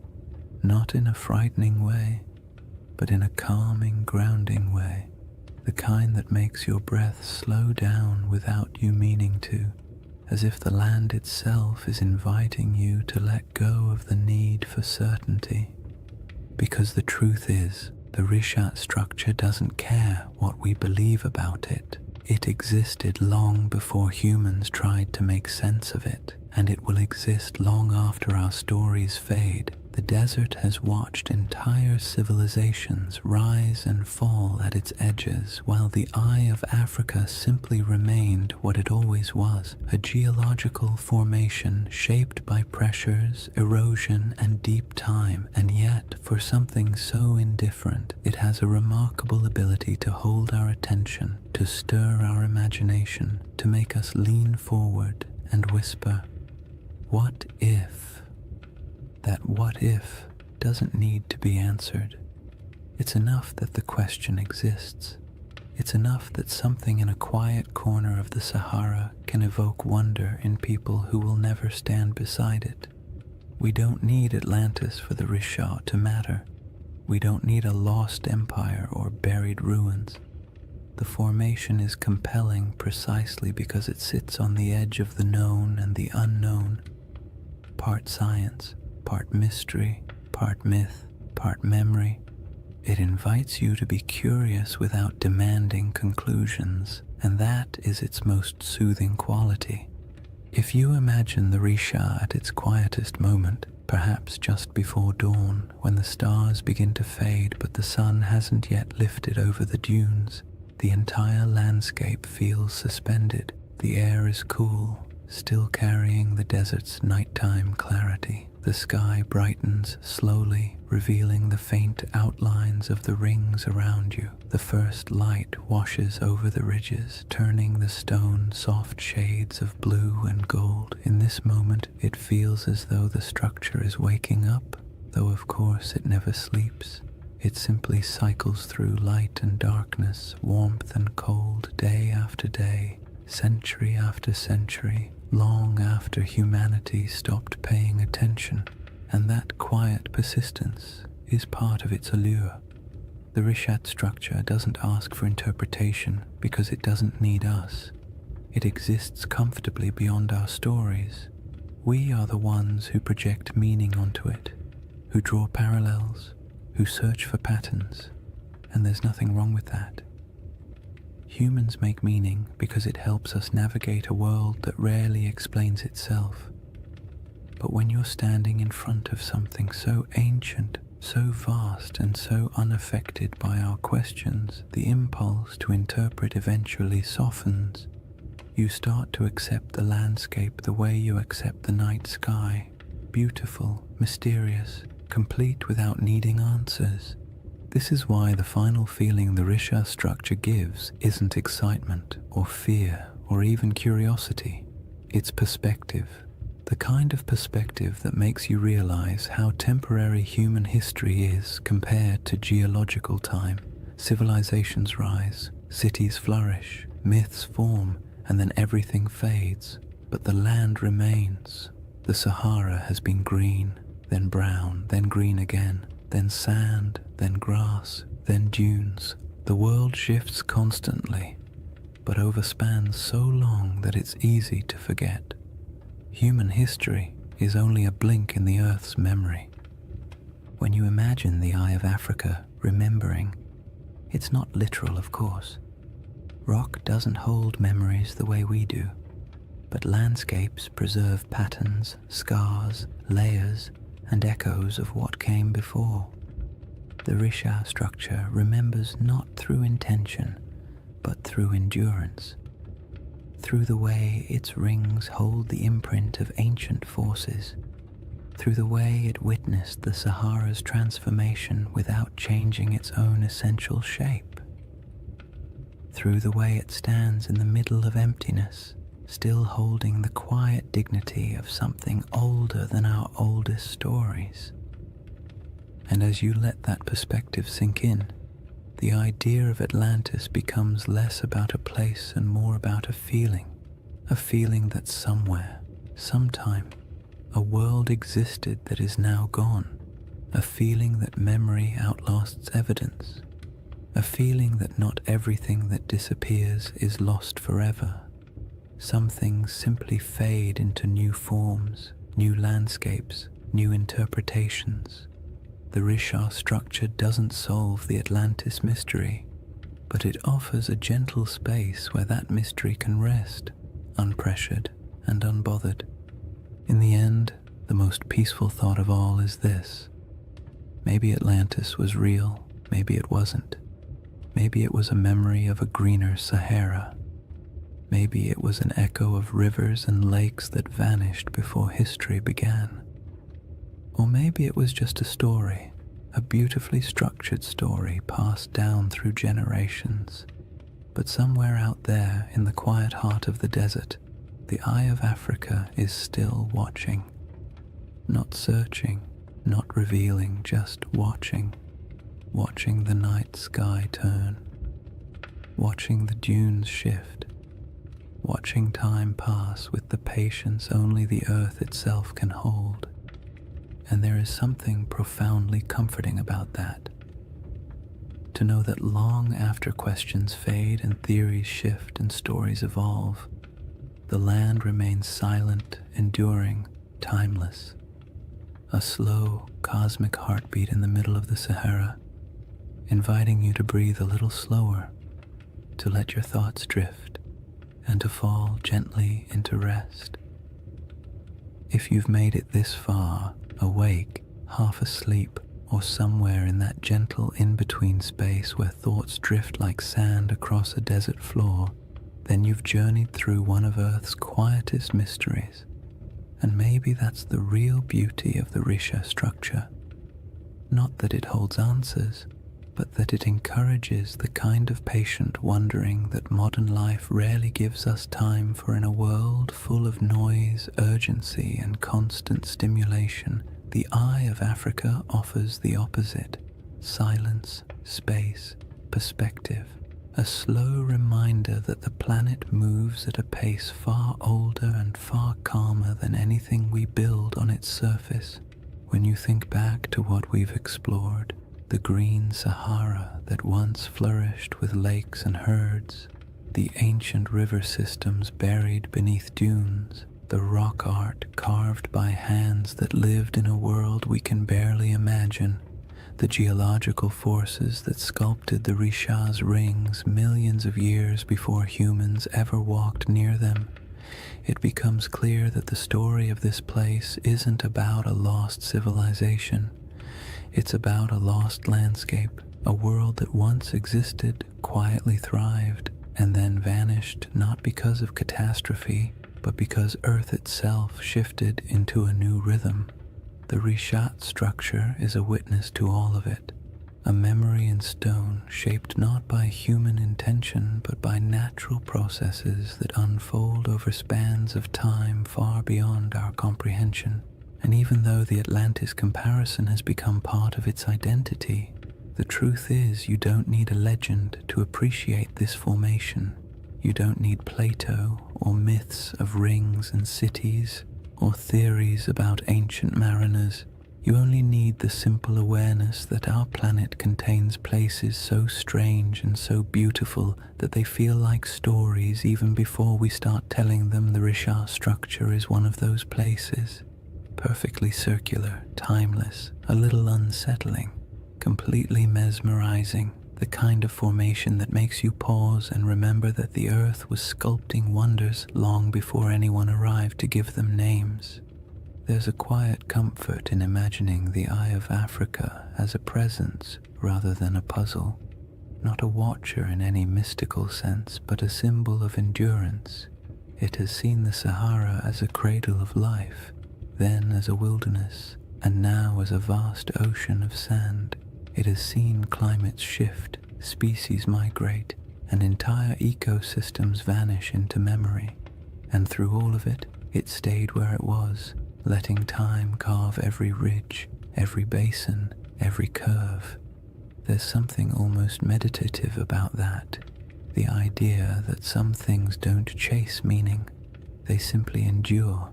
not in a frightening way, but in a calming, grounding way, the kind that makes your breath slow down without you meaning to, as if the land itself is inviting you to let go of the need for certainty. Because the truth is, the Rishat structure doesn't care what we believe about it. It existed long before humans tried to make sense of it, and it will exist long after our stories fade. The desert has watched entire civilizations rise and fall at its edges, while the eye of Africa simply remained what it always was, a geological formation shaped by pressures, erosion, and deep time. And yet, for something so indifferent, it has a remarkable ability to hold our attention, to stir our imagination, to make us lean forward and whisper, "What if?" That what if doesn't need to be answered. It's enough that the question exists. It's enough that something in a quiet corner of the Sahara can evoke wonder in people who will never stand beside it. We don't need Atlantis for the Risha to matter. We don't need a lost empire or buried ruins. The formation is compelling precisely because it sits on the edge of the known and the unknown, part science, part mystery, part myth, part memory. It invites you to be curious without demanding conclusions, and that is its most soothing quality. If you imagine the Risha at its quietest moment, perhaps just before dawn, when the stars begin to fade but the sun hasn't yet lifted over the dunes, the entire landscape feels suspended. The air is cool, still carrying the desert's nighttime clarity. The sky brightens slowly, revealing the faint outlines of the rings around you. The first light washes over the ridges, turning the stone soft shades of blue and gold. In this moment, it feels as though the structure is waking up, though of course it never sleeps. It simply cycles through light and darkness, warmth and cold, day after day, century after century, long after humanity stopped paying attention, and that quiet persistence is part of its allure. The Rishat structure doesn't ask for interpretation because it doesn't need us. It exists comfortably beyond our stories. We are the ones who project meaning onto it, who draw parallels, who search for patterns, and there's nothing wrong with that. Humans make meaning because it helps us navigate a world that rarely explains itself. But when you're standing in front of something so ancient, so vast, and so unaffected by our questions, the impulse to interpret eventually softens. You start to accept the landscape the way you accept the night sky, beautiful, mysterious, complete without needing answers. This is why the final feeling the Risha structure gives isn't excitement or fear or even curiosity. It's perspective, the kind of perspective that makes you realize how temporary human history is compared to geological time. Civilizations rise, cities flourish, myths form, and then everything fades. But the land remains. The Sahara has been green, then brown, then green again, then sand, then grass, then dunes. The world shifts constantly, but overspans so long that it's easy to forget. Human history is only a blink in the Earth's memory. When you imagine the Eye of Africa remembering, it's not literal, of course. Rock doesn't hold memories the way we do, but landscapes preserve patterns, scars, layers, and echoes of what came before. The Risha structure remembers not through intention, but through endurance, through the way its rings hold the imprint of ancient forces, through the way it witnessed the Sahara's transformation without changing its own essential shape, through the way it stands in the middle of emptiness, still holding the quiet dignity of something older than our oldest stories. And as you let that perspective sink in, the idea of Atlantis becomes less about a place and more about a feeling that somewhere, sometime, a world existed that is now gone, a feeling that memory outlasts evidence, a feeling that not everything that disappears is lost forever. Some things simply fade into new forms, new landscapes, new interpretations. The Risha structure doesn't solve the Atlantis mystery, but it offers a gentle space where that mystery can rest, unpressured and unbothered. In the end, the most peaceful thought of all is this: maybe Atlantis was real, maybe it wasn't. Maybe it was a memory of a greener Sahara. Maybe it was an echo of rivers and lakes that vanished before history began. Or maybe it was just a story, a beautifully structured story passed down through generations. But somewhere out there in the quiet heart of the desert, the Eye of Africa is still watching. Not searching, not revealing, just watching. Watching the night sky turn. Watching the dunes shift. Watching time pass with the patience only the earth itself can hold. And there is something profoundly comforting about that. To know that long after questions fade and theories shift and stories evolve, the land remains silent, enduring, timeless. A slow, cosmic heartbeat in the middle of the Sahara, inviting you to breathe a little slower, to let your thoughts drift, and to fall gently into rest. If you've made it this far, awake, half asleep, or somewhere in that gentle in-between space where thoughts drift like sand across a desert floor, then you've journeyed through one of Earth's quietest mysteries. And maybe that's the real beauty of the Risha structure. Not that it holds answers, but that it encourages the kind of patient wondering that modern life rarely gives us time for. In a world full of noise, urgency, and constant stimulation, the Eye of Africa offers the opposite: silence, space, perspective, a slow reminder that the planet moves at a pace far older and far calmer than anything we build on its surface. When you think back to what we've explored, the green Sahara that once flourished with lakes and herds, the ancient river systems buried beneath dunes, the rock art carved by hands that lived in a world we can barely imagine, the geological forces that sculpted the Risha's rings millions of years before humans ever walked near them, it becomes clear that the story of this place isn't about a lost civilization. It's about a lost landscape, a world that once existed, quietly thrived, and then vanished not because of catastrophe, but because Earth itself shifted into a new rhythm. The Rishat structure is a witness to all of it, a memory in stone shaped not by human intention but by natural processes that unfold over spans of time far beyond our comprehension. And even though the Atlantis comparison has become part of its identity, the truth is you don't need a legend to appreciate this formation. You don't need Plato or myths of rings and cities or theories about ancient mariners. You only need the simple awareness that our planet contains places so strange and so beautiful that they feel like stories even before we start telling them. The Rishat structure is one of those places. Perfectly circular, timeless, a little unsettling, completely mesmerizing, the kind of formation that makes you pause and remember that the earth was sculpting wonders long before anyone arrived to give them names. There's a quiet comfort in imagining the Eye of Africa as a presence rather than a puzzle, not a watcher in any mystical sense, but a symbol of endurance. It has seen the Sahara as a cradle of life, then as a wilderness, and now as a vast ocean of sand. It has seen climates shift, species migrate, and entire ecosystems vanish into memory. And through all of it, it stayed where it was, letting time carve every ridge, every basin, every curve. There's something almost meditative about that, the idea that some things don't chase meaning, they simply endure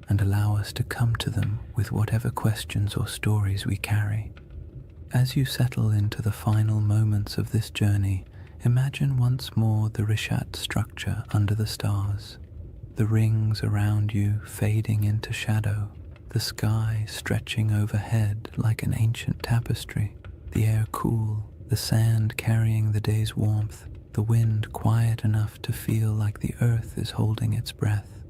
and allow us to come to them with whatever questions or stories we carry. As you settle into the final moments of this journey, imagine once more the Rishat structure under the stars, the rings around you fading into shadow, the sky stretching overhead like an ancient tapestry, the air cool, the sand carrying the day's warmth, the wind quiet enough to feel like the earth is holding its breath.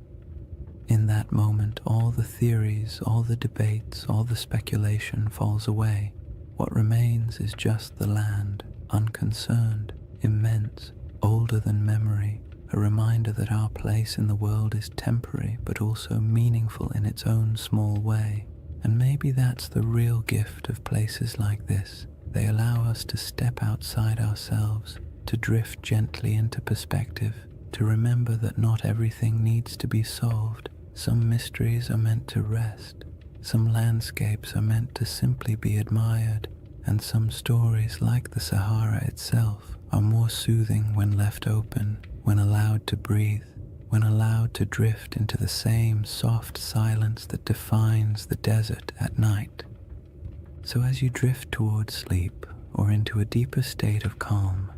In that moment, all the theories, all the debates, all the speculation falls away. What remains is just the land, unconcerned, immense, older than memory, a reminder that our place in the world is temporary but also meaningful in its own small way. And maybe that's the real gift of places like this. They allow us to step outside ourselves, to drift gently into perspective, to remember that not everything needs to be solved. Some mysteries are meant to rest, some landscapes are meant to simply be admired, and some stories, like the Sahara itself, are more soothing when left open, when allowed to breathe, when allowed to drift into the same soft silence that defines the desert at night. So as you drift towards sleep or into a deeper state of calm,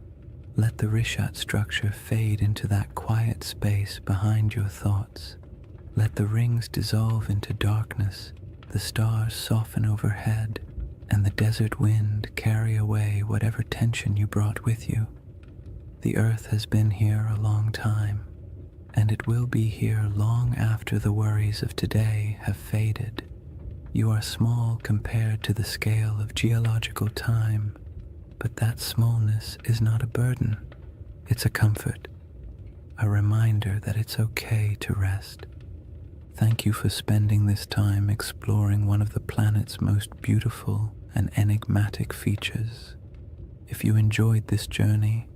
let the Rishat structure fade into that quiet space behind your thoughts. Let the rings dissolve into darkness, the stars soften overhead, and the desert wind carry away whatever tension you brought with you. The earth has been here a long time, and it will be here long after the worries of today have faded. You are small compared to the scale of geological time, but that smallness is not a burden. It's a comfort, a reminder that it's okay to rest. Thank you for spending this time exploring one of the planet's most beautiful and enigmatic features. If you enjoyed this journey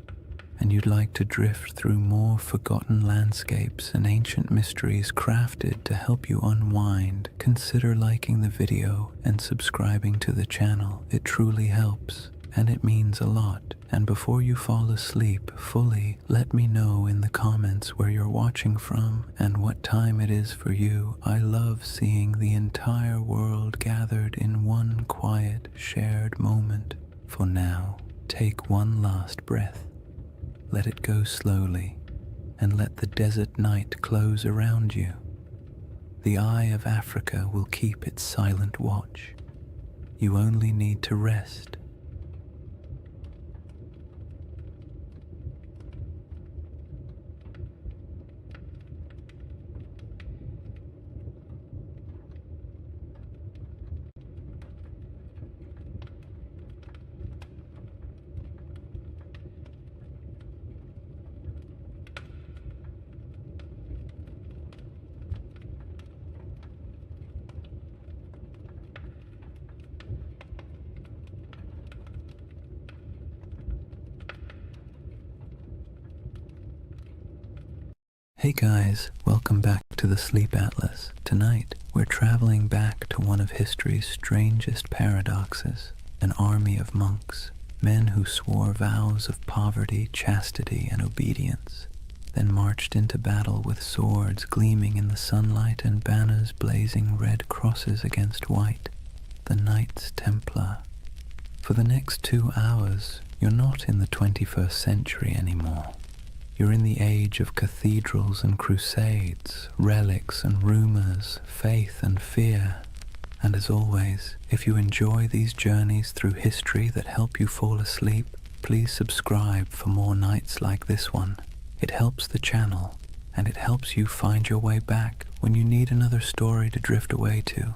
and you'd like to drift through more forgotten landscapes and ancient mysteries crafted to help you unwind, consider liking the video and subscribing to the channel. It truly helps, and it means a lot. And before you fall asleep fully, let me know in the comments where you're watching from and what time it is for you. I love seeing the entire world gathered in one quiet, shared moment. For now, take one last breath. Let it go slowly, and let the desert night close around you. The Eye of Africa will keep its silent watch. You only need to rest. Hey guys, welcome back to the Sleep Atlas. Tonight, we're traveling back to one of history's strangest paradoxes, an army of monks, men who swore vows of poverty, chastity, and obedience, then marched into battle with swords gleaming in the sunlight and banners blazing red crosses against white, the Knights Templar. For the next 2 hours, you're not in the 21st century anymore. You're in the age of cathedrals and crusades, relics and rumors, faith and fear. And as always, if you enjoy these journeys through history that help you fall asleep, please subscribe for more nights like this one. It helps the channel, and it helps you find your way back when you need another story to drift away to.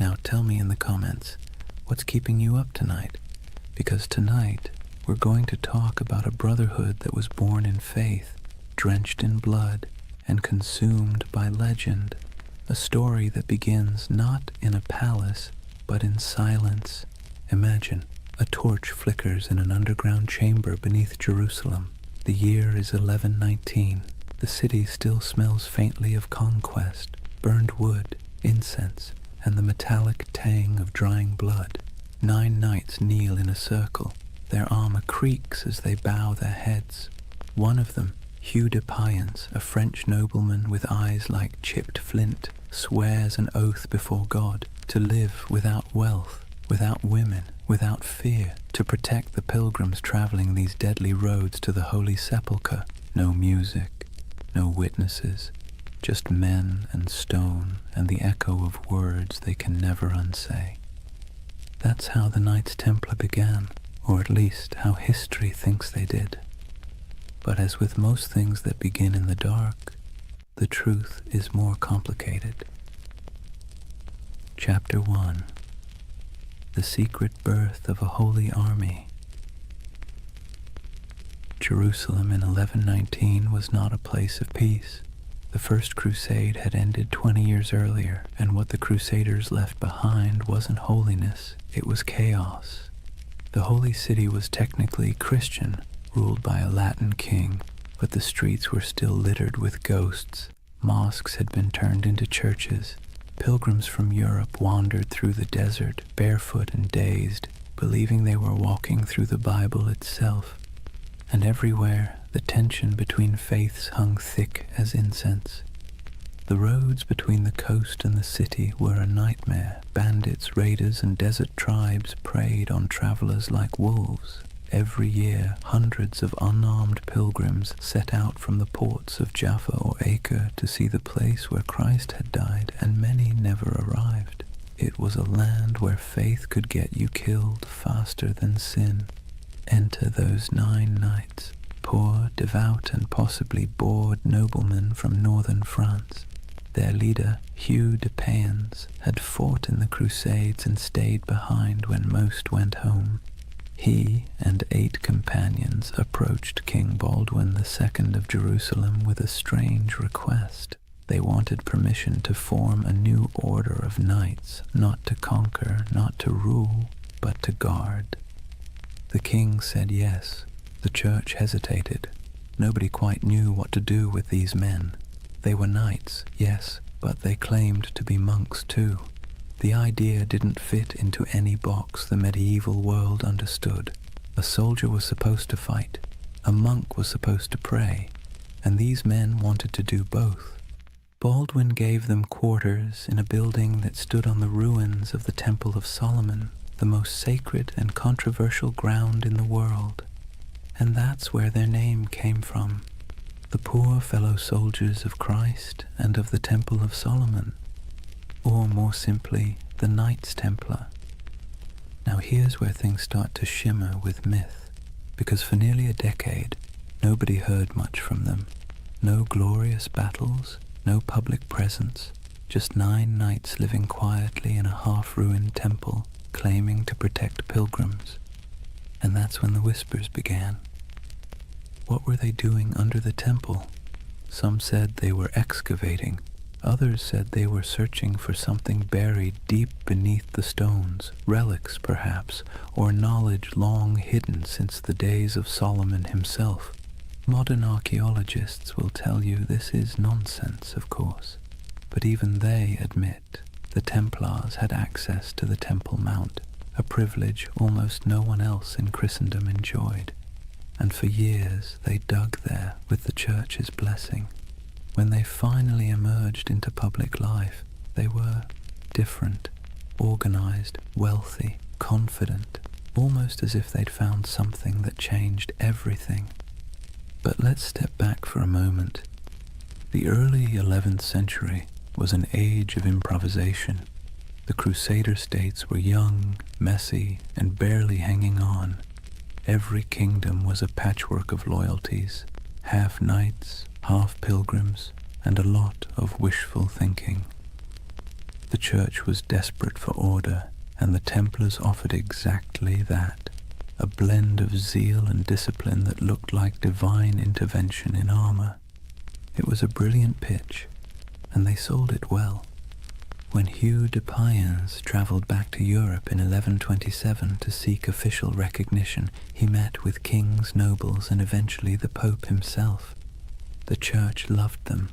Now tell me in the comments, what's keeping you up tonight? Because tonight, we're going to talk about a brotherhood that was born in faith, drenched in blood, and consumed by legend. A story that begins not in a palace, but in silence. Imagine, a torch flickers in an underground chamber beneath Jerusalem. The year is 1119. The city still smells faintly of conquest, burned wood, incense, and the metallic tang of drying blood. 9 knights kneel in a circle. Their armor creaks as they bow their heads. One of them, Hugh de Payens, a French nobleman with eyes like chipped flint, swears an oath before God to live without wealth, without women, without fear, to protect the pilgrims traveling these deadly roads to the Holy Sepulchre. No music, no witnesses, just men and stone and the echo of words they can never unsay. That's how the Knights Templar began, or at least how history thinks they did. But as with most things that begin in the dark, the truth is more complicated. Chapter 1. The Secret Birth of a Holy Army. Jerusalem in 1119 was not a place of peace. The First Crusade had ended 20 years earlier, and what the Crusaders left behind wasn't holiness, it was chaos. The Holy City was technically Christian, ruled by a Latin king, but the streets were still littered with ghosts. Mosques had been turned into churches. Pilgrims from Europe wandered through the desert, barefoot and dazed, believing they were walking through the Bible itself. And everywhere, the tension between faiths hung thick as incense. The roads between the coast and the city were a nightmare. Bandits, raiders, and desert tribes preyed on travelers like wolves. Every year, hundreds of unarmed pilgrims set out from the ports of Jaffa or Acre to see the place where Christ had died, and many never arrived. It was a land where faith could get you killed faster than sin. Enter those 9 knights, poor, devout, and possibly bored noblemen from northern France. Their leader, Hugh de Payens, had fought in the Crusades and stayed behind when most went home. He and 8 companions approached King Baldwin II of Jerusalem with a strange request. They wanted permission to form a new order of knights, not to conquer, not to rule, but to guard. The king said yes. The church hesitated. Nobody quite knew what to do with these men. They were knights, yes, but they claimed to be monks too. The idea didn't fit into any box the medieval world understood. A soldier was supposed to fight, a monk was supposed to pray, and these men wanted to do both. Baldwin gave them quarters in a building that stood on the ruins of the Temple of Solomon, the most sacred and controversial ground in the world. And that's where their name came from. The poor fellow soldiers of Christ and of the Temple of Solomon, or more simply, the Knights Templar. Now here's where things start to shimmer with myth, because for nearly a decade, nobody heard much from them. No glorious battles, no public presence, just 9 knights living quietly in a half-ruined temple, claiming to protect pilgrims. And that's when the whispers began. What were they doing under the temple? Some said they were excavating. Others said they were searching for something buried deep beneath the stones, relics perhaps, or knowledge long hidden since the days of Solomon himself. Modern archaeologists will tell you this is nonsense, of course, but even they admit the Templars had access to the Temple Mount, a privilege almost no one else in Christendom enjoyed, and for years they dug there with the Church's blessing. When they finally emerged into public life, they were different, organized, wealthy, confident, almost as if they'd found something that changed everything. But let's step back for a moment. The early 11th century was an age of improvisation. The Crusader states were young, messy, and barely hanging on. Every kingdom was a patchwork of loyalties, half knights, half pilgrims, and a lot of wishful thinking. The Church was desperate for order, and the Templars offered exactly that, a blend of zeal and discipline that looked like divine intervention in armor. It was a brilliant pitch, and they sold it well. When Hugh de Payens traveled back to Europe in 1127 to seek official recognition, he met with kings, nobles, and eventually the Pope himself. The Church loved them,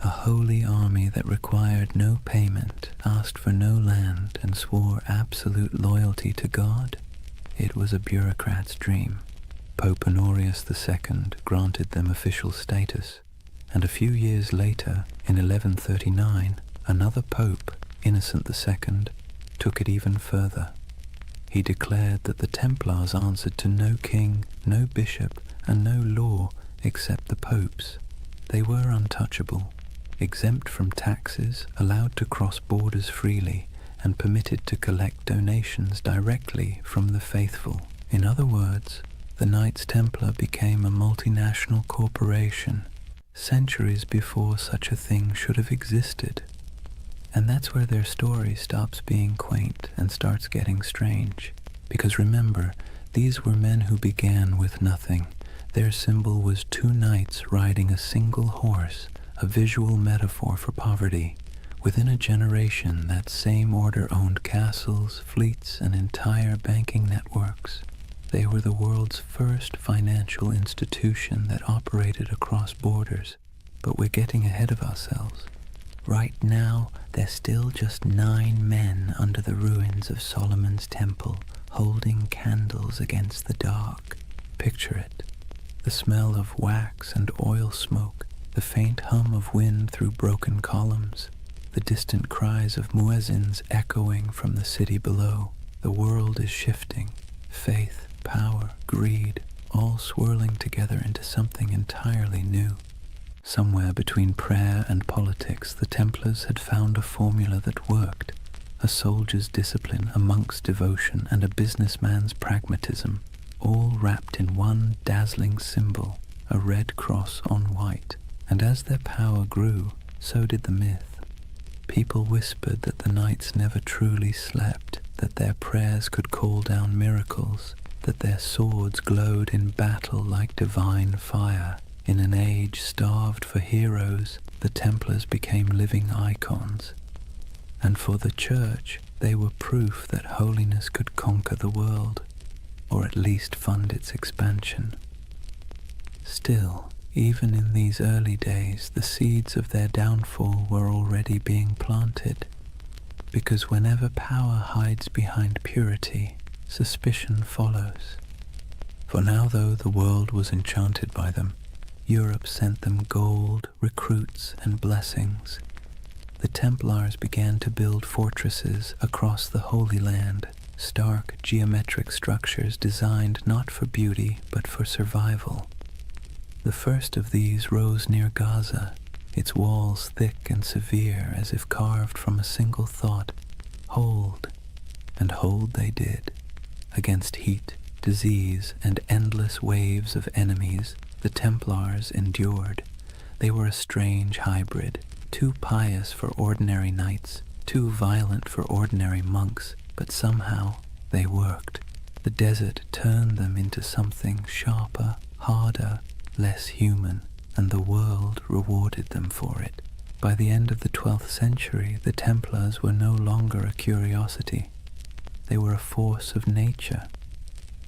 a holy army that required no payment, asked for no land, and swore absolute loyalty to God. It was a bureaucrat's dream. Pope Honorius II granted them official status, and a few years later, in 1139, another pope, Innocent II, took it even further. He declared that the Templars answered to no king, no bishop, and no law except the popes. They were untouchable, exempt from taxes, allowed to cross borders freely, and permitted to collect donations directly from the faithful. In other words, the Knights Templar became a multinational corporation, centuries before such a thing should have existed. And that's where their story stops being quaint and starts getting strange. Because remember, these were men who began with nothing. Their symbol was two knights riding a single horse, a visual metaphor for poverty. Within a generation, that same order owned castles, fleets, and entire banking networks. They were the world's first financial institution that operated across borders. But we're getting ahead of ourselves. Right now, there's still just 9 men under the ruins of Solomon's temple, holding candles against the dark. Picture it. The smell of wax and oil smoke, the faint hum of wind through broken columns, the distant cries of muezzins echoing from the city below. The world is shifting. Faith, power, greed, all swirling together into something entirely new. Somewhere between prayer and politics, the Templars had found a formula that worked. A soldier's discipline, a monk's devotion, and a businessman's pragmatism, all wrapped in one dazzling symbol, a red cross on white. And as their power grew, so did the myth. People whispered that the knights never truly slept, that their prayers could call down miracles, that their swords glowed in battle like divine fire. In an age starved for heroes, the Templars became living icons. And for the Church, they were proof that holiness could conquer the world, or at least fund its expansion. Still, even in these early days, the seeds of their downfall were already being planted, because whenever power hides behind purity, suspicion follows. For now, though the world was enchanted by them, Europe sent them gold, recruits, and blessings. The Templars began to build fortresses across the Holy Land, stark geometric structures designed not for beauty but for survival. The first of these rose near Gaza, its walls thick and severe as if carved from a single thought: hold. And hold they did. Against heat, disease, and endless waves of enemies, the Templars endured. They were a strange hybrid, too pious for ordinary knights, too violent for ordinary monks, but somehow they worked. The desert turned them into something sharper, harder, less human, and the world rewarded them for it. By the end of the 12th century, the Templars were no longer a curiosity. They were a force of nature.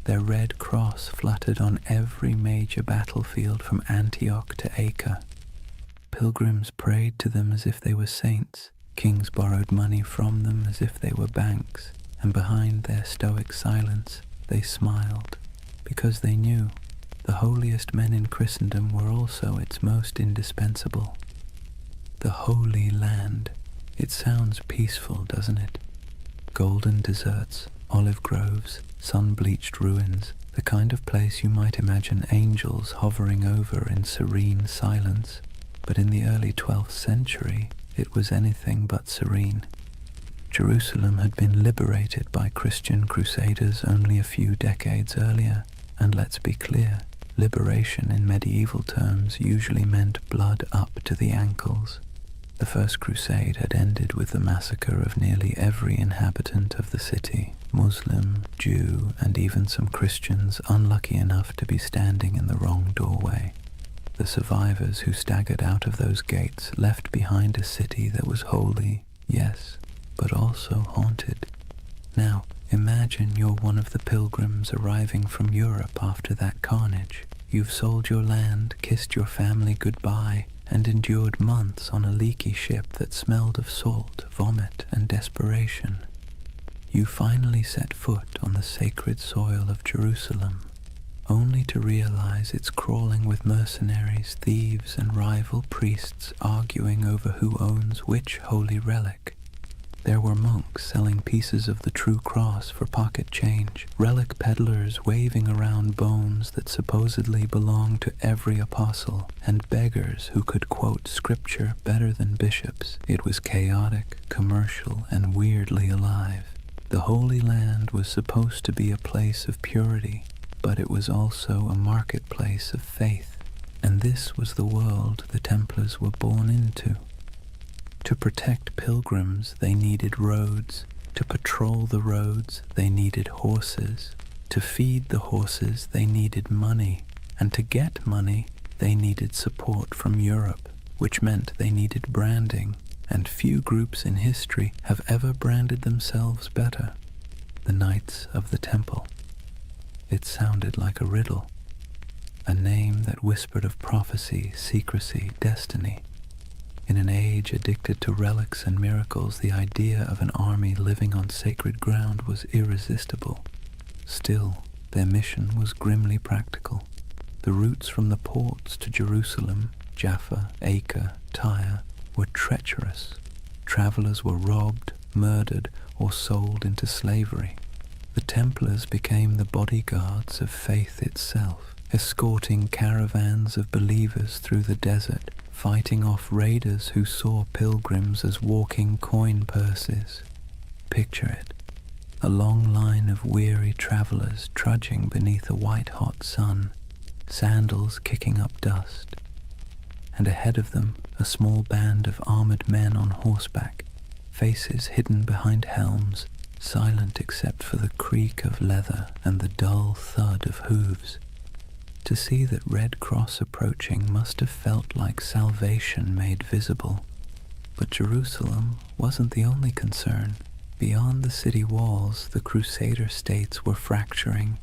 Their red cross fluttered on every major battlefield from Antioch to Acre. Pilgrims prayed to them as if they were saints. Kings borrowed money from them as if they were banks, and behind their stoic silence they smiled, because they knew the holiest men in Christendom were also its most indispensable. The Holy Land. It sounds peaceful, doesn't it? Golden deserts, olive groves, sun-bleached ruins, the kind of place you might imagine angels hovering over in serene silence. But in the early 12th century, it was anything but serene. Jerusalem had been liberated by Christian crusaders only a few decades earlier, and let's be clear, liberation in medieval terms usually meant blood up to the ankles. The First Crusade had ended with the massacre of nearly every inhabitant of the city, Muslim, Jew, and even some Christians unlucky enough to be standing in the wrong doorway. The survivors who staggered out of those gates left behind a city that was holy, yes, but also haunted. Now, imagine you're one of the pilgrims arriving from Europe after that carnage. You've sold your land, kissed your family goodbye, and endured months on a leaky ship that smelled of salt, vomit, and desperation. You finally set foot on the sacred soil of Jerusalem, only to realize it's crawling with mercenaries, thieves, and rival priests arguing over who owns which holy relic. There were monks selling pieces of the true cross for pocket change, relic peddlers waving around bones that supposedly belonged to every apostle, and beggars who could quote scripture better than bishops. It was chaotic, commercial, and weirdly alive. The Holy Land was supposed to be a place of purity, but it was also a marketplace of faith, and this was the world the Templars were born into. To protect pilgrims, they needed roads. To patrol the roads, they needed horses. To feed the horses, they needed money. And to get money, they needed support from Europe, which meant they needed branding. And few groups in history have ever branded themselves better. The Knights of the Temple. It sounded like a riddle. A name that whispered of prophecy, secrecy, destiny. In an age addicted to relics and miracles, the idea of an army living on sacred ground was irresistible. Still, their mission was grimly practical. The routes from the ports to Jerusalem, Jaffa, Acre, Tyre, were treacherous. Travelers were robbed, murdered, or sold into slavery. The Templars became the bodyguards of faith itself, escorting caravans of believers through the desert, fighting off raiders who saw pilgrims as walking coin purses. Picture it, a long line of weary travelers trudging beneath a white-hot sun, sandals kicking up dust, and ahead of them a small band of armored men on horseback, faces hidden behind helms, silent except for the creak of leather and the dull thud of hooves. To see that Red Cross approaching must have felt like salvation made visible. But Jerusalem wasn't the only concern. Beyond the city walls, the Crusader states were fracturing.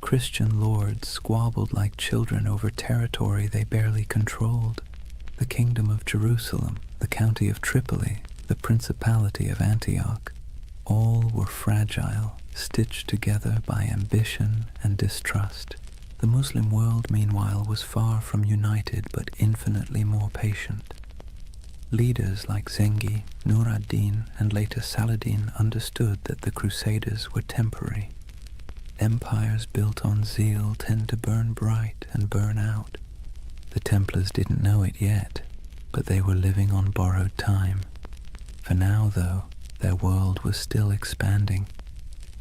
Christian lords squabbled like children over territory they barely controlled. The Kingdom of Jerusalem, the County of Tripoli, the Principality of Antioch, all were fragile, stitched together by ambition and distrust. The Muslim world, meanwhile, was far from united but infinitely more patient. Leaders like Zengi, Nur ad-Din, and later Saladin understood that the Crusaders were temporary. Empires built on zeal tend to burn bright and burn out. The Templars didn't know it yet, but they were living on borrowed time. For now, though, their world was still expanding.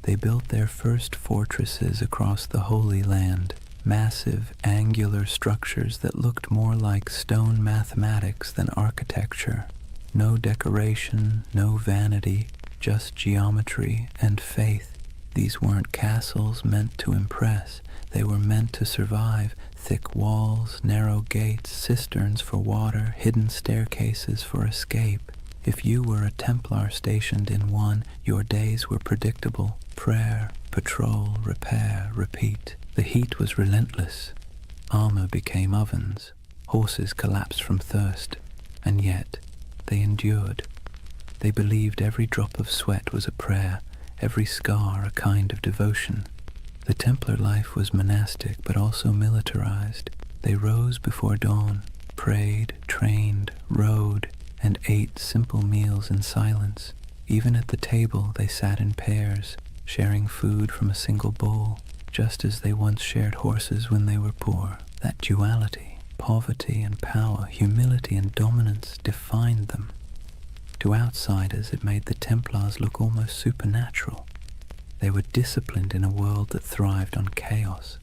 They built their first fortresses across the Holy Land, massive, angular structures that looked more like stone mathematics than architecture. No decoration, no vanity, just geometry and faith. These weren't castles meant to impress. They were meant to survive. Thick walls, narrow gates, cisterns for water, hidden staircases for escape. If you were a Templar stationed in one, your days were predictable. Prayer, Patrol, repair, repeat. The heat was relentless. Armor became ovens. Horses collapsed from thirst. And yet, they endured. They believed every drop of sweat was a prayer, every scar a kind of devotion. The Templar life was monastic but also militarized. They rose before dawn, prayed, trained, rode, and ate simple meals in silence. Even at the table they sat in pairs, sharing food from a single bowl, just as they once shared horses when they were poor. That duality, poverty and power, humility and dominance, defined them. To outsiders it made the Templars look almost supernatural. They were disciplined in a world that thrived on chaos.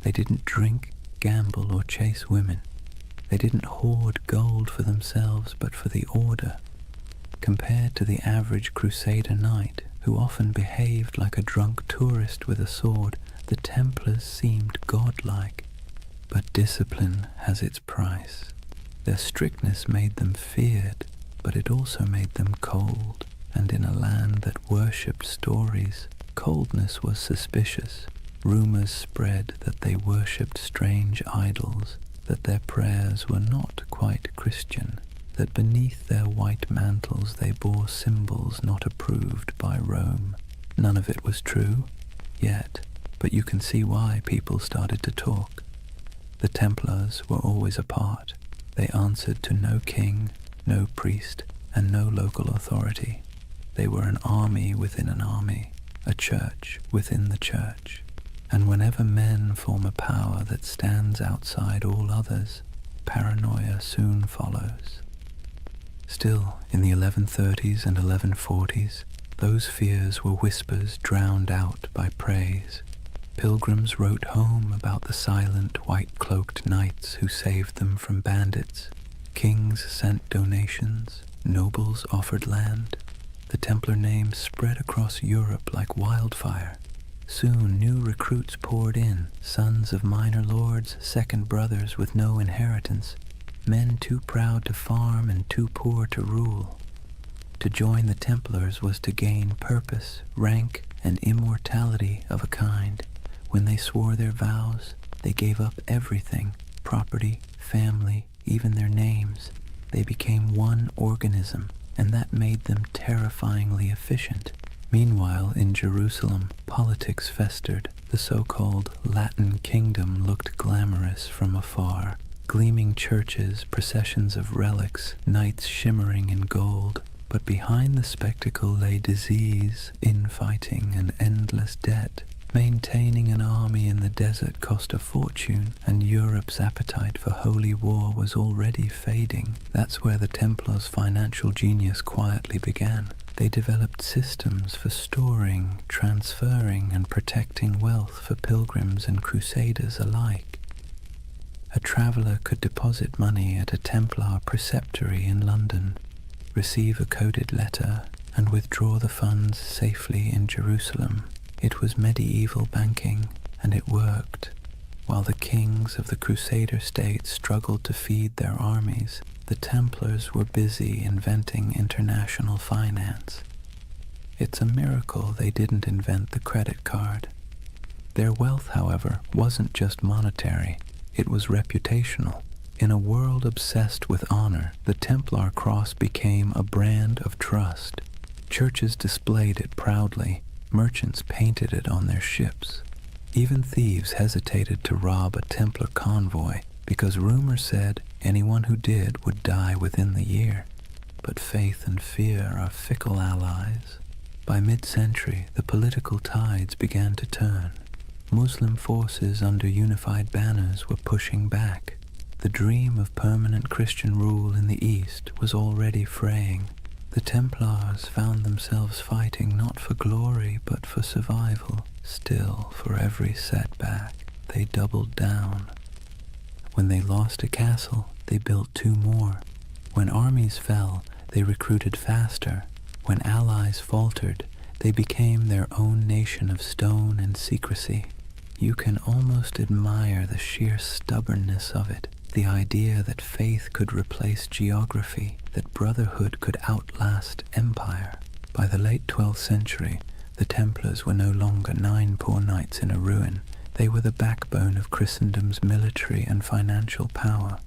They didn't drink, gamble, or chase women. They didn't hoard gold for themselves, but for the order. Compared to the average Crusader knight, who often behaved like a drunk tourist with a sword, the Templars seemed godlike. But discipline has its price. Their strictness made them feared, but it also made them cold. And in a land that worshipped stories, coldness was suspicious. Rumors spread that they worshipped strange idols, that their prayers were not quite Christian, that beneath their white mantles they bore symbols not approved by Rome. None of it was true, yet, but you can see why people started to talk. The Templars were always apart. They answered to no king, no priest, and no local authority. They were an army within an army, a church within the church. And whenever men form a power that stands outside all others, paranoia soon follows. Still, in the 1130s and 1140s, those fears were whispers drowned out by praise. Pilgrims wrote home about the silent, white-cloaked knights who saved them from bandits. Kings sent donations, nobles offered land. The Templar name spread across Europe like wildfire. Soon new recruits poured in, sons of minor lords, second brothers with no inheritance, men too proud to farm and too poor to rule. To join the Templars was to gain purpose, rank, and immortality of a kind. When they swore their vows, they gave up everything, property, family, even their names. They became one organism, and that made them terrifyingly efficient. Meanwhile, in Jerusalem, politics festered. The so-called Latin Kingdom looked glamorous from afar. Gleaming churches, processions of relics, knights shimmering in gold. But behind the spectacle lay disease, infighting, and endless debt. Maintaining an army in the desert cost a fortune, and Europe's appetite for holy war was already fading. That's where the Templars' financial genius quietly began. They developed systems for storing, transferring, and protecting wealth for pilgrims and crusaders alike. A traveler could deposit money at a Templar preceptory in London, receive a coded letter, and withdraw the funds safely in Jerusalem. It was medieval banking, and it worked. While the kings of the Crusader states struggled to feed their armies, the Templars were busy inventing international finance. It's a miracle they didn't invent the credit card. Their wealth, however, wasn't just monetary, it was reputational. In a world obsessed with honor, the Templar cross became a brand of trust. Churches displayed it proudly. Merchants painted it on their ships. Even thieves hesitated to rob a Templar convoy because rumor said anyone who did would die within the year. But faith and fear are fickle allies. By mid-century, the political tides began to turn. Muslim forces under unified banners were pushing back. The dream of permanent Christian rule in the East was already fraying. The Templars found themselves fighting not for glory but for survival. Still, for every setback, they doubled down. When they lost a castle, they built two more. When armies fell, they recruited faster. When allies faltered, they became their own nation of stone and secrecy. You can almost admire the sheer stubbornness of it. The idea that faith could replace geography, that brotherhood could outlast empire. By the late 12th century, The Templars were no longer 9 poor knights in a ruin. They were the backbone of Christendom's military and financial power.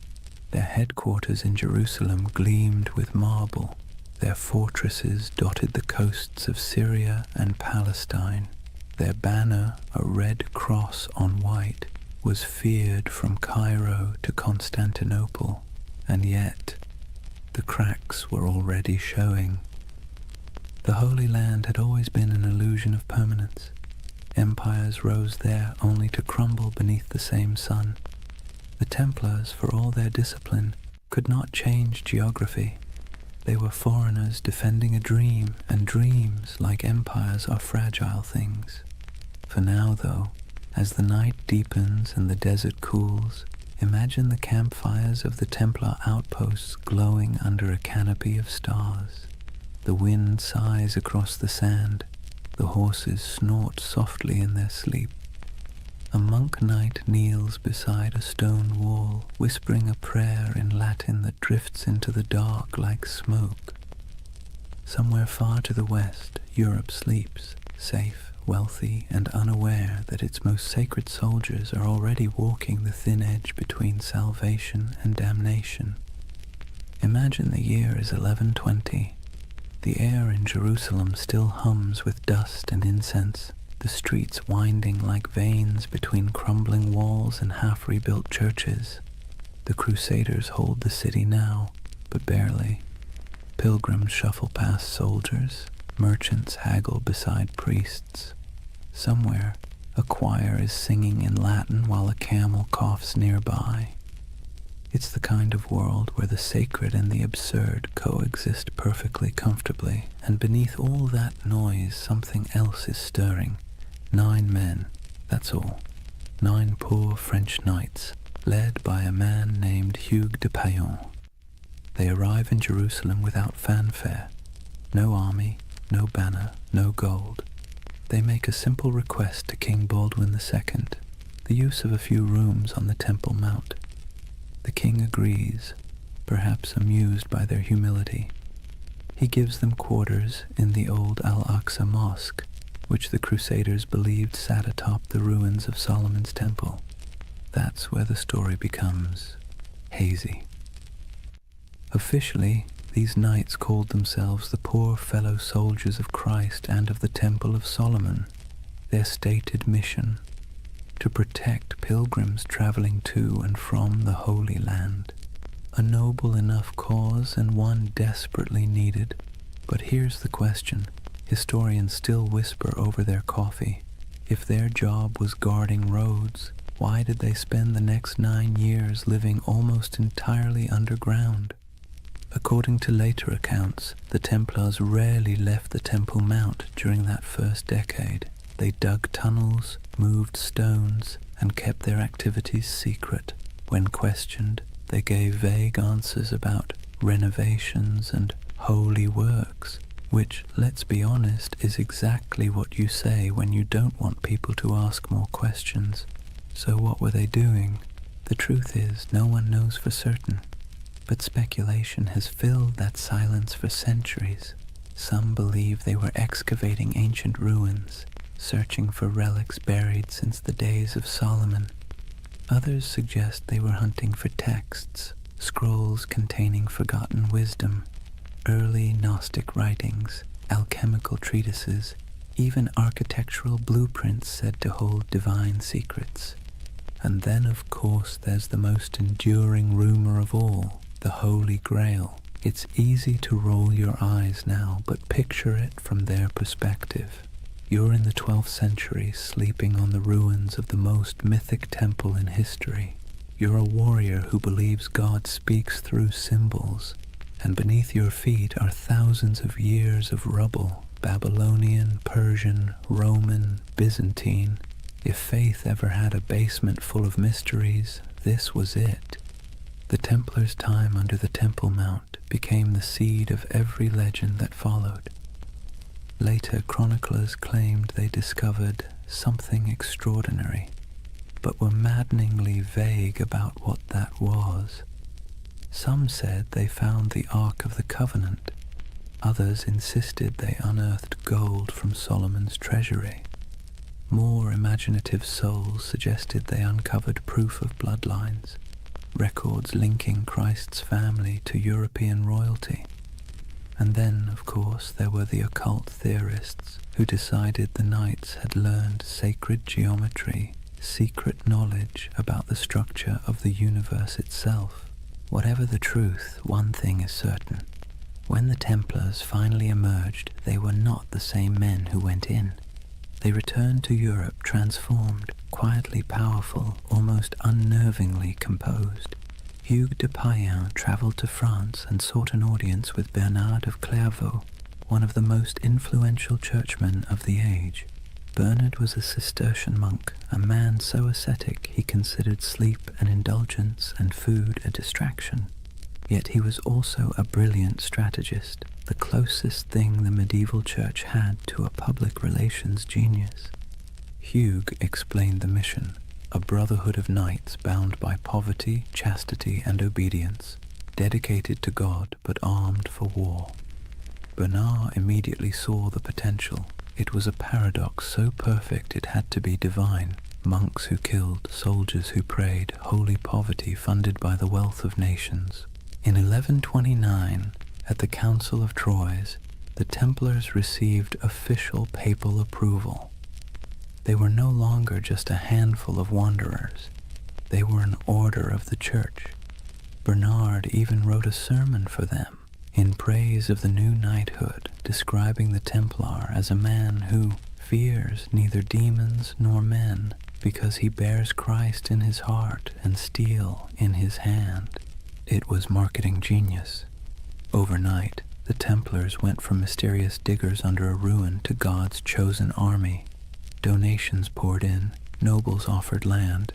Their headquarters in Jerusalem gleamed with marble. Their fortresses dotted the coasts of Syria and Palestine. Their banner, a red cross on white, was feared from Cairo to Constantinople, and yet the cracks were already showing. The Holy Land had always been an illusion of permanence. Empires rose there only to crumble beneath the same sun. The Templars, for all their discipline, could not change geography. They were foreigners defending a dream, and dreams, like empires, are fragile things. For now, though, as the night deepens and the desert cools, imagine the campfires of the Templar outposts glowing under a canopy of stars. The wind sighs across the sand. The horses snort softly in their sleep. A monk knight kneels beside a stone wall, whispering a prayer in Latin that drifts into the dark like smoke. Somewhere far to the west, Europe sleeps, safe, wealthy, and unaware that its most sacred soldiers are already walking the thin edge between salvation and damnation. Imagine the year is 1120. The air in Jerusalem still hums with dust and incense, the streets winding like veins between crumbling walls and half-rebuilt churches. The Crusaders hold the city now, but barely. Pilgrims shuffle past soldiers, merchants haggle beside priests. Somewhere, a choir is singing in Latin while a camel coughs nearby. It's the kind of world where the sacred and the absurd coexist perfectly comfortably, and beneath all that noise something else is stirring. 9 men, that's all. 9 poor French knights, led by a man named Hugues de Payon. They arrive in Jerusalem without fanfare. No army, no banner, no gold. They make a simple request to King Baldwin II, the use of a few rooms on the Temple Mount. The king agrees, perhaps amused by their humility. He gives them quarters in the old Al-Aqsa Mosque, which the Crusaders believed sat atop the ruins of Solomon's Temple. That's where the story becomes hazy. Officially, these knights called themselves the poor fellow soldiers of Christ and of the Temple of Solomon. Their stated mission: to protect pilgrims traveling to and from the Holy Land. A noble enough cause and one desperately needed. But here's the question. Historians still whisper over their coffee. If their job was guarding roads, why did they spend the next 9 years living almost entirely underground? According to later accounts, the Templars rarely left the Temple Mount during that first decade. They dug tunnels, moved stones, and kept their activities secret. When questioned, they gave vague answers about renovations and holy works, which, let's be honest, is exactly what you say when you don't want people to ask more questions. So what were they doing? The truth is, no one knows for certain. But speculation has filled that silence for centuries. Some believe they were excavating ancient ruins, searching for relics buried since the days of Solomon. Others suggest they were hunting for texts, scrolls containing forgotten wisdom, early Gnostic writings, alchemical treatises, even architectural blueprints said to hold divine secrets. And then, of course, there's the most enduring rumor of all, the Holy Grail. It's easy to roll your eyes now, but picture it from their perspective. You're in the 12th century, sleeping on the ruins of the most mythic temple in history. You're a warrior who believes God speaks through symbols, and beneath your feet are thousands of years of rubble, Babylonian, Persian, Roman, Byzantine. If faith ever had a basement full of mysteries, this was it. The Templars' time under the Temple Mount became the seed of every legend that followed. Later chroniclers claimed they discovered something extraordinary, but were maddeningly vague about what that was. Some said they found the Ark of the Covenant. Others insisted they unearthed gold from Solomon's treasury. More imaginative souls suggested they uncovered proof of bloodlines, records linking Christ's family to European royalty. And then, of course, there were the occult theorists who decided the knights had learned sacred geometry, secret knowledge about the structure of the universe itself. Whatever the truth, one thing is certain. When the Templars finally emerged, they were not the same men who went in. They returned to Europe transformed, quietly powerful, almost unnervingly composed. Hugues de Payen travelled to France and sought an audience with Bernard of Clairvaux, one of the most influential churchmen of the age. Bernard was a Cistercian monk, a man so ascetic he considered sleep an indulgence and food a distraction. Yet he was also a brilliant strategist, the closest thing the medieval church had to a public relations genius. Hugues explained the mission, a brotherhood of knights bound by poverty, chastity, and obedience, dedicated to God but armed for war. Bernard immediately saw the potential. It was a paradox so perfect it had to be divine. Monks who killed, soldiers who prayed, holy poverty funded by the wealth of nations. In 1129, at the Council of Troyes, the Templars received official papal approval. They were no longer just a handful of wanderers. They were an order of the Church. Bernard even wrote a sermon for them, in praise of the new knighthood, describing the Templar as a man who fears neither demons nor men, because he bears Christ in his heart and steel in his hand. It was marketing genius. Overnight, the Templars went from mysterious diggers under a ruin to God's chosen army. Donations poured in, nobles offered land,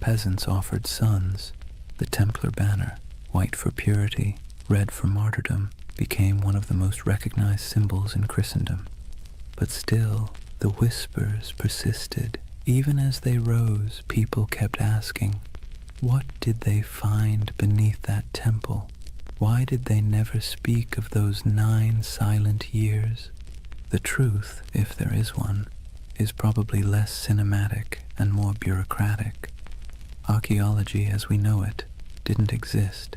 peasants offered sons. The Templar banner, white for purity, red for martyrdom, became one of the most recognized symbols in Christendom. But still, the whispers persisted. Even as they rose, people kept asking, what did they find beneath that temple? Why did they never speak of those 9 silent years? The truth, if there is one, is probably less cinematic and more bureaucratic. Archaeology as we know it didn't exist.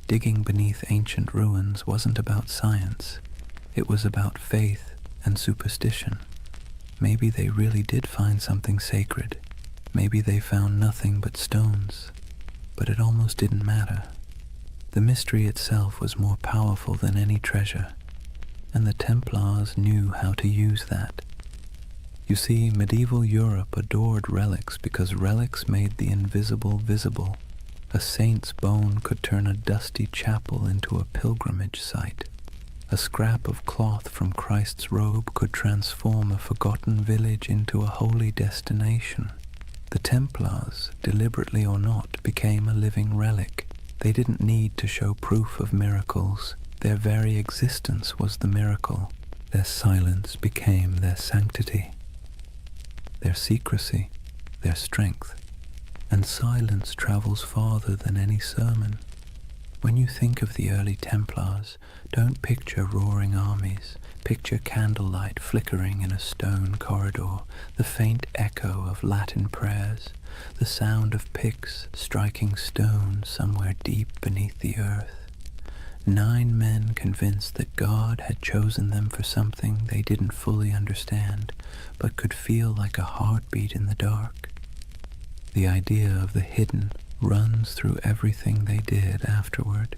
Digging beneath ancient ruins wasn't about science. It was about faith and superstition. Maybe they really did find something sacred. Maybe they found nothing but stones. But it almost didn't matter. The mystery itself was more powerful than any treasure, and the Templars knew how to use that. You see, medieval Europe adored relics because relics made the invisible visible. A saint's bone could turn a dusty chapel into a pilgrimage site. A scrap of cloth from Christ's robe could transform a forgotten village into a holy destination. The Templars, deliberately or not, became a living relic. They didn't need to show proof of miracles. Their very existence was the miracle. Their silence became their sanctity, their secrecy, their strength. And silence travels farther than any sermon. When you think of the early Templars, don't picture roaring armies. Picture candlelight flickering in a stone corridor, the faint echo of Latin prayers, the sound of picks striking stone somewhere deep beneath the earth. 9 men convinced that God had chosen them for something they didn't fully understand, but could feel like a heartbeat in the dark. The idea of the hidden runs through everything they did afterward.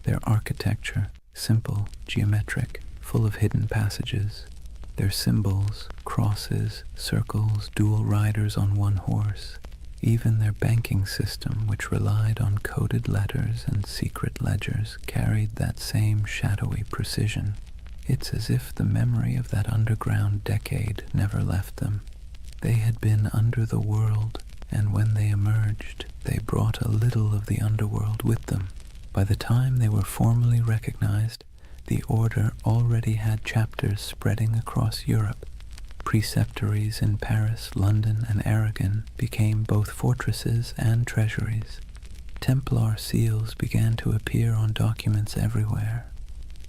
Their architecture, simple, geometric, full of hidden passages. Their symbols, crosses, circles, dual riders on one horse. Even their banking system, which relied on coded letters and secret ledgers, carried that same shadowy precision. It's as if the memory of that underground decade never left them. They had been under the world, and when they emerged, they brought a little of the underworld with them. By the time they were formally recognized, the order already had chapters spreading across Europe. Preceptories in Paris, London, and Aragon became both fortresses and treasuries. Templar seals began to appear on documents everywhere.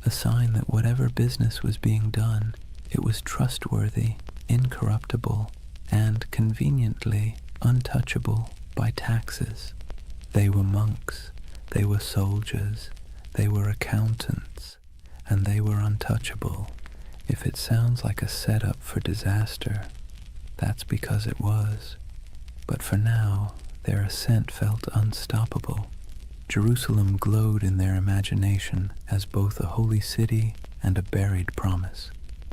a sign that whatever business was being done, it was trustworthy, incorruptible, and conveniently untouchable by taxes. They were monks, they were soldiers, they were accountants, and they were untouchable. If it sounds like a setup for disaster, that's because it was. But for now, their ascent felt unstoppable. Jerusalem glowed in their imagination as both a holy city and a buried promise.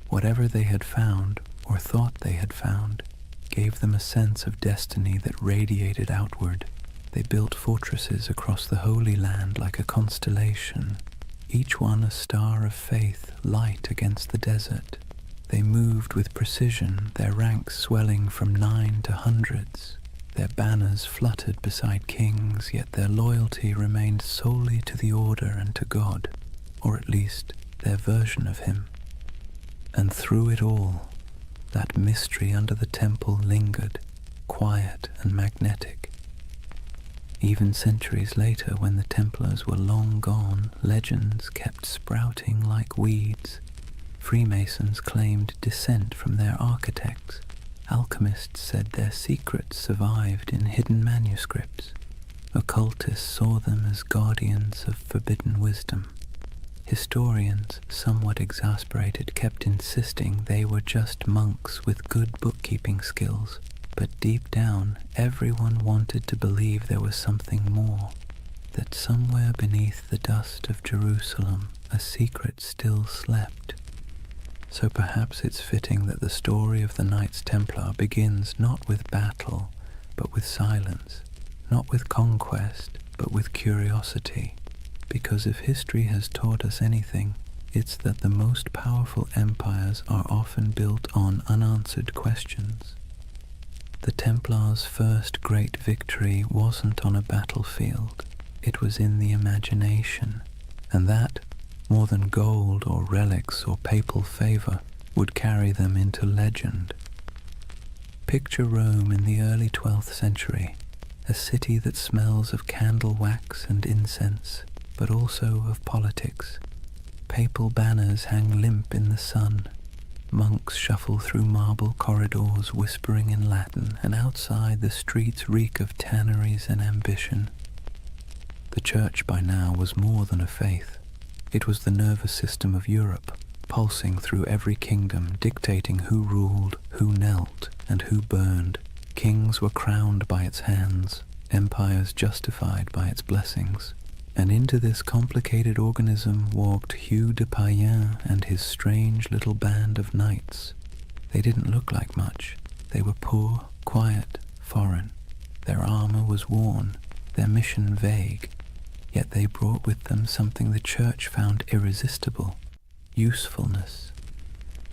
Whatever they had found, or thought they had found, gave them a sense of destiny that radiated outward. They built fortresses across the Holy Land like a constellation, each one a star of faith, light against the desert. They moved with precision, their ranks swelling from 9 to hundreds. Their banners fluttered beside kings, yet their loyalty remained solely to the order and to God, or at least their version of him. And through it all, that mystery under the temple lingered, quiet and magnetic. Even centuries later, when the Templars were long gone, legends kept sprouting like weeds. Freemasons claimed descent from their architects. Alchemists said their secrets survived in hidden manuscripts. Occultists saw them as guardians of forbidden wisdom. Historians, somewhat exasperated, kept insisting they were just monks with good bookkeeping skills. But deep down, everyone wanted to believe there was something more, that somewhere beneath the dust of Jerusalem, a secret still slept. So perhaps it's fitting that the story of the Knights Templar begins not with battle, but with silence, not with conquest, but with curiosity. Because if history has taught us anything, it's that the most powerful empires are often built on unanswered questions. The Templars' first great victory wasn't on a battlefield, it was in the imagination, and that, more than gold or relics or papal favor, would carry them into legend. Picture Rome in the early 12th century, a city that smells of candle wax and incense, but also of politics. Papal banners hang limp in the sun. Monks shuffle through marble corridors whispering in Latin, and outside the streets reek of tanneries and ambition. The church by now was more than a faith. It was the nervous system of Europe, pulsing through every kingdom, dictating who ruled, who knelt, and who burned. Kings were crowned by its hands, empires justified by its blessings. And into this complicated organism walked Hugh de Payens and his strange little band of knights. They didn't look like much. They were poor, quiet, foreign. Their armor was worn, their mission vague. Yet they brought with them something the church found irresistible: usefulness.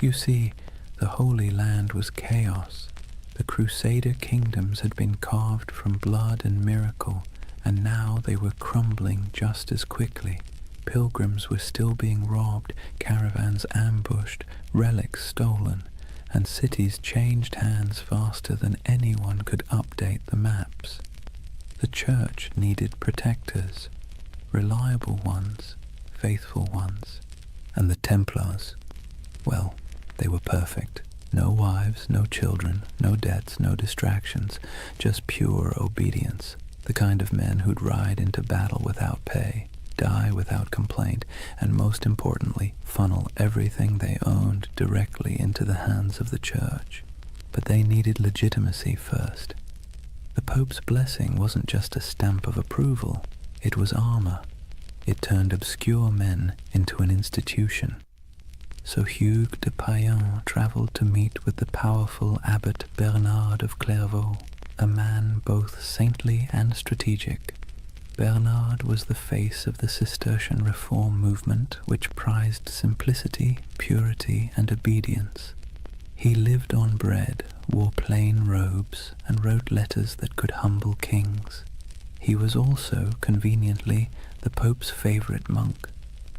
You see, the Holy Land was chaos. The Crusader kingdoms had been carved from blood and miracle, and now they were crumbling just as quickly. Pilgrims were still being robbed, caravans ambushed, relics stolen, and cities changed hands faster than anyone could update the maps. The church needed protectors, reliable ones, faithful ones. And the Templars, well, they were perfect. No wives, no children, no debts, no distractions, just pure obedience. The kind of men who'd ride into battle without pay, die without complaint, and most importantly, funnel everything they owned directly into the hands of the church. But they needed legitimacy first. The Pope's blessing wasn't just a stamp of approval, it was armor. It turned obscure men into an institution. So Hugues de Payens travelled to meet with the powerful Abbot Bernard of Clairvaux, a man both saintly and strategic. Bernard was the face of the Cistercian reform movement, which prized simplicity, purity, and obedience. He lived on bread, wore plain robes, and wrote letters that could humble kings. He was also, conveniently, the Pope's favorite monk.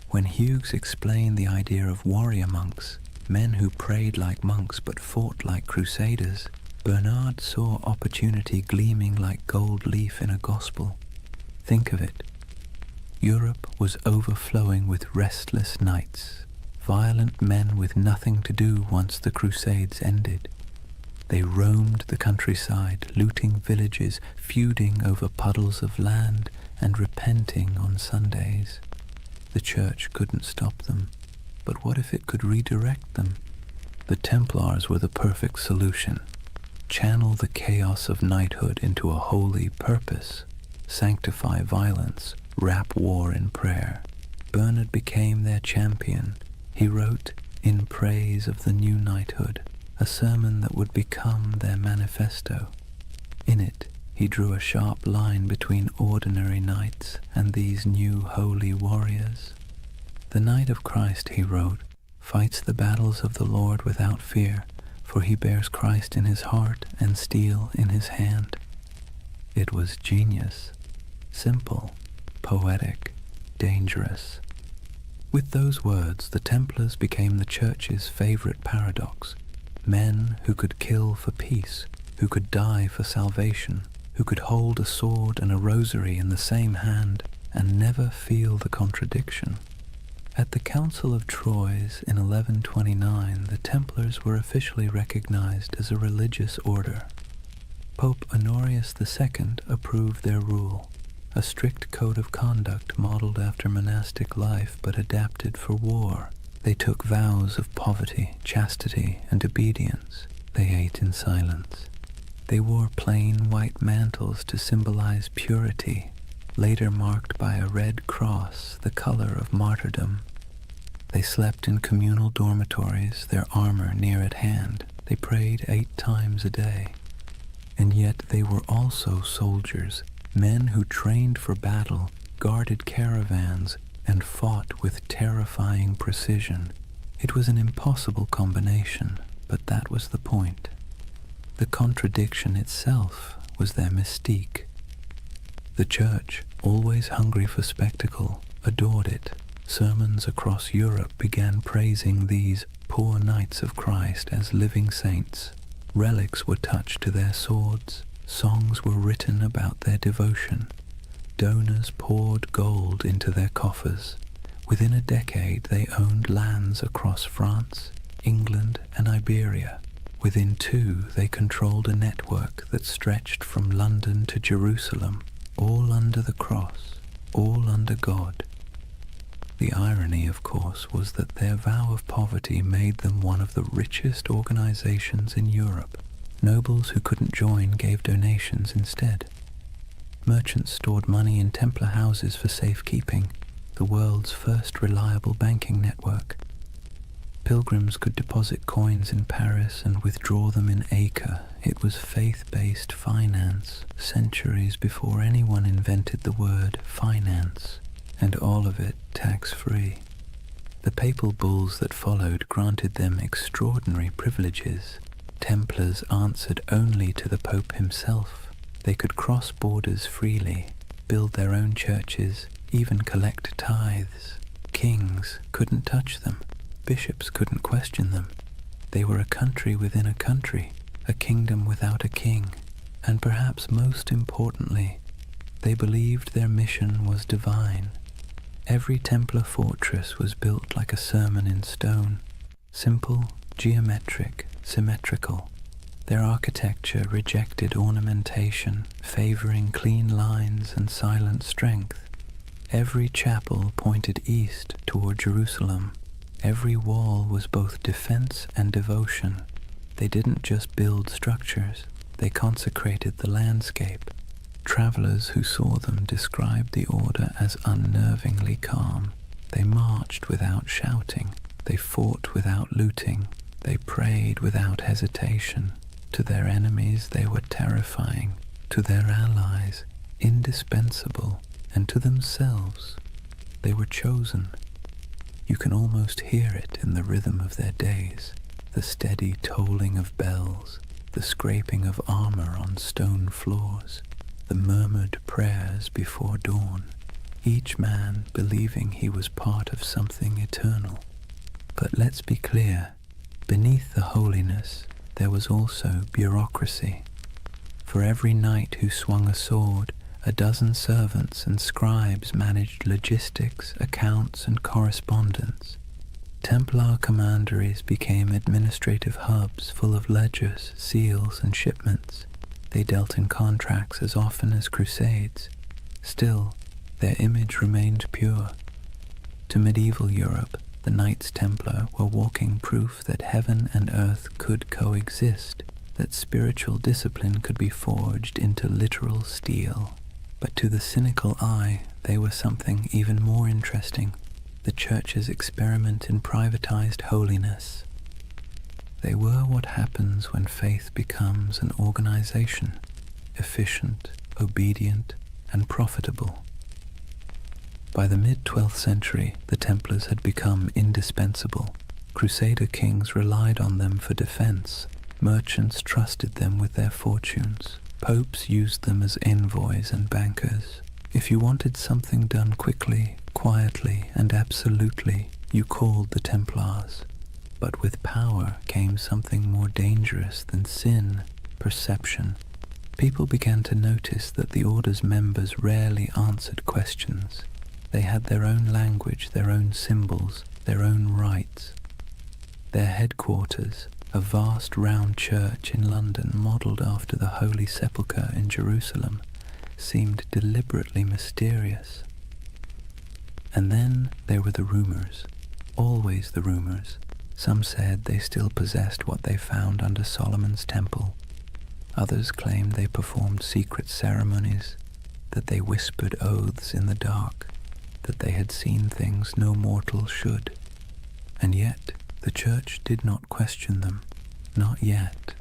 When Hugues explained the idea of warrior monks, men who prayed like monks but fought like crusaders, Bernard saw opportunity gleaming like gold leaf in a gospel. Think of it. Europe was overflowing with restless knights, violent men with nothing to do once the Crusades ended. They roamed the countryside, looting villages, feuding over puddles of land, and repenting on Sundays. The church couldn't stop them, but what if it could redirect them? The Templars were the perfect solution. Channel the chaos of knighthood into a holy purpose. Sanctify violence, wrap war in prayer. Bernard became their champion. He wrote, in praise of the new knighthood, a sermon that would become their manifesto. In it, he drew a sharp line between ordinary knights and these new holy warriors. The Knight of Christ, he wrote, fights the battles of the Lord without fear, for he bears Christ in his heart and steel in his hand. It was genius, simple, poetic, dangerous. With those words, the Templars became the Church's favorite paradox. Men who could kill for peace, who could die for salvation, who could hold a sword and a rosary in the same hand and never feel the contradiction. At the Council of Troyes in 1129, the Templars were officially recognized as a religious order. Pope Honorius II approved their rule, a strict code of conduct modeled after monastic life but adapted for war. They took vows of poverty, chastity, and obedience. They ate in silence. They wore plain white mantles to symbolize purity, later marked by a red cross, the color of martyrdom. They slept in communal dormitories, their armor near at hand. They prayed 8 times a day. And yet they were also soldiers, men who trained for battle, guarded caravans, and fought with terrifying precision. It was an impossible combination, but that was the point. The contradiction itself was their mystique. The Church, always hungry for spectacle, adored it. Sermons across Europe began praising these poor knights of Christ as living saints. Relics were touched to their swords. Songs were written about their devotion. Donors poured gold into their coffers. Within a decade, they owned lands across France, England, and Iberia. Within 2, they controlled a network that stretched from London to Jerusalem, all under the cross, all under God. The irony, of course, was that their vow of poverty made them one of the richest organizations in Europe. Nobles who couldn't join gave donations instead. Merchants stored money in Templar houses for safekeeping, the world's first reliable banking network. Pilgrims could deposit coins in Paris and withdraw them in Acre. It was faith-based finance, centuries before anyone invented the word finance, and all of it tax-free. The papal bulls that followed granted them extraordinary privileges. Templars answered only to the Pope himself. They could cross borders freely, build their own churches, even collect tithes. Kings couldn't touch them. Bishops couldn't question them. They were a country within a country, a kingdom without a king. And perhaps most importantly, they believed their mission was divine. Every Templar fortress was built like a sermon in stone, simple, geometric, symmetrical. Their architecture rejected ornamentation, favoring clean lines and silent strength. Every chapel pointed east toward Jerusalem. Every wall was both defense and devotion. They didn't just build structures, they consecrated the landscape. Travelers who saw them described the order as unnervingly calm. They marched without shouting. They fought without looting. They prayed without hesitation. To their enemies they were terrifying. To their allies, indispensable. And to themselves, they were chosen. You can almost hear it in the rhythm of their days, the steady tolling of bells, the scraping of armor on stone floors, the murmured prayers before dawn, each man believing he was part of something eternal. But let's be clear, beneath the holiness there was also bureaucracy. For every knight who swung a sword, A dozen servants and scribes managed logistics, accounts, and correspondence. Templar commanderies became administrative hubs full of ledgers, seals, and shipments. They dealt in contracts as often as crusades. Still, their image remained pure. To medieval Europe, the Knights Templar were walking proof that heaven and earth could coexist, that spiritual discipline could be forged into literal steel. But to the cynical eye, they were something even more interesting, the Church's experiment in privatized holiness. They were what happens when faith becomes an organization, efficient, obedient, and profitable. By the mid-12th century, the Templars had become indispensable. Crusader kings relied on them for defense. Merchants trusted them with their fortunes. Popes used them as envoys and bankers. If you wanted something done quickly, quietly, and absolutely, you called the Templars. But with power came something more dangerous than sin, perception. People began to notice that the order's members rarely answered questions. They had their own language, their own symbols, their own rites. Their headquarters, a vast round church in London modelled after the Holy Sepulchre in Jerusalem, seemed deliberately mysterious. And then there were the rumours, always the rumours. Some said they still possessed what they found under Solomon's temple. Others claimed they performed secret ceremonies, that they whispered oaths in the dark, that they had seen things no mortal should. And yet the Church did not question them, not yet.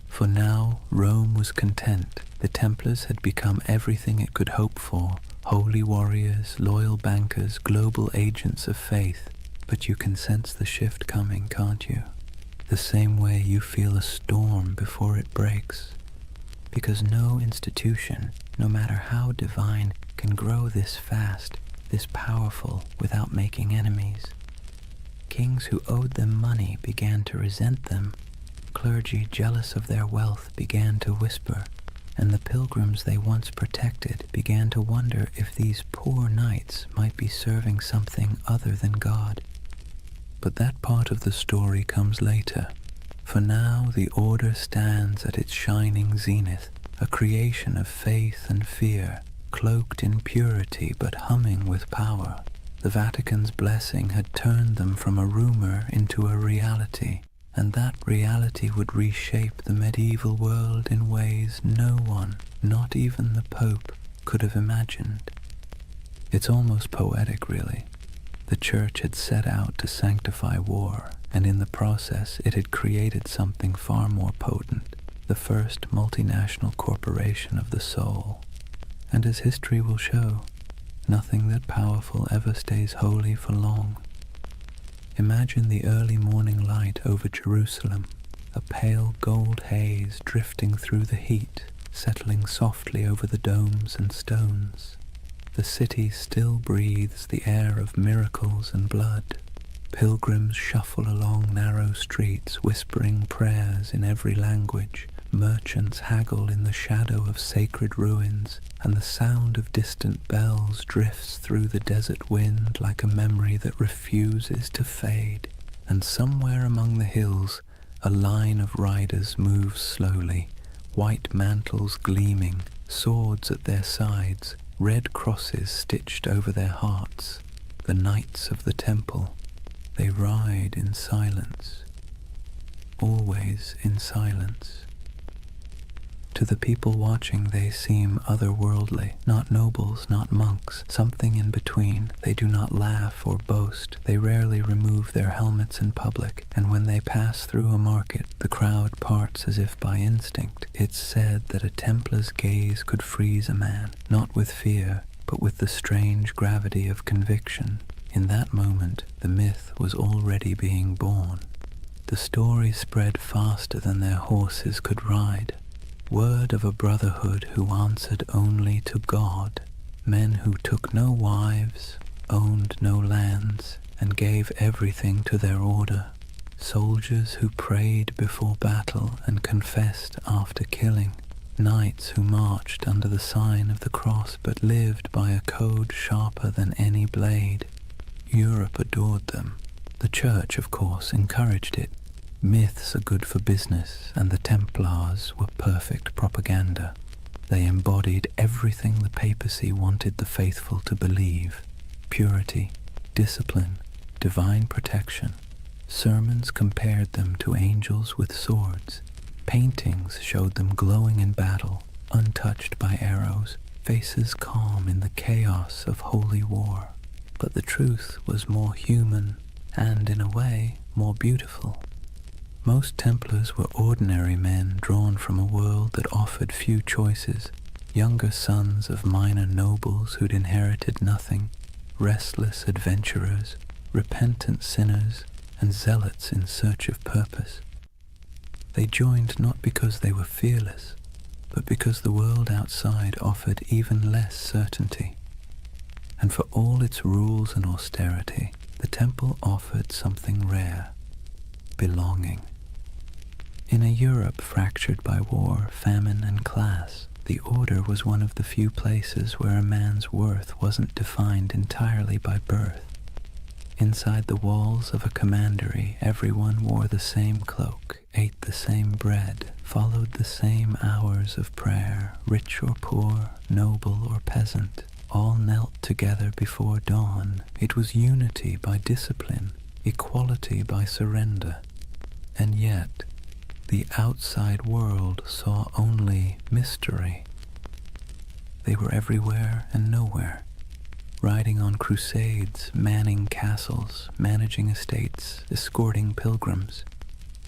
For now Rome was content. The Templars had become everything it could hope for, holy warriors, loyal bankers, global agents of faith. But you can sense the shift coming, can't you? The same way you feel a storm before it breaks. Because no institution, no matter how divine, can grow this fast, this powerful, without making enemies. Kings who owed them money began to resent them. Clergy jealous of their wealth began to whisper, and the pilgrims they once protected began to wonder if these poor knights might be serving something other than God. But that part of the story comes later. For now the order stands at its shining zenith, a creation of faith and fear, cloaked in purity but humming with power. The Vatican's blessing had turned them from a rumor into a reality, and that reality would reshape the medieval world in ways no one, not even the Pope, could have imagined. It's almost poetic, really. The Church had set out to sanctify war, and in the process it had created something far more potent, the first multinational corporation of the soul. And as history will show, nothing that powerful ever stays holy for long. Imagine the early morning light over Jerusalem, a pale gold haze drifting through the heat, settling softly over the domes and stones. The city still breathes the air of miracles and blood. Pilgrims shuffle along narrow streets, whispering prayers in every language. Merchants haggle in the shadow of sacred ruins, and the sound of distant bells drifts through the desert wind like a memory that refuses to fade. And somewhere among the hills, a line of riders moves slowly, white mantles gleaming, swords at their sides, red crosses stitched over their hearts. The Knights of the Temple. They ride in silence, always in silence. To the people watching they seem otherworldly, not nobles, not monks, something in between. They do not laugh or boast. They rarely remove their helmets in public, and when they pass through a market, the crowd parts as if by instinct. It's said that a Templar's gaze could freeze a man, not with fear, but with the strange gravity of conviction. In that moment, the myth was already being born. The story spread faster than their horses could ride. Word of a brotherhood who answered only to God, men who took no wives, owned no lands, and gave everything to their order, soldiers who prayed before battle and confessed after killing, knights who marched under the sign of the cross but lived by a code sharper than any blade. Europe adored them. The Church, of course, encouraged it. Myths are good for business, and the Templars were perfect propaganda. They embodied everything the papacy wanted the faithful to believe: purity, discipline, divine protection. Sermons compared them to angels with swords. Paintings showed them glowing in battle, untouched by arrows, faces calm in the chaos of holy war. But the truth was more human and, in a way, more beautiful. Most Templars were ordinary men drawn from a world that offered few choices, younger sons of minor nobles who'd inherited nothing, restless adventurers, repentant sinners, and zealots in search of purpose. They joined not because they were fearless, but because the world outside offered even less certainty. And for all its rules and austerity, the temple offered something rare: belonging. In a Europe fractured by war, famine, and class, the Order was one of the few places where a man's worth wasn't defined entirely by birth. Inside the walls of a commandery, everyone wore the same cloak, ate the same bread, followed the same hours of prayer. Rich or poor, noble or peasant, all knelt together before dawn. It was unity by discipline, equality by surrender. And yet, the outside world saw only mystery. They were everywhere and nowhere, riding on crusades, manning castles, managing estates, escorting pilgrims.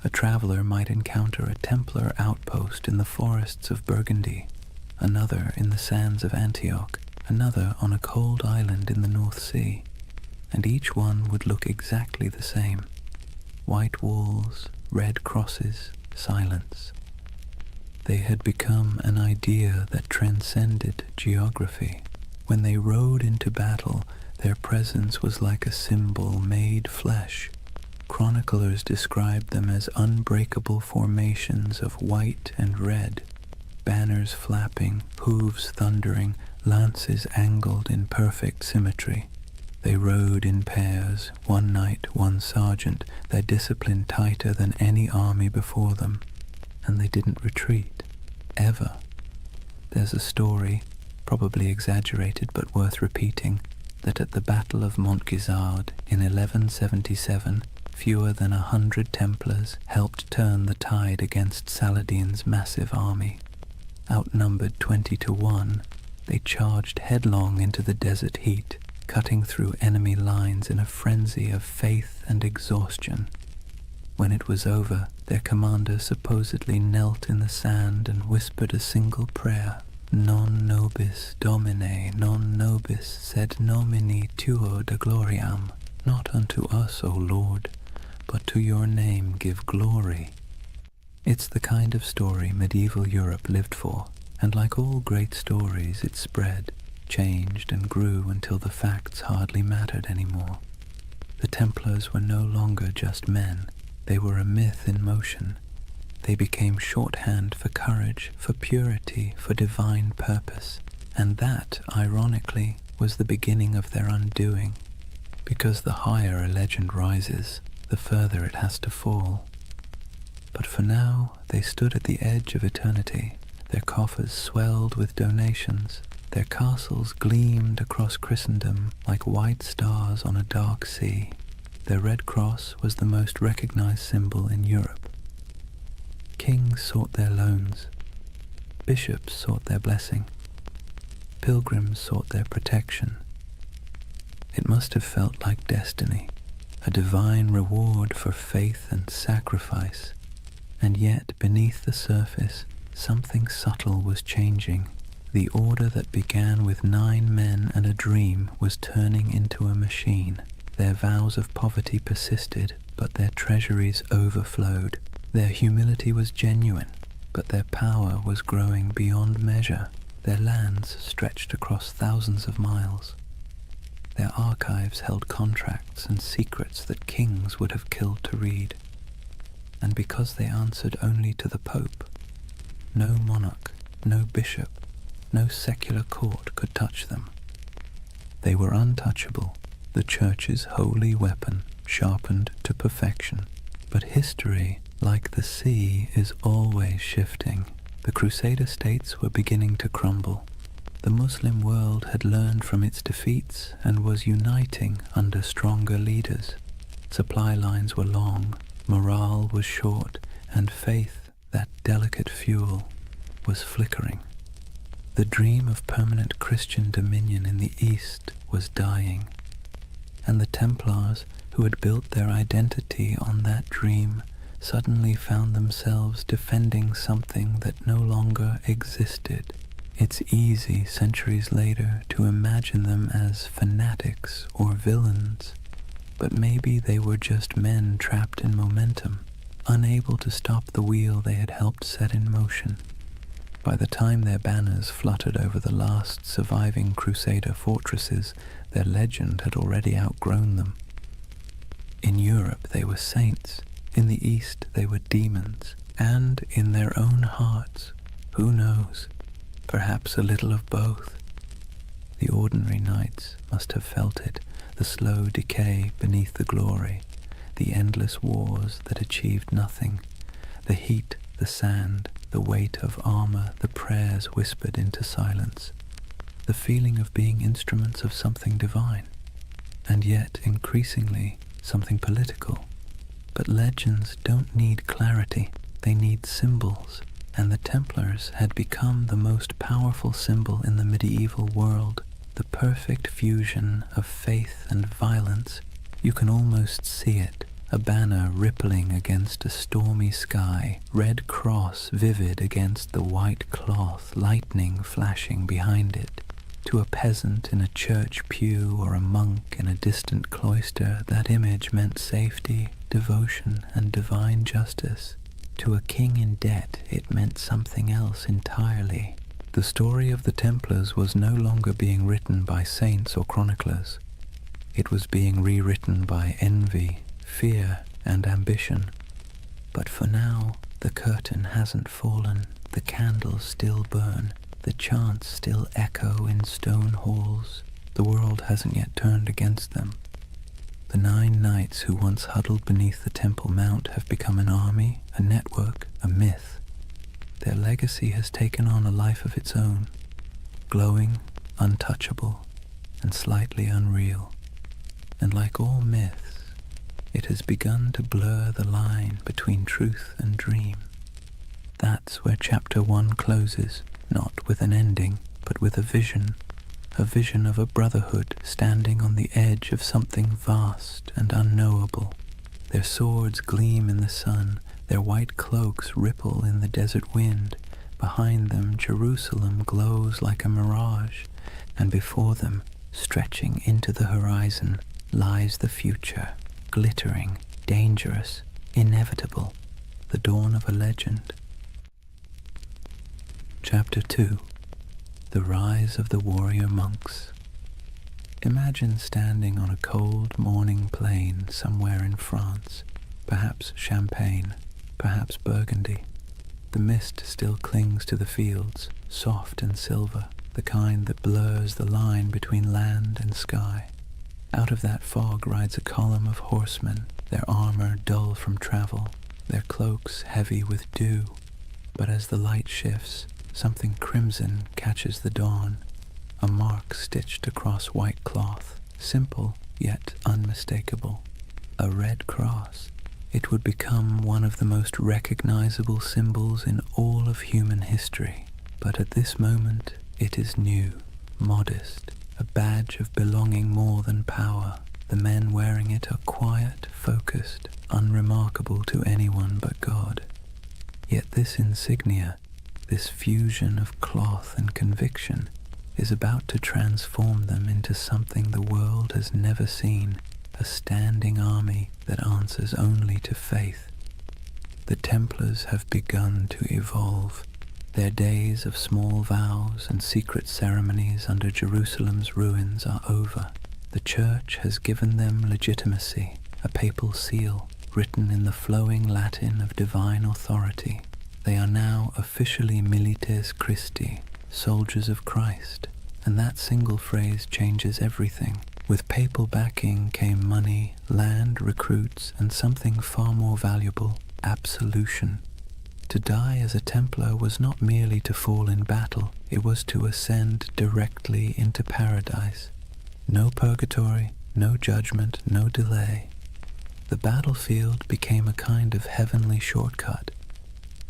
A traveler might encounter a Templar outpost in the forests of Burgundy, another in the sands of Antioch, another on a cold island in the North Sea, and each one would look exactly the same: white walls, red crosses, silence. They had become an idea that transcended geography. When they rode into battle, their presence was like a symbol made flesh. Chroniclers described them as unbreakable formations of white and red, banners flapping, hooves thundering, lances angled in perfect symmetry. They rode in pairs, one knight, one sergeant, their discipline tighter than any army before them, and they didn't retreat, ever. There's a story, probably exaggerated but worth repeating, that at the Battle of Montgisard in 1177, fewer than 100 Templars helped turn the tide against Saladin's massive army. Outnumbered 20 to 1, they charged headlong into the desert heat, cutting through enemy lines in a frenzy of faith and exhaustion. When it was over, their commander supposedly knelt in the sand and whispered a single prayer: Non nobis Domine, non nobis sed nomini tuo de gloriam. Not unto us, O Lord, but to your name give glory. It's the kind of story medieval Europe lived for, and like all great stories, it spread, changed and grew until the facts hardly mattered anymore. The Templars were no longer just men. They were a myth in motion. They became shorthand for courage, for purity, for divine purpose. And that, ironically, was the beginning of their undoing. Because the higher a legend rises, the further it has to fall. But for now, they stood at the edge of eternity. Their coffers swelled with donations. Their castles gleamed across Christendom like white stars on a dark sea. Their red cross was the most recognized symbol in Europe. Kings sought their loans. Bishops sought their blessing. Pilgrims sought their protection. It must have felt like destiny, a divine reward for faith and sacrifice. And yet, beneath the surface, something subtle was changing. The order that began with 9 men and a dream was turning into a machine. Their vows of poverty persisted, but their treasuries overflowed. Their humility was genuine, but their power was growing beyond measure. Their lands stretched across thousands of miles. Their archives held contracts and secrets that kings would have killed to read. And because they answered only to the Pope, no monarch, no bishop, no secular court could touch them. They were untouchable, the Church's holy weapon, sharpened to perfection. But history, like the sea, is always shifting. The Crusader states were beginning to crumble. The Muslim world had learned from its defeats and was uniting under stronger leaders. Supply lines were long, morale was short, and faith, that delicate fuel, was flickering. The dream of permanent Christian dominion in the East was dying, and the Templars, who had built their identity on that dream, suddenly found themselves defending something that no longer existed. It's easy, centuries later, to imagine them as fanatics or villains, but maybe they were just men trapped in momentum, unable to stop the wheel they had helped set in motion. By the time their banners fluttered over the last surviving Crusader fortresses, their legend had already outgrown them. In Europe they were saints, in the East they were demons, and in their own hearts, who knows, perhaps a little of both. The ordinary knights must have felt it, the slow decay beneath the glory, the endless wars that achieved nothing, the heat, the sand, the weight of armor, the prayers whispered into silence, the feeling of being instruments of something divine, and yet increasingly something political. But legends don't need clarity, they need symbols, and the Templars had become the most powerful symbol in the medieval world, the perfect fusion of faith and violence. You can almost see it, a banner rippling against a stormy sky, red cross vivid against the white cloth, lightning flashing behind it. To a peasant in a church pew or a monk in a distant cloister, that image meant safety, devotion, and divine justice. To a king in debt, it meant something else entirely. The story of the Templars was no longer being written by saints or chroniclers. It was being rewritten by envy, fear, and ambition. But for now, the curtain hasn't fallen, the candles still burn, the chants still echo in stone halls. The world hasn't yet turned against them. The 9 knights who once huddled beneath the Temple Mount have become an army, a network, a myth. Their legacy has taken on a life of its own, glowing, untouchable, and slightly unreal. And like all myths, it has begun to blur the line between truth and dream. That's where Chapter 1 closes, not with an ending, but with a vision of a brotherhood standing on the edge of something vast and unknowable. Their swords gleam in the sun, their white cloaks ripple in the desert wind. Behind them, Jerusalem glows like a mirage, and before them, stretching into the horizon, lies the future, glittering, dangerous, inevitable, the dawn of a legend. Chapter 2. The Rise of the Warrior Monks. Imagine standing on a cold morning plain somewhere in France, perhaps Champagne, perhaps Burgundy. The mist still clings to the fields, soft and silver, the kind that blurs the line between land and sky. Out of that fog rides a column of horsemen, their armor dull from travel, their cloaks heavy with dew. But as the light shifts, something crimson catches the dawn, a mark stitched across white cloth, simple yet unmistakable. A red cross. It would become one of the most recognizable symbols in all of human history. But at this moment, it is new, modest, a badge of belonging more than power. The men wearing it are quiet, focused, unremarkable to anyone but God. Yet this insignia, this fusion of cloth and conviction, is about to transform them into something the world has never seen, a standing army that answers only to faith. The Templars have begun to evolve. Their days of small vows and secret ceremonies under Jerusalem's ruins are over. The Church has given them legitimacy, a papal seal written in the flowing Latin of divine authority. They are now officially milites Christi, soldiers of Christ, and that single phrase changes everything. With papal backing came money, land, recruits, and something far more valuable, absolution. To die as a Templar was not merely to fall in battle, it was to ascend directly into paradise. No purgatory, no judgment, no delay. The battlefield became a kind of heavenly shortcut.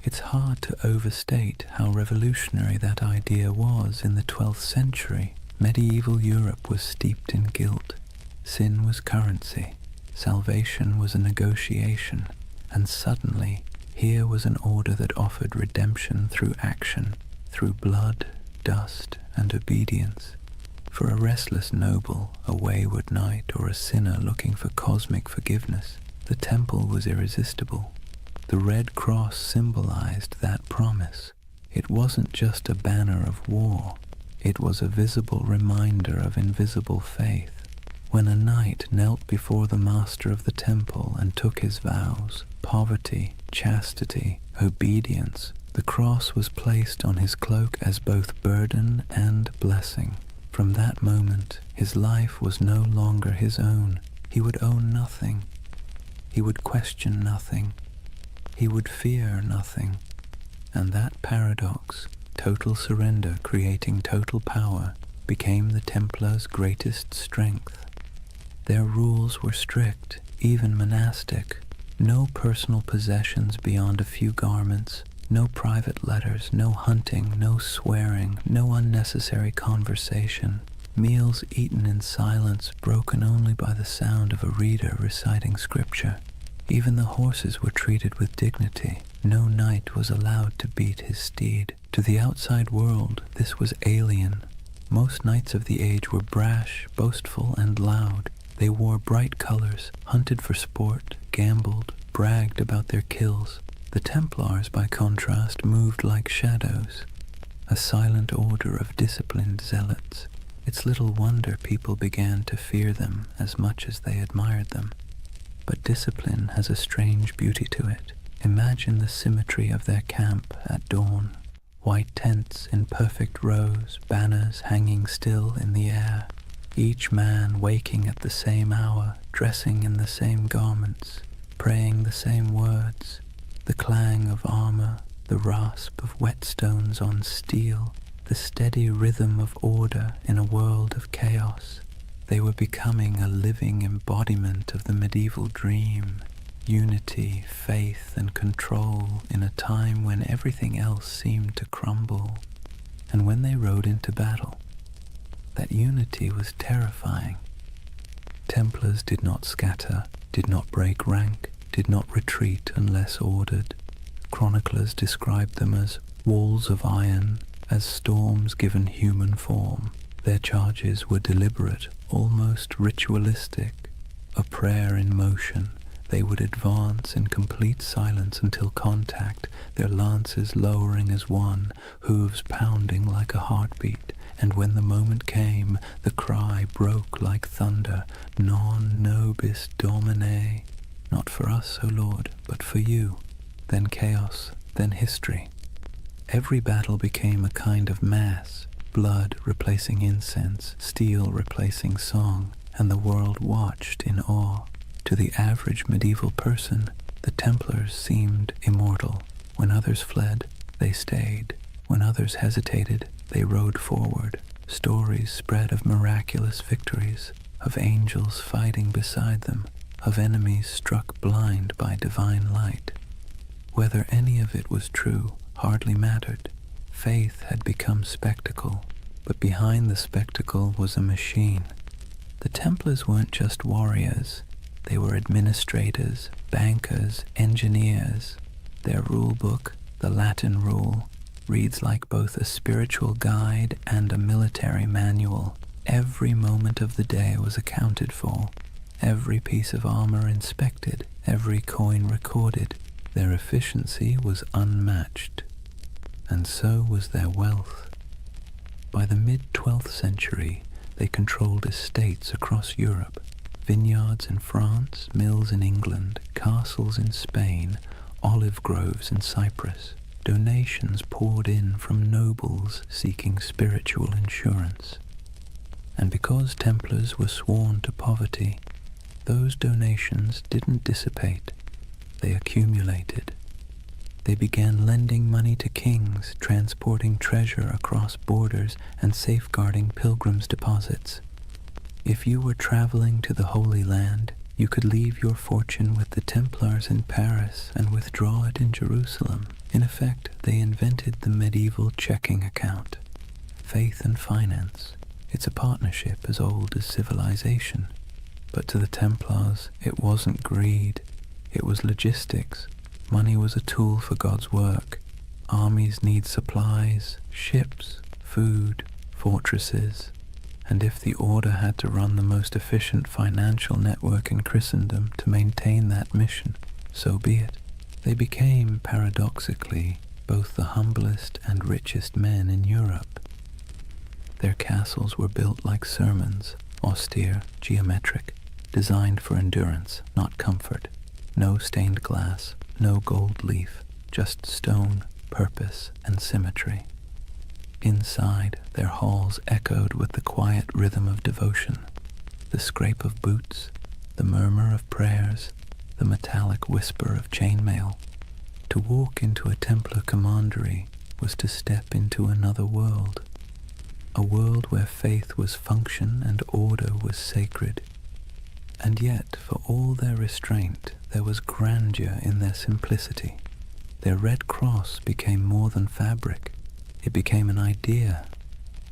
It's hard to overstate how revolutionary that idea was in the 12th century. Medieval Europe was steeped in guilt. Sin was currency. Salvation was a negotiation. And suddenly, here was an order that offered redemption through action, through blood, dust, and obedience. For a restless noble, a wayward knight, or a sinner looking for cosmic forgiveness, the temple was irresistible. The Red Cross symbolized that promise. It wasn't just a banner of war. It was a visible reminder of invisible faith. When a knight knelt before the master of the temple and took his vows, poverty, chastity, obedience, the cross was placed on his cloak as both burden and blessing. From that moment, his life was no longer his own. He would own nothing. He would question nothing. He would fear nothing. And that paradox, total surrender creating total power, became the Templars' greatest strength. Their rules were strict, even monastic. No personal possessions beyond a few garments, no private letters, no hunting, no swearing, no unnecessary conversation. Meals eaten in silence, broken only by the sound of a reader reciting scripture. Even the horses were treated with dignity. No knight was allowed to beat his steed. To the outside world, this was alien. Most knights of the age were brash, boastful, and loud. They wore bright colors, hunted for sport, gambled, bragged about their kills. The Templars, by contrast, moved like shadows, a silent order of disciplined zealots. It's little wonder people began to fear them as much as they admired them. But discipline has a strange beauty to it. Imagine the symmetry of their camp at dawn. White tents in perfect rows, banners hanging still in the air. Each man waking at the same hour, dressing in the same garments, praying the same words. The clang of armor, the rasp of whetstones on steel, the steady rhythm of order in a world of chaos. They were becoming a living embodiment of the medieval dream, unity, faith, and control in a time when everything else seemed to crumble. And when they rode into battle, that unity was terrifying. Templars did not scatter, did not break rank, did not retreat unless ordered. Chroniclers described them as walls of iron, as storms given human form. Their charges were deliberate, almost ritualistic, a prayer in motion. They would advance in complete silence until contact, their lances lowering as one, hooves pounding like a heartbeat. And when the moment came, the cry broke like thunder, Non nobis Domine. Not for us, O Lord, but for you. Then chaos, then history. Every battle became a kind of mass, blood replacing incense, steel replacing song, and the world watched in awe. To the average medieval person, the Templars seemed immortal. When others fled, they stayed. When others hesitated, they rode forward. Stories spread of miraculous victories, of angels fighting beside them, of enemies struck blind by divine light. Whether any of it was true hardly mattered. Faith had become spectacle, but behind the spectacle was a machine. The Templars weren't just warriors. They were administrators, bankers, engineers. Their rule book, the Latin Rule, reads like both a spiritual guide and a military manual. Every moment of the day was accounted for, every piece of armor inspected, every coin recorded. Their efficiency was unmatched, and so was their wealth. By the mid-12th century, they controlled estates across Europe, vineyards in France, mills in England, castles in Spain, olive groves in Cyprus. donations poured in from nobles seeking spiritual insurance. And because Templars were sworn to poverty, those donations didn't dissipate, they accumulated. They began lending money to kings, transporting treasure across borders, and safeguarding pilgrims' deposits. If you were traveling to the Holy Land, you could leave your fortune with the Templars in Paris and withdraw it in Jerusalem. In effect, they invented the medieval checking account. Faith and finance. It's a partnership as old as civilization. But to the Templars, it wasn't greed. It was logistics. Money was a tool for God's work. Armies need supplies, ships, food, fortresses. And if the order had to run the most efficient financial network in Christendom to maintain that mission, so be it. They became, paradoxically, both the humblest and richest men in Europe. Their castles were built like sermons, austere, geometric, designed for endurance, not comfort. No stained glass, no gold leaf, just stone, purpose, and symmetry. Inside, their halls echoed with the quiet rhythm of devotion, the scrape of boots, the murmur of prayers, the metallic whisper of chainmail. To walk into a Templar commandery was to step into another world, a world where faith was function and order was sacred. And yet, for all their restraint, there was grandeur in their simplicity. Their red cross became more than fabric. It became an idea.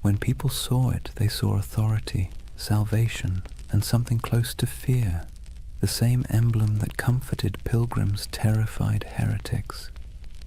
When people saw it, they saw authority, salvation, and something close to fear. The same emblem that comforted pilgrims terrified heretics.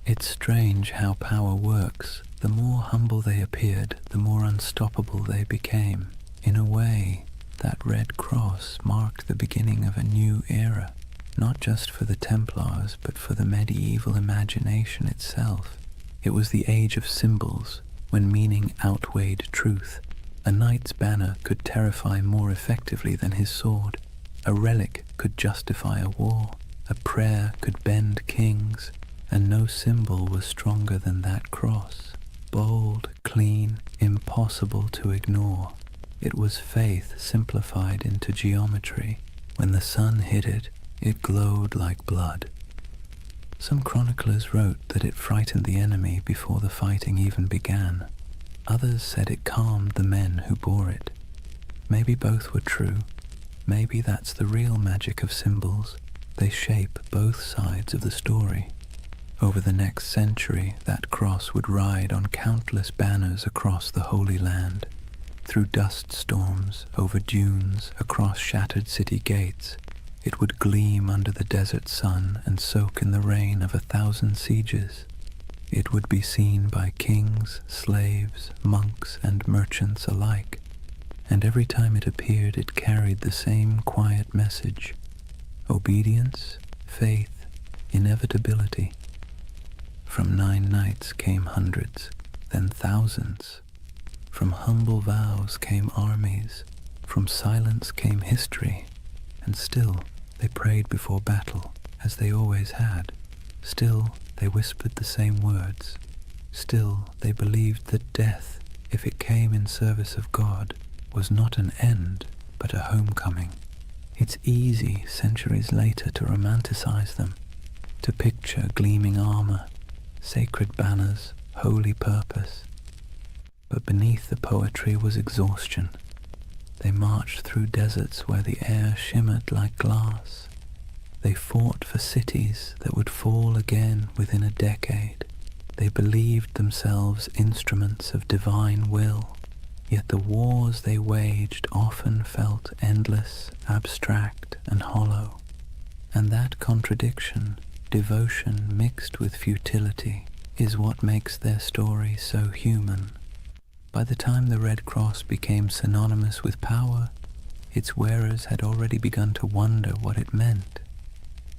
It's strange how power works. The more humble they appeared, the more unstoppable they became. In a way, that red cross marked the beginning of a new era, not just for the Templars, but for the medieval imagination itself. It was the age of symbols, when meaning outweighed truth. A knight's banner could terrify more effectively than his sword. A relic could justify a war. A prayer could bend kings. And no symbol was stronger than that cross. Bold, clean, impossible to ignore. It was faith simplified into geometry. When the sun hit it, it glowed like blood. Some chroniclers wrote that it frightened the enemy before the fighting even began. Others said it calmed the men who bore it. Maybe both were true. Maybe that's the real magic of symbols. They shape both sides of the story. Over the next century, that cross would ride on countless banners across the Holy Land, through dust storms, over dunes, across shattered city gates. It would gleam under the desert sun and soak in the rain of 1,000 sieges. It would be seen by kings, slaves, monks, and merchants alike. And every time it appeared, it carried the same quiet message: obedience, faith, inevitability. From 9 nights came hundreds, then thousands. From humble vows came armies. From silence came history. And still, they prayed before battle, as they always had. Still, they whispered the same words. Still, they believed that death, if it came in service of God, was not an end, but a homecoming. It's easy, centuries later, to romanticize them, to picture gleaming armor, sacred banners, holy purpose. But beneath the poetry was exhaustion. They marched through deserts where the air shimmered like glass. They fought for cities that would fall again within a decade. They believed themselves instruments of divine will, yet the wars they waged often felt endless, abstract, and hollow. And that contradiction, devotion mixed with futility, is what makes their story so human. By the time the Red Cross became synonymous with power, its wearers had already begun to wonder what it meant.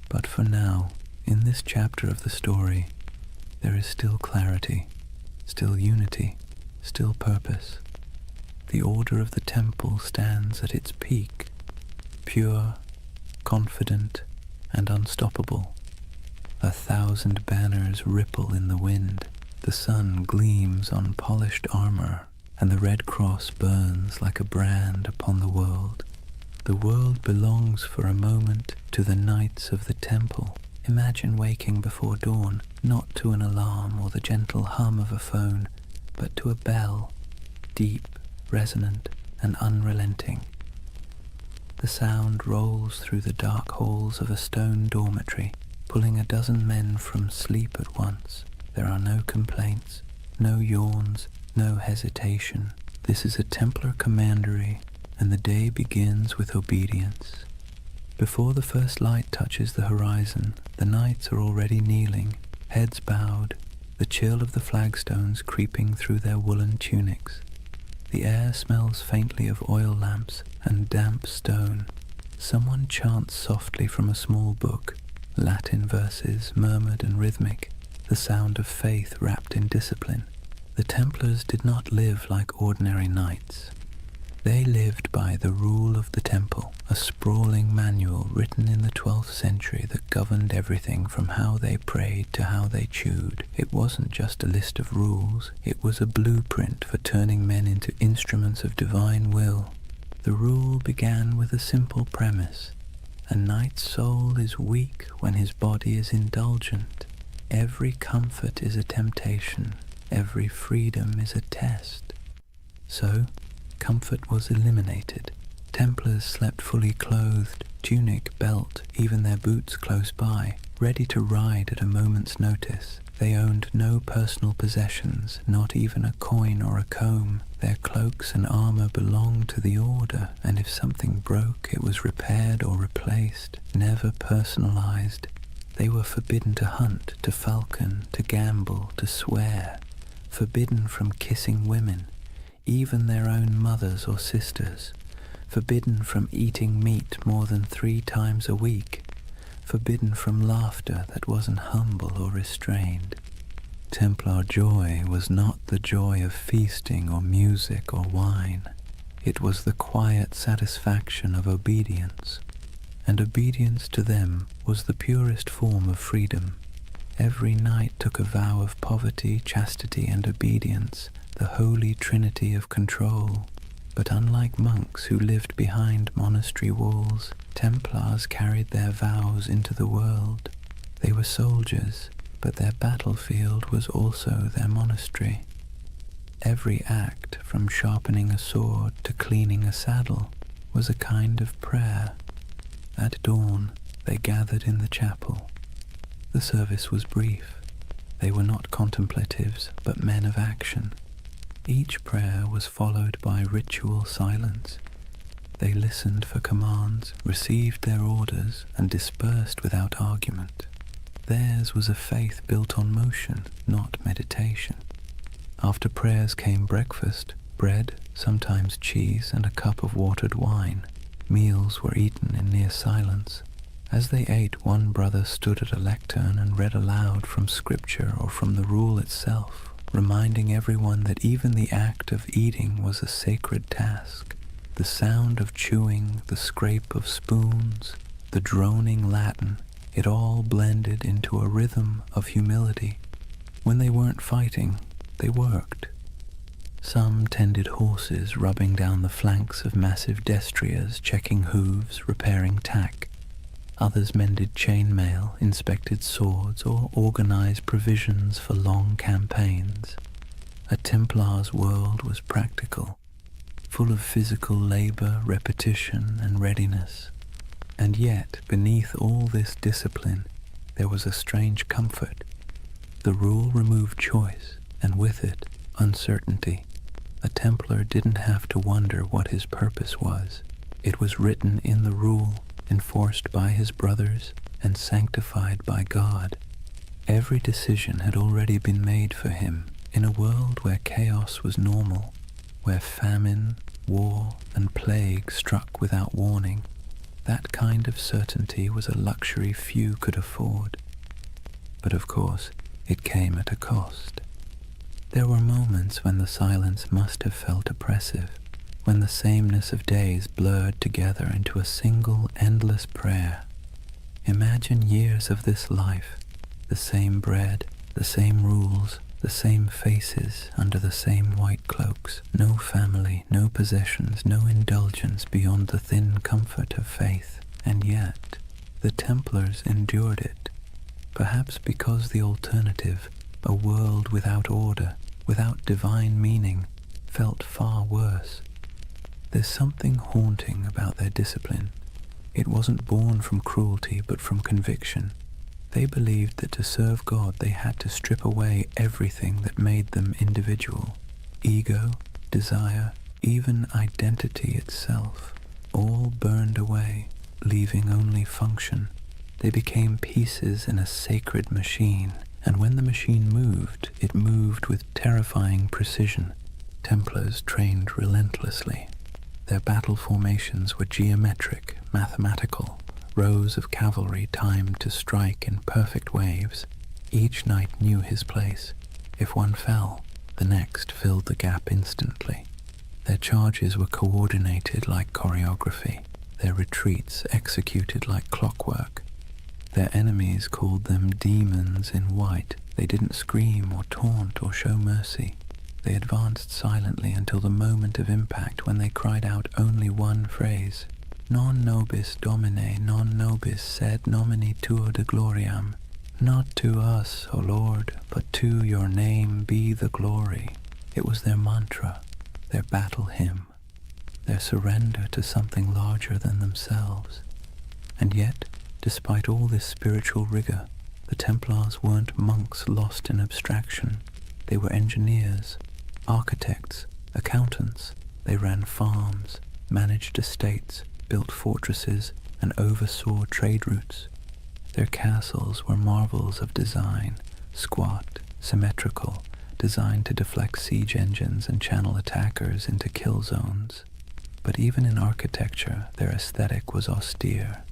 But for now, in this chapter of the story, there is still clarity, still unity, still purpose. The order of the temple stands at its peak, pure, confident, and unstoppable, 1,000 banners ripple in the wind, the sun gleams on polished armor, and the red cross burns like a brand upon the world. The world belongs for a moment to the knights of the temple. Imagine waking before dawn, not to an alarm or the gentle hum of a phone, but to a bell, deep, resonant, and unrelenting. The sound rolls through the dark halls of a stone dormitory, pulling a dozen men from sleep at once. There are no complaints, no yawns, no hesitation. This is a Templar commandery, and the day begins with obedience. Before the first light touches the horizon, the knights are already kneeling, heads bowed, the chill of the flagstones creeping through their woolen tunics. The air smells faintly of oil lamps and damp stone. Someone chants softly from a small book, Latin verses murmured and rhythmic, the sound of faith wrapped in discipline. The Templars did not live like ordinary knights. They lived by the rule of the temple, a sprawling manual written in the 12th century that governed everything from how they prayed to how they chewed. It wasn't just a list of rules, it was a blueprint for turning men into instruments of divine will. The rule began with a simple premise. A knight's soul is weak when his body is indulgent. Every comfort is a temptation, every freedom is a test. So, comfort was eliminated. Templars slept fully clothed, tunic, belt, even their boots close by, ready to ride at a moment's notice. They owned no personal possessions, not even a coin or a comb. Their cloaks and armor belonged to the order, and if something broke, it was repaired or replaced, never personalized. They were forbidden to hunt, to falcon, to gamble, to swear, forbidden from kissing women, even their own mothers or sisters, forbidden from eating meat more than 3 times a week, forbidden from laughter that wasn't humble or restrained. Templar joy was not the joy of feasting or music or wine. It was the quiet satisfaction of obedience, and obedience to them was the purest form of freedom. Every knight took a vow of poverty, chastity, and obedience, the holy trinity of control. But unlike monks who lived behind monastery walls, Templars carried their vows into the world. They were soldiers, but their battlefield was also their monastery. Every act, from sharpening a sword to cleaning a saddle, was a kind of prayer. At dawn, they gathered in the chapel. The service was brief. They were not contemplatives, but men of action. Each prayer was followed by ritual silence. They listened for commands, received their orders, and dispersed without argument. Theirs was a faith built on motion, not meditation. After prayers came breakfast, bread, sometimes cheese, and a cup of watered wine. Meals were eaten in near silence. As they ate, one brother stood at a lectern and read aloud from scripture or from the rule itself, reminding everyone that even the act of eating was a sacred task. The sound of chewing, the scrape of spoons, the droning Latin, it all blended into a rhythm of humility. When they weren't fighting, they worked. Some tended horses, rubbing down the flanks of massive destriers, checking hooves, repairing tack. Others mended chainmail, inspected swords, or organized provisions for long campaigns. A Templar's world was practical, full of physical labor, repetition, and readiness. And yet, beneath all this discipline, there was a strange comfort. The rule removed choice, and with it, uncertainty. A Templar didn't have to wonder what his purpose was. It was written in the rule, enforced by his brothers, and sanctified by God. Every decision had already been made for him. In a world where chaos was normal, where famine, war, and plague struck without warning, that kind of certainty was a luxury few could afford. But of course, it came at a cost. There were moments when the silence must have felt oppressive, when the sameness of days blurred together into a single endless prayer. Imagine years of this life, The same bread, the same rules, the same faces under the same white cloaks. No family, no possessions, no indulgence beyond the thin comfort of faith. And yet, the Templars endured it, perhaps because the alternative, a world without order, without divine meaning, felt far worse. There's something haunting about their discipline. It wasn't born from cruelty, but from conviction. They believed that to serve God they had to strip away everything that made them individual. Ego, desire, even identity itself, all burned away, leaving only function. They became pieces in a sacred machine, and when the machine moved, it moved with terrifying precision. Templars trained relentlessly. Their battle formations were geometric, mathematical, rows of cavalry timed to strike in perfect waves. Each knight knew his place. If one fell, the next filled the gap instantly. Their charges were coordinated like choreography, their retreats executed like clockwork. Their enemies called them demons in white. They didn't scream or taunt or show mercy. They advanced silently until the moment of impact, when they cried out only one phrase: Non nobis Domine, non nobis sed nomini tuo de gloriam. Not to us, O Lord, but to your name be the glory. It was their mantra, their battle hymn, their surrender to something larger than themselves. And yet, despite all this spiritual rigor, the Templars weren't monks lost in abstraction. They were engineers, architects, accountants. They ran farms, managed estates, built fortresses, and oversaw trade routes. Their castles were marvels of design, squat, symmetrical, designed to deflect siege engines and channel attackers into kill zones. But even in architecture, their aesthetic was austere.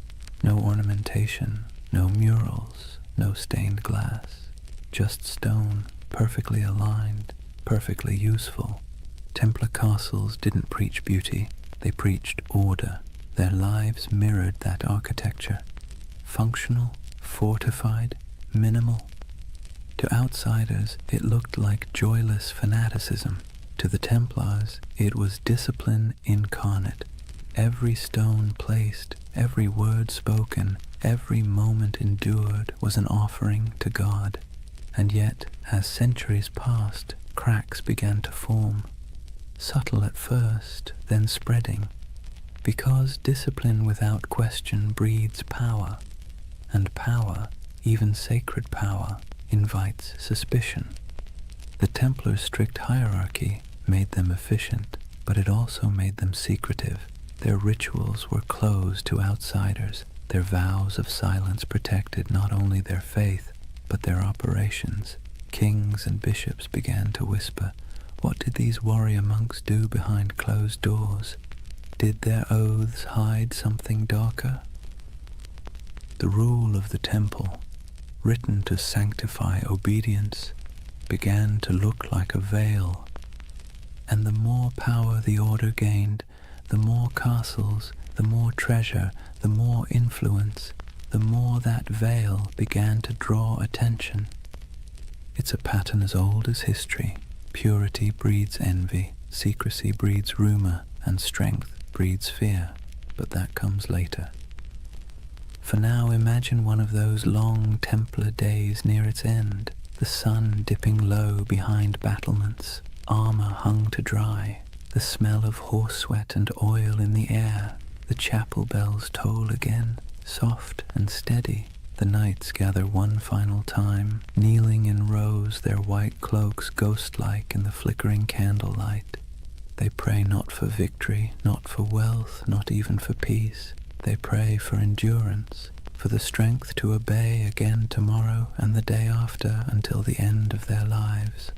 No ornamentation, no murals, no stained glass, just stone, perfectly aligned, perfectly useful. Templar castles didn't preach beauty, they preached order. Their lives mirrored that architecture. Functional, fortified, minimal. To outsiders, it looked like joyless fanaticism. To the Templars, it was discipline incarnate. Every stone placed, every word spoken, every moment endured was an offering to God. And yet, as centuries passed, cracks began to form. Subtle at first, then spreading. Because discipline without question breeds power, and power, even sacred power, invites suspicion. The Templars' strict hierarchy made them efficient, but it also made them secretive. Their rituals were closed to outsiders. Their vows of silence protected not only their faith, but their operations. Kings and bishops began to whisper, "What did these warrior monks do behind closed doors? Did their oaths hide something darker?" The rule of the temple, written to sanctify obedience, began to look like a veil. And the more power the order gained, the more castles, the more treasure, the more influence, the more that veil began to draw attention. It's a pattern as old as history. Purity breeds envy, secrecy breeds rumor, and strength breeds fear. But that comes later. For now, imagine one of those long Templar days near its end, the sun dipping low behind battlements, armor hung to dry, the smell of horse sweat and oil in the air. The chapel bells toll again, soft and steady. The knights gather one final time, kneeling in rows, their white cloaks ghost-like in the flickering candlelight. They pray not for victory, not for wealth, not even for peace. They pray for endurance, for the strength to obey again tomorrow and the day after until the end of their lives.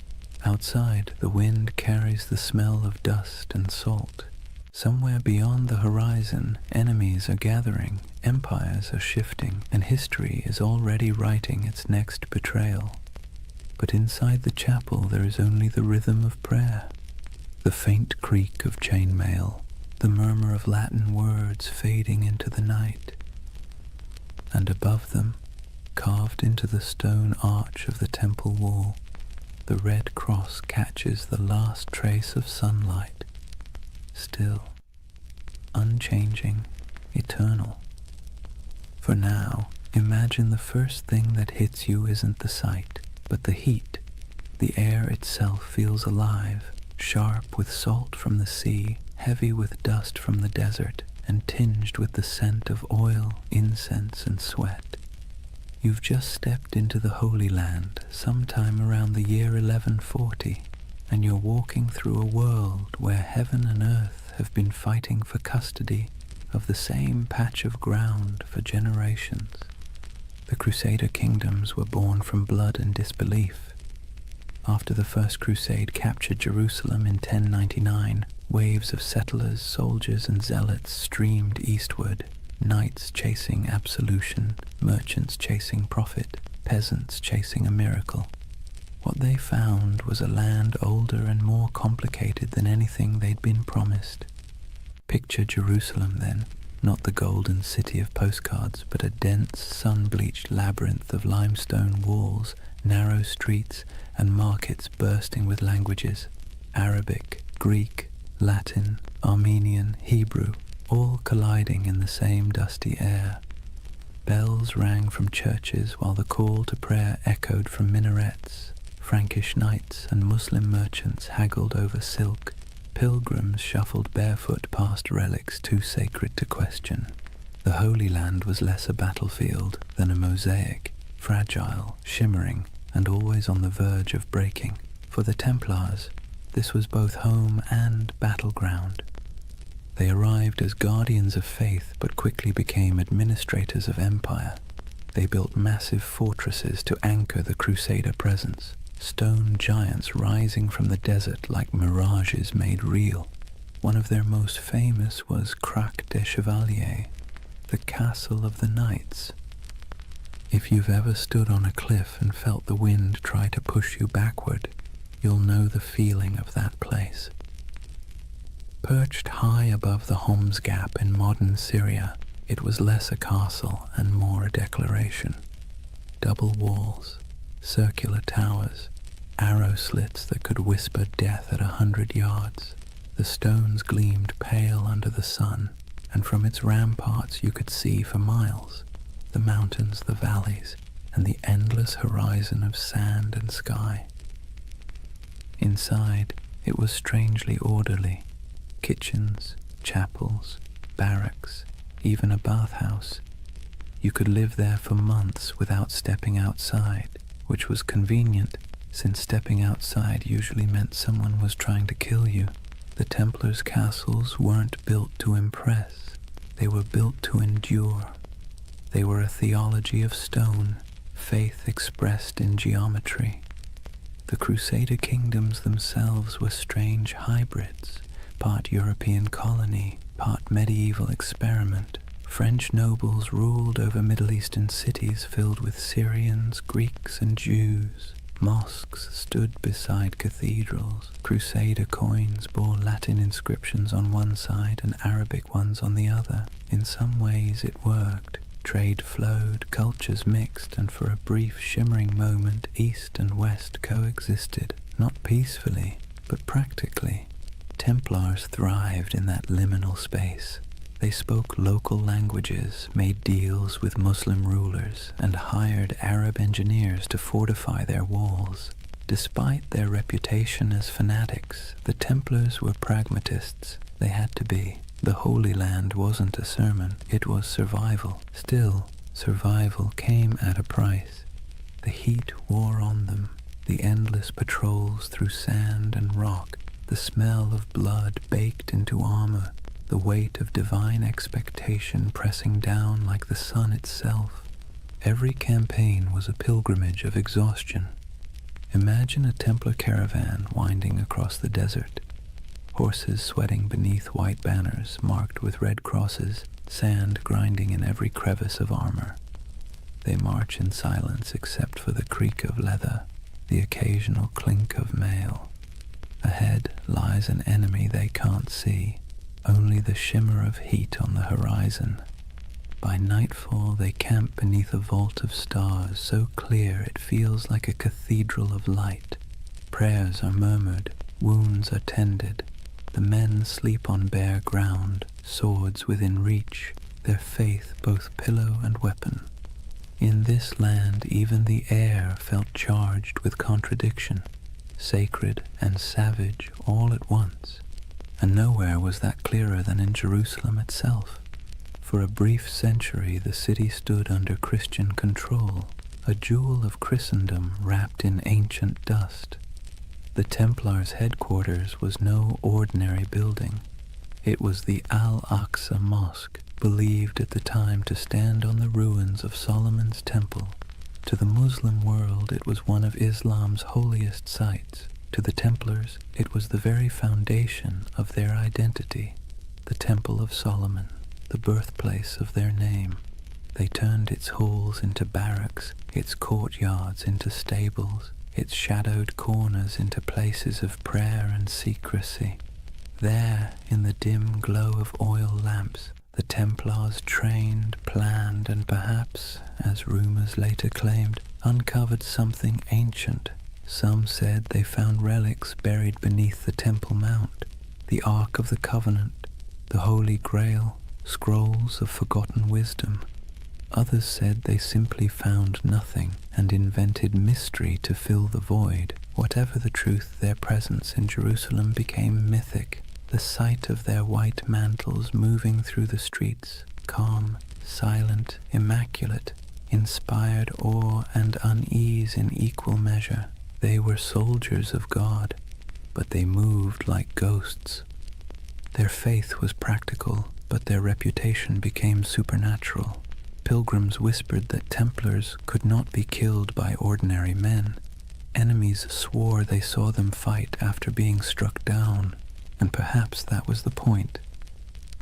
Outside, the wind carries the smell of dust and salt. Somewhere beyond the horizon, enemies are gathering, empires are shifting, and history is already writing its next betrayal. But inside the chapel there is only the rhythm of prayer, the faint creak of chainmail, the murmur of Latin words fading into the night. And above them, carved into the stone arch of the temple wall, the red cross catches the last trace of sunlight, still, unchanging, eternal. For now, imagine the first thing that hits you isn't the sight, but the heat. The air itself feels alive, sharp with salt from the sea, heavy with dust from the desert, and tinged with the scent of oil, incense, and sweat. You've just stepped into the Holy Land sometime around the year 1140, and you're walking through a world where heaven and earth have been fighting for custody of the same patch of ground for generations. The Crusader kingdoms were born from blood and disbelief. After the First Crusade captured Jerusalem in 1099, waves of settlers, soldiers, and zealots streamed eastward, knights chasing absolution, merchants chasing profit, peasants chasing a miracle. What they found was a land older and more complicated than anything they'd been promised. Picture Jerusalem then, not the golden city of postcards, but a dense, sun-bleached labyrinth of limestone walls, narrow streets, and markets bursting with languages: Arabic, Greek, Latin, Armenian, Hebrew, all colliding in the same dusty air. Bells rang from churches while the call to prayer echoed from minarets. Frankish knights and Muslim merchants haggled over silk. Pilgrims shuffled barefoot past relics too sacred to question. The Holy Land was less a battlefield than a mosaic, fragile, shimmering, and always on the verge of breaking. For the Templars, this was both home and battleground. They arrived as guardians of faith but quickly became administrators of empire. They built massive fortresses to anchor the Crusader presence, stone giants rising from the desert like mirages made real. One of their most famous was Crac des Chevaliers, the castle of the knights. If you've ever stood on a cliff and felt the wind try to push you backward, you'll know the feeling of that place. Perched high above the Homs Gap in modern Syria, it was less a castle and more a declaration. Double walls, circular towers, arrow slits that could whisper death at 100 yards. The stones gleamed pale under the sun, and from its ramparts you could see for miles the mountains, the valleys, and the endless horizon of sand and sky. Inside, it was strangely orderly. Kitchens, chapels, barracks, even a bathhouse. You could live there for months without stepping outside, which was convenient, since stepping outside usually meant someone was trying to kill you. The Templars' castles weren't built to impress. They were built to endure. They were a theology of stone, faith expressed in geometry. The Crusader kingdoms themselves were strange hybrids, part European colony, part medieval experiment. French nobles ruled over Middle Eastern cities filled with Syrians, Greeks, and Jews. Mosques stood beside cathedrals. Crusader coins bore Latin inscriptions on one side and Arabic ones on the other. In some ways it worked. Trade flowed, cultures mixed, and for a brief shimmering moment East and West coexisted, not peacefully, but practically. Templars thrived in that liminal space. They spoke local languages, made deals with Muslim rulers, and hired Arab engineers to fortify their walls. Despite their reputation as fanatics, the Templars were pragmatists. They had to be. The Holy Land wasn't a sermon, it was survival. Still, survival came at a price. The heat wore on them, the endless patrols through sand and rock, the smell of blood baked into armor, the weight of divine expectation pressing down like the sun itself. Every campaign was a pilgrimage of exhaustion. Imagine a Templar caravan winding across the desert. Horses sweating beneath white banners marked with red crosses, sand grinding in every crevice of armor. They march in silence except for the creak of leather, the occasional clink of mail. Ahead lies an enemy they can't see, only the shimmer of heat on the horizon. By nightfall they camp beneath a vault of stars so clear it feels like a cathedral of light. Prayers are murmured, wounds are tended. The men sleep on bare ground, swords within reach, their faith both pillow and weapon. In this land even the air felt charged with contradiction, sacred and savage all at once, and nowhere was that clearer than in Jerusalem itself. For a brief century the city stood under Christian control, a jewel of Christendom wrapped in ancient dust. The Templars' headquarters was no ordinary building. It was the Al-Aqsa Mosque, believed at the time to stand on the ruins of Solomon's temple. To the Muslim world it was one of Islam's holiest sites. To the Templars it was the very foundation of their identity, the Temple of Solomon, the birthplace of their name. They turned its halls into barracks, its courtyards into stables, its shadowed corners into places of prayer and secrecy. There, in the dim glow of oil lamps, the Templars trained, planned, and perhaps, as rumors later claimed, uncovered something ancient. Some said they found relics buried beneath the Temple Mount, the Ark of the Covenant, the Holy Grail, scrolls of forgotten wisdom. Others said they simply found nothing and invented mystery to fill the void. Whatever the truth, their presence in Jerusalem became mythic. The sight of their white mantles moving through the streets, calm, silent, immaculate, inspired awe and unease in equal measure. They were soldiers of God, but they moved like ghosts. Their faith was practical, but their reputation became supernatural. Pilgrims whispered that Templars could not be killed by ordinary men. Enemies swore they saw them fight after being struck down, and perhaps that was the point.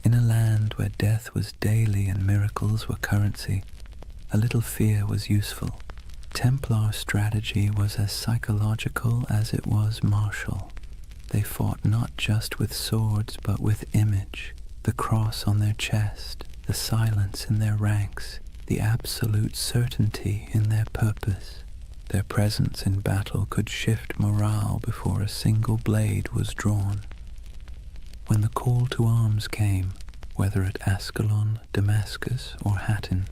In a land where death was daily and miracles were currency, a little fear was useful. Templar strategy was as psychological as it was martial. They fought not just with swords but with image, the cross on their chest, the silence in their ranks, the absolute certainty in their purpose. Their presence in battle could shift morale before a single blade was drawn. When the call to arms came, whether at Ascalon, Damascus, or Hattin,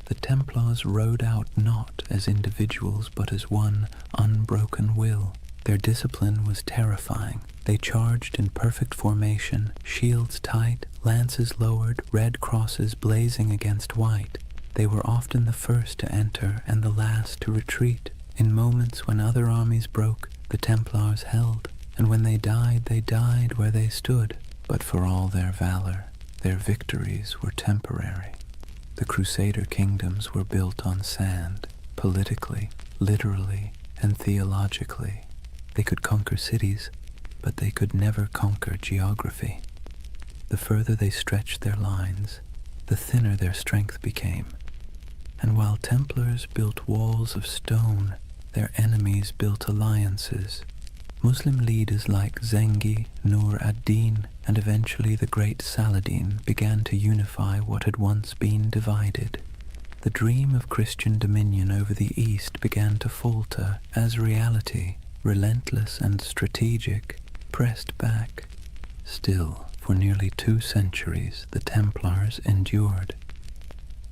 the Templars rode out not as individuals but as one unbroken will. Their discipline was terrifying. They charged in perfect formation, shields tight, lances lowered, red crosses blazing against white. They were often the first to enter and the last to retreat. In moments when other armies broke, the Templars held, and when they died where they stood. But for all their valor, their victories were temporary. The Crusader kingdoms were built on sand, politically, literally, and theologically. They could conquer cities, but they could never conquer geography. The further they stretched their lines, the thinner their strength became. And while Templars built walls of stone, their enemies built alliances. Muslim leaders like Zengi, Nur ad-Din, and eventually the great Saladin began to unify what had once been divided. The dream of Christian dominion over the East began to falter as reality, relentless and strategic, pressed back. Still, for nearly 2 centuries, the Templars endured.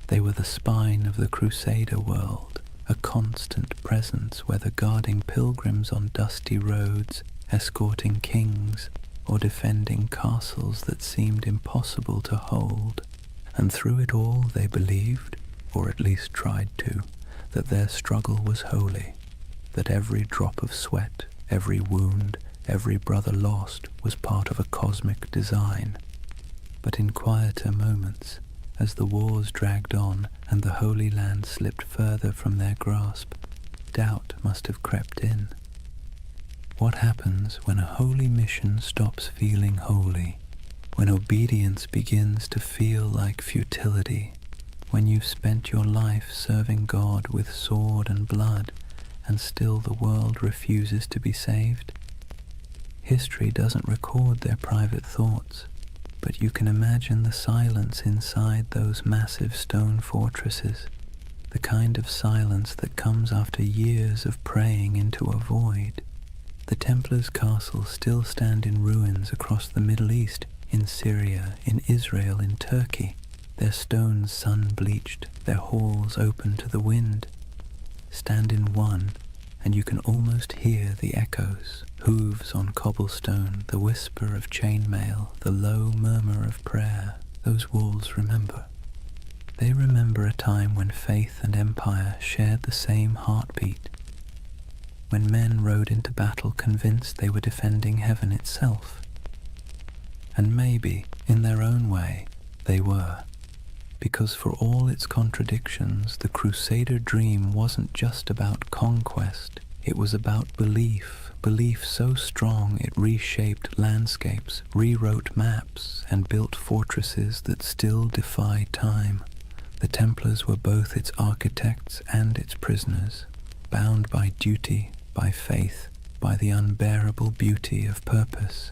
They were the spine of the Crusader world, a constant presence whether guarding pilgrims on dusty roads, escorting kings, or defending castles that seemed impossible to hold. And through it all they believed, or at least tried to, that their struggle was holy, that every drop of sweat, every wound, every brother lost was part of a cosmic design. But in quieter moments, as the wars dragged on and the Holy Land slipped further from their grasp, doubt must have crept in. What happens when a holy mission stops feeling holy? When obedience begins to feel like futility? When you've spent your life serving God with sword and blood, and still the world refuses to be saved? History doesn't record their private thoughts. But you can imagine the silence inside those massive stone fortresses, the kind of silence that comes after years of praying into a void. The Templars' castles still stand in ruins across the Middle East, in Syria, in Israel, in Turkey, their stones sun-bleached, their halls open to the wind. Stand in one, and you can almost hear the echoes, hooves on cobblestone, the whisper of chainmail, the low murmur of prayer. Those walls remember. They remember a time when faith and empire shared the same heartbeat, when men rode into battle convinced they were defending heaven itself. And maybe, in their own way, they were. Because for all its contradictions, the Crusader dream wasn't just about conquest, it was about belief so strong it reshaped landscapes, rewrote maps, and built fortresses that still defy time. The Templars were both its architects and its prisoners, bound by duty, by faith, by the unbearable beauty of purpose.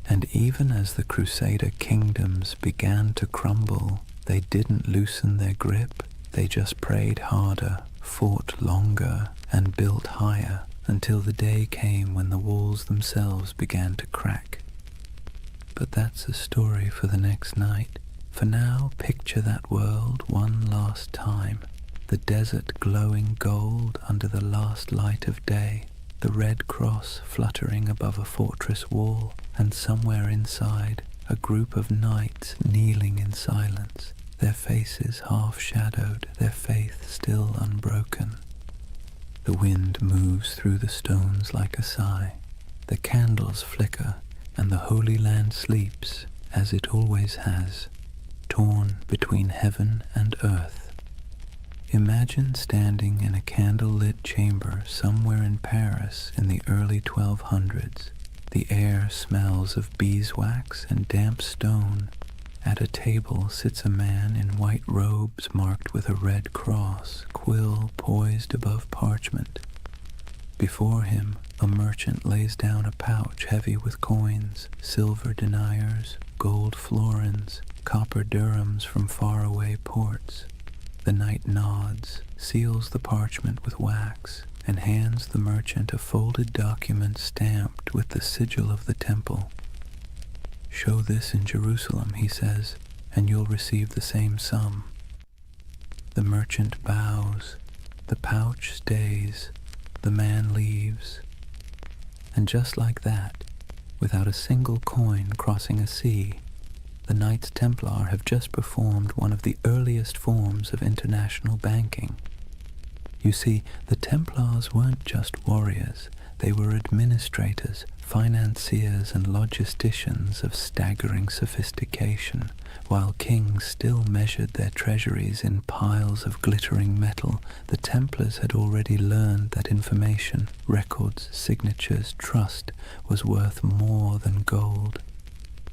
And even as the Crusader kingdoms began to crumble, they didn't loosen their grip, they just prayed harder, fought longer, and built higher, until the day came when the walls themselves began to crack. But that's a story for the next night. For now, picture that world one last time, the desert glowing gold under the last light of day, the red cross fluttering above a fortress wall, and somewhere inside, a group of knights kneeling in silence, their faces half-shadowed, their faith still unbroken. The wind moves through the stones like a sigh, the candles flicker, and the Holy Land sleeps, as it always has, torn between heaven and earth. Imagine standing in a candle-lit chamber somewhere in Paris in the early 1200s. The air smells of beeswax and damp stone. At a table sits a man in white robes marked with a red cross, quill poised above parchment. Before him, a merchant lays down a pouch heavy with coins, silver deniers, gold florins, copper dirhams from faraway ports. The knight nods, seals the parchment with wax, and hands the merchant a folded document stamped with the sigil of the temple. "Show this in Jerusalem," he says, "and you'll receive the same sum." The merchant bows, the pouch stays, the man leaves. And just like that, without a single coin crossing a sea, the Knights Templar have just performed one of the earliest forms of international banking. You see, the Templars weren't just warriors, they were administrators, financiers and logisticians of staggering sophistication. While kings still measured their treasuries in piles of glittering metal, the Templars had already learned that information, records, signatures, trust was worth more than gold.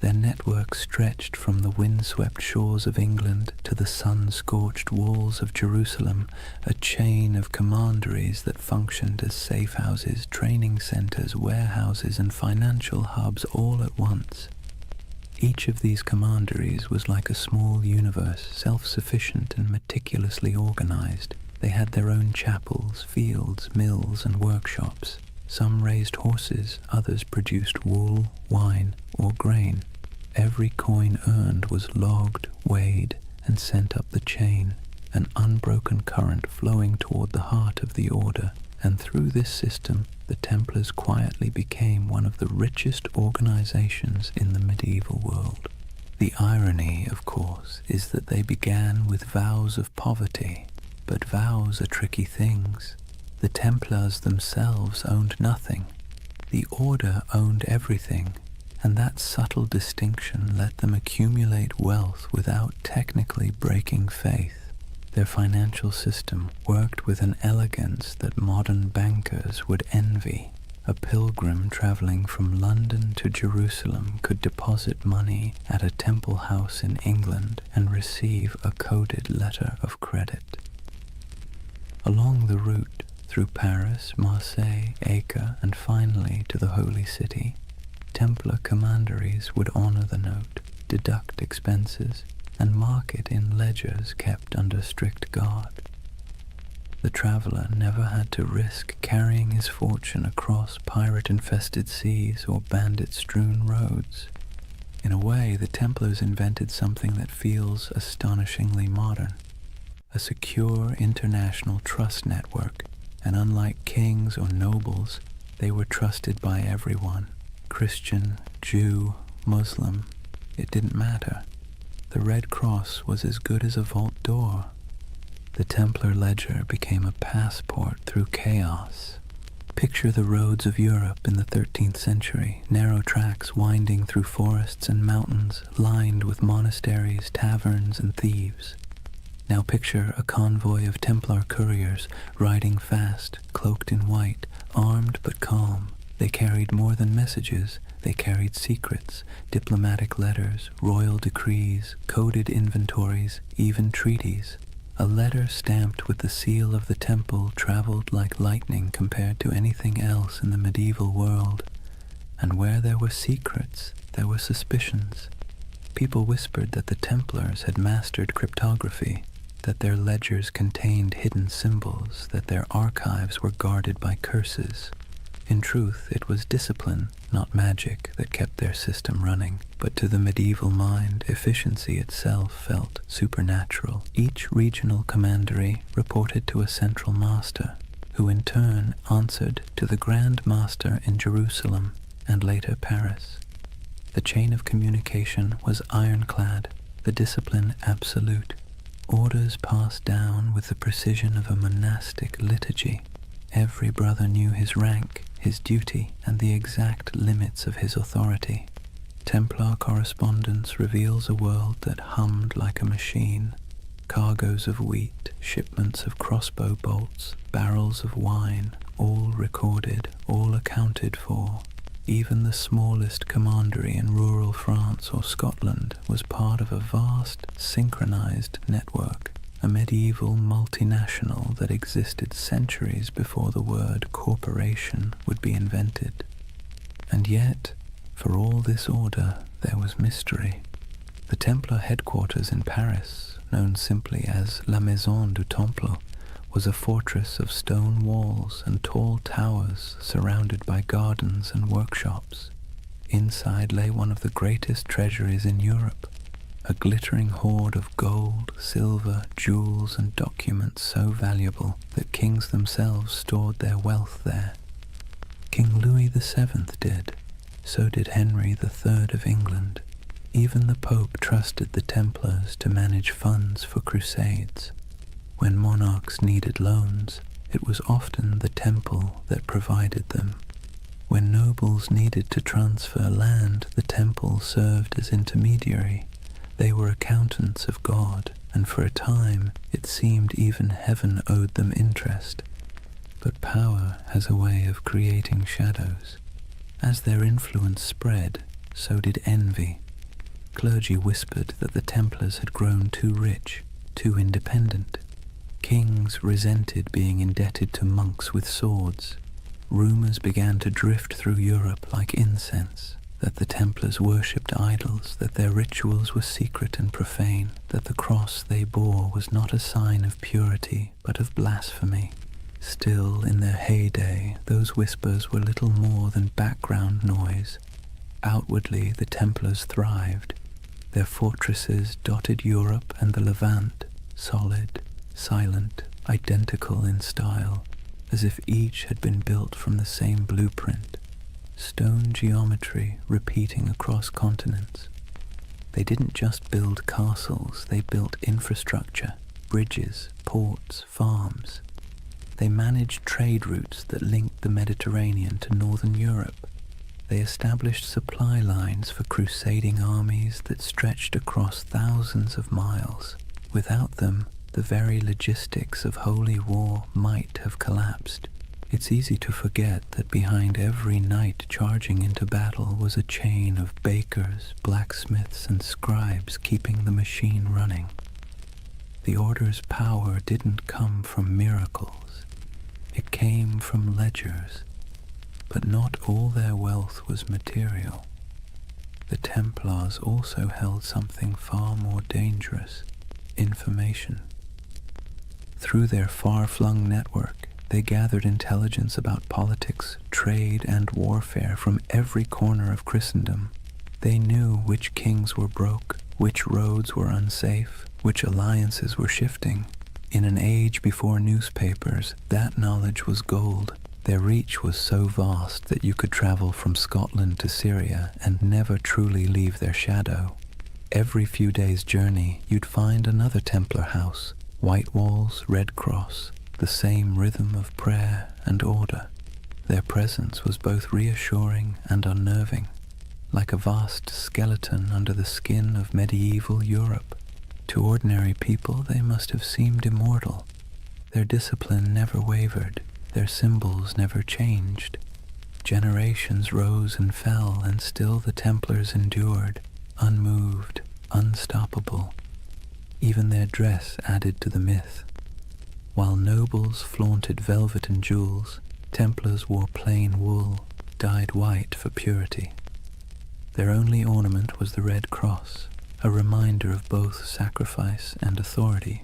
Their network stretched from the windswept shores of England to the sun-scorched walls of Jerusalem, a chain of commanderies that functioned as safe houses, training centers, warehouses, and financial hubs all at once. Each of these commanderies was like a small universe, self-sufficient and meticulously organized. They had their own chapels, fields, mills, and workshops. Some raised horses, others produced wool, wine, or grain. Every coin earned was logged, weighed, and sent up the chain, an unbroken current flowing toward the heart of the order. And through this system, the Templars quietly became one of the richest organizations in the medieval world. The irony, of course, is that they began with vows of poverty, but vows are tricky things. The Templars themselves owned nothing. The order owned everything, and that subtle distinction let them accumulate wealth without technically breaking faith. Their financial system worked with an elegance that modern bankers would envy. A pilgrim traveling from London to Jerusalem could deposit money at a temple house in England and receive a coded letter of credit. Along the route, through Paris, Marseille, Acre, and finally to the Holy City, Templar commanderies would honor the note. deduct expenses, and mark it in ledgers kept under strict guard. The traveler never had to risk carrying his fortune across pirate-infested seas or bandit-strewn roads. In a way, the Templars invented something that feels astonishingly modern, a secure international trust network, and unlike kings or nobles, they were trusted by everyone. Christian, Jew, Muslim, it didn't matter. The Red Cross was as good as a vault door. The Templar ledger became a passport through chaos. Picture the roads of Europe in the 13th century, narrow tracks winding through forests and mountains, lined with monasteries, taverns, and thieves. Now picture a convoy of Templar couriers riding fast, cloaked in white, armed but calm. They carried more than messages. They carried secrets, diplomatic letters, royal decrees, coded inventories, even treaties. A letter stamped with the seal of the temple traveled like lightning compared to anything else in the medieval world. And where there were secrets, there were suspicions. People whispered that the Templars had mastered cryptography, that their ledgers contained hidden symbols, that their archives were guarded by curses. In truth, it was discipline, not magic, that kept their system running. But to the medieval mind, efficiency itself felt supernatural. Each regional commandery reported to a central master, who in turn answered to the Grand Master in Jerusalem and later Paris. The chain of communication was ironclad, the discipline absolute. Orders passed down with the precision of a monastic liturgy. Every brother knew his rank, his duty, and the exact limits of his authority. Templar correspondence reveals a world that hummed like a machine. Cargoes of wheat, shipments of crossbow bolts, barrels of wine, all recorded, all accounted for. Even the smallest commandery in rural France or Scotland was part of a vast, synchronized network, a medieval multinational that existed centuries before the word corporation would be invented. And yet, for all this order, there was mystery. The Templar headquarters in Paris, known simply as La Maison du Temple, was a fortress of stone walls and tall towers surrounded by gardens and workshops. Inside lay one of the greatest treasuries in Europe, a glittering hoard of gold, silver, jewels, and documents so valuable that kings themselves stored their wealth there. King Louis VII did. So did Henry III of England. Even the Pope trusted the Templars to manage funds for crusades. When monarchs needed loans, it was often the temple that provided them. When nobles needed to transfer land, the temple served as intermediary. They were accountants of God, and for a time it seemed even heaven owed them interest. But power has a way of creating shadows. As their influence spread, so did envy. Clergy whispered that the Templars had grown too rich, too independent. Kings resented being indebted to monks with swords. Rumors began to drift through Europe like incense, that the Templars worshipped idols, that their rituals were secret and profane, that the cross they bore was not a sign of purity, but of blasphemy. Still, in their heyday, those whispers were little more than background noise. Outwardly, the Templars thrived. Their fortresses dotted Europe and the Levant, solid, silent, identical in style, as if each had been built from the same blueprint. Stone geometry repeating across continents. They didn't just build castles, they built infrastructure, bridges, ports, farms. They managed trade routes that linked the Mediterranean to northern Europe. They established supply lines for crusading armies that stretched across thousands of miles. Without them, the very logistics of holy war might have collapsed. It's easy to forget that behind every knight charging into battle was a chain of bakers, blacksmiths, and scribes keeping the machine running. The Order's power didn't come from miracles. It came from ledgers, but not all their wealth was material. the Templars also held something far more dangerous: information. Through their far-flung network, they gathered intelligence about politics, trade, and warfare from every corner of Christendom. They knew which kings were broke, which roads were unsafe, which alliances were shifting. In an age before newspapers, that knowledge was gold. Their reach was so vast that you could travel from Scotland to Syria and never truly leave their shadow. Every few days' journey, you'd find another Templar house, white walls, red cross, the same rhythm of prayer and order. Their presence was both reassuring and unnerving, like a vast skeleton under the skin of medieval Europe. To ordinary people, they must have seemed immortal. Their discipline never wavered, their symbols never changed. Generations rose and fell, and still the Templars endured, unmoved, unstoppable. Even their dress added to the myth. While nobles flaunted velvet and jewels, Templars wore plain wool, dyed white for purity. Their only ornament was the red cross, a reminder of both sacrifice and authority.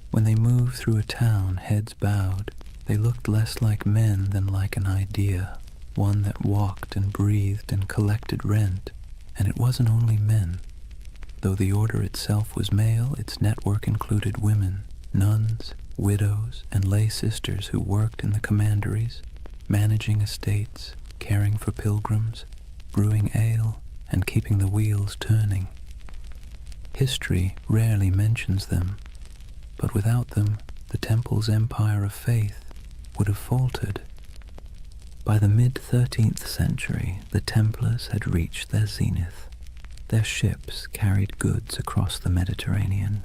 When they moved through a town, heads bowed, they looked less like men than like an idea, one that walked and breathed and collected rent. And it wasn't only men. Though the order itself was male, its network included women, nuns, widows, and lay sisters who worked in the commanderies, managing estates, caring for pilgrims, brewing ale, and keeping the wheels turning. History rarely mentions them, but without them, the Temple's empire of faith would have faltered. By the mid-13th century, the Templars had reached their zenith. Their ships carried goods across the Mediterranean.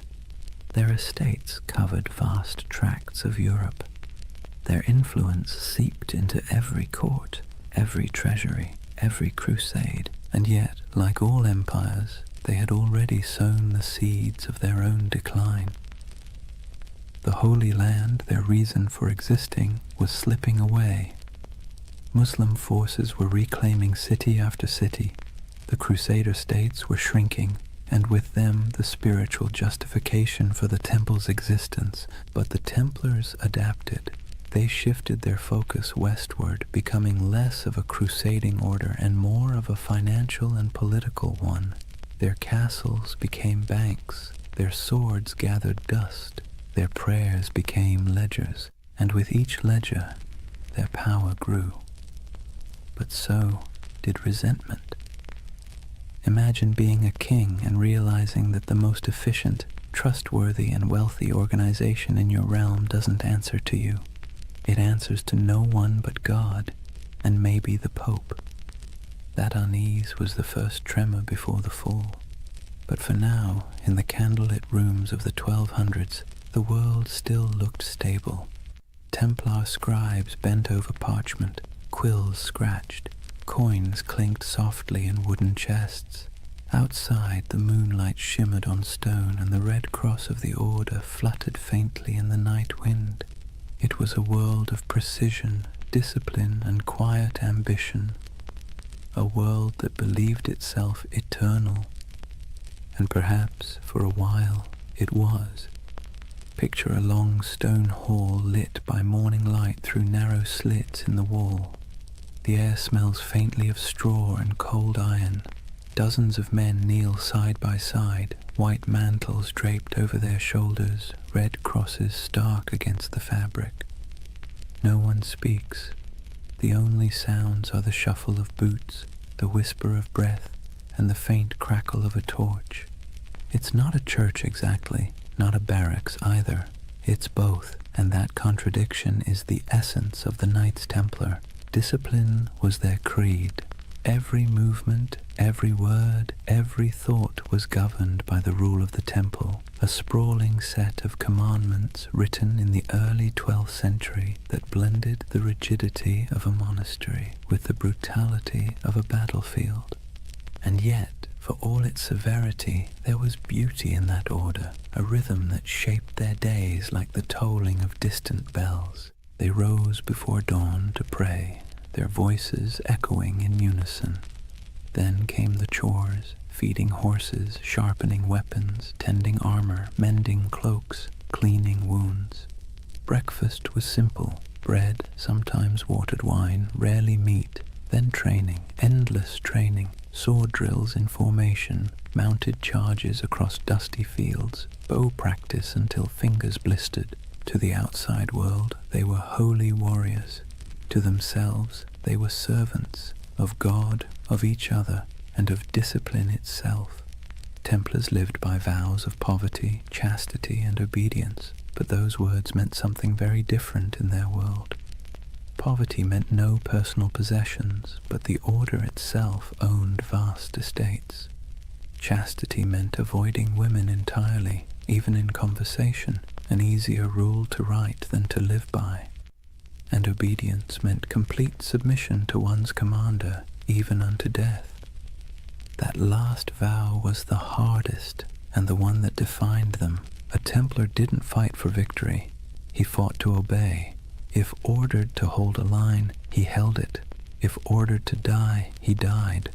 Their estates covered vast tracts of Europe. Their influence seeped into every court, every treasury, every crusade, and yet, like all empires, they had already sown the seeds of their own decline. The Holy Land, their reason for existing, was slipping away. Muslim forces were reclaiming city after city. The Crusader states were shrinking, and with them the spiritual justification for the Temple's existence. But the Templars adapted. They shifted their focus westward, becoming less of a crusading order and more of a financial and political one. Their castles became banks, their swords gathered dust, their prayers became ledgers, and with each ledger their power grew. But so did resentment. Imagine being a king and realizing that the most efficient, trustworthy, and wealthy organization in your realm doesn't answer to you. It answers to no one but God, and maybe the Pope. That unease was the first tremor before the fall. But for now, in the candlelit rooms of the 1200s, the world still looked stable. Templar scribes bent over parchment, quills scratched, coins clinked softly in wooden chests. Outside, the moonlight shimmered on stone, and the red cross of the order fluttered faintly in the night wind. It was a world of precision, discipline, and quiet ambition. A world that believed itself eternal. And perhaps, for a while, it was. Picture a long stone hall lit by morning light through narrow slits in the wall. The air smells faintly of straw and cold iron. Dozens of men kneel side by side, white mantles draped over their shoulders, red crosses stark against the fabric. No one speaks. The only sounds are the shuffle of boots, the whisper of breath, and the faint crackle of a torch. It's not a church exactly, not a barracks either. It's both, and that contradiction is the essence of the Knights Templar. Discipline was their creed. Every movement, every word, every thought was governed by the rule of the temple, a sprawling set of commandments written in the early 12th century that blended the rigidity of a monastery with the brutality of a battlefield. And yet, for all its severity, there was beauty in that order, a rhythm that shaped their days like the tolling of distant bells. They rose before dawn to pray, their voices echoing in unison. Then came the chores, feeding horses, sharpening weapons, tending armor, mending cloaks, cleaning wounds. Breakfast was simple: bread, sometimes watered wine, rarely meat. Then training, endless training, sword drills in formation, mounted charges across dusty fields, bow practice until fingers blistered. To the outside world, they were holy warriors. To themselves, they were servants of God, of each other, and of discipline itself. Templars lived by vows of poverty, chastity, and obedience, but those words meant something very different in their world. Poverty meant no personal possessions, but the order itself owned vast estates. Chastity meant avoiding women entirely, even in conversation, an easier rule to write than to live by. And obedience meant complete submission to one's commander, even unto death. That last vow was the hardest, and the one that defined them. A Templar didn't fight for victory. He fought to obey. If ordered to hold a line, he held it. If ordered to die, he died.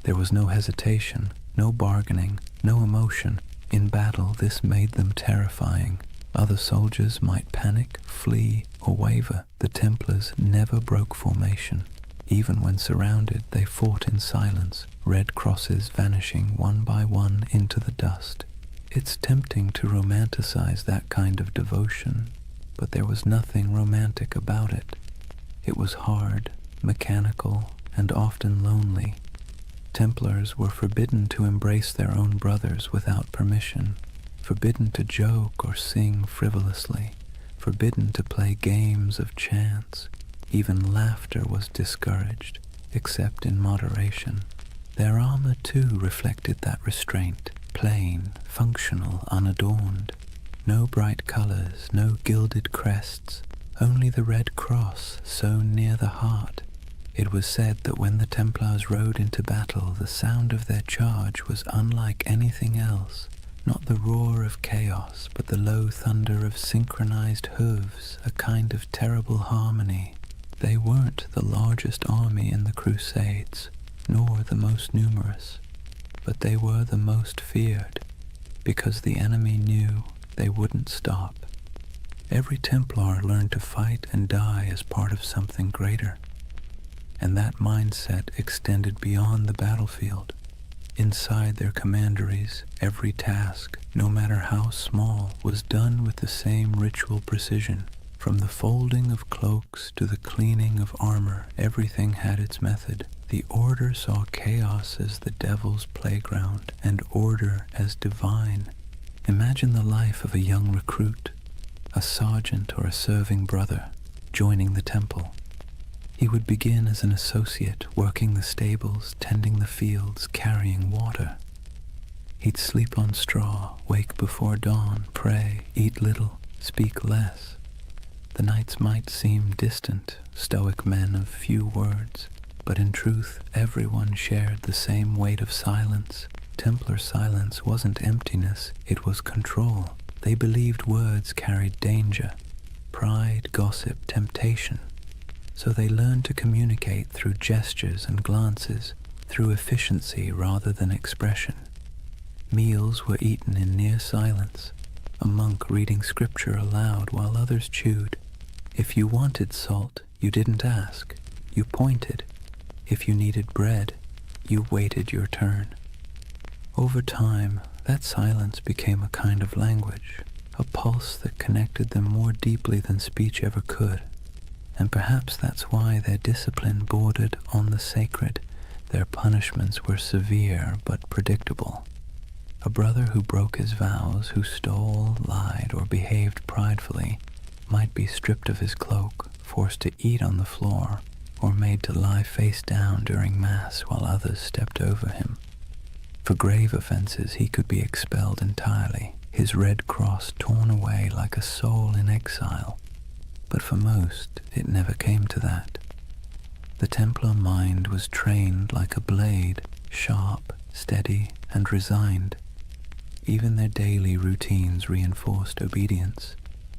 There was no hesitation, no bargaining, no emotion. In battle, this made them terrifying. Other soldiers might panic, flee, or waver. The Templars never broke formation. Even when surrounded, they fought in silence, red crosses vanishing one by one into the dust. It's tempting to romanticize that kind of devotion, but there was nothing romantic about it. It was hard, mechanical, and often lonely. Templars were forbidden to embrace their own brothers without permission, forbidden to joke or sing frivolously, forbidden to play games of chance. Even laughter was discouraged, except in moderation. Their armor too reflected that restraint, plain, functional, unadorned. No bright colors, no gilded crests, only the red cross sewn near the heart. It was said that when the Templars rode into battle, the sound of their charge was unlike anything else. Not the roar of chaos, but the low thunder of synchronized hooves, a kind of terrible harmony. They weren't the largest army in the Crusades, nor the most numerous, but they were the most feared, because the enemy knew they wouldn't stop. Every Templar learned to fight and die as part of something greater, and that mindset extended beyond the battlefield. Inside their commanderies, every task, no matter how small, was done with the same ritual precision. From the folding of cloaks to the cleaning of armor, everything had its method. The order saw chaos as the devil's playground, and order as divine. Imagine the life of a young recruit, a sergeant or a serving brother, joining the temple. He would begin as an associate, working the stables, tending the fields, carrying water. He'd sleep on straw, wake before dawn, pray, eat little, speak less. The nights might seem distant, stoic men of few words, but in truth everyone shared the same weight of silence. Templar silence wasn't emptiness, it was control. They believed words carried danger, pride, gossip, temptation. So they learned to communicate through gestures and glances, through efficiency rather than expression. Meals were eaten in near silence, a monk reading scripture aloud while others chewed. If you wanted salt, you didn't ask, you pointed. If you needed bread, you waited your turn. Over time, that silence became a kind of language, a pulse that connected them more deeply than speech ever could. And perhaps that's why their discipline bordered on the sacred. Their punishments were severe but predictable. A brother who broke his vows, who stole, lied, or behaved pridefully, might be stripped of his cloak, forced to eat on the floor, or made to lie face down during Mass while others stepped over him. For grave offenses he could be expelled entirely, his red cross torn away like a soul in exile. But for most, it never came to that. The Templar mind was trained like a blade, sharp, steady, and resigned. Even their daily routines reinforced obedience.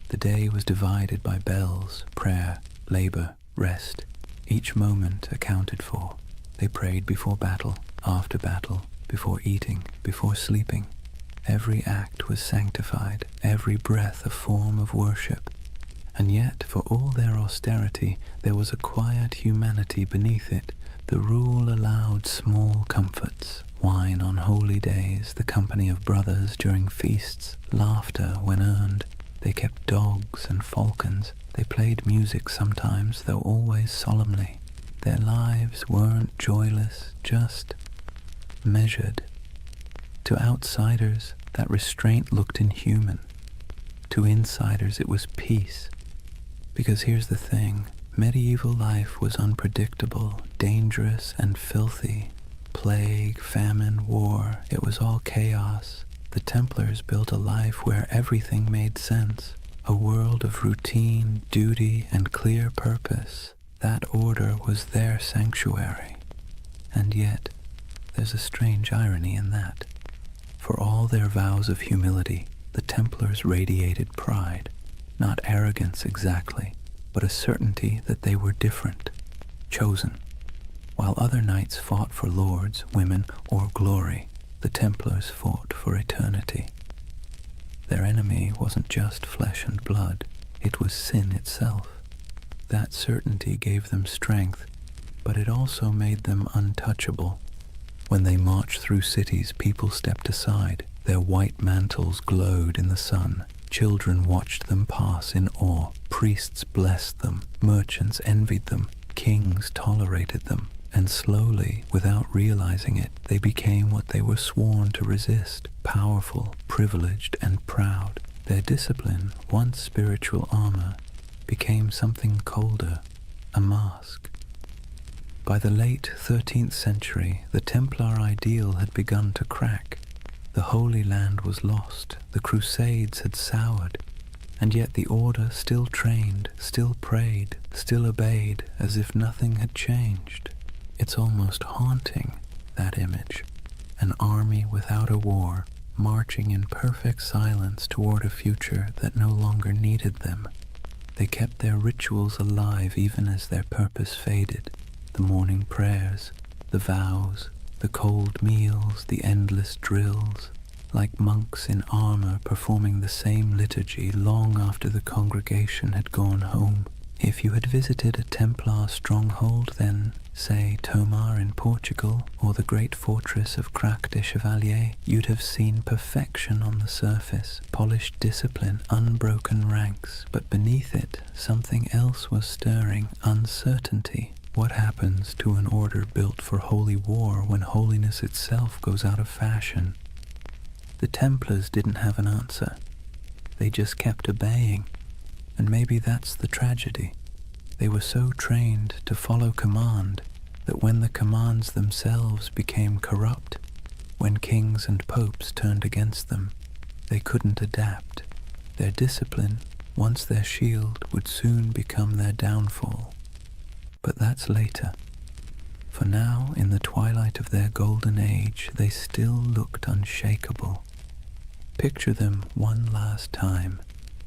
The day was divided by bells, prayer, labor, rest. Each moment accounted for. They prayed before battle, after battle, before eating, before sleeping. Every act was sanctified, every breath a form of worship. And yet, for all their austerity, there was a quiet humanity beneath it. The rule allowed small comforts, wine on holy days, the company of brothers during feasts, laughter when earned. They kept dogs and falcons. They played music sometimes, though always solemnly. Their lives weren't joyless, just measured. To outsiders, that restraint looked inhuman. To insiders, it was peace. Because here's the thing, medieval life was unpredictable, dangerous, and filthy. Plague, famine, war, it was all chaos. The Templars built a life where everything made sense, a world of routine, duty, and clear purpose. That order was their sanctuary. And yet, there's a strange irony in that. For all their vows of humility, the Templars radiated pride. Not arrogance exactly, but a certainty that they were different, chosen. While other knights fought for lords, women, or glory, the Templars fought for eternity. Their enemy wasn't just flesh and blood, it was sin itself. That certainty gave them strength, but it also made them untouchable. When they marched through cities, people stepped aside. Their white mantles glowed in the sun. Children watched them pass in awe. Priests blessed them. Merchants envied them. Kings tolerated them. And slowly, without realizing it, they became what they were sworn to resist, powerful, privileged, and proud. Their discipline, once spiritual armor, became something colder, a mask. By the late 13th century, the Templar ideal had begun to crack. The Holy Land was lost, the Crusades had soured, and yet the Order still trained, still prayed, still obeyed, as if nothing had changed. It's almost haunting, that image. An army without a war, marching in perfect silence toward a future that no longer needed them. They kept their rituals alive even as their purpose faded. The morning prayers, the vows, the cold meals, the endless drills, like monks in armor performing the same liturgy long after the congregation had gone home. If you had visited a Templar stronghold, then, say, Tomar in Portugal, or the great fortress of Crac de Chevalier, you'd have seen perfection on the surface, polished discipline, unbroken ranks, but beneath it, something else was stirring, uncertainty. What happens to an order built for holy war when holiness itself goes out of fashion? The Templars didn't have an answer. They just kept obeying. And maybe that's the tragedy. They were so trained to follow command that when the commands themselves became corrupt, when kings and popes turned against them, they couldn't adapt. Their discipline, once their shield, would soon become their downfall. But that's later. For now, in the twilight of their golden age, they still looked unshakable. Picture them one last time,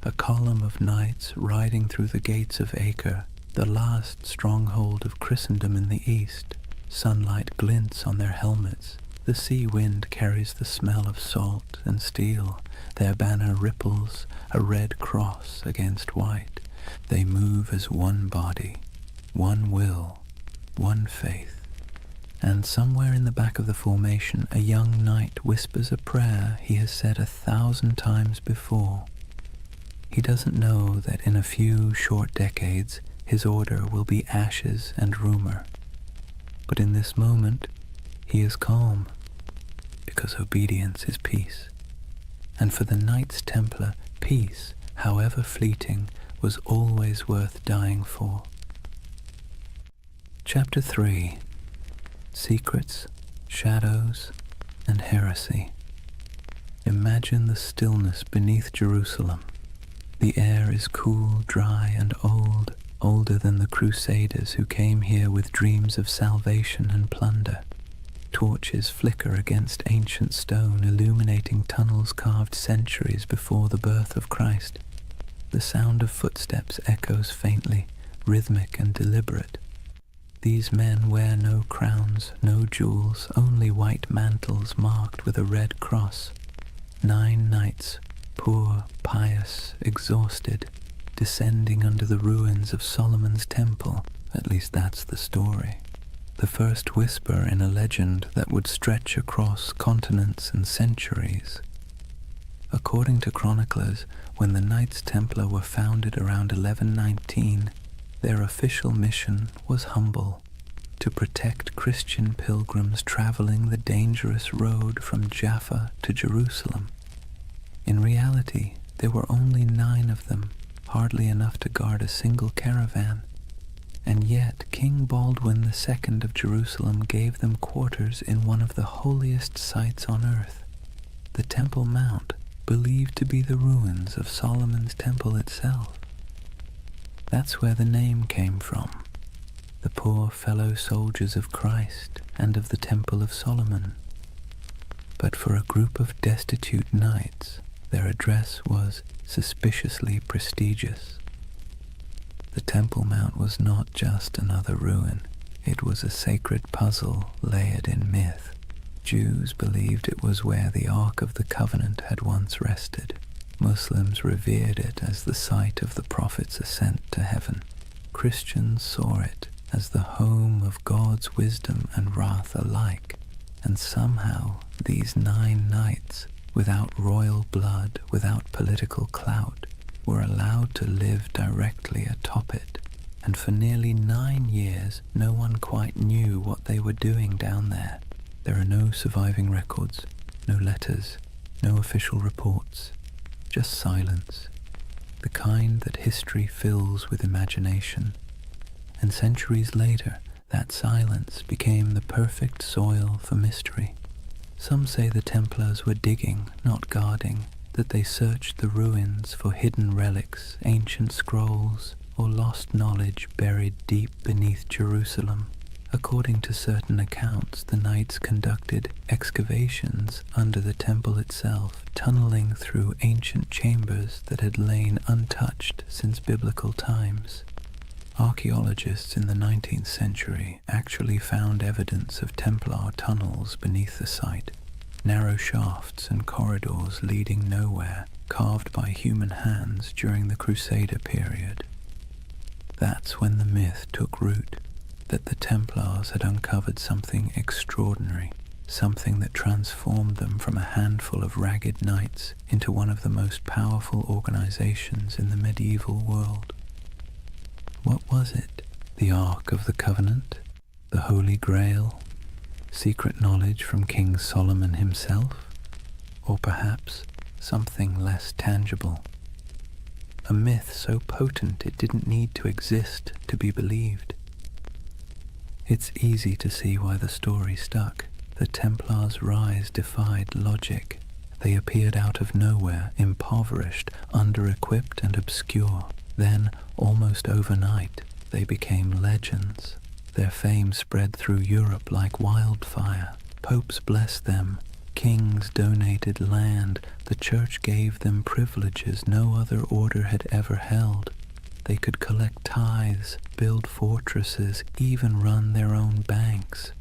a column of knights riding through the gates of Acre, the last stronghold of Christendom in the east. Sunlight glints on their helmets. The sea wind carries the smell of salt and steel. Their banner ripples, a red cross against white. They move as one body, one will, one faith. And somewhere in the back of the formation, a young knight whispers a prayer he has said 1,000 times before. He doesn't know that in a few short decades, his order will be ashes and rumor. But in this moment, he is calm, because obedience is peace. And for the Knights Templar, peace, however fleeting, was always worth dying for. Chapter 3. Secrets, Shadows, and Heresy. Imagine the stillness beneath Jerusalem. The air is cool, dry, and old, older than the Crusaders who came here with dreams of salvation and plunder. Torches flicker against ancient stone, illuminating tunnels carved centuries before the birth of Christ. The sound of footsteps echoes faintly, rhythmic and deliberate. These men wear no crowns, no jewels, only white mantles marked with a red cross. 9 knights, poor, pious, exhausted, descending under the ruins of Solomon's temple. At least that's the story. The first whisper in a legend that would stretch across continents and centuries. According to chroniclers, when the Knights Templar were founded around 1119, their official mission was humble: to protect Christian pilgrims traveling the dangerous road from Jaffa to Jerusalem. In reality, there were only 9 of them, hardly enough to guard a single caravan. And yet King Baldwin II of Jerusalem gave them quarters in one of the holiest sites on earth, the Temple Mount, believed to be the ruins of Solomon's temple itself. That's where the name came from, the poor fellow soldiers of Christ and of the Temple of Solomon. But for a group of destitute knights, their address was suspiciously prestigious. The Temple Mount was not just another ruin, it was a sacred puzzle layered in myth. Jews believed it was where the Ark of the Covenant had once rested. Muslims revered it as the site of the Prophet's ascent to heaven. Christians saw it as the home of God's wisdom and wrath alike. And somehow these 9 knights, without royal blood, without political clout, were allowed to live directly atop it. And for nearly 9 years, no one quite knew what they were doing down there. There are no surviving records, no letters, no official reports, just silence, the kind that history fills with imagination. And centuries later, that silence became the perfect soil for mystery. Some say the Templars were digging, not guarding, that they searched the ruins for hidden relics, ancient scrolls, or lost knowledge buried deep beneath Jerusalem. According to certain accounts, the knights conducted excavations under the temple itself, tunneling through ancient chambers that had lain untouched since biblical times. Archaeologists in the 19th century actually found evidence of Templar tunnels beneath the site, narrow shafts and corridors leading nowhere, carved by human hands during the Crusader period. That's when the myth took root, that the Templars had uncovered something extraordinary, something that transformed them from a handful of ragged knights into one of the most powerful organizations in the medieval world. What was it? The Ark of the Covenant? The Holy Grail? Secret knowledge from King Solomon himself? Or perhaps something less tangible? A myth so potent it didn't need to exist to be believed. It's easy to see why the story stuck. The Templars' rise defied logic. They appeared out of nowhere, impoverished, under-equipped and obscure. Then, almost overnight, they became legends. Their fame spread through Europe like wildfire. Popes blessed them. Kings donated land. The church gave them privileges no other order had ever held. They could collect tithes, build fortresses, even run their own banks.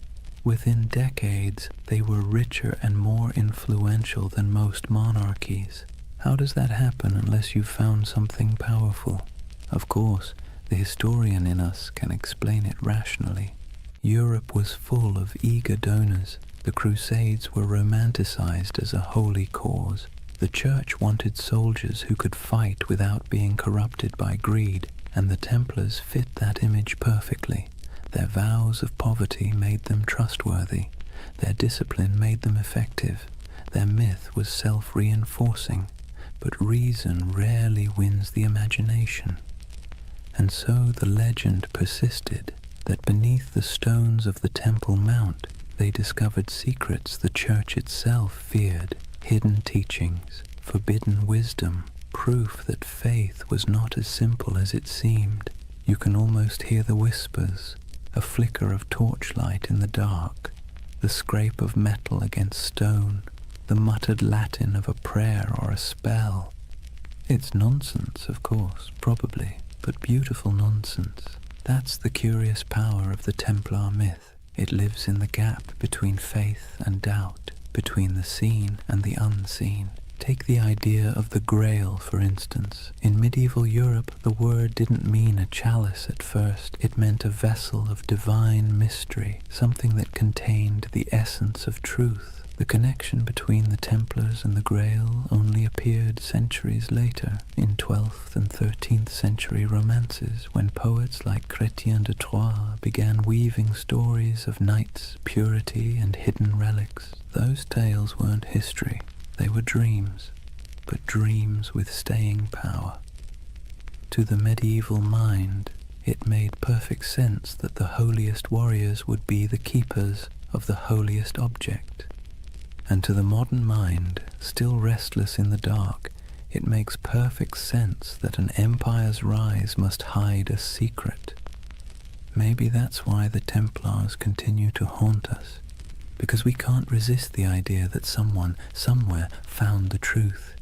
Within decades, they were richer and more influential than most monarchies. How does that happen unless you've found something powerful? Of course, the historian in us can explain it rationally. Europe was full of eager donors. The Crusades were romanticized as a holy cause. The church wanted soldiers who could fight without being corrupted by greed, and the Templars fit that image perfectly. Their vows of poverty made them trustworthy. Their discipline made them effective. Their myth was self-reinforcing, but reason rarely wins the imagination. And so the legend persisted that beneath the stones of the Temple Mount, they discovered secrets the church itself feared. Hidden teachings, forbidden wisdom, proof that faith was not as simple as it seemed. You can almost hear the whispers, a flicker of torchlight in the dark, the scrape of metal against stone, the muttered Latin of a prayer or a spell. It's nonsense, of course, probably, but beautiful nonsense. That's the curious power of the Templar myth. It lives in the gap between faith and doubt, between the seen and the unseen. Take the idea of the Grail, for instance. In medieval Europe, the word didn't mean a chalice at first. It meant a vessel of divine mystery, something that contained the essence of truth. The connection between the Templars and the Grail only appeared centuries later, in 12th and 13th century romances, when poets like Chrétien de Troyes began weaving stories of knights, purity, and hidden relics. Those tales weren't history. They were dreams, but dreams with staying power. To the medieval mind, it made perfect sense that the holiest warriors would be the keepers of the holiest object. And to the modern mind, still restless in the dark, it makes perfect sense that an empire's rise must hide a secret. Maybe that's why the Templars continue to haunt us, because we can't resist the idea that someone, somewhere, found the truth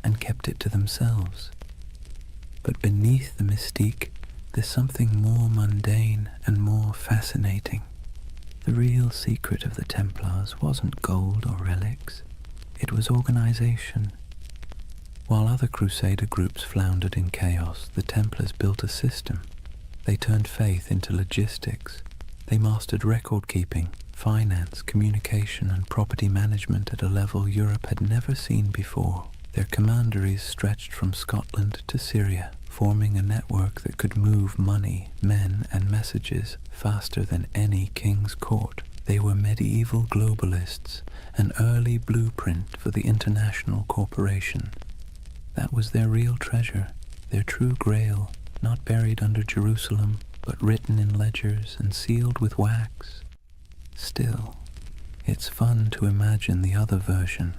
and kept it to themselves. But beneath the mystique, there's something more mundane and more fascinating. The real secret of the Templars wasn't gold or relics. It was organization. While other Crusader groups floundered in chaos, the Templars built a system. They turned faith into logistics. They mastered record-keeping, finance, communication, and property management at a level Europe had never seen before. Their commanderies stretched from Scotland to Syria, forming a network that could move money, men, and messages faster than any king's court. They were medieval globalists, an early blueprint for the international corporation. That was their real treasure, their true grail, not buried under Jerusalem, but written in ledgers and sealed with wax. Still, it's fun to imagine the other version,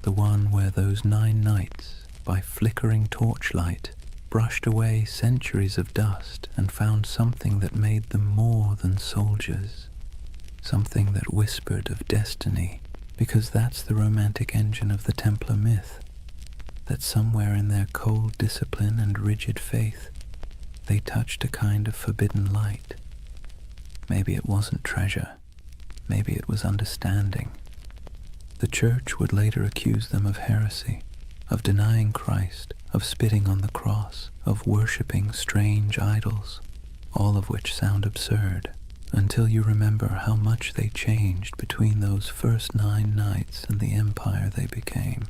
the one where those 9 knights, by flickering torchlight, brushed away centuries of dust and found something that made them more than soldiers, something that whispered of destiny, because that's the romantic engine of the Templar myth, that somewhere in their cold discipline and rigid faith, they touched a kind of forbidden light. Maybe it wasn't treasure, maybe it was understanding. The Church would later accuse them of heresy, of denying Christ, of spitting on the cross, of worshipping strange idols, all of which sound absurd, until you remember how much they changed between those first 9 knights and the empire they became.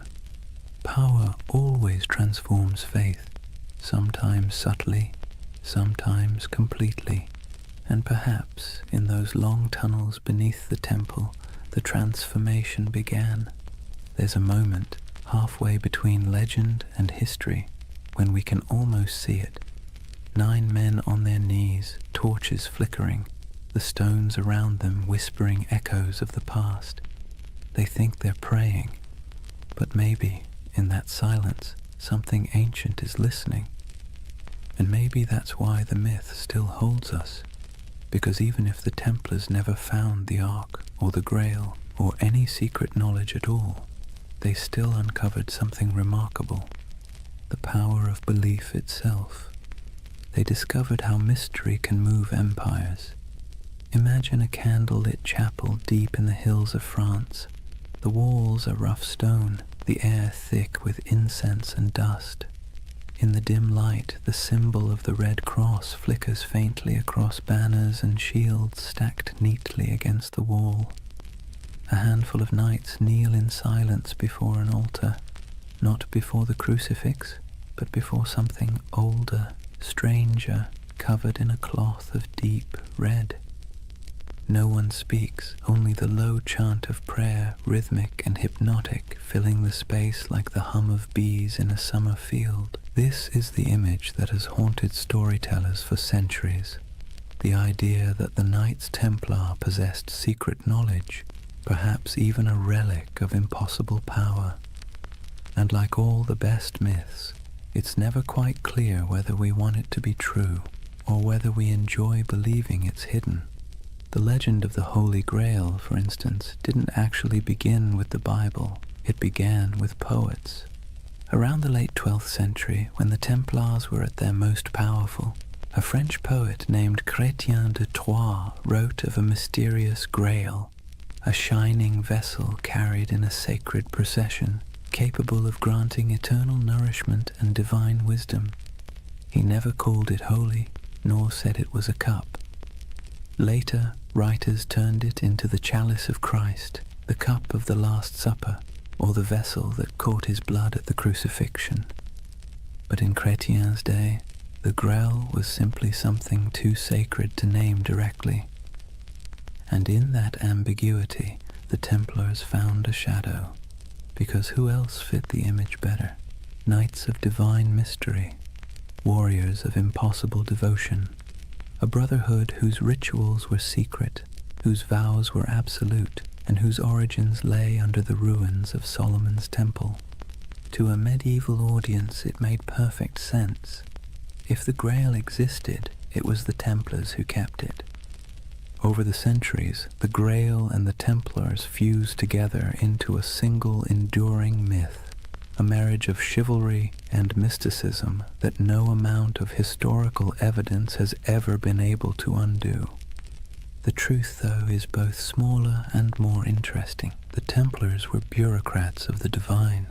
Power always transforms faith, sometimes subtly, sometimes completely, and perhaps in those long tunnels beneath the temple, the transformation began. There's a moment, halfway between legend and history, when we can almost see it. 9 men on their knees, torches flickering, the stones around them whispering echoes of the past. They think they're praying, but maybe, in that silence, something ancient is listening. And maybe that's why the myth still holds us, because even if the Templars never found the Ark, or the Grail, or any secret knowledge at all, they still uncovered something remarkable, the power of belief itself. They discovered how mystery can move empires. Imagine a candle-lit chapel deep in the hills of France. The walls are rough stone, the air thick with incense and dust. In the dim light, the symbol of the Red Cross flickers faintly across banners and shields stacked neatly against the wall. A handful of knights kneel in silence before an altar, not before the crucifix, but before something older, stranger, covered in a cloth of deep red. No one speaks, only the low chant of prayer, rhythmic and hypnotic, filling the space like the hum of bees in a summer field. This is the image that has haunted storytellers for centuries. The idea that the Knights Templar possessed secret knowledge, perhaps even a relic of impossible power. And like all the best myths, it's never quite clear whether we want it to be true or whether we enjoy believing it's hidden. The legend of the Holy Grail, for instance, didn't actually begin with the Bible. It began with poets. Around the late 12th century, when the Templars were at their most powerful, A French poet named Chrétien de Troyes wrote of a mysterious grail, a shining vessel carried in a sacred procession, capable of granting eternal nourishment and divine wisdom. He never called it holy, nor said it was a cup. Later, writers turned it into the chalice of Christ, the cup of the Last Supper, or the vessel that caught his blood at the crucifixion. But in Chrétien's day, the Grail was simply something too sacred to name directly. And in that ambiguity, the Templars found a shadow, because who else fit the image better? Knights of divine mystery, warriors of impossible devotion, a brotherhood whose rituals were secret, whose vows were absolute, and whose origins lay under the ruins of Solomon's temple. To a medieval audience it made perfect sense. If the Grail existed, it was the Templars who kept it. Over the centuries, the Grail and the Templars fused together into a single enduring myth, a marriage of chivalry and mysticism that no amount of historical evidence has ever been able to undo. The truth, though, is both smaller and more interesting. The Templars were bureaucrats of the divine.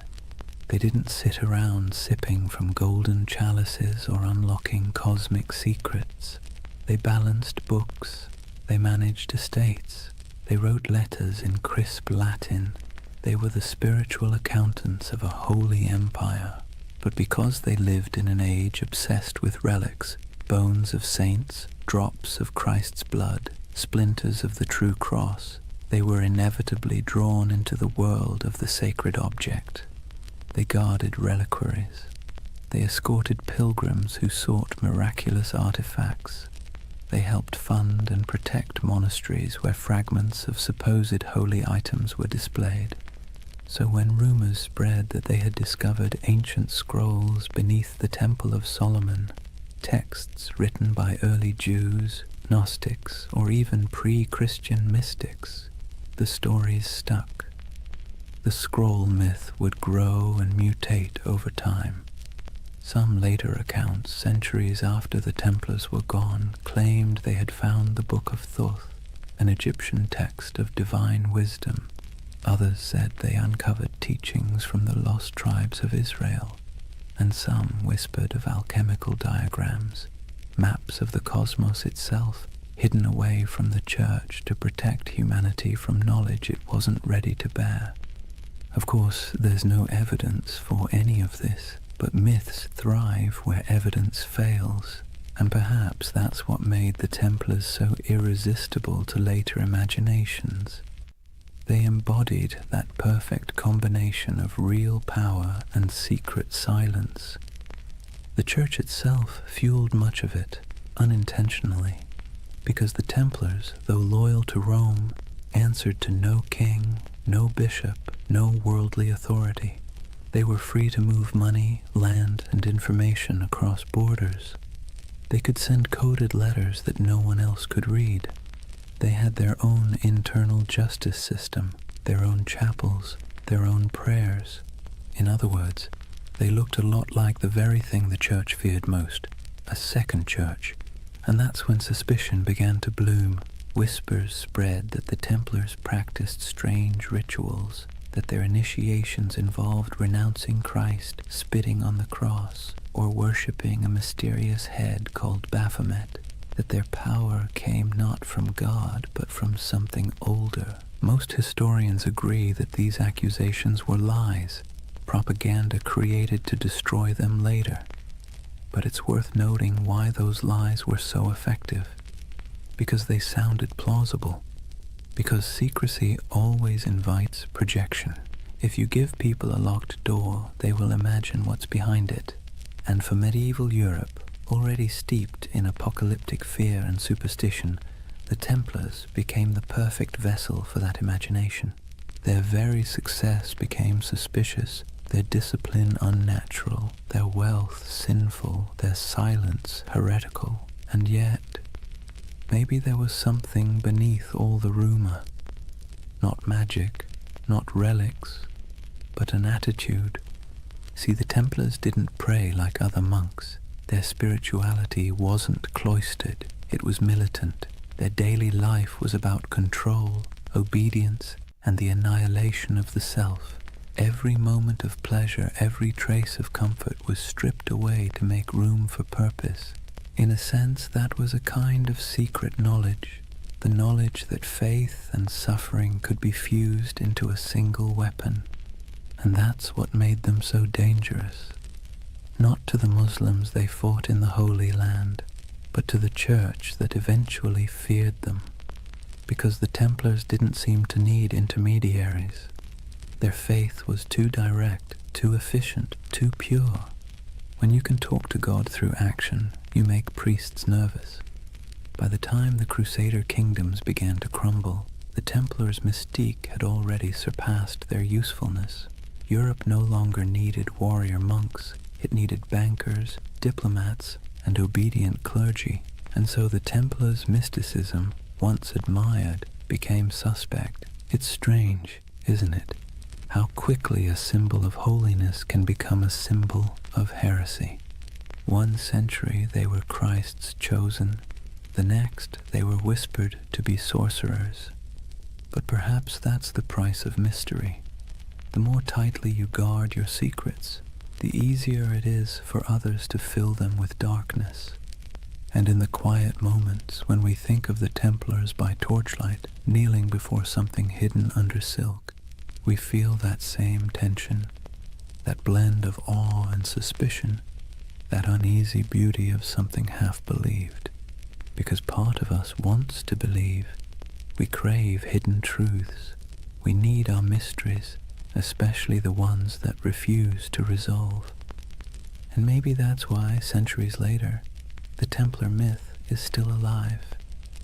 They didn't sit around sipping from golden chalices or unlocking cosmic secrets. They balanced books, they managed estates, they wrote letters in crisp Latin. They were the spiritual accountants of a holy empire. But because they lived in an age obsessed with relics, bones of saints, drops of Christ's blood, splinters of the true cross, they were inevitably drawn into the world of the sacred object. They guarded reliquaries. They escorted pilgrims who sought miraculous artifacts. They helped fund and protect monasteries where fragments of supposed holy items were displayed. So when rumors spread that they had discovered ancient scrolls beneath the Temple of Solomon, texts written by early Jews, Gnostics, or even pre-Christian mystics, the stories stuck. The scroll myth would grow and mutate over time. Some later accounts, centuries after the Templars were gone, claimed they had found the Book of Thoth, an Egyptian text of divine wisdom. Others said they uncovered teachings from the lost tribes of Israel, and some whispered of alchemical diagrams, maps of the cosmos itself, hidden away from the church to protect humanity from knowledge it wasn't ready to bear. Of course, there's no evidence for any of this, but myths thrive where evidence fails, and perhaps that's what made the Templars so irresistible to later imaginations. They embodied that perfect combination of real power and secret silence. The Church itself fueled much of it, unintentionally, because the Templars, though loyal to Rome, answered to no king, no bishop, no worldly authority. They were free to move money, land, and information across borders. They could send coded letters that no one else could read. They had their own internal justice system, their own chapels, their own prayers. In other words, they looked a lot like the very thing the Church feared most, a second church. And that's when suspicion began to bloom. Whispers spread that the Templars practiced strange rituals, that their initiations involved renouncing Christ, spitting on the cross, or worshipping a mysterious head called Baphomet, that their power came not from God but from something older. Most historians agree that these accusations were lies, propaganda created to destroy them later. But it's worth noting why those lies were so effective. Because they sounded plausible. Because secrecy always invites projection. If you give people a locked door, they will imagine what's behind it. And for medieval Europe, already steeped in apocalyptic fear and superstition, the Templars became the perfect vessel for that imagination. Their very success became suspicious, their discipline unnatural, their wealth sinful, their silence heretical. And yet, maybe there was something beneath all the rumor. Not magic, not relics, but an attitude. See, the Templars didn't pray like other monks. Their spirituality wasn't cloistered, it was militant. Their daily life was about control, obedience, and the annihilation of the self. Every moment of pleasure, every trace of comfort was stripped away to make room for purpose. In a sense, that was a kind of secret knowledge, the knowledge that faith and suffering could be fused into a single weapon. And that's what made them so dangerous. Not to the Muslims they fought in the Holy Land, but to the church that eventually feared them, because the Templars didn't seem to need intermediaries. Their faith was too direct, too efficient, too pure. When you can talk to God through action, you make priests nervous. By the time the Crusader kingdoms began to crumble, the Templars' mystique had already surpassed their usefulness. Europe no longer needed warrior monks, it needed bankers, diplomats, and obedient clergy, and so the Templars' mysticism, once admired, became suspect. It's strange, isn't it? How quickly a symbol of holiness can become a symbol of heresy. One century they were Christ's chosen, the next they were whispered to be sorcerers. But perhaps that's the price of mystery. The more tightly you guard your secrets, the easier it is for others to fill them with darkness. And in the quiet moments when we think of the Templars by torchlight, kneeling before something hidden under silk, we feel that same tension, that blend of awe and suspicion, that uneasy beauty of something half-believed. Because part of us wants to believe. We crave hidden truths. We need our mysteries, especially the ones that refuse to resolve. And maybe that's why, centuries later, the Templar myth is still alive.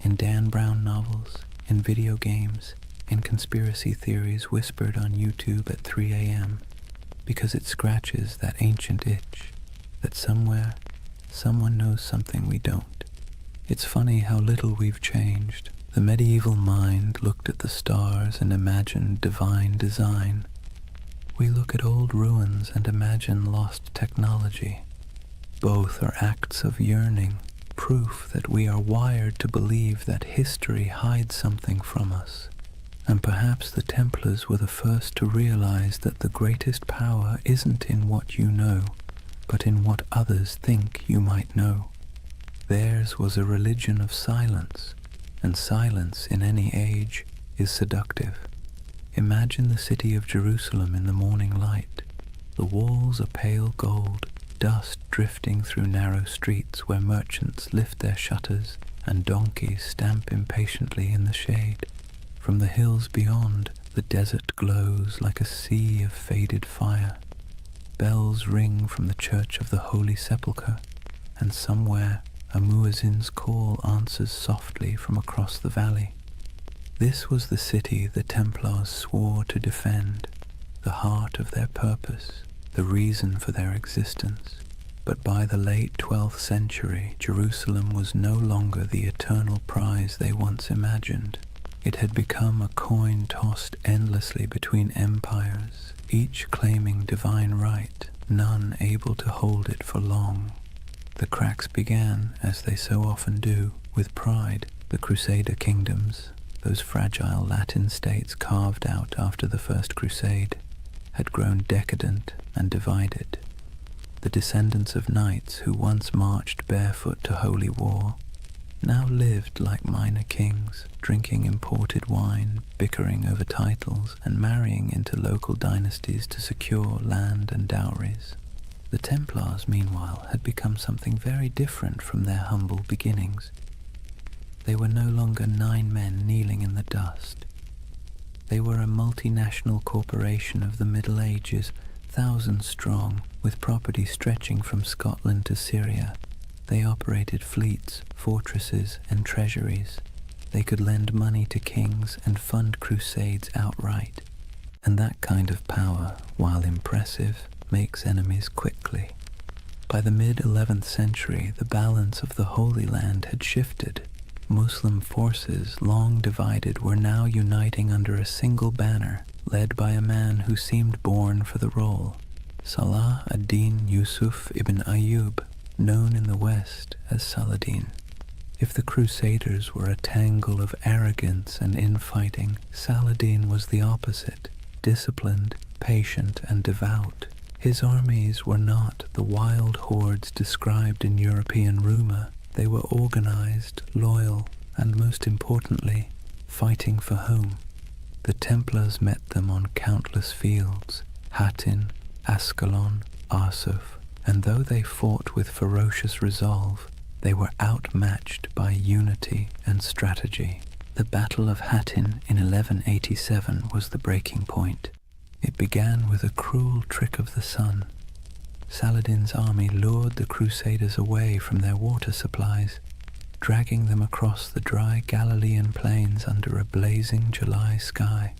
In Dan Brown novels, in video games, in conspiracy theories whispered on YouTube at 3 a.m. because it scratches that ancient itch that somewhere, someone knows something we don't. It's funny how little we've changed. The medieval mind looked at the stars and imagined divine design. We look at old ruins and imagine lost technology. Both are acts of yearning, proof that we are wired to believe that history hides something from us. And perhaps the Templars were the first to realize that the greatest power isn't in what you know, but in what others think you might know. Theirs was a religion of silence, and silence in any age is seductive. Imagine the city of Jerusalem in the morning light. The walls are pale gold, dust drifting through narrow streets where merchants lift their shutters and donkeys stamp impatiently in the shade. From the hills beyond, the desert glows like a sea of faded fire. Bells ring from the Church of the Holy Sepulchre, and somewhere a muezzin's call answers softly from across the valley. This was the city the Templars swore to defend, the heart of their purpose, the reason for their existence. But by the late 12th century, Jerusalem was no longer the eternal prize they once imagined. It had become a coin tossed endlessly between empires, each claiming divine right, none able to hold it for long. The cracks began, as they so often do, with pride. The Crusader kingdoms, those fragile Latin states carved out after the First Crusade, had grown decadent and divided. The descendants of knights who once marched barefoot to holy war now lived like minor kings, drinking imported wine, bickering over titles, and marrying into local dynasties to secure land and dowries. The Templars, meanwhile, had become something very different from their humble beginnings. They were no longer 9 men kneeling in the dust. They were a multinational corporation of the Middle Ages, thousands strong, with property stretching from Scotland to Syria. They operated fleets, fortresses, and treasuries. They could lend money to kings and fund crusades outright. And that kind of power, while impressive, makes enemies quickly. By the mid-11th century, the balance of the Holy Land had shifted. Muslim forces, long divided, were now uniting under a single banner, led by a man who seemed born for the role, Salah ad-Din Yusuf ibn Ayyub. known in the West as Saladin. If the Crusaders were a tangle of arrogance and infighting, Saladin was the opposite, disciplined, patient, and devout. His armies were not the wild hordes described in European rumor. They were organized, loyal, and most importantly, fighting for home. The Templars met them on countless fields, Hattin, Ascalon, Arsuf, and though they fought with ferocious resolve, they were outmatched by unity and strategy. The Battle of Hattin in 1187 was the breaking point. It began with a cruel trick of the sun. Saladin's army lured the Crusaders away from their water supplies, dragging them across the dry Galilean plains under a blazing July sky.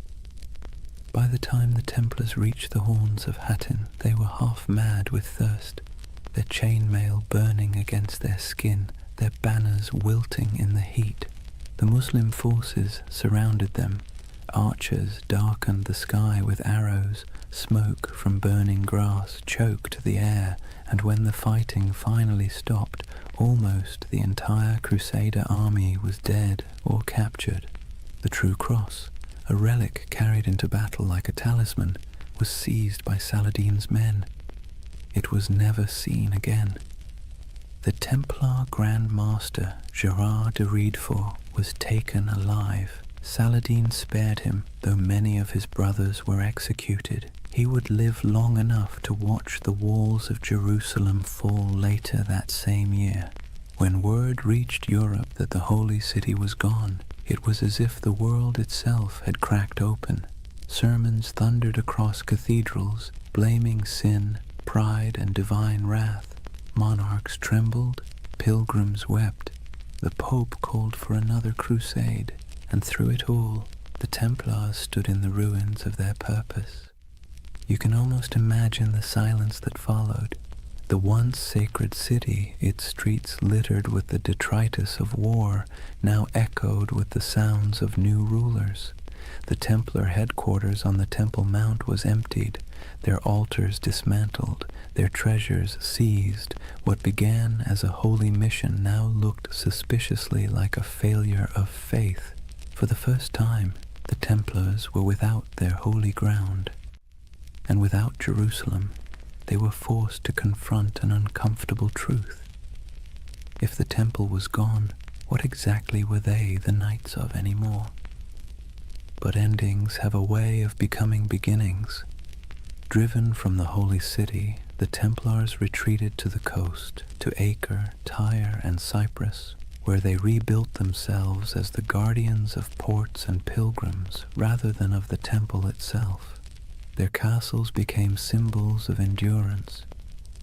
By the time the Templars reached the horns of Hattin, they were half mad with thirst, their chainmail burning against their skin, their banners wilting in the heat. The Muslim forces surrounded them. Archers darkened the sky with arrows, smoke from burning grass choked the air, and when the fighting finally stopped, almost the entire Crusader army was dead or captured. The True Cross, a relic carried into battle like a talisman, was seized by Saladin's men. It was never seen again. The Templar Grand Master Gerard de Riedfort was taken alive. Saladin spared him, though many of his brothers were executed. He would live long enough to watch the walls of Jerusalem fall later that same year. When word reached Europe that the Holy City was gone, it was as if the world itself had cracked open. Sermons thundered across cathedrals, blaming sin, pride, and divine wrath. Monarchs trembled, pilgrims wept. The Pope called for another crusade, and through it all, the Templars stood in the ruins of their purpose. You can almost imagine the silence that followed. The once sacred city, its streets littered with the detritus of war, now echoed with the sounds of new rulers. The Templar headquarters on the Temple Mount was emptied, their altars dismantled, their treasures seized. What began as a holy mission now looked suspiciously like a failure of faith. For the first time, the Templars were without their holy ground, and without Jerusalem. They were forced to confront an uncomfortable truth. If the temple was gone, what exactly were they the knights of anymore? But endings have a way of becoming beginnings. Driven from the holy city, the Templars retreated to the coast, to Acre, Tyre, and Cyprus, where they rebuilt themselves as the guardians of ports and pilgrims rather than of the temple itself. Their castles became symbols of endurance.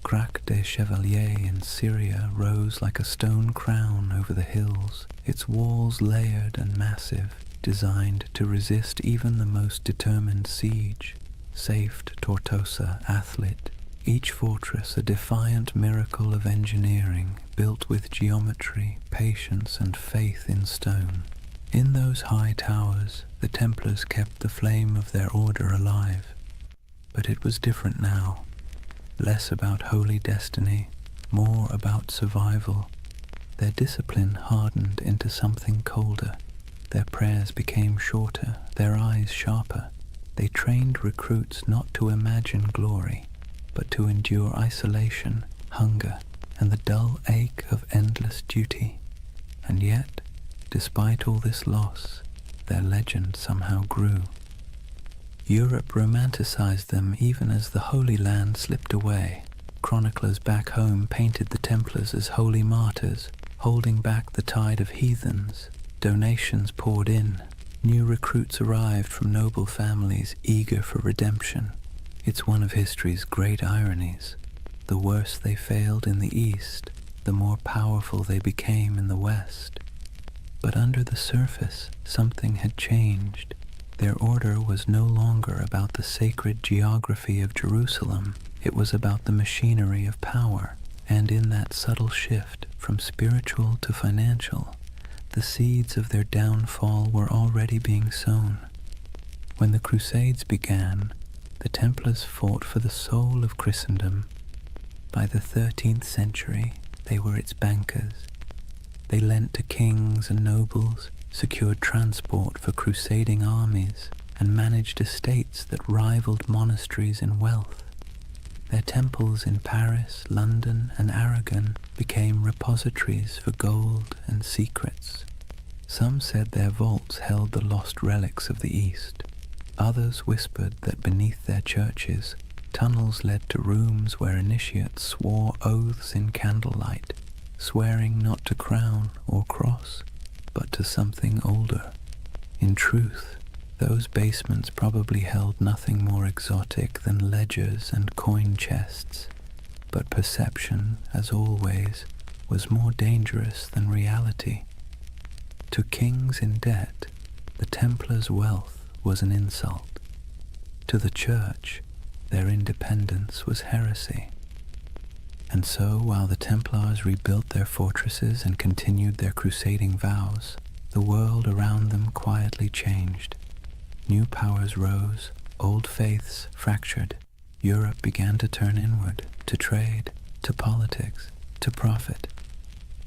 Crac des Chevaliers in Syria rose like a stone crown over the hills, its walls layered and massive, designed to resist even the most determined siege. Safed Tortosa, Athlit, each fortress a defiant miracle of engineering, built with geometry, patience, and faith in stone. In those high towers, the Templars kept the flame of their order alive. But it was different now. Less about holy destiny, more about survival. Their discipline hardened into something colder. Their prayers became shorter, their eyes sharper. They trained recruits not to imagine glory, but to endure isolation, hunger, and the dull ache of endless duty. And yet, despite all this loss, their legend somehow grew. Europe romanticized them even as the Holy Land slipped away. Chroniclers back home painted the Templars as holy martyrs, holding back the tide of heathens. Donations poured in. New recruits arrived from noble families eager for redemption. It's one of history's great ironies. The worse they failed in the East, the more powerful they became in the West. But under the surface, something had changed. Their order was no longer about the sacred geography of Jerusalem. It was about the machinery of power. And in that subtle shift from spiritual to financial, the seeds of their downfall were already being sown. When the Crusades began, the Templars fought for the soul of Christendom. By the 13th century, They were its bankers. They lent to kings and nobles, secured transport for crusading armies, and managed estates that rivaled monasteries in wealth. Their temples in Paris, London, and Aragon became repositories for gold and secrets. Some said their vaults held the lost relics of the East. Others whispered that beneath their churches, tunnels led to rooms where initiates swore oaths in candlelight, swearing not to crown or cross, but to something older. In truth, those basements probably held nothing more exotic than ledgers and coin chests, but perception, as always, was more dangerous than reality. To kings in debt, the Templars' wealth was an insult. To the Church, their independence was heresy. And so, while the Templars rebuilt their fortresses and continued their crusading vows, the world around them quietly changed. New powers rose, old faiths fractured. Europe began to turn inward, to trade, to politics, to profit.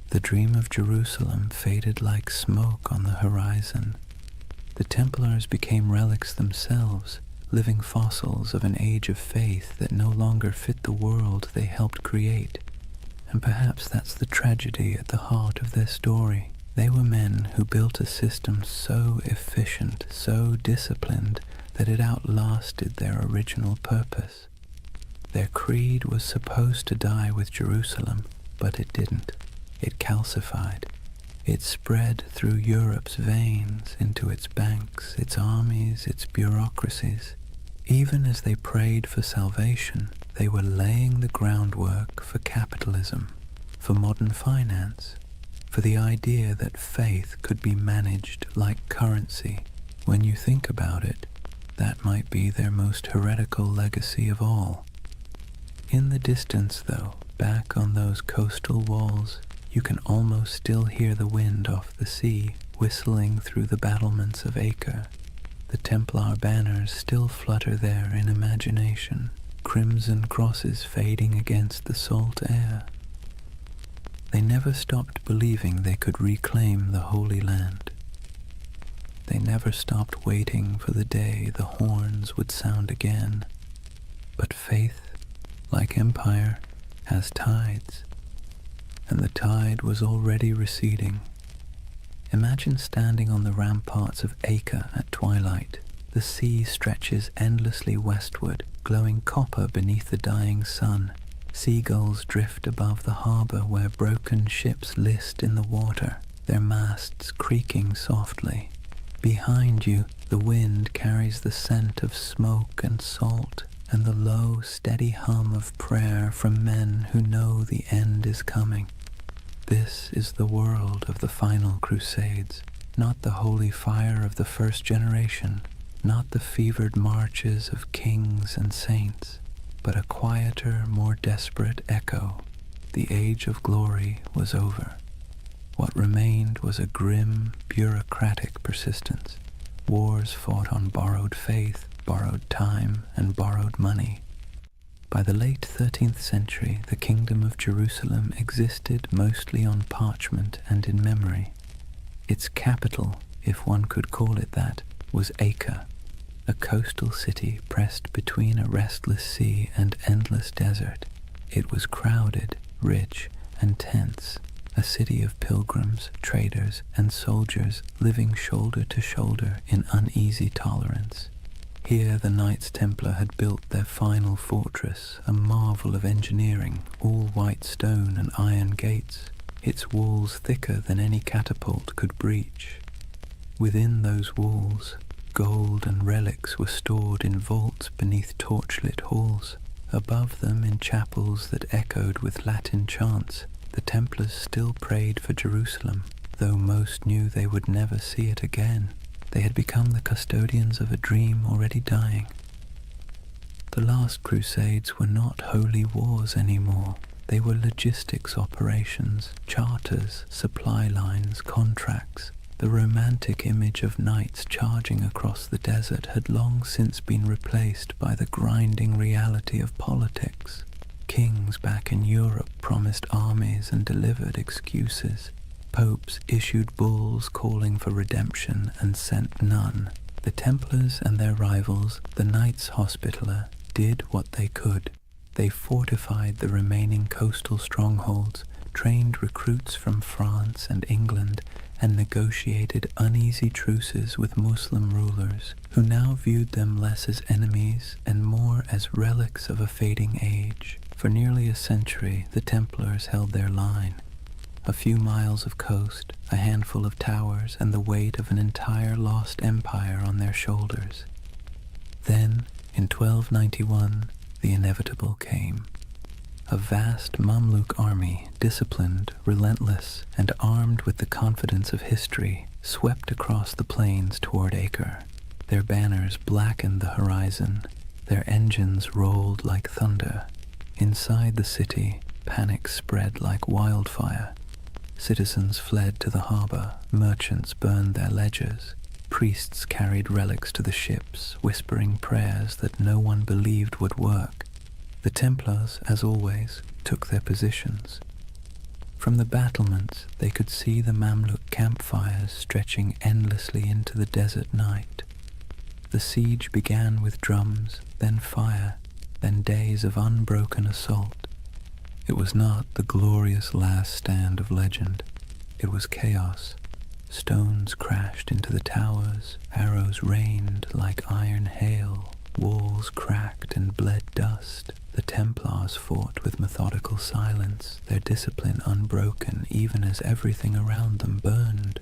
The dream of Jerusalem faded like smoke on the horizon. The Templars became relics themselves, living fossils of an age of faith that no longer fit the world they helped create. And perhaps that's the tragedy at the heart of their story. They were men who built a system so efficient, so disciplined, that it outlasted their original purpose. Their creed was supposed to die with Jerusalem, but it didn't. It calcified. It spread through Europe's veins, into its banks, its armies, its bureaucracies. Even as they prayed for salvation, they were laying the groundwork for capitalism, for modern finance, for the idea that faith could be managed like currency. When you think about it, that might be their most heretical legacy of all. In the distance, though, back on those coastal walls, you can almost still hear the wind off the sea whistling through the battlements of Acre. The Templar banners still flutter there in imagination, crimson crosses fading against the salt air. They never stopped believing they could reclaim the Holy Land. They never stopped waiting for the day the horns would sound again. But faith, like empire, has tides, and the tide was already receding. Imagine standing on the ramparts of Acre at twilight. The sea stretches endlessly westward, glowing copper beneath the dying sun. Seagulls drift above the harbor where broken ships list in the water, their masts creaking softly. Behind you, the wind carries the scent of smoke and salt, and the low, steady hum of prayer from men who know the end is coming. This is the world of the final crusades, not the holy fire of the first generation, not the fevered marches of kings and saints, but a quieter, more desperate echo. The age of glory was over. What remained was a grim, bureaucratic persistence. Wars fought on borrowed faith, borrowed time, and borrowed money. By the late 13th century, the Kingdom of Jerusalem existed mostly on parchment and in memory. Its capital, if one could call it that, was Acre, a coastal city pressed between a restless sea and endless desert. It was crowded, rich, and tense, a city of pilgrims, traders, and soldiers living shoulder to shoulder in uneasy tolerance. Here the Knights Templar had built their final fortress, a marvel of engineering, all white stone and iron gates, its walls thicker than any catapult could breach. Within those walls, gold and relics were stored in vaults beneath torchlit halls. Above them, in chapels that echoed with Latin chants, the Templars still prayed for Jerusalem, though most knew they would never see it again. They had become the custodians of a dream already dying. The last crusades were not holy wars anymore. They were logistics operations, charters, supply lines, contracts. The romantic image of knights charging across the desert had long since been replaced by the grinding reality of politics. Kings back in Europe promised armies and delivered excuses. Popes issued bulls calling for redemption and sent none. The Templars and their rivals, the Knights Hospitaller, did what they could. They fortified the remaining coastal strongholds, trained recruits from France and England, and negotiated uneasy truces with Muslim rulers, who now viewed them less as enemies and more as relics of a fading age. For nearly a century, the Templars held their line. A few miles of coast, a handful of towers, and the weight of an entire lost empire on their shoulders. Then, in 1291, the inevitable came. A vast Mamluk army, disciplined, relentless, and armed with the confidence of history, swept across the plains toward Acre. Their banners blackened the horizon. Their engines rolled like thunder. Inside the city, panic spread like wildfire. Citizens fled to the harbor, merchants burned their ledgers, priests carried relics to the ships, whispering prayers that no one believed would work. The Templars, as always, took their positions. From the battlements, they could see the Mamluk campfires stretching endlessly into the desert night. The siege began with drums, then fire, then days of unbroken assault. It was not the glorious last stand of legend. It was chaos. Stones crashed into the towers, arrows rained like iron hail, walls cracked and bled dust. The Templars fought with methodical silence, their discipline unbroken even as everything around them burned.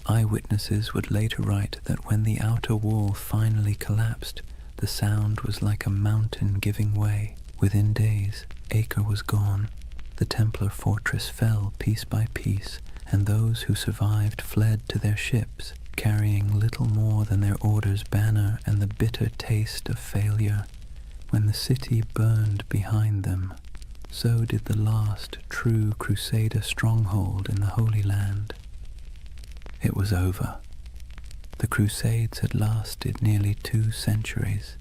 Eyewitnesses would later write that when the outer wall finally collapsed, the sound was like a mountain giving way. Within days, Acre was gone. The Templar fortress fell piece by piece, and those who survived fled to their ships, carrying little more than their order's banner and the bitter taste of failure. When the city burned behind them, so did the last true Crusader stronghold in the Holy Land. It was over. The Crusades had lasted nearly 2 centuries,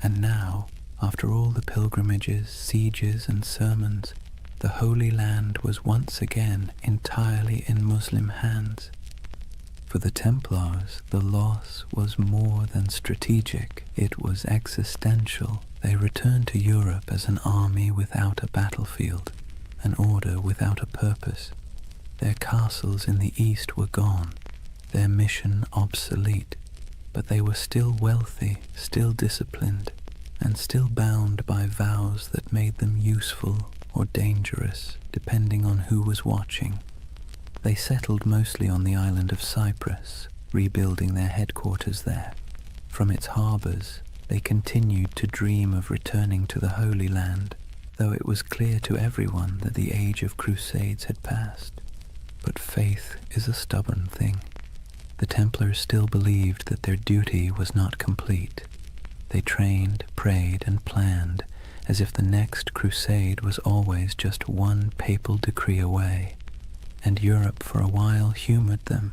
and now, after all the pilgrimages, sieges, and sermons, the Holy Land was once again entirely in Muslim hands. For the Templars, the loss was more than strategic, it was existential. They returned to Europe as an army without a battlefield, an order without a purpose. Their castles in the east were gone, their mission obsolete, but they were still wealthy, still disciplined, and still bound by vows that made them useful or dangerous, depending on who was watching. They settled mostly on the island of Cyprus, rebuilding their headquarters there. From its harbors, they continued to dream of returning to the Holy Land, though it was clear to everyone that the age of crusades had passed. But faith is a stubborn thing. The Templars still believed that their duty was not complete. They trained, prayed, and planned as if the next crusade was always just one papal decree away. And Europe for a while humored them.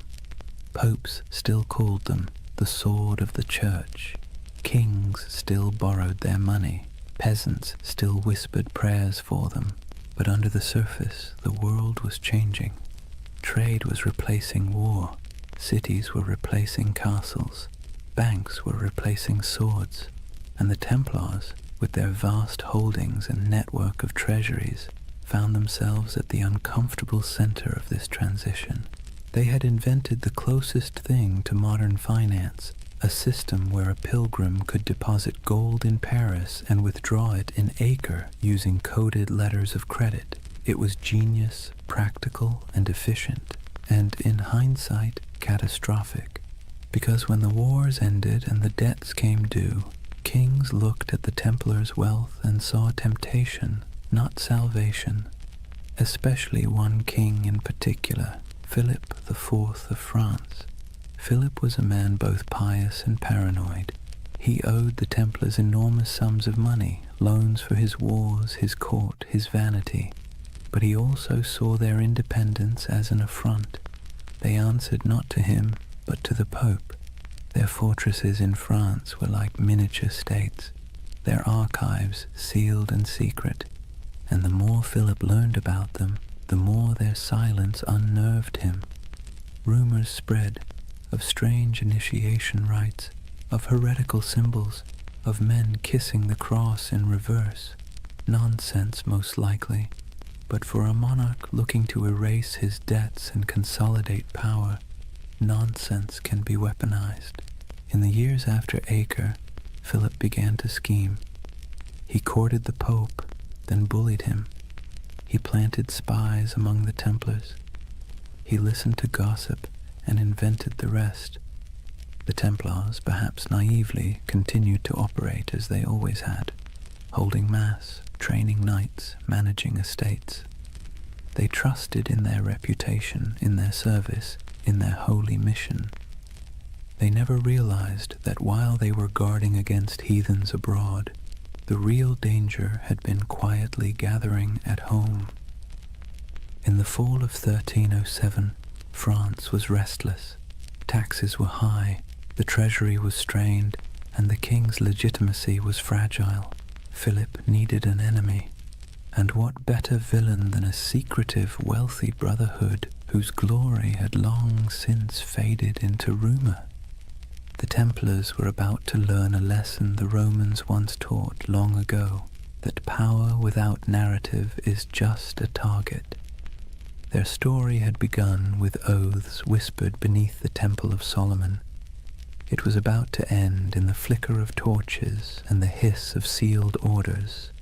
Popes still called them the sword of the church. Kings still borrowed their money. Peasants still whispered prayers for them. But under the surface, the world was changing. Trade was replacing war. Cities were replacing castles. Banks were replacing swords. And the Templars, with their vast holdings and network of treasuries, found themselves at the uncomfortable center of this transition. They had invented the closest thing to modern finance, a system where a pilgrim could deposit gold in Paris and withdraw it in Acre using coded letters of credit. It was genius, practical, and efficient, and in hindsight, catastrophic. Because when the wars ended and the debts came due, kings looked at the Templars' wealth and saw temptation, not salvation. Especially one king in particular, Philip IV of France. Philip was a man both pious and paranoid. He owed the Templars enormous sums of money, loans for his wars, his court, his vanity. But he also saw their independence as an affront. They answered not to him, but to the Pope. Their fortresses in France were like miniature states, their archives sealed and secret, and the more Philip learned about them, the more their silence unnerved him. Rumors spread of strange initiation rites, of heretical symbols, of men kissing the cross in reverse. Nonsense, most likely, but for a monarch looking to erase his debts and consolidate power, nonsense can be weaponized. In the years after Acre, Philip began to scheme. He courted the Pope, then bullied him. He planted spies among the Templars. He listened to gossip and invented the rest. The Templars, perhaps naively, continued to operate as they always had, holding mass, training knights, managing estates. They trusted in their reputation, in their service, in their holy mission. They never realized that while they were guarding against heathens abroad, the real danger had been quietly gathering at home. In the fall of 1307, France was restless. Taxes were high, the treasury was strained, and the king's legitimacy was fragile. Philip needed an enemy, and what better villain than a secretive, wealthy brotherhood whose glory had long since faded into rumor? The Templars were about to learn a lesson the Romans once taught long ago, that power without narrative is just a target. Their story had begun with oaths whispered beneath the Temple of Solomon. It was about to end in the flicker of torches and the hiss of sealed orders.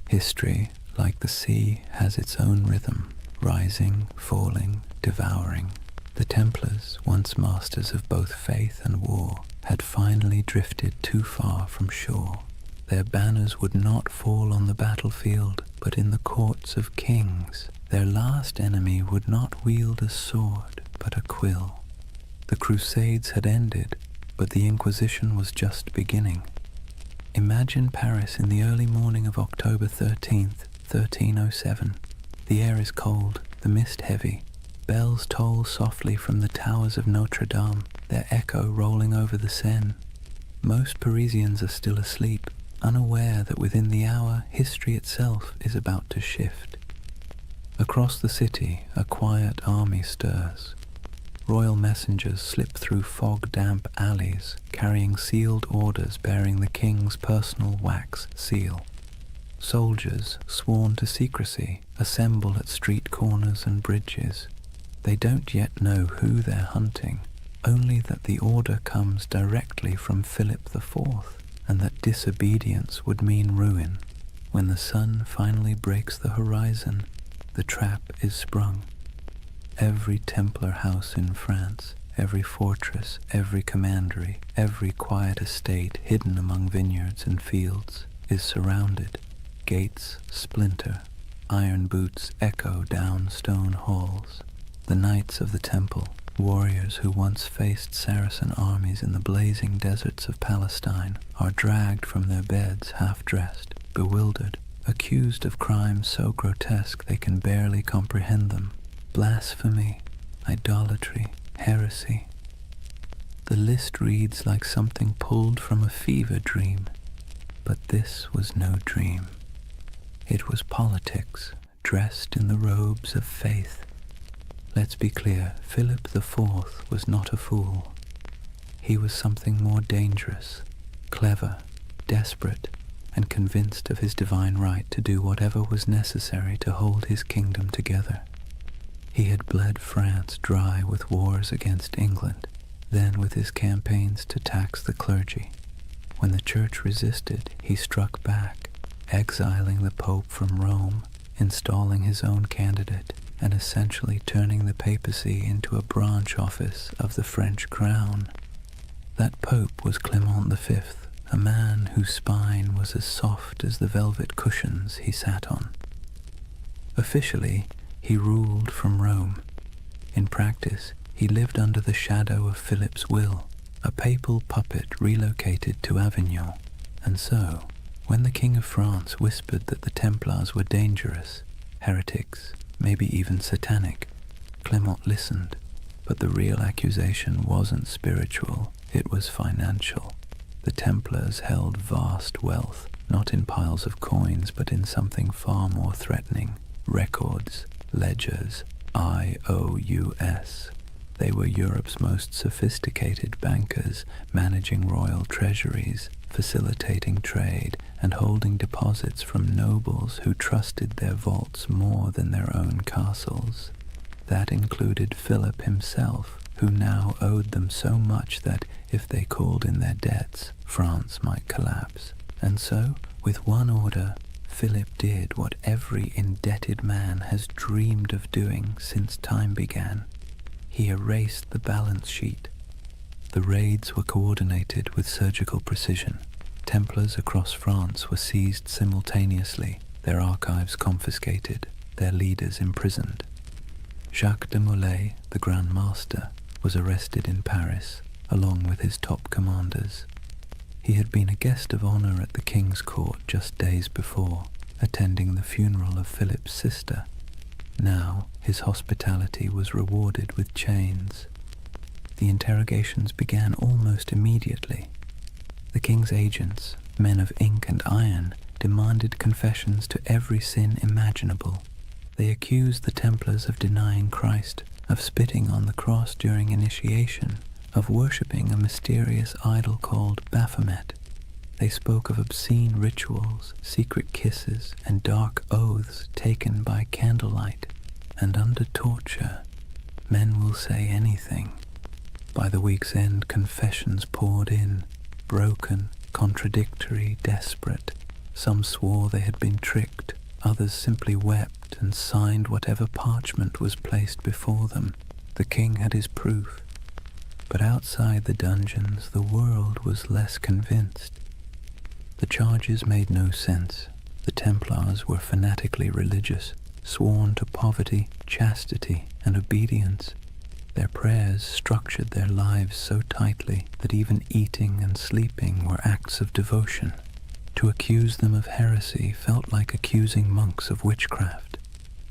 History, like the sea, has its own rhythm, rising, falling, devouring. The Templars, once masters of both faith and war, had finally drifted too far from shore. Their banners would not fall on the battlefield, but in the courts of kings. Their last enemy would not wield a sword, but a quill. The Crusades had ended, but the Inquisition was just beginning. Imagine Paris in the early morning of October 13th, 1307. The air is cold, the mist heavy. Bells toll softly from the towers of Notre Dame, their echo rolling over the Seine. Most Parisians are still asleep, unaware that within the hour history itself is about to shift. Across the city, a quiet army stirs. Royal messengers slip through fog-damp alleys, carrying sealed orders bearing the king's personal wax seal. Soldiers, sworn to secrecy, assemble at street corners and bridges. They don't yet know who they're hunting, only that the order comes directly from Philip IV, and that disobedience would mean ruin. When the sun finally breaks the horizon, the trap is sprung. Every Templar house in France, every fortress, every commandery, every quiet estate hidden among vineyards and fields is surrounded. Gates splinter, iron boots echo down stone halls. The knights of the temple, warriors who once faced Saracen armies in the blazing deserts of Palestine, are dragged from their beds half-dressed, bewildered, accused of crimes so grotesque they can barely comprehend them. Blasphemy, idolatry, heresy. The list reads like something pulled from a fever dream, but this was no dream. It was politics, dressed in the robes of faith. Let's be clear, Philip IV was not a fool. He was something more dangerous, clever, desperate, and convinced of his divine right to do whatever was necessary to hold his kingdom together. He had bled France dry with wars against England, then with his campaigns to tax the clergy. When the church resisted, he struck back, exiling the Pope from Rome, installing his own candidate, and essentially turning the papacy into a branch office of the French crown. That Pope was Clement V, a man whose spine was as soft as the velvet cushions he sat on. Officially, he ruled from Rome. In practice, he lived under the shadow of Philip's will, a papal puppet relocated to Avignon. And so, when the King of France whispered that the Templars were dangerous, heretics, maybe even satanic, Clement listened. But the real accusation wasn't spiritual, it was financial. The Templars held vast wealth, not in piles of coins, but in something far more threatening: records, ledgers, IOUs. They were Europe's most sophisticated bankers, managing royal treasuries, facilitating trade, and holding deposits from nobles who trusted their vaults more than their own castles. That included Philip himself, who now owed them so much that, if they called in their debts, France might collapse. And so, with one order, Philip did what every indebted man has dreamed of doing since time began. He erased the balance sheet. The raids were coordinated with surgical precision. Templars across France were seized simultaneously, their archives confiscated, their leaders imprisoned. Jacques de Molay, the Grand Master, was arrested in Paris, along with his top commanders. He had been a guest of honor at the king's court just days before, attending the funeral of Philip's sister. Now his hospitality was rewarded with chains. The interrogations began almost immediately. The king's agents, men of ink and iron, demanded confessions to every sin imaginable. They accused the Templars of denying Christ, of spitting on the cross during initiation, of worshipping a mysterious idol called Baphomet. They spoke of obscene rituals, secret kisses, and dark oaths taken by candlelight. And under torture, men will say anything. By the week's end, confessions poured in, broken, contradictory, desperate. Some swore they had been tricked, others simply wept and signed whatever parchment was placed before them. The king had his proof. But outside the dungeons, the world was less convinced. The charges made no sense. The Templars were fanatically religious, sworn to poverty, chastity, and obedience. Their prayers structured their lives so tightly that even eating and sleeping were acts of devotion. To accuse them of heresy felt like accusing monks of witchcraft.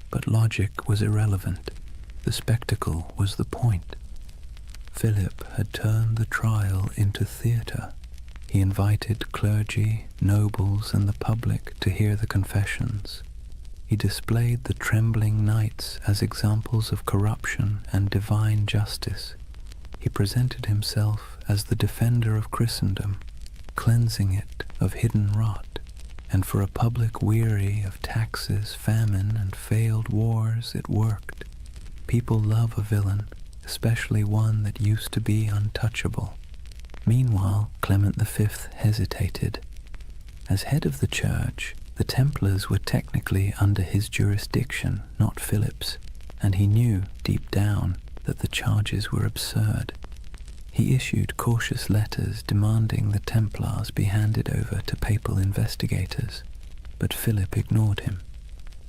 But logic was irrelevant. The spectacle was the point. Philip had turned the trial into theatre. He invited clergy, nobles, and the public to hear the confessions. He displayed the trembling knights as examples of corruption and divine justice. He presented himself as the defender of Christendom, cleansing it of hidden rot. And for a public weary of taxes, famine, and failed wars, it worked. People love a villain, especially one that used to be untouchable. Meanwhile, Clement V hesitated. As head of the church, the Templars were technically under his jurisdiction, not Philip's, and he knew, deep down, that the charges were absurd. He issued cautious letters demanding the Templars be handed over to papal investigators, but Philip ignored him.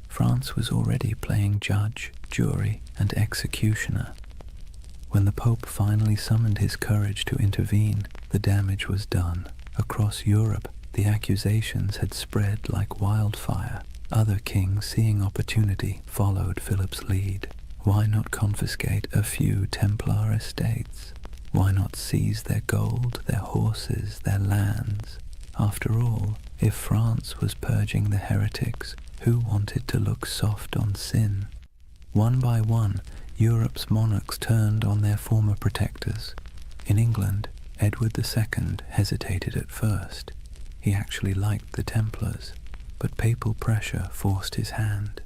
France was already playing judge, jury, and executioner. When the Pope finally summoned his courage to intervene, the damage was done. Across Europe, the accusations had spread like wildfire. Other kings, seeing opportunity, followed Philip's lead. Why not confiscate a few Templar estates? Why not seize their gold, their horses, their lands? After all, if France was purging the heretics, who wanted to look soft on sin? One by one, Europe's monarchs turned on their former protectors. In England, Edward II hesitated at first. He actually liked the Templars, but papal pressure forced his hand.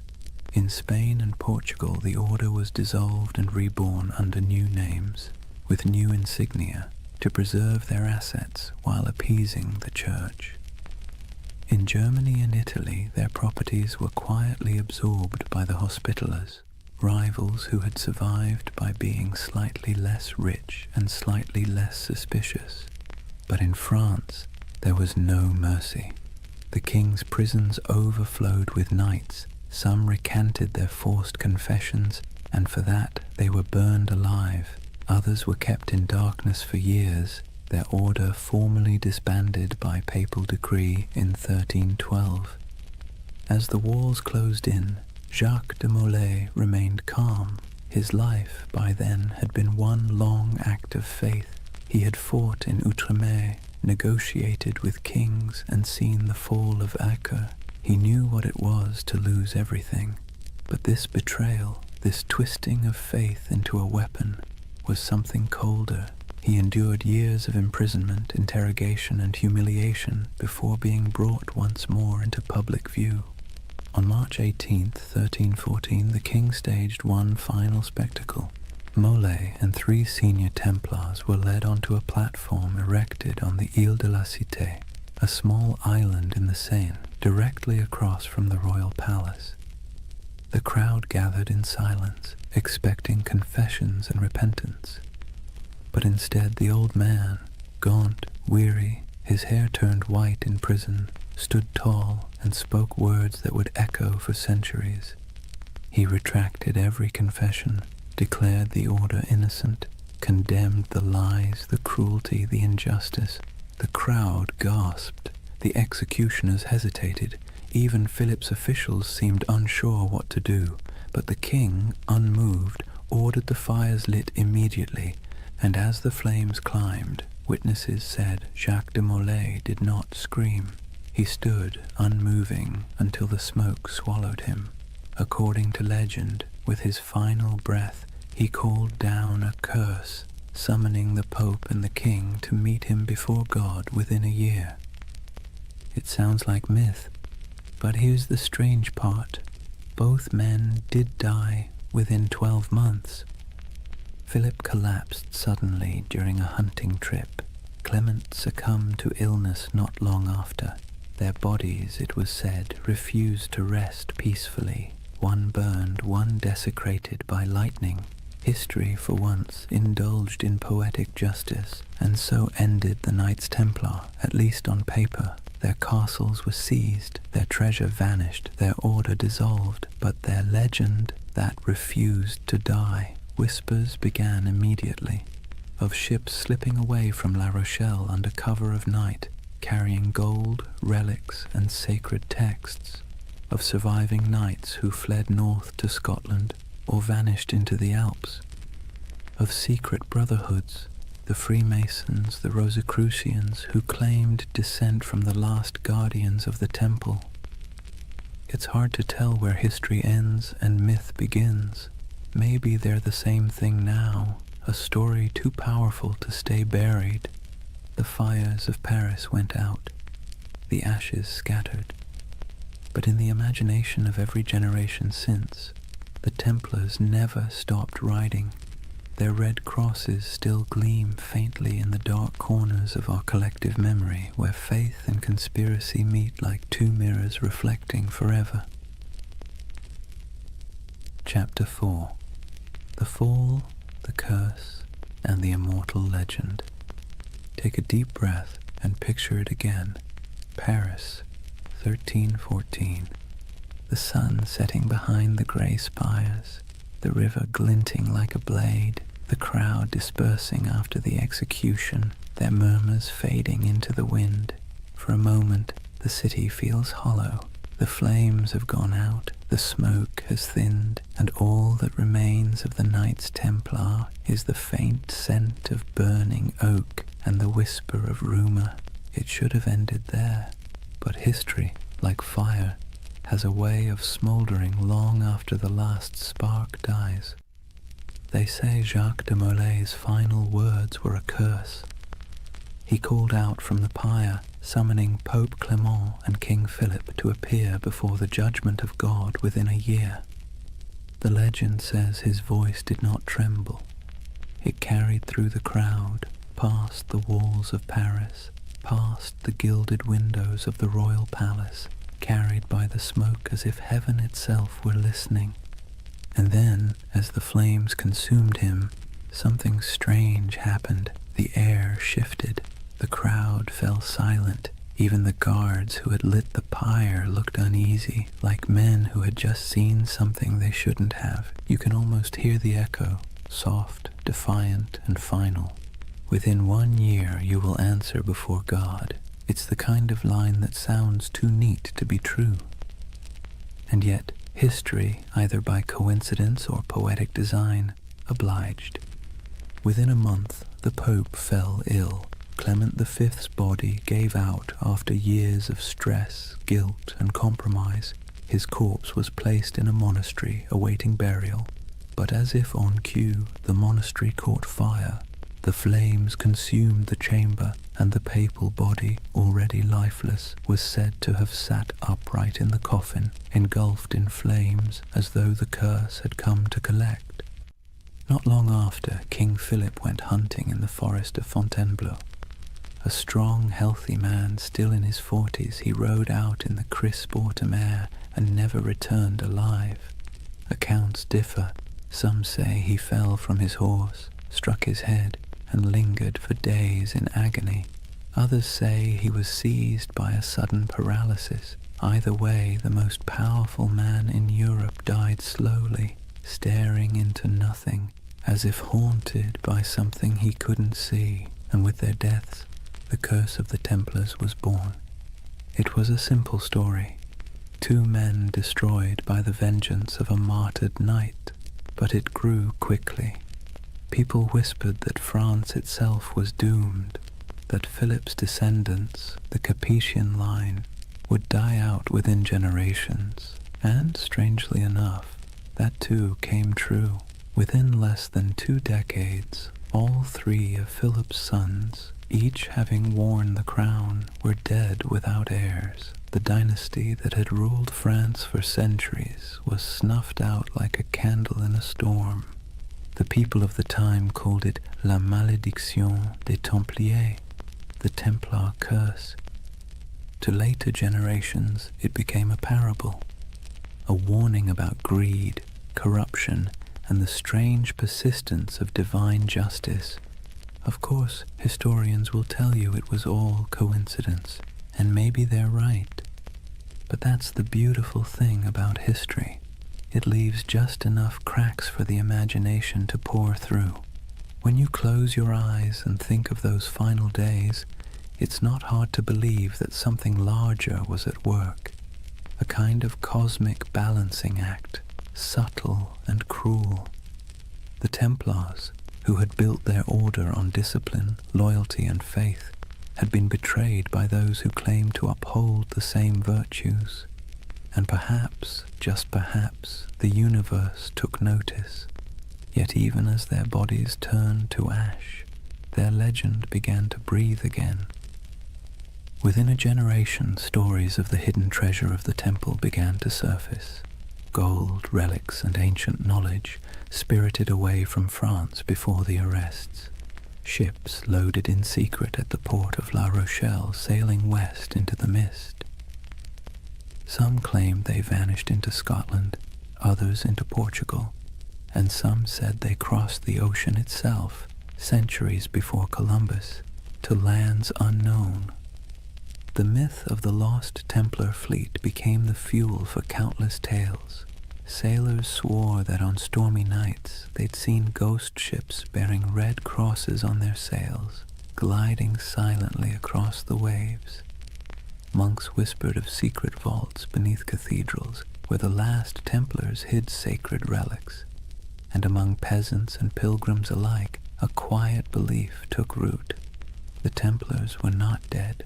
In Spain and Portugal, the order was dissolved and reborn under new names, with new insignia, to preserve their assets while appeasing the church. In Germany and Italy, their properties were quietly absorbed by the Hospitallers, rivals who had survived by being slightly less rich and slightly less suspicious. But in France, there was no mercy. The king's prisons overflowed with knights. Some recanted their forced confessions, and for that they were burned alive. Others were kept in darkness for years, their order formally disbanded by papal decree in 1312. As the walls closed in, Jacques de Molay remained calm. His life, by then, had been one long act of faith. He had fought in Outremer, negotiated with kings, and seen the fall of Acre. He knew what it was to lose everything. But this betrayal, this twisting of faith into a weapon, was something colder. He endured years of imprisonment, interrogation, and humiliation before being brought once more into public view. On March 18, 1314, the king staged one final spectacle. Molay and 3 senior Templars were led onto a platform erected on the Ile de la Cité, a small island in the Seine, directly across from the royal palace. The crowd gathered in silence, expecting confessions and repentance. But instead the old man, gaunt, weary, his hair turned white in prison, stood tall and spoke words that would echo for centuries. He retracted every confession, declared the order innocent, condemned the lies, the cruelty, the injustice. The crowd gasped. The executioners hesitated. Even Philip's officials seemed unsure what to do. But the king, unmoved, ordered the fires lit immediately, and as the flames climbed, witnesses said Jacques de Molay did not scream. He stood, unmoving, until the smoke swallowed him. According to legend, with his final breath, he called down a curse, summoning the Pope and the king to meet him before God within a year. It sounds like myth, but here's the strange part. Both men did die within 12 months. Philip collapsed suddenly during a hunting trip. Clement succumbed to illness not long after. Their bodies, it was said, refused to rest peacefully. One burned, one desecrated by lightning. History, for once, indulged in poetic justice, and so ended the Knights Templar, at least on paper. Their castles were seized, their treasure vanished, their order dissolved, but their legend, that refused to die. Whispers began immediately, of ships slipping away from La Rochelle under cover of night, carrying gold, relics, and sacred texts, of surviving knights who fled north to Scotland or vanished into the Alps, of secret brotherhoods, the Freemasons, the Rosicrucians, who claimed descent from the last guardians of the temple. It's hard to tell where history ends and myth begins. Maybe they're the same thing now, a story too powerful to stay buried. The fires of Paris went out, the ashes scattered. But in the imagination of every generation since, the Templars never stopped riding. Their red crosses still gleam faintly in the dark corners of our collective memory, where faith and conspiracy meet like 2 mirrors reflecting forever. Chapter 4. The Fall, the Curse, and the Immortal Legend. Take a deep breath and picture it again. Paris, 1314. The sun setting behind the grey spires, the river glinting like a blade, the crowd dispersing after the execution, their murmurs fading into the wind. For a moment, the city feels hollow. The flames have gone out, the smoke has thinned, and all that remains of the Knights Templar is the faint scent of burning oak and the whisper of rumour. It should have ended there, but history, like fire, has a way of smouldering long after the last spark dies. They say Jacques de Molay's final words were a curse. He called out from the pyre, summoning Pope Clement and King Philip to appear before the judgment of God within a year. The legend says his voice did not tremble. It carried through the crowd, past the walls of Paris, past the gilded windows of the royal palace, carried by the smoke as if heaven itself were listening. And then, as the flames consumed him, something strange happened. The air shifted. The crowd fell silent. Even the guards who had lit the pyre looked uneasy, like men who had just seen something they shouldn't have. You can almost hear the echo, soft, defiant, and final. Within 1 year you will answer before God. It's the kind of line that sounds too neat to be true. And yet, history, either by coincidence or poetic design, obliged. Within a month, the Pope fell ill. Clement V's body gave out after years of stress, guilt, and compromise, his corpse was placed in a monastery awaiting burial. But as if on cue, the monastery caught fire. The flames consumed the chamber, and the papal body, already lifeless, was said to have sat upright in the coffin, engulfed in flames, as though the curse had come to collect. Not long after, King Philip went hunting in the forest of Fontainebleau. A strong, healthy man, still in his 40s, he rode out in the crisp autumn air and never returned alive. Accounts differ. Some say he fell from his horse, struck his head, and lingered for days in agony. Others say he was seized by a sudden paralysis. Either way, the most powerful man in Europe died slowly, staring into nothing, as if haunted by something he couldn't see, and with their deaths, the curse of the Templars was born. It was a simple story. 2 men destroyed by the vengeance of a martyred knight, but it grew quickly. People whispered that France itself was doomed, that Philip's descendants, the Capetian line, would die out within generations, and, strangely enough, that too came true. Within less than 2 decades, all 3 of Philip's sons, each having worn the crown, were dead without heirs. The dynasty that had ruled France for centuries was snuffed out like a candle in a storm. The people of the time called it La Malédiction des Templiers, the Templar curse. To later generations, it became a parable, a warning about greed, corruption, and the strange persistence of divine justice. Of course, historians will tell you it was all coincidence, and maybe they're right. But that's the beautiful thing about history. It leaves just enough cracks for the imagination to pour through. When you close your eyes and think of those final days, it's not hard to believe that something larger was at work, a kind of cosmic balancing act, subtle and cruel. The Templars, who had built their order on discipline, loyalty, and faith, had been betrayed by those who claimed to uphold the same virtues. And perhaps, just perhaps, the universe took notice. Yet even as their bodies turned to ash, their legend began to breathe again. Within a generation, stories of the hidden treasure of the temple began to surface. Gold, relics, and ancient knowledge spirited away from France before the arrests. Ships loaded in secret at the port of La Rochelle, sailing west into the mist. Some claimed they vanished into Scotland, others into Portugal, and some said they crossed the ocean itself, centuries before Columbus, to lands unknown. The myth of the lost Templar fleet became the fuel for countless tales. Sailors swore that on stormy nights they'd seen ghost ships bearing red crosses on their sails, gliding silently across the waves. Monks whispered of secret vaults beneath cathedrals where the last Templars hid sacred relics. And among peasants and pilgrims alike, a quiet belief took root. The Templars were not dead.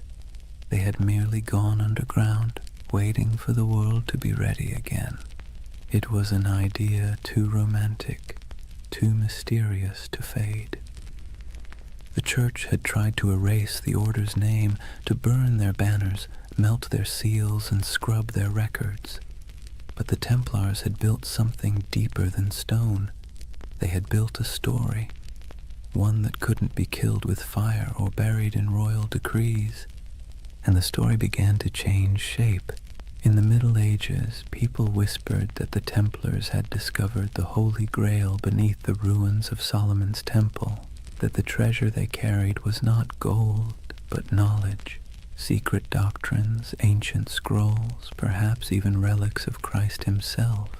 They had merely gone underground, waiting for the world to be ready again. It was an idea too romantic, too mysterious to fade. The church had tried to erase the order's name, to burn their banners, melt their seals, and scrub their records. But the Templars had built something deeper than stone. They had built a story, one that couldn't be killed with fire or buried in royal decrees. And the story began to change shape. In the Middle Ages, people whispered that the Templars had discovered the Holy Grail beneath the ruins of Solomon's Temple, that the treasure they carried was not gold, but knowledge, secret doctrines, ancient scrolls, perhaps even relics of Christ himself.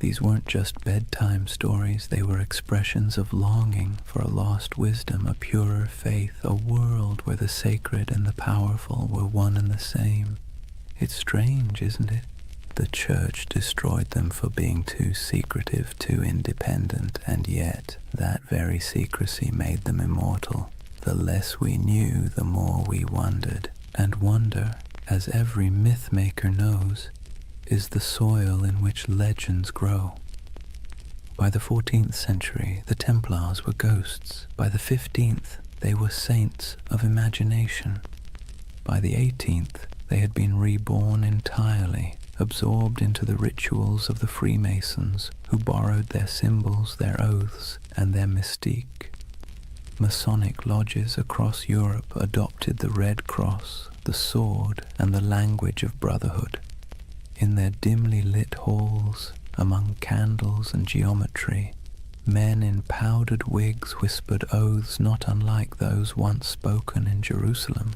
These weren't just bedtime stories, they were expressions of longing for a lost wisdom, a purer faith, a world where the sacred and the powerful were one and the same. It's strange, isn't it? The church destroyed them for being too secretive, too independent, and yet that very secrecy made them immortal. The less we knew, the more we wondered, and wonder, as every myth maker knows, is the soil in which legends grow. By the 14th century, the Templars were ghosts. By the 15th, they were saints of imagination. By the 18th, they had been reborn entirely, absorbed into the rituals of the Freemasons, who borrowed their symbols, their oaths, and their mystique. Masonic lodges across Europe adopted the Red Cross, the sword, and the language of brotherhood. In their dimly lit halls, among candles and geometry, men in powdered wigs whispered oaths not unlike those once spoken in Jerusalem.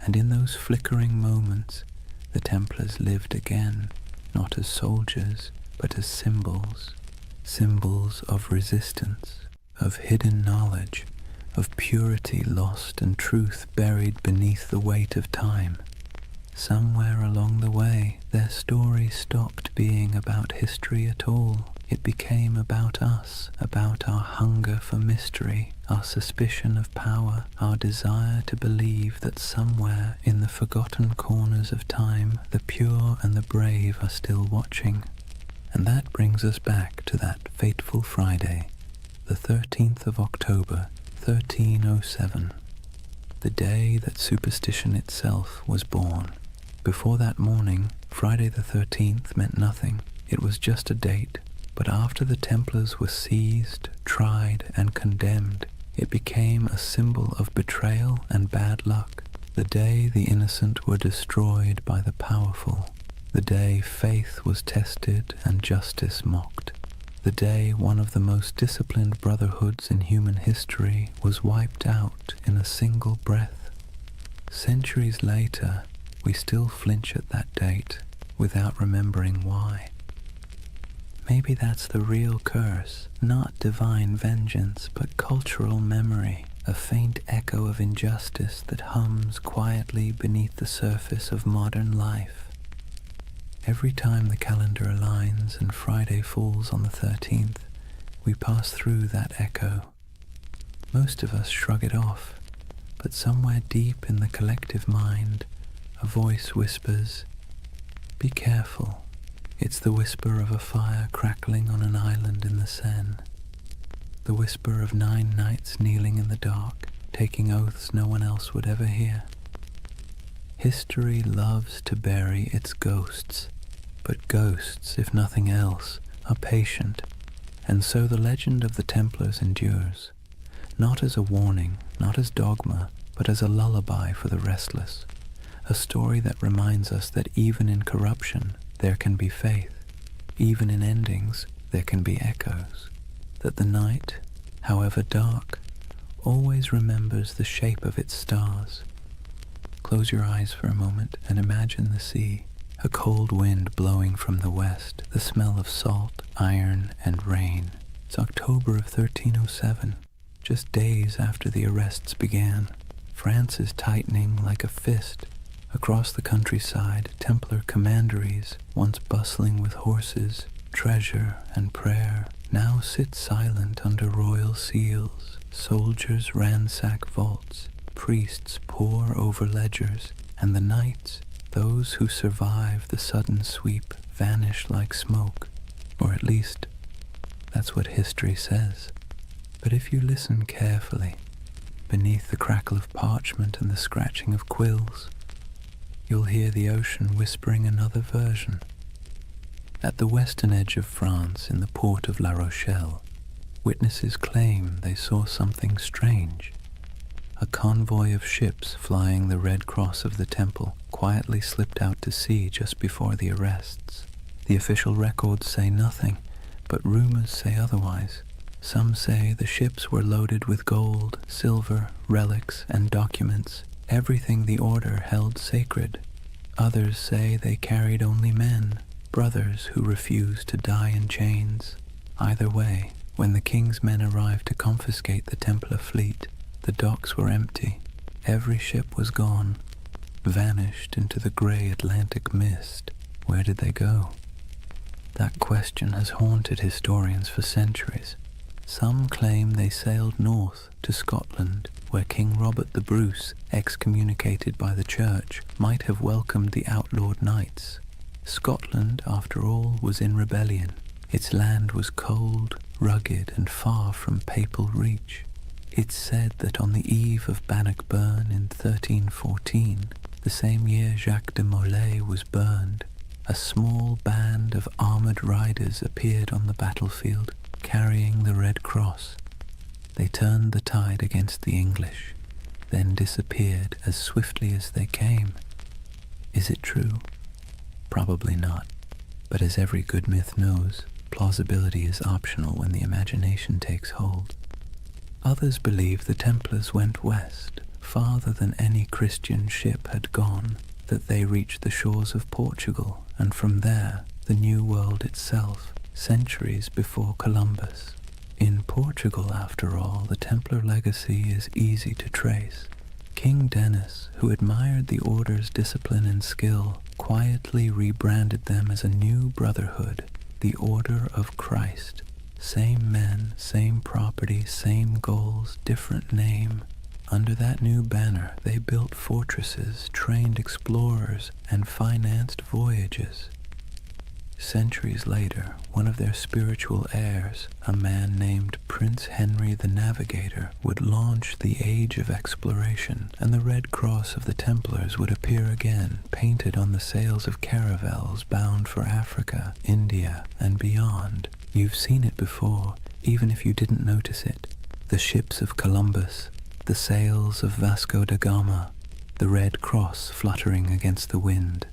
And in those flickering moments, the Templars lived again, not as soldiers, but as symbols, symbols of resistance, of hidden knowledge, of purity lost and truth buried beneath the weight of time. Somewhere along the way, their story stopped being about history at all. It became about us, about our hunger for mystery, our suspicion of power, our desire to believe that somewhere in the forgotten corners of time, the pure and the brave are still watching. And that brings us back to that fateful Friday, the 13th of October, 1307, the day that superstition itself was born. Before that morning, Friday the 13th meant nothing. It was just a date. But after the Templars were seized, tried, and condemned, it became a symbol of betrayal and bad luck. The day the innocent were destroyed by the powerful. The day faith was tested and justice mocked. The day one of the most disciplined brotherhoods in human history was wiped out in a single breath. Centuries later, we still flinch at that date without remembering why. Maybe that's the real curse, not divine vengeance, but cultural memory, a faint echo of injustice that hums quietly beneath the surface of modern life. Every time the calendar aligns and Friday falls on the 13th, we pass through that echo. Most of us shrug it off, but somewhere deep in the collective mind, a voice whispers, "Be careful." It's the whisper of a fire crackling on an island in the Seine. The whisper of 9 knights kneeling in the dark, taking oaths no one else would ever hear. History loves to bury its ghosts, but ghosts, if nothing else, are patient, and so the legend of the Templars endures, not as a warning, not as dogma, but as a lullaby for the restless, a story that reminds us that even in corruption, there can be faith. Even in endings, there can be echoes. That the night, however dark, always remembers the shape of its stars. Close your eyes for a moment and imagine the sea, a cold wind blowing from the west, the smell of salt, iron, and rain. It's October of 1307, just days after the arrests began. France is tightening like a fist. Across the countryside, Templar commanderies, once bustling with horses, treasure, and prayer, now sit silent under royal seals. Soldiers ransack vaults, priests pore over ledgers, and the knights, those who survive the sudden sweep, vanish like smoke, or at least, that's what history says. But if you listen carefully, beneath the crackle of parchment and the scratching of quills, you'll hear the ocean whispering another version. At the western edge of France, in the port of La Rochelle, witnesses claim they saw something strange. A convoy of ships flying the Red Cross of the Temple quietly slipped out to sea just before the arrests. The official records say nothing, but rumors say otherwise. Some say the ships were loaded with gold, silver, relics, and documents, everything the order held sacred. Others say they carried only men, brothers who refused to die in chains. Either way, when the king's men arrived to confiscate the Templar fleet, the docks were empty. Every ship was gone, vanished into the grey Atlantic mist. Where did they go? That question has haunted historians for centuries. Some claim they sailed north to Scotland, where King Robert the Bruce, excommunicated by the church, might have welcomed the outlawed knights. Scotland, after all, was in rebellion. Its land was cold, rugged, and far from papal reach. It's said that on the eve of Bannockburn in 1314, the same year Jacques de Molay was burned, a small band of armoured riders appeared on the battlefield, carrying the Red Cross. They turned the tide against the English, then disappeared as swiftly as they came. Is it true? Probably not, but as every good myth knows, plausibility is optional when the imagination takes hold. Others believe the Templars went west, farther than any Christian ship had gone, that they reached the shores of Portugal, and from there, the New World itself, centuries before Columbus. In Portugal, after all, the Templar legacy is easy to trace. King Denis, who admired the order's discipline and skill, quietly rebranded them as a new brotherhood, the Order of Christ. Same men, same property, same goals, different name. Under that new banner, they built fortresses, trained explorers, and financed voyages. Centuries later, one of their spiritual heirs, a man named Prince Henry the Navigator, would launch the Age of Exploration, and the Red Cross of the Templars would appear again, painted on the sails of caravels bound for Africa, India, and beyond. You've seen it before, even if you didn't notice it. The ships of Columbus, the sails of Vasco da Gama, the Red Cross fluttering against the wind.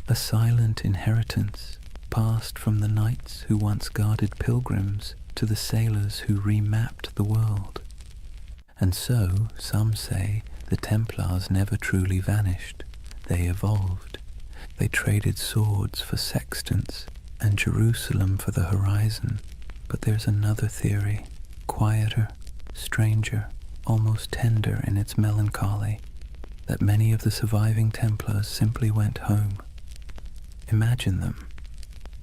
A silent inheritance, passed from the knights who once guarded pilgrims to the sailors who remapped the world. And so, some say, the Templars never truly vanished. They evolved. They traded swords for sextants and Jerusalem for the horizon. But there's another theory, quieter, stranger, almost tender in its melancholy, that many of the surviving Templars simply went home. Imagine them.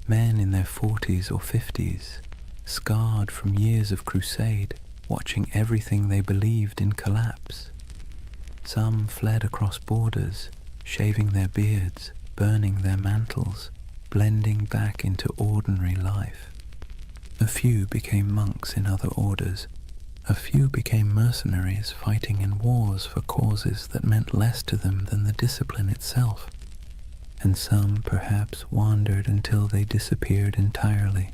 Men in their 40s or 50s, scarred from years of crusade, watching everything they believed in collapse. Some fled across borders, shaving their beards, burning their mantles, blending back into ordinary life. A few became monks in other orders. A few became mercenaries fighting in wars for causes that meant less to them than the discipline itself. And some perhaps wandered until they disappeared entirely.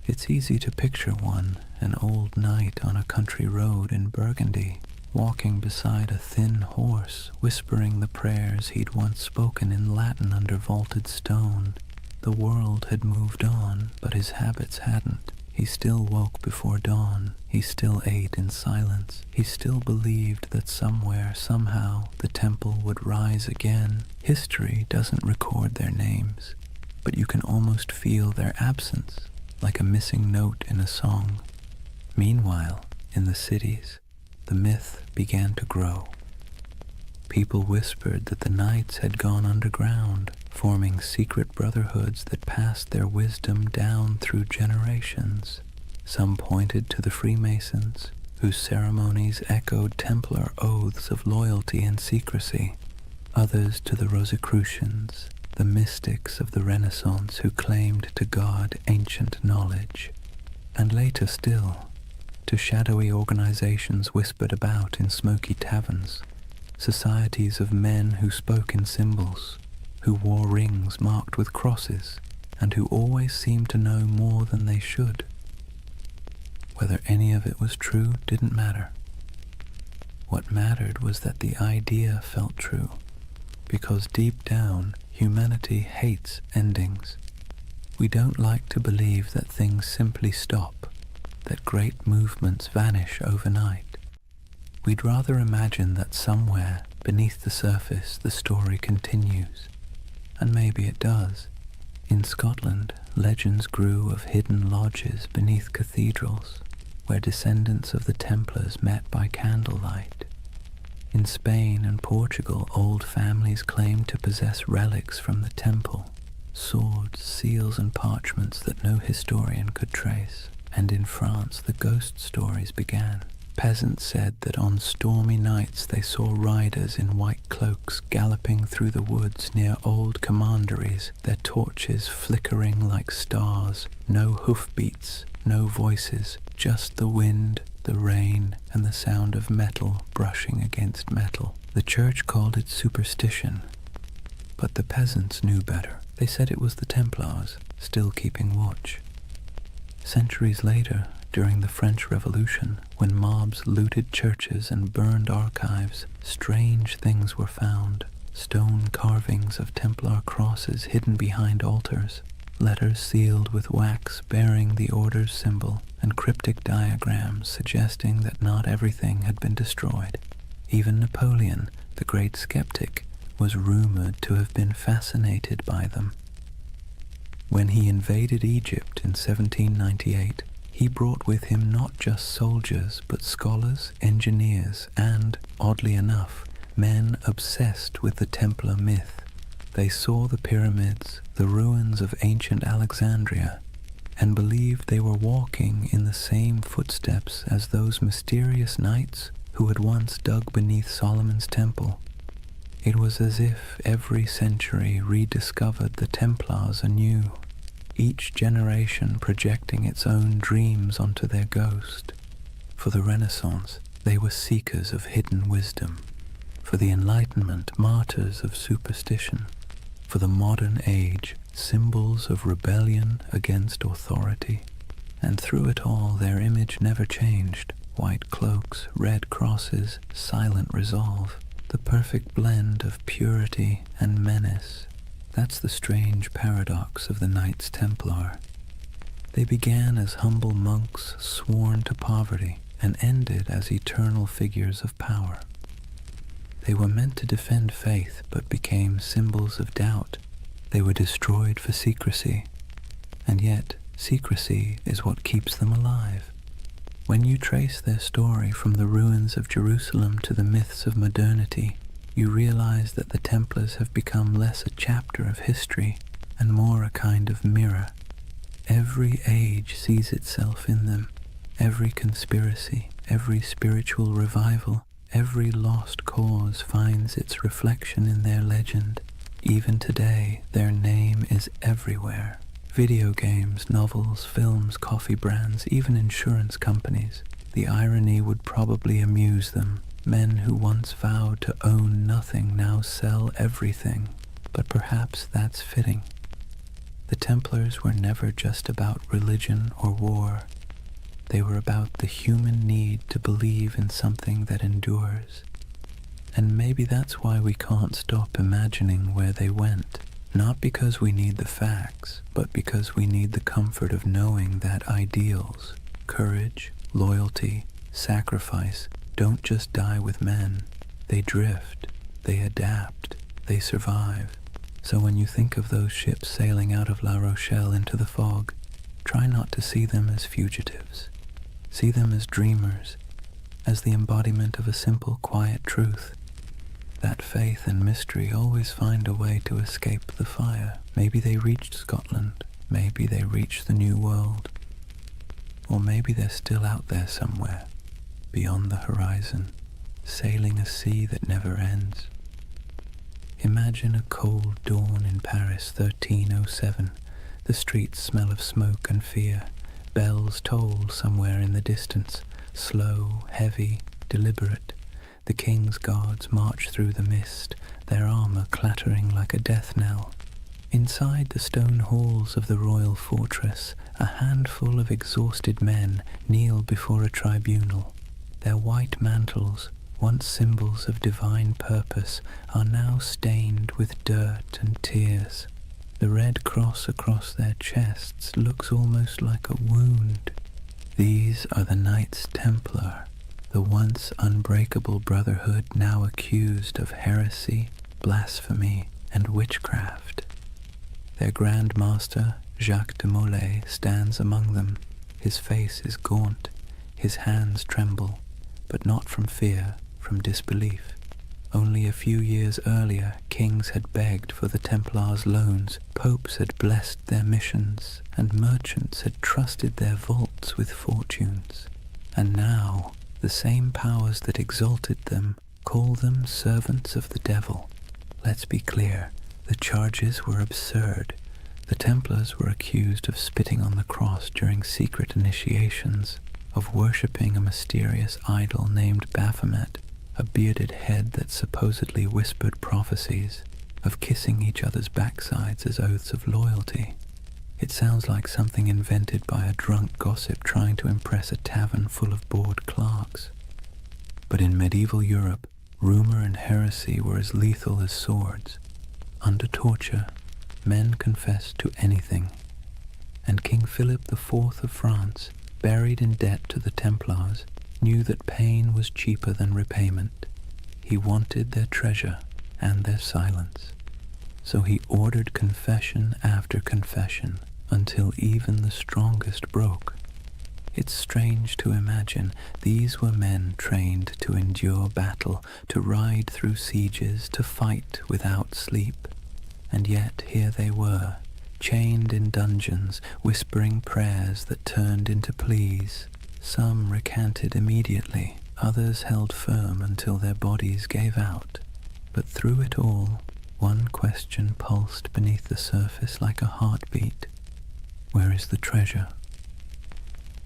It's easy to picture one, an old knight on a country road in Burgundy, walking beside a thin horse, whispering the prayers he'd once spoken in Latin under vaulted stone. The world had moved on, but his habits hadn't. He still woke before dawn. He still ate in silence. He still believed that somewhere, somehow, the temple would rise again. History doesn't record their names, but you can almost feel their absence, like a missing note in a song. Meanwhile, in the cities, the myth began to grow. People whispered that the knights had gone underground, forming secret brotherhoods that passed their wisdom down through generations. Some pointed to the Freemasons, whose ceremonies echoed Templar oaths of loyalty and secrecy. Others to the Rosicrucians, the mystics of the Renaissance who claimed to guard ancient knowledge. And later still, to shadowy organizations whispered about in smoky taverns, societies of men who spoke in symbols, who wore rings marked with crosses, and who always seemed to know more than they should. Whether any of it was true didn't matter. What mattered was that the idea felt true, because deep down, humanity hates endings. We don't like to believe that things simply stop, that great movements vanish overnight. We'd rather imagine that somewhere, beneath the surface, the story continues. And maybe it does. In Scotland, legends grew of hidden lodges beneath cathedrals, where descendants of the Templars met by candlelight. In Spain and Portugal, old families claimed to possess relics from the temple, swords, seals, and parchments that no historian could trace. And in France the ghost stories began. Peasants said that on stormy nights they saw riders in white cloaks galloping through the woods near old commanderies, their torches flickering like stars. No hoofbeats, no voices, just the wind, the rain, and the sound of metal brushing against metal. The church called it superstition, but the peasants knew better. They said it was the Templars, still keeping watch. Centuries later, during the French Revolution, when mobs looted churches and burned archives, strange things were found. Stone carvings of Templar crosses hidden behind altars, letters sealed with wax bearing the order's symbol, and cryptic diagrams suggesting that not everything had been destroyed. Even Napoleon, the great skeptic, was rumored to have been fascinated by them. When he invaded Egypt in 1798, he brought with him not just soldiers, but scholars, engineers, and, oddly enough, men obsessed with the Templar myth. They saw the pyramids, the ruins of ancient Alexandria, and believed they were walking in the same footsteps as those mysterious knights who had once dug beneath Solomon's temple. It was as if every century rediscovered the Templars anew, each generation projecting its own dreams onto their ghost. For the Renaissance, they were seekers of hidden wisdom. For the Enlightenment, martyrs of superstition. For the modern age, symbols of rebellion against authority. And through it all, their image never changed. White cloaks, red crosses, silent resolve. The perfect blend of purity and menace. That's the strange paradox of the Knights Templar. They began as humble monks sworn to poverty and ended as eternal figures of power. They were meant to defend faith but became symbols of doubt. They were destroyed for secrecy, and yet secrecy is what keeps them alive. When you trace their story from the ruins of Jerusalem to the myths of modernity, you realize that the Templars have become less a chapter of history and more a kind of mirror. Every age sees itself in them. Every conspiracy, every spiritual revival, every lost cause finds its reflection in their legend. Even today, their name is everywhere. Video games, novels, films, coffee brands, even insurance companies. The irony would probably amuse them. Men who once vowed to own nothing now sell everything. But perhaps that's fitting. The Templars were never just about religion or war. They were about the human need to believe in something that endures. And maybe that's why we can't stop imagining where they went. Not because we need the facts, but because we need the comfort of knowing that ideals, courage, loyalty, sacrifice, don't just die with men. They drift, they adapt, they survive. So when you think of those ships sailing out of La Rochelle into the fog, try not to see them as fugitives. See them as dreamers, as the embodiment of a simple, quiet truth. That faith and mystery always find a way to escape the fire. Maybe they reached Scotland, maybe they reached the New World, or maybe they're still out there somewhere, beyond the horizon, sailing a sea that never ends. Imagine a cold dawn in Paris, 1307. The streets smell of smoke and fear. Bells toll somewhere in the distance, slow, heavy, deliberate. The king's guards march through the mist, their armor clattering like a death knell. Inside the stone halls of the royal fortress, a handful of exhausted men kneel before a tribunal. Their white mantles, once symbols of divine purpose, are now stained with dirt and tears. The red cross across their chests looks almost like a wound. These are the Knights Templar, the once unbreakable brotherhood now accused of heresy, blasphemy, and witchcraft. Their Grand Master, Jacques de Molay, stands among them. His face is gaunt, his hands tremble, but not from fear, from disbelief. Only a few years earlier, kings had begged for the Templars' loans, popes had blessed their missions, and merchants had trusted their vaults with fortunes. And now, the same powers that exalted them call them servants of the devil. Let's be clear, the charges were absurd. The Templars were accused of spitting on the cross during secret initiations, of worshipping a mysterious idol named Baphomet, a bearded head that supposedly whispered prophecies, of kissing each other's backsides as oaths of loyalty. It sounds like something invented by a drunk gossip trying to impress a tavern full of bored clerks. But in medieval Europe, rumor and heresy were as lethal as swords. Under torture, men confessed to anything. And King Philip IV of France, buried in debt to the Templars, knew that pain was cheaper than repayment. He wanted their treasure and their silence. So he ordered confession after confession until even the strongest broke. It's strange to imagine these were men trained to endure battle, to ride through sieges, to fight without sleep. And yet here they were, chained in dungeons, whispering prayers that turned into pleas. Some recanted immediately, others held firm until their bodies gave out. But through it all, one question pulsed beneath the surface like a heartbeat. Where is the treasure?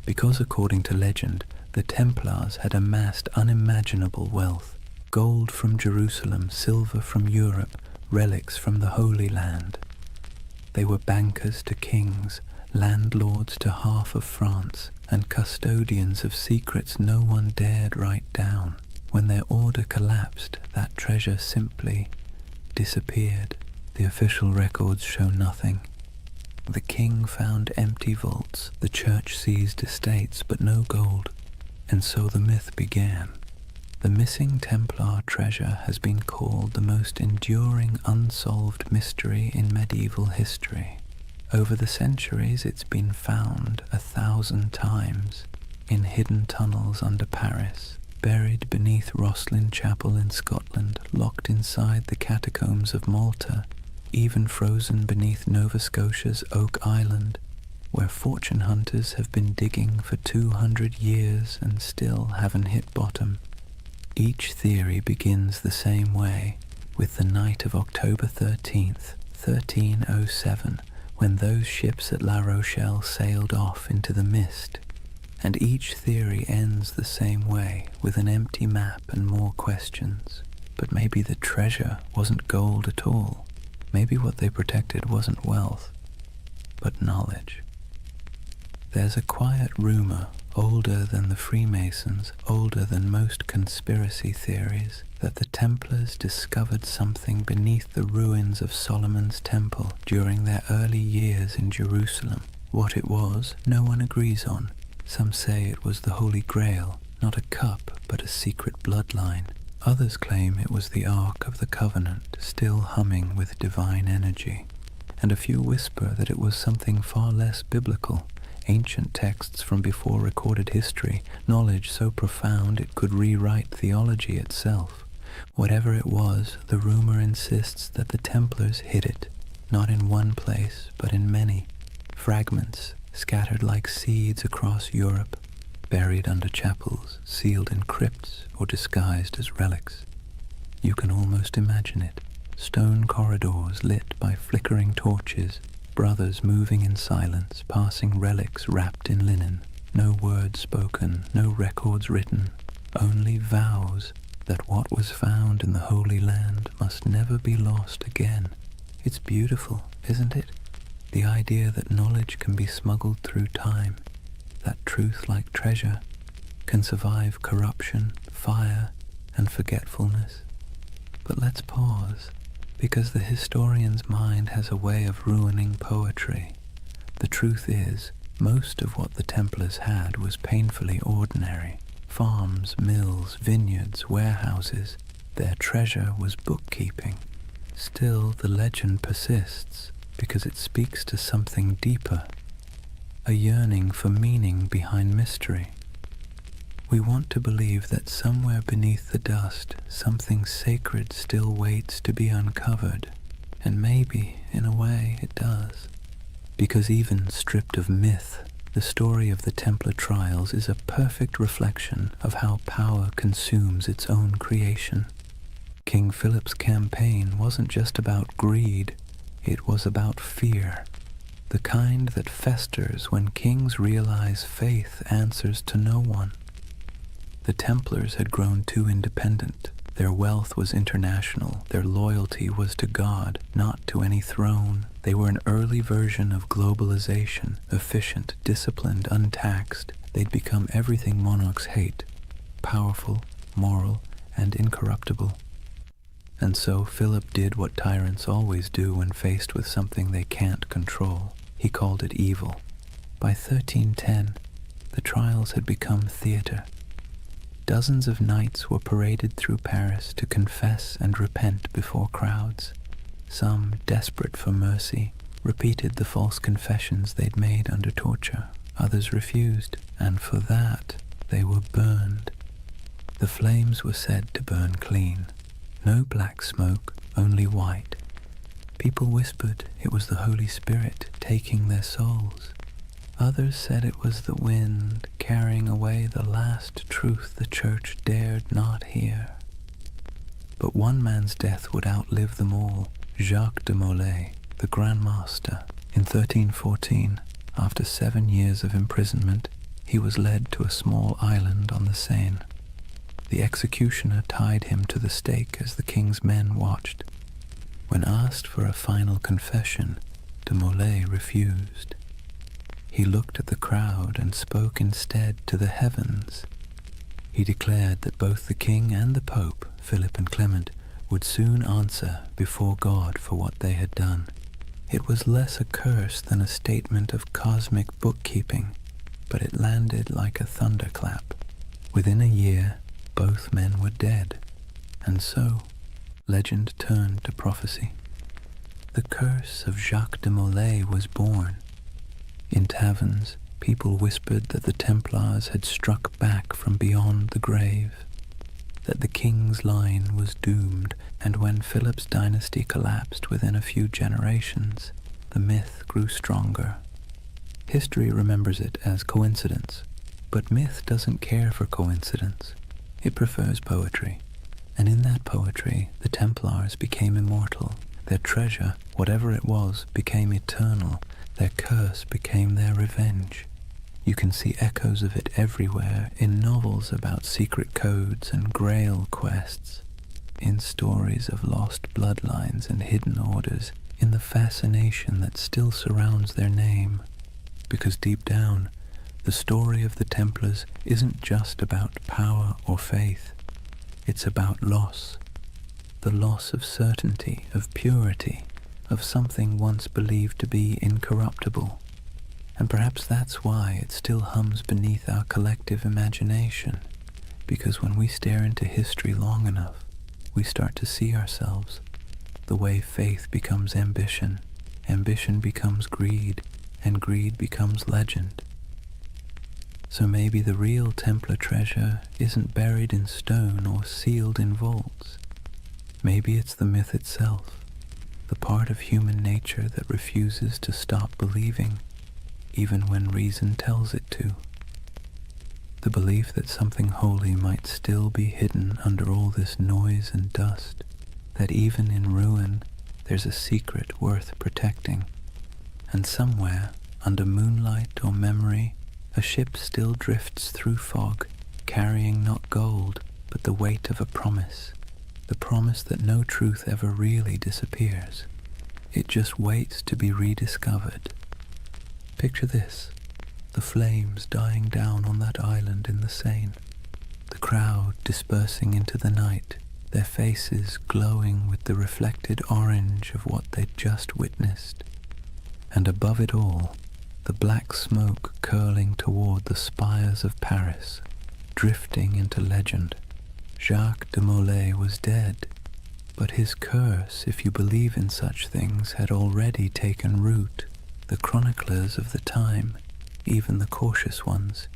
Because according to legend, the Templars had amassed unimaginable wealth. Gold from Jerusalem, silver from Europe, relics from the Holy Land. They were bankers to kings, landlords to half of France, and custodians of secrets no one dared write down. When their order collapsed, that treasure simply disappeared. The official records show nothing. The king found empty vaults, the church seized estates, but no gold. And so the myth began. The missing Templar treasure has been called the most enduring unsolved mystery in medieval history. Over the centuries it's been found 1,000 times, in hidden tunnels under Paris, buried beneath Rosslyn Chapel in Scotland, locked inside the catacombs of Malta, even frozen beneath Nova Scotia's Oak Island, where fortune hunters have been digging for 200 years and still haven't hit bottom. Each theory begins the same way, with the night of October 13th, 1307, when those ships at La Rochelle sailed off into the mist. And each theory ends the same way, with an empty map and more questions. But maybe the treasure wasn't gold at all. Maybe what they protected wasn't wealth, but knowledge. There's a quiet rumor, older than the Freemasons, older than most conspiracy theories, that the Templars discovered something beneath the ruins of Solomon's temple during their early years in Jerusalem. What it was, no one agrees on. Some say it was the Holy Grail, not a cup, but a secret bloodline. Others claim it was the Ark of the Covenant, still humming with divine energy. And a few whisper that it was something far less biblical, ancient texts from before recorded history, knowledge so profound it could rewrite theology itself. Whatever it was, the rumor insists that the Templars hid it, not in one place, but in many. Fragments scattered like seeds across Europe, buried under chapels, sealed in crypts, or disguised as relics. You can almost imagine it. Stone corridors lit by flickering torches, brothers moving in silence, passing relics wrapped in linen. No words spoken, no records written, only vows that what was found in the Holy Land must never be lost again. It's beautiful, isn't it? The idea that knowledge can be smuggled through time, that truth, like treasure, can survive corruption, fire, and forgetfulness. But let's pause, because the historian's mind has a way of ruining poetry. The truth is, most of what the Templars had was painfully ordinary. Farms, mills, vineyards, warehouses. Their treasure was bookkeeping. Still, the legend persists, because it speaks to something deeper, a yearning for meaning behind mystery. We want to believe that somewhere beneath the dust, something sacred still waits to be uncovered, and maybe, in a way, it does. Because even stripped of myth, the story of the Templar trials is a perfect reflection of how power consumes its own creation. King Philip's campaign wasn't just about greed, it was about fear, the kind that festers when kings realize faith answers to no one. The Templars had grown too independent. Their wealth was international. Their loyalty was to God, not to any throne. They were an early version of globalization, efficient, disciplined, untaxed. They'd become everything monarchs hate, powerful, moral, and incorruptible. And so Philip did what tyrants always do when faced with something they can't control. He called it evil. By 1310, the trials had become theater. Dozens of knights were paraded through Paris to confess and repent before crowds. Some, desperate for mercy, repeated the false confessions they'd made under torture. Others refused, and for that they were burned. The flames were said to burn clean. No black smoke, only white. People whispered it was the Holy Spirit taking their souls. Others said it was the wind carrying away the last truth the church dared not hear. But one man's death would outlive them all, Jacques de Molay, the Grand Master. In 1314, after 7 years of imprisonment, he was led to a small island on the Seine. The executioner tied him to the stake as the king's men watched. When asked for a final confession, de Molay refused. He looked at the crowd and spoke instead to the heavens. He declared that both the king and the pope, Philip and Clement, would soon answer before God for what they had done. It was less a curse than a statement of cosmic bookkeeping, but it landed like a thunderclap. Within a year, both men were dead, and so legend turned to prophecy. The curse of Jacques de Molay was born. In taverns, people whispered that the Templars had struck back from beyond the grave, that the king's line was doomed, and when Philip's dynasty collapsed within a few generations, the myth grew stronger. History remembers it as coincidence, but myth doesn't care for coincidence. It prefers poetry, and in that poetry, the Templars became immortal. Their treasure, whatever it was, became eternal. Their curse became their revenge. You can see echoes of it everywhere, in novels about secret codes and grail quests, in stories of lost bloodlines and hidden orders, in the fascination that still surrounds their name. Because deep down, the story of the Templars isn't just about power or faith. It's about loss. The loss of certainty, of purity, of something once believed to be incorruptible. And perhaps that's why it still hums beneath our collective imagination, because when we stare into history long enough, we start to see ourselves. The way faith becomes ambition, ambition becomes greed, and greed becomes legend. So maybe the real Templar treasure isn't buried in stone or sealed in vaults. Maybe it's the myth itself, the part of human nature that refuses to stop believing, even when reason tells it to. The belief that something holy might still be hidden under all this noise and dust, that even in ruin there's a secret worth protecting, and somewhere, under moonlight or memory, a ship still drifts through fog, carrying not gold, but the weight of a promise, the promise that no truth ever really disappears. It just waits to be rediscovered. Picture this, the flames dying down on that island in the Seine, the crowd dispersing into the night, their faces glowing with the reflected orange of what they'd just witnessed, and above it all, the black smoke curling toward the spires of Paris, drifting into legend. Jacques de Molay was dead, but his curse, if you believe in such things, had already taken root. The chroniclers of the time, even the cautious ones,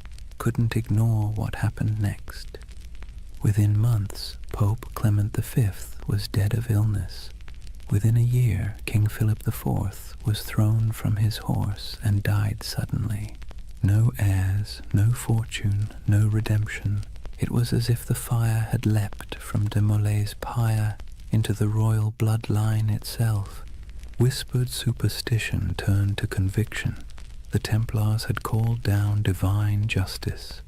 couldn't ignore what happened next. Within months, Pope Clement V was dead of illness. Within a year, King Philip IV was thrown from his horse and died suddenly. No heirs, no fortune, no redemption. It was as if the fire had leapt from de Molay's pyre into the royal bloodline itself. Whispered superstition turned to conviction. The Templars had called down divine justice.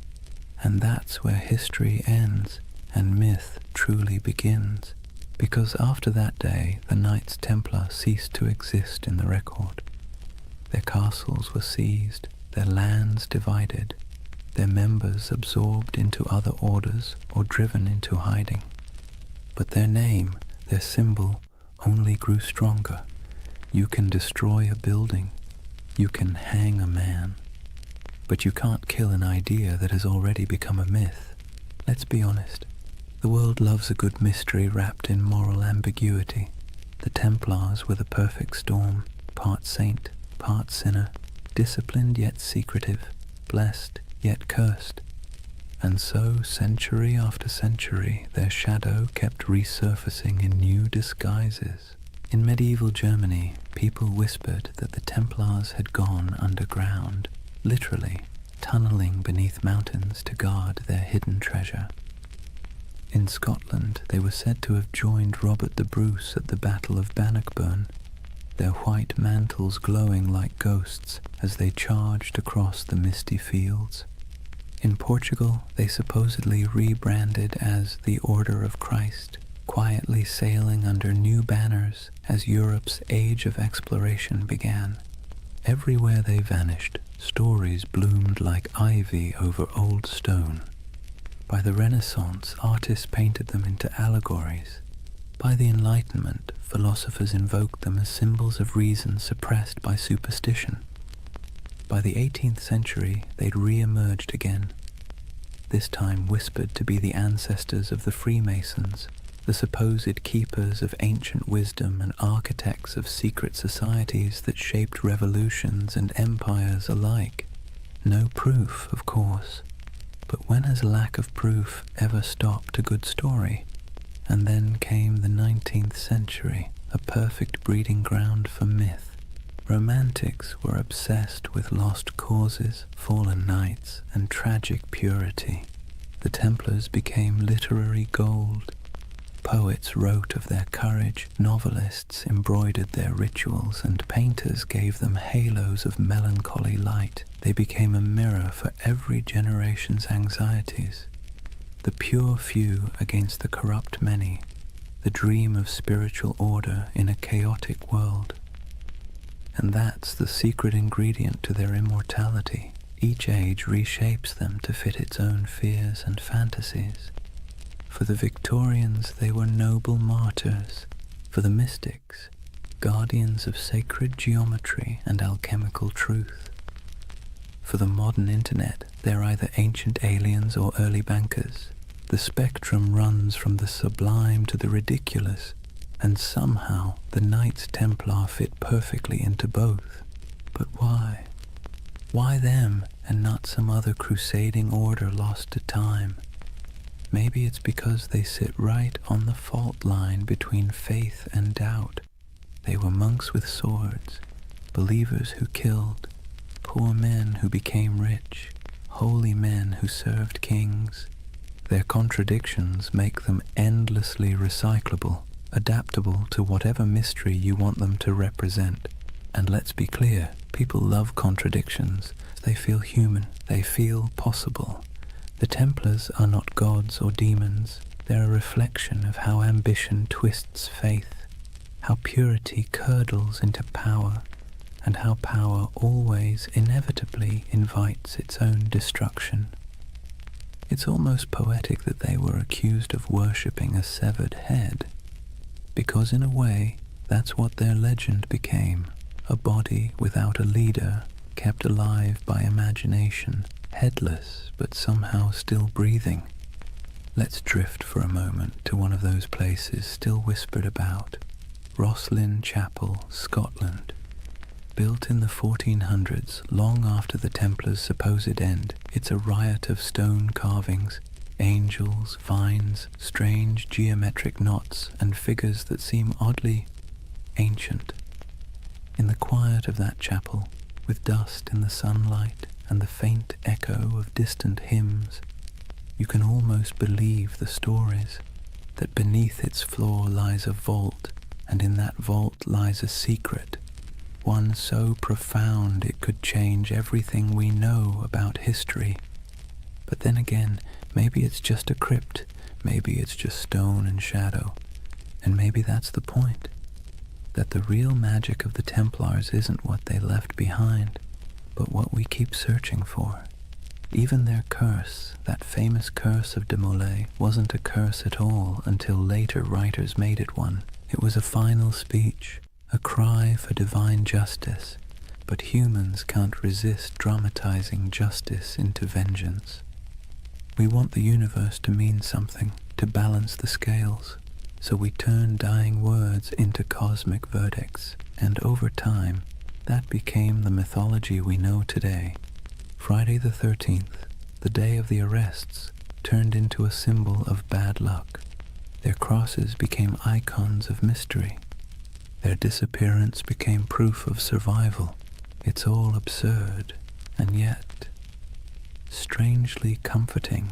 And that's where history ends and myth truly begins, because after that day the Knights Templar ceased to exist in the record. Their castles were seized, their lands divided, their members absorbed into other orders or driven into hiding. But their name, their symbol, only grew stronger. You can destroy a building, you can hang a man, but you can't kill an idea that has already become a myth. Let's be honest. The world loves a good mystery wrapped in moral ambiguity. The Templars were the perfect storm, part saint, part sinner, disciplined yet secretive, blessed yet cursed. And so, century after century, their shadow kept resurfacing in new disguises. In medieval Germany, people whispered that the Templars had gone underground, literally tunneling beneath mountains to guard their hidden treasure. In Scotland, they were said to have joined Robert the Bruce at the Battle of Bannockburn, their white mantles glowing like ghosts as they charged across the misty fields. In Portugal, they supposedly rebranded as the Order of Christ, quietly sailing under new banners as Europe's age of exploration began. Everywhere they vanished, stories bloomed like ivy over old stone. By the Renaissance, artists painted them into allegories. By the Enlightenment, philosophers invoked them as symbols of reason suppressed by superstition. By the 18th century, they'd re-emerged again, this time whispered to be the ancestors of the Freemasons, the supposed keepers of ancient wisdom and architects of secret societies that shaped revolutions and empires alike. No proof, of course. But when has lack of proof ever stopped a good story? And then came the 19th century, a perfect breeding ground for myth. Romantics were obsessed with lost causes, fallen knights, and tragic purity. The Templars became literary gold. Poets wrote of their courage, novelists embroidered their rituals, and painters gave them halos of melancholy light. They became a mirror for every generation's anxieties. The pure few against the corrupt many, the dream of spiritual order in a chaotic world. And that's the secret ingredient to their immortality. Each age reshapes them to fit its own fears and fantasies. For the Victorians, they were noble martyrs. For the mystics, guardians of sacred geometry and alchemical truth. For the modern internet, they're either ancient aliens or early bankers. The spectrum runs from the sublime to the ridiculous, and somehow the Knights Templar fit perfectly into both. But why? Why them and not some other crusading order lost to time? Maybe it's because they sit right on the fault line between faith and doubt. They were monks with swords, believers who killed, poor men who became rich, holy men who served kings. Their contradictions make them endlessly recyclable, adaptable to whatever mystery you want them to represent. And let's be clear, people love contradictions. They feel human, they feel possible. The Templars are not gods or demons. They're a reflection of how ambition twists faith, how purity curdles into power, and how power always inevitably invites its own destruction. It's almost poetic that they were accused of worshipping a severed head, because in a way, that's what their legend became, a body without a leader, kept alive by imagination, headless but somehow still breathing. Let's drift for a moment to one of those places still whispered about, Rosslyn Chapel, Scotland. Built in the 1400s, long after the Templars' supposed end, it's a riot of stone carvings, angels, vines, strange geometric knots, and figures that seem oddly ancient. In the quiet of that chapel, with dust in the sunlight and the faint echo of distant hymns, you can almost believe the stories, that beneath its floor lies a vault, and in that vault lies a secret, one so profound it could change everything we know about history. But then again, maybe it's just a crypt, maybe it's just stone and shadow, and maybe that's the point, that the real magic of the Templars isn't what they left behind, but what we keep searching for. Even their curse, that famous curse of de Molay, wasn't a curse at all until later writers made it one. It was a final speech, a cry for divine justice, but humans can't resist dramatizing justice into vengeance. We want the universe to mean something, to balance the scales, so we turn dying words into cosmic verdicts, and over time, that became the mythology we know today. Friday the 13th, the day of the arrests, turned into a symbol of bad luck. Their crosses became icons of mystery. Their disappearance became proof of survival. It's all absurd, and yet strangely comforting,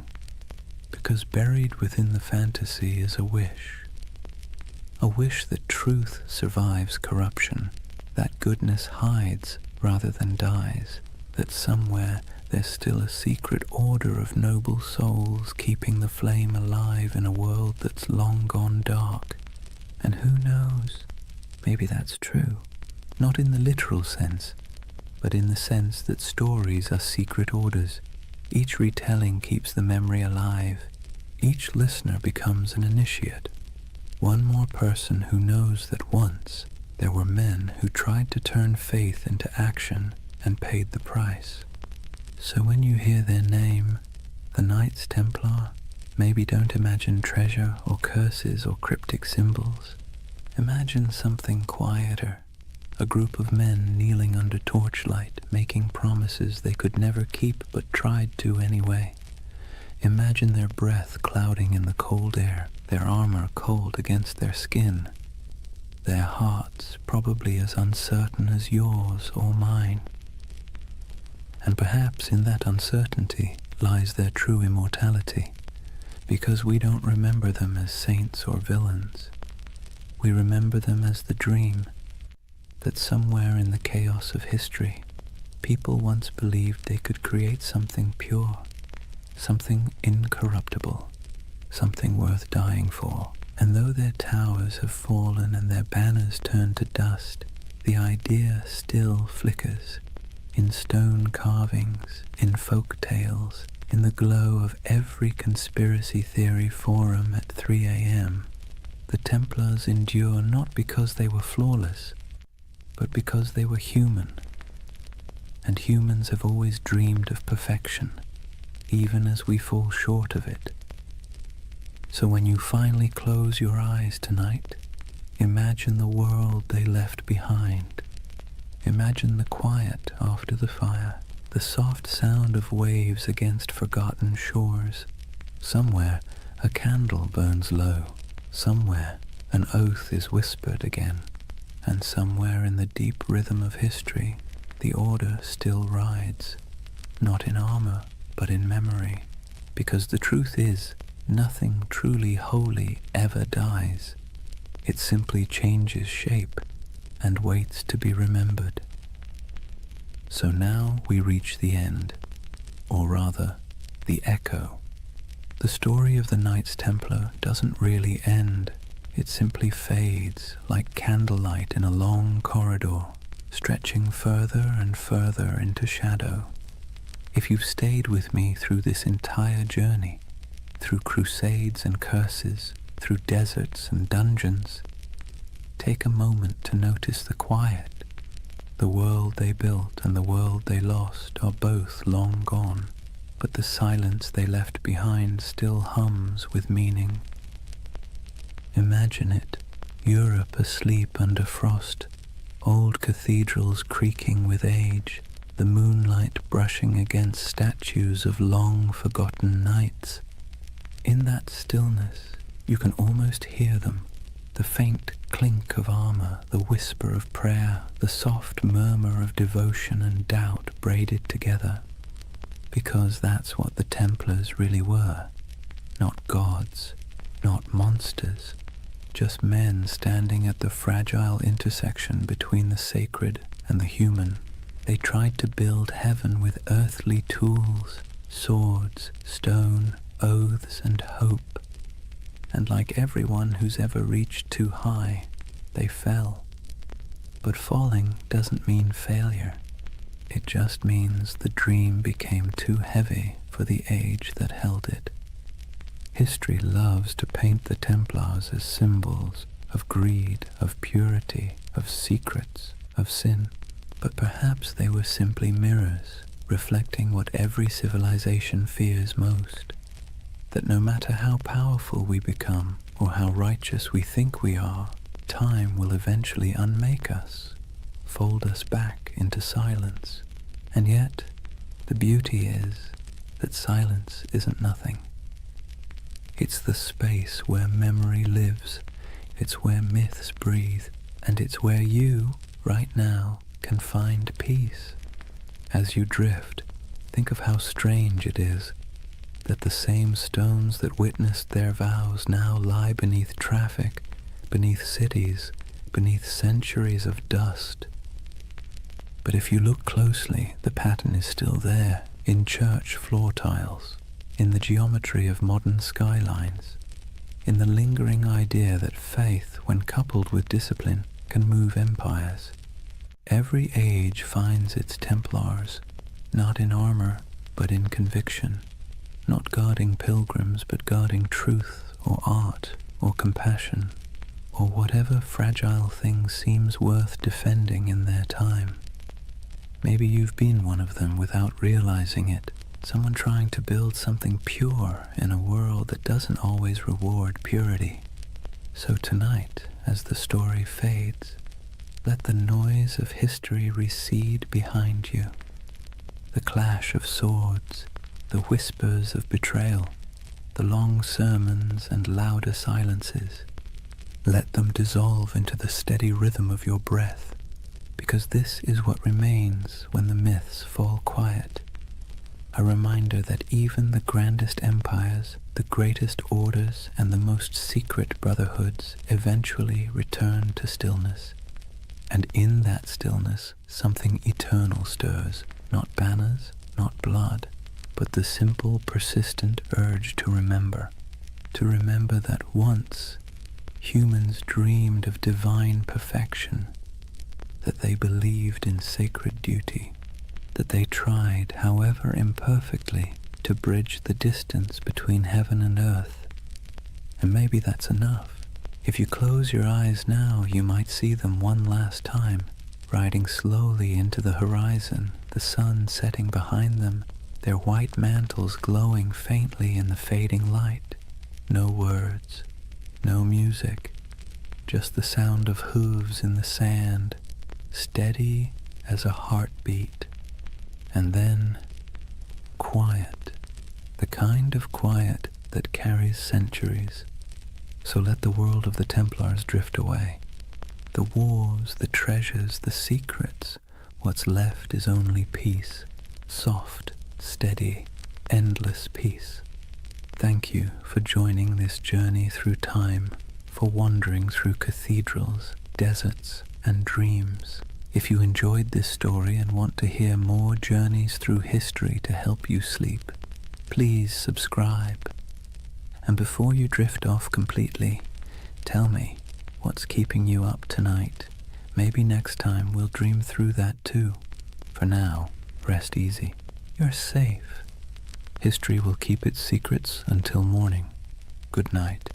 because buried within the fantasy is a wish that truth survives corruption, that goodness hides rather than dies, that somewhere there's still a secret order of noble souls keeping the flame alive in a world that's long gone dark. And who knows, maybe that's true, not in the literal sense, but in the sense that stories are secret orders. Each retelling keeps the memory alive. Each listener becomes an initiate, one more person who knows that once there were men who tried to turn faith into action and paid the price. So when you hear their name, the Knights Templar, maybe don't imagine treasure or curses or cryptic symbols. Imagine something quieter, a group of men kneeling under torchlight, making promises they could never keep but tried to anyway. Imagine their breath clouding in the cold air, their armor cold against their skin, their hearts probably as uncertain as yours or mine. And perhaps in that uncertainty lies their true immortality, because we don't remember them as saints or villains. We remember them as the dream that somewhere in the chaos of history, people once believed they could create something pure, something incorruptible, something worth dying for. And though their towers have fallen and their banners turned to dust, the idea still flickers. In stone carvings, in folk tales, in the glow of every conspiracy theory forum at 3 a.m., the Templars endure not because they were flawless, but because they were human. And humans have always dreamed of perfection, even as we fall short of it. So when you finally close your eyes tonight, imagine the world they left behind. Imagine the quiet after the fire, the soft sound of waves against forgotten shores. Somewhere a candle burns low, somewhere an oath is whispered again, and somewhere in the deep rhythm of history the order still rides, not in armor but in memory, because the truth is, nothing truly holy ever dies. It simply changes shape and waits to be remembered. So now we reach the end, or rather, the echo. The story of the Knights Templar doesn't really end. It simply fades like candlelight in a long corridor, stretching further and further into shadow. If you've stayed with me through this entire journey, through crusades and curses, through deserts and dungeons, take a moment to notice the quiet. The world they built and the world they lost are both long gone, but the silence they left behind still hums with meaning. Imagine it, Europe asleep under frost, old cathedrals creaking with age, the moonlight brushing against statues of long-forgotten knights. In that stillness, you can almost hear them, the faint clink of armor, the whisper of prayer, the soft murmur of devotion and doubt braided together. Because that's what the Templars really were. Not gods, not monsters, just men standing at the fragile intersection between the sacred and the human. They tried to build heaven with earthly tools, swords, stone, oaths, and hope. And like everyone who's ever reached too high, they fell. But falling doesn't mean failure. It just means the dream became too heavy for the age that held it. History loves to paint the Templars as symbols of greed, of purity, of secrets, of sin. But perhaps they were simply mirrors, reflecting what every civilization fears most. That no matter how powerful we become, or how righteous we think we are, time will eventually unmake us, fold us back into silence. And yet, the beauty is that silence isn't nothing. It's the space where memory lives, it's where myths breathe, and it's where you, right now, can find peace. As you drift, think of how strange it is that the same stones that witnessed their vows now lie beneath traffic, beneath cities, beneath centuries of dust. But if you look closely, the pattern is still there, in church floor tiles, in the geometry of modern skylines, in the lingering idea that faith, when coupled with discipline, can move empires. Every age finds its Templars, not in armor, but in conviction, not guarding pilgrims, but guarding truth, or art, or compassion, or whatever fragile thing seems worth defending in their time. Maybe you've been one of them without realizing it, someone trying to build something pure in a world that doesn't always reward purity. So tonight, as the story fades, let the noise of history recede behind you. The clash of swords, the whispers of betrayal, the long sermons and louder silences. Let them dissolve into the steady rhythm of your breath, because this is what remains when the myths fall quiet. A reminder that even the grandest empires, the greatest orders, and the most secret brotherhoods eventually return to stillness. And in that stillness, something eternal stirs, not banners, not blood, but the simple, persistent urge to remember that once humans dreamed of divine perfection, that they believed in sacred duty, that they tried, however imperfectly, to bridge the distance between heaven and earth. And maybe that's enough. If you close your eyes now, you might see them one last time, riding slowly into the horizon, the sun setting behind them, their white mantles glowing faintly in the fading light. No words, no music, just the sound of hooves in the sand, steady as a heartbeat. And then quiet, the kind of quiet that carries centuries. So let the world of the Templars drift away. The wars, the treasures, the secrets, what's left is only peace, soft, steady, endless peace. Thank you for joining this journey through time, for wandering through cathedrals, deserts, and dreams. If you enjoyed this story and want to hear more journeys through history to help you sleep, please subscribe. And before you drift off completely, tell me what's keeping you up tonight. Maybe next time we'll dream through that too. For now, rest easy. You're safe. History will keep its secrets until morning. Good night.